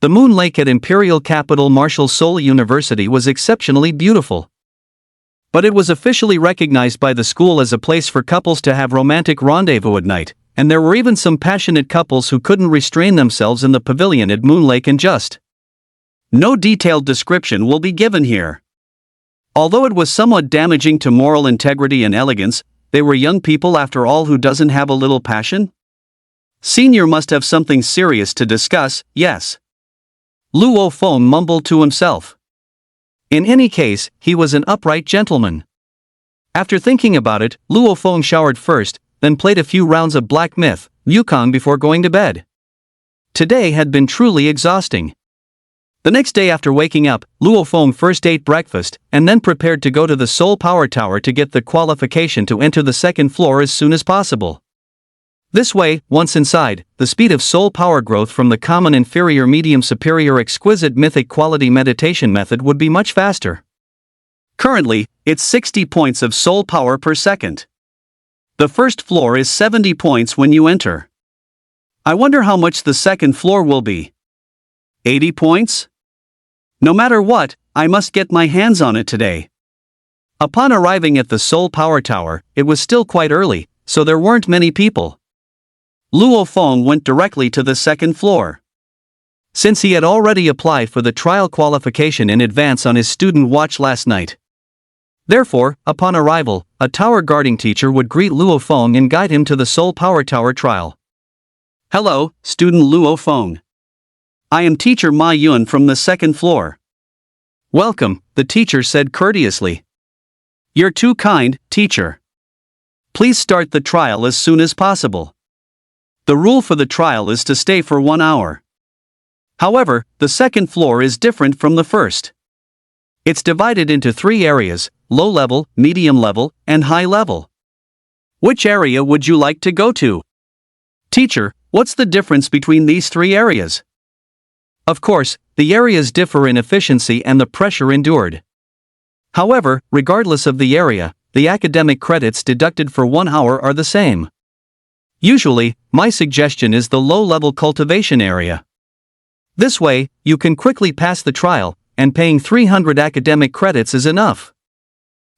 The Moon Lake at Imperial Capital Martial Soul University was exceptionally beautiful. But it was officially recognized by the school as a place for couples to have romantic rendezvous at night, and there were even some passionate couples who couldn't restrain themselves in the pavilion at Moon Lake and just. No detailed description will be given here. Although it was somewhat damaging to moral integrity and elegance, they were young people after all. Who doesn't have a little passion? Senior must have something serious to discuss, yes. Luo Feng mumbled to himself. In any case, he was an upright gentleman. After thinking about it, Luo Feng showered first, then played a few rounds of Black Myth, Yukong before going to bed. Today had been truly exhausting. The next day after waking up, Luo Feng first ate breakfast, and then prepared to go to the Soul Power Tower to get the qualification to enter the second floor as soon as possible. This way, once inside, the speed of soul power growth from the common inferior medium superior exquisite mythic quality meditation method would be much faster. Currently, it's 60 points of soul power per second. The first floor is 70 points when you enter. I wonder how much the second floor will be. 80 points? No matter what, I must get my hands on it today. Upon arriving at the Soul Power Tower, it was still quite early, so there weren't many people. Luo Feng went directly to the second floor. Since he had already applied for the trial qualification in advance on his student watch last night. Therefore, upon arrival, a tower guarding teacher would greet Luo Feng and guide him to the Soul Power Tower trial. Hello, student Luo Feng. I am teacher Ma Yun from the second floor. Welcome, the teacher said courteously. You're too kind, teacher. Please start the trial as soon as possible. The rule for the trial is to stay for 1 hour. However, the second floor is different from the first. It's divided into 3 areas, low level, medium level, and high level. Which area would you like to go to? Teacher, what's the difference between these 3 areas? Of course, the areas differ in efficiency and the pressure endured. However, regardless of the area, the academic credits deducted for 1 hour are the same. Usually, my suggestion is the low-level cultivation area. This way, you can quickly pass the trial, and paying 300 academic credits is enough.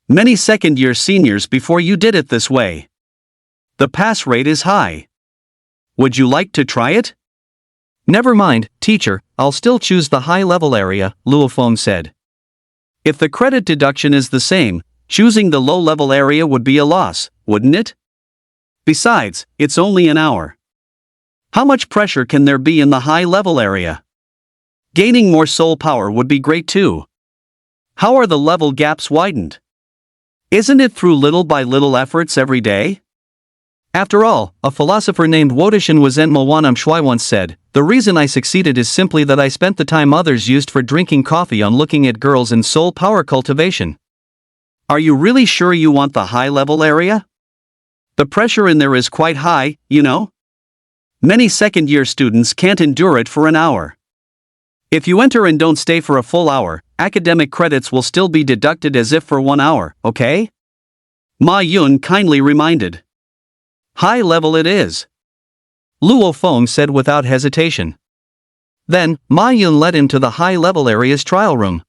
Many second-year seniors before you did it this way. The pass rate is high. Would you like to try it? Never mind, teacher, I'll still choose the high-level area, Luo Feng said. If the credit deduction is the same, choosing the low-level area would be a loss, wouldn't it? Besides, it's only an hour. How much pressure can there be in the high-level area? Gaining more soul power would be great too. How are the level gaps widened? Isn't it through little by little efforts every day? After all, a philosopher named Wodishin Wazentmawanam Shui once said, "The reason I succeeded is simply that I spent the time others used for drinking coffee on looking at girls and soul power cultivation." Are you really sure you want the high-level area? The pressure in there is quite high, you know? Many second-year students can't endure it for an hour. If you enter and don't stay for a full hour, academic credits will still be deducted as if for 1 hour, okay? Ma Yun kindly reminded. High level it is, Luo Feng said without hesitation. Then, Ma Yun led him to the high-level area's trial room.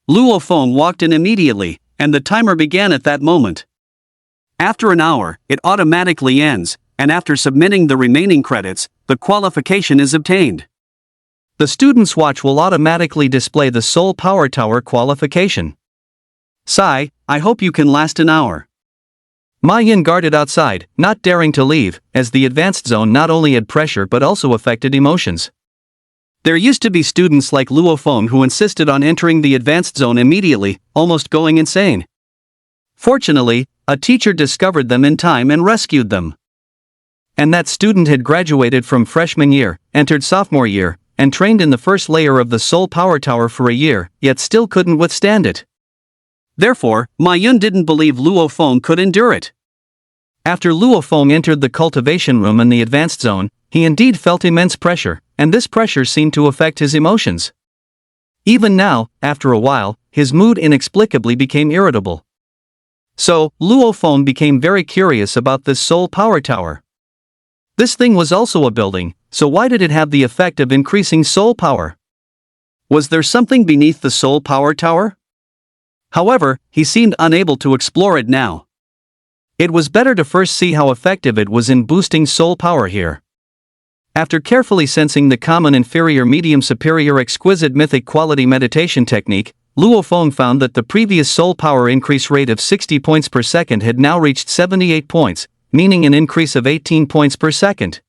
Luo Feng walked in immediately, and the timer began at that moment. After an hour, it automatically ends, and after submitting the remaining credits, the qualification is obtained. The student's watch will automatically display the Soul Power Tower qualification. Sai, I hope you can last an hour. Ma Yin guarded outside, not daring to leave, as the advanced zone not only had pressure but also affected emotions. There used to be students like Luo Feng who insisted on entering the advanced zone immediately, almost going insane. Fortunately, a teacher discovered them in time and rescued them. And that student had graduated from freshman year, entered sophomore year, and trained in the first layer of the Soul Power Tower for a year, yet still couldn't withstand it. Therefore, Ma Yun didn't believe Luo Feng could endure it. After Luo Feng entered the cultivation room in the advanced zone, he indeed felt immense pressure, and this pressure seemed to affect his emotions. Even now, after a while, his mood inexplicably became irritable. So, Luo Feng became very curious about this Soul Power Tower. This thing was also a building, so why did it have the effect of increasing soul power? Was there something beneath the Soul Power Tower? However, he seemed unable to explore it now. It was better to first see how effective it was in boosting soul power here. After carefully sensing the common inferior medium superior exquisite mythic quality meditation technique, Luo Feng found that the previous soul power increase rate of 60 points per second had now reached 78 points, meaning an increase of 18 points per second.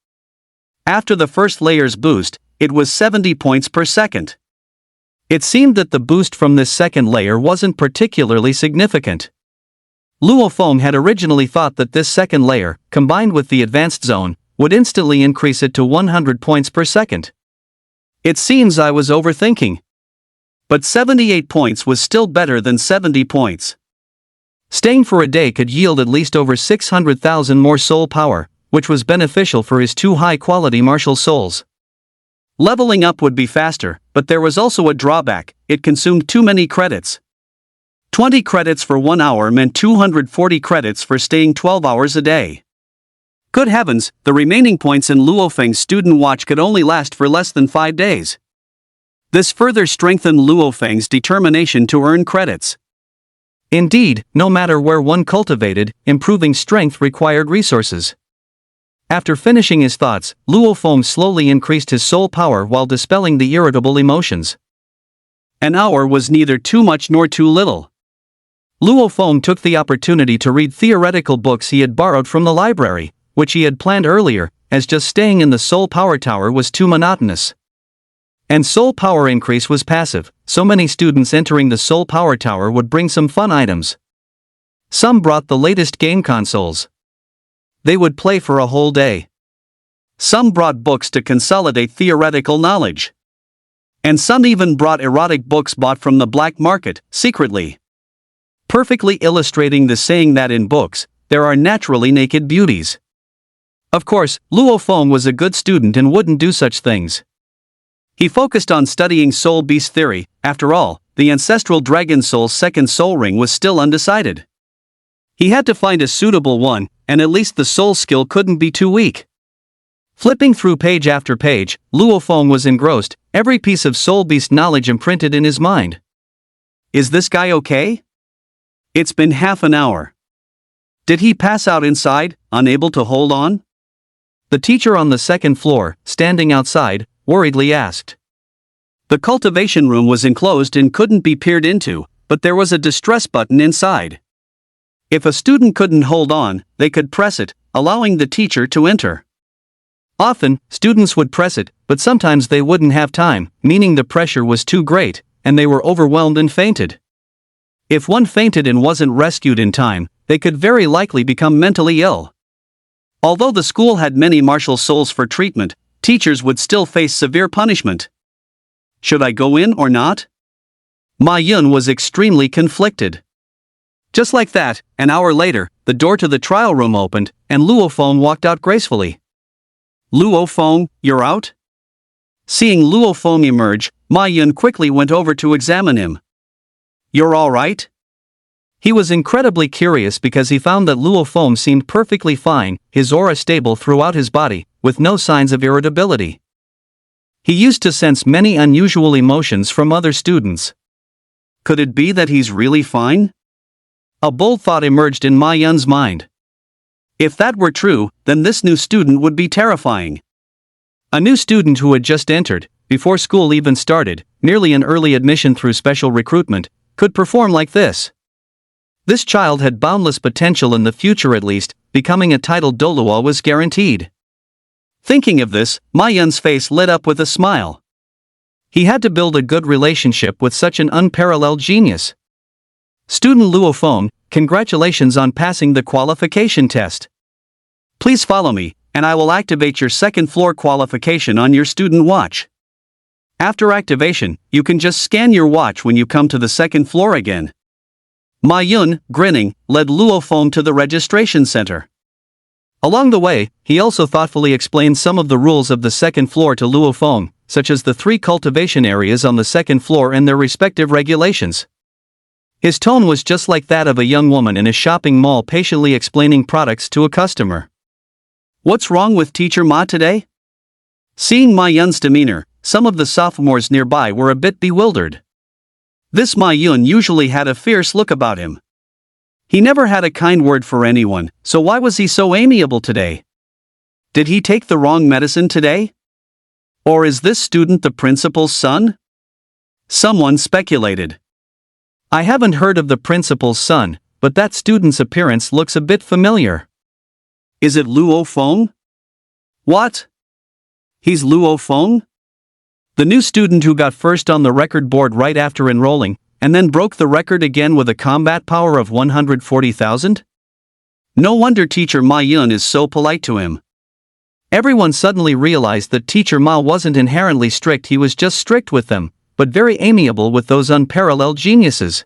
After the first layer's boost, it was 70 points per second. It seemed that the boost from this second layer wasn't particularly significant. Luo Feng had originally thought that this second layer, combined with the advanced zone, would instantly increase it to 100 points per second. It seems I was overthinking. But 78 points was still better than 70 points. Staying for a day could yield at least over 600,000 more soul power, which was beneficial for his two high-quality martial souls. Leveling up would be faster, but there was also a drawback: it consumed too many credits. 20 credits for 1 hour meant 240 credits for staying 12 hours a day. Good heavens, the remaining points in Luo Feng's student watch could only last for less than 5 days. This further strengthened Luo Feng's determination to earn credits. Indeed, no matter where one cultivated, improving strength required resources. After finishing his thoughts, Luo Feng slowly increased his soul power while dispelling the irritable emotions. An hour was neither too much nor too little. Luo Feng took the opportunity to read theoretical books he had borrowed from the library, which he had planned earlier, as just staying in the Soul Power Tower was too monotonous. And soul power increase was passive, so many students entering the Soul Power Tower would bring some fun items. Some brought the latest game consoles. They would play for a whole day. Some brought books to consolidate theoretical knowledge. And some even brought erotic books bought from the black market, secretly. Perfectly illustrating the saying that in books, there are naturally naked beauties. Of course, Luo Feng was a good student and wouldn't do such things. He focused on studying soul beast theory. After all, the ancestral dragon soul's second soul ring was still undecided. He had to find a suitable one, and at least the soul skill couldn't be too weak. Flipping through page after page, Luo Feng was engrossed, every piece of soul beast knowledge imprinted in his mind. Is this guy okay? It's been half an hour. Did he pass out inside, unable to hold on? The teacher on the second floor, standing outside, worriedly asked. The cultivation room was enclosed and couldn't be peered into, but there was a distress button inside. If a student couldn't hold on, they could press it, allowing the teacher to enter. Often, students would press it, but sometimes they wouldn't have time, meaning the pressure was too great, and they were overwhelmed and fainted. If one fainted and wasn't rescued in time, they could very likely become mentally ill. Although the school had many martial souls for treatment, teachers would still face severe punishment. Should I go in or not? Ma Yun was extremely conflicted. Just like that, an hour later, the door to the trial room opened, and Luo Feng walked out gracefully. Luo Feng, you're out? Seeing Luo Feng emerge, Ma Yun quickly went over to examine him. You're all right? He was incredibly curious because he found that Luo Feng seemed perfectly fine, his aura stable throughout his body, with no signs of irritability. He used to sense many unusual emotions from other students. Could it be that he's really fine? A bold thought emerged in Ma Yun's mind. If that were true, then this new student would be terrifying. A new student who had just entered, before school even started, merely an early admission through special recruitment, could perform like this. This child had boundless potential in the future at least, becoming a titled Doluo was guaranteed. Thinking of this, Ma Yun's face lit up with a smile. He had to build a good relationship with such an unparalleled genius. Student Luo Feng, congratulations on passing the qualification test. Please follow me, and I will activate your second floor qualification on your student watch. After activation, you can just scan your watch when you come to the second floor again. Ma Yun, grinning, led Luo Feng to the registration center. Along the way, he also thoughtfully explained some of the rules of the second floor to Luo Feng, such as the 3 cultivation areas on the second floor and their respective regulations. His tone was just like that of a young woman in a shopping mall patiently explaining products to a customer. What's wrong with Teacher Ma today? Seeing Ma Yun's demeanor, some of the sophomores nearby were a bit bewildered. This Ma Yun usually had a fierce look about him. He never had a kind word for anyone, so why was he so amiable today? Did he take the wrong medicine today? Or is this student the principal's son? Someone speculated. I haven't heard of the principal's son, but that student's appearance looks a bit familiar. Is it Luo Feng? What? He's Luo Feng? The new student who got first on the record board right after enrolling, and then broke the record again with a combat power of 140,000? No wonder Teacher Ma Yun is so polite to him. Everyone suddenly realized that Teacher Ma wasn't inherently strict, he was just strict with them, but very amiable with those unparalleled geniuses.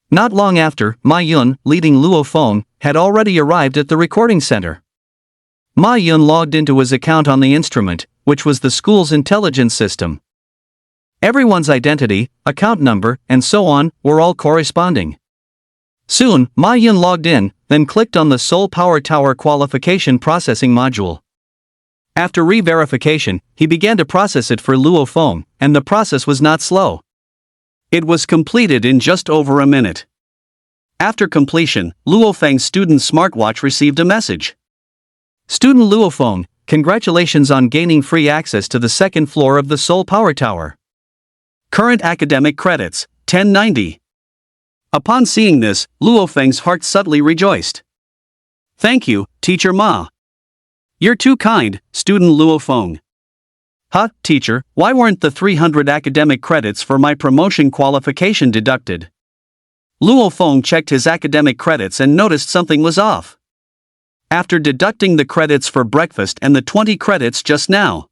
Not long after, Ma Yun, leading Luo Feng, had already arrived at the recording center. Ma Yun logged into his account on the instrument, which was the school's intelligence system. Everyone's identity, account number, and so on, were all corresponding. Soon, Ma Yun logged in, then clicked on the Soul Power Tower qualification processing module. After re-verification, he began to process it for Luo Feng, and the process was not slow. It was completed in just over a minute. After completion, Luo Feng's student smartwatch received a message. Student Luo Feng, congratulations on gaining free access to the second floor of the Soul Power Tower. Current academic credits, 1090. Upon seeing this, Luo Feng's heart subtly rejoiced. Thank you, Teacher Ma. You're too kind, Student Luo Feng. Huh, teacher, why weren't the 300 academic credits for my promotion qualification deducted? Luo Feng checked his academic credits and noticed something was off. After deducting the credits for breakfast and the 20 credits just now,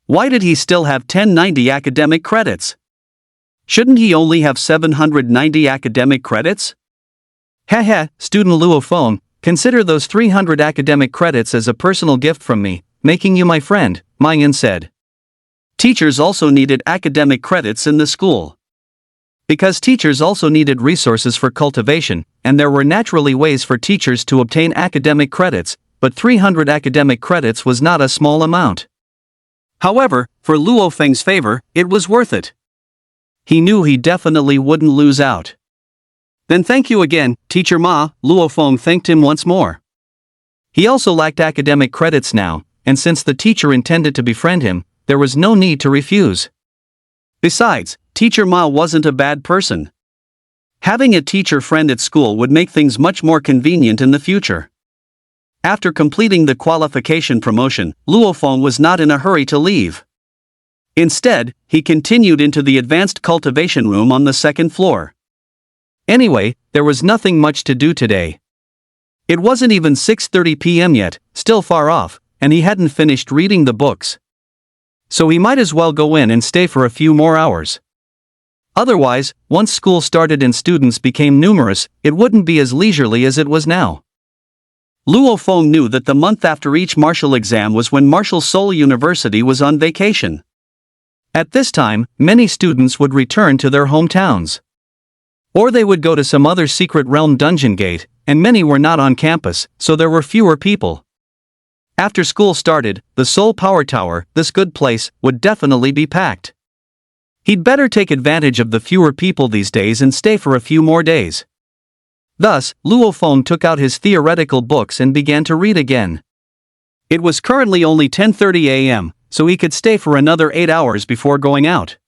why did he still have 1090 academic credits? Shouldn't he only have 790 academic credits? Heh, Student Luo Feng, consider those 300 academic credits as a personal gift from me, making you my friend, Ma Yun said. Teachers also needed academic credits in the school. Because teachers also needed resources for cultivation, and there were naturally ways for teachers to obtain academic credits, but 300 academic credits was not a small amount. However, for Luo Feng's favor, it was worth it. He knew he definitely wouldn't lose out. Then thank you again, Teacher Ma, Luo Feng thanked him once more. He also lacked academic credits now, and since the teacher intended to befriend him, there was no need to refuse. Besides, Teacher Ma wasn't a bad person. Having a teacher friend at school would make things much more convenient in the future. After completing the qualification promotion, Luo Feng was not in a hurry to leave. Instead, he continued into the advanced cultivation room on the second floor. Anyway, there was nothing much to do today. It wasn't even 6:30 p.m. yet, still far off, and he hadn't finished reading the books. So he might as well go in and stay for a few more hours. Otherwise, once school started and students became numerous, it wouldn't be as leisurely as it was now. Luo Feng knew that the month after each martial exam was when Martial Soul University was on vacation. At this time, many students would return to their hometowns. Or they would go to some other secret realm dungeon gate, and many were not on campus, so there were fewer people. After school started, the Soul Power Tower, this good place, would definitely be packed. He'd better take advantage of the fewer people these days and stay for a few more days. Thus, Luo Feng took out his theoretical books and began to read again. It was currently only 10:30 a.m., so he could stay for another 8 hours before going out.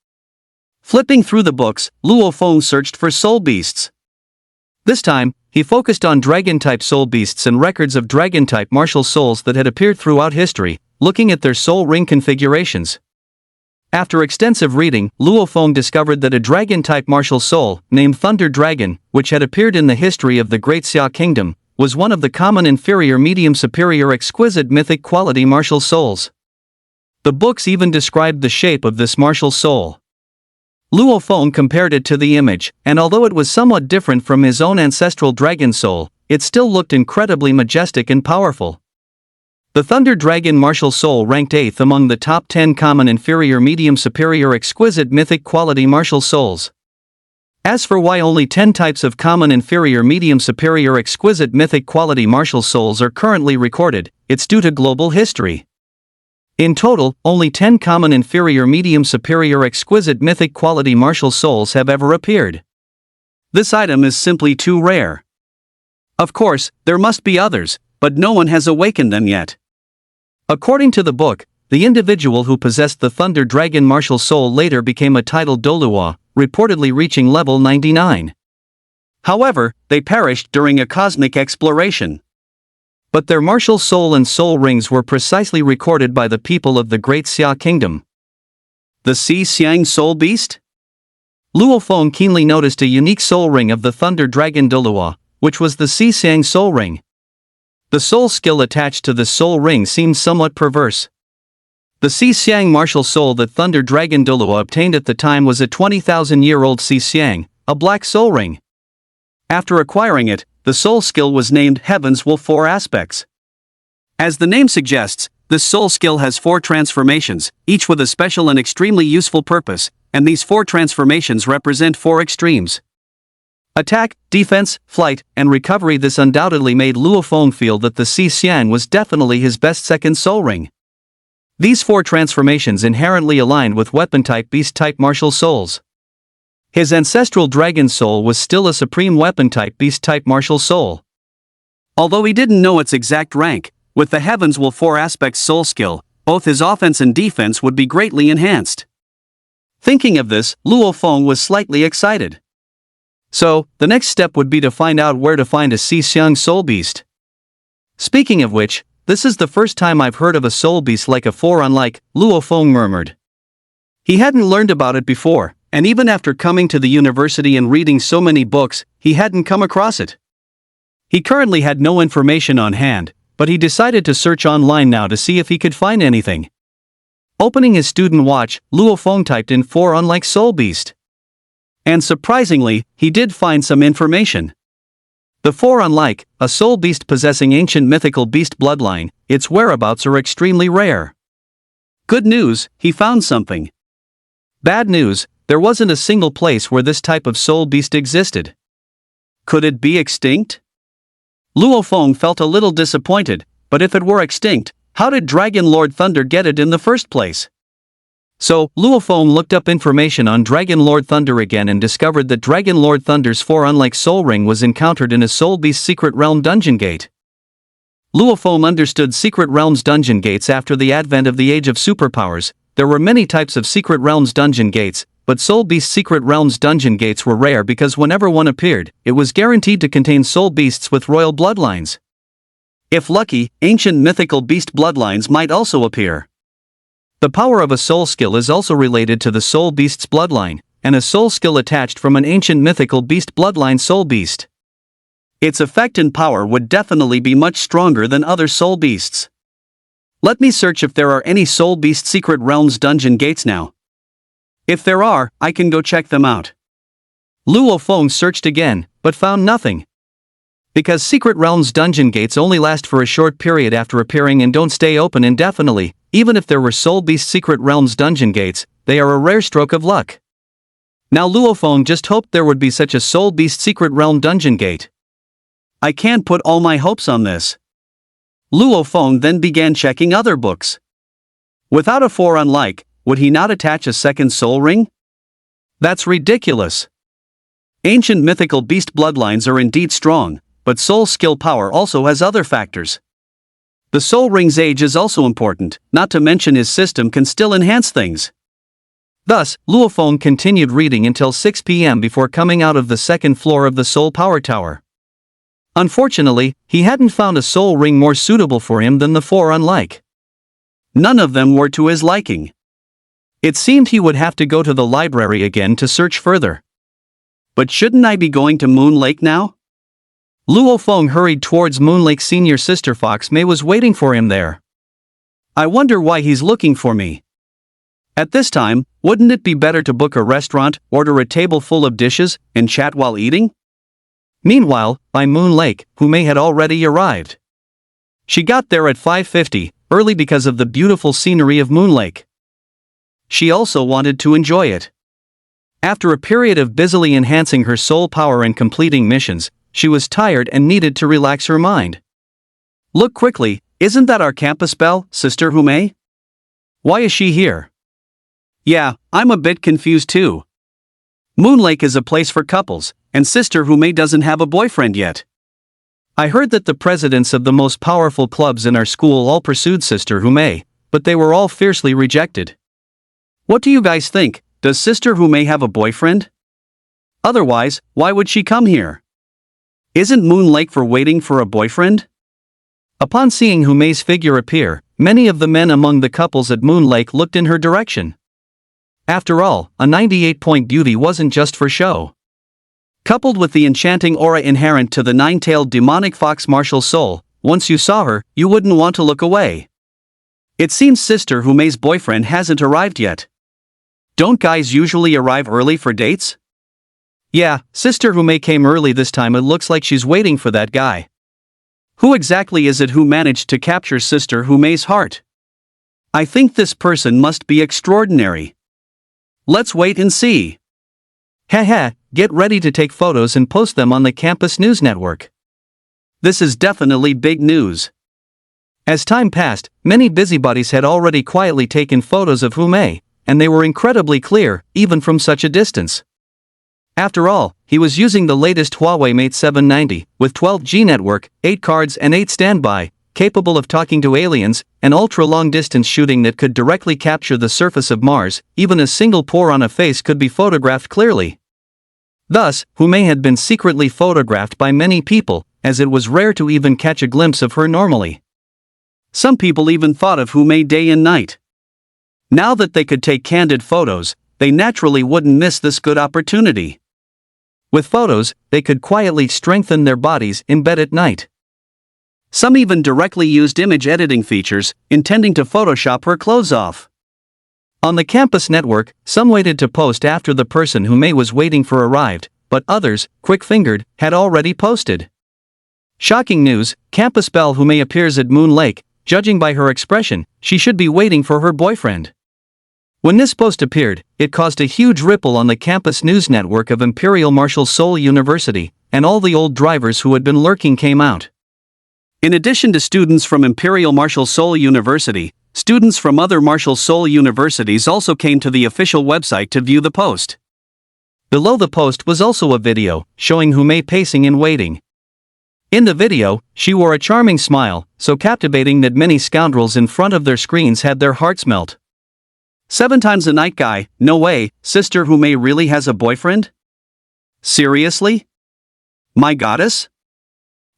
Flipping through the books, Luo Feng searched for soul beasts. This time, he focused on dragon-type soul beasts and records of dragon-type martial souls that had appeared throughout history, looking at their soul ring configurations. After extensive reading, Luo Feng discovered that a dragon-type martial soul, named Thunder Dragon, which had appeared in the history of the Great Xia Kingdom, was one of the common inferior medium superior exquisite mythic quality martial souls. The books even described the shape of this martial soul. Luo Feng compared it to the image, and although it was somewhat different from his own ancestral dragon soul, it still looked incredibly majestic and powerful. The Thunder Dragon martial soul ranked 8th among the top 10 common inferior medium superior exquisite mythic quality martial souls. As for why only 10 types of common inferior medium superior exquisite mythic quality martial souls are currently recorded, it's due to global history. In total, only 10 common inferior medium superior exquisite mythic quality martial souls have ever appeared. This item is simply too rare. Of course, there must be others, but no one has awakened them yet. According to the book, the individual who possessed the Thunder Dragon martial soul later became a titled Doluo, reportedly reaching level 99. However, they perished during a cosmic exploration. But their martial soul and soul rings were precisely recorded by the people of the Great Xia Kingdom. The Xi Xiang Soul Beast? Luo Feng keenly noticed a unique soul ring of the Thunder Dragon Doluo, which was the Xi Xiang soul ring. The soul skill attached to the soul ring seemed somewhat perverse. The Xi Xiang martial soul that Thunder Dragon Doluo obtained at the time was a 20,000-year-old Xi Xiang, a black soul ring. After acquiring it, the soul skill was named Heaven's Will 4 Aspects. As the name suggests, this soul skill has 4 transformations, each with a special and extremely useful purpose, and these 4 transformations represent 4 extremes. Attack, defense, flight, and recovery. This undoubtedly made Luo Feng feel that the Xi Xiang was definitely his best second soul ring. These 4 transformations inherently aligned with weapon-type beast-type martial souls. His ancestral dragon soul was still a supreme weapon-type beast-type martial soul. Although he didn't know its exact rank, with the Heaven's Will 4 Aspects soul skill, both his offense and defense would be greatly enhanced. Thinking of this, Luo Feng was slightly excited. So, the next step would be to find out where to find a Xi Xiang soul beast. Speaking of which, this is the first time I've heard of a soul beast like a 4 unlike, Luo Feng murmured. He hadn't learned about it before, and even after coming to the university and reading so many books, he hadn't come across it. He currently had no information on hand, but he decided to search online now to see if he could find anything. Opening his student watch, Luo Feng typed in 4 unlike soul beast. And surprisingly, he did find some information. The 4 unlike, a soul beast possessing ancient mythical beast bloodline, its whereabouts are extremely rare. Good news, he found something. Bad news, there wasn't a single place where this type of soul beast existed. Could it be extinct? Luo Feng felt a little disappointed, but if it were extinct, how did Dragon Lord Thunder get it in the first place? So, Luo Feng looked up information on Dragon Lord Thunder again and discovered that Dragon Lord Thunder's 4 unlike soul ring was encountered in a Soul Beast Secret Realm dungeon gate. Luo Feng understood Secret Realms dungeon gates after the advent of the Age of Superpowers. There were many types of Secret Realms dungeon gates, but Soul Beast Secret Realms dungeon gates were rare because whenever one appeared, it was guaranteed to contain soul beasts with royal bloodlines. If lucky, ancient mythical beast bloodlines might also appear. The power of a soul skill is also related to the soul beast's bloodline, and a soul skill attached from an ancient mythical beast bloodline soul beast. Its effect and power would definitely be much stronger than other soul beasts. Let me search if there are any soul beast secret realms dungeon gates now. If there are, I can go check them out. Luo Feng searched again, but found nothing. Because secret realms dungeon gates only last for a short period after appearing and don't stay open indefinitely, even if there were soul beast secret realms dungeon gates, they are a rare stroke of luck. Now Luo Feng just hoped there would be such a soul beast secret realm dungeon gate. I can't put all my hopes on this. Luo Feng then began checking other books. Without a 4 unlike, would he not attach a second soul ring? That's ridiculous. Ancient mythical beast bloodlines are indeed strong, but soul skill power also has other factors. The soul ring's age is also important, not to mention his system can still enhance things. Thus, Luo Feng continued reading until 6 p.m. before coming out of the second floor of the Soul Power Tower. Unfortunately, he hadn't found a soul ring more suitable for him than the 4 unlike. None of them were to his liking. It seemed he would have to go to the library again to search further. But shouldn't I be going to Moon Lake now? Luo Feng hurried towards Moon Lake. Senior Sister Fox May was waiting for him there. I wonder why he's looking for me. At this time, wouldn't it be better to book a restaurant, order a table full of dishes, and chat while eating? Meanwhile, by Moon Lake, May had already arrived. She got there at 5:50, early because of the beautiful scenery of Moon Lake. She also wanted to enjoy it. After a period of busily enhancing her soul power and completing missions, she was tired and needed to relax her mind. Look quickly, isn't that our campus belle, Sister May? Why is she here? Yeah, I'm a bit confused too. Moon Lake is a place for couples, and Sister May doesn't have a boyfriend yet. I heard that the presidents of the most powerful clubs in our school all pursued Sister May, but they were all fiercely rejected. What do you guys think? Does Sister May have a boyfriend? Otherwise, why would she come here? Isn't Moon Lake for waiting for a boyfriend? Upon seeing May's figure appear, many of the men among the couples at Moon Lake looked in her direction. After all, a 98-point beauty wasn't just for show. Coupled with the enchanting aura inherent to the 9-tailed demonic fox martial soul, once you saw her, you wouldn't want to look away. It seems Sister May's boyfriend hasn't arrived yet. Don't guys usually arrive early for dates? Yeah, Sister May came early this time. It looks like she's waiting for that guy. Who exactly is it who managed to capture Sister May's heart? I think this person must be extraordinary. Let's wait and see. Haha, get ready to take photos and post them on the campus news network. This is definitely big news. As time passed, many busybodies had already quietly taken photos of May, and they were incredibly clear, even from such a distance. After all, he was using the latest Huawei Mate 790, with 12G network, 8 cards and 8 standby, capable of talking to aliens, and ultra-long-distance shooting that could directly capture the surface of Mars. Even a single pore on a face could be photographed clearly. Thus, May had been secretly photographed by many people, as it was rare to even catch a glimpse of her normally. Some people even thought of May day and night. Now that they could take candid photos, they naturally wouldn't miss this good opportunity. With photos, they could quietly strengthen their bodies in bed at night. Some even directly used image editing features, intending to Photoshop her clothes off. On the campus network, some waited to post after the person May was waiting for arrived, but others, quick-fingered, had already posted. Shocking news, campus belle May appears at Moon Lake. Judging by her expression, she should be waiting for her boyfriend. When this post appeared, it caused a huge ripple on the campus news network of Imperial Martial Soul University, and all the old drivers who had been lurking came out. In addition to students from Imperial Martial Soul University, students from other martial soul universities also came to the official website to view the post. Below the post was also a video, showing May pacing and waiting. In the video, she wore a charming smile, so captivating that many scoundrels in front of their screens had their hearts melt. 7 times a night guy, no way, Sister Hume really has a boyfriend? Seriously? My goddess?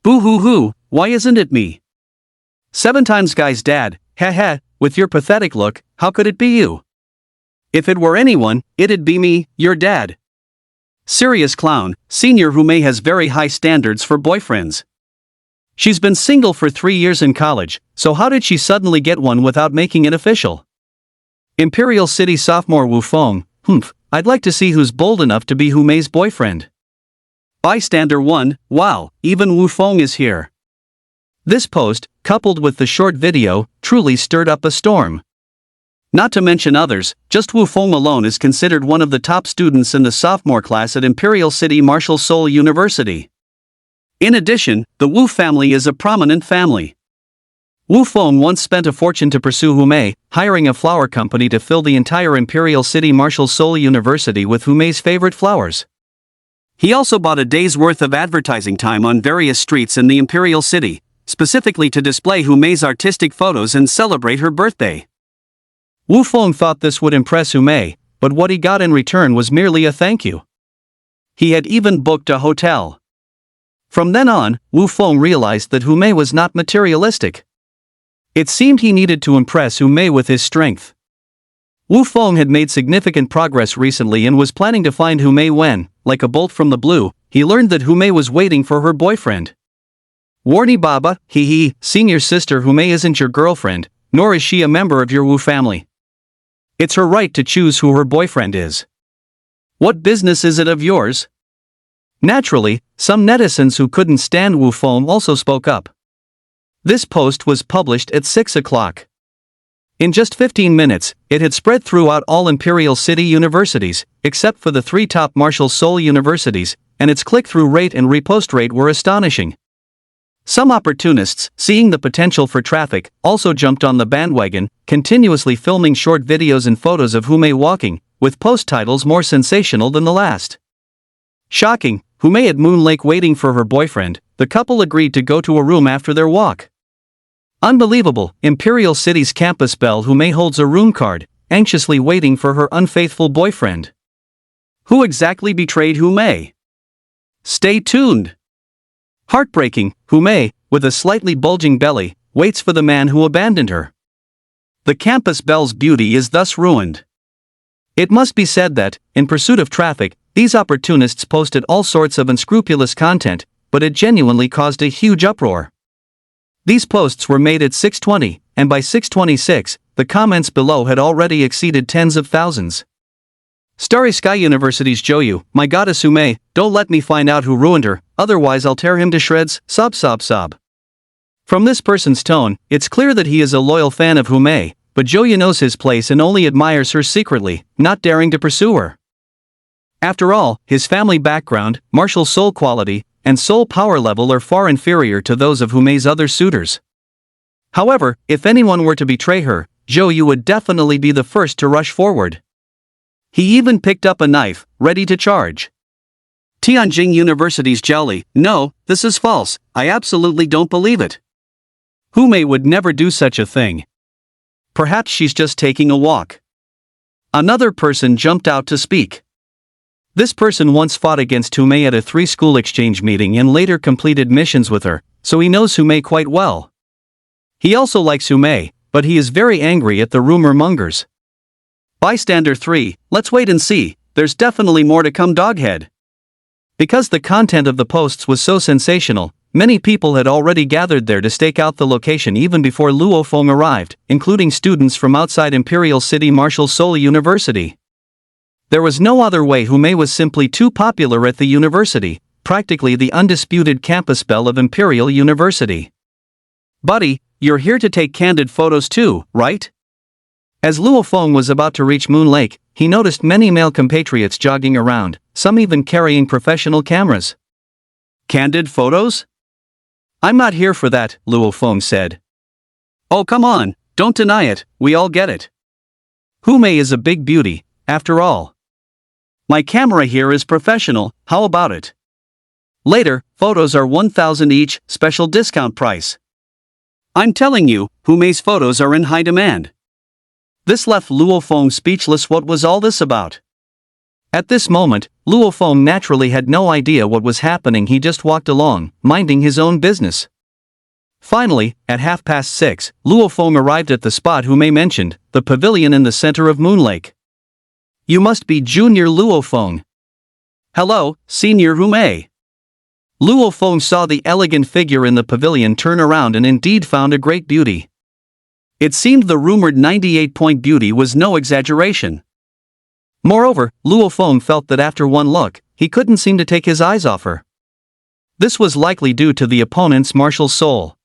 Boo hoo hoo, why isn't it me? 7 times guy's dad, heh heh, with your pathetic look, how could it be you? If it were anyone, it'd be me, your dad. Serious clown, Senior Hume has very high standards for boyfriends. She's been single for 3 years in college, so how did she suddenly get one without making it official? Imperial City sophomore Wu Feng, I'd like to see who's bold enough to be Hume's boyfriend. Bystander 1, wow, even Wu Feng is here. This post, coupled with the short video, truly stirred up a storm. Not to mention others, just Wu Feng alone is considered one of the top students in the sophomore class at Imperial City Martial Soul University. In addition, the Wu family is a prominent family. Wu Feng once spent a fortune to pursue Hume, hiring a flower company to fill the entire Imperial City Martial Soul University with Hume's favorite flowers. He also bought a day's worth of advertising time on various streets in the Imperial City, specifically to display Hume's artistic photos and celebrate her birthday. Wu Feng thought this would impress Hume, but what he got in return was merely a thank you. He had even booked a hotel. From then on, Wu Feng realized that Hume was not materialistic. It seemed he needed to impress Hume with his strength. Wu Feng had made significant progress recently and was planning to find Hume when, like a bolt from the blue, he learned that Hume was waiting for her boyfriend. Warni Baba, Senior Sister Hume isn't your girlfriend, nor is she a member of your Wu family. It's her right to choose who her boyfriend is. What business is it of yours? Naturally, some netizens who couldn't stand Wu Feng also spoke up. This post was published at 6 o'clock. In just 15 minutes, it had spread throughout all Imperial City universities, except for the 3 top Martial Soul universities, and its click-through rate and repost rate were astonishing. Some opportunists, seeing the potential for traffic, also jumped on the bandwagon, continuously filming short videos and photos of Hume walking, with post titles more sensational than the last. Shocking, Hume at Moon Lake waiting for her boyfriend, the couple agreed to go to a room after their walk. Unbelievable, Imperial City's campus belle Hume holds a room card, anxiously waiting for her unfaithful boyfriend. Who exactly betrayed Hume? Stay tuned. Heartbreaking, Hume, with a slightly bulging belly, waits for the man who abandoned her. The campus belle's beauty is thus ruined. It must be said that, in pursuit of traffic, these opportunists posted all sorts of unscrupulous content, but it genuinely caused a huge uproar. These posts were made at 6:20, and by 6:26, the comments below had already exceeded tens of thousands. Starry Sky University's Joyu, my goddess Hume, don't let me find out who ruined her, otherwise I'll tear him to shreds, sob sob sob. From this person's tone, it's clear that he is a loyal fan of Hume, but Joyu knows his place and only admires her secretly, not daring to pursue her. After all, his family background, martial soul quality, and soul power level are far inferior to those of Hume's other suitors. However, if anyone were to betray her, Joyu would definitely be the first to rush forward. He even picked up a knife, ready to charge. Tianjin University's Jelly, no, this is false, I absolutely don't believe it. Hume would never do such a thing. Perhaps she's just taking a walk. Another person jumped out to speak. This person once fought against Hume at a 3-school exchange meeting and later completed missions with her, so he knows Hume quite well. He also likes Hume, but he is very angry at the rumor mongers. Bystander 3, let's wait and see, there's definitely more to come doghead. Because the content of the posts was so sensational, many people had already gathered there to stake out the location even before Luo Feng arrived, including students from outside Imperial City Martial Soul University. There was no other way. Hume was simply too popular at the university, practically the undisputed campus belle of Imperial University. Buddy, you're here to take candid photos too, right? As Luo Feng was about to reach Moon Lake, he noticed many male compatriots jogging around, some even carrying professional cameras. Candid photos? I'm not here for that, Luo Feng said. Oh come on, don't deny it, we all get it. Hume is a big beauty, after all. My camera here is professional, how about it? Later, photos are 1,000 each, special discount price. I'm telling you, Hume's photos are in high demand. This left Luo Feng speechless. What was all this about? At this moment, Luo Feng naturally had no idea what was happening. He just walked along, minding his own business. Finally, at 6:30, Luo Feng arrived at the spot Humei mentioned, the pavilion in the center of Moon Lake. You must be Junior Luo Feng. Hello, Senior Humei. Luo Feng saw the elegant figure in the pavilion turn around and indeed found a great beauty. It seemed the rumored 98-point beauty was no exaggeration. Moreover, Luo Feng felt that after one look, he couldn't seem to take his eyes off her. This was likely due to the opponent's martial soul.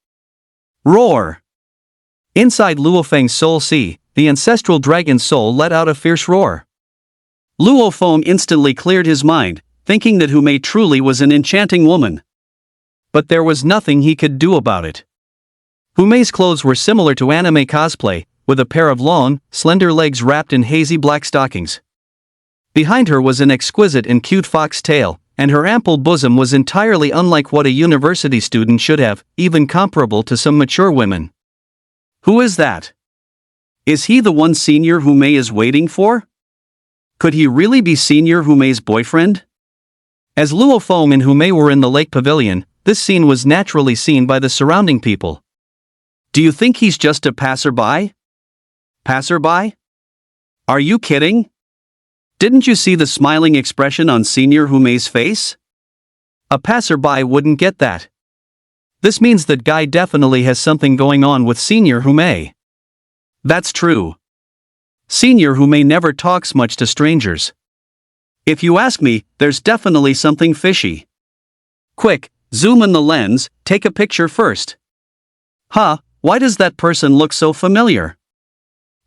Roar! Inside Luo Feng's soul sea, the ancestral dragon soul let out a fierce roar. Luo Feng instantly cleared his mind, thinking that Humei truly was an enchanting woman. But there was nothing he could do about it. Humei's clothes were similar to anime cosplay, with a pair of long, slender legs wrapped in hazy black stockings. Behind her was an exquisite and cute fox tail, and her ample bosom was entirely unlike what a university student should have, even comparable to some mature women. Who is that? Is he the one Senior Humei is waiting for? Could he really be Senior Humei's boyfriend? As Luo Feng and Humei were in the lake pavilion, this scene was naturally seen by the surrounding people. Do you think he's just a passerby? Passerby? Are you kidding? Didn't you see the smiling expression on Senior Humei's face? A passerby wouldn't get that. This means that guy definitely has something going on with Senior Humei. That's true. Senior Humei never talks much to strangers. If you ask me, there's definitely something fishy. Quick, zoom in the lens, take a picture first. Huh, why does that person look so familiar?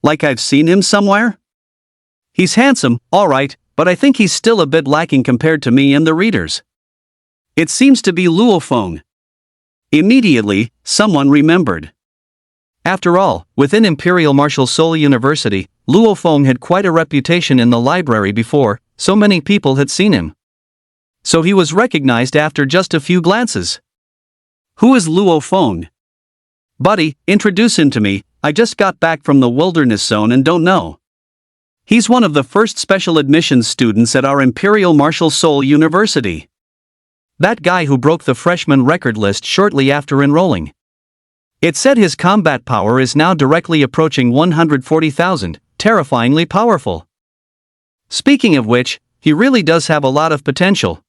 Like I've seen him somewhere? He's handsome, alright, but I think he's still a bit lacking compared to me and the readers. It seems to be Luo Feng. Immediately, someone remembered. After all, within Imperial Martial Soul University, Luo Feng had quite a reputation in the library before, so many people had seen him. So he was recognized after just a few glances. Who is Luo Feng? Buddy, introduce him to me, I just got back from the wilderness zone and don't know. He's one of the first special admissions students at our Imperial Martial Soul University. That guy who broke the freshman record list shortly after enrolling. It said his combat power is now directly approaching 140,000, terrifyingly powerful. Speaking of which, he really does have a lot of potential.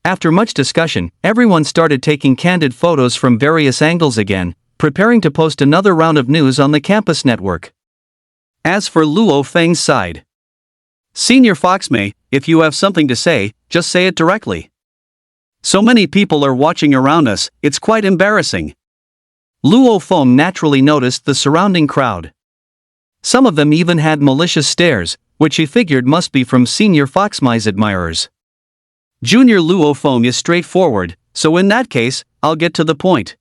After much discussion, everyone started taking candid photos from various angles again, preparing to post another round of news on the campus network. As for Luo Feng's side, Senior Foxmei, if you have something to say, just say it directly. So many people are watching around us, it's quite embarrassing. Luo Feng naturally noticed the surrounding crowd. Some of them even had malicious stares, which he figured must be from Senior Foxmei's admirers. Junior Luo Feng is straightforward, so in that case, I'll get to the point.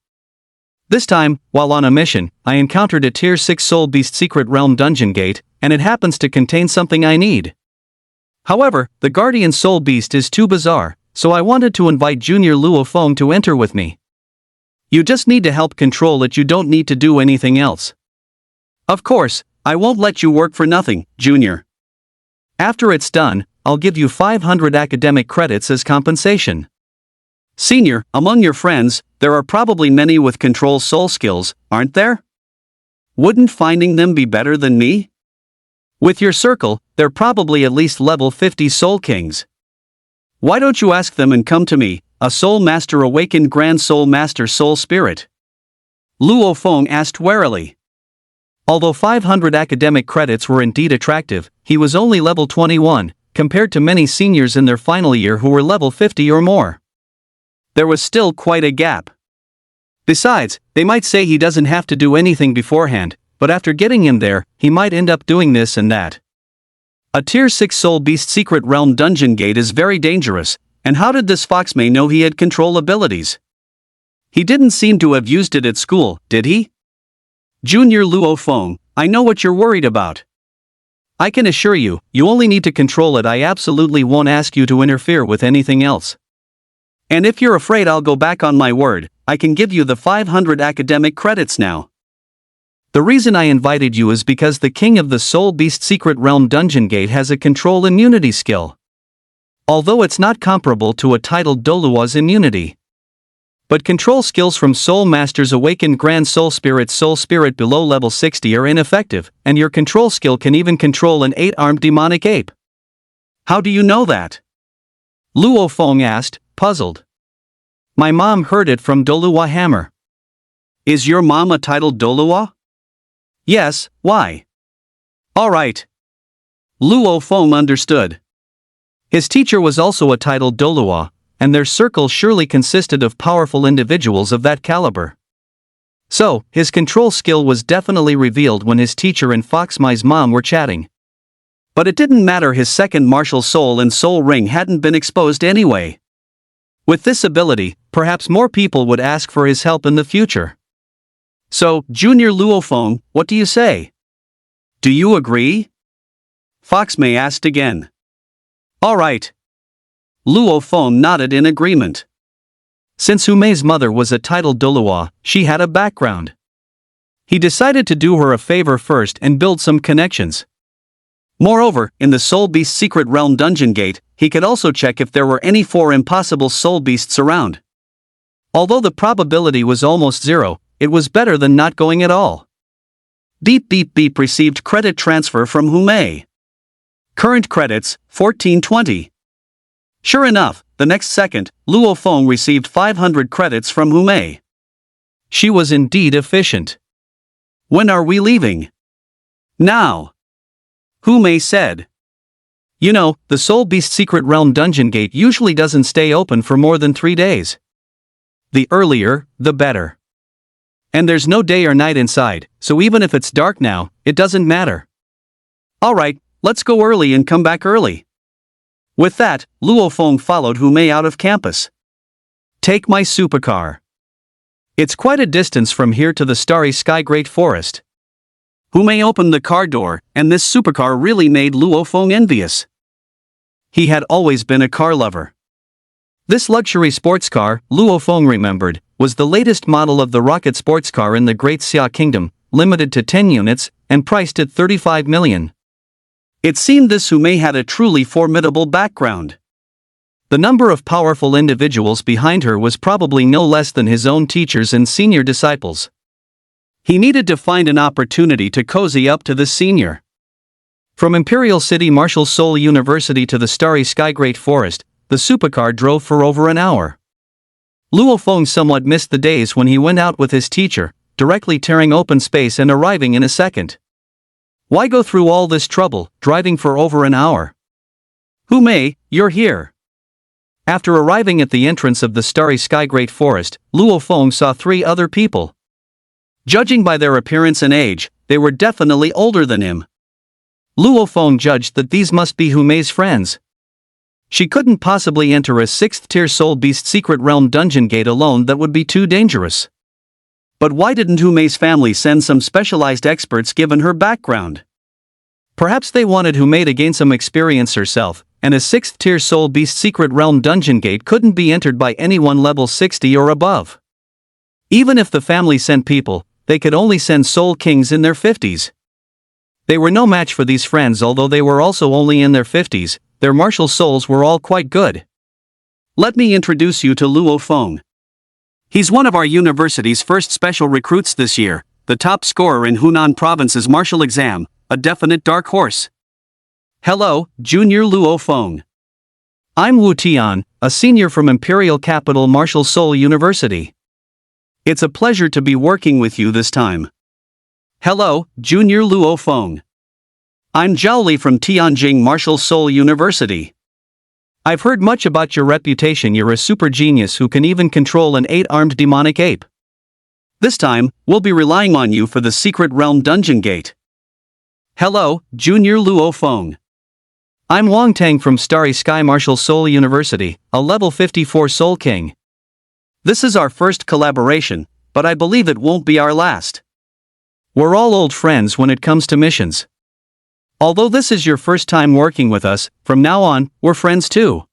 This time, while on a mission, I encountered a Tier 6 Soul Beast Secret Realm dungeon gate, and it happens to contain something I need. However, the Guardian Soul Beast is too bizarre, so I wanted to invite Junior Luo Feng to enter with me. You just need to help control it, you don't need to do anything else. Of course, I won't let you work for nothing, Junior. After it's done, I'll give you 500 academic credits as compensation. Senior, among your friends, there are probably many with control soul skills, aren't there? Wouldn't finding them be better than me? With your circle, they're probably at least level 50 Soul Kings. Why don't you ask them and come to me, a Soul Master awakened Grand Soul Master Soul Spirit? Luo Feng asked warily. Although 500 academic credits were indeed attractive, he was only level 21, compared to many seniors in their final year who were level 50 or more. There was still quite a gap. Besides, they might say he doesn't have to do anything beforehand, but after getting him there, he might end up doing this and that. A Tier 6 Soul Beast Secret Realm dungeon gate is very dangerous, and how did this Foxmei know he had control abilities? He didn't seem to have used it at school, did he? Junior Luo Feng, I know what you're worried about. I can assure you, you only need to control it. I absolutely won't ask you to interfere with anything else. And if you're afraid I'll go back on my word, I can give you the 500 academic credits now. The reason I invited you is because the king of the Soul Beast Secret Realm Dungeon Gate has a control immunity skill. Although it's not comparable to a titled Dolua's immunity. But control skills from Soul Masters Awakened Grand Soul Spirit below level 60 are ineffective, and your control skill can even control an 8-armed demonic ape. How do you know that? Luo Feng asked, puzzled. My mom heard it from Dolua Hammer. Is your mom a titled Dolua? Yes, why? Alright. Luo Feng understood. His teacher was also a titled Dolua, and their circle surely consisted of powerful individuals of that caliber. So, his control skill was definitely revealed when his teacher and Foxmai's mom were chatting. But it didn't matter, his second martial soul and soul ring hadn't been exposed anyway. With this ability, perhaps more people would ask for his help in the future. So, Junior Luo Feng, what do you say? Do you agree? Foxmai asked again. Alright. Luo Feng nodded in agreement. Since Humei's mother was a titled Dolua, she had a background. He decided to do her a favor first and build some connections. Moreover, in the Soul Beast Secret Realm Dungeon Gate, he could also check if there were any 4 impossible soul beasts around. Although the probability was almost zero, it was better than not going at all. Beep beep beep, received credit transfer from Humei. Current credits, 1420. Sure enough, the next second, Luo Feng received 500 credits from Humei. She was indeed efficient. When are we leaving? Now. Humei said. You know, the Soul Beast Secret Realm Dungeon Gate usually doesn't stay open for more than 3 days. The earlier, the better. And there's no day or night inside, so even if it's dark now, it doesn't matter. Alright, let's go early and come back early. With that, Luo Feng followed Humei out of campus. Take my supercar. It's quite a distance from here to the Starry Sky Great Forest. Humei opened the car door, and this supercar really made Luo Feng envious. He had always been a car lover. This luxury sports car, Luo Feng remembered, was the latest model of the rocket sports car in the Great Xia Kingdom, limited to 10 units, and priced at 35 million. It seemed this Humei had a truly formidable background. The number of powerful individuals behind her was probably no less than his own teachers and senior disciples. He needed to find an opportunity to cozy up to this senior. From Imperial City Martial Soul University to the Starry Sky Great Forest, the supercar drove for over an hour. Luo Feng somewhat missed the days when he went out with his teacher, directly tearing open space and arriving in a second. Why go through all this trouble, driving for over an hour? Humei, you're here. After arriving at the entrance of the Starry Sky Great Forest, Luo Feng saw 3 other people. Judging by their appearance and age, they were definitely older than him. Luo Feng judged that these must be Humei's friends. She couldn't possibly enter a 6th-tier Soul Beast Secret Realm Dungeon Gate alone, that would be too dangerous. But why didn't Humei's family send some specialized experts given her background? Perhaps they wanted Humei to gain some experience herself, and a 6th-tier Soul Beast Secret Realm Dungeon Gate couldn't be entered by anyone level 60 or above. Even if the family sent people, they could only send Soul Kings in their 50s. They were no match for these friends, although they were also only in their 50s, their martial souls were all quite good. Let me introduce you to Luo Feng. He's one of our university's first special recruits this year, the top scorer in Hunan Province's martial exam, a definite dark horse. Hello, Junior Luo Feng. I'm Wu Tian, a senior from Imperial Capital Martial Soul University. It's a pleasure to be working with you this time. Hello, Junior Luo Feng. I'm Zhao Li from Tianjing Martial Soul University. I've heard much about your reputation. You're a super genius who can even control an 8-armed demonic ape. This time, we'll be relying on you for the Secret Realm Dungeon Gate. Hello, Junior Luo Feng. I'm Wang Tang from Starry Sky Martial Soul University, a level 54 Soul King. This is our first collaboration, but I believe it won't be our last. We're all old friends when it comes to missions. Although this is your first time working with us, from now on, we're friends too.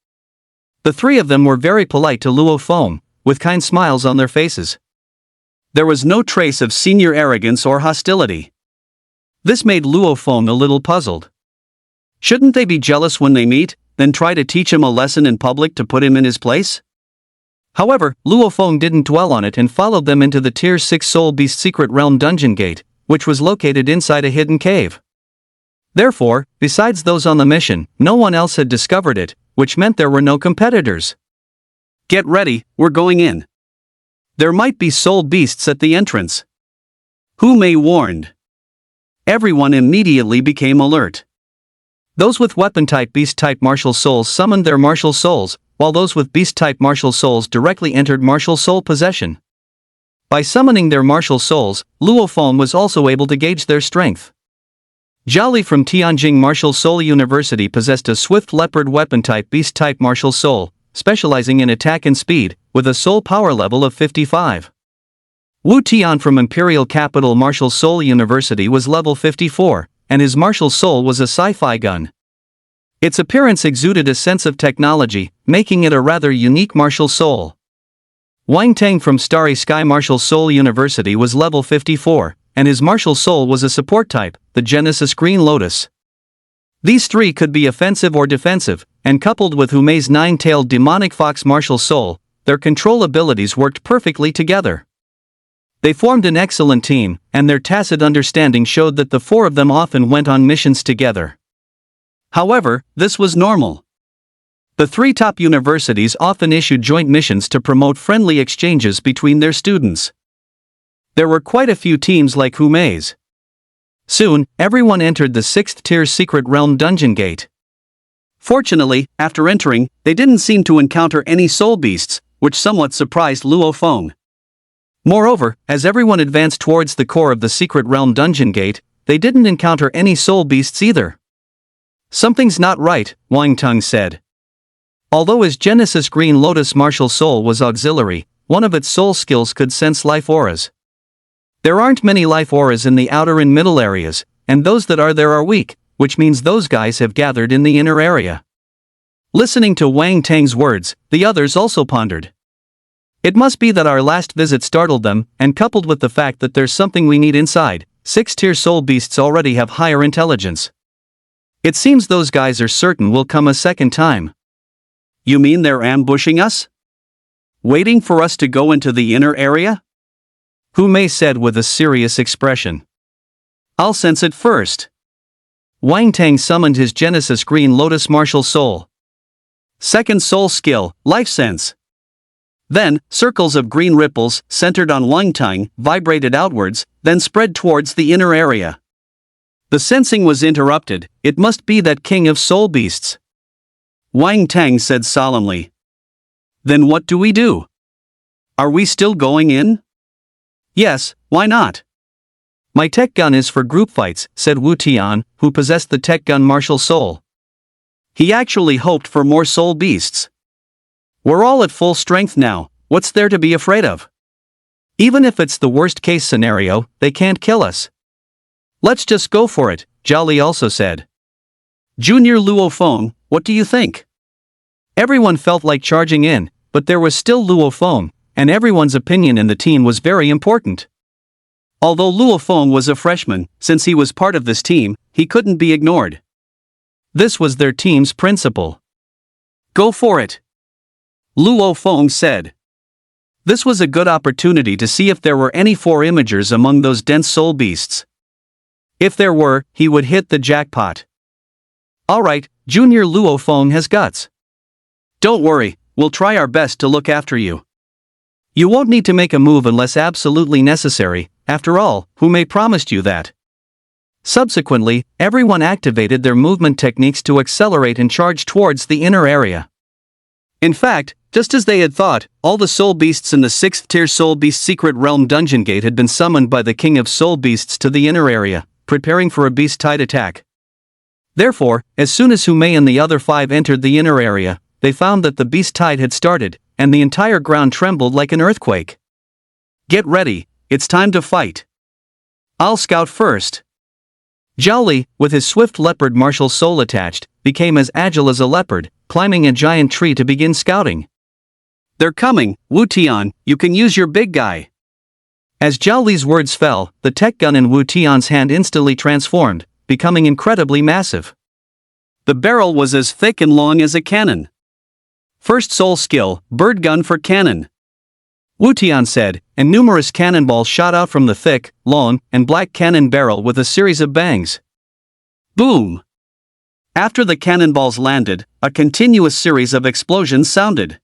The 3 of them were very polite to Luo Feng, with kind smiles on their faces. There was no trace of senior arrogance or hostility. This made Luo Feng a little puzzled. Shouldn't they be jealous when they meet, then try to teach him a lesson in public to put him in his place? However, Luo Feng didn't dwell on it and followed them into the Tier 6 Soul Beast Secret Realm dungeon gate, which was located inside a hidden cave. Therefore, besides those on the mission, no one else had discovered it, which meant there were no competitors. Get ready, we're going in. There might be soul beasts at the entrance. Hu Mei warned. Everyone immediately became alert. Those with weapon-type beast-type martial souls summoned their martial souls, while those with beast-type martial souls directly entered martial soul possession. By summoning their martial souls, Luo Feng was also able to gauge their strength. Zhao Li from Tianjing Martial Soul University possessed a swift leopard weapon-type beast-type martial soul, specializing in attack and speed, with a soul power level of 55. Wu Tian from Imperial Capital Martial Soul University was level 54, and his martial soul was a sci-fi gun. Its appearance exuded a sense of technology, making it a rather unique martial soul. Wang Teng from Starry Sky Martial Soul University was level 54, and his martial soul was a support type, the Genesis Green Lotus. These three could be offensive or defensive, and coupled with Hu Mei's nine-tailed demonic fox martial soul, their control abilities worked perfectly together. They formed an excellent team, and their tacit understanding showed that the four of them often went on missions together. However, this was normal. The three top universities often issued joint missions to promote friendly exchanges between their students. There were quite a few teams like Hu Mei's. Soon, everyone entered the 6th tier Secret Realm dungeon gate. Fortunately, after entering, they didn't seem to encounter any soul beasts, which somewhat surprised Luo Feng. Moreover, as everyone advanced towards the core of the Secret Realm dungeon gate, they didn't encounter any soul beasts either. Something's not right, Wang Tung said. Although his Genesis Green Lotus martial soul was auxiliary, one of its soul skills could sense life auras. There aren't many life auras in the outer and middle areas, and those that are there are weak, which means those guys have gathered in the inner area. Listening to Wang Teng's words, the others also pondered. It must be that our last visit startled them, and coupled with the fact that there's something we need inside, 6-tier soul beasts already have higher intelligence. It seems those guys are certain we'll come a second time. You mean they're ambushing us? Waiting for us to go into the inner area? Hu Mei said with a serious expression. I'll sense it first. Wang Teng summoned his Genesis Green Lotus martial soul. Second soul skill, Life Sense. Then, circles of green ripples, centered on Wang Teng, vibrated outwards, then spread towards the inner area. The sensing was interrupted. It must be that king of soul beasts. Wang Teng said solemnly. Then what do we do? Are we still going in? Yes, why not? My tech gun is for group fights, said Wu Tian, who possessed the tech gun martial soul. He actually hoped for more soul beasts. We're all at full strength now, what's there to be afraid of? Even if it's the worst case scenario, they can't kill us. Let's just go for it, Zhao Li also said. Junior Luo Feng, what do you think? Everyone felt like charging in, but there was still Luo Feng, and everyone's opinion in the team was very important. Although Luo Feng was a freshman, since he was part of this team, he couldn't be ignored. This was their team's principle. Go for it, Luo Feng said. This was a good opportunity to see if there were any four imagers among those dense soul beasts. If there were, he would hit the jackpot. Alright, Junior Luo Feng has guts. Don't worry, we'll try our best to look after you. You won't need to make a move unless absolutely necessary, after all, Hu Mei promised you that. Subsequently, everyone activated their movement techniques to accelerate and charge towards the inner area. In fact, just as they had thought, all the soul beasts in the 6th tier Soul Beast Secret Realm dungeon gate had been summoned by the King of Soul Beasts to the inner area, preparing for a beast-tide attack. Therefore, as soon as Hu Mei and the other 5 entered the inner area, they found that the beast tide had started, and the entire ground trembled like an earthquake. Get ready, it's time to fight. I'll scout first. Zhao Li, with his swift leopard martial soul attached, became as agile as a leopard, climbing a giant tree to begin scouting. They're coming, Wu Tian, you can use your big guy. As Zhao Li's words fell, the tech gun in Wu Tian's hand instantly transformed, becoming incredibly massive. The barrel was as thick and long as a cannon. First soul skill, bird gun for cannon. Wu Tian said, and numerous cannonballs shot out from the thick, long, and black cannon barrel with a series of bangs. Boom! After the cannonballs landed, a continuous series of explosions sounded.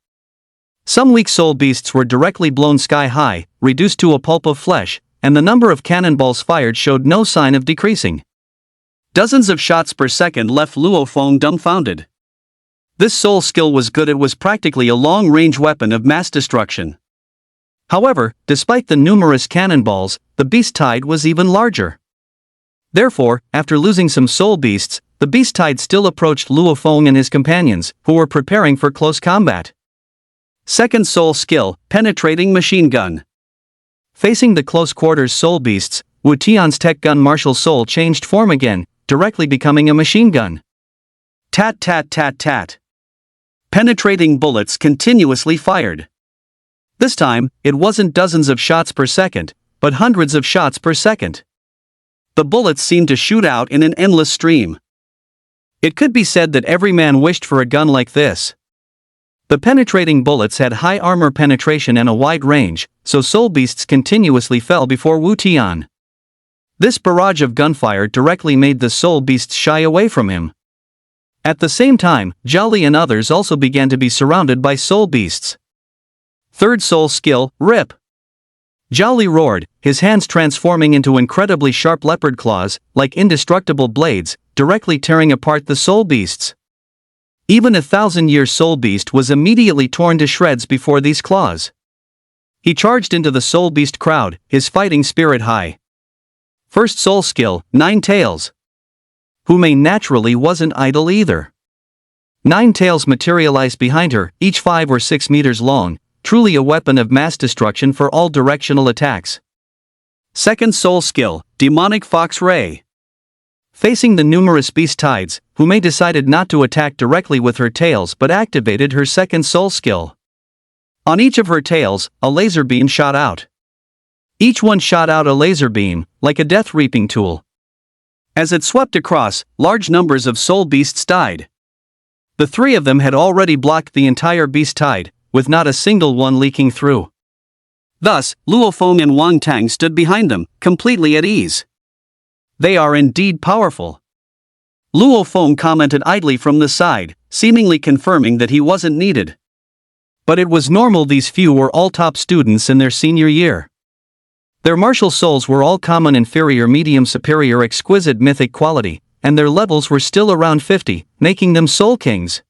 Some weak soul beasts were directly blown sky high, reduced to a pulp of flesh, and the number of cannonballs fired showed no sign of decreasing. Dozens of shots per second left Luo Feng dumbfounded. This soul skill was good. It was practically a long-range weapon of mass destruction. However, despite the numerous cannonballs, the beast tide was even larger. Therefore, after losing some soul beasts, the beast tide still approached Luo Feng and his companions, who were preparing for close combat. Second soul skill, penetrating machine gun. Facing the close quarters soul beasts, Wu Tian's tech gun martial soul changed form again, directly becoming a machine gun. Tat tat tat tat. Penetrating bullets continuously fired. This time, it wasn't dozens of shots per second, but hundreds of shots per second. The bullets seemed to shoot out in an endless stream. It could be said that every man wished for a gun like this. The penetrating bullets had high armor penetration and a wide range, so soul beasts continuously fell before Wu Tian. This barrage of gunfire directly made the soul beasts shy away from him. At the same time, Zhao Li and others also began to be surrounded by soul beasts. Third soul skill, rip. Zhao Li roared, his hands transforming into incredibly sharp leopard claws, like indestructible blades, directly tearing apart the soul beasts. Even a 1,000-year soul beast was immediately torn to shreds before these claws. He charged into the soul beast crowd, his fighting spirit high. First soul skill, 9 tails. Hu Mei naturally wasn't idle either. 9 tails materialized behind her, each 5 or 6 meters long, truly a weapon of mass destruction for all directional attacks. Second soul skill, demonic fox ray. Facing the numerous beast tides, Hu Mei decided not to attack directly with her tails but activated her second soul skill. On each of her tails, a laser beam shot out. Each one shot out a laser beam, like a death reaping tool. As it swept across, large numbers of soul beasts died. The 3 of them had already blocked the entire beast tide, with not a single one leaking through. Thus, Luo Feng and Wang Tang stood behind them, completely at ease. They are indeed powerful. Luo Feng commented idly from the side, seemingly confirming that he wasn't needed. But it was normal. These few were all top students in their senior year. Their martial souls were all common, inferior, medium, superior, exquisite, mythic quality, and their levels were still around 50, making them soul kings.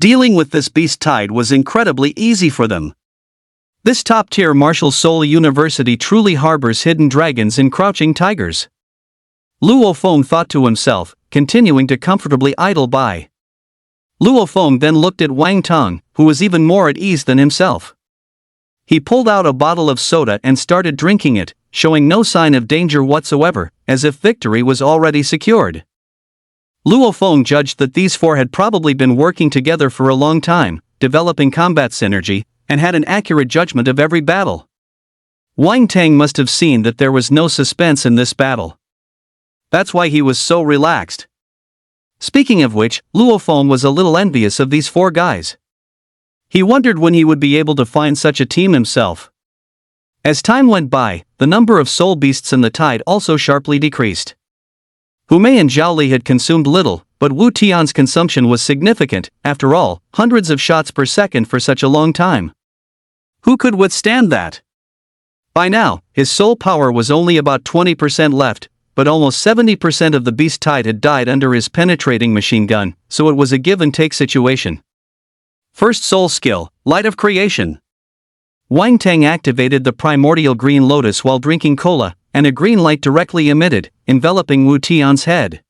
Dealing with this beast tide was incredibly easy for them. This top-tier martial soul university truly harbors hidden dragons and crouching tigers. Luo Feng thought to himself, continuing to comfortably idle by. Luo Feng then looked at Wang Tang, who was even more at ease than himself. He pulled out a bottle of soda and started drinking it, showing no sign of danger whatsoever, as if victory was already secured. Luo Feng judged that these 4 had probably been working together for a long time, developing combat synergy, and had an accurate judgment of every battle. Wang Tang must have seen that there was no suspense in this battle. That's why he was so relaxed. Speaking of which, Luo Feng was a little envious of these 4 guys. He wondered when he would be able to find such a team himself. As time went by, the number of soul beasts in the tide also sharply decreased. Hu Mei and Zhao Li had consumed little, but Wu Tian's consumption was significant. After all, hundreds of shots per second for such a long time. Who could withstand that? By now, his soul power was only about 20% left, but almost 70% of the beast tide had died under his penetrating machine gun, so it was a give-and-take situation. First soul skill, light of creation. Wang Tang activated the primordial green lotus while drinking cola, and a green light directly emitted, enveloping Wu Tian's head.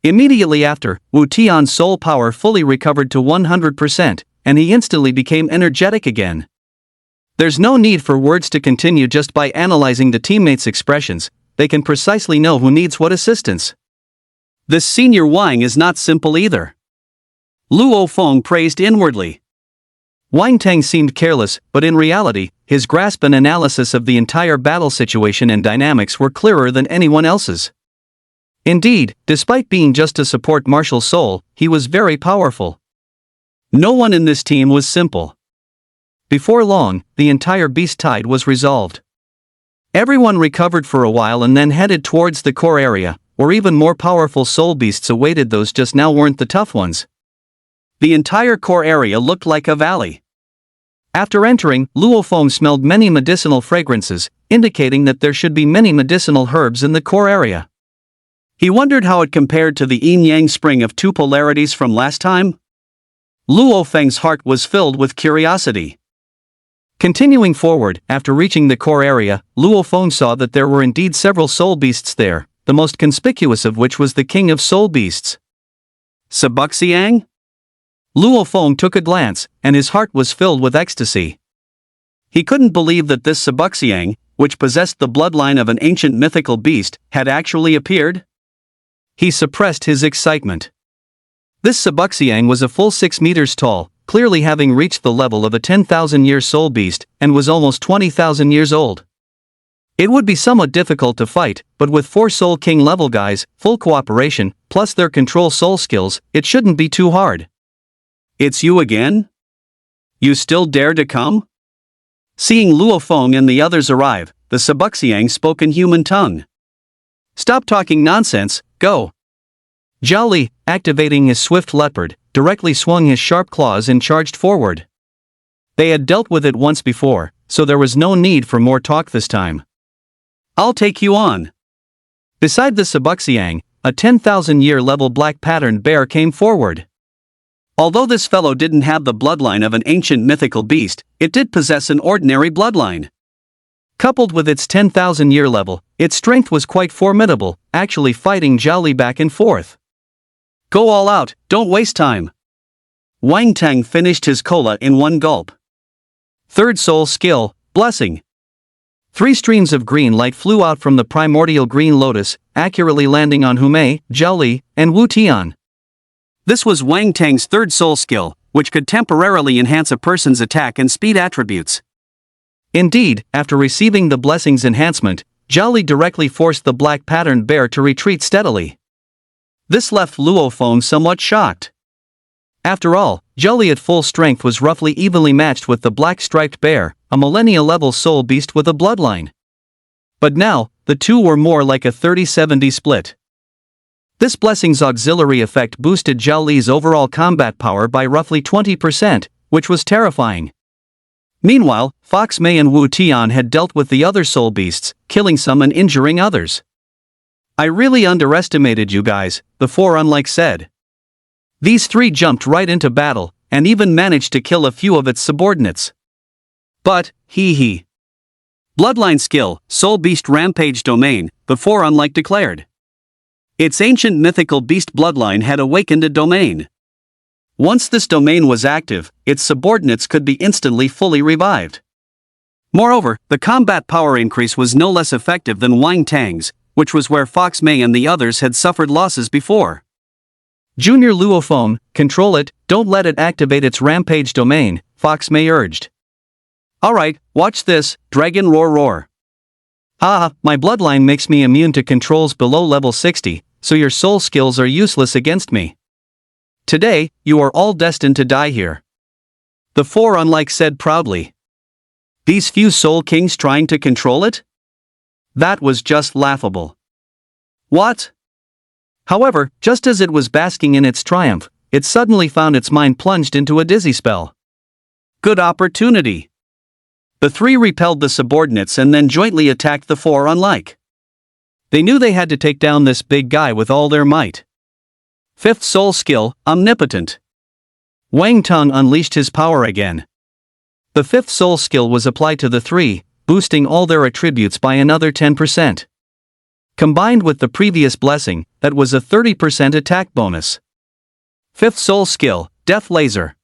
Immediately after, Wu Tian's soul power fully recovered to 100%, and he instantly became energetic again. There's no need for words to continue. Just by analyzing the teammates' expressions, they can precisely know who needs what assistance. This senior Wang is not simple either. Luo Feng praised inwardly. Wang Tang seemed careless, but in reality, his grasp and analysis of the entire battle situation and dynamics were clearer than anyone else's. Indeed, despite being just a support martial soul, he was very powerful. No one in this team was simple. Before long, the entire beast tide was resolved. Everyone recovered for a while and then headed towards the core area, where even more powerful soul beasts awaited. Those just now weren't the tough ones. The entire core area looked like a valley. After entering, Luo Feng smelled many medicinal fragrances, indicating that there should be many medicinal herbs in the core area. He wondered how it compared to the yin-yang spring of two polarities from last time. Luo Feng's heart was filled with curiosity. Continuing forward, after reaching the core area, Luo Feng saw that there were indeed several soul beasts there, the most conspicuous of which was the king of soul beasts. Sabuxiang? Luo Feng took a glance, and his heart was filled with ecstasy. He couldn't believe that this Sabuxiang, which possessed the bloodline of an ancient mythical beast, had actually appeared. He suppressed his excitement. This Sabuxiang was a full 6 meters tall, clearly having reached the level of a 10,000-year soul beast, and was almost 20,000 years old. It would be somewhat difficult to fight, but with 4 Soul King level guys, full cooperation, plus their control soul skills, it shouldn't be too hard. It's you again? You still dare to come? Seeing Luo Feng and the others arrive, the Sabuxiang spoke in human tongue. Stop talking nonsense, go. Zhao Li, activating his swift leopard, directly swung his sharp claws and charged forward. They had dealt with it once before, so there was no need for more talk this time. I'll take you on. Beside the Sabuxiang, a 10,000-year level black patterned bear came forward. Although this fellow didn't have the bloodline of an ancient mythical beast, it did possess an ordinary bloodline. Coupled with its 10,000-year level, its strength was quite formidable, actually fighting Zhao Li back and forth. Go all out, don't waste time. Wang Tang finished his cola in one gulp. Third soul skill, Blessing. 3 streams of green light flew out from the primordial green lotus, accurately landing on Humei, Zhao Li, and Wu Tian. This was Wang Tang's third soul skill, which could temporarily enhance a person's attack and speed attributes. Indeed, after receiving the blessing's enhancement, Zhao Li directly forced the black patterned bear to retreat steadily. This left Luo Feng somewhat shocked. After all, Zhao Li at full strength was roughly evenly matched with the black striped bear, a millennia-level soul beast with a bloodline. But now, the two were more like a 30-70 split. This blessing's auxiliary effect boosted Zhao Li's overall combat power by roughly 20%, which was terrifying. Meanwhile, Fox Mei and Wu Tian had dealt with the other soul beasts, killing some and injuring others. I really underestimated you guys, the 4 unlike said. These 3 jumped right into battle, and even managed to kill a few of its subordinates. But, hee. Bloodline skill, Soul Beast Rampage Domain, the 4 unlike declared. Its ancient mythical beast bloodline had awakened a domain. Once this domain was active, its subordinates could be instantly fully revived. Moreover, the combat power increase was no less effective than Wang Tang's, which was where Fox Mei and the others had suffered losses before. Junior Luo Feng, control it, don't let it activate its rampage domain, Fox Mei urged. Alright, watch this, Dragon Roar. My bloodline makes me immune to controls below level 60, so your soul skills are useless against me. Today, you are all destined to die here. The 4 unlike said proudly. These few soul kings trying to control it? That was just laughable. What? However, just as it was basking in its triumph, it suddenly found its mind plunged into a dizzy spell. Good opportunity. The 3 repelled the subordinates and then jointly attacked the 4 unlike. They knew they had to take down this big guy with all their might. 5th soul skill, Omnipotent. Wang Tang unleashed his power again. The 5th soul skill was applied to the 3, boosting all their attributes by another 10%. Combined with the previous blessing, that was a 30% attack bonus. 5th soul skill, Death Laser.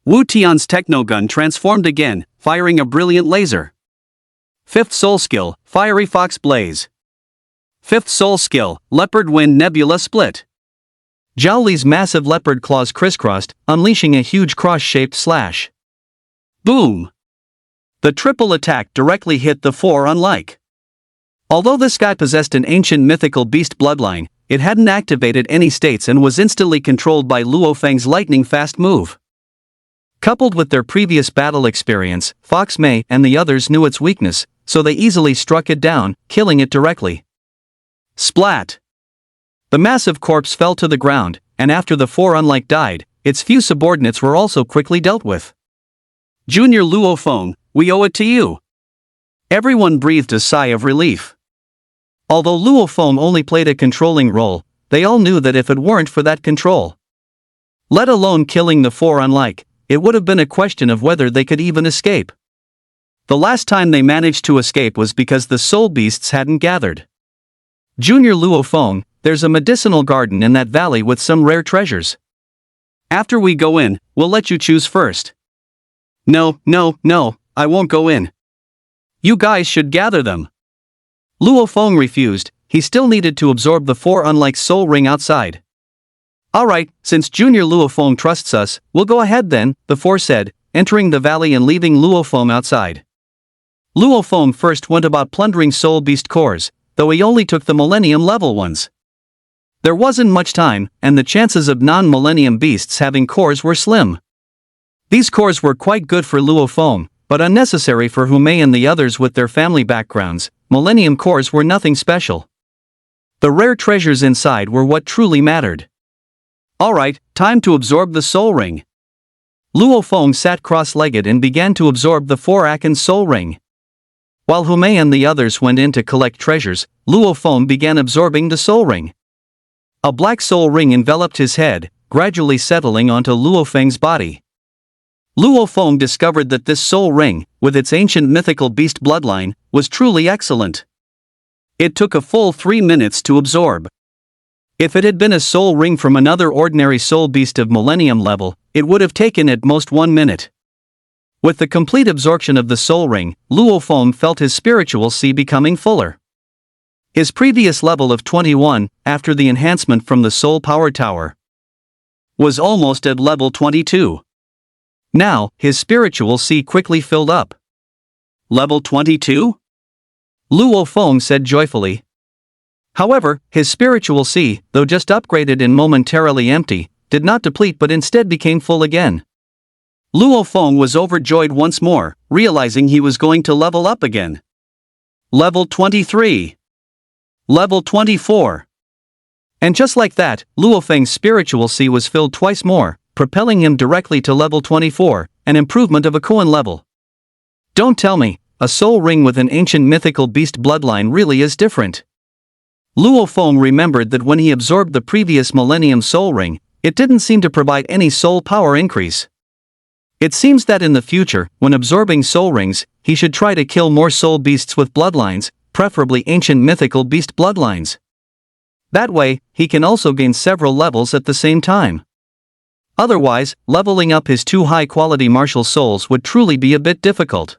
Wu Tian's technogun transformed again, firing a brilliant laser. 5th soul skill, Fiery Fox Blaze. 5th soul skill, Leopard Wind Nebula Split. Zhao Li's massive leopard claws crisscrossed, unleashing a huge cross-shaped slash. Boom! The triple attack directly hit the four unlike. Although this guy possessed an ancient mythical beast bloodline, it hadn't activated any states and was instantly controlled by Luo Feng's lightning-fast move. Coupled with their previous battle experience, Fox Mei and the others knew its weakness, so they easily struck it down, killing it directly. Splat! The massive corpse fell to the ground, and after the four unlike died, its few subordinates were also quickly dealt with. Junior Luo Feng, we owe it to you. Everyone breathed a sigh of relief. Although Luo Feng only played a controlling role, they all knew that if it weren't for that control, let alone killing the four unlike, it would have been a question of whether they could even escape. The last time they managed to escape was because the soul beasts hadn't gathered. Junior Luo Feng, there's a medicinal garden in that valley with some rare treasures. After we go in, we'll let you choose first. No, I won't go in. You guys should gather them. Luo Feng refused, he still needed to absorb the four unlike soul ring outside. Alright, since Junior Luo Feng trusts us, we'll go ahead then, the four said, entering the valley and leaving Luo Feng outside. Luo Feng first went about plundering soul beast cores, though he only took the Millennium level ones. There wasn't much time, and the chances of non-Millennium beasts having cores were slim. These cores were quite good for Luo Feng, but unnecessary for Humei and the others with their family backgrounds. Millennium cores were nothing special. The rare treasures inside were what truly mattered. Alright, time to absorb the soul ring. Luo Feng sat cross-legged and began to absorb the four Akan soul ring. While Humei and the others went in to collect treasures, Luo Feng began absorbing the soul ring. A black soul ring enveloped his head, gradually settling onto Luo Feng's body. Luo Feng discovered that this soul ring, with its ancient mythical beast bloodline, was truly excellent. It took a full 3 minutes to absorb. If it had been a soul ring from another ordinary soul beast of Millennium level, it would have taken at most 1 minute. With the complete absorption of the soul ring, Luo Feng felt his spiritual sea becoming fuller. His previous level of 21, after the enhancement from the soul power tower, was almost at level 22. Now, his spiritual sea quickly filled up. Level 22? Luo Feng said joyfully. However, his spiritual sea, though just upgraded and momentarily empty, did not deplete but instead became full again. Luo Feng was overjoyed once more, realizing he was going to level up again. Level 23. Level 24. And just like that, Luo Feng's spiritual sea was filled twice more, propelling him directly to level 24, an improvement of a Koan level. Don't tell me, a soul ring with an ancient mythical beast bloodline really is different. Luo Feng remembered that when he absorbed the previous Millennium soul ring, it didn't seem to provide any soul power increase. It seems that in the future, when absorbing soul rings, he should try to kill more soul beasts with bloodlines, preferably ancient mythical beast bloodlines. That way, he can also gain several levels at the same time. Otherwise, leveling up his two high-quality martial souls would truly be a bit difficult.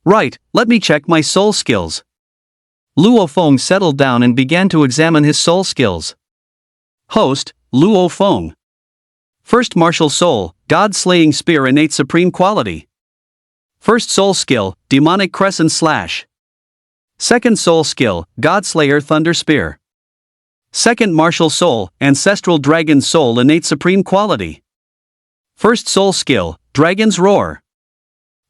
Right, let me check my soul skills. Luo Feng settled down and began to examine his soul skills. Host, Luo Feng. First martial soul, God-slaying spear innate supreme quality. First soul skill, demonic crescent slash. Second soul skill, Godslayer thunder spear. Second martial soul, ancestral dragon soul innate supreme quality. First soul skill, dragon's roar.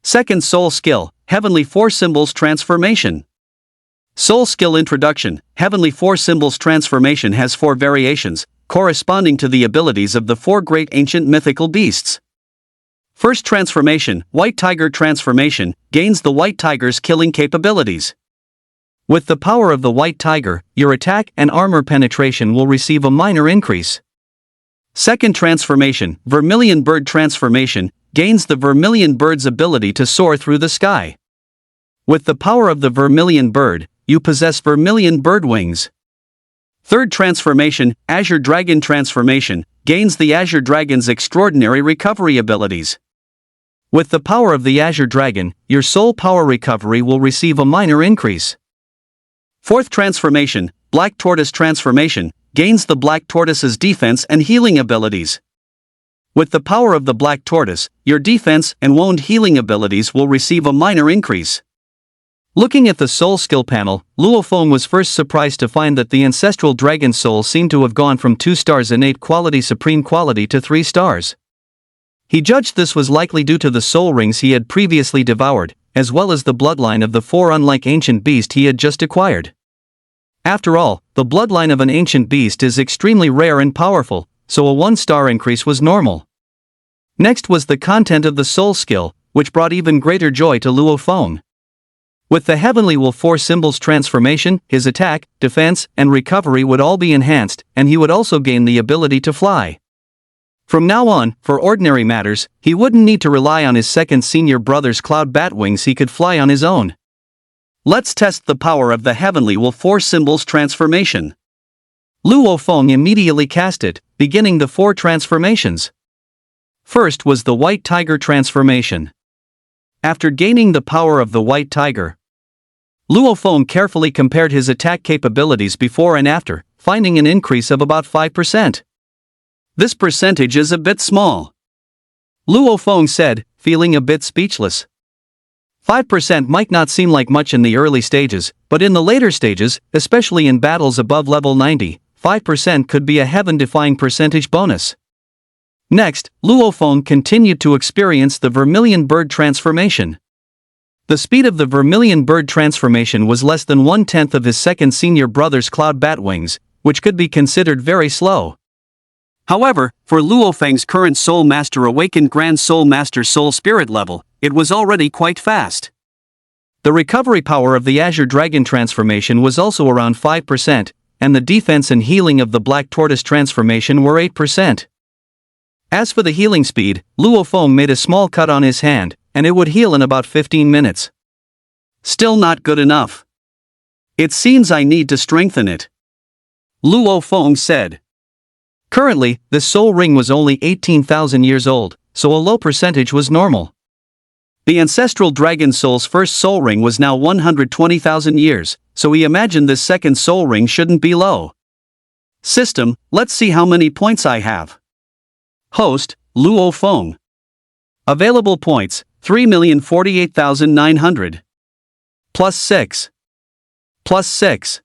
Second soul skill, heavenly four symbols transformation. Soul skill introduction, heavenly four symbols transformation has 4 variations, corresponding to the abilities of the 4 great ancient mythical beasts. First transformation, white tiger transformation, gains the white tiger's killing capabilities. With the power of the white tiger, your attack and armor penetration will receive a minor increase. Second transformation, vermilion bird transformation, gains the vermilion bird's ability to soar through the sky. With the power of the vermilion bird, you possess vermilion bird wings. Third transformation, azure dragon transformation, gains the azure dragon's extraordinary recovery abilities. With the power of the azure dragon, your soul power recovery will receive a minor increase. Fourth transformation, black tortoise transformation, gains the black tortoise's defense and healing abilities. With the power of the black tortoise, your defense and wound healing abilities will receive a minor increase. Looking at the soul skill panel, Luo Feng was first surprised to find that the ancestral dragon soul seemed to have gone from 2 stars innate quality supreme quality to 3 stars. He judged this was likely due to the soul rings he had previously devoured, as well as the bloodline of the 4 unlike ancient beast he had just acquired. After all, the bloodline of an ancient beast is extremely rare and powerful, so a 1-star increase was normal. Next was the content of the soul skill, which brought even greater joy to Luo Feng. With the Heavenly Will 4 symbols transformation, his attack, defense, and recovery would all be enhanced, and he would also gain the ability to fly. From now on, for ordinary matters, he wouldn't need to rely on his second senior brother's cloud bat wings, he could fly on his own. Let's test the power of the Heavenly Will 4 symbols transformation. Luo Feng immediately cast it, beginning the 4 transformations. First was the White Tiger transformation. After gaining the power of the White Tiger, Luo Feng carefully compared his attack capabilities before and after, finding an increase of about 5%. This percentage is a bit small, Luo Feng said, feeling a bit speechless. 5% might not seem like much in the early stages, but in the later stages, especially in battles above level 90, 5% could be a heaven-defying percentage bonus. Next, Luo Feng continued to experience the Vermilion Bird transformation. The speed of the Vermilion Bird transformation was less than 1/10 of his second senior brother's cloud bat wings, which could be considered very slow. However, for Luo Feng's current Soul Master Awakened Grand Soul Master Soul Spirit level, it was already quite fast. The recovery power of the Azure Dragon transformation was also around 5%, and the defense and healing of the Black Tortoise transformation were 8%. As for the healing speed, Luo Feng made a small cut on his hand, and it would heal in about 15 minutes. Still not good enough. It seems I need to strengthen it, Luo Feng said. Currently, this soul ring was only 18,000 years old, so a low percentage was normal. The ancestral dragon soul's first soul ring was now 120,000 years, so he imagined this second soul ring shouldn't be low. System, let's see how many points I have. Host, Luo Feng. Available points, 3,048,900. Plus 6. Plus 6.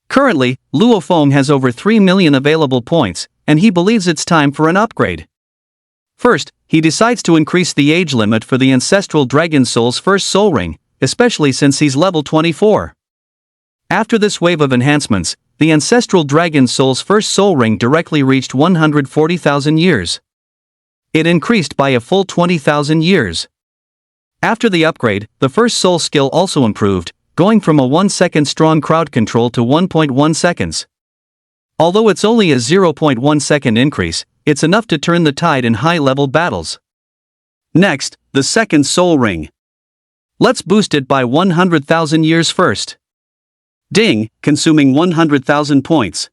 Currently, Luo Feng has over 3 million available points, and he believes it's time for an upgrade. First, he decides to increase the age limit for the ancestral dragon soul's first soul ring, especially since he's level 24. After this wave of enhancements, the ancestral dragon soul's first soul ring directly reached 140,000 years. It increased by a full 20,000 years. After the upgrade, the first soul skill also improved, going from a 1-second strong crowd control to 1.1 seconds. Although it's only a 0.1 second increase, it's enough to turn the tide in high-level battles. Next, the second soul ring. Let's boost it by 100,000 years first. Ding, consuming 100,000 points.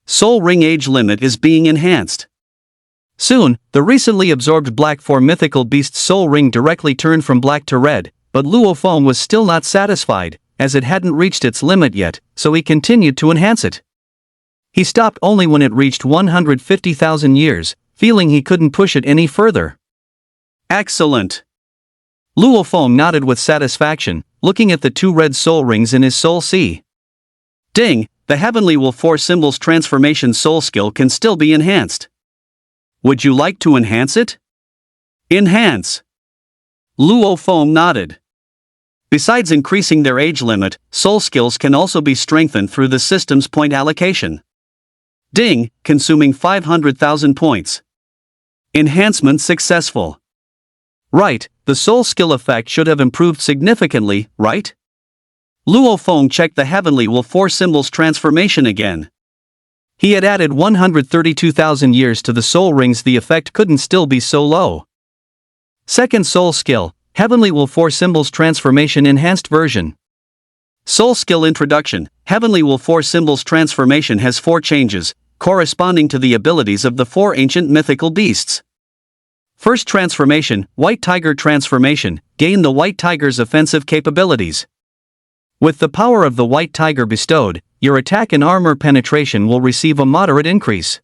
Soul ring age limit is being enhanced. Soon, the recently absorbed Black 4 mythical beast's soul ring directly turned from black to red, but Luo Feng was still not satisfied, as it hadn't reached its limit yet, so he continued to enhance it. He stopped only when it reached 150,000 years, feeling he couldn't push it any further. Excellent. Luo Feng nodded with satisfaction, looking at the 2 red soul rings in his soul sea. Ding, the Heavenly Will 4 symbols transformation soul skill can still be enhanced. Would you like to enhance it? Enhance. Luo Feng nodded. Besides increasing their age limit, soul skills can also be strengthened through the system's point allocation. Ding, consuming 500,000 points. Enhancement successful. Right, the soul skill effect should have improved significantly, right? Luo Feng checked the Heavenly Will 4 symbols transformation again. He had added 132,000 years to the soul rings, the effect couldn't still be so low. Second soul skill, Heavenly Will 4 symbols transformation enhanced version. Soul skill introduction, Heavenly Will 4 symbols transformation has 4 changes, corresponding to the abilities of the 4 ancient mythical beasts. First transformation, White Tiger transformation, gain the White Tiger's offensive capabilities. With the power of the White Tiger bestowed, your attack and armor penetration will receive a moderate increase.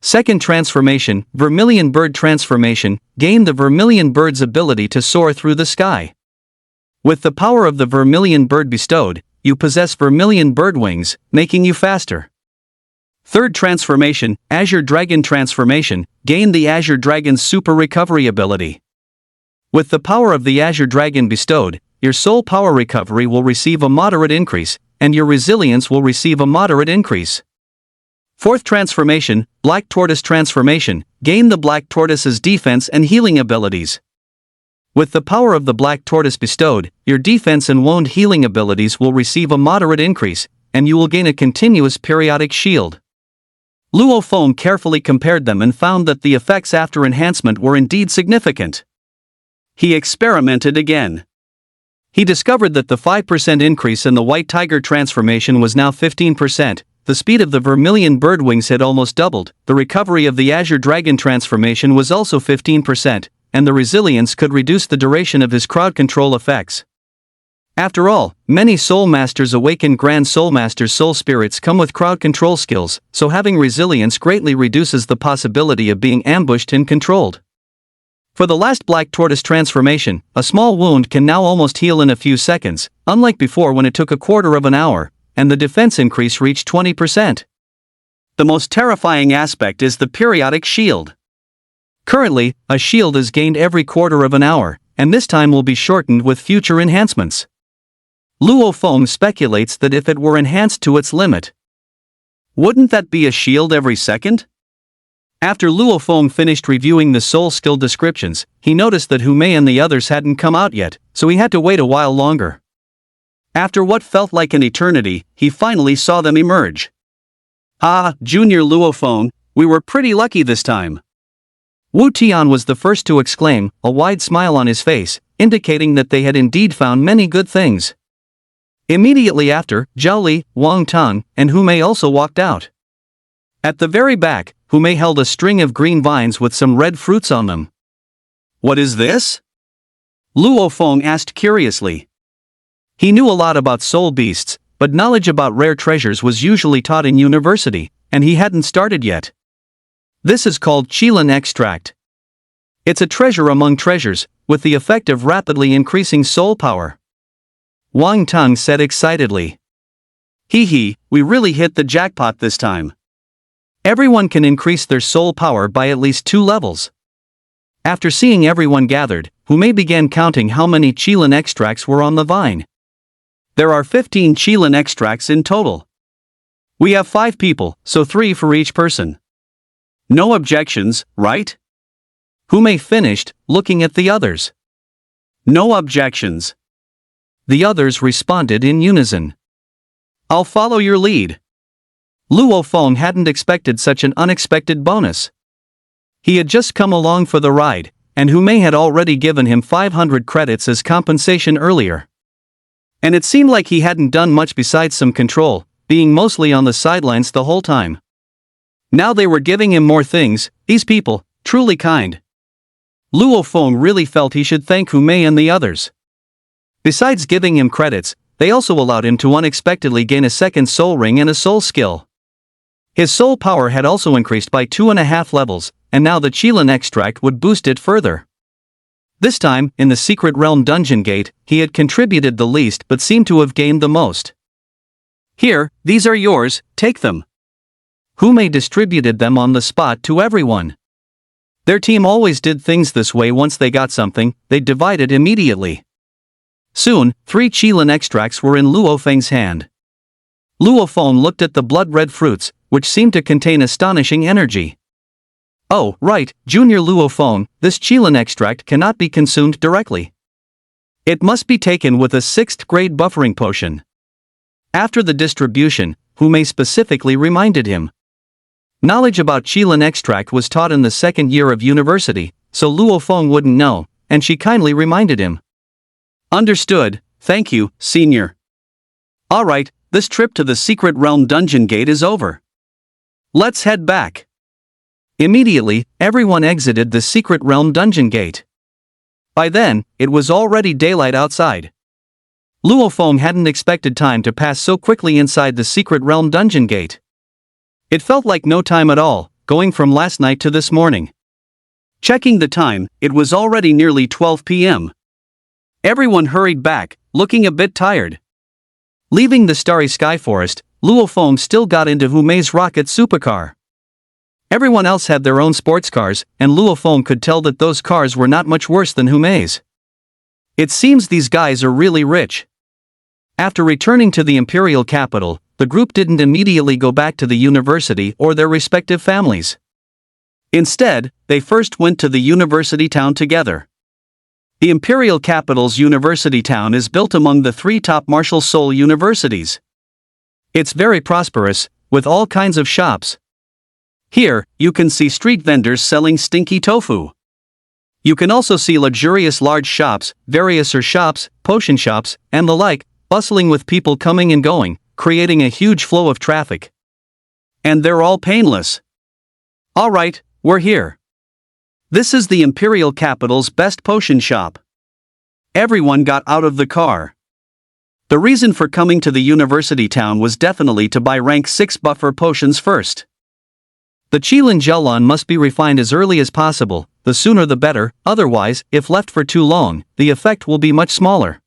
Second transformation, Vermilion Bird Transformation, gain the Vermilion Bird's ability to soar through the sky. With the power of the Vermilion Bird bestowed, you possess Vermilion Bird wings, making you faster. Third transformation, Azure Dragon Transformation, gain the Azure Dragon's super recovery ability. With the power of the Azure Dragon bestowed, your soul power recovery will receive a moderate increase, and your resilience will receive a moderate increase. Fourth transformation, Black Tortoise Transformation, gain the Black Tortoise's defense and healing abilities. With the power of the Black Tortoise bestowed, your defense and wound healing abilities will receive a moderate increase, and you will gain a continuous periodic shield. Luo Feng carefully compared them and found that the effects after enhancement were indeed significant. He experimented again. He discovered that the 5% increase in the White Tiger transformation was now 15%, the speed of the Vermilion Bird wings had almost doubled, the recovery of the Azure Dragon transformation was also 15%, and the resilience could reduce the duration of his crowd control effects. After all, many Soul Masters awakened Grand Soul Masters' soul spirits come with crowd control skills, so having resilience greatly reduces the possibility of being ambushed and controlled. For the last Black Tortoise transformation, a small wound can now almost heal in a few seconds, unlike before when it took a quarter of an hour, and the defense increase reached 20%. The most terrifying aspect is the periodic shield. Currently, a shield is gained every quarter of an hour, and this time will be shortened with future enhancements. Luo Feng speculates that if it were enhanced to its limit, wouldn't that be a shield every second? After Luo Feng finished reviewing the soul skill descriptions, he noticed that Hu Mei and the others hadn't come out yet, so he had to wait a while longer. After what felt like an eternity, he finally saw them emerge. Ah, Junior Luo Feng, we were pretty lucky this time. Wu Tian was the first to exclaim, a wide smile on his face, indicating that they had indeed found many good things. Immediately after, Zhao Li, Wang Tang, and Hu Mei also walked out. At the very back, Hu Mei held a string of green vines with some red fruits on them. What is this? Luo Feng asked curiously. He knew a lot about soul beasts, but knowledge about rare treasures was usually taught in university, and he hadn't started yet. This is called Qilin extract. It's a treasure among treasures, with the effect of rapidly increasing soul power. Wang Tang said excitedly. Hee, we really hit the jackpot this time. Everyone can increase their soul power by at least 2 levels. After seeing everyone gathered, Hu Mei began counting how many Qilin extracts were on the vine. There are 15 Qilin extracts in total. We have 5 people, so 3 for each person. No objections, right? Hu Mei finished, looking at the others. No objections. The others responded in unison. I'll follow your lead. Luo Feng hadn't expected such an unexpected bonus. He had just come along for the ride, and Hu Mei had already given him 500 credits as compensation earlier. And it seemed like he hadn't done much besides some control, being mostly on the sidelines the whole time. Now they were giving him more things, these people, truly kind. Luo Feng really felt he should thank Hu Mei and the others. Besides giving him credits, they also allowed him to unexpectedly gain a second soul ring and a soul skill. His soul power had also increased by 2.5 levels, and now the Qilin extract would boost it further. This time, in the Secret Realm Dungeon Gate, he had contributed the least but seemed to have gained the most. Here, these are yours, take them. Hu Mei distributed them on the spot to everyone. Their team always did things this way. Once they got something, they divided immediately. Soon, 3 Qilin extracts were in Luo Feng's hand. Luo Feng looked at the blood-red fruits, which seemed to contain astonishing energy. Oh, right, Junior Luo Feng, this Qilin extract cannot be consumed directly. It must be taken with a 6th grade buffering potion. After the distribution, Hu Mei specifically reminded him. Knowledge about Qilin extract was taught in the 2nd year of university, so Luo Feng wouldn't know, and she kindly reminded him. Understood, thank you, senior. Alright, this trip to the Secret Realm Dungeon Gate is over. Let's head back. Immediately, everyone exited the Secret Realm Dungeon Gate. By then, it was already daylight outside. Luo Feng hadn't expected time to pass so quickly inside the Secret Realm Dungeon Gate. It felt like no time at all, going from last night to this morning. Checking the time, it was already nearly 12 p.m. Everyone hurried back, looking a bit tired. Leaving the starry sky forest, Luo Feng still got into Humei's rocket supercar. Everyone else had their own sports cars, and Luo Feng could tell that those cars were not much worse than Humei's. It seems these guys are really rich. After returning to the imperial capital, the group didn't immediately go back to the university or their respective families. Instead, they first went to the university town together. The imperial capital's university town is built among the 3 top martial soul universities. It's very prosperous, with all kinds of shops. Here, you can see street vendors selling stinky tofu. You can also see luxurious large shops, various shops, potion shops, and the like, bustling with people coming and going, creating a huge flow of traffic. And they're all painless. Alright, we're here. This is the imperial capital's best potion shop. Everyone got out of the car. The reason for coming to the university town was definitely to buy rank 6 buffer potions first. The Qilin Jiaolan must be refined as early as possible, the sooner the better, otherwise, if left for too long, the effect will be much smaller.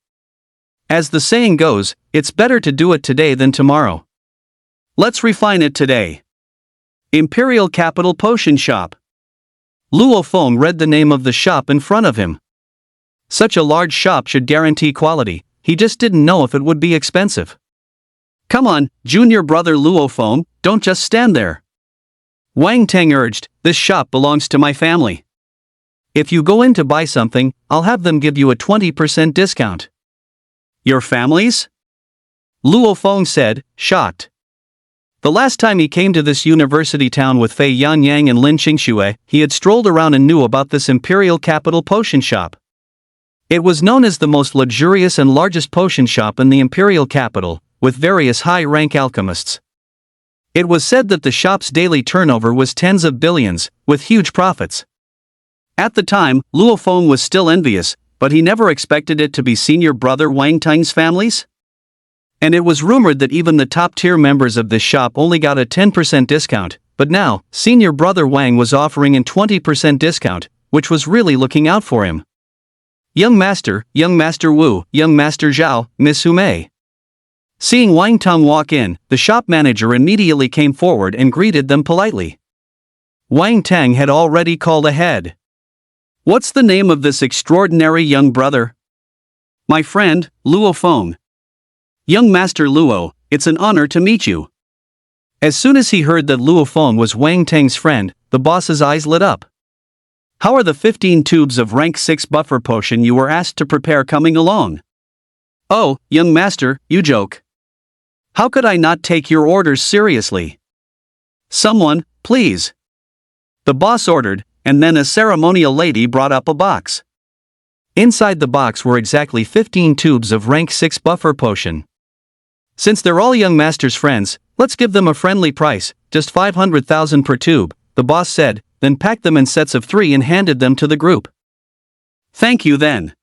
As the saying goes, it's better to do it today than tomorrow. Let's refine it today. Imperial Capital Potion Shop. Luo Feng read the name of the shop in front of him. Such a large shop should guarantee quality, he just didn't know if it would be expensive. Come on, junior brother Luo Feng, don't just stand there. Wang Teng urged, this shop belongs to my family. If you go in to buy something, I'll have them give you a 20% discount. Your families? Luo Feng said, shocked. The last time he came to this university town with Fei Yanyang and Lin Qingxue, he had strolled around and knew about this imperial capital potion shop. It was known as the most luxurious and largest potion shop in the imperial capital, with various high-rank alchemists. It was said that the shop's daily turnover was tens of billions, with huge profits. At the time, Luo Feng was still envious, but he never expected it to be senior brother Wang Teng's families. And it was rumored that even the top-tier members of this shop only got a 10% discount, but now, senior brother Wang was offering a 20% discount, which was really looking out for him. Young Master Wu, Young Master Zhao, Miss Humei. Seeing Wang Teng walk in, the shop manager immediately came forward and greeted them politely. Wang Teng had already called ahead. What's the name of this extraordinary young brother? My friend, Luo Feng. Young Master Luo, it's an honor to meet you. As soon as he heard that Luo Feng was Wang Teng's friend, the boss's eyes lit up. How are the 15 tubes of rank 6 buffer potion you were asked to prepare coming along? Oh, young master, you joke. How could I not take your orders seriously? Someone, please. The boss ordered, and then a ceremonial lady brought up a box. Inside the box were exactly 15 tubes of rank 6 buffer potion. Since they're all young master's friends, let's give them a friendly price, just 500,000 per tube, the boss said, then packed them in sets of 3 and handed them to the group. Thank you then.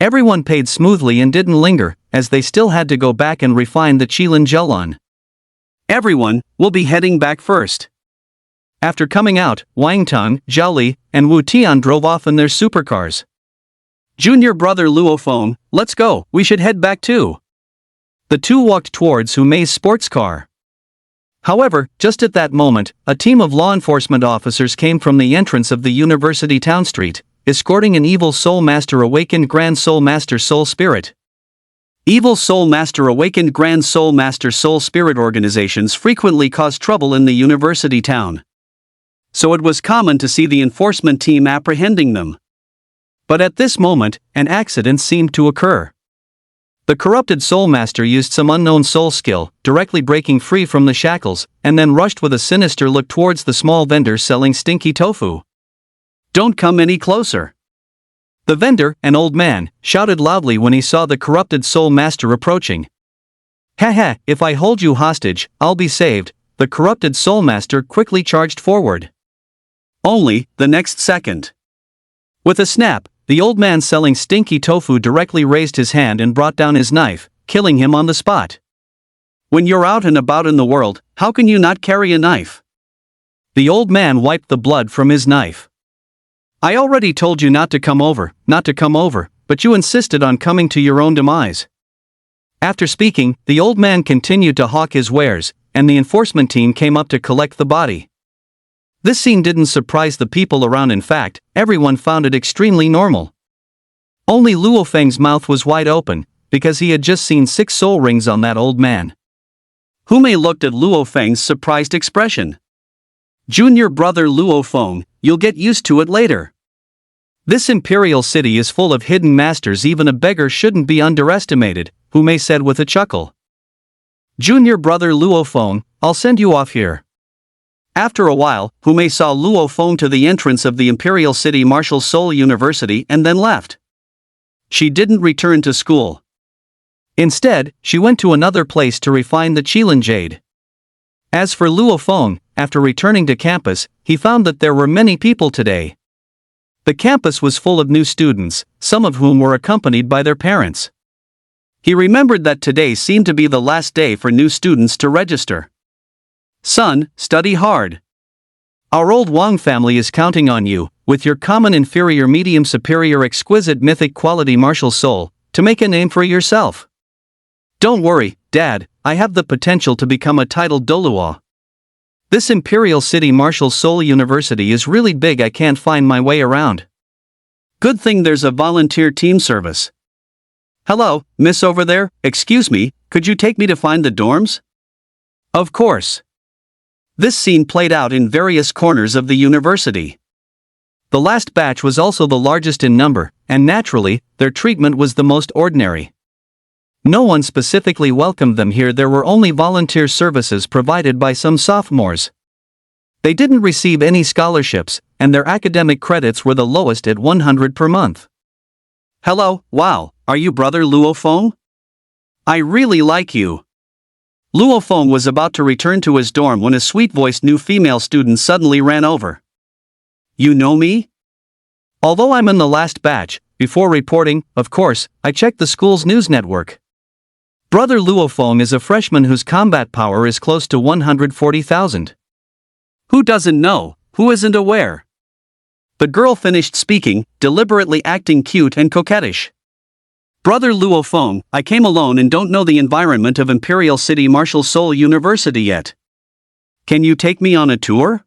Everyone paid smoothly and didn't linger, as they still had to go back and refine the Qilin Jiaolan. Everyone, will be heading back first. After coming out, Wang Teng, Zhao Li, and Wu Tian drove off in their supercars. Junior brother Luo Feng, let's go, we should head back too. The two walked towards Humei's sports car. However, just at that moment, a team of law enforcement officers came from the entrance of the university town street, escorting an evil soul master awakened Grand Soul Master Soul Spirit. Evil Soul Master awakened Grand Soul Master Soul Spirit organizations frequently cause trouble in the university town. So it was common to see the enforcement team apprehending them. But at this moment, an accident seemed to occur. The corrupted Soul Master used some unknown soul skill, directly breaking free from the shackles, and then rushed with a sinister look towards the small vendor selling stinky tofu. Don't come any closer. The vendor, an old man, shouted loudly when he saw the corrupted Soul Master approaching. Haha, if I hold you hostage, I'll be saved, the corrupted Soul Master quickly charged forward. Only, the next second. With a snap, the old man selling stinky tofu directly raised his hand and brought down his knife, killing him on the spot. When you're out and about in the world, how can you not carry a knife? The old man wiped the blood from his knife. I already told you not to come over, but you insisted on coming to your own demise. After speaking, the old man continued to hawk his wares, and the enforcement team came up to collect the body. This scene didn't surprise the people around. In fact, everyone found it extremely normal. Only Luo Feng's mouth was wide open, because he had just seen 6 soul rings on that old man. Hume looked at Luo Feng's surprised expression. Junior brother Luo Feng, you'll get used to it later. This imperial city is full of hidden masters. Even a beggar shouldn't be underestimated, Hume said with a chuckle. Junior brother Luo Feng, I'll send you off here. After a while, Hume saw Luo Feng to the entrance of the Imperial City Martial Soul University and then left. She didn't return to school. Instead, she went to another place to refine the Qilin Jade. As for Luo Feng, after returning to campus, he found that there were many people today. The campus was full of new students, some of whom were accompanied by their parents. He remembered that today seemed to be the last day for new students to register. Son, study hard. Our old Wang family is counting on you, with your common inferior medium superior exquisite mythic quality martial soul, to make a name for yourself. Don't worry, Dad, I have the potential to become a titled Doluo. This Imperial City Martial Soul University is really big. I can't find my way around. Good thing there's a volunteer team service. Hello, miss over there, excuse me, could you take me to find the dorms? Of course. This scene played out in various corners of the university. The last batch was also the largest in number, and naturally, their treatment was the most ordinary. No one specifically welcomed them here. There were only volunteer services provided by some sophomores. They didn't receive any scholarships, and their academic credits were the lowest at 100 per month. Hello, wow, are you brother Luo Feng? I really like you. Luo Feng was about to return to his dorm when a sweet-voiced new female student suddenly ran over. You know me? Although I'm in the last batch, before reporting, of course, I checked the school's news network. Brother Luo Feng is a freshman whose combat power is close to 140,000. Who doesn't know, who isn't aware? The girl finished speaking, deliberately acting cute and coquettish. Brother Luo Feng, I came alone and don't know the environment of Imperial City Martial Soul University yet. Can you take me on a tour?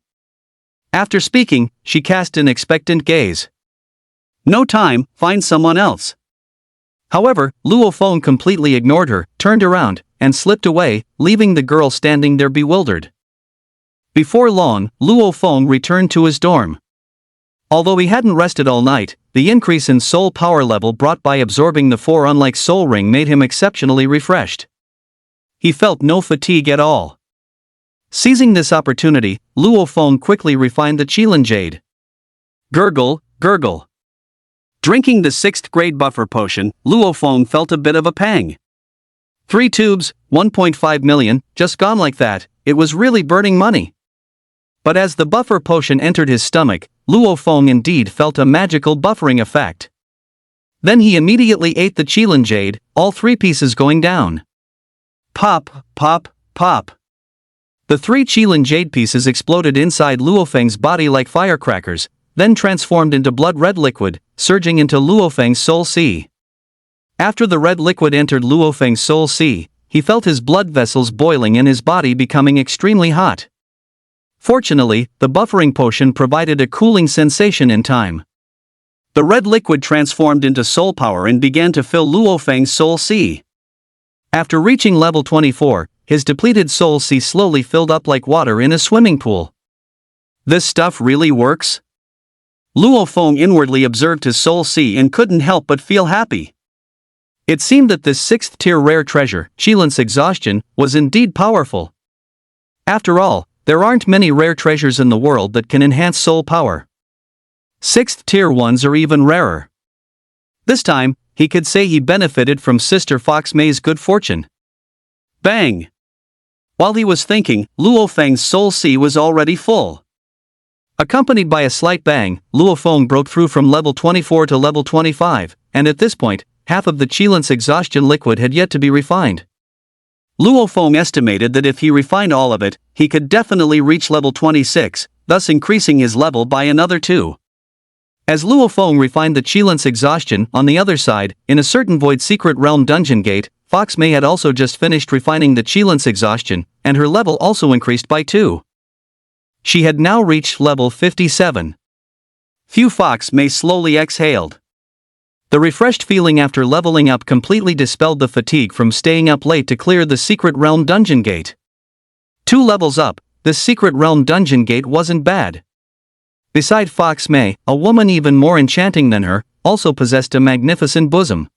After speaking, she cast an expectant gaze. No time, find someone else. However, Luo Feng completely ignored her, turned around, and slipped away, leaving the girl standing there bewildered. Before long, Luo Feng returned to his dorm. Although he hadn't rested all night, the increase in soul power level brought by absorbing the 4 unlike soul ring made him exceptionally refreshed. He felt no fatigue at all. Seizing this opportunity, Luo Feng quickly refined the Qilin Jade. Gurgle, gurgle. Drinking the 6th grade buffer potion, Luo Feng felt a bit of a pang. 3 tubes, 1.5 million, just gone like that. It was really burning money. But as the buffer potion entered his stomach, Luo Feng indeed felt a magical buffering effect. Then he immediately ate the Qilin Jade, all 3 pieces going down. Pop, pop, pop. The 3 Qilin Jade pieces exploded inside Luo Feng's body like firecrackers, then transformed into blood-red liquid, surging into Luo Feng's soul sea. After the red liquid entered Luo Feng's soul sea, he felt his blood vessels boiling and his body becoming extremely hot. Fortunately, the buffering potion provided a cooling sensation in time. The red liquid transformed into soul power and began to fill Luo Feng's soul sea. After reaching level 24, his depleted soul sea slowly filled up like water in a swimming pool. This stuff really works? Luo Feng inwardly observed his soul sea and couldn't help but feel happy. It seemed that this 6th tier rare treasure, Qilin's exhaustion, was indeed powerful. After all, there aren't many rare treasures in the world that can enhance soul power. 6th tier ones are even rarer. This time, he could say he benefited from Sister Fox May's good fortune. Bang! While he was thinking, Luo Feng's soul sea was already full. Accompanied by a slight bang, Luo Feng broke through from level 24 to level 25, and at this point, half of the Qilin's exhaustion liquid had yet to be refined. Luo Feng estimated that if he refined all of it, he could definitely reach level 26, thus increasing his level by another 2. As Luo Feng refined the Qilance exhaustion, on the other side, in a certain void secret realm dungeon gate, Fox May had also just finished refining the Qilance exhaustion, and her level also increased by 2. She had now reached level 57. Fu Fox May slowly exhaled. The refreshed feeling after leveling up completely dispelled the fatigue from staying up late to clear the secret realm dungeon gate. 2 levels up, this secret realm dungeon gate wasn't bad. Beside Fox May, a woman even more enchanting than her, also possessed a magnificent bosom.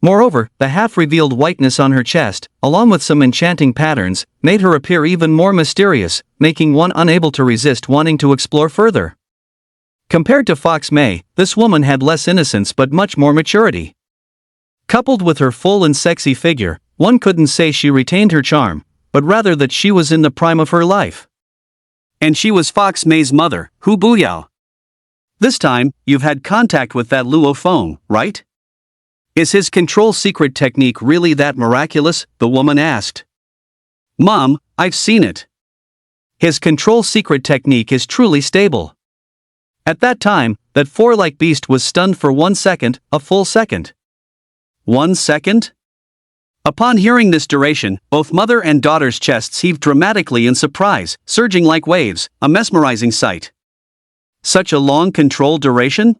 Moreover, the half-revealed whiteness on her chest, along with some enchanting patterns, made her appear even more mysterious, making one unable to resist wanting to explore further. Compared to Fox May, this woman had less innocence but much more maturity. Coupled with her full and sexy figure, one couldn't say she retained her charm, but rather that she was in the prime of her life. And she was Fox May's mother, Hu Buyao. This time, you've had contact with that Luo Feng, right? Is his control secret technique really that miraculous? The woman asked. Mom, I've seen it. His control secret technique is truly stable. At that time, that 4-like beast was stunned for 1 second, a full second. 1 second? Upon hearing this duration, both mother and daughter's chests heaved dramatically in surprise, surging like waves, a mesmerizing sight. Such a long control duration?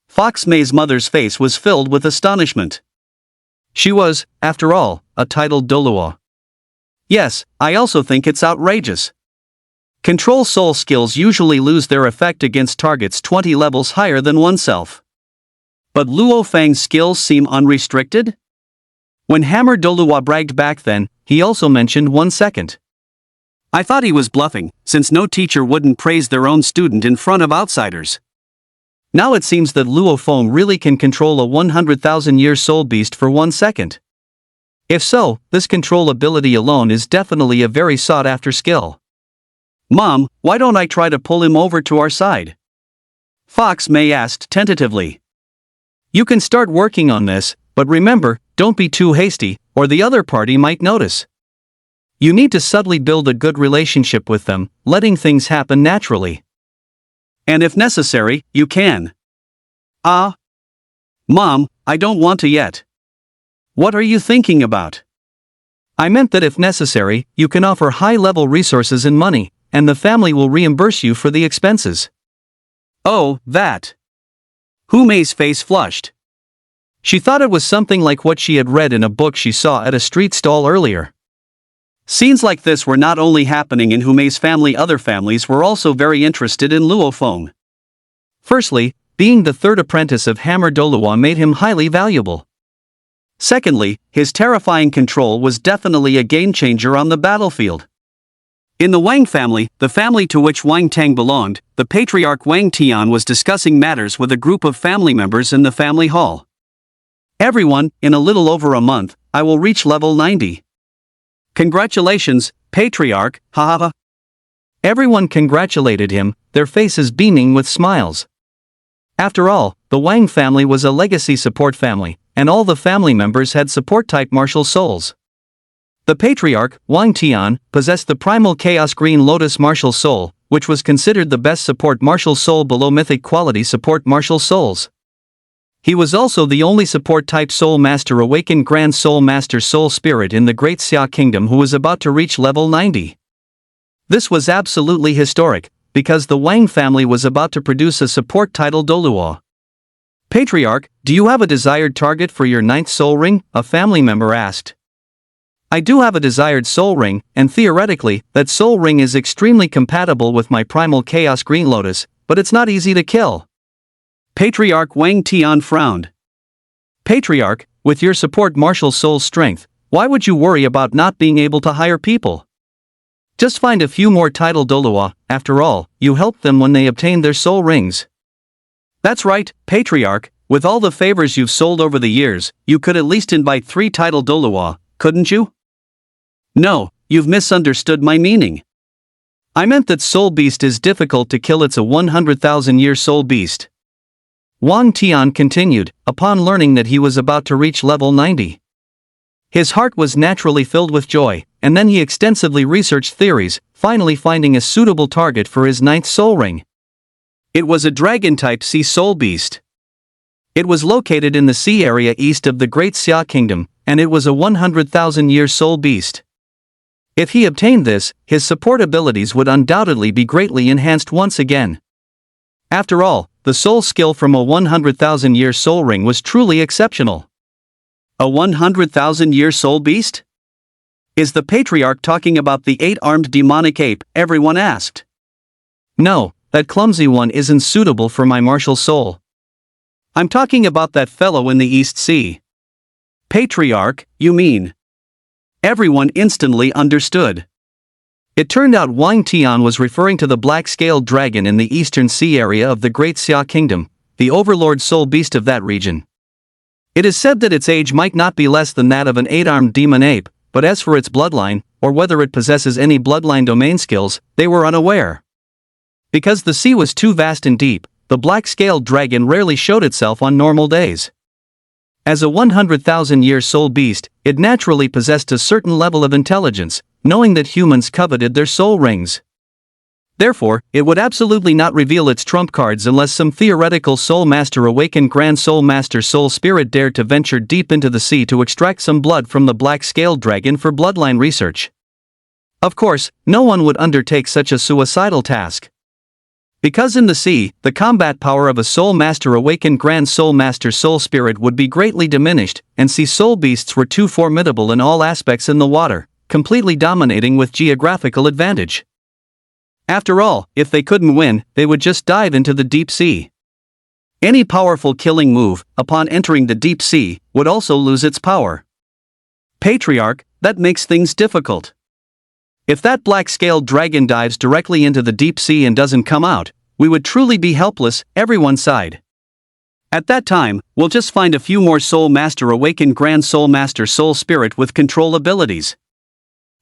Fox May's mother's face was filled with astonishment. She was, after all, a titled Doluo. Yes, I also think it's outrageous. Control soul skills usually lose their effect against targets 20 levels higher than oneself. But Luo Feng's skills seem unrestricted? When Hammer Doluo bragged back then, he also mentioned 1 second. I thought he was bluffing, since no teacher wouldn't praise their own student in front of outsiders. Now it seems that Luo Feng really can control a 100,000-year soul beast for 1 second. If so, this control ability alone is definitely a very sought-after skill. Mom, why don't I try to pull him over to our side? Fox May asked tentatively. You can start working on this, but remember, don't be too hasty, or the other party might notice. You need to subtly build a good relationship with them, letting things happen naturally. And if necessary, you can. Mom, I don't want to yet. What are you thinking about? I meant that if necessary, you can offer high-level resources and money, and the family will reimburse you for the expenses. Oh, that. Hu Mei's face flushed. She thought it was something like what she had read in a book she saw at a street stall earlier. Scenes like this were not only happening in Hu Mei's family, other families were also very interested in Luo Feng. Firstly, being the third apprentice of Hammer Doluo made him highly valuable. Secondly, his terrifying control was definitely a game-changer on the battlefield. In the Wang family, the family to which Wang Tang belonged, the patriarch Wang Tian was discussing matters with a group of family members in the family hall. Everyone, in a little over a month, I will reach level 90. Congratulations, patriarch, haha. Everyone congratulated him, their faces beaming with smiles. After all, the Wang family was a legacy support family, and all the family members had support-type martial souls. The patriarch, Wang Tian, possessed the primal Chaos Green Lotus martial soul, which was considered the best support martial soul below mythic quality support martial souls. He was also the only support-type soul master awakened Grand Soul Master Soul Spirit in the Great Xia Kingdom who was about to reach level 90. This was absolutely historic, because the Wang family was about to produce a support title Doluo. Patriarch, do you have a desired target for your 9th soul ring? A family member asked. I do have a desired soul ring, and theoretically, that soul ring is extremely compatible with my primal Chaos Green Lotus, but it's not easy to kill. Patriarch Wang Tian frowned. Patriarch, with your support martial soul strength, why would you worry about not being able to hire people? Just find a few more title Doluo, after all, you helped them when they obtained their soul rings. That's right, Patriarch, with all the favors you've sold over the years, you could at least invite 3 title Doluo, couldn't you? No, you've misunderstood my meaning. I meant that soul beast is difficult to kill. It's a 100,000-year soul beast. Wang Tian continued, upon learning that he was about to reach level 90. His heart was naturally filled with joy, and then he extensively researched theories, finally finding a suitable target for his 9th soul ring. It was a dragon-type sea soul beast. It was located in the sea area east of the Great Xia Kingdom, and it was a 100,000-year soul beast. If he obtained this, his support abilities would undoubtedly be greatly enhanced once again. After all, the soul skill from a 100,000-year soul ring was truly exceptional. A 100,000-year soul beast? Is the patriarch talking about the 8-armed demonic ape? Everyone asked. No, that clumsy one isn't suitable for my martial soul. I'm talking about that fellow in the East Sea. Patriarch, you mean? Everyone instantly understood. It turned out Wang Tian was referring to the black-scaled dragon in the eastern sea area of the Great Xia Kingdom, the overlord soul beast of that region. It is said that its age might not be less than that of an 8-armed demon ape, but as for its bloodline, or whether it possesses any bloodline domain skills, they were unaware. Because the sea was too vast and deep, the black-scaled dragon rarely showed itself on normal days. As a 100,000-year soul beast, it naturally possessed a certain level of intelligence, knowing that humans coveted their soul rings. Therefore, it would absolutely not reveal its trump cards unless some theoretical soul master awakened Grand Soul Master Soul Spirit dared to venture deep into the sea to extract some blood from the black-scaled dragon for bloodline research. Of course, no one would undertake such a suicidal task. Because in the sea, the combat power of a soul master awakened Grand Soul Master Soul Spirit would be greatly diminished, and sea soul beasts were too formidable in all aspects in the water, completely dominating with geographical advantage. After all, if they couldn't win, they would just dive into the deep sea. Any powerful killing move, upon entering the deep sea, would also lose its power. Patriarch, that makes things difficult. If that black-scaled dragon dives directly into the deep sea and doesn't come out, we would truly be helpless, everyone sighed. At that time, we'll just find a few more Soul Master awakened Grand Soul Master Soul Spirit with control abilities.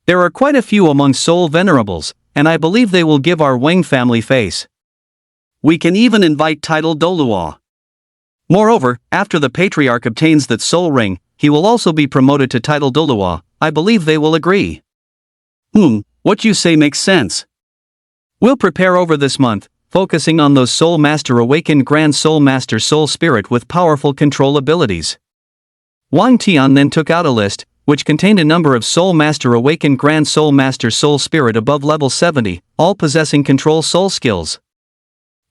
There are quite a few among Soul Venerables, and I believe they will give our Wang family face. We can even invite Title Doluo. Moreover, after the Patriarch obtains that soul ring, he will also be promoted to Title Doluo. I believe they will agree. What you say makes sense. We'll prepare over this month, focusing on those Soul Master awakened Grand Soul Master Soul Spirit with powerful control abilities. Wang Tian then took out a list, which contained a number of Soul Master awakened Grand Soul Master Soul Spirit above level 70, all possessing control soul skills.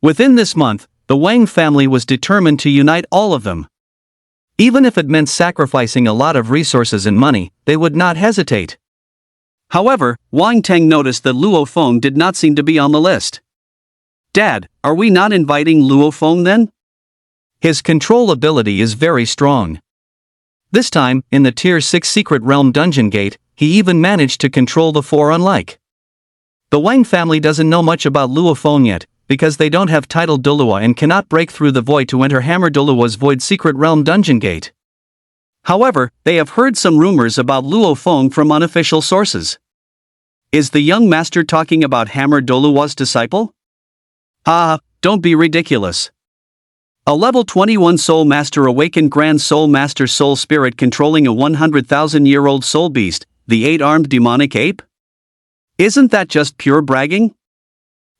Within this month, the Wang family was determined to unite all of them. Even if it meant sacrificing a lot of resources and money, they would not hesitate. However, Wang Teng noticed that Luo Feng did not seem to be on the list. Dad, are we not inviting Luo Feng then? His control ability is very strong. This time, in the Tier 6 Secret Realm Dungeon Gate, he even managed to control the 4 unlike. The Wang family doesn't know much about Luo Feng yet, because they don't have Title Doluo and cannot break through the void to enter Hammer Doluo's Void Secret Realm Dungeon Gate. However, they have heard some rumors about Luo Feng from unofficial sources. Is the young master talking about Hammer Doluo's disciple? Don't be ridiculous. A level 21 Soul Master awakened Grand Soul Master Soul Spirit controlling a 100,000-year-old soul beast, the 8-armed demonic ape? Isn't that just pure bragging?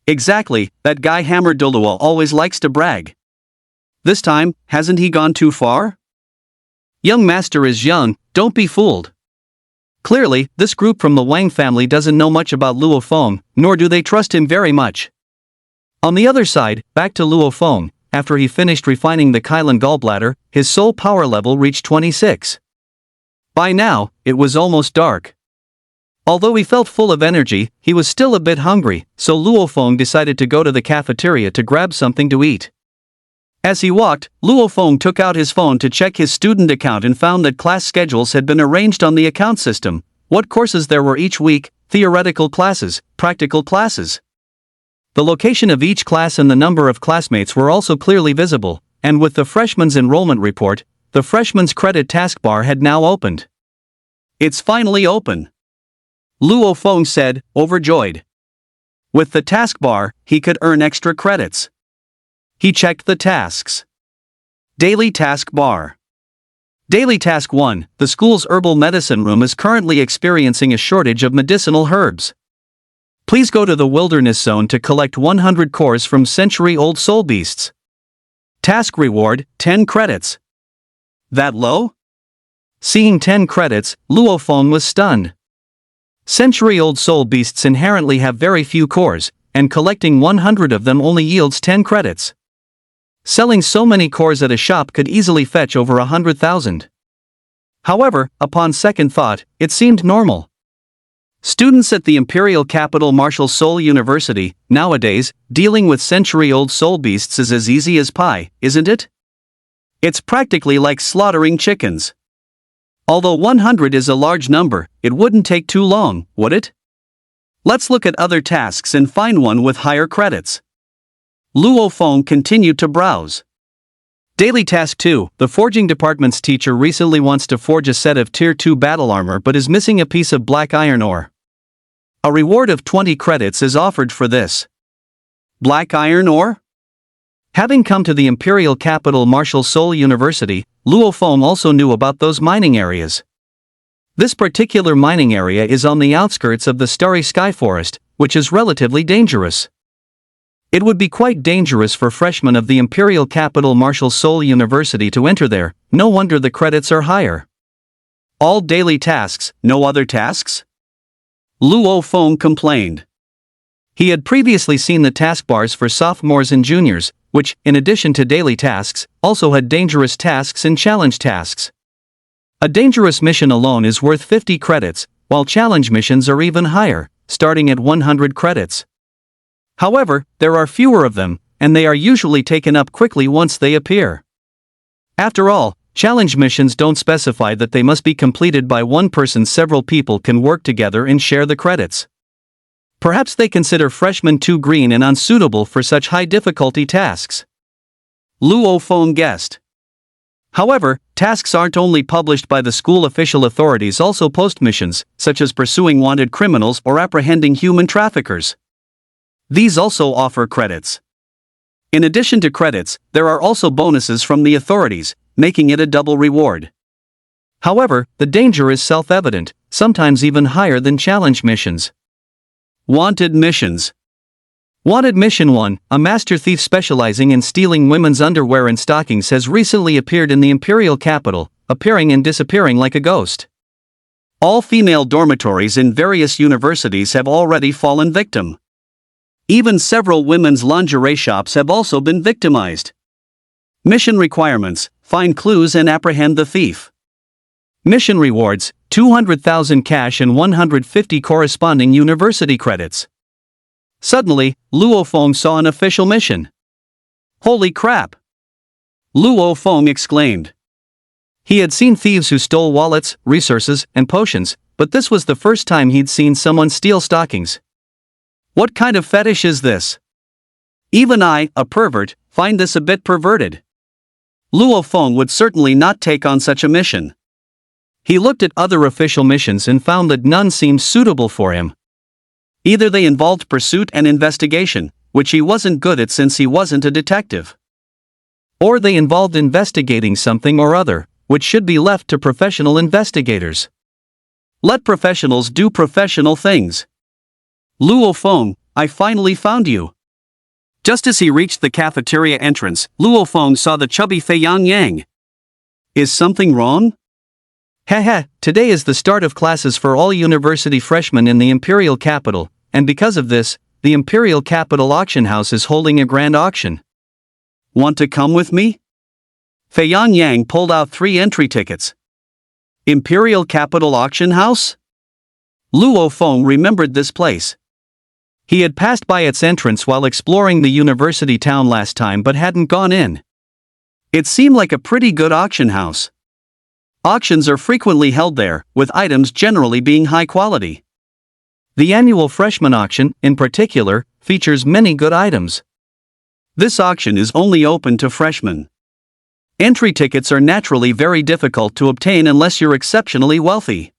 Exactly, that guy Hammer Doluo always likes to brag. This time, hasn't he gone too far? Young master is young, don't be fooled. Clearly, this group from the Wang family doesn't know much about Luo Feng, nor do they trust him very much. On the other side, back to Luo Feng, after he finished refining the Kylan gallbladder, his soul power level reached 26. By now, it was almost dark. Although he felt full of energy, he was still a bit hungry, so Luo Feng decided to go to the cafeteria to grab something to eat. As he walked, Luo Feng took out his phone to check his student account and found that class schedules had been arranged on the account system, what courses there were each week, theoretical classes, practical classes. The location of each class and the number of classmates were also clearly visible, and with the freshman's enrollment report, the freshman's credit taskbar had now opened. It's finally open. Luo Feng said, overjoyed. With the taskbar, he could earn extra credits. He checked the tasks. Daily Task Bar. Daily Task 1, the school's herbal medicine room is currently experiencing a shortage of medicinal herbs. Please go to the wilderness zone to collect 100 cores from century-old soul beasts. Task reward, 10 credits. That low? Seeing 10 credits, Luo Feng was stunned. Century-old soul beasts inherently have very few cores, and collecting 100 of them only yields 10 credits. Selling so many cores at a shop could easily fetch over 100,000. However, upon second thought, it seemed normal. Students at the imperial capital Martial Soul University, nowadays, dealing with century-old soul beasts is as easy as pie, isn't it? It's practically like slaughtering chickens. Although 100 is a large number, it wouldn't take too long, would it? Let's look at other tasks and find one with higher credits. Luo Feng continued to browse. Daily Task 2. The forging department's teacher recently wants to forge a set of Tier 2 battle armor but is missing a piece of black iron ore. A reward of 20 credits is offered for this. Black iron ore? Having come to the imperial capital Martial Soul University, Luo Feng also knew about those mining areas. This particular mining area is on the outskirts of the Starry Sky Forest, which is relatively dangerous. It would be quite dangerous for freshmen of the imperial capital Martial Soul University to enter there, no wonder the credits are higher. All daily tasks, no other tasks? Luo Feng complained. He had previously seen the taskbars for sophomores and juniors, which, in addition to daily tasks, also had dangerous tasks and challenge tasks. A dangerous mission alone is worth 50 credits, while challenge missions are even higher, starting at 100 credits. However, there are fewer of them, and they are usually taken up quickly once they appear. After all, challenge missions don't specify that they must be completed by one person. Several people can work together and share the credits. Perhaps they consider freshmen too green and unsuitable for such high-difficulty tasks. Luo Feng guessed. However, tasks aren't only published by the school official authorities, also post missions, such as pursuing wanted criminals or apprehending human traffickers. These also offer credits. In addition to credits, there are also bonuses from the authorities, making it a double reward. However, the danger is self-evident, sometimes even higher than challenge missions. Wanted missions. Wanted Mission 1, a master thief specializing in stealing women's underwear and stockings has recently appeared in the imperial capital, appearing and disappearing like a ghost. All female dormitories in various universities have already fallen victim. Even several women's lingerie shops have also been victimized. Mission requirements: find clues and apprehend the thief. Mission rewards: 200,000 cash and 150 corresponding university credits. Suddenly, Luo Feng saw an official mission. Holy crap! Luo Feng exclaimed. He had seen thieves who stole wallets, resources, and potions, but this was the first time he'd seen someone steal stockings. What kind of fetish is this? Even I, a pervert, find this a bit perverted. Luo Feng would certainly not take on such a mission. He looked at other official missions and found that none seemed suitable for him. Either they involved pursuit and investigation, which he wasn't good at since he wasn't a detective. Or they involved investigating something or other, which should be left to professional investigators. Let professionals do professional things. Luo Feng, I finally found you. Just as he reached the cafeteria entrance, Luo Feng saw the chubby Fei Yang. Is something wrong? Heh, today is the start of classes for all university freshmen in the imperial capital, and because of this, the imperial capital auction house is holding a grand auction. Want to come with me? Fei Yang pulled out 3 entry tickets. Imperial Capital Auction House? Luo Feng remembered this place. He had passed by its entrance while exploring the university town last time but hadn't gone in. It seemed like a pretty good auction house. Auctions are frequently held there, with items generally being high quality. The annual freshman auction, in particular, features many good items. This auction is only open to freshmen. Entry tickets are naturally very difficult to obtain unless you're exceptionally wealthy.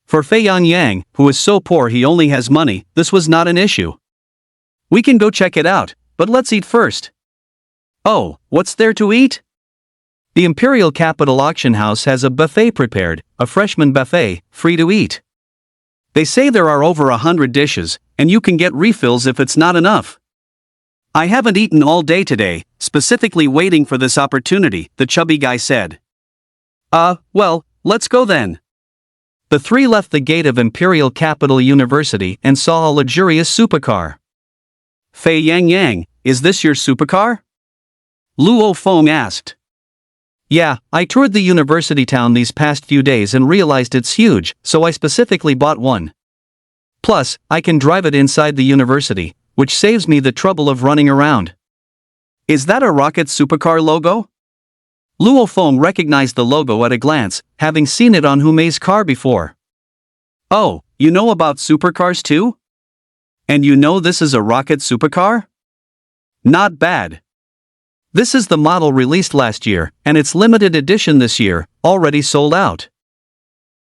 For Fei Yang, who is so poor he only has money, this was not an issue. We can go check it out, but let's eat first. Oh, what's there to eat? The Imperial Capital Auction House has a buffet prepared, a freshman buffet, free to eat. They say there are over 100 dishes, and you can get refills if it's not enough. I haven't eaten all day today, specifically waiting for this opportunity, the chubby guy said. Well, let's go then. The three left the gate of Imperial Capital University and saw a luxurious supercar. Fei Yang, is this your supercar? Luo Feng asked. Yeah, I toured the university town these past few days and realized it's huge, so I specifically bought one. Plus, I can drive it inside the university, which saves me the trouble of running around. Is that a rocket supercar logo? Luo Feng recognized the logo at a glance, having seen it on Humei's car before. Oh, you know about supercars too? And you know this is a rocket supercar? Not bad. This is the model released last year, and it's limited edition this year, already sold out.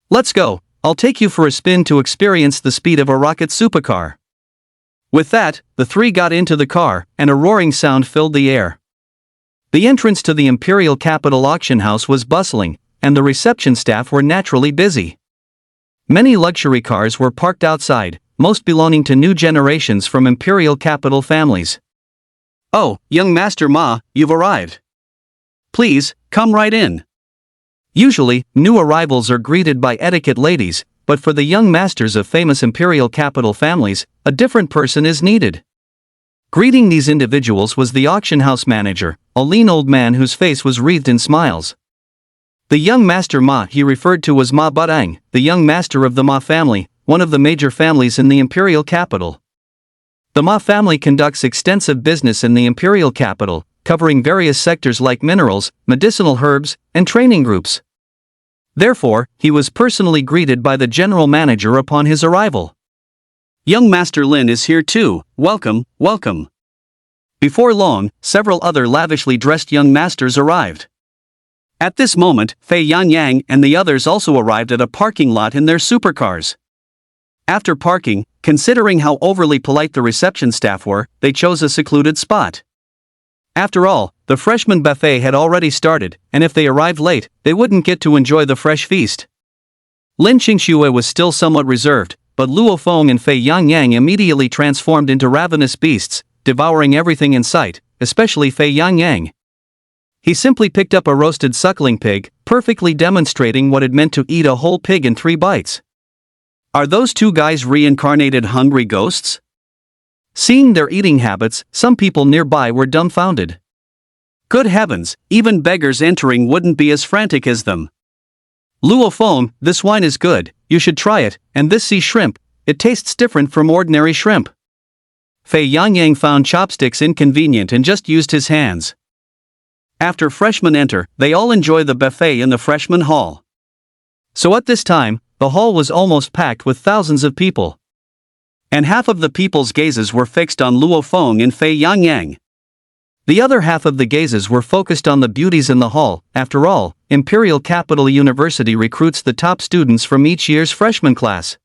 Let's go, I'll take you for a spin to experience the speed of a rocket supercar. With that, the three got into the car, and a roaring sound filled the air. The entrance to the Imperial Capital auction house was bustling, and the reception staff were naturally busy. Many luxury cars were parked outside, most belonging to new generations from Imperial Capital families. Oh, young Master Ma, you've arrived. Please, come right in. Usually, new arrivals are greeted by etiquette ladies, but for the young masters of famous Imperial Capital families, a different person is needed. Greeting these individuals was the auction house manager, a lean old man whose face was wreathed in smiles. The young Master Ma he referred to was Ma Butang, the young master of the Ma family, one of the major families in the Imperial Capital. The Ma family conducts extensive business in the Imperial Capital, covering various sectors like minerals, medicinal herbs, and training groups. Therefore, he was personally greeted by the general manager upon his arrival. Young Master Lin is here too, welcome, welcome. Before long, several other lavishly dressed young masters arrived. At this moment, Fei Yang and the others also arrived at a parking lot in their supercars. After parking, considering how overly polite the reception staff were, they chose a secluded spot. After all, the freshman buffet had already started, and if they arrived late, they wouldn't get to enjoy the fresh feast. Lin Qingxue was still somewhat reserved, but Luo Feng and Fei Yang immediately transformed into ravenous beasts, devouring everything in sight, especially Fei Yang. He simply picked up a roasted suckling pig, perfectly demonstrating what it meant to eat a whole pig in 3 bites. Are those two guys reincarnated hungry ghosts? Seeing their eating habits, some people nearby were dumbfounded. Good heavens, even beggars entering wouldn't be as frantic as them. Luo Feng, this wine is good, you should try it, and this sea shrimp, it tastes different from ordinary shrimp. Fei Yang found chopsticks inconvenient and just used his hands. After freshmen enter, they all enjoy the buffet in the freshman hall. So at this time, the hall was almost packed with thousands of people. And half of the people's gazes were fixed on Luo Feng and Fei Yang. The other half of the gazes were focused on the beauties in the hall. After all, Imperial Capital University recruits the top students from each year's freshman class.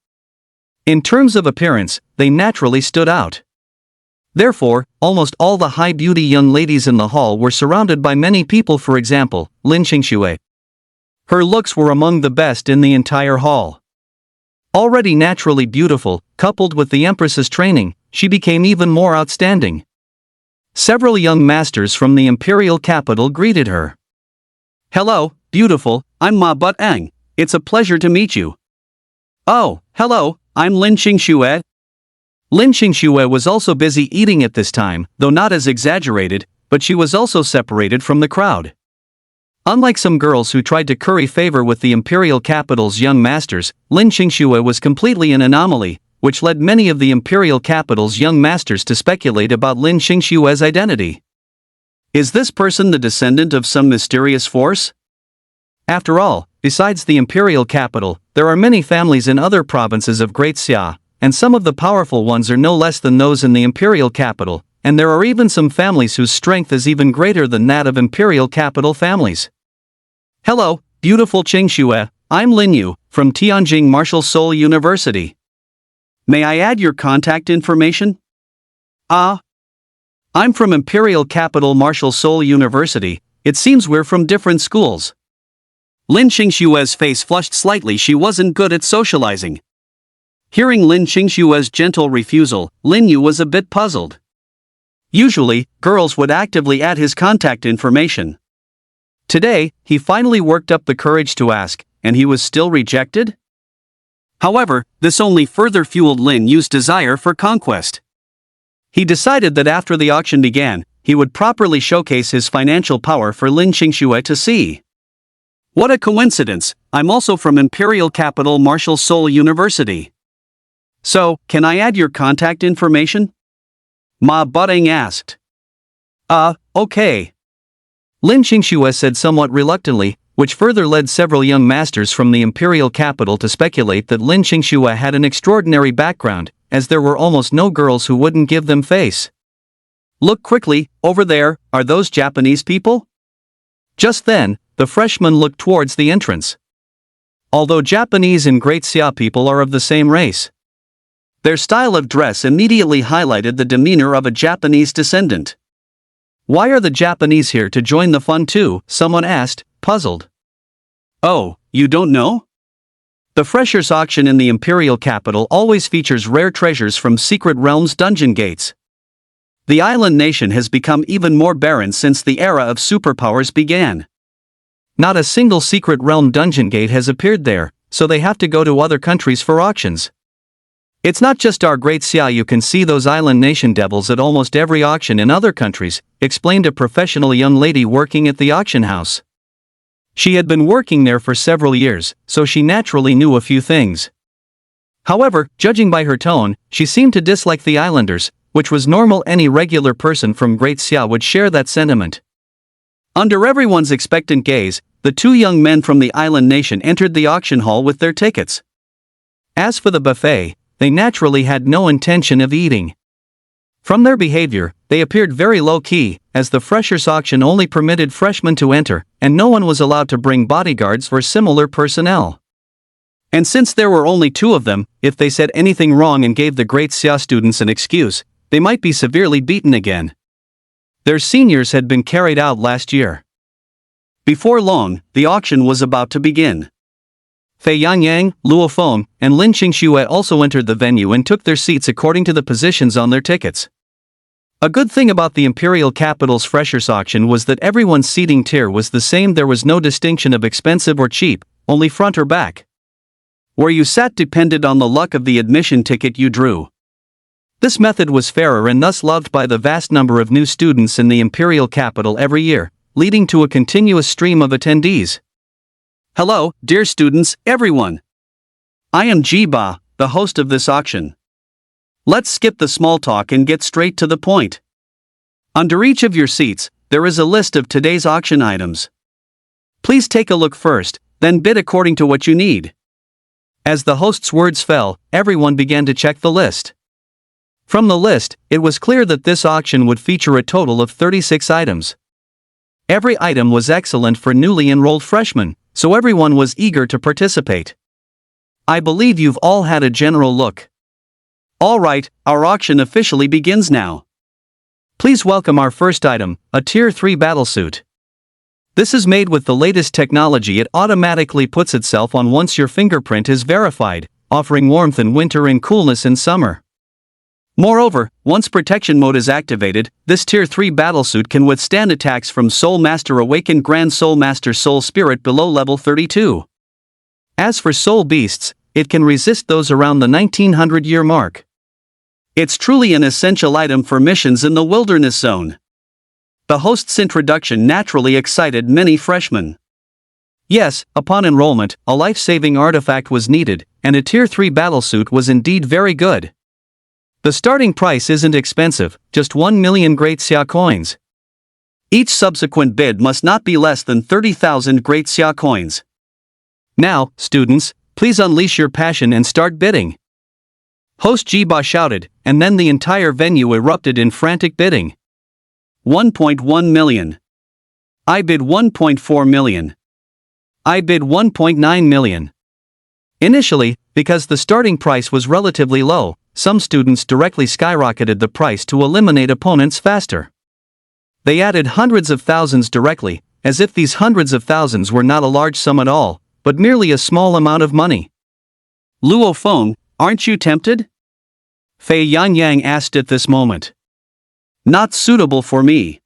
In terms of appearance, they naturally stood out. Therefore, almost all the high-beauty young ladies in the hall were surrounded by many people, for example, Lin Qingxue. Her looks were among the best in the entire hall. Already naturally beautiful, coupled with the Empress's training, she became even more outstanding. Several young masters from the Imperial Capital greeted her. Hello, beautiful, I'm Ma Butang, it's a pleasure to meet you. Oh, hello, I'm Lin Qingxue. Lin Qingxue was also busy eating at this time, though not as exaggerated, but she was also separated from the crowd. Unlike some girls who tried to curry favor with the Imperial Capital's young masters, Lin Qingxue was completely an anomaly, which led many of the Imperial Capital's young masters to speculate about Lin Qingxue's identity. Is this person the descendant of some mysterious force? After all, besides the Imperial Capital, there are many families in other provinces of Great Xia, and some of the powerful ones are no less than those in the Imperial Capital, and there are even some families whose strength is even greater than that of Imperial Capital families. Hello, beautiful Qingxue, I'm Lin Yu, from Tianjin Martial Soul University. May I add your contact information? I'm from Imperial Capital Martial Soul University, it seems we're from different schools. Lin Qingxue's face flushed slightly, she wasn't good at socializing. Hearing Lin Qingshua's gentle refusal, Lin Yu was a bit puzzled. Usually, girls would actively add his contact information. Today, he finally worked up the courage to ask, and he was still rejected? However, this only further fueled Lin Yu's desire for conquest. He decided that after the auction began, he would properly showcase his financial power for Lin Qingxue to see. What a coincidence, I'm also from Imperial Capital Martial Soul University. So, can I add your contact information? Ma Budding asked. Okay. Lin Qingxue said somewhat reluctantly, which further led several young masters from the imperial capital to speculate that Lin Qingxue had an extraordinary background, as there were almost no girls who wouldn't give them face. Look quickly, over there, are those Japanese people? Just then, the freshman looked towards the entrance. Although Japanese and Great Xia people are of the same race, their style of dress immediately highlighted the demeanor of a Japanese descendant. Why are the Japanese here to join the fun too? Someone asked, puzzled. Oh, you don't know? The freshers' auction in the imperial capital always features rare treasures from secret realms' dungeon gates. The island nation has become even more barren since the era of superpowers began. Not a single secret realm dungeon gate has appeared there, so they have to go to other countries for auctions. It's not just our Great Xia, you can see those island nation devils at almost every auction in other countries, explained a professional young lady working at the auction house. She had been working there for several years, so she naturally knew a few things. However, judging by her tone, she seemed to dislike the islanders, which was normal. Any regular person from Great Xia would share that sentiment. Under everyone's expectant gaze, the two young men from the island nation entered the auction hall with their tickets. As for the buffet, they naturally had no intention of eating. From their behavior, they appeared very low-key, as the freshers' auction only permitted freshmen to enter, and no one was allowed to bring bodyguards or similar personnel. And since there were only two of them, if they said anything wrong and gave the Great Xia students an excuse, they might be severely beaten again. Their seniors had been carried out last year. Before long, the auction was about to begin. Fei Yangyang, Luo Feng, and Lin Qingxue also entered the venue and took their seats according to the positions on their tickets. A good thing about the imperial capital's freshers' auction was that everyone's seating tier was the same. There was no distinction of expensive or cheap, only front or back. Where you sat depended on the luck of the admission ticket you drew. This method was fairer and thus loved by the vast number of new students in the imperial capital every year, leading to a continuous stream of attendees. Hello, dear students, everyone. I am Jiba, the host of this auction. Let's skip the small talk and get straight to the point. Under each of your seats, there is a list of today's auction items. Please take a look first, then bid according to what you need. As the host's words fell, everyone began to check the list. From the list, it was clear that this auction would feature a total of 36 items. Every item was excellent for newly enrolled freshmen, so everyone was eager to participate. I believe you've all had a general look. Alright, our auction officially begins now. Please welcome our first item, a Tier 3 battlesuit. This is made with the latest technology. It automatically puts itself on once your fingerprint is verified, offering warmth in winter and coolness in summer. Moreover, once protection mode is activated, this Tier 3 battlesuit can withstand attacks from Soul Master Awakened Grand Soul Master Soul Spirit below level 32. As for Soul Beasts, it can resist those around the 1900-year mark. It's truly an essential item for missions in the wilderness zone. The host's introduction naturally excited many freshmen. Yes, upon enrollment, a life-saving artifact was needed, and a Tier 3 battlesuit was indeed very good. The starting price isn't expensive, just 1 million Great Xia coins. Each subsequent bid must not be less than 30,000 Great Xia coins. Now, students, please unleash your passion and start bidding. Host Jiba shouted, and then the entire venue erupted in frantic bidding. 1.1 million. I bid 1.4 million. I bid 1.9 million. Initially, because the starting price was relatively low, some students directly skyrocketed the price to eliminate opponents faster. They added hundreds of thousands directly, as if these hundreds of thousands were not a large sum at all, but merely a small amount of money. Luo Feng, Aren't you tempted? Fei Yangyang asked at this moment. Not suitable for me,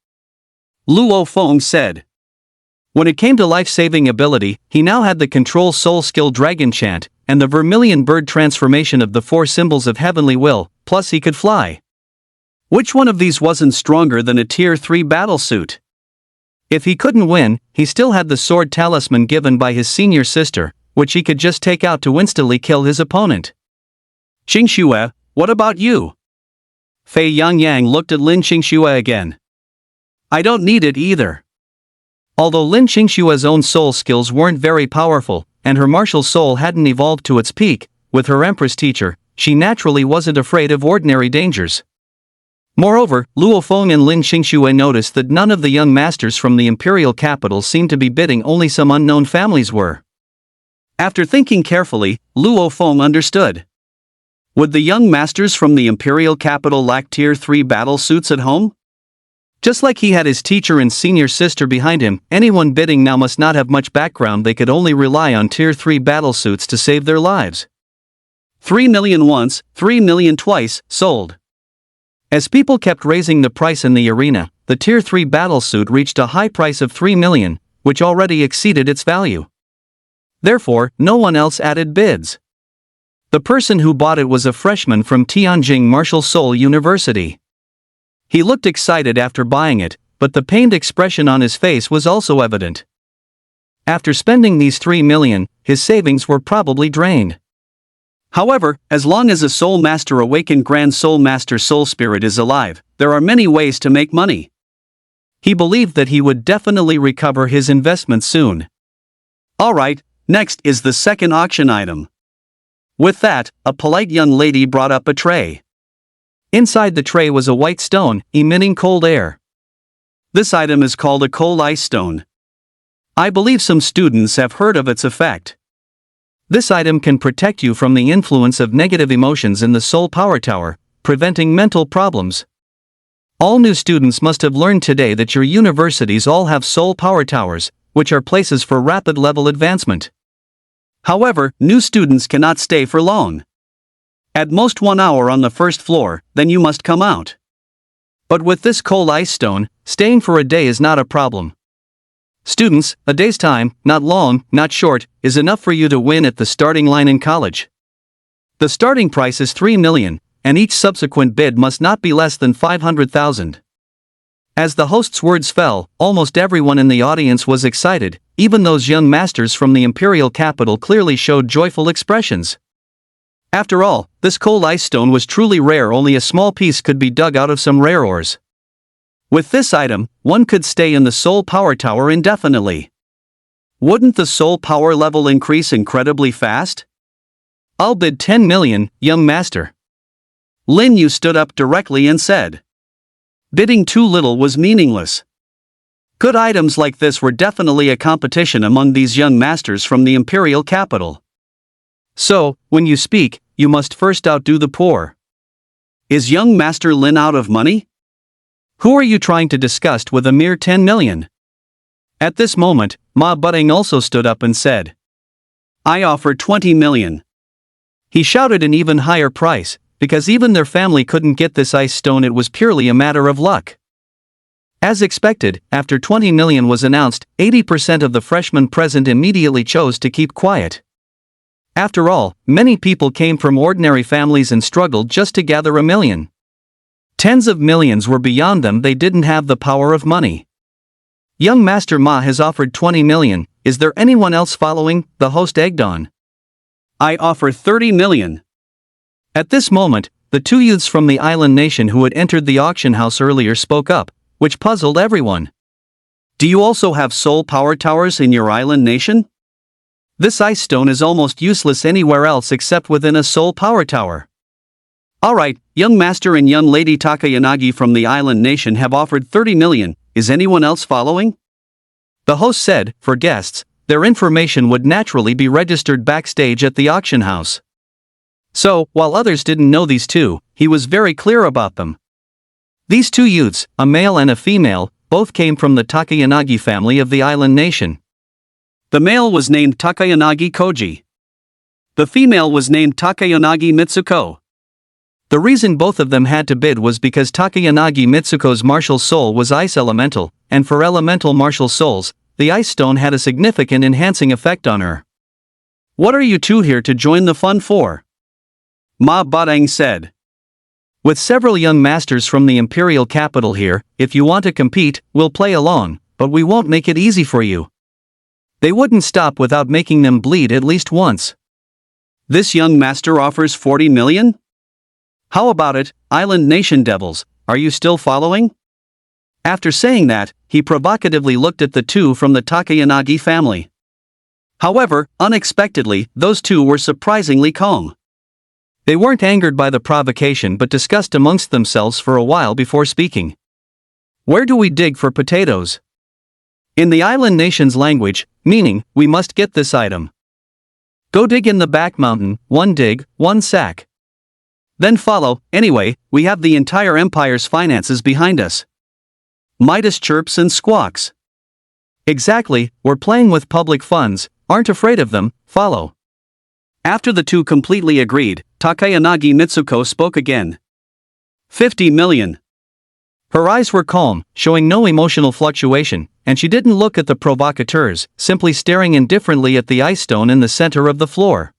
Luo Feng said. When it came to life-saving ability, he now had the control soul skill Dragon Chant, and the vermilion bird transformation of the 4 symbols of heavenly will, plus he could fly. Which one of these wasn't stronger than a tier 3 battlesuit? If he couldn't win, he still had the sword talisman given by his senior sister, which he could just take out to instantly kill his opponent. Qingxue, what about you? Fei Yangyang looked at Lin Qingxue again. I don't need it either. Although Lin Qingxue's own soul skills weren't very powerful, and her martial soul hadn't evolved to its peak, with her empress teacher, she naturally wasn't afraid of ordinary dangers. Moreover, Luo Feng and Lin Qingxue noticed that none of the young masters from the imperial capital seemed to be bidding, only some unknown families were. After thinking carefully, Luo Feng understood. Would the young masters from the imperial capital lack tier 3 battle suits at home? Just like he had his teacher and senior sister behind him, anyone bidding now must not have much background. They could only rely on tier 3 battle suits to save their lives. 3 million once, 3 million twice, sold. As people kept raising the price in the arena, the tier 3 battlesuit reached a high price of 3 million, which already exceeded its value. Therefore, no one else added bids. The person who bought it was a freshman from Tianjing Martial Soul University. He looked excited after buying it, but the pained expression on his face was also evident. After spending these 3 million, his savings were probably drained. However, as long as a Soul Master awakened Grand Soul Master Soul Spirit is alive, there are many ways to make money. He believed that he would definitely recover his investment soon. Alright, next is the second auction item. With that, a polite young lady brought up a tray. Inside the tray was a white stone, emitting cold air. This item is called a cold ice stone. I believe some students have heard of its effect. This item can protect you from the influence of negative emotions in the Soul Power Tower, preventing mental problems. All new students must have learned today that your universities all have Soul Power Towers, which are places for rapid level advancement. However, new students cannot stay for long. At most 1 hour on the first floor, then you must come out. But with this cold ice stone, staying for a day is not a problem. Students, a day's time, not long, not short, is enough for you to win at the starting line in college. The starting price is 3 million, and each subsequent bid must not be less than 500,000. As the host's words fell, almost everyone in the audience was excited, even those young masters from the imperial capital clearly showed joyful expressions. After all, this cold ice stone was truly rare. Only a small piece could be dug out of some rare ores. With this item, one could stay in the Soul Power Tower indefinitely. Wouldn't the soul power level increase incredibly fast? I'll bid 10 million, young master. Lin Yu stood up directly and said. Bidding too little was meaningless. Good items like this were definitely a competition among these young masters from the imperial capital. So, when you speak, you must first outdo the poor. Is young Master Lin out of money? Who are you trying to disgust with a mere 10 million? At this moment, Ma Budding also stood up and said. I offer 20 million. He shouted an even higher price, because even their family couldn't get this ice stone. It was purely a matter of luck. As expected, after 20 million was announced, 80% of the freshmen present immediately chose to keep quiet. After all, many people came from ordinary families and struggled just to gather $1 million. Tens of millions were beyond them. They didn't have the power of money. Young Master Ma has offered 20 million, is there anyone else following? The host egged on. I offer 30 million. At this moment, the 2 youths from the island nation who had entered the auction house earlier spoke up, which puzzled everyone. Do you also have soul power towers in your island nation? This ice stone is almost useless anywhere else except within a soul power tower. Alright, young master and young lady Takayanagi from the island nation have offered 30 million, is anyone else following? The host said, for guests, their information would naturally be registered backstage at the auction house. So, while others didn't know these two, he was very clear about them. These 2 youths, a male and a female, both came from the Takayanagi family of the island nation. The male was named Takayanagi Koji. The female was named Takayanagi Mitsuko. The reason both of them had to bid was because Takayanagi Mitsuko's martial soul was ice elemental, and for elemental martial souls, the ice stone had a significant enhancing effect on her. "What are you two here to join the fun for?" Ma Badang said. "With several young masters from the imperial capital here, if you want to compete, we'll play along, but we won't make it easy for you." They wouldn't stop without making them bleed at least once. "This young master offers 40 million? How about it, Island Nation Devils, are you still following?" After saying that, he provocatively looked at the two from the Takayanagi family. However, unexpectedly, those two were surprisingly calm. They weren't angered by the provocation but discussed amongst themselves for a while before speaking. "Where do we dig for potatoes?" In the Island Nation's language, meaning, "we must get this item." "Go dig in the back mountain, one dig, one sack. Then follow, anyway, we have the entire empire's finances behind us." Midas chirps and squawks. "Exactly, we're playing with public funds, aren't afraid of them, follow." After the two completely agreed, Takayanagi Mitsuko spoke again. 50 million. Her eyes were calm, showing no emotional fluctuation, and she didn't look at the provocateurs, simply staring indifferently at the ice stone in the center of the floor.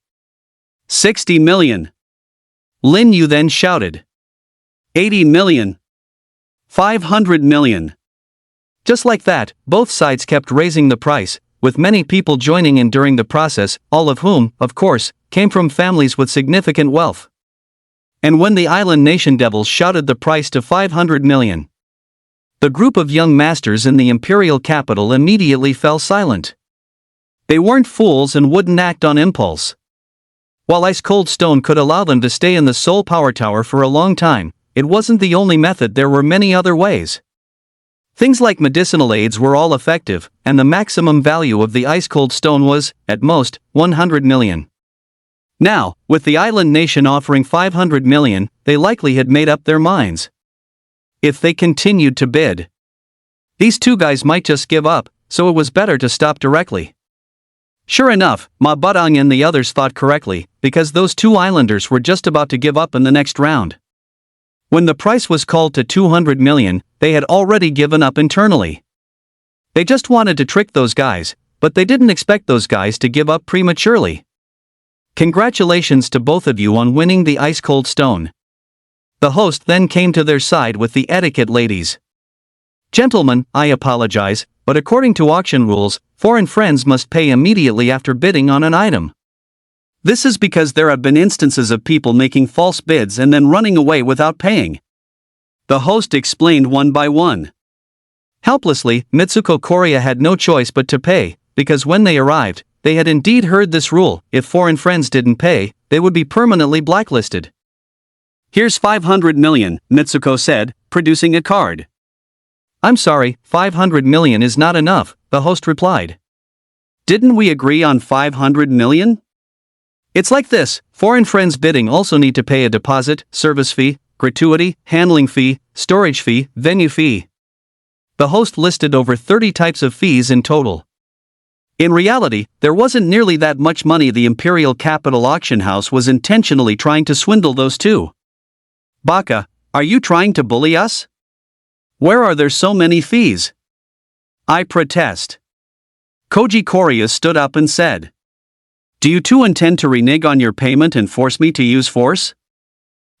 60 million. Lin Yu then shouted. 80 million. 500 million. Just like that, both sides kept raising the price, with many people joining in during the process, all of whom, of course, came from families with significant wealth. And when the Island Nation Devils shouted the price to 500 million, the group of young masters in the imperial capital immediately fell silent. They weren't fools and wouldn't act on impulse. While ice-cold stone could allow them to stay in the Soul Power Tower for a long time, it wasn't the only method. There were many other ways. Things like medicinal aids were all effective, and the maximum value of the ice-cold stone was, at most, 100 million. Now, with the Island Nation offering 500 million, they likely had made up their minds. If they continued to bid, these two guys might just give up, so it was better to stop directly. Sure enough, Ma Badang and the others thought correctly, because those two islanders were just about to give up in the next round. When the price was called to 200 million, they had already given up internally. They just wanted to trick those guys, but they didn't expect those guys to give up prematurely. "Congratulations to both of you on winning the ice-cold stone." The host then came to their side with the etiquette ladies. "Gentlemen, I apologize, but according to auction rules, foreign friends must pay immediately after bidding on an item. This is because there have been instances of people making false bids and then running away without paying." The host explained one by one. Helplessly, Mitsuko Korea had no choice but to pay, because when they arrived, they had indeed heard this rule: if foreign friends didn't pay, they would be permanently blacklisted. "Here's 500 million, Mitsuko said, producing a card. "I'm sorry, 500 million is not enough," the host replied. "Didn't we agree on 500 million? It's like this: foreign friends bidding also need to pay a deposit, service fee, gratuity, handling fee, storage fee, venue fee." The host listed over 30 types of fees in total. In reality, there wasn't nearly that much money. The Imperial Capital Auction House was intentionally trying to swindle those two. "Baka, are you trying to bully us? Where are there so many fees? I protest." Koji Korea stood up and said. "Do you two intend to renege on your payment and force me to use force?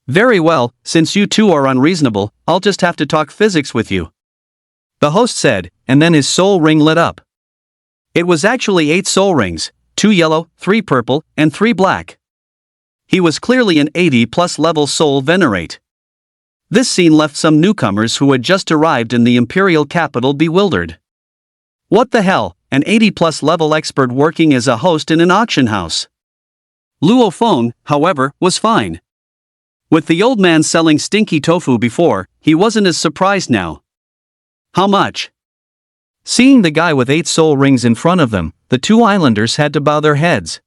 Very well, since you two are unreasonable, I'll just have to talk physics with you," the host said, and then his soul ring lit up. It was actually 8 soul rings, 2 yellow, 3 purple, and 3 black. He was clearly an 80+ level soul venerate. This scene left some newcomers who had just arrived in the imperial capital bewildered. What the hell, an 80+ level expert working as a host in an auction house? Luo Feng, however, was fine. With the old man selling stinky tofu before, he wasn't as surprised now. "How much?" Seeing the guy with 8 soul rings in front of them, the two islanders had to bow their heads.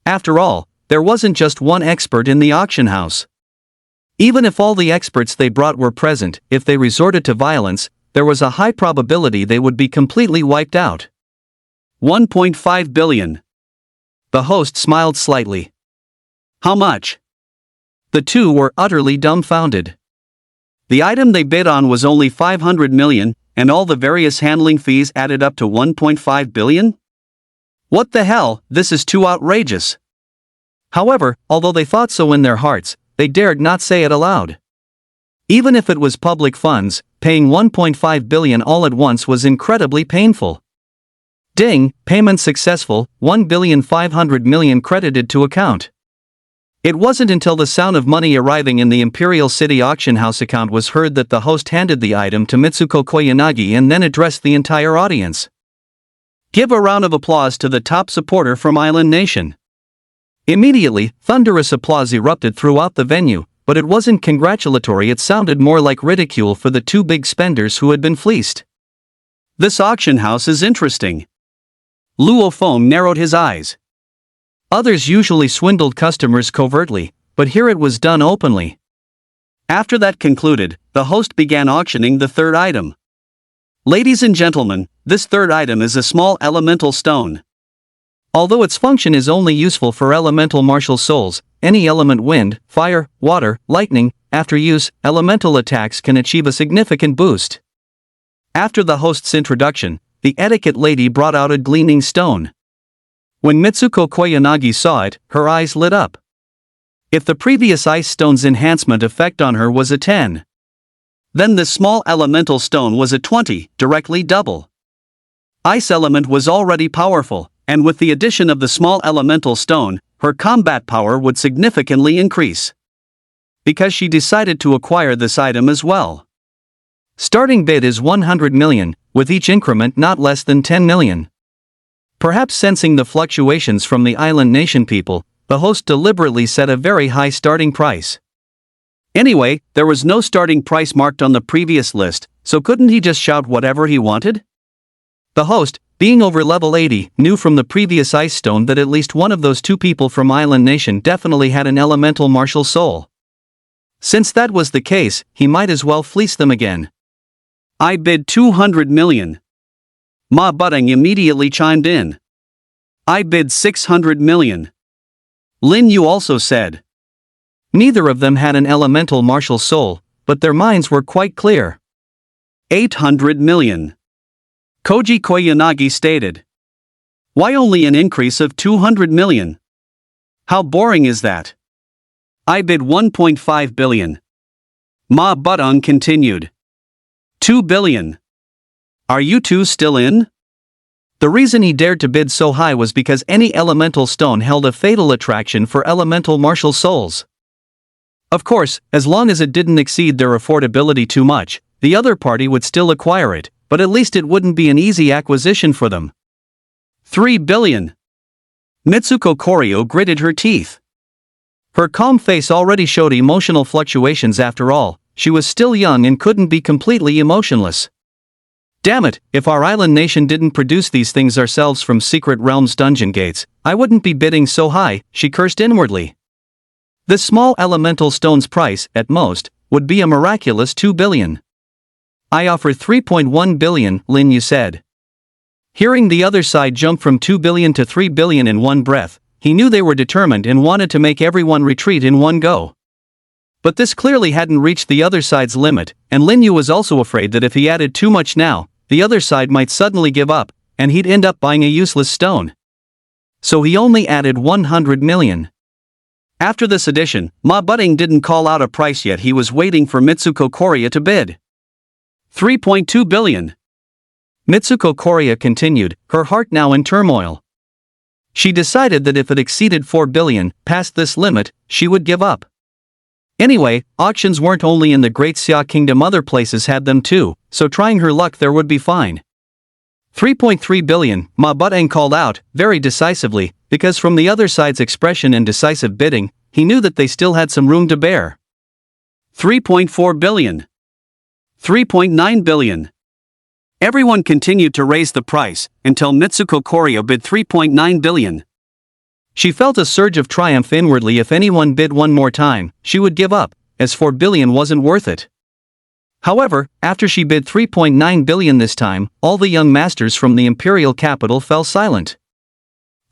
After all, there wasn't just one expert in the auction house. Even if all the experts they brought were present, if they resorted to violence, there was a high probability they would be completely wiped out. 1.5 billion. The host smiled slightly. How much? The two were utterly dumbfounded. The item they bid on was only 500 million, and all the various handling fees added up to 1.5 billion? What the hell, this is too outrageous. However, although they thought so in their hearts, they dared not say it aloud. Even if it was public funds, paying 1.5 billion all at once was incredibly painful. Ding, payment successful, 1.5 billion credited to account. It wasn't until the sound of money arriving in the Imperial City auction house account was heard that the host handed the item to Mitsuko Koyanagi and then addressed the entire audience. Give a round of applause to the top supporter from Island Nation. Immediately, thunderous applause erupted throughout the venue, but it wasn't congratulatory, it sounded more like ridicule for the two big spenders who had been fleeced. This auction house is interesting. Luo Feng narrowed his eyes. Others usually swindled customers covertly, but here it was done openly. After that concluded, the host began auctioning the third item. Ladies and gentlemen, this third item is a small elemental stone. Although its function is only useful for elemental martial souls, any element wind, fire, water, lightning, after use, elemental attacks can achieve a significant boost. After the host's introduction, the etiquette lady brought out a gleaming stone. When Mitsuko Koyanagi saw it, her eyes lit up. If the previous ice stone's enhancement effect on her was a 10, then this small elemental stone was a 20, directly double. Ice element was already powerful, and with the addition of the small elemental stone, her combat power would significantly increase. Because she decided to acquire this item as well. Starting bid is 100 million, with each increment not less than 10 million. Perhaps sensing the fluctuations from the Island Nation people, the host deliberately set a very high starting price. Anyway, there was no starting price marked on the previous list, so couldn't he just shout whatever he wanted? The host, being over level 80, knew from the previous ice stone that at least one of those two people from Island Nation definitely had an elemental martial soul. Since that was the case, he might as well fleece them again. I bid 200 million. Ma Budding immediately chimed in. I bid 600 million. Lin Yu also said. Neither of them had an elemental martial soul, but their minds were quite clear. 800 million. Koji Koyanagi stated. Why only an increase of 200 million? How boring is that? I bid 1.5 billion. Ma Budding continued. 2 billion. Are you two still in? The reason he dared to bid so high was because any elemental stone held a fatal attraction for elemental martial souls. Of course, as long as it didn't exceed their affordability too much, the other party would still acquire it, but at least it wouldn't be an easy acquisition for them. 3 billion. Mitsuko Koryo gritted her teeth. Her calm face already showed emotional fluctuations. After all, she was still young and couldn't be completely emotionless. Damn it, if our Island Nation didn't produce these things ourselves from Secret Realms dungeon gates, I wouldn't be bidding so high, she cursed inwardly. This small elemental stone's price, at most, would be a miraculous 2 billion. I offer 3.1 billion, Lin Yu said. Hearing the other side jump from 2 billion to 3 billion in one breath, he knew they were determined and wanted to make everyone retreat in one go. But this clearly hadn't reached the other side's limit, and Lin Yu was also afraid that if he added too much now, the other side might suddenly give up, and he'd end up buying a useless stone. So he only added 100 million. After this addition, Ma Budding didn't call out a price yet. He was waiting for Mitsuko Koryo to bid. 3.2 billion. Mitsuko Koryo continued, her heart now in turmoil. She decided that if it exceeded 4 billion, past this limit, she would give up. Anyway, auctions weren't only in the Great Xia Kingdom, other places had them too, so trying her luck there would be fine. 3.3 billion, Ma Budding called out, very decisively, because from the other side's expression and decisive bidding, he knew that they still had some room to bear. 3.4 billion. 3.9 billion. Everyone continued to raise the price, until Mitsuko Koryo bid 3.9 billion. She felt a surge of triumph inwardly. If anyone bid one more time, she would give up, as 4 billion wasn't worth it. However, after she bid 3.9 billion this time, all the young masters from the imperial capital fell silent.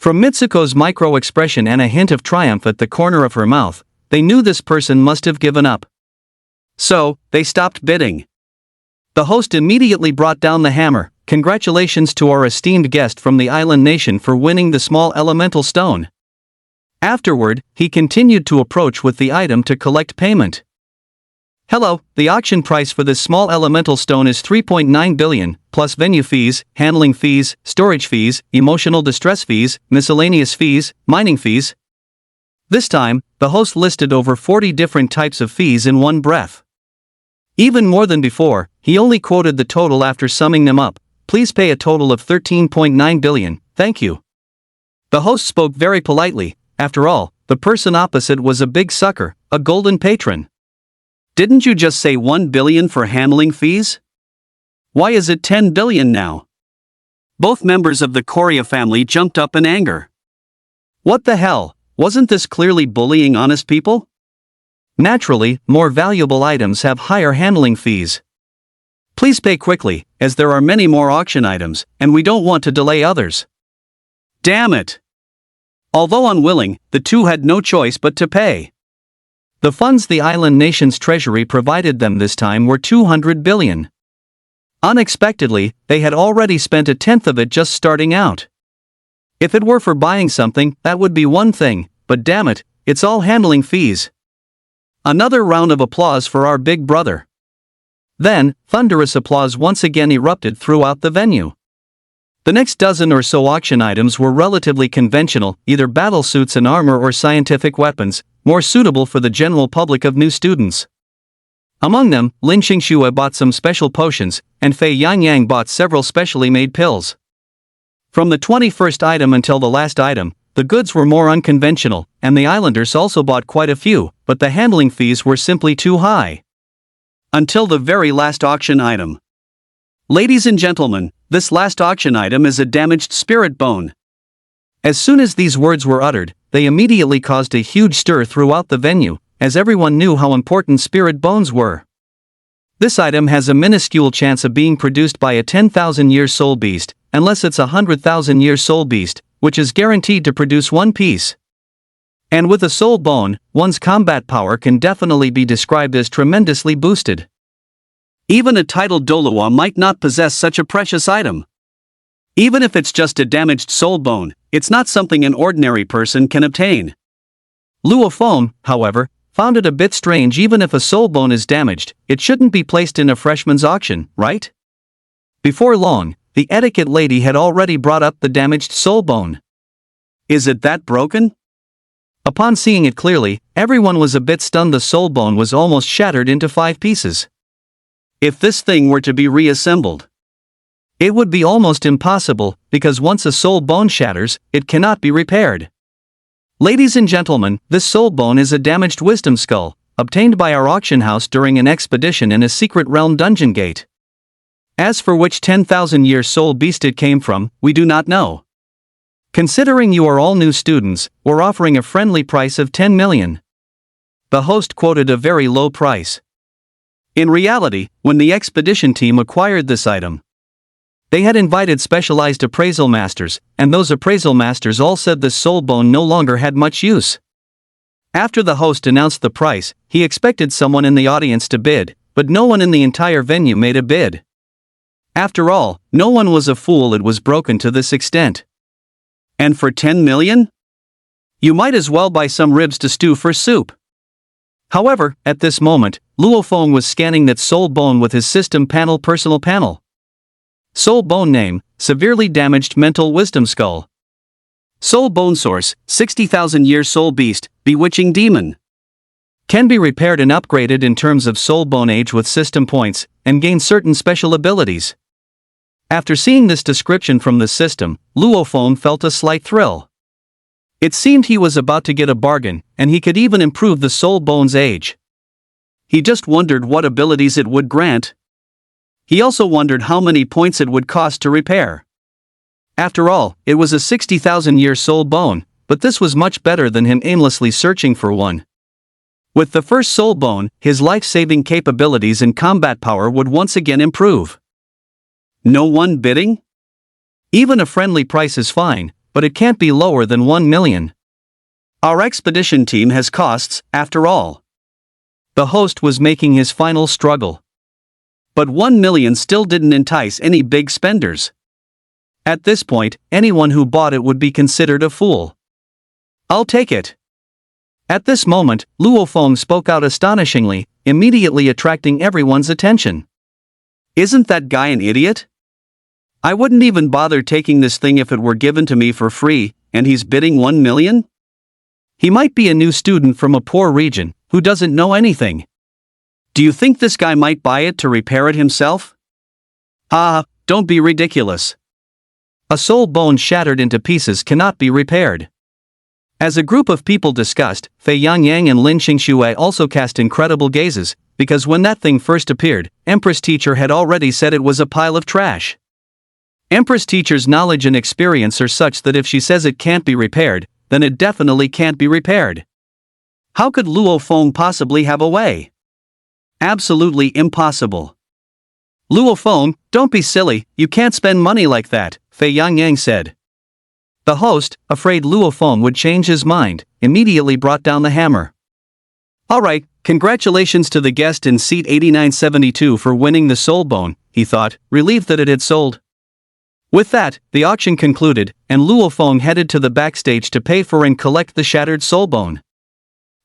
From Mitsuko's micro-expression and a hint of triumph at the corner of her mouth, they knew this person must have given up. So, they stopped bidding. The host immediately brought down the hammer. Congratulations to our esteemed guest from the island nation for winning the small elemental stone. Afterward, he continued to approach with the item to collect payment. Hello, the auction price for this small elemental stone is 3.9 billion, plus venue fees, handling fees, storage fees, emotional distress fees, miscellaneous fees, mining fees. This time, the host listed over 40 different types of fees in one breath. Even more than before, he only quoted the total after summing them up. Please pay a total of 13.9 billion, thank you. The host spoke very politely. After all, the person opposite was a big sucker, a golden patron. Didn't you just say 1 billion for handling fees? Why is it 10 billion now? Both members of the Korea family jumped up in anger. What the hell, wasn't this clearly bullying honest people? Naturally, more valuable items have higher handling fees. Please pay quickly, as there are many more auction items, and we don't want to delay others. Damn it! Although unwilling, the two had no choice but to pay. The funds the island nation's treasury provided them this time were 200 billion. Unexpectedly, they had already spent a tenth of it just starting out. If it were for buying something, that would be one thing, but damn it, it's all handling fees. Another round of applause for our big brother. Then, thunderous applause once again erupted throughout the venue. The next dozen or so auction items were relatively conventional, either battle suits and armor or scientific weapons, more suitable for the general public of new students. Among them, Lin Xingxue bought some special potions, and Fei Yangyang bought several specially made pills. From the 21st item until the last item, the goods were more unconventional, and the islanders also bought quite a few, but the handling fees were simply too high. Until the very last auction item. Ladies and gentlemen, this last auction item is a damaged spirit bone. As soon as these words were uttered, they immediately caused a huge stir throughout the venue, as everyone knew how important spirit bones were. This item has a minuscule chance of being produced by a 10,000-year soul beast, unless it's a 100,000-year soul beast, which is guaranteed to produce one piece. And with a soul bone, one's combat power can definitely be described as tremendously boosted. Even a titled Doluwa might not possess such a precious item. Even if it's just a damaged soul bone, it's not something an ordinary person can obtain. Luo Feng, however, found it a bit strange. Even if a soul bone is damaged, it shouldn't be placed in a freshman's auction, right? Before long, the etiquette lady had already brought up the damaged soul bone. Is it that broken? Upon seeing it clearly, everyone was a bit stunned. The soul bone was almost shattered into 5 pieces. If this thing were to be reassembled, it would be almost impossible, because once a soul bone shatters, it cannot be repaired. Ladies and gentlemen, this soul bone is a damaged wisdom skull, obtained by our auction house during an expedition in a secret realm dungeon gate. As for which 10,000-year soul beast it came from, we do not know. Considering you are all new students, we're offering a friendly price of 10 million. The host quoted a very low price. In reality, when the expedition team acquired this item, they had invited specialized appraisal masters, and those appraisal masters all said this soul bone no longer had much use. After the host announced the price, he expected someone in the audience to bid, but no one in the entire venue made a bid. After all, no one was a fool. It was broken to this extent. And for 10 million? You might as well buy some ribs to stew for soup. However, at this moment, Luo Feng was scanning that soul bone with his system panel personal panel. Soul bone name, severely damaged mental wisdom skull. Soul bone source, 60,000-year soul beast, bewitching demon. Can be repaired and upgraded in terms of soul bone age with system points, and gain certain special abilities. After seeing this description from the system, Luo Feng felt a slight thrill. It seemed he was about to get a bargain, and he could even improve the soul bone's age. He just wondered what abilities it would grant. He also wondered how many points it would cost to repair. After all, it was a 60,000-year soul bone, but this was much better than him aimlessly searching for one. With the first soul bone, his life-saving capabilities and combat power would once again improve. No one bidding? Even a friendly price is fine, but it can't be lower than 1 million. Our expedition team has costs, after all. The host was making his final struggle. But 1 million still didn't entice any big spenders. At this point, anyone who bought it would be considered a fool. I'll take it. At this moment, Luo Feng spoke out astonishingly, immediately attracting everyone's attention. Isn't that guy an idiot? I wouldn't even bother taking this thing if it were given to me for free, and he's bidding 1 million? He might be a new student from a poor region, who doesn't know anything. Do you think this guy might buy it to repair it himself? Ah, don't be ridiculous. A soul bone shattered into pieces cannot be repaired. As a group of people discussed, Fei Yangyang and Lin Xingxue also cast incredible gazes, because when that thing first appeared, Empress Teacher had already said it was a pile of trash. Empress Teacher's knowledge and experience are such that if she says it can't be repaired, then it definitely can't be repaired. How could Luo Feng possibly have a way? Absolutely impossible. Luo Feng, don't be silly, you can't spend money like that, Fei Yangyang said. The host, afraid Luo Feng would change his mind, immediately brought down the hammer. Alright, congratulations to the guest in seat 8972 for winning the soul bone, he thought, relieved that it had sold. With that, the auction concluded, and Luo Feng headed to the backstage to pay for and collect the shattered soul bone.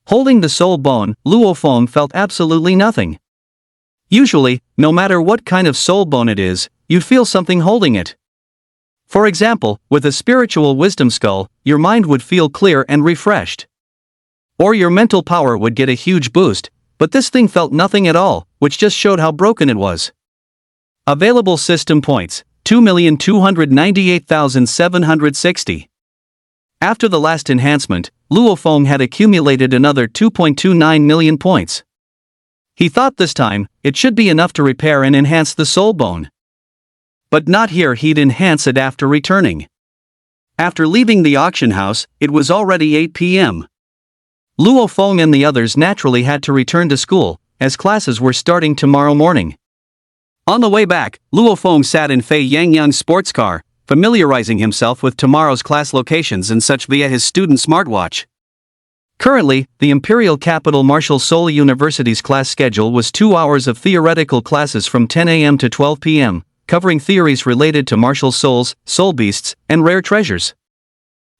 Holding the soul bone, Luo Feng felt absolutely nothing. Usually, no matter what kind of soul bone it is, you'd feel something holding it. For example, with a spiritual wisdom skull, your mind would feel clear and refreshed. Or your mental power would get a huge boost, but this thing felt nothing at all, which just showed how broken it was. Available system points, 2,298,760. After the last enhancement, Luo Feng had accumulated another 2.29 million points. He thought this time, it should be enough to repair and enhance the soul bone. But not here, he'd enhance it after returning. After leaving the auction house, it was already 8 p.m. Luo Feng and the others naturally had to return to school, as classes were starting tomorrow morning. On the way back, Luo Feng sat in Fei Yangyang's sports car, familiarizing himself with tomorrow's class locations and such via his student smartwatch. Currently, the Imperial Capital Martial Soul University's class schedule was 2 hours of theoretical classes from 10 a.m. to 12 p.m., covering theories related to martial souls, soul beasts, and rare treasures.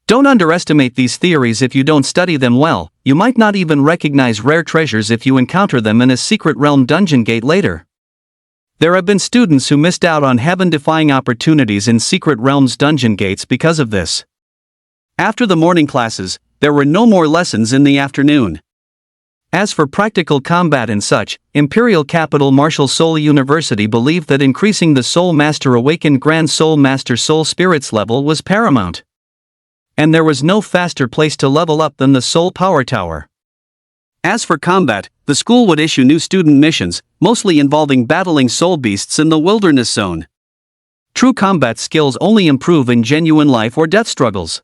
Don't underestimate these theories if you don't study them well, you might not even recognize rare treasures if you encounter them in a secret realm dungeon gate later. There have been students who missed out on heaven-defying opportunities in secret realms dungeon gates because of this. After the morning classes, there were no more lessons in the afternoon. As for practical combat and such, Imperial Capital Martial Soul University believed that increasing the Soul Master Awakened Grand Soul Master Soul Spirits level was paramount. And there was no faster place to level up than the Soul Power Tower. As for combat, the school would issue new student missions, mostly involving battling soul beasts in the wilderness zone. True combat skills only improve in genuine life or death struggles.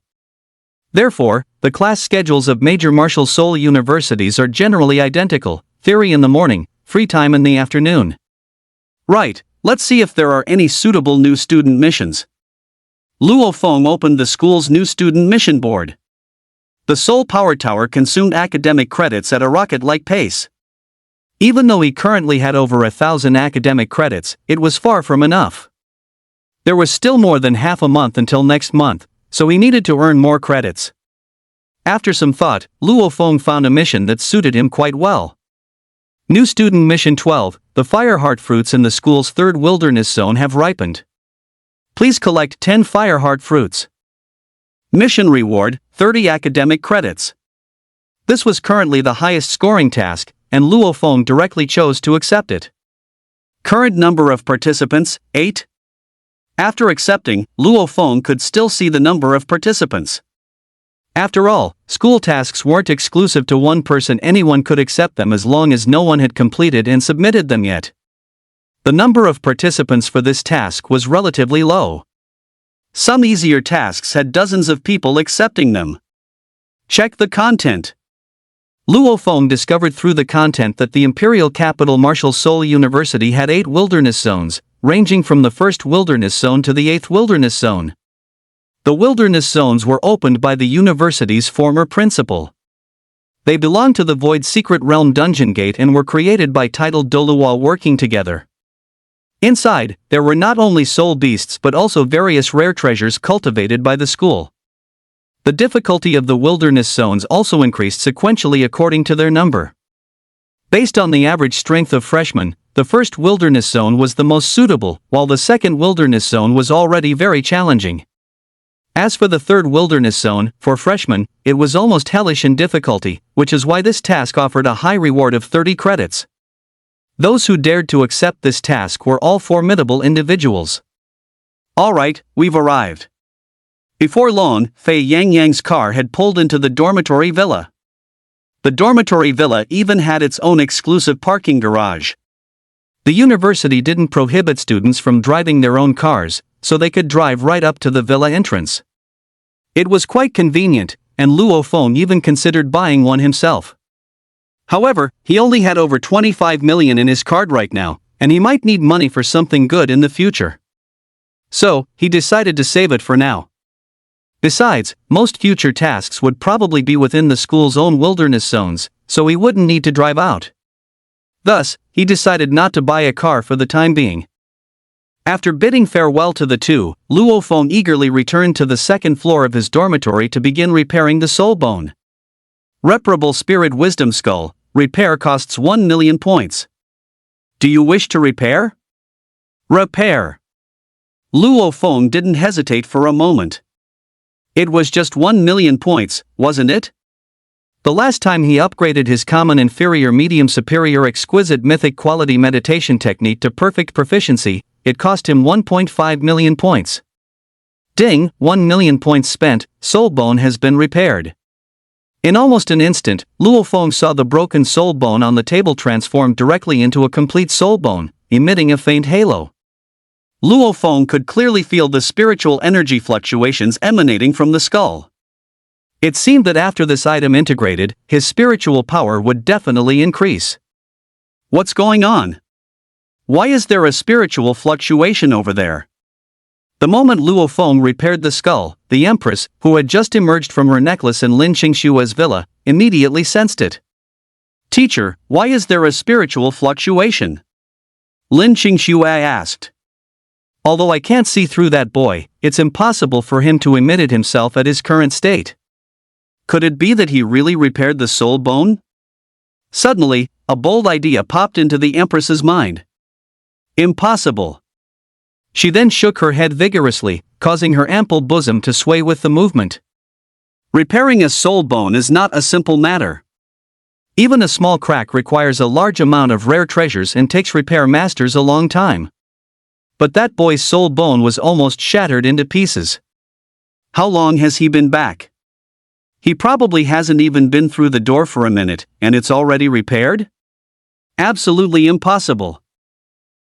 Therefore, the class schedules of major martial soul universities are generally identical, theory in the morning, free time in the afternoon. Right, let's see if there are any suitable new student missions. Luo Feng opened the school's new student mission board. The Soul Power Tower consumed academic credits at a rocket-like pace. Even though he currently had over 1,000 academic credits, it was far from enough. There was still more than half a month until next month, so he needed to earn more credits. After some thought, Luo Feng found a mission that suited him quite well. New Student Mission 12, the Fireheart fruits in the school's third wilderness zone have ripened. Please collect 10 Fireheart fruits. Mission reward, 30 academic credits. This was currently the highest scoring task, and Luo Feng directly chose to accept it. Current number of participants, 8. After accepting, Luo Feng could still see the number of participants. After all, school tasks weren't exclusive to one person, anyone could accept them as long as no one had completed and submitted them yet. The number of participants for this task was relatively low. Some easier tasks had dozens of people accepting them. Check the content. Luo Feng discovered through the content that the Imperial Capital Martial Soul University had 8 wilderness zones, ranging from the 1st wilderness zone to the 8th wilderness zone. The wilderness zones were opened by the university's former principal. They belonged to the Void Secret Realm Dungeon Gate and were created by titled Doluwa working together. Inside, there were not only soul beasts but also various rare treasures cultivated by the school. The difficulty of the wilderness zones also increased sequentially according to their number. Based on the average strength of freshmen, the first wilderness zone was the most suitable, while the second wilderness zone was already very challenging. As for the third wilderness zone, for freshmen, it was almost hellish in difficulty, which is why this task offered a high reward of 30 credits. Those who dared to accept this task were all formidable individuals. Alright, we've arrived. Before long, Fei Yang car had pulled into the dormitory villa. The dormitory villa even had its own exclusive parking garage. The university didn't prohibit students from driving their own cars, so they could drive right up to the villa entrance. It was quite convenient, and Luo Feng even considered buying one himself. However, he only had over 25 million in his card right now, and he might need money for something good in the future. So, he decided to save it for now. Besides, most future tasks would probably be within the school's own wilderness zones, so he wouldn't need to drive out. Thus, he decided not to buy a car for the time being. After bidding farewell to the two, Luo Feng eagerly returned to the second floor of his dormitory to begin repairing the soul bone. Reparable Spirit Wisdom Skull, repair costs 1 million points. Do you wish to repair? Repair. Luo Feng didn't hesitate for a moment. It was just 1 million points, wasn't it? The last time he upgraded his common inferior medium superior exquisite mythic quality meditation technique to perfect proficiency, it cost him 1.5 million points. Ding, 1 million points spent, soul bone has been repaired. In almost an instant, Luo Feng saw the broken soul bone on the table transform directly into a complete soul bone, emitting a faint halo. Luo Feng could clearly feel the spiritual energy fluctuations emanating from the skull. It seemed that after this item integrated, his spiritual power would definitely increase. What's going on? Why is there a spiritual fluctuation over there? The moment Luo Feng repaired the skull, the Empress, who had just emerged from her necklace in Lin Qingshua's villa, immediately sensed it. Teacher, why is there a spiritual fluctuation? Lin Qingxua asked. Although I can't see through that boy, it's impossible for him to emit it himself at his current state. Could it be that he really repaired the soul bone? Suddenly, a bold idea popped into the Empress's mind. Impossible. She then shook her head vigorously, causing her ample bosom to sway with the movement. Repairing a soul bone is not a simple matter. Even a small crack requires a large amount of rare treasures and takes repair masters a long time. But that boy's soul bone was almost shattered into pieces. How long has he been back? He probably hasn't even been through the door for a minute, and it's already repaired? Absolutely impossible.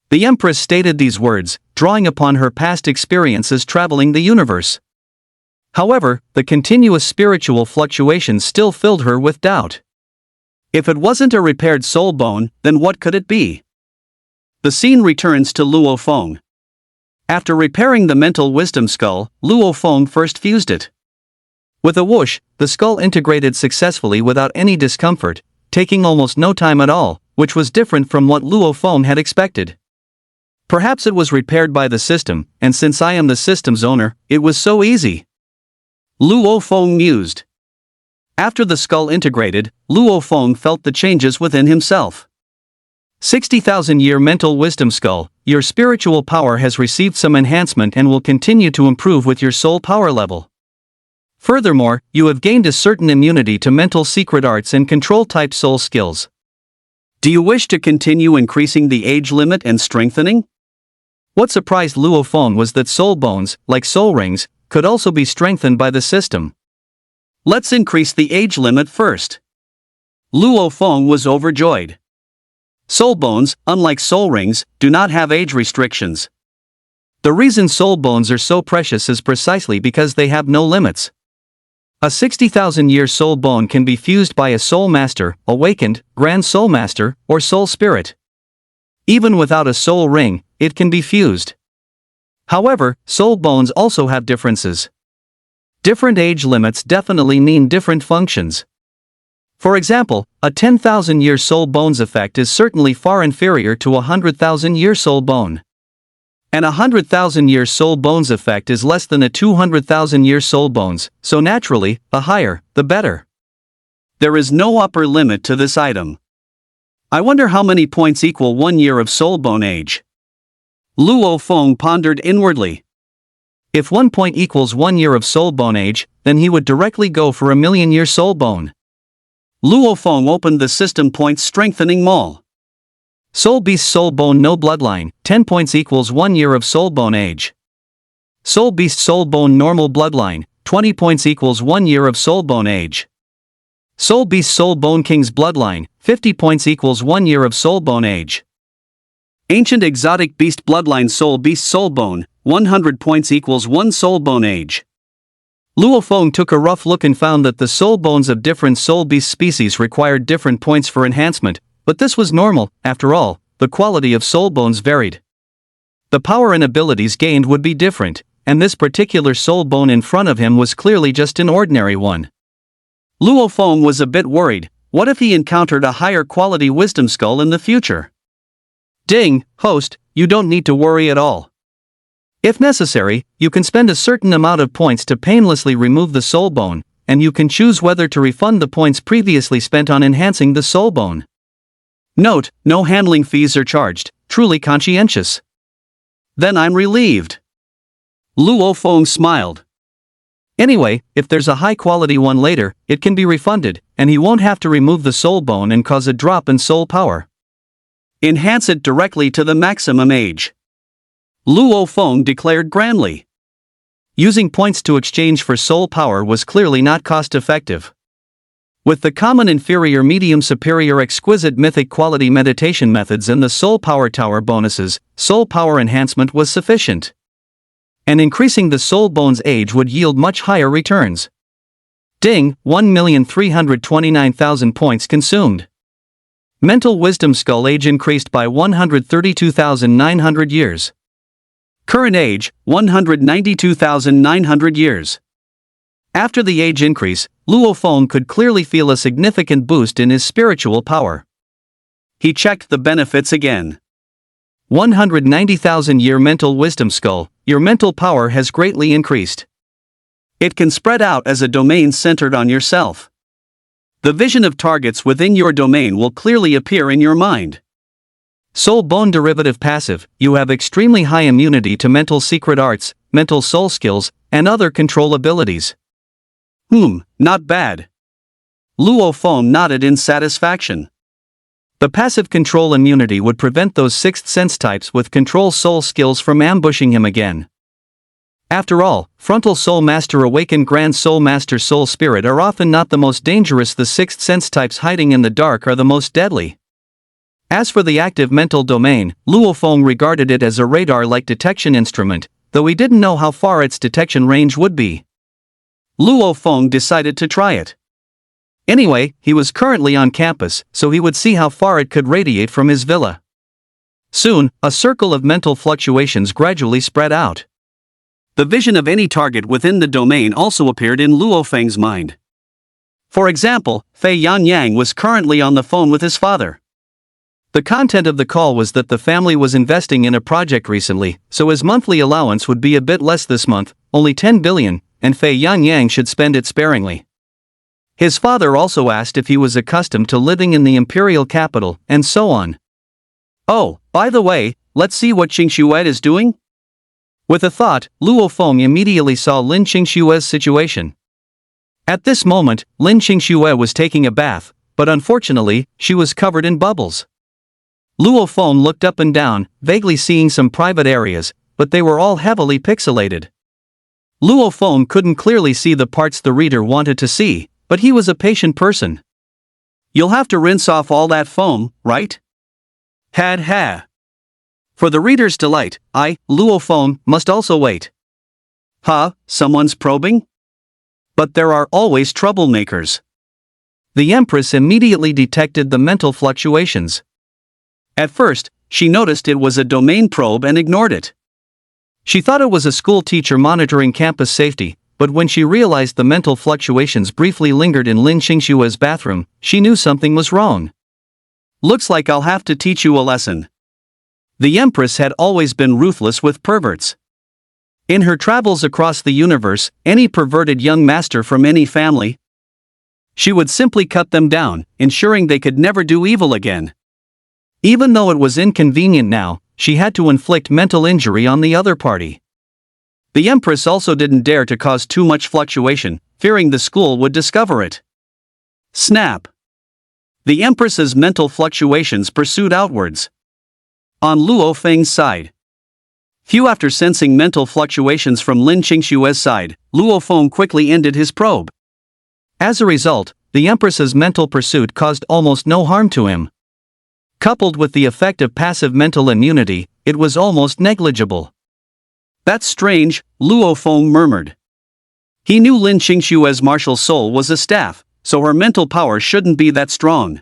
The Empress stated these words, drawing upon her past experiences traveling the universe. However, the continuous spiritual fluctuations still filled her with doubt. If it wasn't a repaired soul bone, then what could it be? The scene returns to Luo Feng. After repairing the mental wisdom skull, Luo Feng first fused it. With a whoosh, the skull integrated successfully without any discomfort, taking almost no time at all, which was different from what Luo Feng had expected. Perhaps it was repaired by the system, and since I am the system's owner, it was so easy. Luo Feng mused. After the skull integrated, Luo Feng felt the changes within himself. 60,000-year mental wisdom skull, your spiritual power has received some enhancement and will continue to improve with your soul power level. Furthermore, you have gained a certain immunity to mental secret arts and control-type soul skills. Do you wish to continue increasing the age limit and strengthening? What surprised Luo Feng was that soul bones, like soul rings, could also be strengthened by the system. Let's increase the age limit first. Luo Feng was overjoyed. Soul bones, unlike soul rings, do not have age restrictions. The reason soul bones are so precious is precisely because they have no limits. A 60,000-year soul bone can be fused by a soul master, awakened, grand soul master, or soul spirit. Even without a soul ring, it can be fused. However, soul bones also have differences. Different age limits definitely mean different functions. For example, a 10,000-year soul bones effect is certainly far inferior to a 100,000-year soul bone. And a 100,000-year soul bones effect is less than a 200,000-year soul bones, so naturally, the higher, the better. There is no upper limit to this item. I wonder how many points equal 1 year of soul bone age. Luo Feng pondered inwardly. If 1 point equals 1 year of soul bone age, then he would directly go for a 1,000,000-year soul bone. Luo Feng opened the system points strengthening mall. Soul Beast Soul Bone No Bloodline, 10 points equals 1 year of soul bone age. Soul Beast Soul Bone Normal Bloodline, 20 points equals 1 year of soul bone age. Soul Beast Soul Bone King's Bloodline, 50 points equals 1 year of soul bone age. Ancient Exotic Beast Bloodline Soul Beast Soul Bone, 100 points equals 1 soul bone age. Luo Feng took a rough look and found that the soul bones of different soul beast species required different points for enhancement, but this was normal. After all, the quality of soul bones varied. The power and abilities gained would be different, and this particular soul bone in front of him was clearly just an ordinary one. Luo Feng was a bit worried. What if he encountered a higher quality wisdom skull in the future? Ding, host, you don't need to worry at all. If necessary, you can spend a certain amount of points to painlessly remove the soul bone, and you can choose whether to refund the points previously spent on enhancing the soul bone. Note, no handling fees are charged, truly conscientious. Then I'm relieved. Luo Feng smiled. Anyway, if there's a high-quality one later, it can be refunded, and he won't have to remove the soul bone and cause a drop in soul power. Enhance it directly to the maximum age. Luo Feng declared grandly. Using points to exchange for soul power was clearly not cost-effective. With the common inferior, medium, superior, exquisite, mythic quality meditation methods and the soul power tower bonuses, soul power enhancement was sufficient. And increasing the soul bone's age would yield much higher returns. Ding, 1,329,000 points consumed. Mental wisdom skull age increased by 132,900 years. Current age, 192,900 years. After the age increase, Luo Feng could clearly feel a significant boost in his spiritual power. He checked the benefits again. 190,000-year mental wisdom skull, your mental power has greatly increased. It can spread out as a domain centered on yourself. The vision of targets within your domain will clearly appear in your mind. Soul Bone Derivative Passive, you have extremely high immunity to mental secret arts, mental soul skills, and other control abilities. Not bad. Luo Feng nodded in satisfaction. The passive control immunity would prevent those sixth sense types with control soul skills from ambushing him again. After all, Frontal Soul Master, Awakened Grand Soul Master, Soul Spirit are often not the most dangerous. The sixth sense types hiding in the dark are the most deadly. As for the active mental domain, Luo Feng regarded it as a radar-like detection instrument, though he didn't know how far its detection range would be. Luo Feng decided to try it. Anyway, he was currently on campus, so he would see how far it could radiate from his villa. Soon, a circle of mental fluctuations gradually spread out. The vision of any target within the domain also appeared in Luo Feng's mind. For example, Fei Yangyang was currently on the phone with his father. The content of the call was that the family was investing in a project recently, so his monthly allowance would be a bit less this month, only 10 billion, and Fei Yangyang should spend it sparingly. His father also asked if he was accustomed to living in the imperial capital, and so on. Oh, by the way, let's see what Qingxue is doing? With a thought, Luo Feng immediately saw Lin Qingxue's situation. At this moment, Lin Qingxue was taking a bath, but unfortunately, she was covered in bubbles. Luo Feng looked up and down, vaguely seeing some private areas, but they were all heavily pixelated. Luo Feng couldn't clearly see the parts the reader wanted to see, but he was a patient person. You'll have to rinse off all that foam, right? Ha. For the reader's delight, I, Luo Feng, must also wait. Someone's probing? But there are always troublemakers. The Empress immediately detected the mental fluctuations. At first, she noticed it was a domain probe and ignored it. She thought it was a school teacher monitoring campus safety, but when she realized the mental fluctuations briefly lingered in Lin Qingshue's bathroom, she knew something was wrong. Looks like I'll have to teach you a lesson. The Empress had always been ruthless with perverts. In her travels across the universe, any perverted young master from any family, she would simply cut them down, ensuring they could never do evil again. Even though it was inconvenient now, she had to inflict mental injury on the other party. The Empress also didn't dare to cause too much fluctuation, fearing the school would discover it. Snap! The Empress's mental fluctuations pursued outwards. On Luo Feng's side. Few after sensing mental fluctuations from Lin Qingshue's side, Luo Feng quickly ended his probe. As a result, the Empress's mental pursuit caused almost no harm to him. Coupled with the effect of passive mental immunity, it was almost negligible. That's strange, Luo Feng murmured. He knew Lin Qingshue's martial soul was a staff, so her mental power shouldn't be that strong.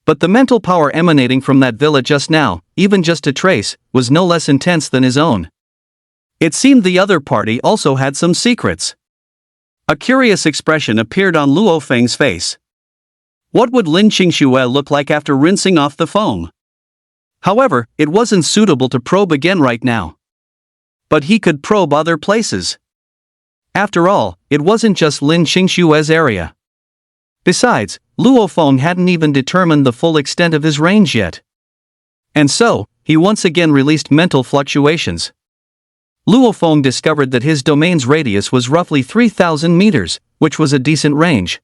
But the mental power emanating from that villa just now, even just a trace, was no less intense than his own. It seemed the other party also had some secrets. A curious expression appeared on Luo Feng's face. What would Lin Qingxue look like after rinsing off the foam? However, it wasn't suitable to probe again right now. But he could probe other places. After all, it wasn't just Lin Qingshue's area. Besides, Luo Feng hadn't even determined the full extent of his range yet. And so, he once again released mental fluctuations. Luo Feng discovered that his domain's radius was roughly 3,000 meters, which was a decent range.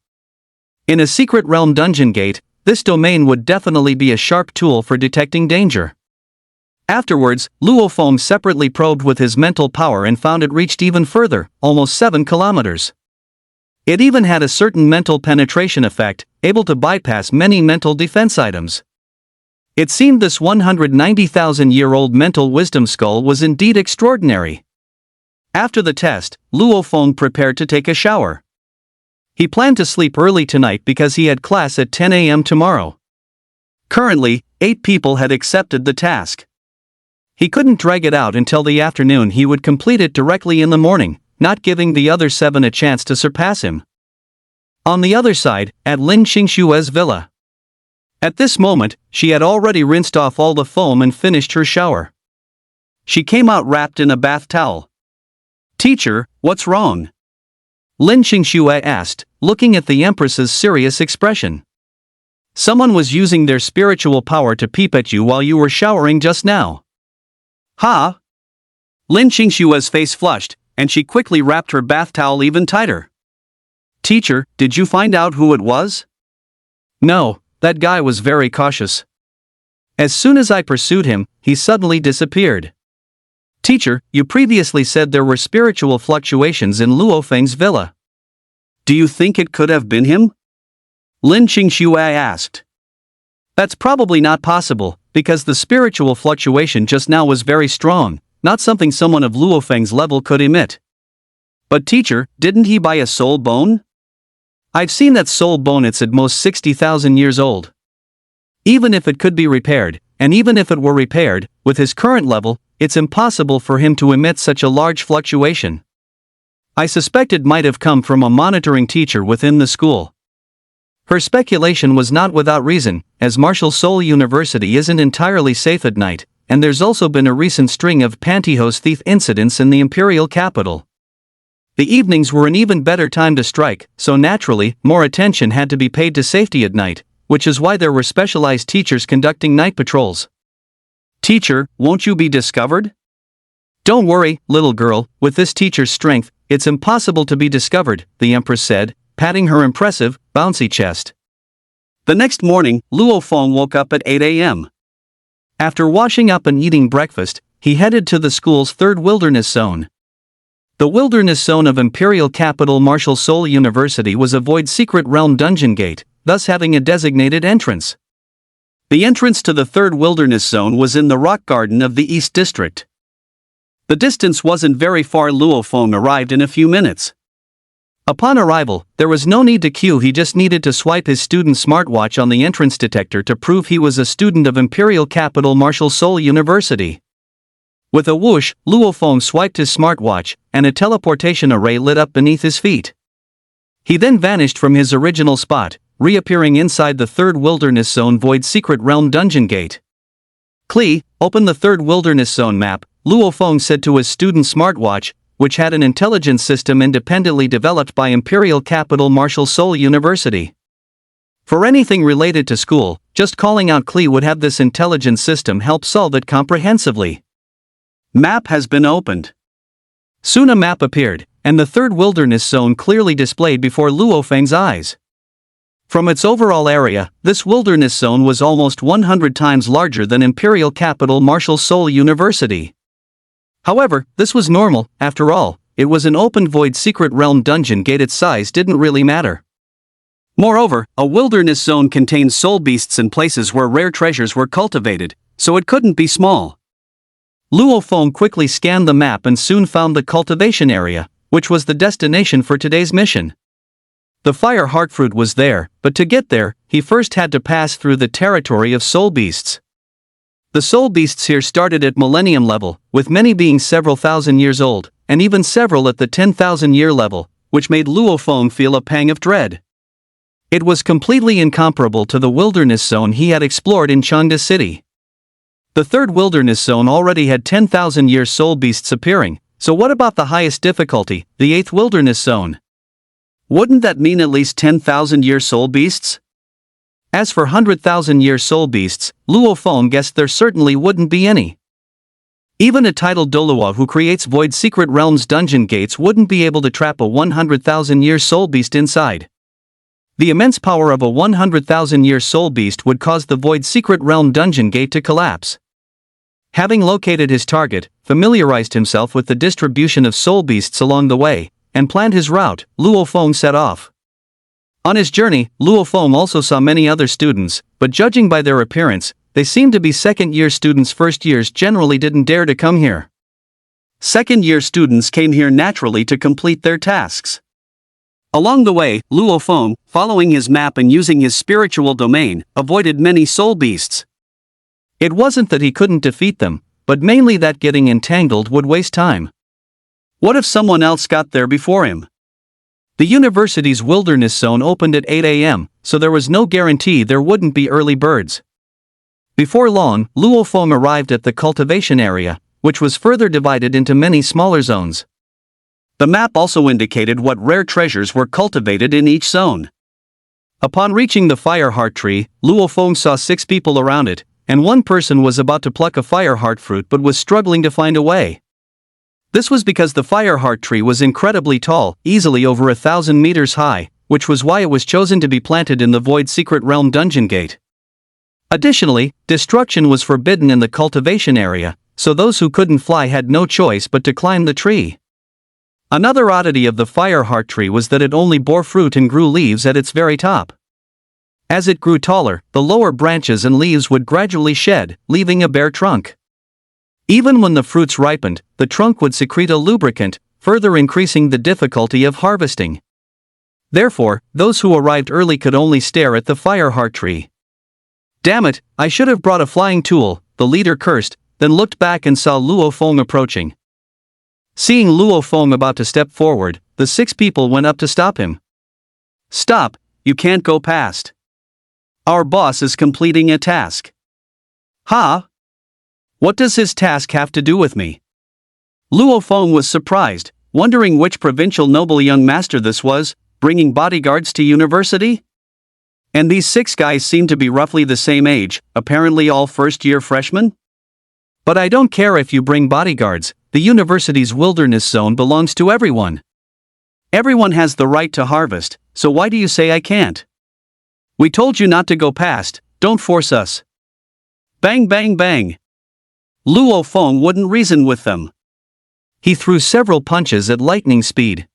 In a secret realm dungeon gate, this domain would definitely be a sharp tool for detecting danger. Afterwards, Luo Feng separately probed with his mental power and found it reached even further, almost 7 kilometers. It even had a certain mental penetration effect, able to bypass many mental defense items. It seemed this 190,000-year-old mental wisdom skull was indeed extraordinary. After the test, Luo Feng prepared to take a shower. He planned to sleep early tonight because he had class at 10 a.m. tomorrow. Currently, 8 people had accepted the task. He couldn't drag it out until the afternoon. He would complete it directly in the morning, not giving the other 7 a chance to surpass him. On the other side, at Lin Qingshue's villa. At this moment, she had already rinsed off all the foam and finished her shower. She came out wrapped in a bath towel. "Teacher, what's wrong?" Lin Qingxue asked, looking at the Empress's serious expression. "Someone was using their spiritual power to peep at you while you were showering just now." "Huh?" Lin Qingshue's face flushed, and she quickly wrapped her bath towel even tighter. "Teacher, did you find out who it was?" "No, that guy was very cautious. As soon as I pursued him, he suddenly disappeared." "Teacher, you previously said there were spiritual fluctuations in Luo Feng's villa. Do you think it could have been him?" Lin Qingxue asked. "That's probably not possible, because the spiritual fluctuation just now was very strong, not something someone of Luo Feng's level could emit." "But teacher, didn't he buy a soul bone?" "I've seen that soul bone. It's at most 60,000 years old. Even if it could be repaired, and even if it were repaired, with his current level, it's impossible for him to emit such a large fluctuation. I suspect it might have come from a monitoring teacher within the school." Her speculation was not without reason, as Martial Soul University isn't entirely safe at night, and there's also been a recent string of pantyhose thief incidents in the imperial capital. The evenings were an even better time to strike, so naturally, more attention had to be paid to safety at night, which is why there were specialized teachers conducting night patrols. "Teacher, won't you be discovered?" "Don't worry, little girl, with this teacher's strength, it's impossible to be discovered," the Empress said, patting her impressive, bouncy chest. The next morning, Luo Feng woke up at 8 a.m. After washing up and eating breakfast, he headed to the school's 3rd wilderness zone. The wilderness zone of imperial capital Martial Soul University was a void secret realm dungeon gate, thus having a designated entrance. The entrance to the 3rd wilderness zone was in the rock garden of the East District. The distance wasn't very far. Luo Feng arrived in a few minutes. Upon arrival, there was no need to queue. He just needed to swipe his student smartwatch on the entrance detector to prove he was a student of imperial capital Martial Soul University. With a whoosh, Luo Feng swiped his smartwatch, and a teleportation array lit up beneath his feet. He then vanished from his original spot, reappearing inside the third wilderness zone void secret realm dungeon gate. Klee, open the third wilderness zone map, Luo Feng said to his student smartwatch, which had an intelligence system independently developed by Imperial Capital Martial Soul University. For anything related to school, just calling out Klee would have this intelligence system help solve it comprehensively. Map has been opened. Soon a map appeared, and the third wilderness zone clearly displayed before Luo Feng's eyes. From its overall area, this wilderness zone was almost 100 times larger than Imperial Capital Martial Soul University. However, this was normal. After all, it was an open void secret realm dungeon gate. Its size didn't really matter. Moreover, a wilderness zone contains soul beasts and places where rare treasures were cultivated, so it couldn't be small. Luo Feng quickly scanned the map and soon found the cultivation area, which was the destination for today's mission. The fire heartfruit was there, but to get there, he first had to pass through the territory of soul beasts. The soul beasts here started at millennium level, with many being several thousand years old, and even several at the 10,000-year level, which made Luo Feng feel a pang of dread. It was completely incomparable to the wilderness zone he had explored in Chengda City. The third wilderness zone already had 10,000-year soul beasts appearing, so what about the highest difficulty, the 8th wilderness zone? Wouldn't that mean at least 10,000-year soul beasts? As for 100,000-year soul beasts, Luo Feng guessed there certainly wouldn't be any. Even a titled Dolua who creates void secret realms dungeon gates wouldn't be able to trap a 100,000-year soul beast inside. The immense power of a 100,000-year soul beast would cause the void secret realm dungeon gate to collapse. Having located his target, familiarized himself with the distribution of soul beasts along the way, and planned his route, Luo Feng set off. On his journey, Luo Feng also saw many other students, but judging by their appearance, they seemed to be second-year students. First years generally didn't dare to come here. Second-year students came here naturally to complete their tasks. Along the way, Luo Feng, following his map and using his spiritual domain, avoided many soul beasts. It wasn't that he couldn't defeat them, but mainly that getting entangled would waste time. What if someone else got there before him? The university's wilderness zone opened at 8 a.m., so there was no guarantee there wouldn't be early birds. Before long, Luo Feng arrived at the cultivation area, which was further divided into many smaller zones. The map also indicated what rare treasures were cultivated in each zone. Upon reaching the fire heart tree, Luo Feng saw 6 people around it, and one person was about to pluck a fire heart fruit but was struggling to find a way. This was because the fire heart tree was incredibly tall, easily over 1,000 meters high, which was why it was chosen to be planted in the void secret realm dungeon gate. Additionally, destruction was forbidden in the cultivation area, so those who couldn't fly had no choice but to climb the tree. Another oddity of the fire heart tree was that it only bore fruit and grew leaves at its very top. As it grew taller, the lower branches and leaves would gradually shed, leaving a bare trunk. Even when the fruits ripened, the trunk would secrete a lubricant, further increasing the difficulty of harvesting. Therefore, those who arrived early could only stare at the fire heart tree. "Damn it, I should have brought a flying tool," the leader cursed, then looked back and saw Luo Feng approaching. Seeing Luo Feng about to step forward, the 6 people went up to stop him. "Stop, you can't go past. Our boss is completing a task." "Huh? What does his task have to do with me?" Luo Feng was surprised, wondering which provincial noble young master this was, bringing bodyguards to university? And these 6 guys seemed to be roughly the same age, apparently all first-year freshmen? "But I don't care if you bring bodyguards, the university's wilderness zone belongs to everyone. Everyone has the right to harvest, so why do you say I can't? We told you not to go past, don't force us." Bang bang bang. Luo Feng wouldn't reason with them. He threw several punches at lightning speed.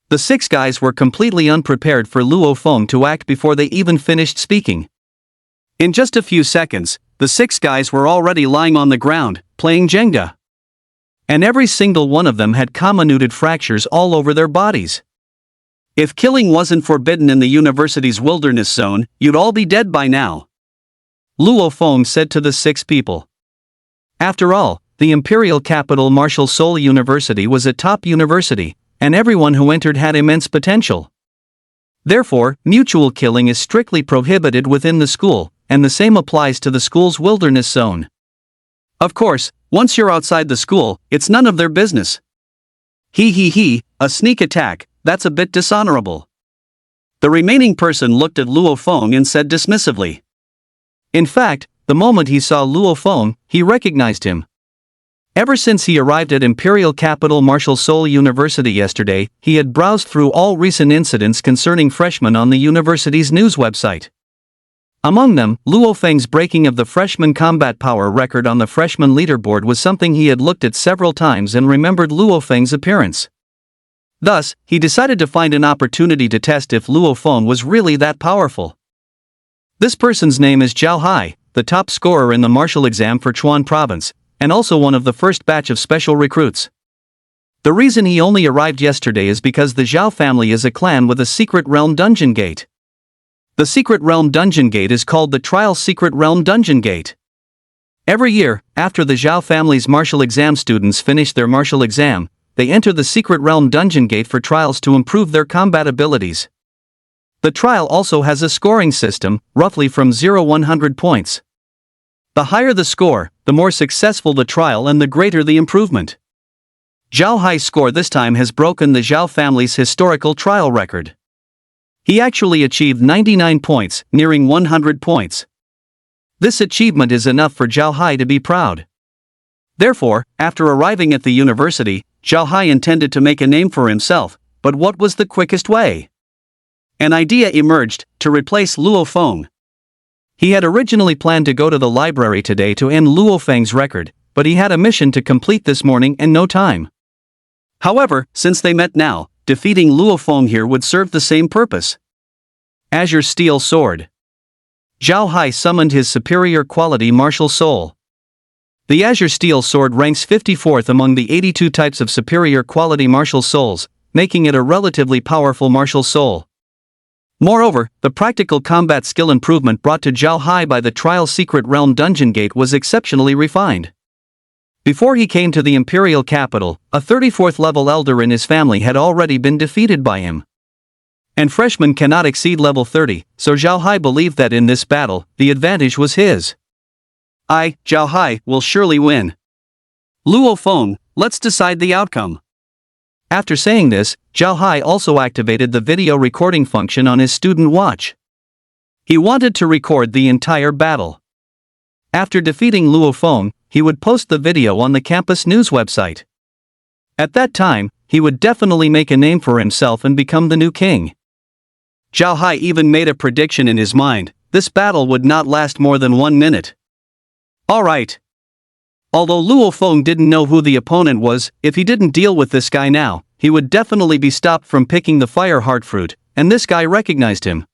The 6 guys were completely unprepared for Luo Feng to act before they even finished speaking. In just a few seconds, the 6 guys were already lying on the ground, playing Jenga. And every single one of them had comminuted fractures all over their bodies. If killing wasn't forbidden in the university's wilderness zone, you'd all be dead by now. Luo Feng said to the 6 people. After all, the imperial capital Martial Soul University was a top university, and everyone who entered had immense potential. Therefore, mutual killing is strictly prohibited within the school, and the same applies to the school's wilderness zone. Of course, once you're outside the school, it's none of their business. A sneak attack, that's a bit dishonorable. The remaining person looked at Luo Feng and said dismissively. In fact, the moment he saw Luo Feng, he recognized him. Ever since he arrived at Imperial Capital Martial Soul University yesterday, he had browsed through all recent incidents concerning freshmen on the university's news website. Among them, Luo Feng's breaking of the freshman combat power record on the freshman leaderboard was something he had looked at several times and remembered Luo Feng's appearance. Thus, he decided to find an opportunity to test if Luo Feng was really that powerful. This person's name is Zhao Hai, the top scorer in the martial exam for Chuan Province, and also one of the first batch of special recruits. The reason he only arrived yesterday is because the Zhao family is a clan with a secret realm dungeon gate. The secret realm dungeon gate is called the Trial Secret Realm Dungeon Gate. Every year, after the Zhao family's martial exam students finish their martial exam, they enter the secret realm dungeon gate for trials to improve their combat abilities. The trial also has a scoring system, roughly from 0-100 points. The higher the score, the more successful the trial and the greater the improvement. Zhao Hai's score this time has broken the Zhao family's historical trial record. He actually achieved 99 points, nearing 100 points. This achievement is enough for Zhao Hai to be proud. Therefore, after arriving at the university, Zhao Hai intended to make a name for himself, but what was the quickest way? An idea emerged, to replace Luo Feng. He had originally planned to go to the library today to end Luo Feng's record, but he had a mission to complete this morning and no time. However, since they met now, defeating Luo Feng here would serve the same purpose. Azure Steel Sword. Zhao Hai summoned his superior quality martial soul. The Azure Steel Sword ranks 54th among the 82 types of superior quality martial souls, making it a relatively powerful martial soul. Moreover, the practical combat skill improvement brought to Zhao Hai by the Trial Secret Realm Dungeon Gate was exceptionally refined. Before he came to the imperial capital, a 34th level elder in his family had already been defeated by him. And freshmen cannot exceed level 30, so Zhao Hai believed that in this battle, the advantage was his. Zhao Hai, will surely win. Luo Feng, let's decide the outcome. After saying this, Zhao Hai also activated the video recording function on his student watch. He wanted to record the entire battle. After defeating Luo Feng, he would post the video on the campus news website. At that time, he would definitely make a name for himself and become the new king. Zhao Hai even made a prediction in his mind: this battle would not last more than 1 minute. Alright. Although Luo Feng didn't know who the opponent was, if he didn't deal with this guy now, he would definitely be stopped from picking the fire heart fruit, and this guy recognized him.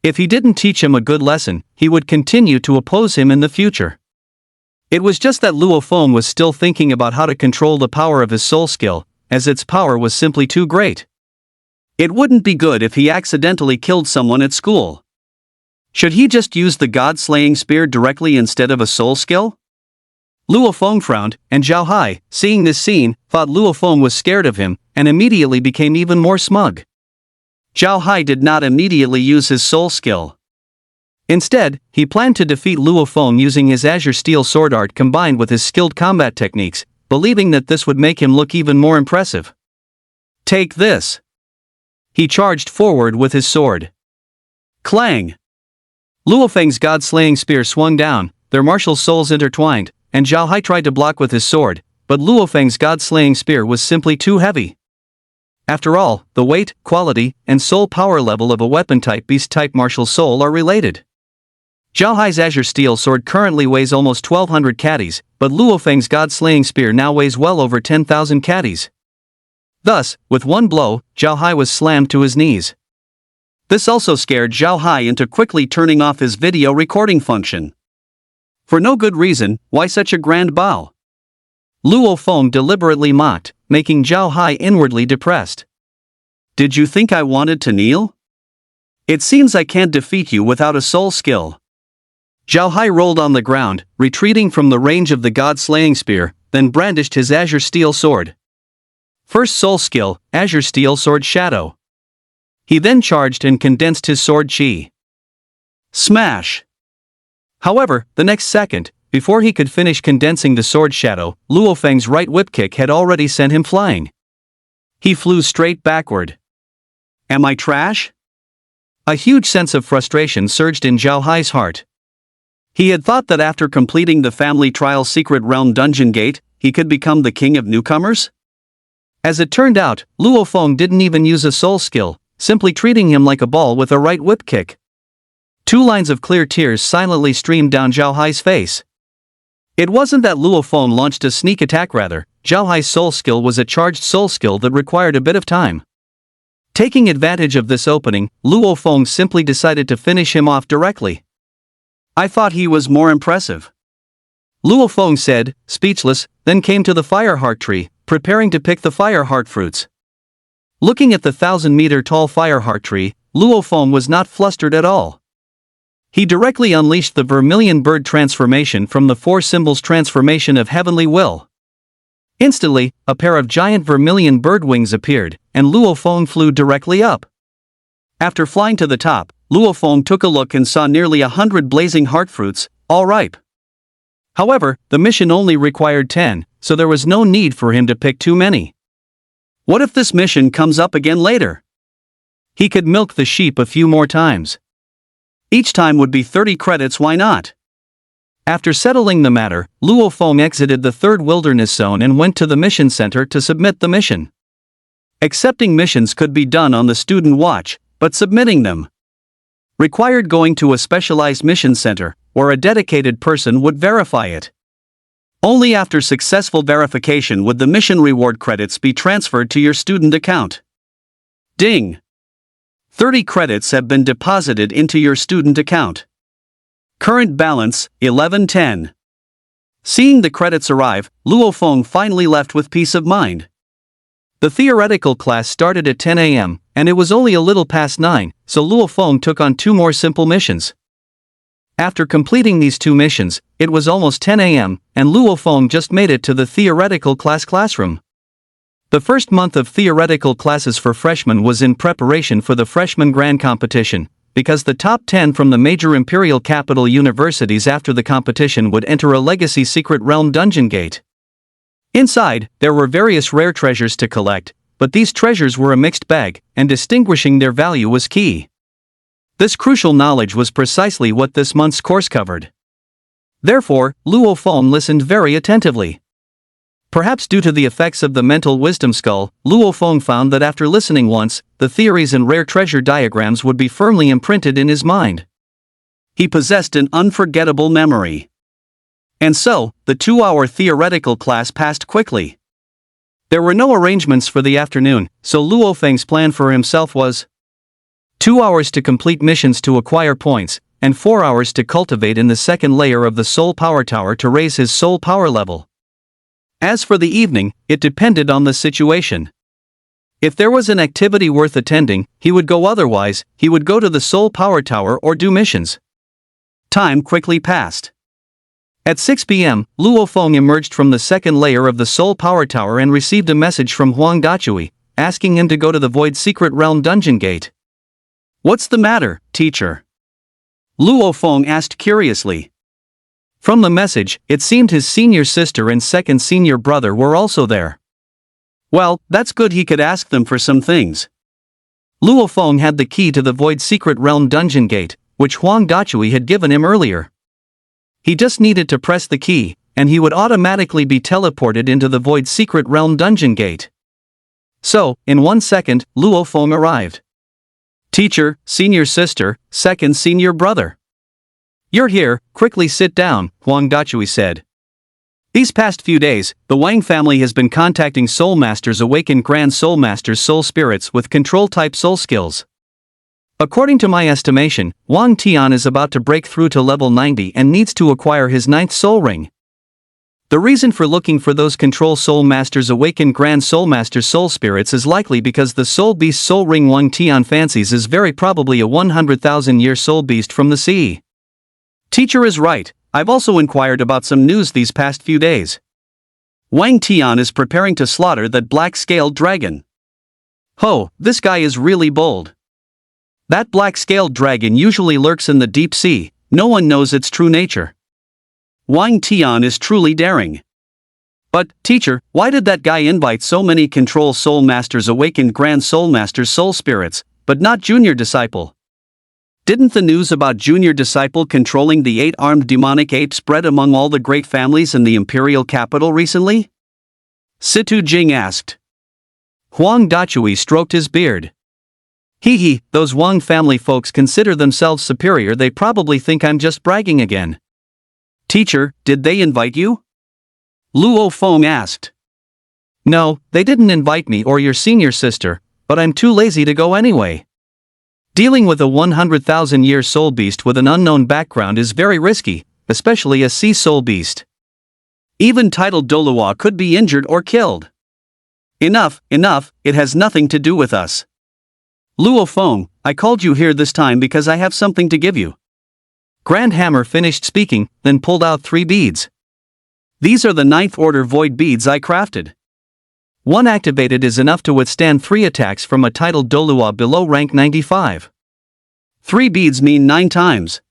If he didn't teach him a good lesson, he would continue to oppose him in the future. It was just that Luo Feng was still thinking about how to control the power of his soul skill, as its power was simply too great. It wouldn't be good if he accidentally killed someone at school. Should he just use the god-slaying spear directly instead of a soul skill? Luo Feng frowned, and Zhao Hai, seeing this scene, thought Luo Feng was scared of him, and immediately became even more smug. Zhao Hai did not immediately use his soul skill. Instead, he planned to defeat Luo Feng using his Azure Steel Sword art combined with his skilled combat techniques, believing that this would make him look even more impressive. Take this! He charged forward with his sword. Clang! Luo Feng's god-slaying spear swung down, their martial souls intertwined, and Zhao Hai tried to block with his sword, but Luo Feng's god-slaying spear was simply too heavy. After all, the weight, quality, and soul power level of a weapon-type beast-type martial soul are related. Zhao Hai's Azure Steel Sword currently weighs almost 1200 catties, but Luo Feng's god-slaying spear now weighs well over 10,000 catties. Thus, with one blow, Zhao Hai was slammed to his knees. This also scared Zhao Hai into quickly turning off his video recording function. For no good reason, why such a grand bow? Luo Feng deliberately mocked, making Zhao Hai inwardly depressed. Did you think I wanted to kneel? It seems I can't defeat you without a soul skill. Zhao Hai rolled on the ground, retreating from the range of the god-slaying spear, then brandished his azure steel sword. First soul skill, azure steel sword shadow. He then charged and condensed his sword chi. Smash! However, the next second, before he could finish condensing the sword shadow, Luo Feng's right whip kick had already sent him flying. He flew straight backward. Am I trash? A huge sense of frustration surged in Zhao Hai's heart. He had thought that after completing the family trial secret realm dungeon gate, he could become the king of newcomers? As it turned out, Luo Feng didn't even use a soul skill, simply treating him like a ball with a right whip kick. 2 lines of clear tears silently streamed down Zhao Hai's face. It wasn't that Luo Feng launched a sneak attack, rather, Zhao Hai's soul skill was a charged soul skill that required a bit of time. Taking advantage of this opening, Luo Feng simply decided to finish him off directly. I thought he was more impressive. Luo Feng said, speechless, then came to the fire heart tree, preparing to pick the fire heart fruits. Looking at the 1,000-meter-tall fire heart tree, Luo Feng was not flustered at all. He directly unleashed the vermilion bird transformation from the 4 symbols transformation of heavenly will. Instantly, a pair of giant vermilion bird wings appeared, and Luo Feng flew directly up. After flying to the top, Luo Feng took a look and saw nearly 100 blazing heart fruits, all ripe. However, the mission only required 10, so there was no need for him to pick too many. What if this mission comes up again later? He could milk the sheep a few more times. Each time would be 30 credits, why not? After settling the matter, Luo Feng exited the 3rd wilderness zone and went to the mission center to submit the mission. Accepting missions could be done on the student watch, but submitting them required going to a specialized mission center, where a dedicated person would verify it. Only after successful verification would the mission reward credits be transferred to your student account. Ding! 30 credits have been deposited into your student account. Current balance, 1110. Seeing the credits arrive, Luo Feng finally left with peace of mind. The theoretical class started at 10 a.m., and it was only a little past 9, so Luo Feng took on 2 more simple missions. After completing these 2 missions, it was almost 10 a.m., and Luo Feng just made it to the theoretical classroom. The first month of theoretical classes for freshmen was in preparation for the freshman grand competition, because the top 10 from the major imperial capital universities after the competition would enter a legacy secret realm dungeon gate. Inside, there were various rare treasures to collect, but these treasures were a mixed bag, and distinguishing their value was key. This crucial knowledge was precisely what this month's course covered. Therefore, Luo Feng listened very attentively. Perhaps due to the effects of the mental wisdom skull, Luo Feng found that after listening once, the theories and rare treasure diagrams would be firmly imprinted in his mind. He possessed an unforgettable memory. And so, the 2-hour theoretical class passed quickly. There were no arrangements for the afternoon, so Luo Feng's plan for himself was 2 hours to complete missions to acquire points, and 4 hours to cultivate in the 2nd layer of the Soul Power Tower to raise his soul power level. As for the evening, it depended on the situation. If there was an activity worth attending, he would go, otherwise, he would go to the Soul Power Tower or do missions. Time quickly passed. At 6 p.m., Luo Feng emerged from the 2nd layer of the Soul Power Tower and received a message from Huang Dachui, asking him to go to the Void Secret Realm Dungeon Gate. What's the matter, teacher? Luo Feng asked curiously. From the message, it seemed his senior sister and 2nd senior brother were also there. Well, that's good, he could ask them for some things. Luo Feng had the key to the Void Secret Realm Dungeon Gate, which Huang Dachui had given him earlier. He just needed to press the key, and he would automatically be teleported into the Void Secret Realm Dungeon Gate. So, in 1 second, Luo Feng arrived. Teacher, senior sister, 2nd senior brother. You're here, quickly sit down, Huang Dachui said. These past few days, the Wang family has been contacting Soul Masters, awakened Grand Soul Masters, soul spirits with control-type soul skills. According to my estimation, Wang Tian is about to break through to level 90 and needs to acquire his 9th soul ring. The reason for looking for those control Soul Masters, awakened Grand Soul Masters soul spirits is likely because the Soul Beast soul ring Wang Tian fancies is very probably a 100,000-year soul beast from the sea. Teacher is right, I've also inquired about some news these past few days. Wang Tian is preparing to slaughter that black-scaled dragon. Ho, this guy is really bold. That black-scaled dragon usually lurks in the deep sea, no one knows its true nature. Wang Tian is truly daring. But, teacher, why did that guy invite so many control soul masters, awakened grand soul masters, soul spirits, but not junior disciple? Didn't the news about junior disciple controlling the 8-armed demonic ape spread among all the great families in the imperial capital recently? Situ Jing asked. Huang Dachui stroked his beard. Hee, those Wang family folks consider themselves superior, they probably think I'm just bragging again. Teacher, did they invite you? Luo Feng asked. No, they didn't invite me or your senior sister, but I'm too lazy to go anyway. Dealing with a 100,000-year soul beast with an unknown background is very risky, especially a sea soul beast. Even titled Dolua could be injured or killed. Enough, it has nothing to do with us. Luo Feng, I called you here this time because I have something to give you. Grand Hammer finished speaking, then pulled out 3 beads. These are the 9th order void beads I crafted. One activated is enough to withstand 3 attacks from a titled Dolua below rank 95. 3 beads mean 9 times.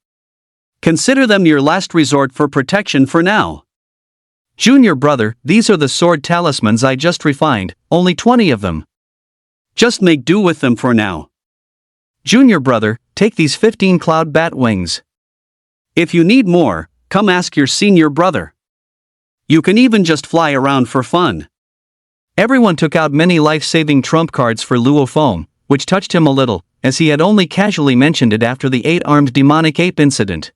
Consider them your last resort for protection for now. Junior brother, these are the sword talismans I just refined, only 20 of them. Just make do with them for now. Junior brother, take these 15 cloud bat wings. If you need more, come ask your senior brother. You can even just fly around for fun. Everyone took out many life-saving trump cards for Luo Feng, which touched him a little, as he had only casually mentioned it after the 8-armed demonic ape incident.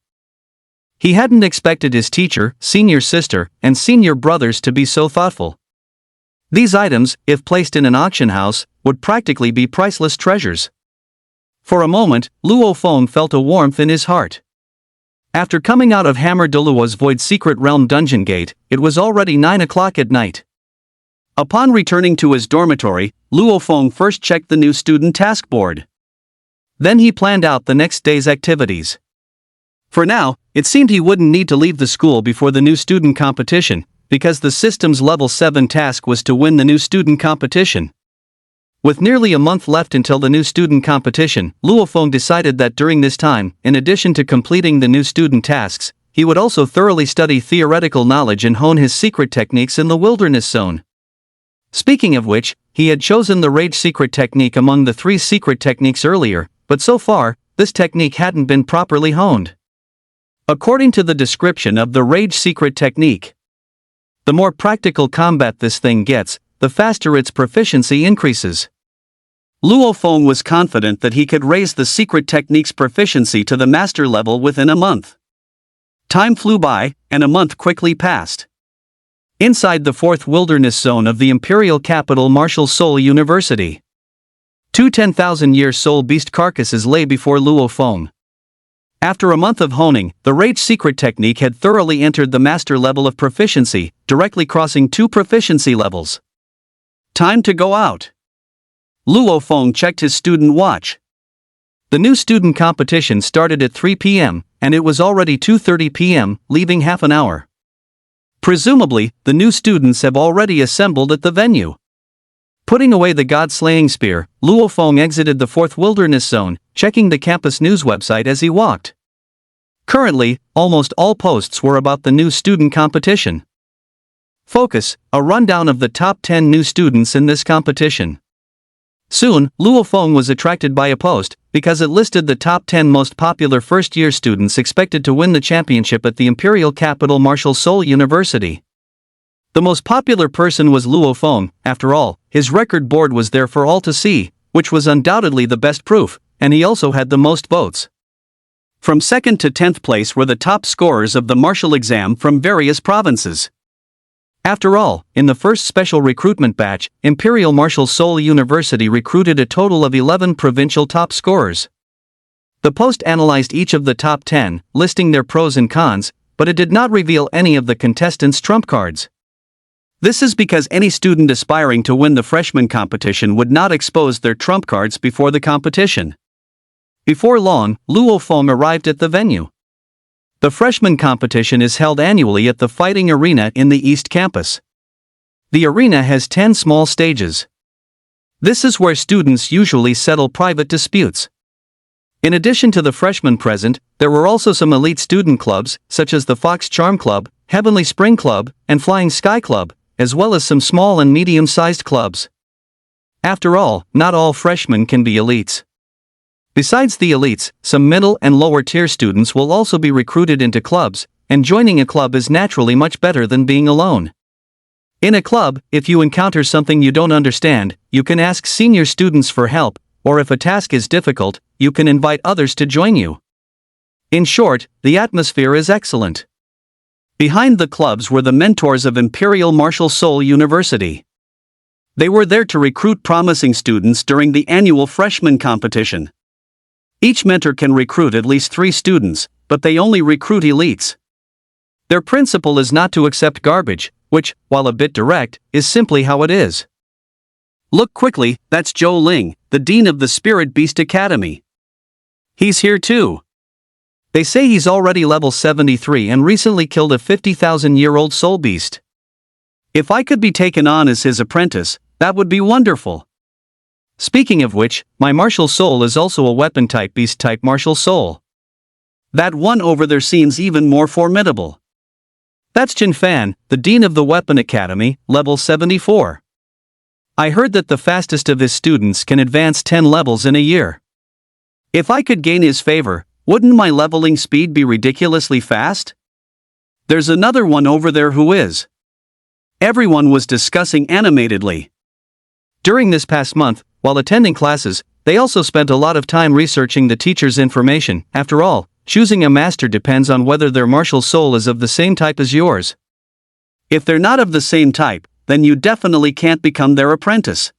He hadn't expected his teacher, senior sister, and senior brothers to be so thoughtful. These items, if placed in an auction house, would practically be priceless treasures. For a moment, Luo Feng felt a warmth in his heart. After coming out of Hammer Dolua's Void Secret Realm dungeon gate, it was already 9 o'clock at night. Upon returning to his dormitory, Luo Feng first checked the new student task board. Then he planned out the next day's activities. For now, it seemed he wouldn't need to leave the school before the new student competition, because the system's level 7 task was to win the new student competition. With nearly a month left until the new student competition, Luo Feng decided that during this time, in addition to completing the new student tasks, he would also thoroughly study theoretical knowledge and hone his secret techniques in the wilderness zone. Speaking of which, he had chosen the Rage Secret Technique among the 3 secret techniques earlier, but so far, this technique hadn't been properly honed. According to the description of the Rage Secret Technique, the more practical combat this thing gets, the faster its proficiency increases. Luo Feng was confident that he could raise the secret technique's proficiency to the master level within a month. Time flew by, and a month quickly passed. Inside the 4th wilderness zone of the imperial capital Martial Soul University, 2 10,000-year soul beast carcasses lay before Luo Feng. After a month of honing, the Rage Secret Technique had thoroughly entered the master level of proficiency, directly crossing 2 proficiency levels. Time to go out. Luo Feng checked his student watch. The new student competition started at 3 p.m., and it was already 2:30 p.m., leaving half an hour. Presumably, the new students have already assembled at the venue. Putting away the god-slaying spear, Luo Feng exited the 4th wilderness zone, checking the campus news website as he walked. Currently, almost all posts were about the new student competition. Focus, a rundown of the top 10 new students in this competition. Soon, Luo Feng was attracted by a post, because it listed the top 10 most popular first-year students expected to win the championship at the imperial capital Martial Soul University. The most popular person was Luo Feng. After all, his record board was there for all to see, which was undoubtedly the best proof, and he also had the most votes. From 2nd to 10th place were the top scorers of the martial exam from various provinces. After all, in the first special recruitment batch, Imperial Martial Soul University recruited a total of 11 provincial top scorers. The post analyzed each of the top 10, listing their pros and cons, but it did not reveal any of the contestants' trump cards. This is because any student aspiring to win the freshman competition would not expose their trump cards before the competition. Before long, Luo Feng arrived at the venue. The freshman competition is held annually at the Fighting Arena in the East Campus. The arena has 10 small stages. This is where students usually settle private disputes. In addition to the freshmen present, there were also some elite student clubs, such as the Fox Charm Club, Heavenly Spring Club, and Flying Sky Club, as well as some small and medium-sized clubs. After all, not all freshmen can be elites. Besides the elites, some middle and lower-tier students will also be recruited into clubs, and joining a club is naturally much better than being alone. In a club, if you encounter something you don't understand, you can ask senior students for help, or if a task is difficult, you can invite others to join you. In short, the atmosphere is excellent. Behind the clubs were the mentors of Imperial Martial Soul University. They were there to recruit promising students during the annual freshman competition. Each mentor can recruit at least 3 students, but they only recruit elites. Their principle is not to accept garbage, which, while a bit direct, is simply how it is. Look quickly, that's Joe Ling, the dean of the Spirit Beast Academy. He's here too. They say he's already level 73 and recently killed a 50,000-year-old soul beast. If I could be taken on as his apprentice, that would be wonderful. Speaking of which, my martial soul is also a weapon-type beast-type martial soul. That one over there seems even more formidable. That's Jin Fan, the dean of the Weapon Academy, level 74. I heard that the fastest of his students can advance 10 levels in a year. If I could gain his favor, wouldn't my leveling speed be ridiculously fast? There's another one over there who is. Everyone was discussing animatedly. During this past month, while attending classes, they also spent a lot of time researching the teacher's information. After all, choosing a master depends on whether their martial soul is of the same type as yours. If they're not of the same type, then you definitely can't become their apprentice.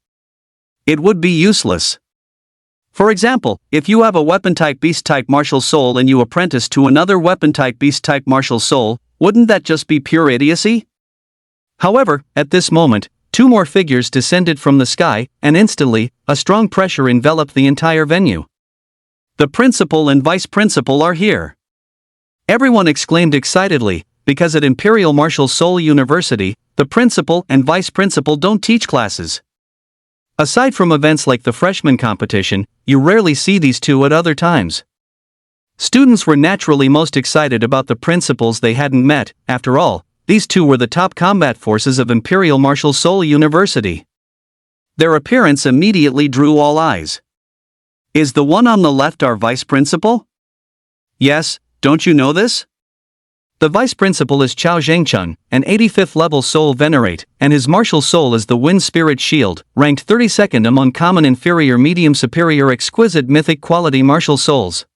It would be useless. For example, if you have a weapon-type beast-type martial soul and you apprentice to another weapon-type beast-type martial soul, wouldn't that just be pure idiocy? However, at this moment, 2 more figures descended from the sky, and instantly, a strong pressure enveloped the entire venue. The principal and vice principal are here. Everyone exclaimed excitedly, because at Imperial Martial Soul University, the principal and vice principal don't teach classes. Aside from events like the freshman competition, you rarely see these two at other times. Students were naturally most excited about the principals they hadn't met. After all, these two were the top combat forces of Imperial Martial Soul University. Their appearance immediately drew all eyes. Is the one on the left our vice principal? Yes, don't you know this? The vice principal is Chao Zhengchun, an 85th level soul venerate, and his martial soul is the Wind Spirit Shield, ranked 32nd among common inferior medium superior exquisite mythic quality martial souls.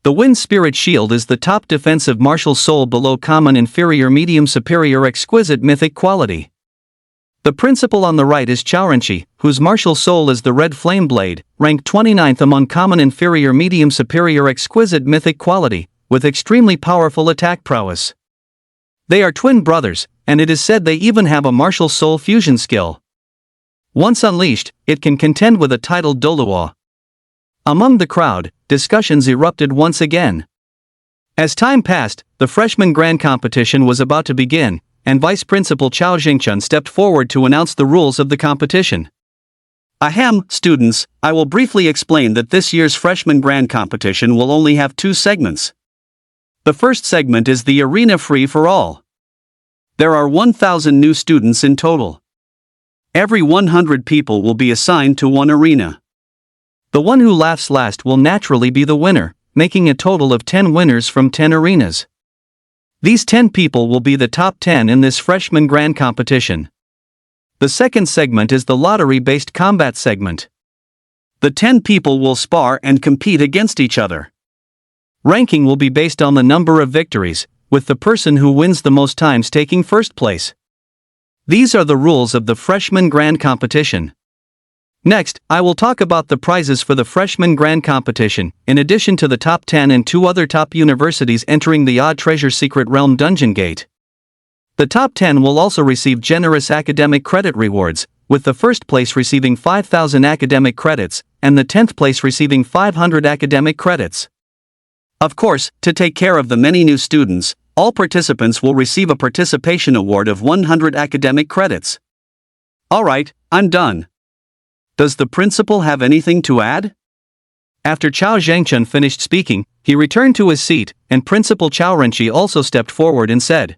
The Wind Spirit Shield is the top defensive martial soul below common inferior medium superior exquisite mythic quality. The principal on the right is Chaorenchi, whose martial soul is the Red Flame Blade, ranked 29th among common inferior medium superior exquisite mythic quality, with extremely powerful attack prowess. They are twin brothers, and it is said they even have a martial soul fusion skill. Once unleashed, it can contend with a titled Doluo. Among the crowd, discussions erupted once again. As time passed, the freshman grand competition was about to begin, and Vice Principal Chao Jingchun stepped forward to announce the rules of the competition. Ahem, students, I will briefly explain that this year's freshman grand competition will only have 2 segments. The first segment is the arena free for all. There are 1,000 new students in total. Every 100 people will be assigned to one arena. The one who laughs last will naturally be the winner, making a total of 10 winners from 10 arenas. These 10 people will be the top 10 in this freshman grand competition. The second segment is the lottery-based combat segment. The 10 people will spar and compete against each other. Ranking will be based on the number of victories, with the person who wins the most times taking first place. These are the rules of the freshman grand competition. Next, I will talk about the prizes for the freshman grand competition, in addition to the top 10 and 2 other top universities entering the Odd Treasure Secret Realm Dungeon Gate. The top 10 will also receive generous academic credit rewards, with the first place receiving 5,000 academic credits, and the 10th place receiving 500 academic credits. Of course, to take care of the many new students, All participants will receive a participation award of 100 academic credits. Alright, I'm done. Does the principal have anything to add? After Chao Zhangchun finished speaking, he returned to his seat, and Principal Chao Renqi also stepped forward and said,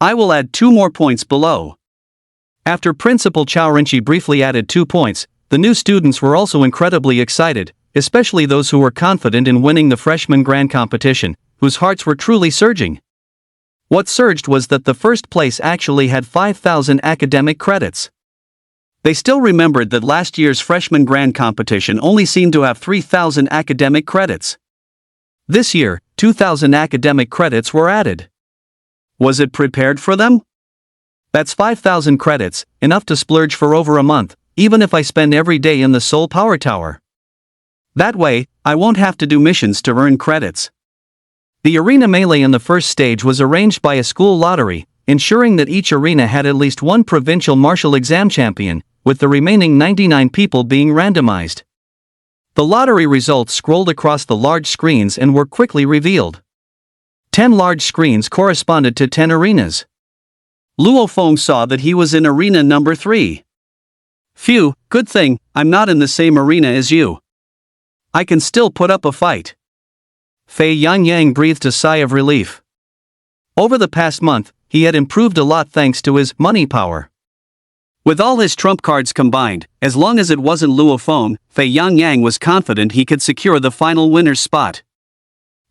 I will add 2 more points below. After Principal Chao Renqi briefly added 2 points, the new students were also incredibly excited, especially those who were confident in winning the freshman grand competition, whose hearts were truly surging. What surged was that the first place actually had 5,000 academic credits. They still remembered that last year's freshman grand competition only seemed to have 3,000 academic credits. This year, 2,000 academic credits were added. Was it prepared for them? That's 5,000 credits, enough to splurge for over a month, even if I spend every day in the Seoul Power Tower. That way, I won't have to do missions to earn credits. The arena melee in the first stage was arranged by a school lottery, ensuring that each arena had at least one provincial martial exam champion, with the remaining 99 people being randomized. The lottery results scrolled across the large screens and were quickly revealed. 10 large screens corresponded to 10 arenas. Luo Feng saw that he was in arena number 3. Phew, good thing, I'm not in the same arena as you. I can still put up a fight. Fei Yangyang breathed a sigh of relief. Over the past month, he had improved a lot thanks to his money power. With all his trump cards combined, as long as it wasn't Luo Feng, Fei Yangyang was confident he could secure the final winner's spot.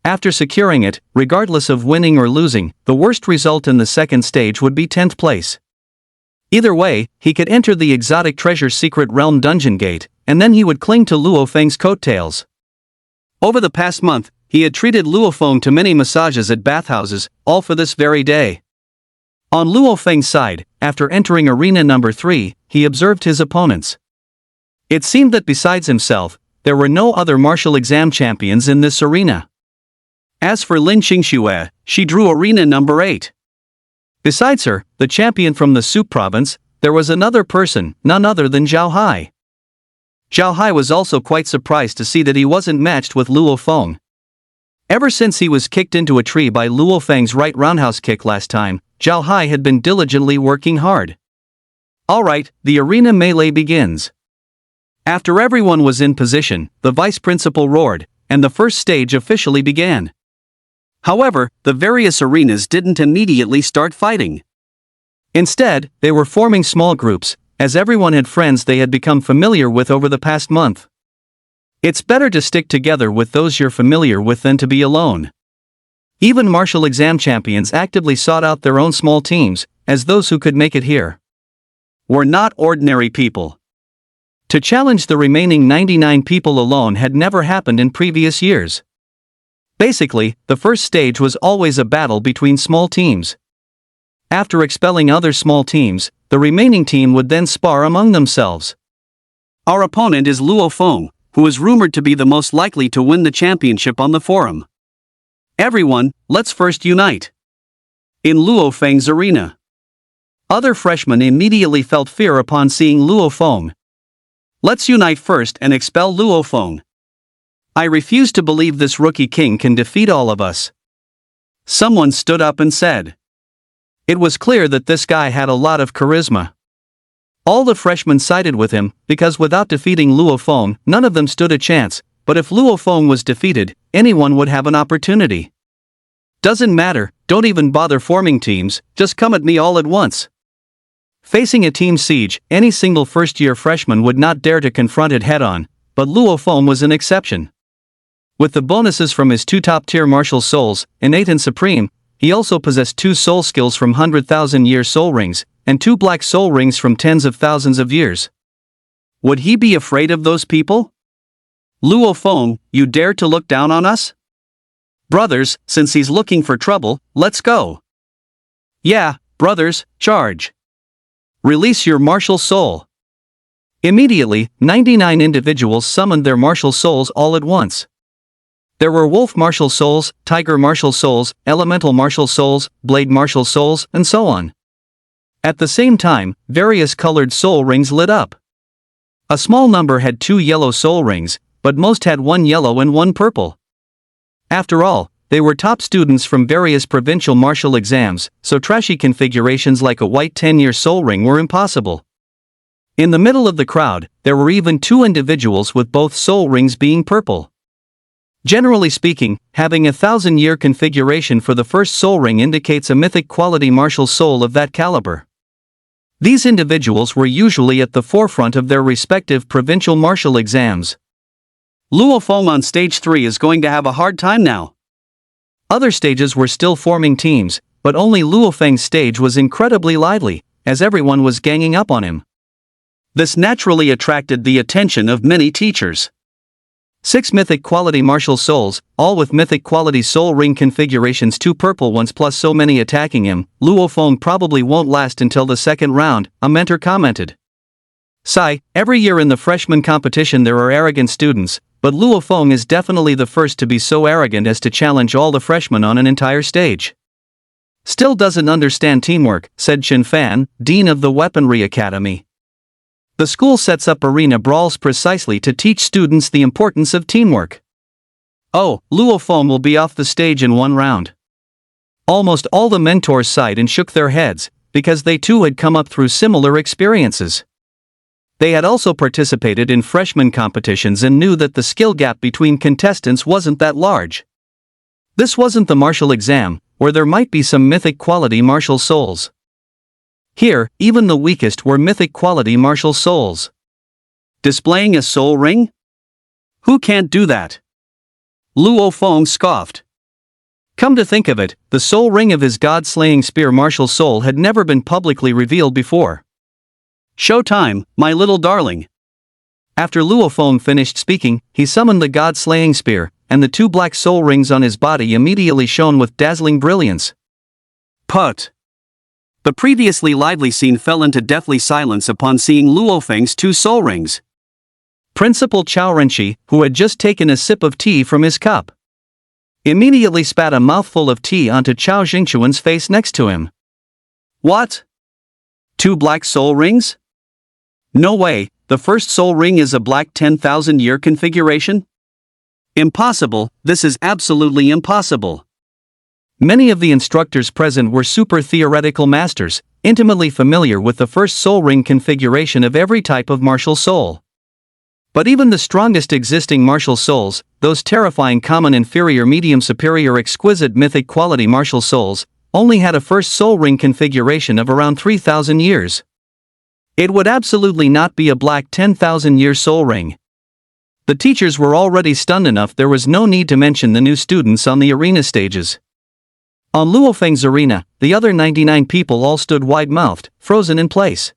After securing it, regardless of winning or losing, the worst result in the second stage would be 10th place. Either way, he could enter the exotic treasure secret realm dungeon gate, and then he would cling to Luo Feng's coattails. Over the past month, he had treated Luo Feng to many massages at bathhouses, all for this very day. On Luo Feng's side, after entering arena number 3, he observed his opponents. It seemed that besides himself, there were no other martial exam champions in this arena. As for Lin Qingxue, she drew arena number 8. Besides her, the champion from the Soup province, there was another person, none other than Zhao Hai. Zhao Hai was also quite surprised to see that he wasn't matched with Luo Feng. Ever since he was kicked into a tree by Luo Feng's right roundhouse kick last time, Zhao Hai had been diligently working hard. Alright, the arena melee begins. After everyone was in position, the vice principal roared, and the first stage officially began. However, the various arenas didn't immediately start fighting. Instead, they were forming small groups, as everyone had friends they had become familiar with over the past month. It's better to stick together with those you're familiar with than to be alone. Even martial exam champions actively sought out their own small teams, as those who could make it here were not ordinary people. To challenge the remaining 99 people alone had never happened in previous years. Basically, the first stage was always a battle between small teams. After expelling other small teams, the remaining team would then spar among themselves. Our opponent is Luo Feng, who is rumored to be the most likely to win the championship on the forum. Everyone, let's first unite. In Luo Feng's arena. Other freshmen immediately felt fear upon seeing Luo Feng. Let's unite first and expel Luo Feng. I refuse to believe this rookie king can defeat all of us. Someone stood up and said. It was clear that this guy had a lot of charisma. All the freshmen sided with him, because without defeating Luo Feng, none of them stood a chance, but if Luo Feng was defeated, anyone would have an opportunity. Doesn't matter, don't even bother forming teams, just come at me all at once. Facing a team siege, any single first-year freshman would not dare to confront it head-on, but Luo Feng was an exception. With the bonuses from his 2 top-tier martial souls, innate and supreme, he also possessed 2 soul skills from 100,000-year soul rings, and 2 black soul rings from tens of thousands of years. Would he be afraid of those people? Luo Feng, you dare to look down on us? Brothers, since he's looking for trouble, let's go. Yeah, brothers, charge. Release your martial soul. Immediately, 99 individuals summoned their martial souls all at once. There were wolf martial souls, tiger martial souls, elemental martial souls, blade martial souls, and so on. At the same time, various colored soul rings lit up. A small number had 2 yellow soul rings, but most had 1 yellow and 1 purple. After all, they were top students from various provincial martial exams, so trashy configurations like a white 10-year soul ring were impossible. In the middle of the crowd, there were even two individuals with both soul rings being purple. Generally speaking, having a 1,000-year configuration for the first soul ring indicates a mythic quality martial soul of that caliber. These individuals were usually at the forefront of their respective provincial martial exams. Luo Feng on stage 3 is going to have a hard time now. Other stages were still forming teams, but only Luo Feng's stage was incredibly lively, as everyone was ganging up on him. This naturally attracted the attention of many teachers. 6 mythic quality martial souls, all with mythic quality soul ring configurations, 2 purple ones plus so many attacking him. Luo Feng probably won't last until the second round, a mentor commented. Sigh, every year in the freshman competition there are arrogant students, but Luo Feng is definitely the first to be so arrogant as to challenge all the freshmen on an entire stage. Still doesn't understand teamwork, said Chen Fan, dean of the Weaponry Academy. The school sets up arena brawls precisely to teach students the importance of teamwork. Oh, Luo Feng will be off the stage in one round. Almost all the mentors sighed and shook their heads, because they too had come up through similar experiences. They had also participated in freshman competitions and knew that the skill gap between contestants wasn't that large. This wasn't the martial exam, where there might be some mythic quality martial souls. Here, even the weakest were mythic quality martial souls. Displaying a soul ring? Who can't do that? Luo Feng scoffed. Come to think of it, the soul ring of his god-slaying spear martial soul had never been publicly revealed before. Showtime, my little darling. After Luo Feng finished speaking, he summoned the god-slaying spear, and the 2 black soul rings on his body immediately shone with dazzling brilliance. Put. The previously lively scene fell into deathly silence upon seeing Luo Feng's 2 soul rings. Principal Chao Renshi, who had just taken a sip of tea from his cup, immediately spat a mouthful of tea onto Chao Jingchuan's face next to him. What? 2 black soul rings? No way, the first soul ring is a black 10,000-year configuration? Impossible, this is absolutely impossible. Many of the instructors present were super theoretical masters, intimately familiar with the first soul ring configuration of every type of martial soul. But even the strongest existing martial souls, those terrifying common inferior medium superior exquisite mythic quality martial souls, only had a first soul ring configuration of around 3,000 years. It would absolutely not be a black 10,000-year soul ring. The teachers were already stunned enough, there was no need to mention the new students on the arena stages. On Luo Feng's arena, the other 99 people all stood wide-mouthed, frozen in place.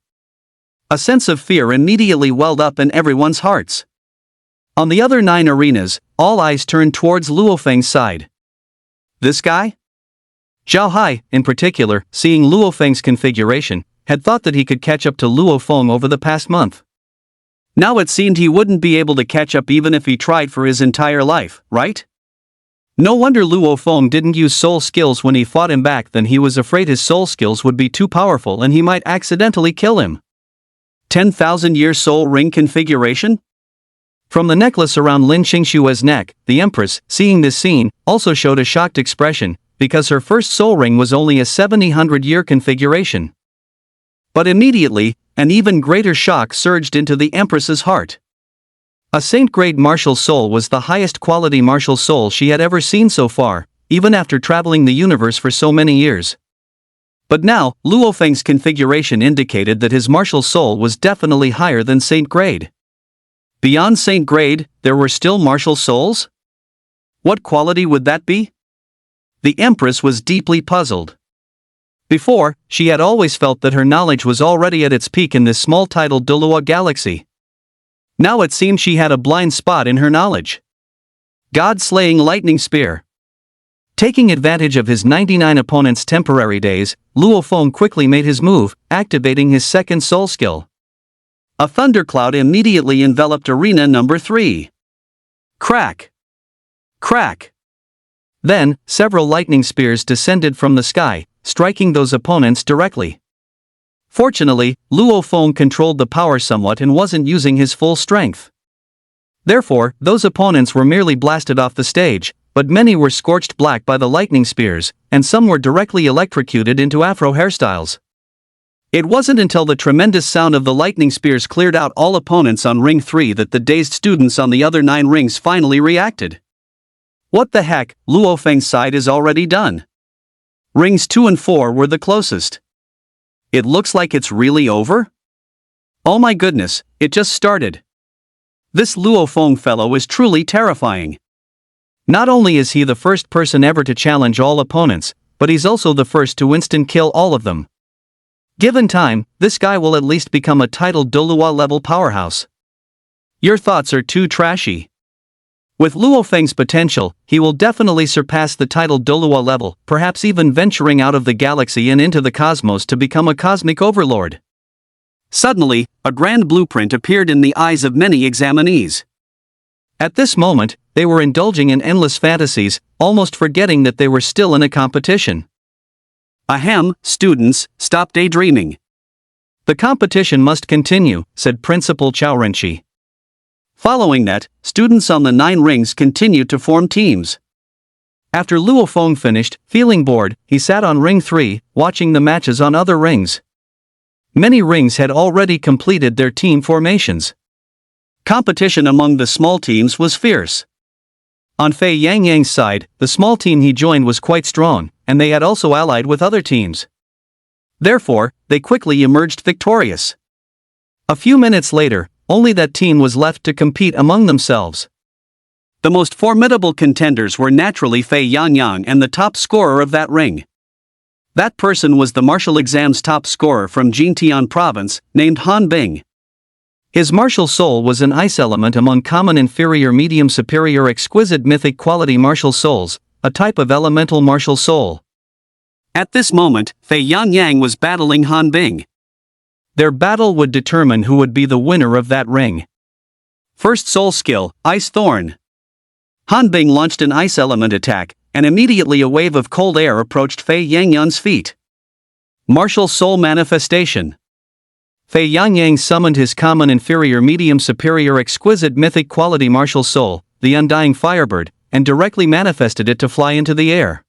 A sense of fear immediately welled up in everyone's hearts. On the other 9 arenas, all eyes turned towards Luo Feng's side. This guy? Zhao Hai, in particular, seeing Luo Feng's configuration, had thought that he could catch up to Luo Feng over the past month. Now it seemed he wouldn't be able to catch up even if he tried for his entire life, right? No wonder Luo Feng didn't use soul skills when he fought him back then. He was afraid his soul skills would be too powerful and he might accidentally kill him. 10,000-year soul ring configuration? From the necklace around Lin Qingshua's neck, the Empress, seeing this scene, also showed a shocked expression, because her first soul ring was only a 700-year configuration. But immediately, an even greater shock surged into the Empress's heart. A saint-grade martial soul was the highest quality martial soul she had ever seen so far, even after traveling the universe for so many years. But now, Luo Feng's configuration indicated that his martial soul was definitely higher than saint-grade. Beyond saint-grade, there were still martial souls? What quality would that be? The Empress was deeply puzzled. Before, she had always felt that her knowledge was already at its peak in this small-titled Dulua galaxy. Now it seemed she had a blind spot in her knowledge. God-slaying lightning spear. Taking advantage of his 99 opponent's temporary days, Luo Feng quickly made his move, activating his second soul skill. A thundercloud immediately enveloped arena number 3. Crack! Crack! Then, several lightning spears descended from the sky, striking those opponents directly. Fortunately, Luo Feng controlled the power somewhat and wasn't using his full strength. Therefore, those opponents were merely blasted off the stage, but many were scorched black by the lightning spears, and some were directly electrocuted into afro hairstyles. It wasn't until the tremendous sound of the lightning spears cleared out all opponents on Ring 3 that the dazed students on the other 9 rings finally reacted. What the heck, Luo Feng's side is already done. Rings 2 and 4 were the closest. It looks like it's really over? Oh my goodness, it just started. This Luo Feng fellow is truly terrifying. Not only is he the first person ever to challenge all opponents, but he's also the first to instant kill all of them. Given time, this guy will at least become a titled Dolua level powerhouse. Your thoughts are too trashy. With Luo Feng's potential, he will definitely surpass the titled Dolua level, perhaps even venturing out of the galaxy and into the cosmos to become a cosmic overlord. Suddenly, a grand blueprint appeared in the eyes of many examinees. At this moment, they were indulging in endless fantasies, almost forgetting that they were still in a competition. Ahem, students, stop daydreaming. The competition must continue, said Principal Chao Renshi. Following that, students on the 9 rings continued to form teams. After Luo Feng finished, feeling bored, he sat on Ring 3, watching the matches on other rings. Many rings had already completed their team formations. Competition among the small teams was fierce. On Fei Yangyang's side, the small team he joined was quite strong, and they had also allied with other teams. Therefore, they quickly emerged victorious. A few minutes later, only that team was left to compete among themselves. The most formidable contenders were naturally Fei Yangyang and the top scorer of that ring. That person was the martial exam's top scorer from Jintian province, named Han Bing. His martial soul was an ice element among common inferior medium superior exquisite mythic quality martial souls, a type of elemental martial soul. At this moment, Fei Yangyang was battling Han Bing. Their battle would determine who would be the winner of that ring. First soul skill, Ice Thorn. Han Bing launched an ice element attack, and immediately a wave of cold air approached Fei Yangyang's feet. Martial soul manifestation. Fei Yangyang summoned his common inferior medium superior exquisite mythic quality martial soul, the undying firebird, and directly manifested it to fly into the air.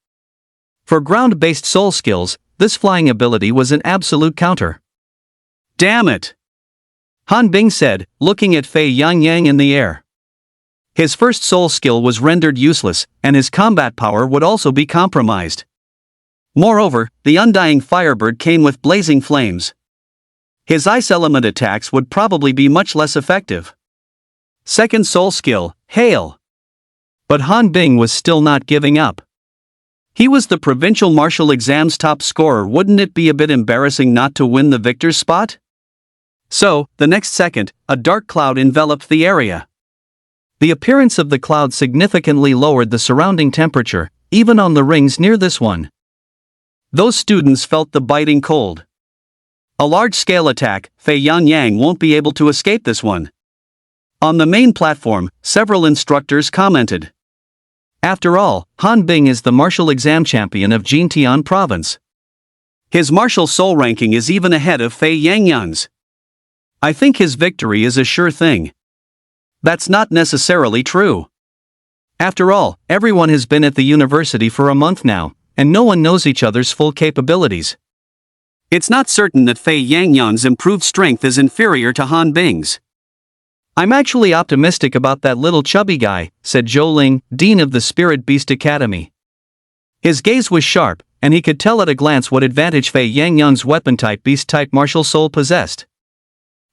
For ground-based soul skills, this flying ability was an absolute counter. Damn it! Han Bing said, looking at Fei Yangyang in the air. His first soul skill was rendered useless, and his combat power would also be compromised. Moreover, the undying firebird came with blazing flames. His ice element attacks would probably be much less effective. Second soul skill, Hail. But Han Bing was still not giving up. He was the provincial martial exam's top scorer. Wouldn't it be a bit embarrassing not to win the victor's spot? So, the next second, a dark cloud enveloped the area. The appearance of the cloud significantly lowered the surrounding temperature, even on the rings near this one. Those students felt the biting cold. A large-scale attack, Fei Yangyang won't be able to escape this one. On the main platform, several instructors commented. After all, Han Bing is the martial exam champion of Jintian province. His martial soul ranking is even ahead of Fei Yangyang's. I think his victory is a sure thing. That's not necessarily true. After all, everyone has been at the university for a month now, and no one knows each other's full capabilities. It's not certain that Fei Yangyang's improved strength is inferior to Han Bing's. I'm actually optimistic about that little chubby guy, said Zhou Ling, dean of the Spirit Beast Academy. His gaze was sharp, and he could tell at a glance what advantage Fei Yangyang's weapon-type beast-type martial soul possessed.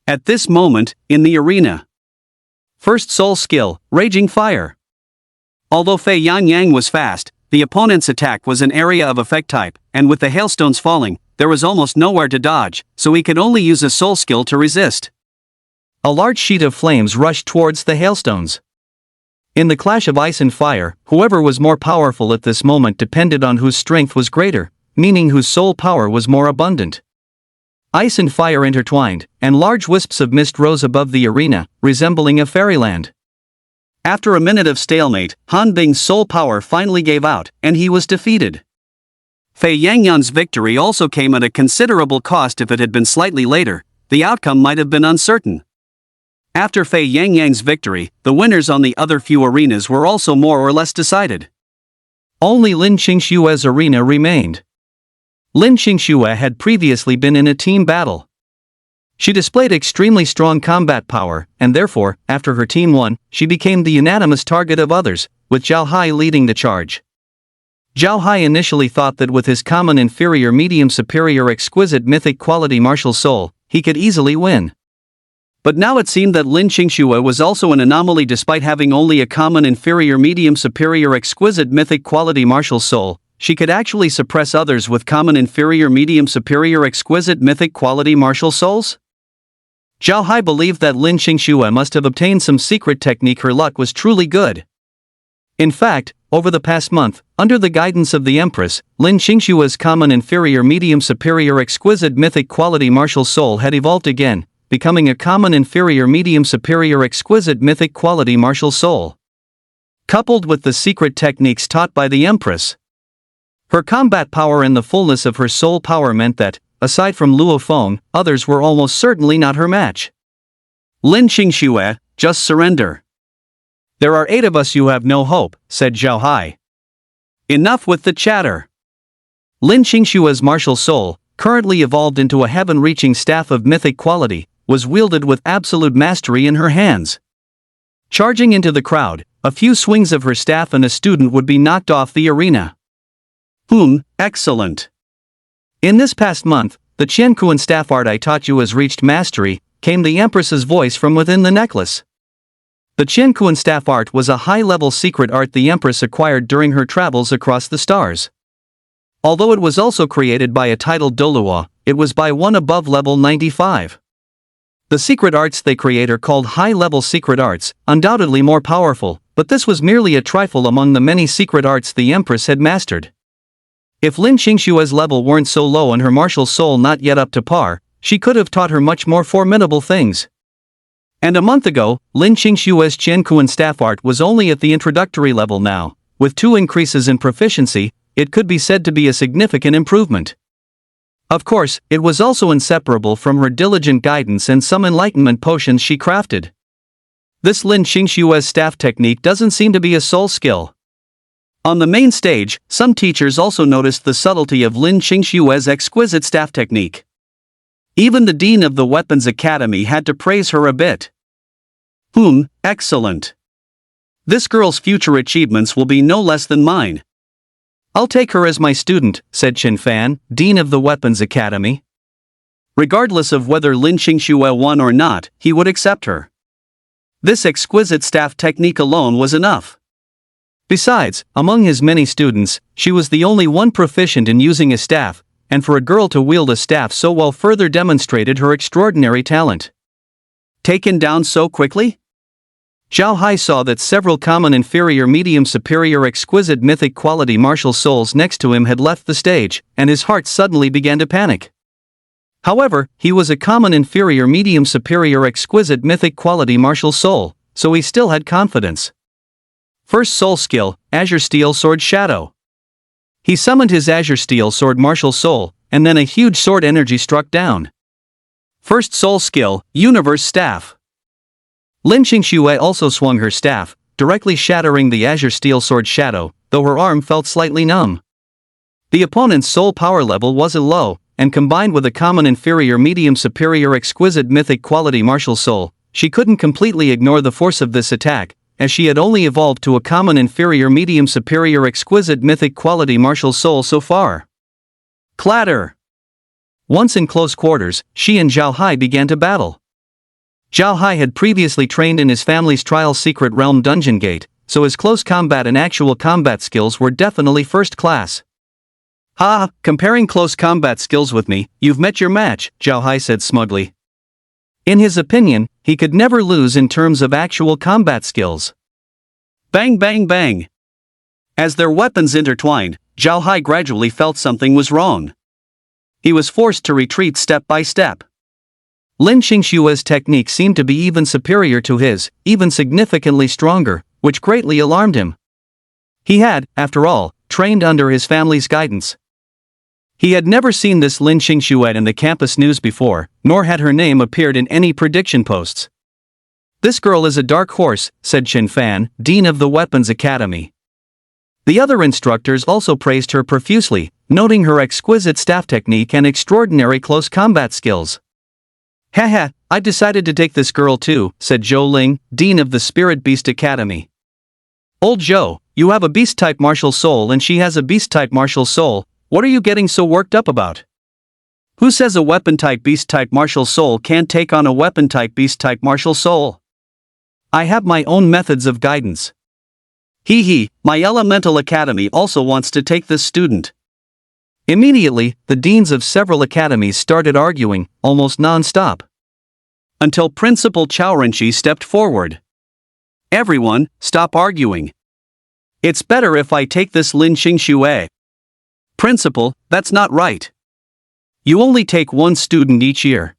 At this moment, in the arena. First soul skill, Raging Fire. Although Fei Yangyang was fast, the opponent's attack was an area of effect type, and with the hailstones falling, there was almost nowhere to dodge, so he could only use a soul skill to resist. A large sheet of flames rushed towards the hailstones. In the clash of ice and fire, whoever was more powerful at this moment depended on whose strength was greater, meaning whose soul power was more abundant. Ice and fire intertwined, and large wisps of mist rose above the arena, resembling a fairyland. After a minute of stalemate, Han Bing's soul power finally gave out, and he was defeated. Fei Yangyang's victory also came at a considerable cost. If it had been slightly later, the outcome might have been uncertain. After Fei Yangyang's victory, the winners on the other few arenas were also more or less decided. Only Lin Qingshue's arena remained. Lin Qingxue had previously been in a team battle. She displayed extremely strong combat power, and therefore, after her team won, she became the unanimous target of others, with Zhao Hai leading the charge. Zhao Hai initially thought that with his common inferior medium superior exquisite mythic quality martial soul, he could easily win. But now it seemed that Lin Qingxue was also an anomaly despite having only a common inferior medium superior exquisite mythic quality martial soul. She could actually suppress others with common inferior medium superior exquisite mythic quality martial souls? Zhao Hai believed that Lin Qingxue must have obtained some secret technique. Her luck was truly good. In fact, over the past month, under the guidance of the Empress, Lin Qingxue's common inferior medium superior exquisite mythic quality martial soul had evolved again, becoming a common inferior medium superior exquisite mythic quality martial soul. Coupled with the secret techniques taught by the Empress, her combat power and the fullness of her soul power meant that, aside from Luo Feng, others were almost certainly not her match. Lin Qingxue, just surrender. There are 8 of us. You have no hope, said Zhao Hai. Enough with the chatter. Lin Qingxue's martial soul, currently evolved into a heaven-reaching staff of mythic quality, was wielded with absolute mastery in her hands. Charging into the crowd, a few swings of her staff and a student would be knocked off the arena. Excellent. In this past month, the Qiankuan staff art I taught you has reached mastery, came the Empress's voice from within the necklace. The Qiankuan staff art was a high-level secret art the Empress acquired during her travels across the stars. Although it was also created by a titled Doluo, it was by one above level 95. The secret arts they create are called high-level secret arts, undoubtedly more powerful, but this was merely a trifle among the many secret arts the Empress had mastered. If Lin Qingxue's level weren't so low and her martial soul not yet up to par, she could have taught her much more formidable things. And a month ago, Lin Qingxue's Qiankuan staff art was only at the introductory level now. With 2 increases in proficiency, it could be said to be a significant improvement. Of course, it was also inseparable from her diligent guidance and some enlightenment potions she crafted. This Lin Qingxue's staff technique doesn't seem to be a soul skill. On the main stage, some teachers also noticed the subtlety of Lin Qingxue's exquisite staff technique. Even the dean of the Weapons Academy had to praise her a bit. Excellent. This girl's future achievements will be no less than mine. I'll take her as my student, said Qin Fan, dean of the Weapons Academy. Regardless of whether Lin Qingxue won or not, he would accept her. This exquisite staff technique alone was enough. Besides, among his many students, she was the only one proficient in using a staff, and for a girl to wield a staff so well further demonstrated her extraordinary talent. Taken down so quickly? Zhao Hai saw that several common inferior medium superior exquisite mythic quality martial souls next to him had left the stage, and his heart suddenly began to panic. However, he was a common inferior medium superior exquisite mythic quality martial soul, so he still had confidence. First soul skill, Azure Steel Sword Shadow. He summoned his Azure Steel Sword martial soul, and then a huge sword energy struck down. First soul skill, Universe Staff. Lin Qingxue also swung her staff, directly shattering the Azure Steel Sword Shadow, though her arm felt slightly numb. The opponent's soul power level wasn't low, and combined with a common inferior medium superior exquisite mythic quality martial soul, she couldn't completely ignore the force of this attack, as she had only evolved to a common inferior medium superior exquisite mythic quality martial soul so far. Clatter! Once in close quarters, she and Zhao Hai began to battle. Zhao Hai had previously trained in his family's trial secret realm dungeon gate, so his close combat and actual combat skills were definitely first class. Comparing close combat skills with me, you've met your match, Zhao Hai said smugly. In his opinion, he could never lose in terms of actual combat skills. Bang bang bang! As their weapons intertwined, Zhao Hai gradually felt something was wrong. He was forced to retreat step by step. Lin Qingxue's technique seemed to be even superior to his, even significantly stronger, which greatly alarmed him. He had, after all, trained under his family's guidance. He had never seen this Lin Qingxue in the campus news before, nor had her name appeared in any prediction posts. This girl is a dark horse, said Qin Fan, dean of the Weapons Academy. The other instructors also praised her profusely, noting her exquisite staff technique and extraordinary close combat skills. Haha, I decided to take this girl too, said Zhou Ling, dean of the Spirit Beast Academy. Old Zhou, you have a beast-type martial soul and she has a beast-type martial soul, what are you getting so worked up about? Who says a weapon-type beast-type martial soul can't take on a weapon-type beast-type martial soul? I have my own methods of guidance. Hee, my elemental academy also wants to take this student. Immediately, the deans of several academies started arguing, almost non-stop. Until Principal Chao Renqi stepped forward. Everyone, stop arguing. It's better if I take this Lin Xingxue. Principal, that's not right. You only take one student each year.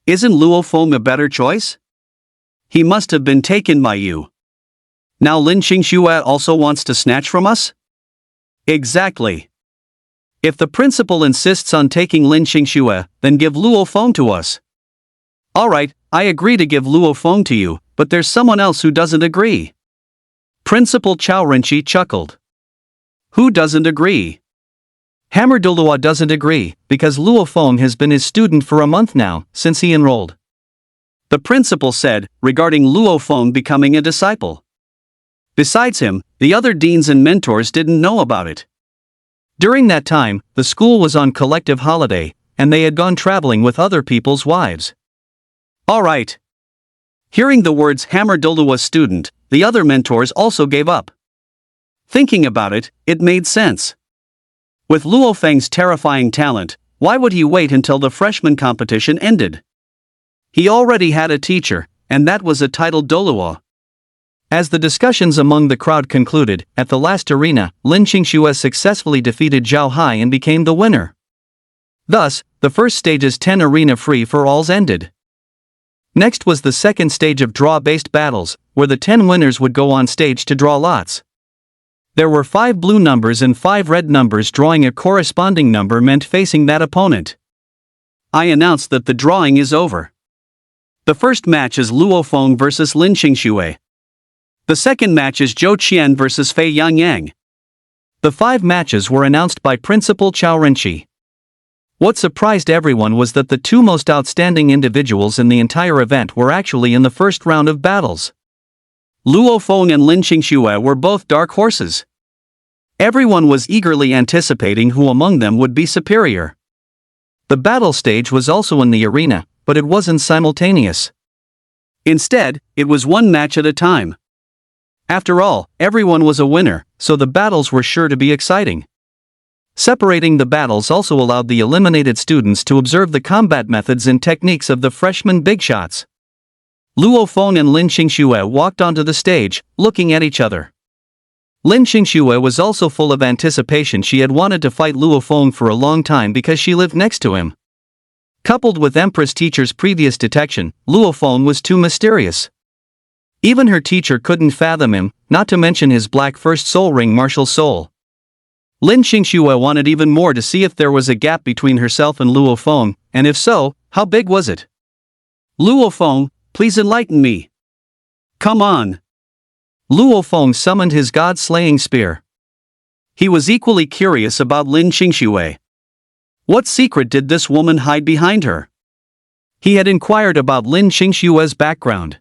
Isn't Luo Feng a better choice? He must have been taken by you. Now Lin Xingxue also wants to snatch from us? Exactly. If the principal insists on taking Lin Xingxue, then give Luo Feng to us. Alright, I agree to give Luo Feng to you, but there's someone else who doesn't agree. Principal Chao Renqi chuckled. Who doesn't agree? Hammer Dulua doesn't agree, because Luo Feng has been his student for a month now, since he enrolled. The principal said, regarding Luo Feng becoming a disciple. Besides him, the other deans and mentors didn't know about it. During that time, the school was on collective holiday, and they had gone traveling with other people's wives. Alright. Hearing the words Hammer Dolua's student, the other mentors also gave up. Thinking about it, it made sense. With Luo Feng's terrifying talent, why would he wait until the freshman competition ended? He already had a teacher, and that was a titled Dolua. As the discussions among the crowd concluded, at the last arena, Lin Xingxue successfully defeated Zhao Hai and became the winner. Thus, the first stage's 10 arena free-for-alls ended. Next was the second stage of draw-based battles, where the 10 winners would go on stage to draw lots. There were 5 blue numbers and 5 red numbers drawing a corresponding number meant facing that opponent. I announced that the drawing is over. The first match is Luo Feng versus Lin Xingxue. The second match is Zhou Qian versus Fei Yangyang. The 5 matches were announced by Principal Chao Renqi. What surprised everyone was that the 2 most outstanding individuals in the entire event were actually in the first round of battles. Luo Feng and Lin Xingxue were both dark horses. Everyone was eagerly anticipating who among them would be superior. The battle stage was also in the arena, but it wasn't simultaneous. Instead, it was one match at a time. After all, everyone was a winner, so the battles were sure to be exciting. Separating the battles also allowed the eliminated students to observe the combat methods and techniques of the freshman big shots. Luo Feng and Lin Xingxue walked onto the stage, looking at each other. Lin Xingxue was also full of anticipation. She had wanted to fight Luo Feng for a long time because she lived next to him. Coupled with Empress Teacher's previous detection, Luo Feng was too mysterious. Even her teacher couldn't fathom him, not to mention his black first soul ring martial soul. Lin Xingxue wanted even more to see if there was a gap between herself and Luo Feng, and if so, how big was it? Luo Feng, please enlighten me. Come on. Luo Feng summoned his god-slaying spear. He was equally curious about Lin Xingxue. What secret did this woman hide behind her? He had inquired about Lin Xingxue's background.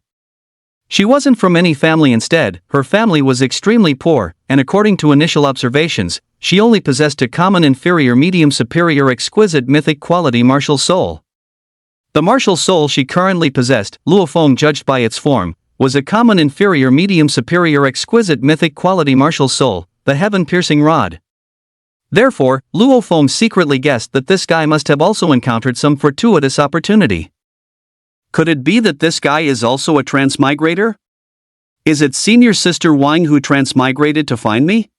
She wasn't from any family. Instead, her family was extremely poor, and according to initial observations, she only possessed a common inferior medium superior exquisite mythic quality martial soul. The martial soul she currently possessed, Luo Feng judged by its form, was a common inferior medium superior exquisite mythic quality martial soul, the heaven-piercing rod. Therefore, Luo Feng secretly guessed that this guy must have also encountered some fortuitous opportunity. Could it be that this guy is also a transmigrator? Is it senior sister Wang who transmigrated to find me?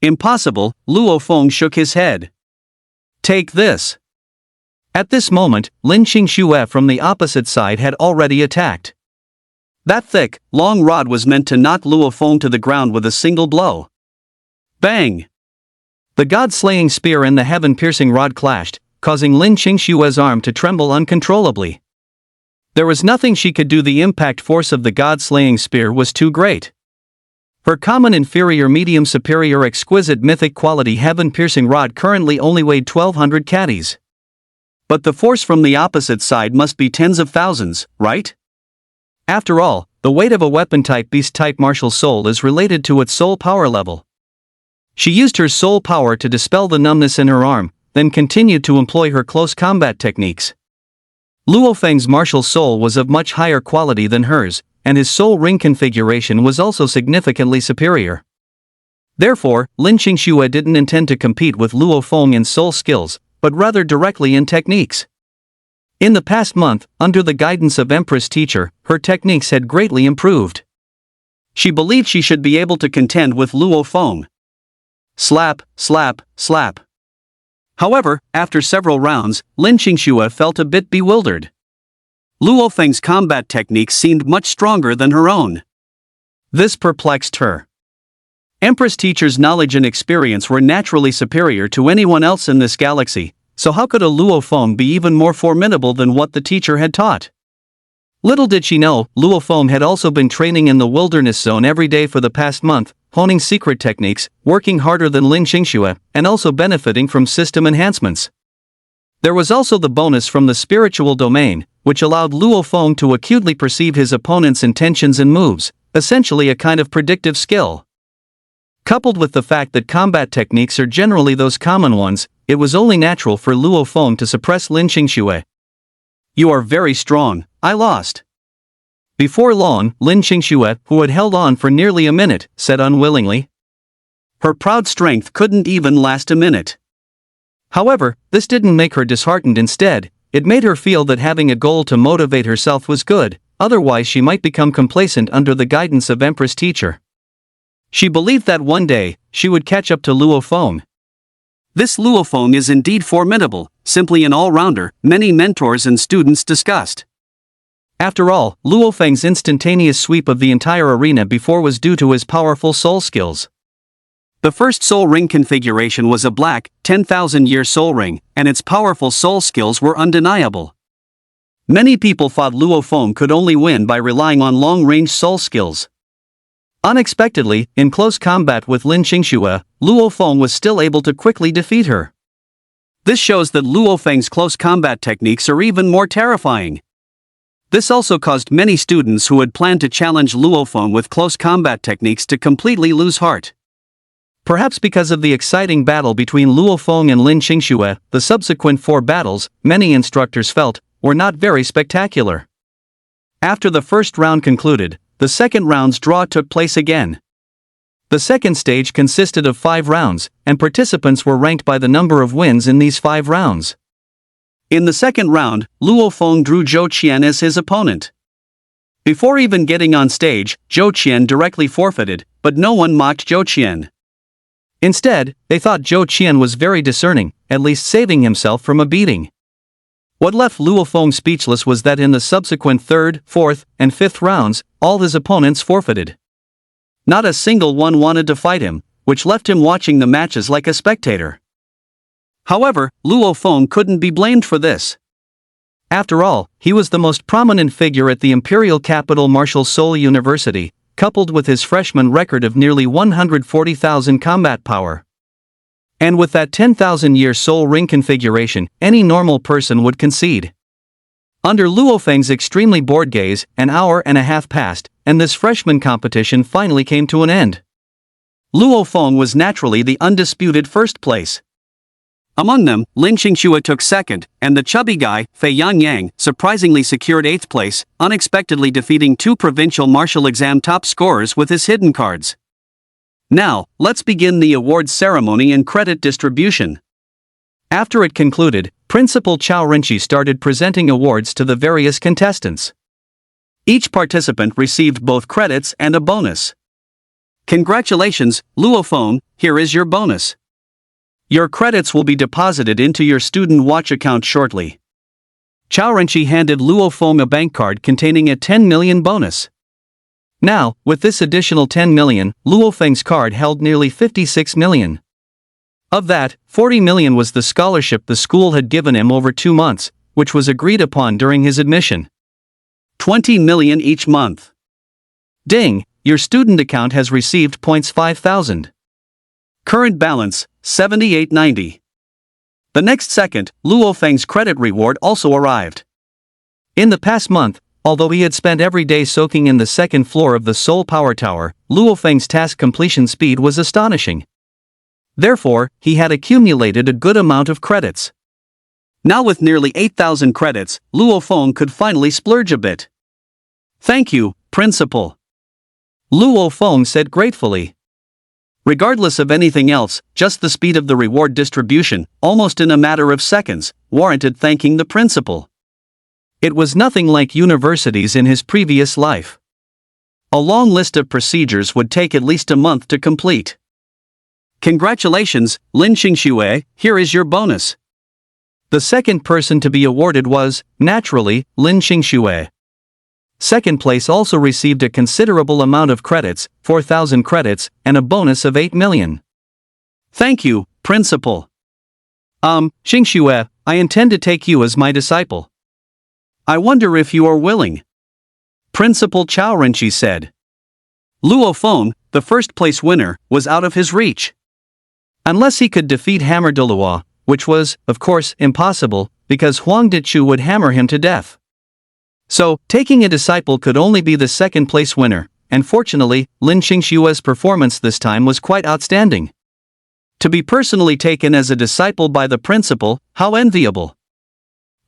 Impossible, Luo Feng shook his head. Take this. At this moment, Lin Xingxue from the opposite side had already attacked. That thick, long rod was meant to knock Luo Feng to the ground with a single blow. Bang! The god-slaying spear and the heaven-piercing rod clashed, causing Lin Xingxue's arm to tremble uncontrollably. There was nothing she could do. The impact force of the god-slaying spear was too great. Her common inferior medium superior exquisite mythic quality heaven-piercing rod currently only weighed 1200 caddies. But the force from the opposite side must be tens of thousands, right? After all, the weight of a weapon-type beast-type martial soul is related to its soul power level. She used her soul power to dispel the numbness in her arm, then continued to employ her close combat techniques. Luo Feng's martial soul was of much higher quality than hers, and his soul ring configuration was also significantly superior. Therefore, Lin Qingxue didn't intend to compete with Luo Feng in soul skills, but rather directly in techniques. In the past month, under the guidance of Empress Teacher, her techniques had greatly improved. She believed she should be able to contend with Luo Feng. Slap, slap, slap. However, after several rounds, Lin Qingxue felt a bit bewildered. Luo Feng's combat techniques seemed much stronger than her own. This perplexed her. Empress Teacher's knowledge and experience were naturally superior to anyone else in this galaxy, so how could a Luo Feng be even more formidable than what the teacher had taught? Little did she know, Luo Feng had also been training in the wilderness zone every day for the past month, honing secret techniques, working harder than Lin Qingxue, and also benefiting from system enhancements. There was also the bonus from the spiritual domain, which allowed Luo Feng to acutely perceive his opponent's intentions and moves, essentially a kind of predictive skill. Coupled with the fact that combat techniques are generally those common ones, it was only natural for Luo Feng to suppress Lin Qingxue. You are very strong, I lost. Before long, Lin Qingxue, who had held on for nearly a minute, said unwillingly. Her proud strength couldn't even last a minute. However, this didn't make her disheartened. Instead, it made her feel that having a goal to motivate herself was good, otherwise she might become complacent under the guidance of Empress Teacher. She believed that one day, she would catch up to Luo Feng. This Luo Feng is indeed formidable, simply an all-rounder, many mentors and students discussed. After all, Luo Feng's instantaneous sweep of the entire arena before was due to his powerful soul skills. The first soul ring configuration was a black, 10,000-year soul ring, and its powerful soul skills were undeniable. Many people thought Luo Feng could only win by relying on long-range soul skills. Unexpectedly, in close combat with Lin Qingxue, Luo Feng was still able to quickly defeat her. This shows that Luo Feng's close combat techniques are even more terrifying. This also caused many students who had planned to challenge Luo Feng with close combat techniques to completely lose heart. Perhaps because of the exciting battle between Luo Feng and Lin Qingxue, the subsequent 4 battles, many instructors felt, were not very spectacular. After the first round concluded, the second round's draw took place again. The second stage consisted of 5 rounds, and participants were ranked by the number of wins in these 5 rounds. In the second round, Luo Feng drew Zhou Qian as his opponent. Before even getting on stage, Zhou Qian directly forfeited, but no one mocked Zhou Qian. Instead, they thought Zhou Qian was very discerning, at least saving himself from a beating. What left Luo Feng speechless was that in the subsequent 3rd, 4th, and 5th rounds, all his opponents forfeited. Not a single one wanted to fight him, which left him watching the matches like a spectator. However, Luo Feng couldn't be blamed for this. After all, he was the most prominent figure at the imperial capital Martial Soul University, coupled with his freshman record of nearly 140,000 combat power. And with that 10,000-year soul ring configuration, any normal person would concede. Under Luo Feng's extremely bored gaze, an hour and a half passed, and this freshman competition finally came to an end. Luo Feng was naturally the undisputed first place. Among them, Lin Qingxue took second, and the chubby guy, Fei Yangyang, surprisingly secured 8th place, unexpectedly defeating 2 provincial martial exam top scorers with his hidden cards. Now, let's begin the awards ceremony and credit distribution. After it concluded, Principal Chao Rinchi started presenting awards to the various contestants. Each participant received both credits and a bonus. Congratulations, Luo Feng, here is your bonus. Your credits will be deposited into your student watch account shortly. Chao Rinchi handed Luo Feng a bank card containing a 10 million bonus. Now, with this additional 10 million, Luo Feng's card held nearly 56 million. Of that, 40 million was the scholarship the school had given him over 2 months, which was agreed upon during his admission. 20 million each month. Ding, your student account has received points 5,000. Current balance, 7890. The next second, Luo Feng's credit reward also arrived. In the past month, although he had spent every day soaking in the second floor of the Soul Power Tower, Luo Feng's task completion speed was astonishing. Therefore, he had accumulated a good amount of credits. Now with nearly 8,000 credits, Luo Feng could finally splurge a bit. "Thank you, Principal," Luo Feng said gratefully. Regardless of anything else, just the speed of the reward distribution, almost in a matter of seconds, warranted thanking the principal. It was nothing like universities in his previous life. A long list of procedures would take at least a month to complete. "Congratulations, Lin Xingxue, here is your bonus." The second person to be awarded was, naturally, Lin Xingxue. Second place also received a considerable amount of credits, 4,000 credits, and a bonus of 8 million. "Thank you, Principal." Xingxue, I intend to take you as my disciple. "I wonder if you are willing," Principal Chao Renqi said. Luo Feng, the first place winner, was out of his reach. Unless he could defeat Hammer de Luo, which was, of course, impossible, because Huang Dechu would hammer him to death. So, taking a disciple could only be the second place winner, and fortunately, Lin Xingxue's performance this time was quite outstanding. To be personally taken as a disciple by the principal, how enviable.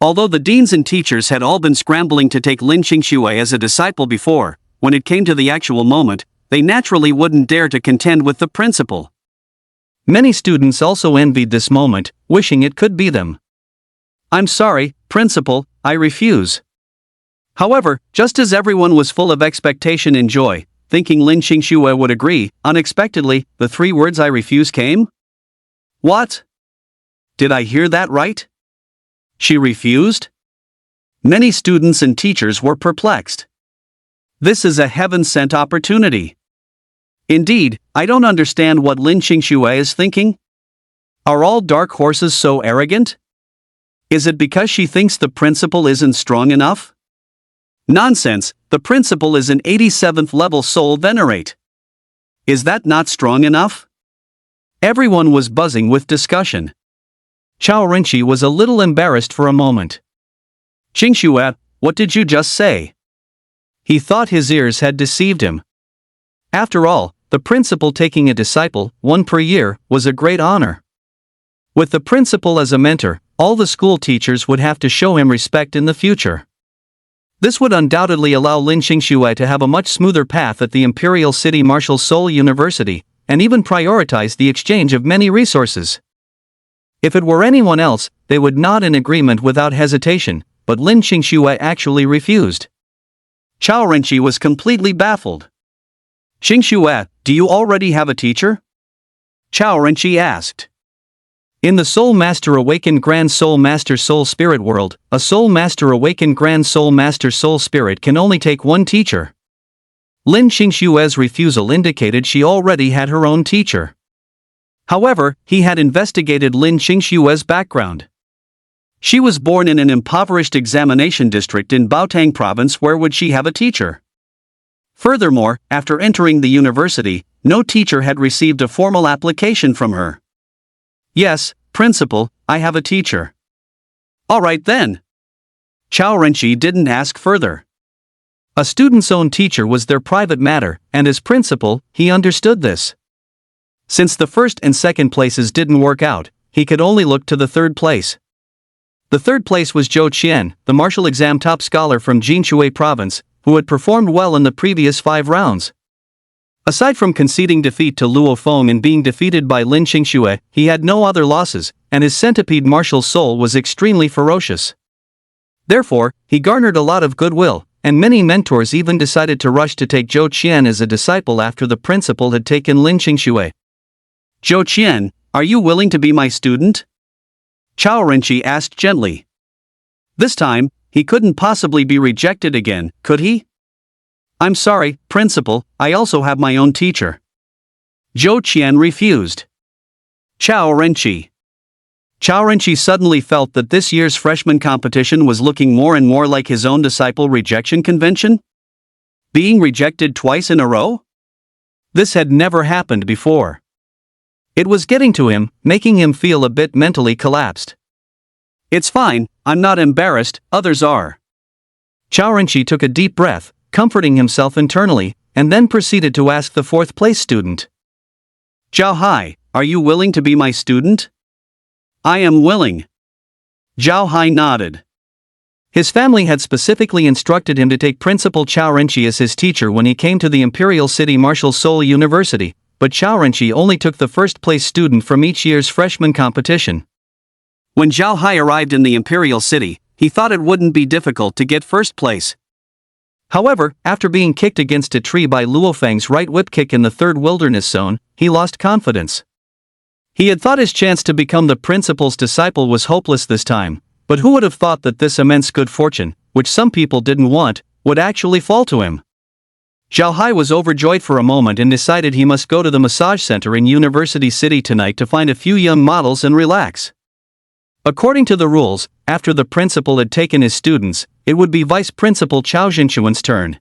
Although the deans and teachers had all been scrambling to take Lin Xingxue as a disciple before, when it came to the actual moment, they naturally wouldn't dare to contend with the principal. Many students also envied this moment, wishing it could be them. "I'm sorry, Principal, I refuse." However, just as everyone was full of expectation and joy, thinking Lin Xingxue would agree, unexpectedly, the three words "I refuse" came. "What? Did I hear that right? She refused?" Many students and teachers were perplexed. This is a heaven-sent opportunity. Indeed, I don't understand what Lin Xingxue is thinking. Are all dark horses so arrogant? Is it because she thinks the principal isn't strong enough? Nonsense, the principal is an 87th level soul venerate. Is that not strong enough? Everyone was buzzing with discussion. Chao Renqi was a little embarrassed for a moment. "Xingxue, what did you just say?" He thought his ears had deceived him. After all, the principal taking a disciple, one per year, was a great honor. With the principal as a mentor, all the school teachers would have to show him respect in the future. This would undoubtedly allow Lin Xingxue to have a much smoother path at the Imperial City Martial Soul University, and even prioritize the exchange of many resources. If it were anyone else, they would nod in agreement without hesitation, but Lin Xingxue actually refused. Chao Renqi was completely baffled. "Xingxue, do you already have a teacher?" Chao Renqi asked. In the Soul Master Awakened Grand Soul Master Soul Spirit world, a Soul Master Awakened Grand Soul Master Soul Spirit can only take one teacher. Lin Xingxue's refusal indicated she already had her own teacher. However, he had investigated Lin Xingxue's background. She was born in an impoverished examination district in Baotang province. Where would she have a teacher? Furthermore, after entering the university, no teacher had received a formal application from her. "Yes, Principal, I have a teacher." "All right then." Chao Renqi didn't ask further. A student's own teacher was their private matter, and as principal, he understood this. Since the first and second places didn't work out, he could only look to the third place. The third place was Zhou Qian, the martial exam top scholar from Jinshui province, who had performed well in the previous 5 rounds. Aside from conceding defeat to Luo Feng and being defeated by Lin Xingxue, he had no other losses, and his centipede martial soul was extremely ferocious. Therefore, he garnered a lot of goodwill, and many mentors even decided to rush to take Zhou Qian as a disciple after the principal had taken Lin Xingxue. "Zhou Qian, are you willing to be my student?" Chao Renqi asked gently. This time, he couldn't possibly be rejected again, could he? "I'm sorry, Principal, I also have my own teacher." Zhou Qian refused. Chao Renqi suddenly felt that this year's freshman competition was looking more and more like his own disciple rejection convention. Being rejected twice in a row? This had never happened before. It was getting to him, making him feel a bit mentally collapsed. It's fine, I'm not embarrassed, others are. Zhao Renqi took a deep breath, comforting himself internally, and then proceeded to ask the fourth-place student. Zhao Hai, are you willing to be my student? I am willing. Zhao Hai nodded. His family had specifically instructed him to take Principal Zhao Renqi as his teacher when he came to the Imperial City Martial Seoul University, but Zhao Renqi only took the first-place student from each year's freshman competition. When Zhao Hai arrived in the Imperial City, he thought it wouldn't be difficult to get first place. However, after being kicked against a tree by Luo Feng's right whip kick in the third wilderness zone, he lost confidence. He had thought his chance to become the principal's disciple was hopeless this time, but who would have thought that this immense good fortune, which some people didn't want, would actually fall to him? Zhao Hai was overjoyed for a moment and decided he must go to the massage center in University City tonight to find a few young models and relax. According to the rules, after the principal had taken his students, it would be Vice Principal Zhao Jinchuan's turn.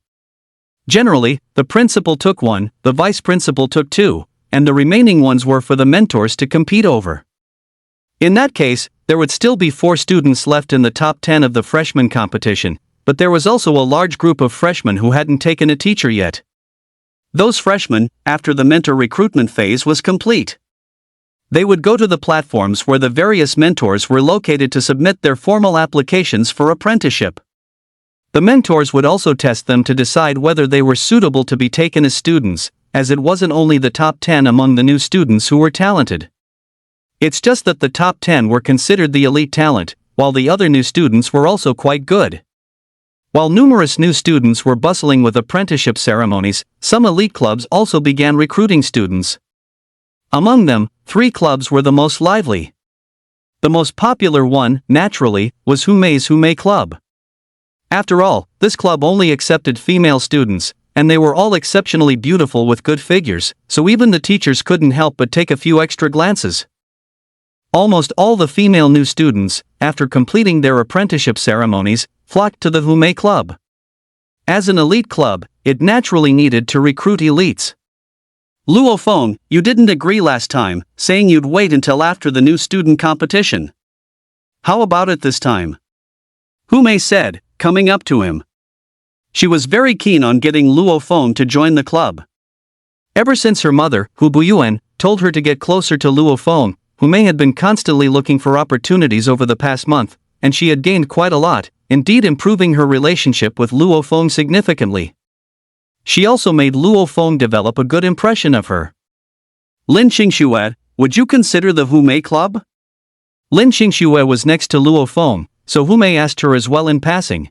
Generally, the principal took one, the vice principal took two, and the remaining ones were for the mentors to compete over. In that case, there would still be 4 students left in the top 10 of the freshman competition, but there was also a large group of freshmen who hadn't taken a teacher yet. Those freshmen, after the mentor recruitment phase was complete, they would go to the platforms where the various mentors were located to submit their formal applications for apprenticeship. The mentors would also test them to decide whether they were suitable to be taken as students, as it wasn't only the top 10 among the new students who were talented. It's just that the top 10 were considered the elite talent, while the other new students were also quite good. While numerous new students were bustling with apprenticeship ceremonies, some elite clubs also began recruiting students. Among them, 3 clubs were the most lively. The most popular one, naturally, was Humei's Humei Club. After all, this club only accepted female students, and they were all exceptionally beautiful with good figures, so even the teachers couldn't help but take a few extra glances. Almost all the female new students, after completing their apprenticeship ceremonies, flocked to the Humei Club. As an elite club, it naturally needed to recruit elites. Luo Feng, you didn't agree last time, saying you'd wait until after the new student competition. How about it this time? Humei said, coming up to him. She was very keen on getting Luo Feng to join the club. Ever since her mother, Hu Buyuan, told her to get closer to Luo Feng, Humei had been constantly looking for opportunities over the past month, and she had gained quite a lot, indeed improving her relationship with Luo Feng significantly. She also made Luo Feng develop a good impression of her. Lin Xingxue, would you consider the Humei Club? Lin Xingxue was next to Luo Feng, so Humei asked her as well in passing.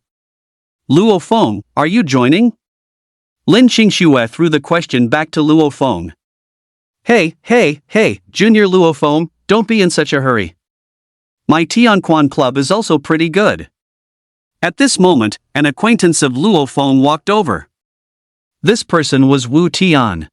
Luo Feng, are you joining? Lin Xingxue threw the question back to Luo Feng. Hey, Junior Luo Feng, don't be in such a hurry. My Tianquan Club is also pretty good. At this moment, an acquaintance of Luo Feng walked over. This person was Wu Tian.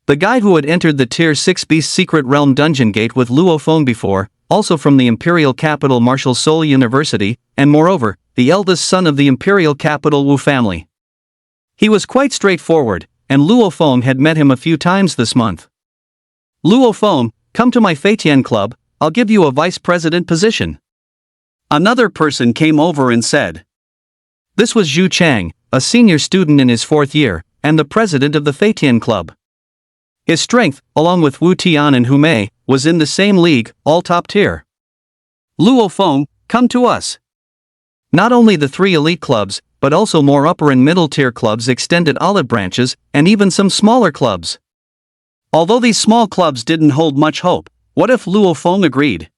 The guy who had entered the Tier 6 Beast Secret Realm dungeon gate with Luo Feng before, also from the Imperial Capital Martial Seoul University, and moreover, the eldest son of the Imperial Capital Wu family. He was quite straightforward, and Luo Feng had met him a few times this month. Luo Feng, come to my Feitian Club, I'll give you a vice president position. Another person came over and said. This was Zhu Chang, a senior student in his 4th year, and the president of the Feitian Club. His strength, along with Wu Tian and Humei, was in the same league, all top tier. Luo Feng, come to us. Not only the 3 elite clubs, but also more upper and middle tier clubs extended olive branches, and even some smaller clubs. Although these small clubs didn't hold much hope, what if Luo Feng agreed?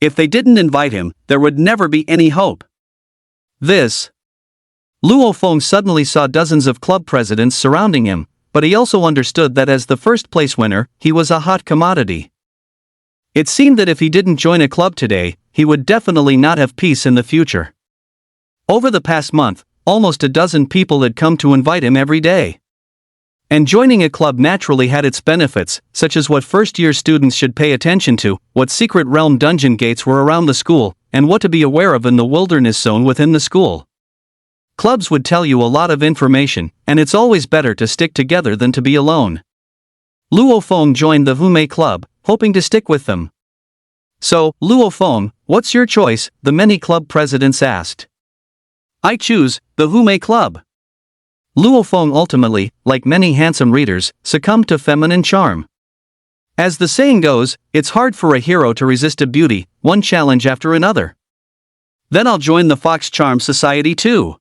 If they didn't invite him, there would never be any hope. Luo Feng suddenly saw dozens of club presidents surrounding him, but he also understood that as the first-place winner, he was a hot commodity. It seemed that if he didn't join a club today, he would definitely not have peace in the future. Over the past month, almost a dozen people had come to invite him every day. And joining a club naturally had its benefits, such as what first-year students should pay attention to, what secret realm dungeon gates were around the school, and what to be aware of in the wilderness zone within the school. Clubs would tell you a lot of information, and it's always better to stick together than to be alone. Luo Feng joined the Hume Club, hoping to stick with them. So, Luo Feng, what's your choice? The many club presidents asked. I choose the Hume Club. Luo Feng ultimately, like many handsome readers, succumbed to feminine charm. As the saying goes, it's hard for a hero to resist a beauty, one challenge after another. Then I'll join the Fox Charm Society too.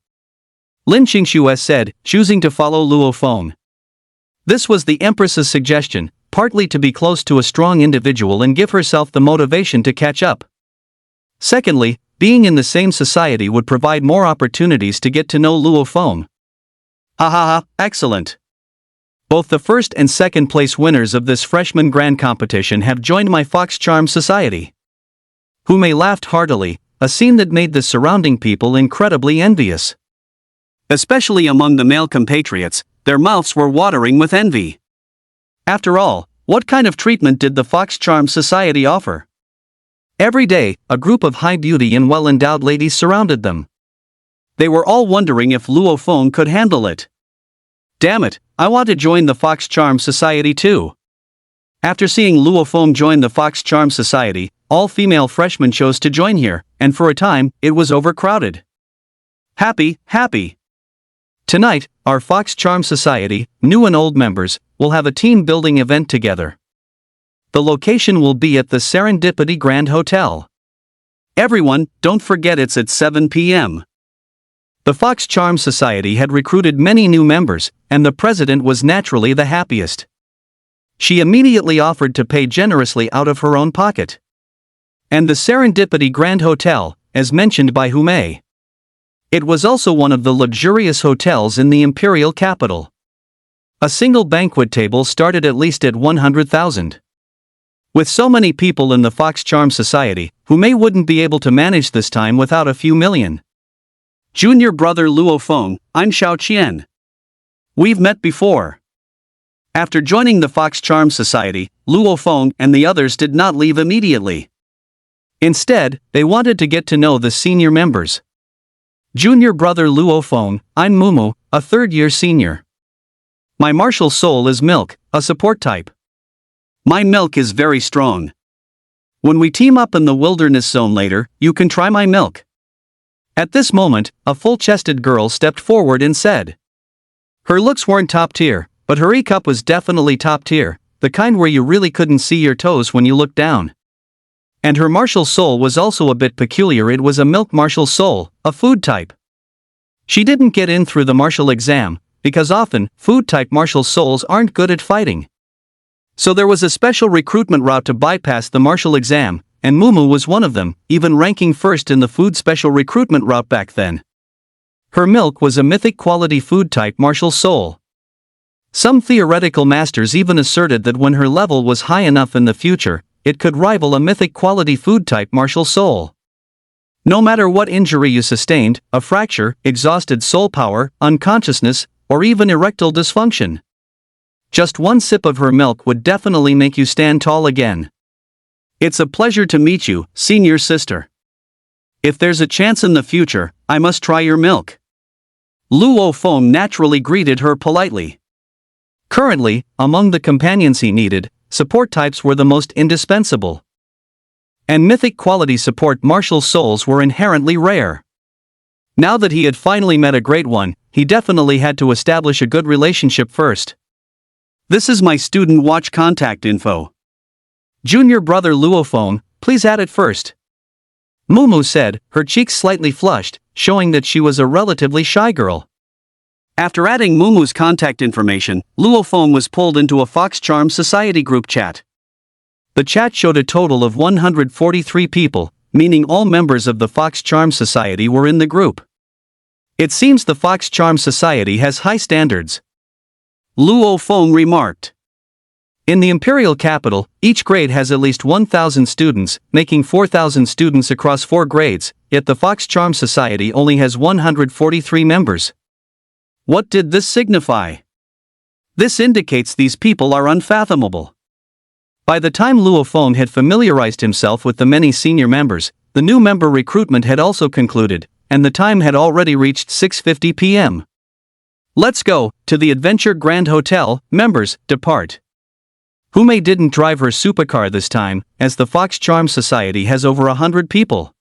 Lin Qingshu said, choosing to follow Luo Feng. This was the Empress's suggestion, partly to be close to a strong individual and give herself the motivation to catch up. Secondly, being in the same society would provide more opportunities to get to know Luo Feng. Ha ha ha, excellent. Both the first and second place winners of this freshman grand competition have joined my Fox Charm Society. Hume laughed heartily, a scene that made the surrounding people incredibly envious. Especially among the male compatriots, their mouths were watering with envy. After all, what kind of treatment did the Fox Charm Society offer? Every day, a group of high beauty and well-endowed ladies surrounded them. They were all wondering if Luo Feng could handle it. Damn it, I want to join the Fox Charm Society too. After seeing Luo Feng join the Fox Charm Society, all female freshmen chose to join here, and for a time, it was overcrowded. Happy. Tonight, our Fox Charm Society, new and old members, will have a team-building event together. The location will be at the Serendipity Grand Hotel. Everyone, don't forget it's at 7 p.m. The Fox Charm Society had recruited many new members, and the president was naturally the happiest. She immediately offered to pay generously out of her own pocket. And the Serendipity Grand Hotel, as mentioned by Hume. It was also one of the luxurious hotels in the imperial capital. A single banquet table started at least at 100,000. With so many people in the Fox Charm Society, Hume wouldn't be able to manage this time without a few million. Junior brother Luo Feng, I'm Xiao Qian. We've met before. After joining the Fox Charm Society, Luo Feng and the others did not leave immediately. Instead, they wanted to get to know the senior members. Junior brother Luo Feng, I'm Mumu, a third-year senior. My martial soul is Milk, a support type. My milk is very strong. When we team up in the wilderness zone later, you can try my milk. At this moment, a full-chested girl stepped forward and said. Her looks weren't top tier, but her E-cup was definitely top tier, the kind where you really couldn't see your toes when you looked down. And her martial soul was also a bit peculiar. It was a milk martial soul, a food type. She didn't get in through the martial exam, because often, food-type martial souls aren't good at fighting. So there was a special recruitment route to bypass the martial exam, and Mumu was one of them, even ranking first in the food special recruitment route back then. Her milk was a mythic quality food-type martial soul. Some theoretical masters even asserted that when her level was high enough in the future, it could rival a mythic quality food-type martial soul. No matter what injury you sustained, a fracture, exhausted soul power, unconsciousness, or even erectile dysfunction. Just one sip of her milk would definitely make you stand tall again. It's a pleasure to meet you, senior sister. If there's a chance in the future, I must try your milk. Luo Feng naturally greeted her politely. Currently, among the companions he needed, support types were the most indispensable. And mythic quality support martial souls were inherently rare. Now that he had finally met a great one, he definitely had to establish a good relationship first. This is my student watch contact info. Junior brother Luo Feng, please add it first. Mumu said, her cheeks slightly flushed, showing that she was a relatively shy girl. After adding Mumu's contact information, Luo Feng was pulled into a Fox Charm Society group chat. The chat showed a total of 143 people, meaning all members of the Fox Charm Society were in the group. It seems the Fox Charm Society has high standards. Luo Feng remarked. In the imperial capital, each grade has at least 1,000 students, making 4,000 students across 4 grades, yet the Fox Charm Society only has 143 members. What did this signify? This indicates these people are unfathomable. By the time Luo Feng had familiarized himself with the many senior members, the new member recruitment had also concluded, and the time had already reached 6:50 p.m. Let's go, to the Adventure Grand Hotel, members, depart. Hume didn't drive her supercar this time, as the Fox Charm Society has over 100 people.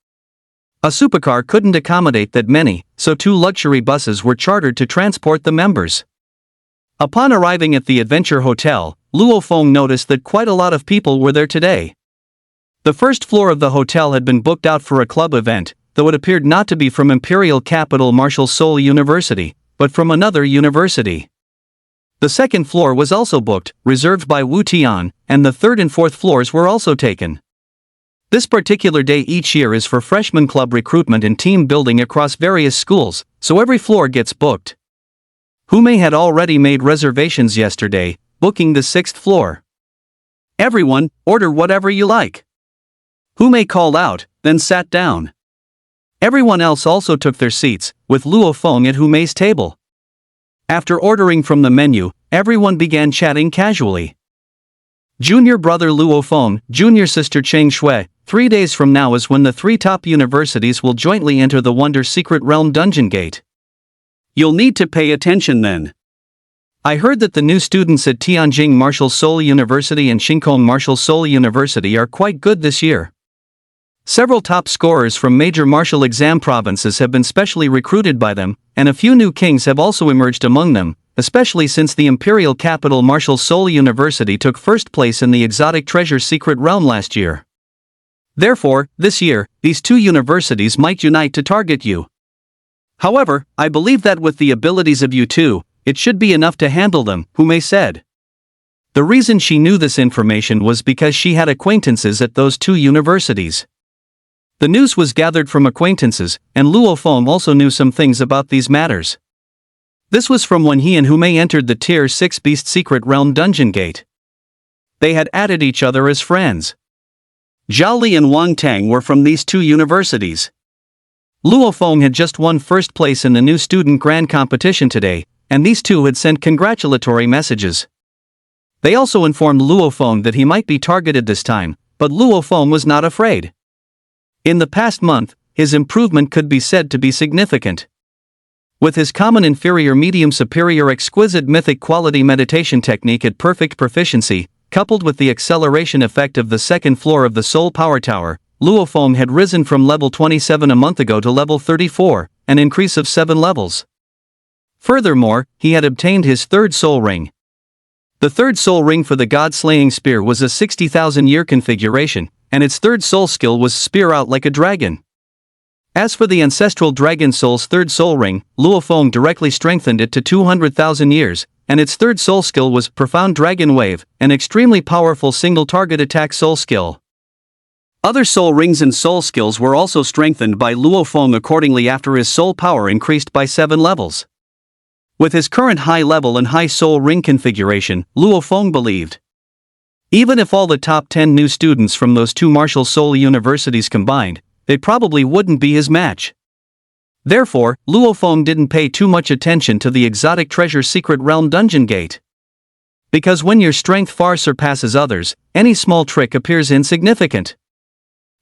A supercar couldn't accommodate that many, so 2 luxury buses were chartered to transport the members. Upon arriving at the Adventure Hotel, Luo Feng noticed that quite a lot of people were there today. The first floor of the hotel had been booked out for a club event, though it appeared not to be from Imperial Capital Martial Soul University, but from another university. The second floor was also booked, reserved by Wu Tian, and the third and fourth floors were also taken. This particular day each year is for freshman club recruitment and team building across various schools, so every floor gets booked. Hume had already made reservations yesterday, booking the 6th floor. Everyone, order whatever you like. Hume called out, then sat down. Everyone else also took their seats, with Luo Feng at Hume's table. After ordering from the menu, everyone began chatting casually. Junior brother Luo Feng, junior sister Cheng Shui, 3 days from now is when the 3 top universities will jointly enter the Wonder Secret Realm Dungeon Gate. You'll need to pay attention then. I heard that the new students at Tianjin Martial Soul University and Shinkong Martial Soul University are quite good this year. Several top scorers from major martial exam provinces have been specially recruited by them, and a few new kings have also emerged among them, especially since the Imperial Capital Martial Soul University took first place in the Exotic Treasure Secret Realm last year. Therefore, this year, these 2 universities might unite to target you. However, I believe that with the abilities of you 2, it should be enough to handle them, Hume said. The reason she knew this information was because she had acquaintances at those 2 universities. The news was gathered from acquaintances, and Luo Feng also knew some things about these matters. This was from when he and Hume entered the Tier 6 Beast Secret Realm Dungeon Gate. They had added each other as friends. Zhao Li and Wang Tang were from these 2 universities. Luo Feng had just won first place in the new student grand competition today, and these 2 had sent congratulatory messages. They also informed Luo Feng that he might be targeted this time, but Luo Feng was not afraid. In the past month, his improvement could be said to be significant. With his common inferior medium superior exquisite mythic quality meditation technique at perfect proficiency, coupled with the acceleration effect of the 2nd floor of the Soul Power Tower, Luo Feng had risen from level 27 a month ago to level 34, an increase of 7 levels. Furthermore, he had obtained his 3rd soul ring. The 3rd soul ring for the God-slaying spear was a 60,000-year configuration, and its 3rd soul skill was Spear Out Like a Dragon. As for the ancestral Dragon Soul's 3rd soul ring, Luo Feng directly strengthened it to 200,000 years, and its 3rd soul skill was Profound Dragon Wave, an extremely powerful single-target attack soul skill. Other soul rings and soul skills were also strengthened by Luo Feng accordingly after his soul power increased by 7 levels. With his current high level and high soul ring configuration, Luo Feng believed, even if all the top 10 new students from those 2 martial soul universities combined, they probably wouldn't be his match. Therefore, Luo Feng didn't pay too much attention to the Exotic Treasure Secret Realm Dungeon Gate. Because when your strength far surpasses others, any small trick appears insignificant.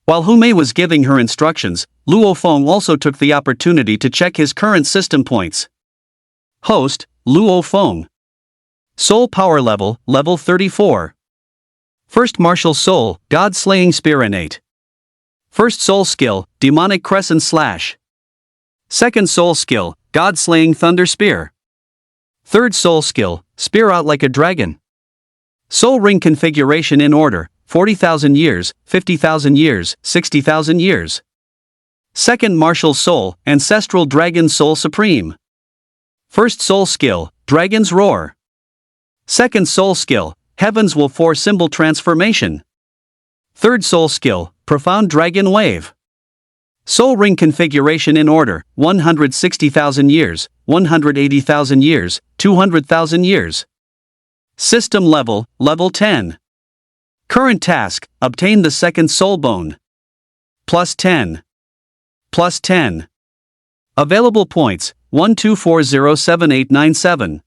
While Hume was giving her instructions, Luo Feng also took the opportunity to check his current system points. Host, Luo Feng. Soul Power Level, Level 34. First Martial Soul, God-Slaying Spear Innate. First Soul Skill, Demonic Crescent Slash. Second Soul Skill, God-Slaying Thunder Spear. Third Soul Skill, Spear Out Like a Dragon. Soul Ring Configuration in order, 40,000 years, 50,000 years, 60,000 years. Second Martial Soul, Ancestral Dragon Soul Supreme. First Soul Skill, Dragon's Roar. Second Soul Skill, Heaven's Will 4 Symbol Transformation. Third Soul Skill, Profound Dragon Wave. Soul Ring Configuration in order, 160,000 years, 180,000 years, 200,000 years. System Level, Level 10. Current task, obtain the second Soul Bone. Plus 10. Plus 10. Available points, 12407897.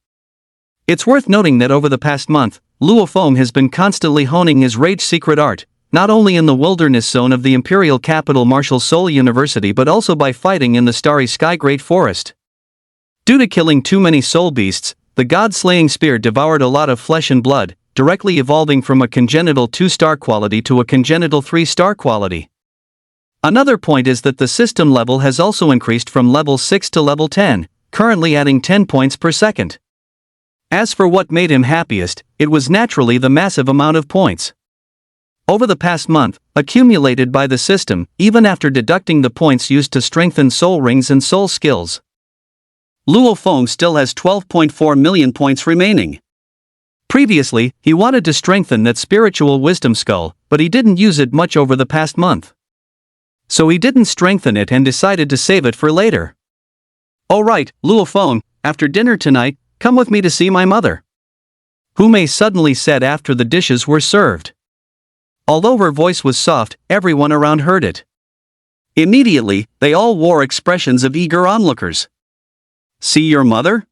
It's worth noting that over the past month, Luo Feng has been constantly honing his Rage Secret art, not only in the wilderness zone of the imperial capital Martial Soul University but also by fighting in the starry sky Great Forest. Due to killing too many soul beasts, the god-slaying spear devoured a lot of flesh and blood, directly evolving from a congenital 2-star quality to a congenital 3-star quality. Another point is that the system level has also increased from level 6 to level 10, currently adding 10 points per second. As for what made him happiest, it was naturally the massive amount of points over the past month, accumulated by the system, even after deducting the points used to strengthen soul rings and soul skills. Luo Feng still has 12.4 million points remaining. Previously, he wanted to strengthen that spiritual wisdom skull, but he didn't use it much over the past month. So he didn't strengthen it and decided to save it for later. "Alright, Luo Feng, after dinner tonight, come with me to see my mother," Hu Mei suddenly said after the dishes were served. Although her voice was soft, everyone around heard it. Immediately, they all wore expressions of eager onlookers. "See your mother?"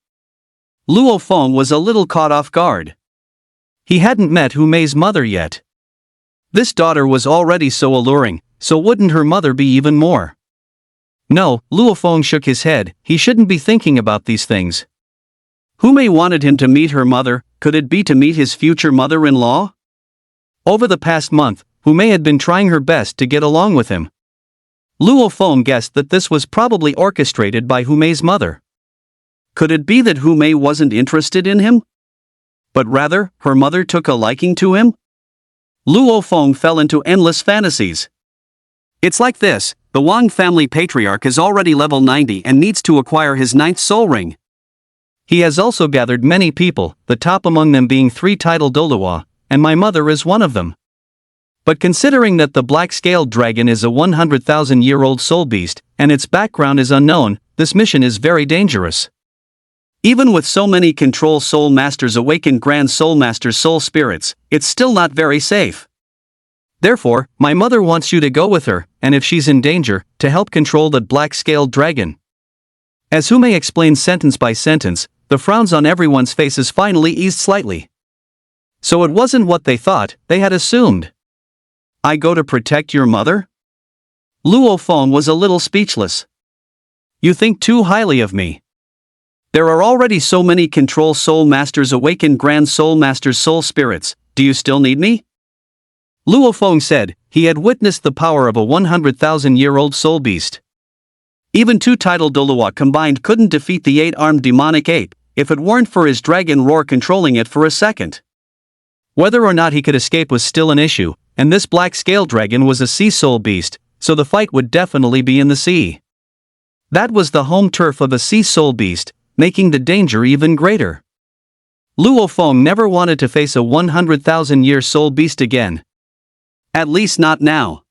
Luo Feng was a little caught off guard. He hadn't met Hu Mei's mother yet. This daughter was already so alluring, so wouldn't her mother be even more? No, Luo Feng shook his head, he shouldn't be thinking about these things. Hu Mei wanted him to meet her mother, could it be to meet his future mother-in-law? Over the past month, Hu Mei had been trying her best to get along with him. Luo Feng guessed that this was probably orchestrated by Hu Mei's mother. Could it be that Hu Mei wasn't interested in him? But rather, her mother took a liking to him? Luo Feng fell into endless fantasies. It's like this, the Wang family patriarch is already level 90 and needs to acquire his 9th soul ring. He has also gathered many people, the top among them being 3 titled Doluwa, and my mother is one of them. But considering that the black-scaled dragon is a 100,000-year-old soul beast, and its background is unknown, this mission is very dangerous. Even with so many control soul masters awakened grand soul masters soul spirits, it's still not very safe. Therefore, my mother wants you to go with her, and if she's in danger, to help control that black-scaled dragon. As Hu Mei explained sentence by sentence, the frowns on everyone's faces finally eased slightly. So it wasn't what they thought, they had assumed. I go to protect your mother? Luo Feng was a little speechless. You think too highly of me. There are already so many control soul masters awakened grand soul masters soul spirits, do you still need me? Luo Feng said, he had witnessed the power of a 100,000-year-old soul beast. Even 2 titled Doluwa combined couldn't defeat the 8-armed demonic ape, if it weren't for his dragon roar controlling it for a second. Whether or not he could escape was still an issue, and this black-scale dragon was a sea soul beast, so the fight would definitely be in the sea. That was the home turf of a sea soul beast, making the danger even greater. Luo Feng never wanted to face a 100,000-year soul beast again. At least not now.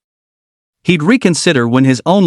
He'd reconsider when his own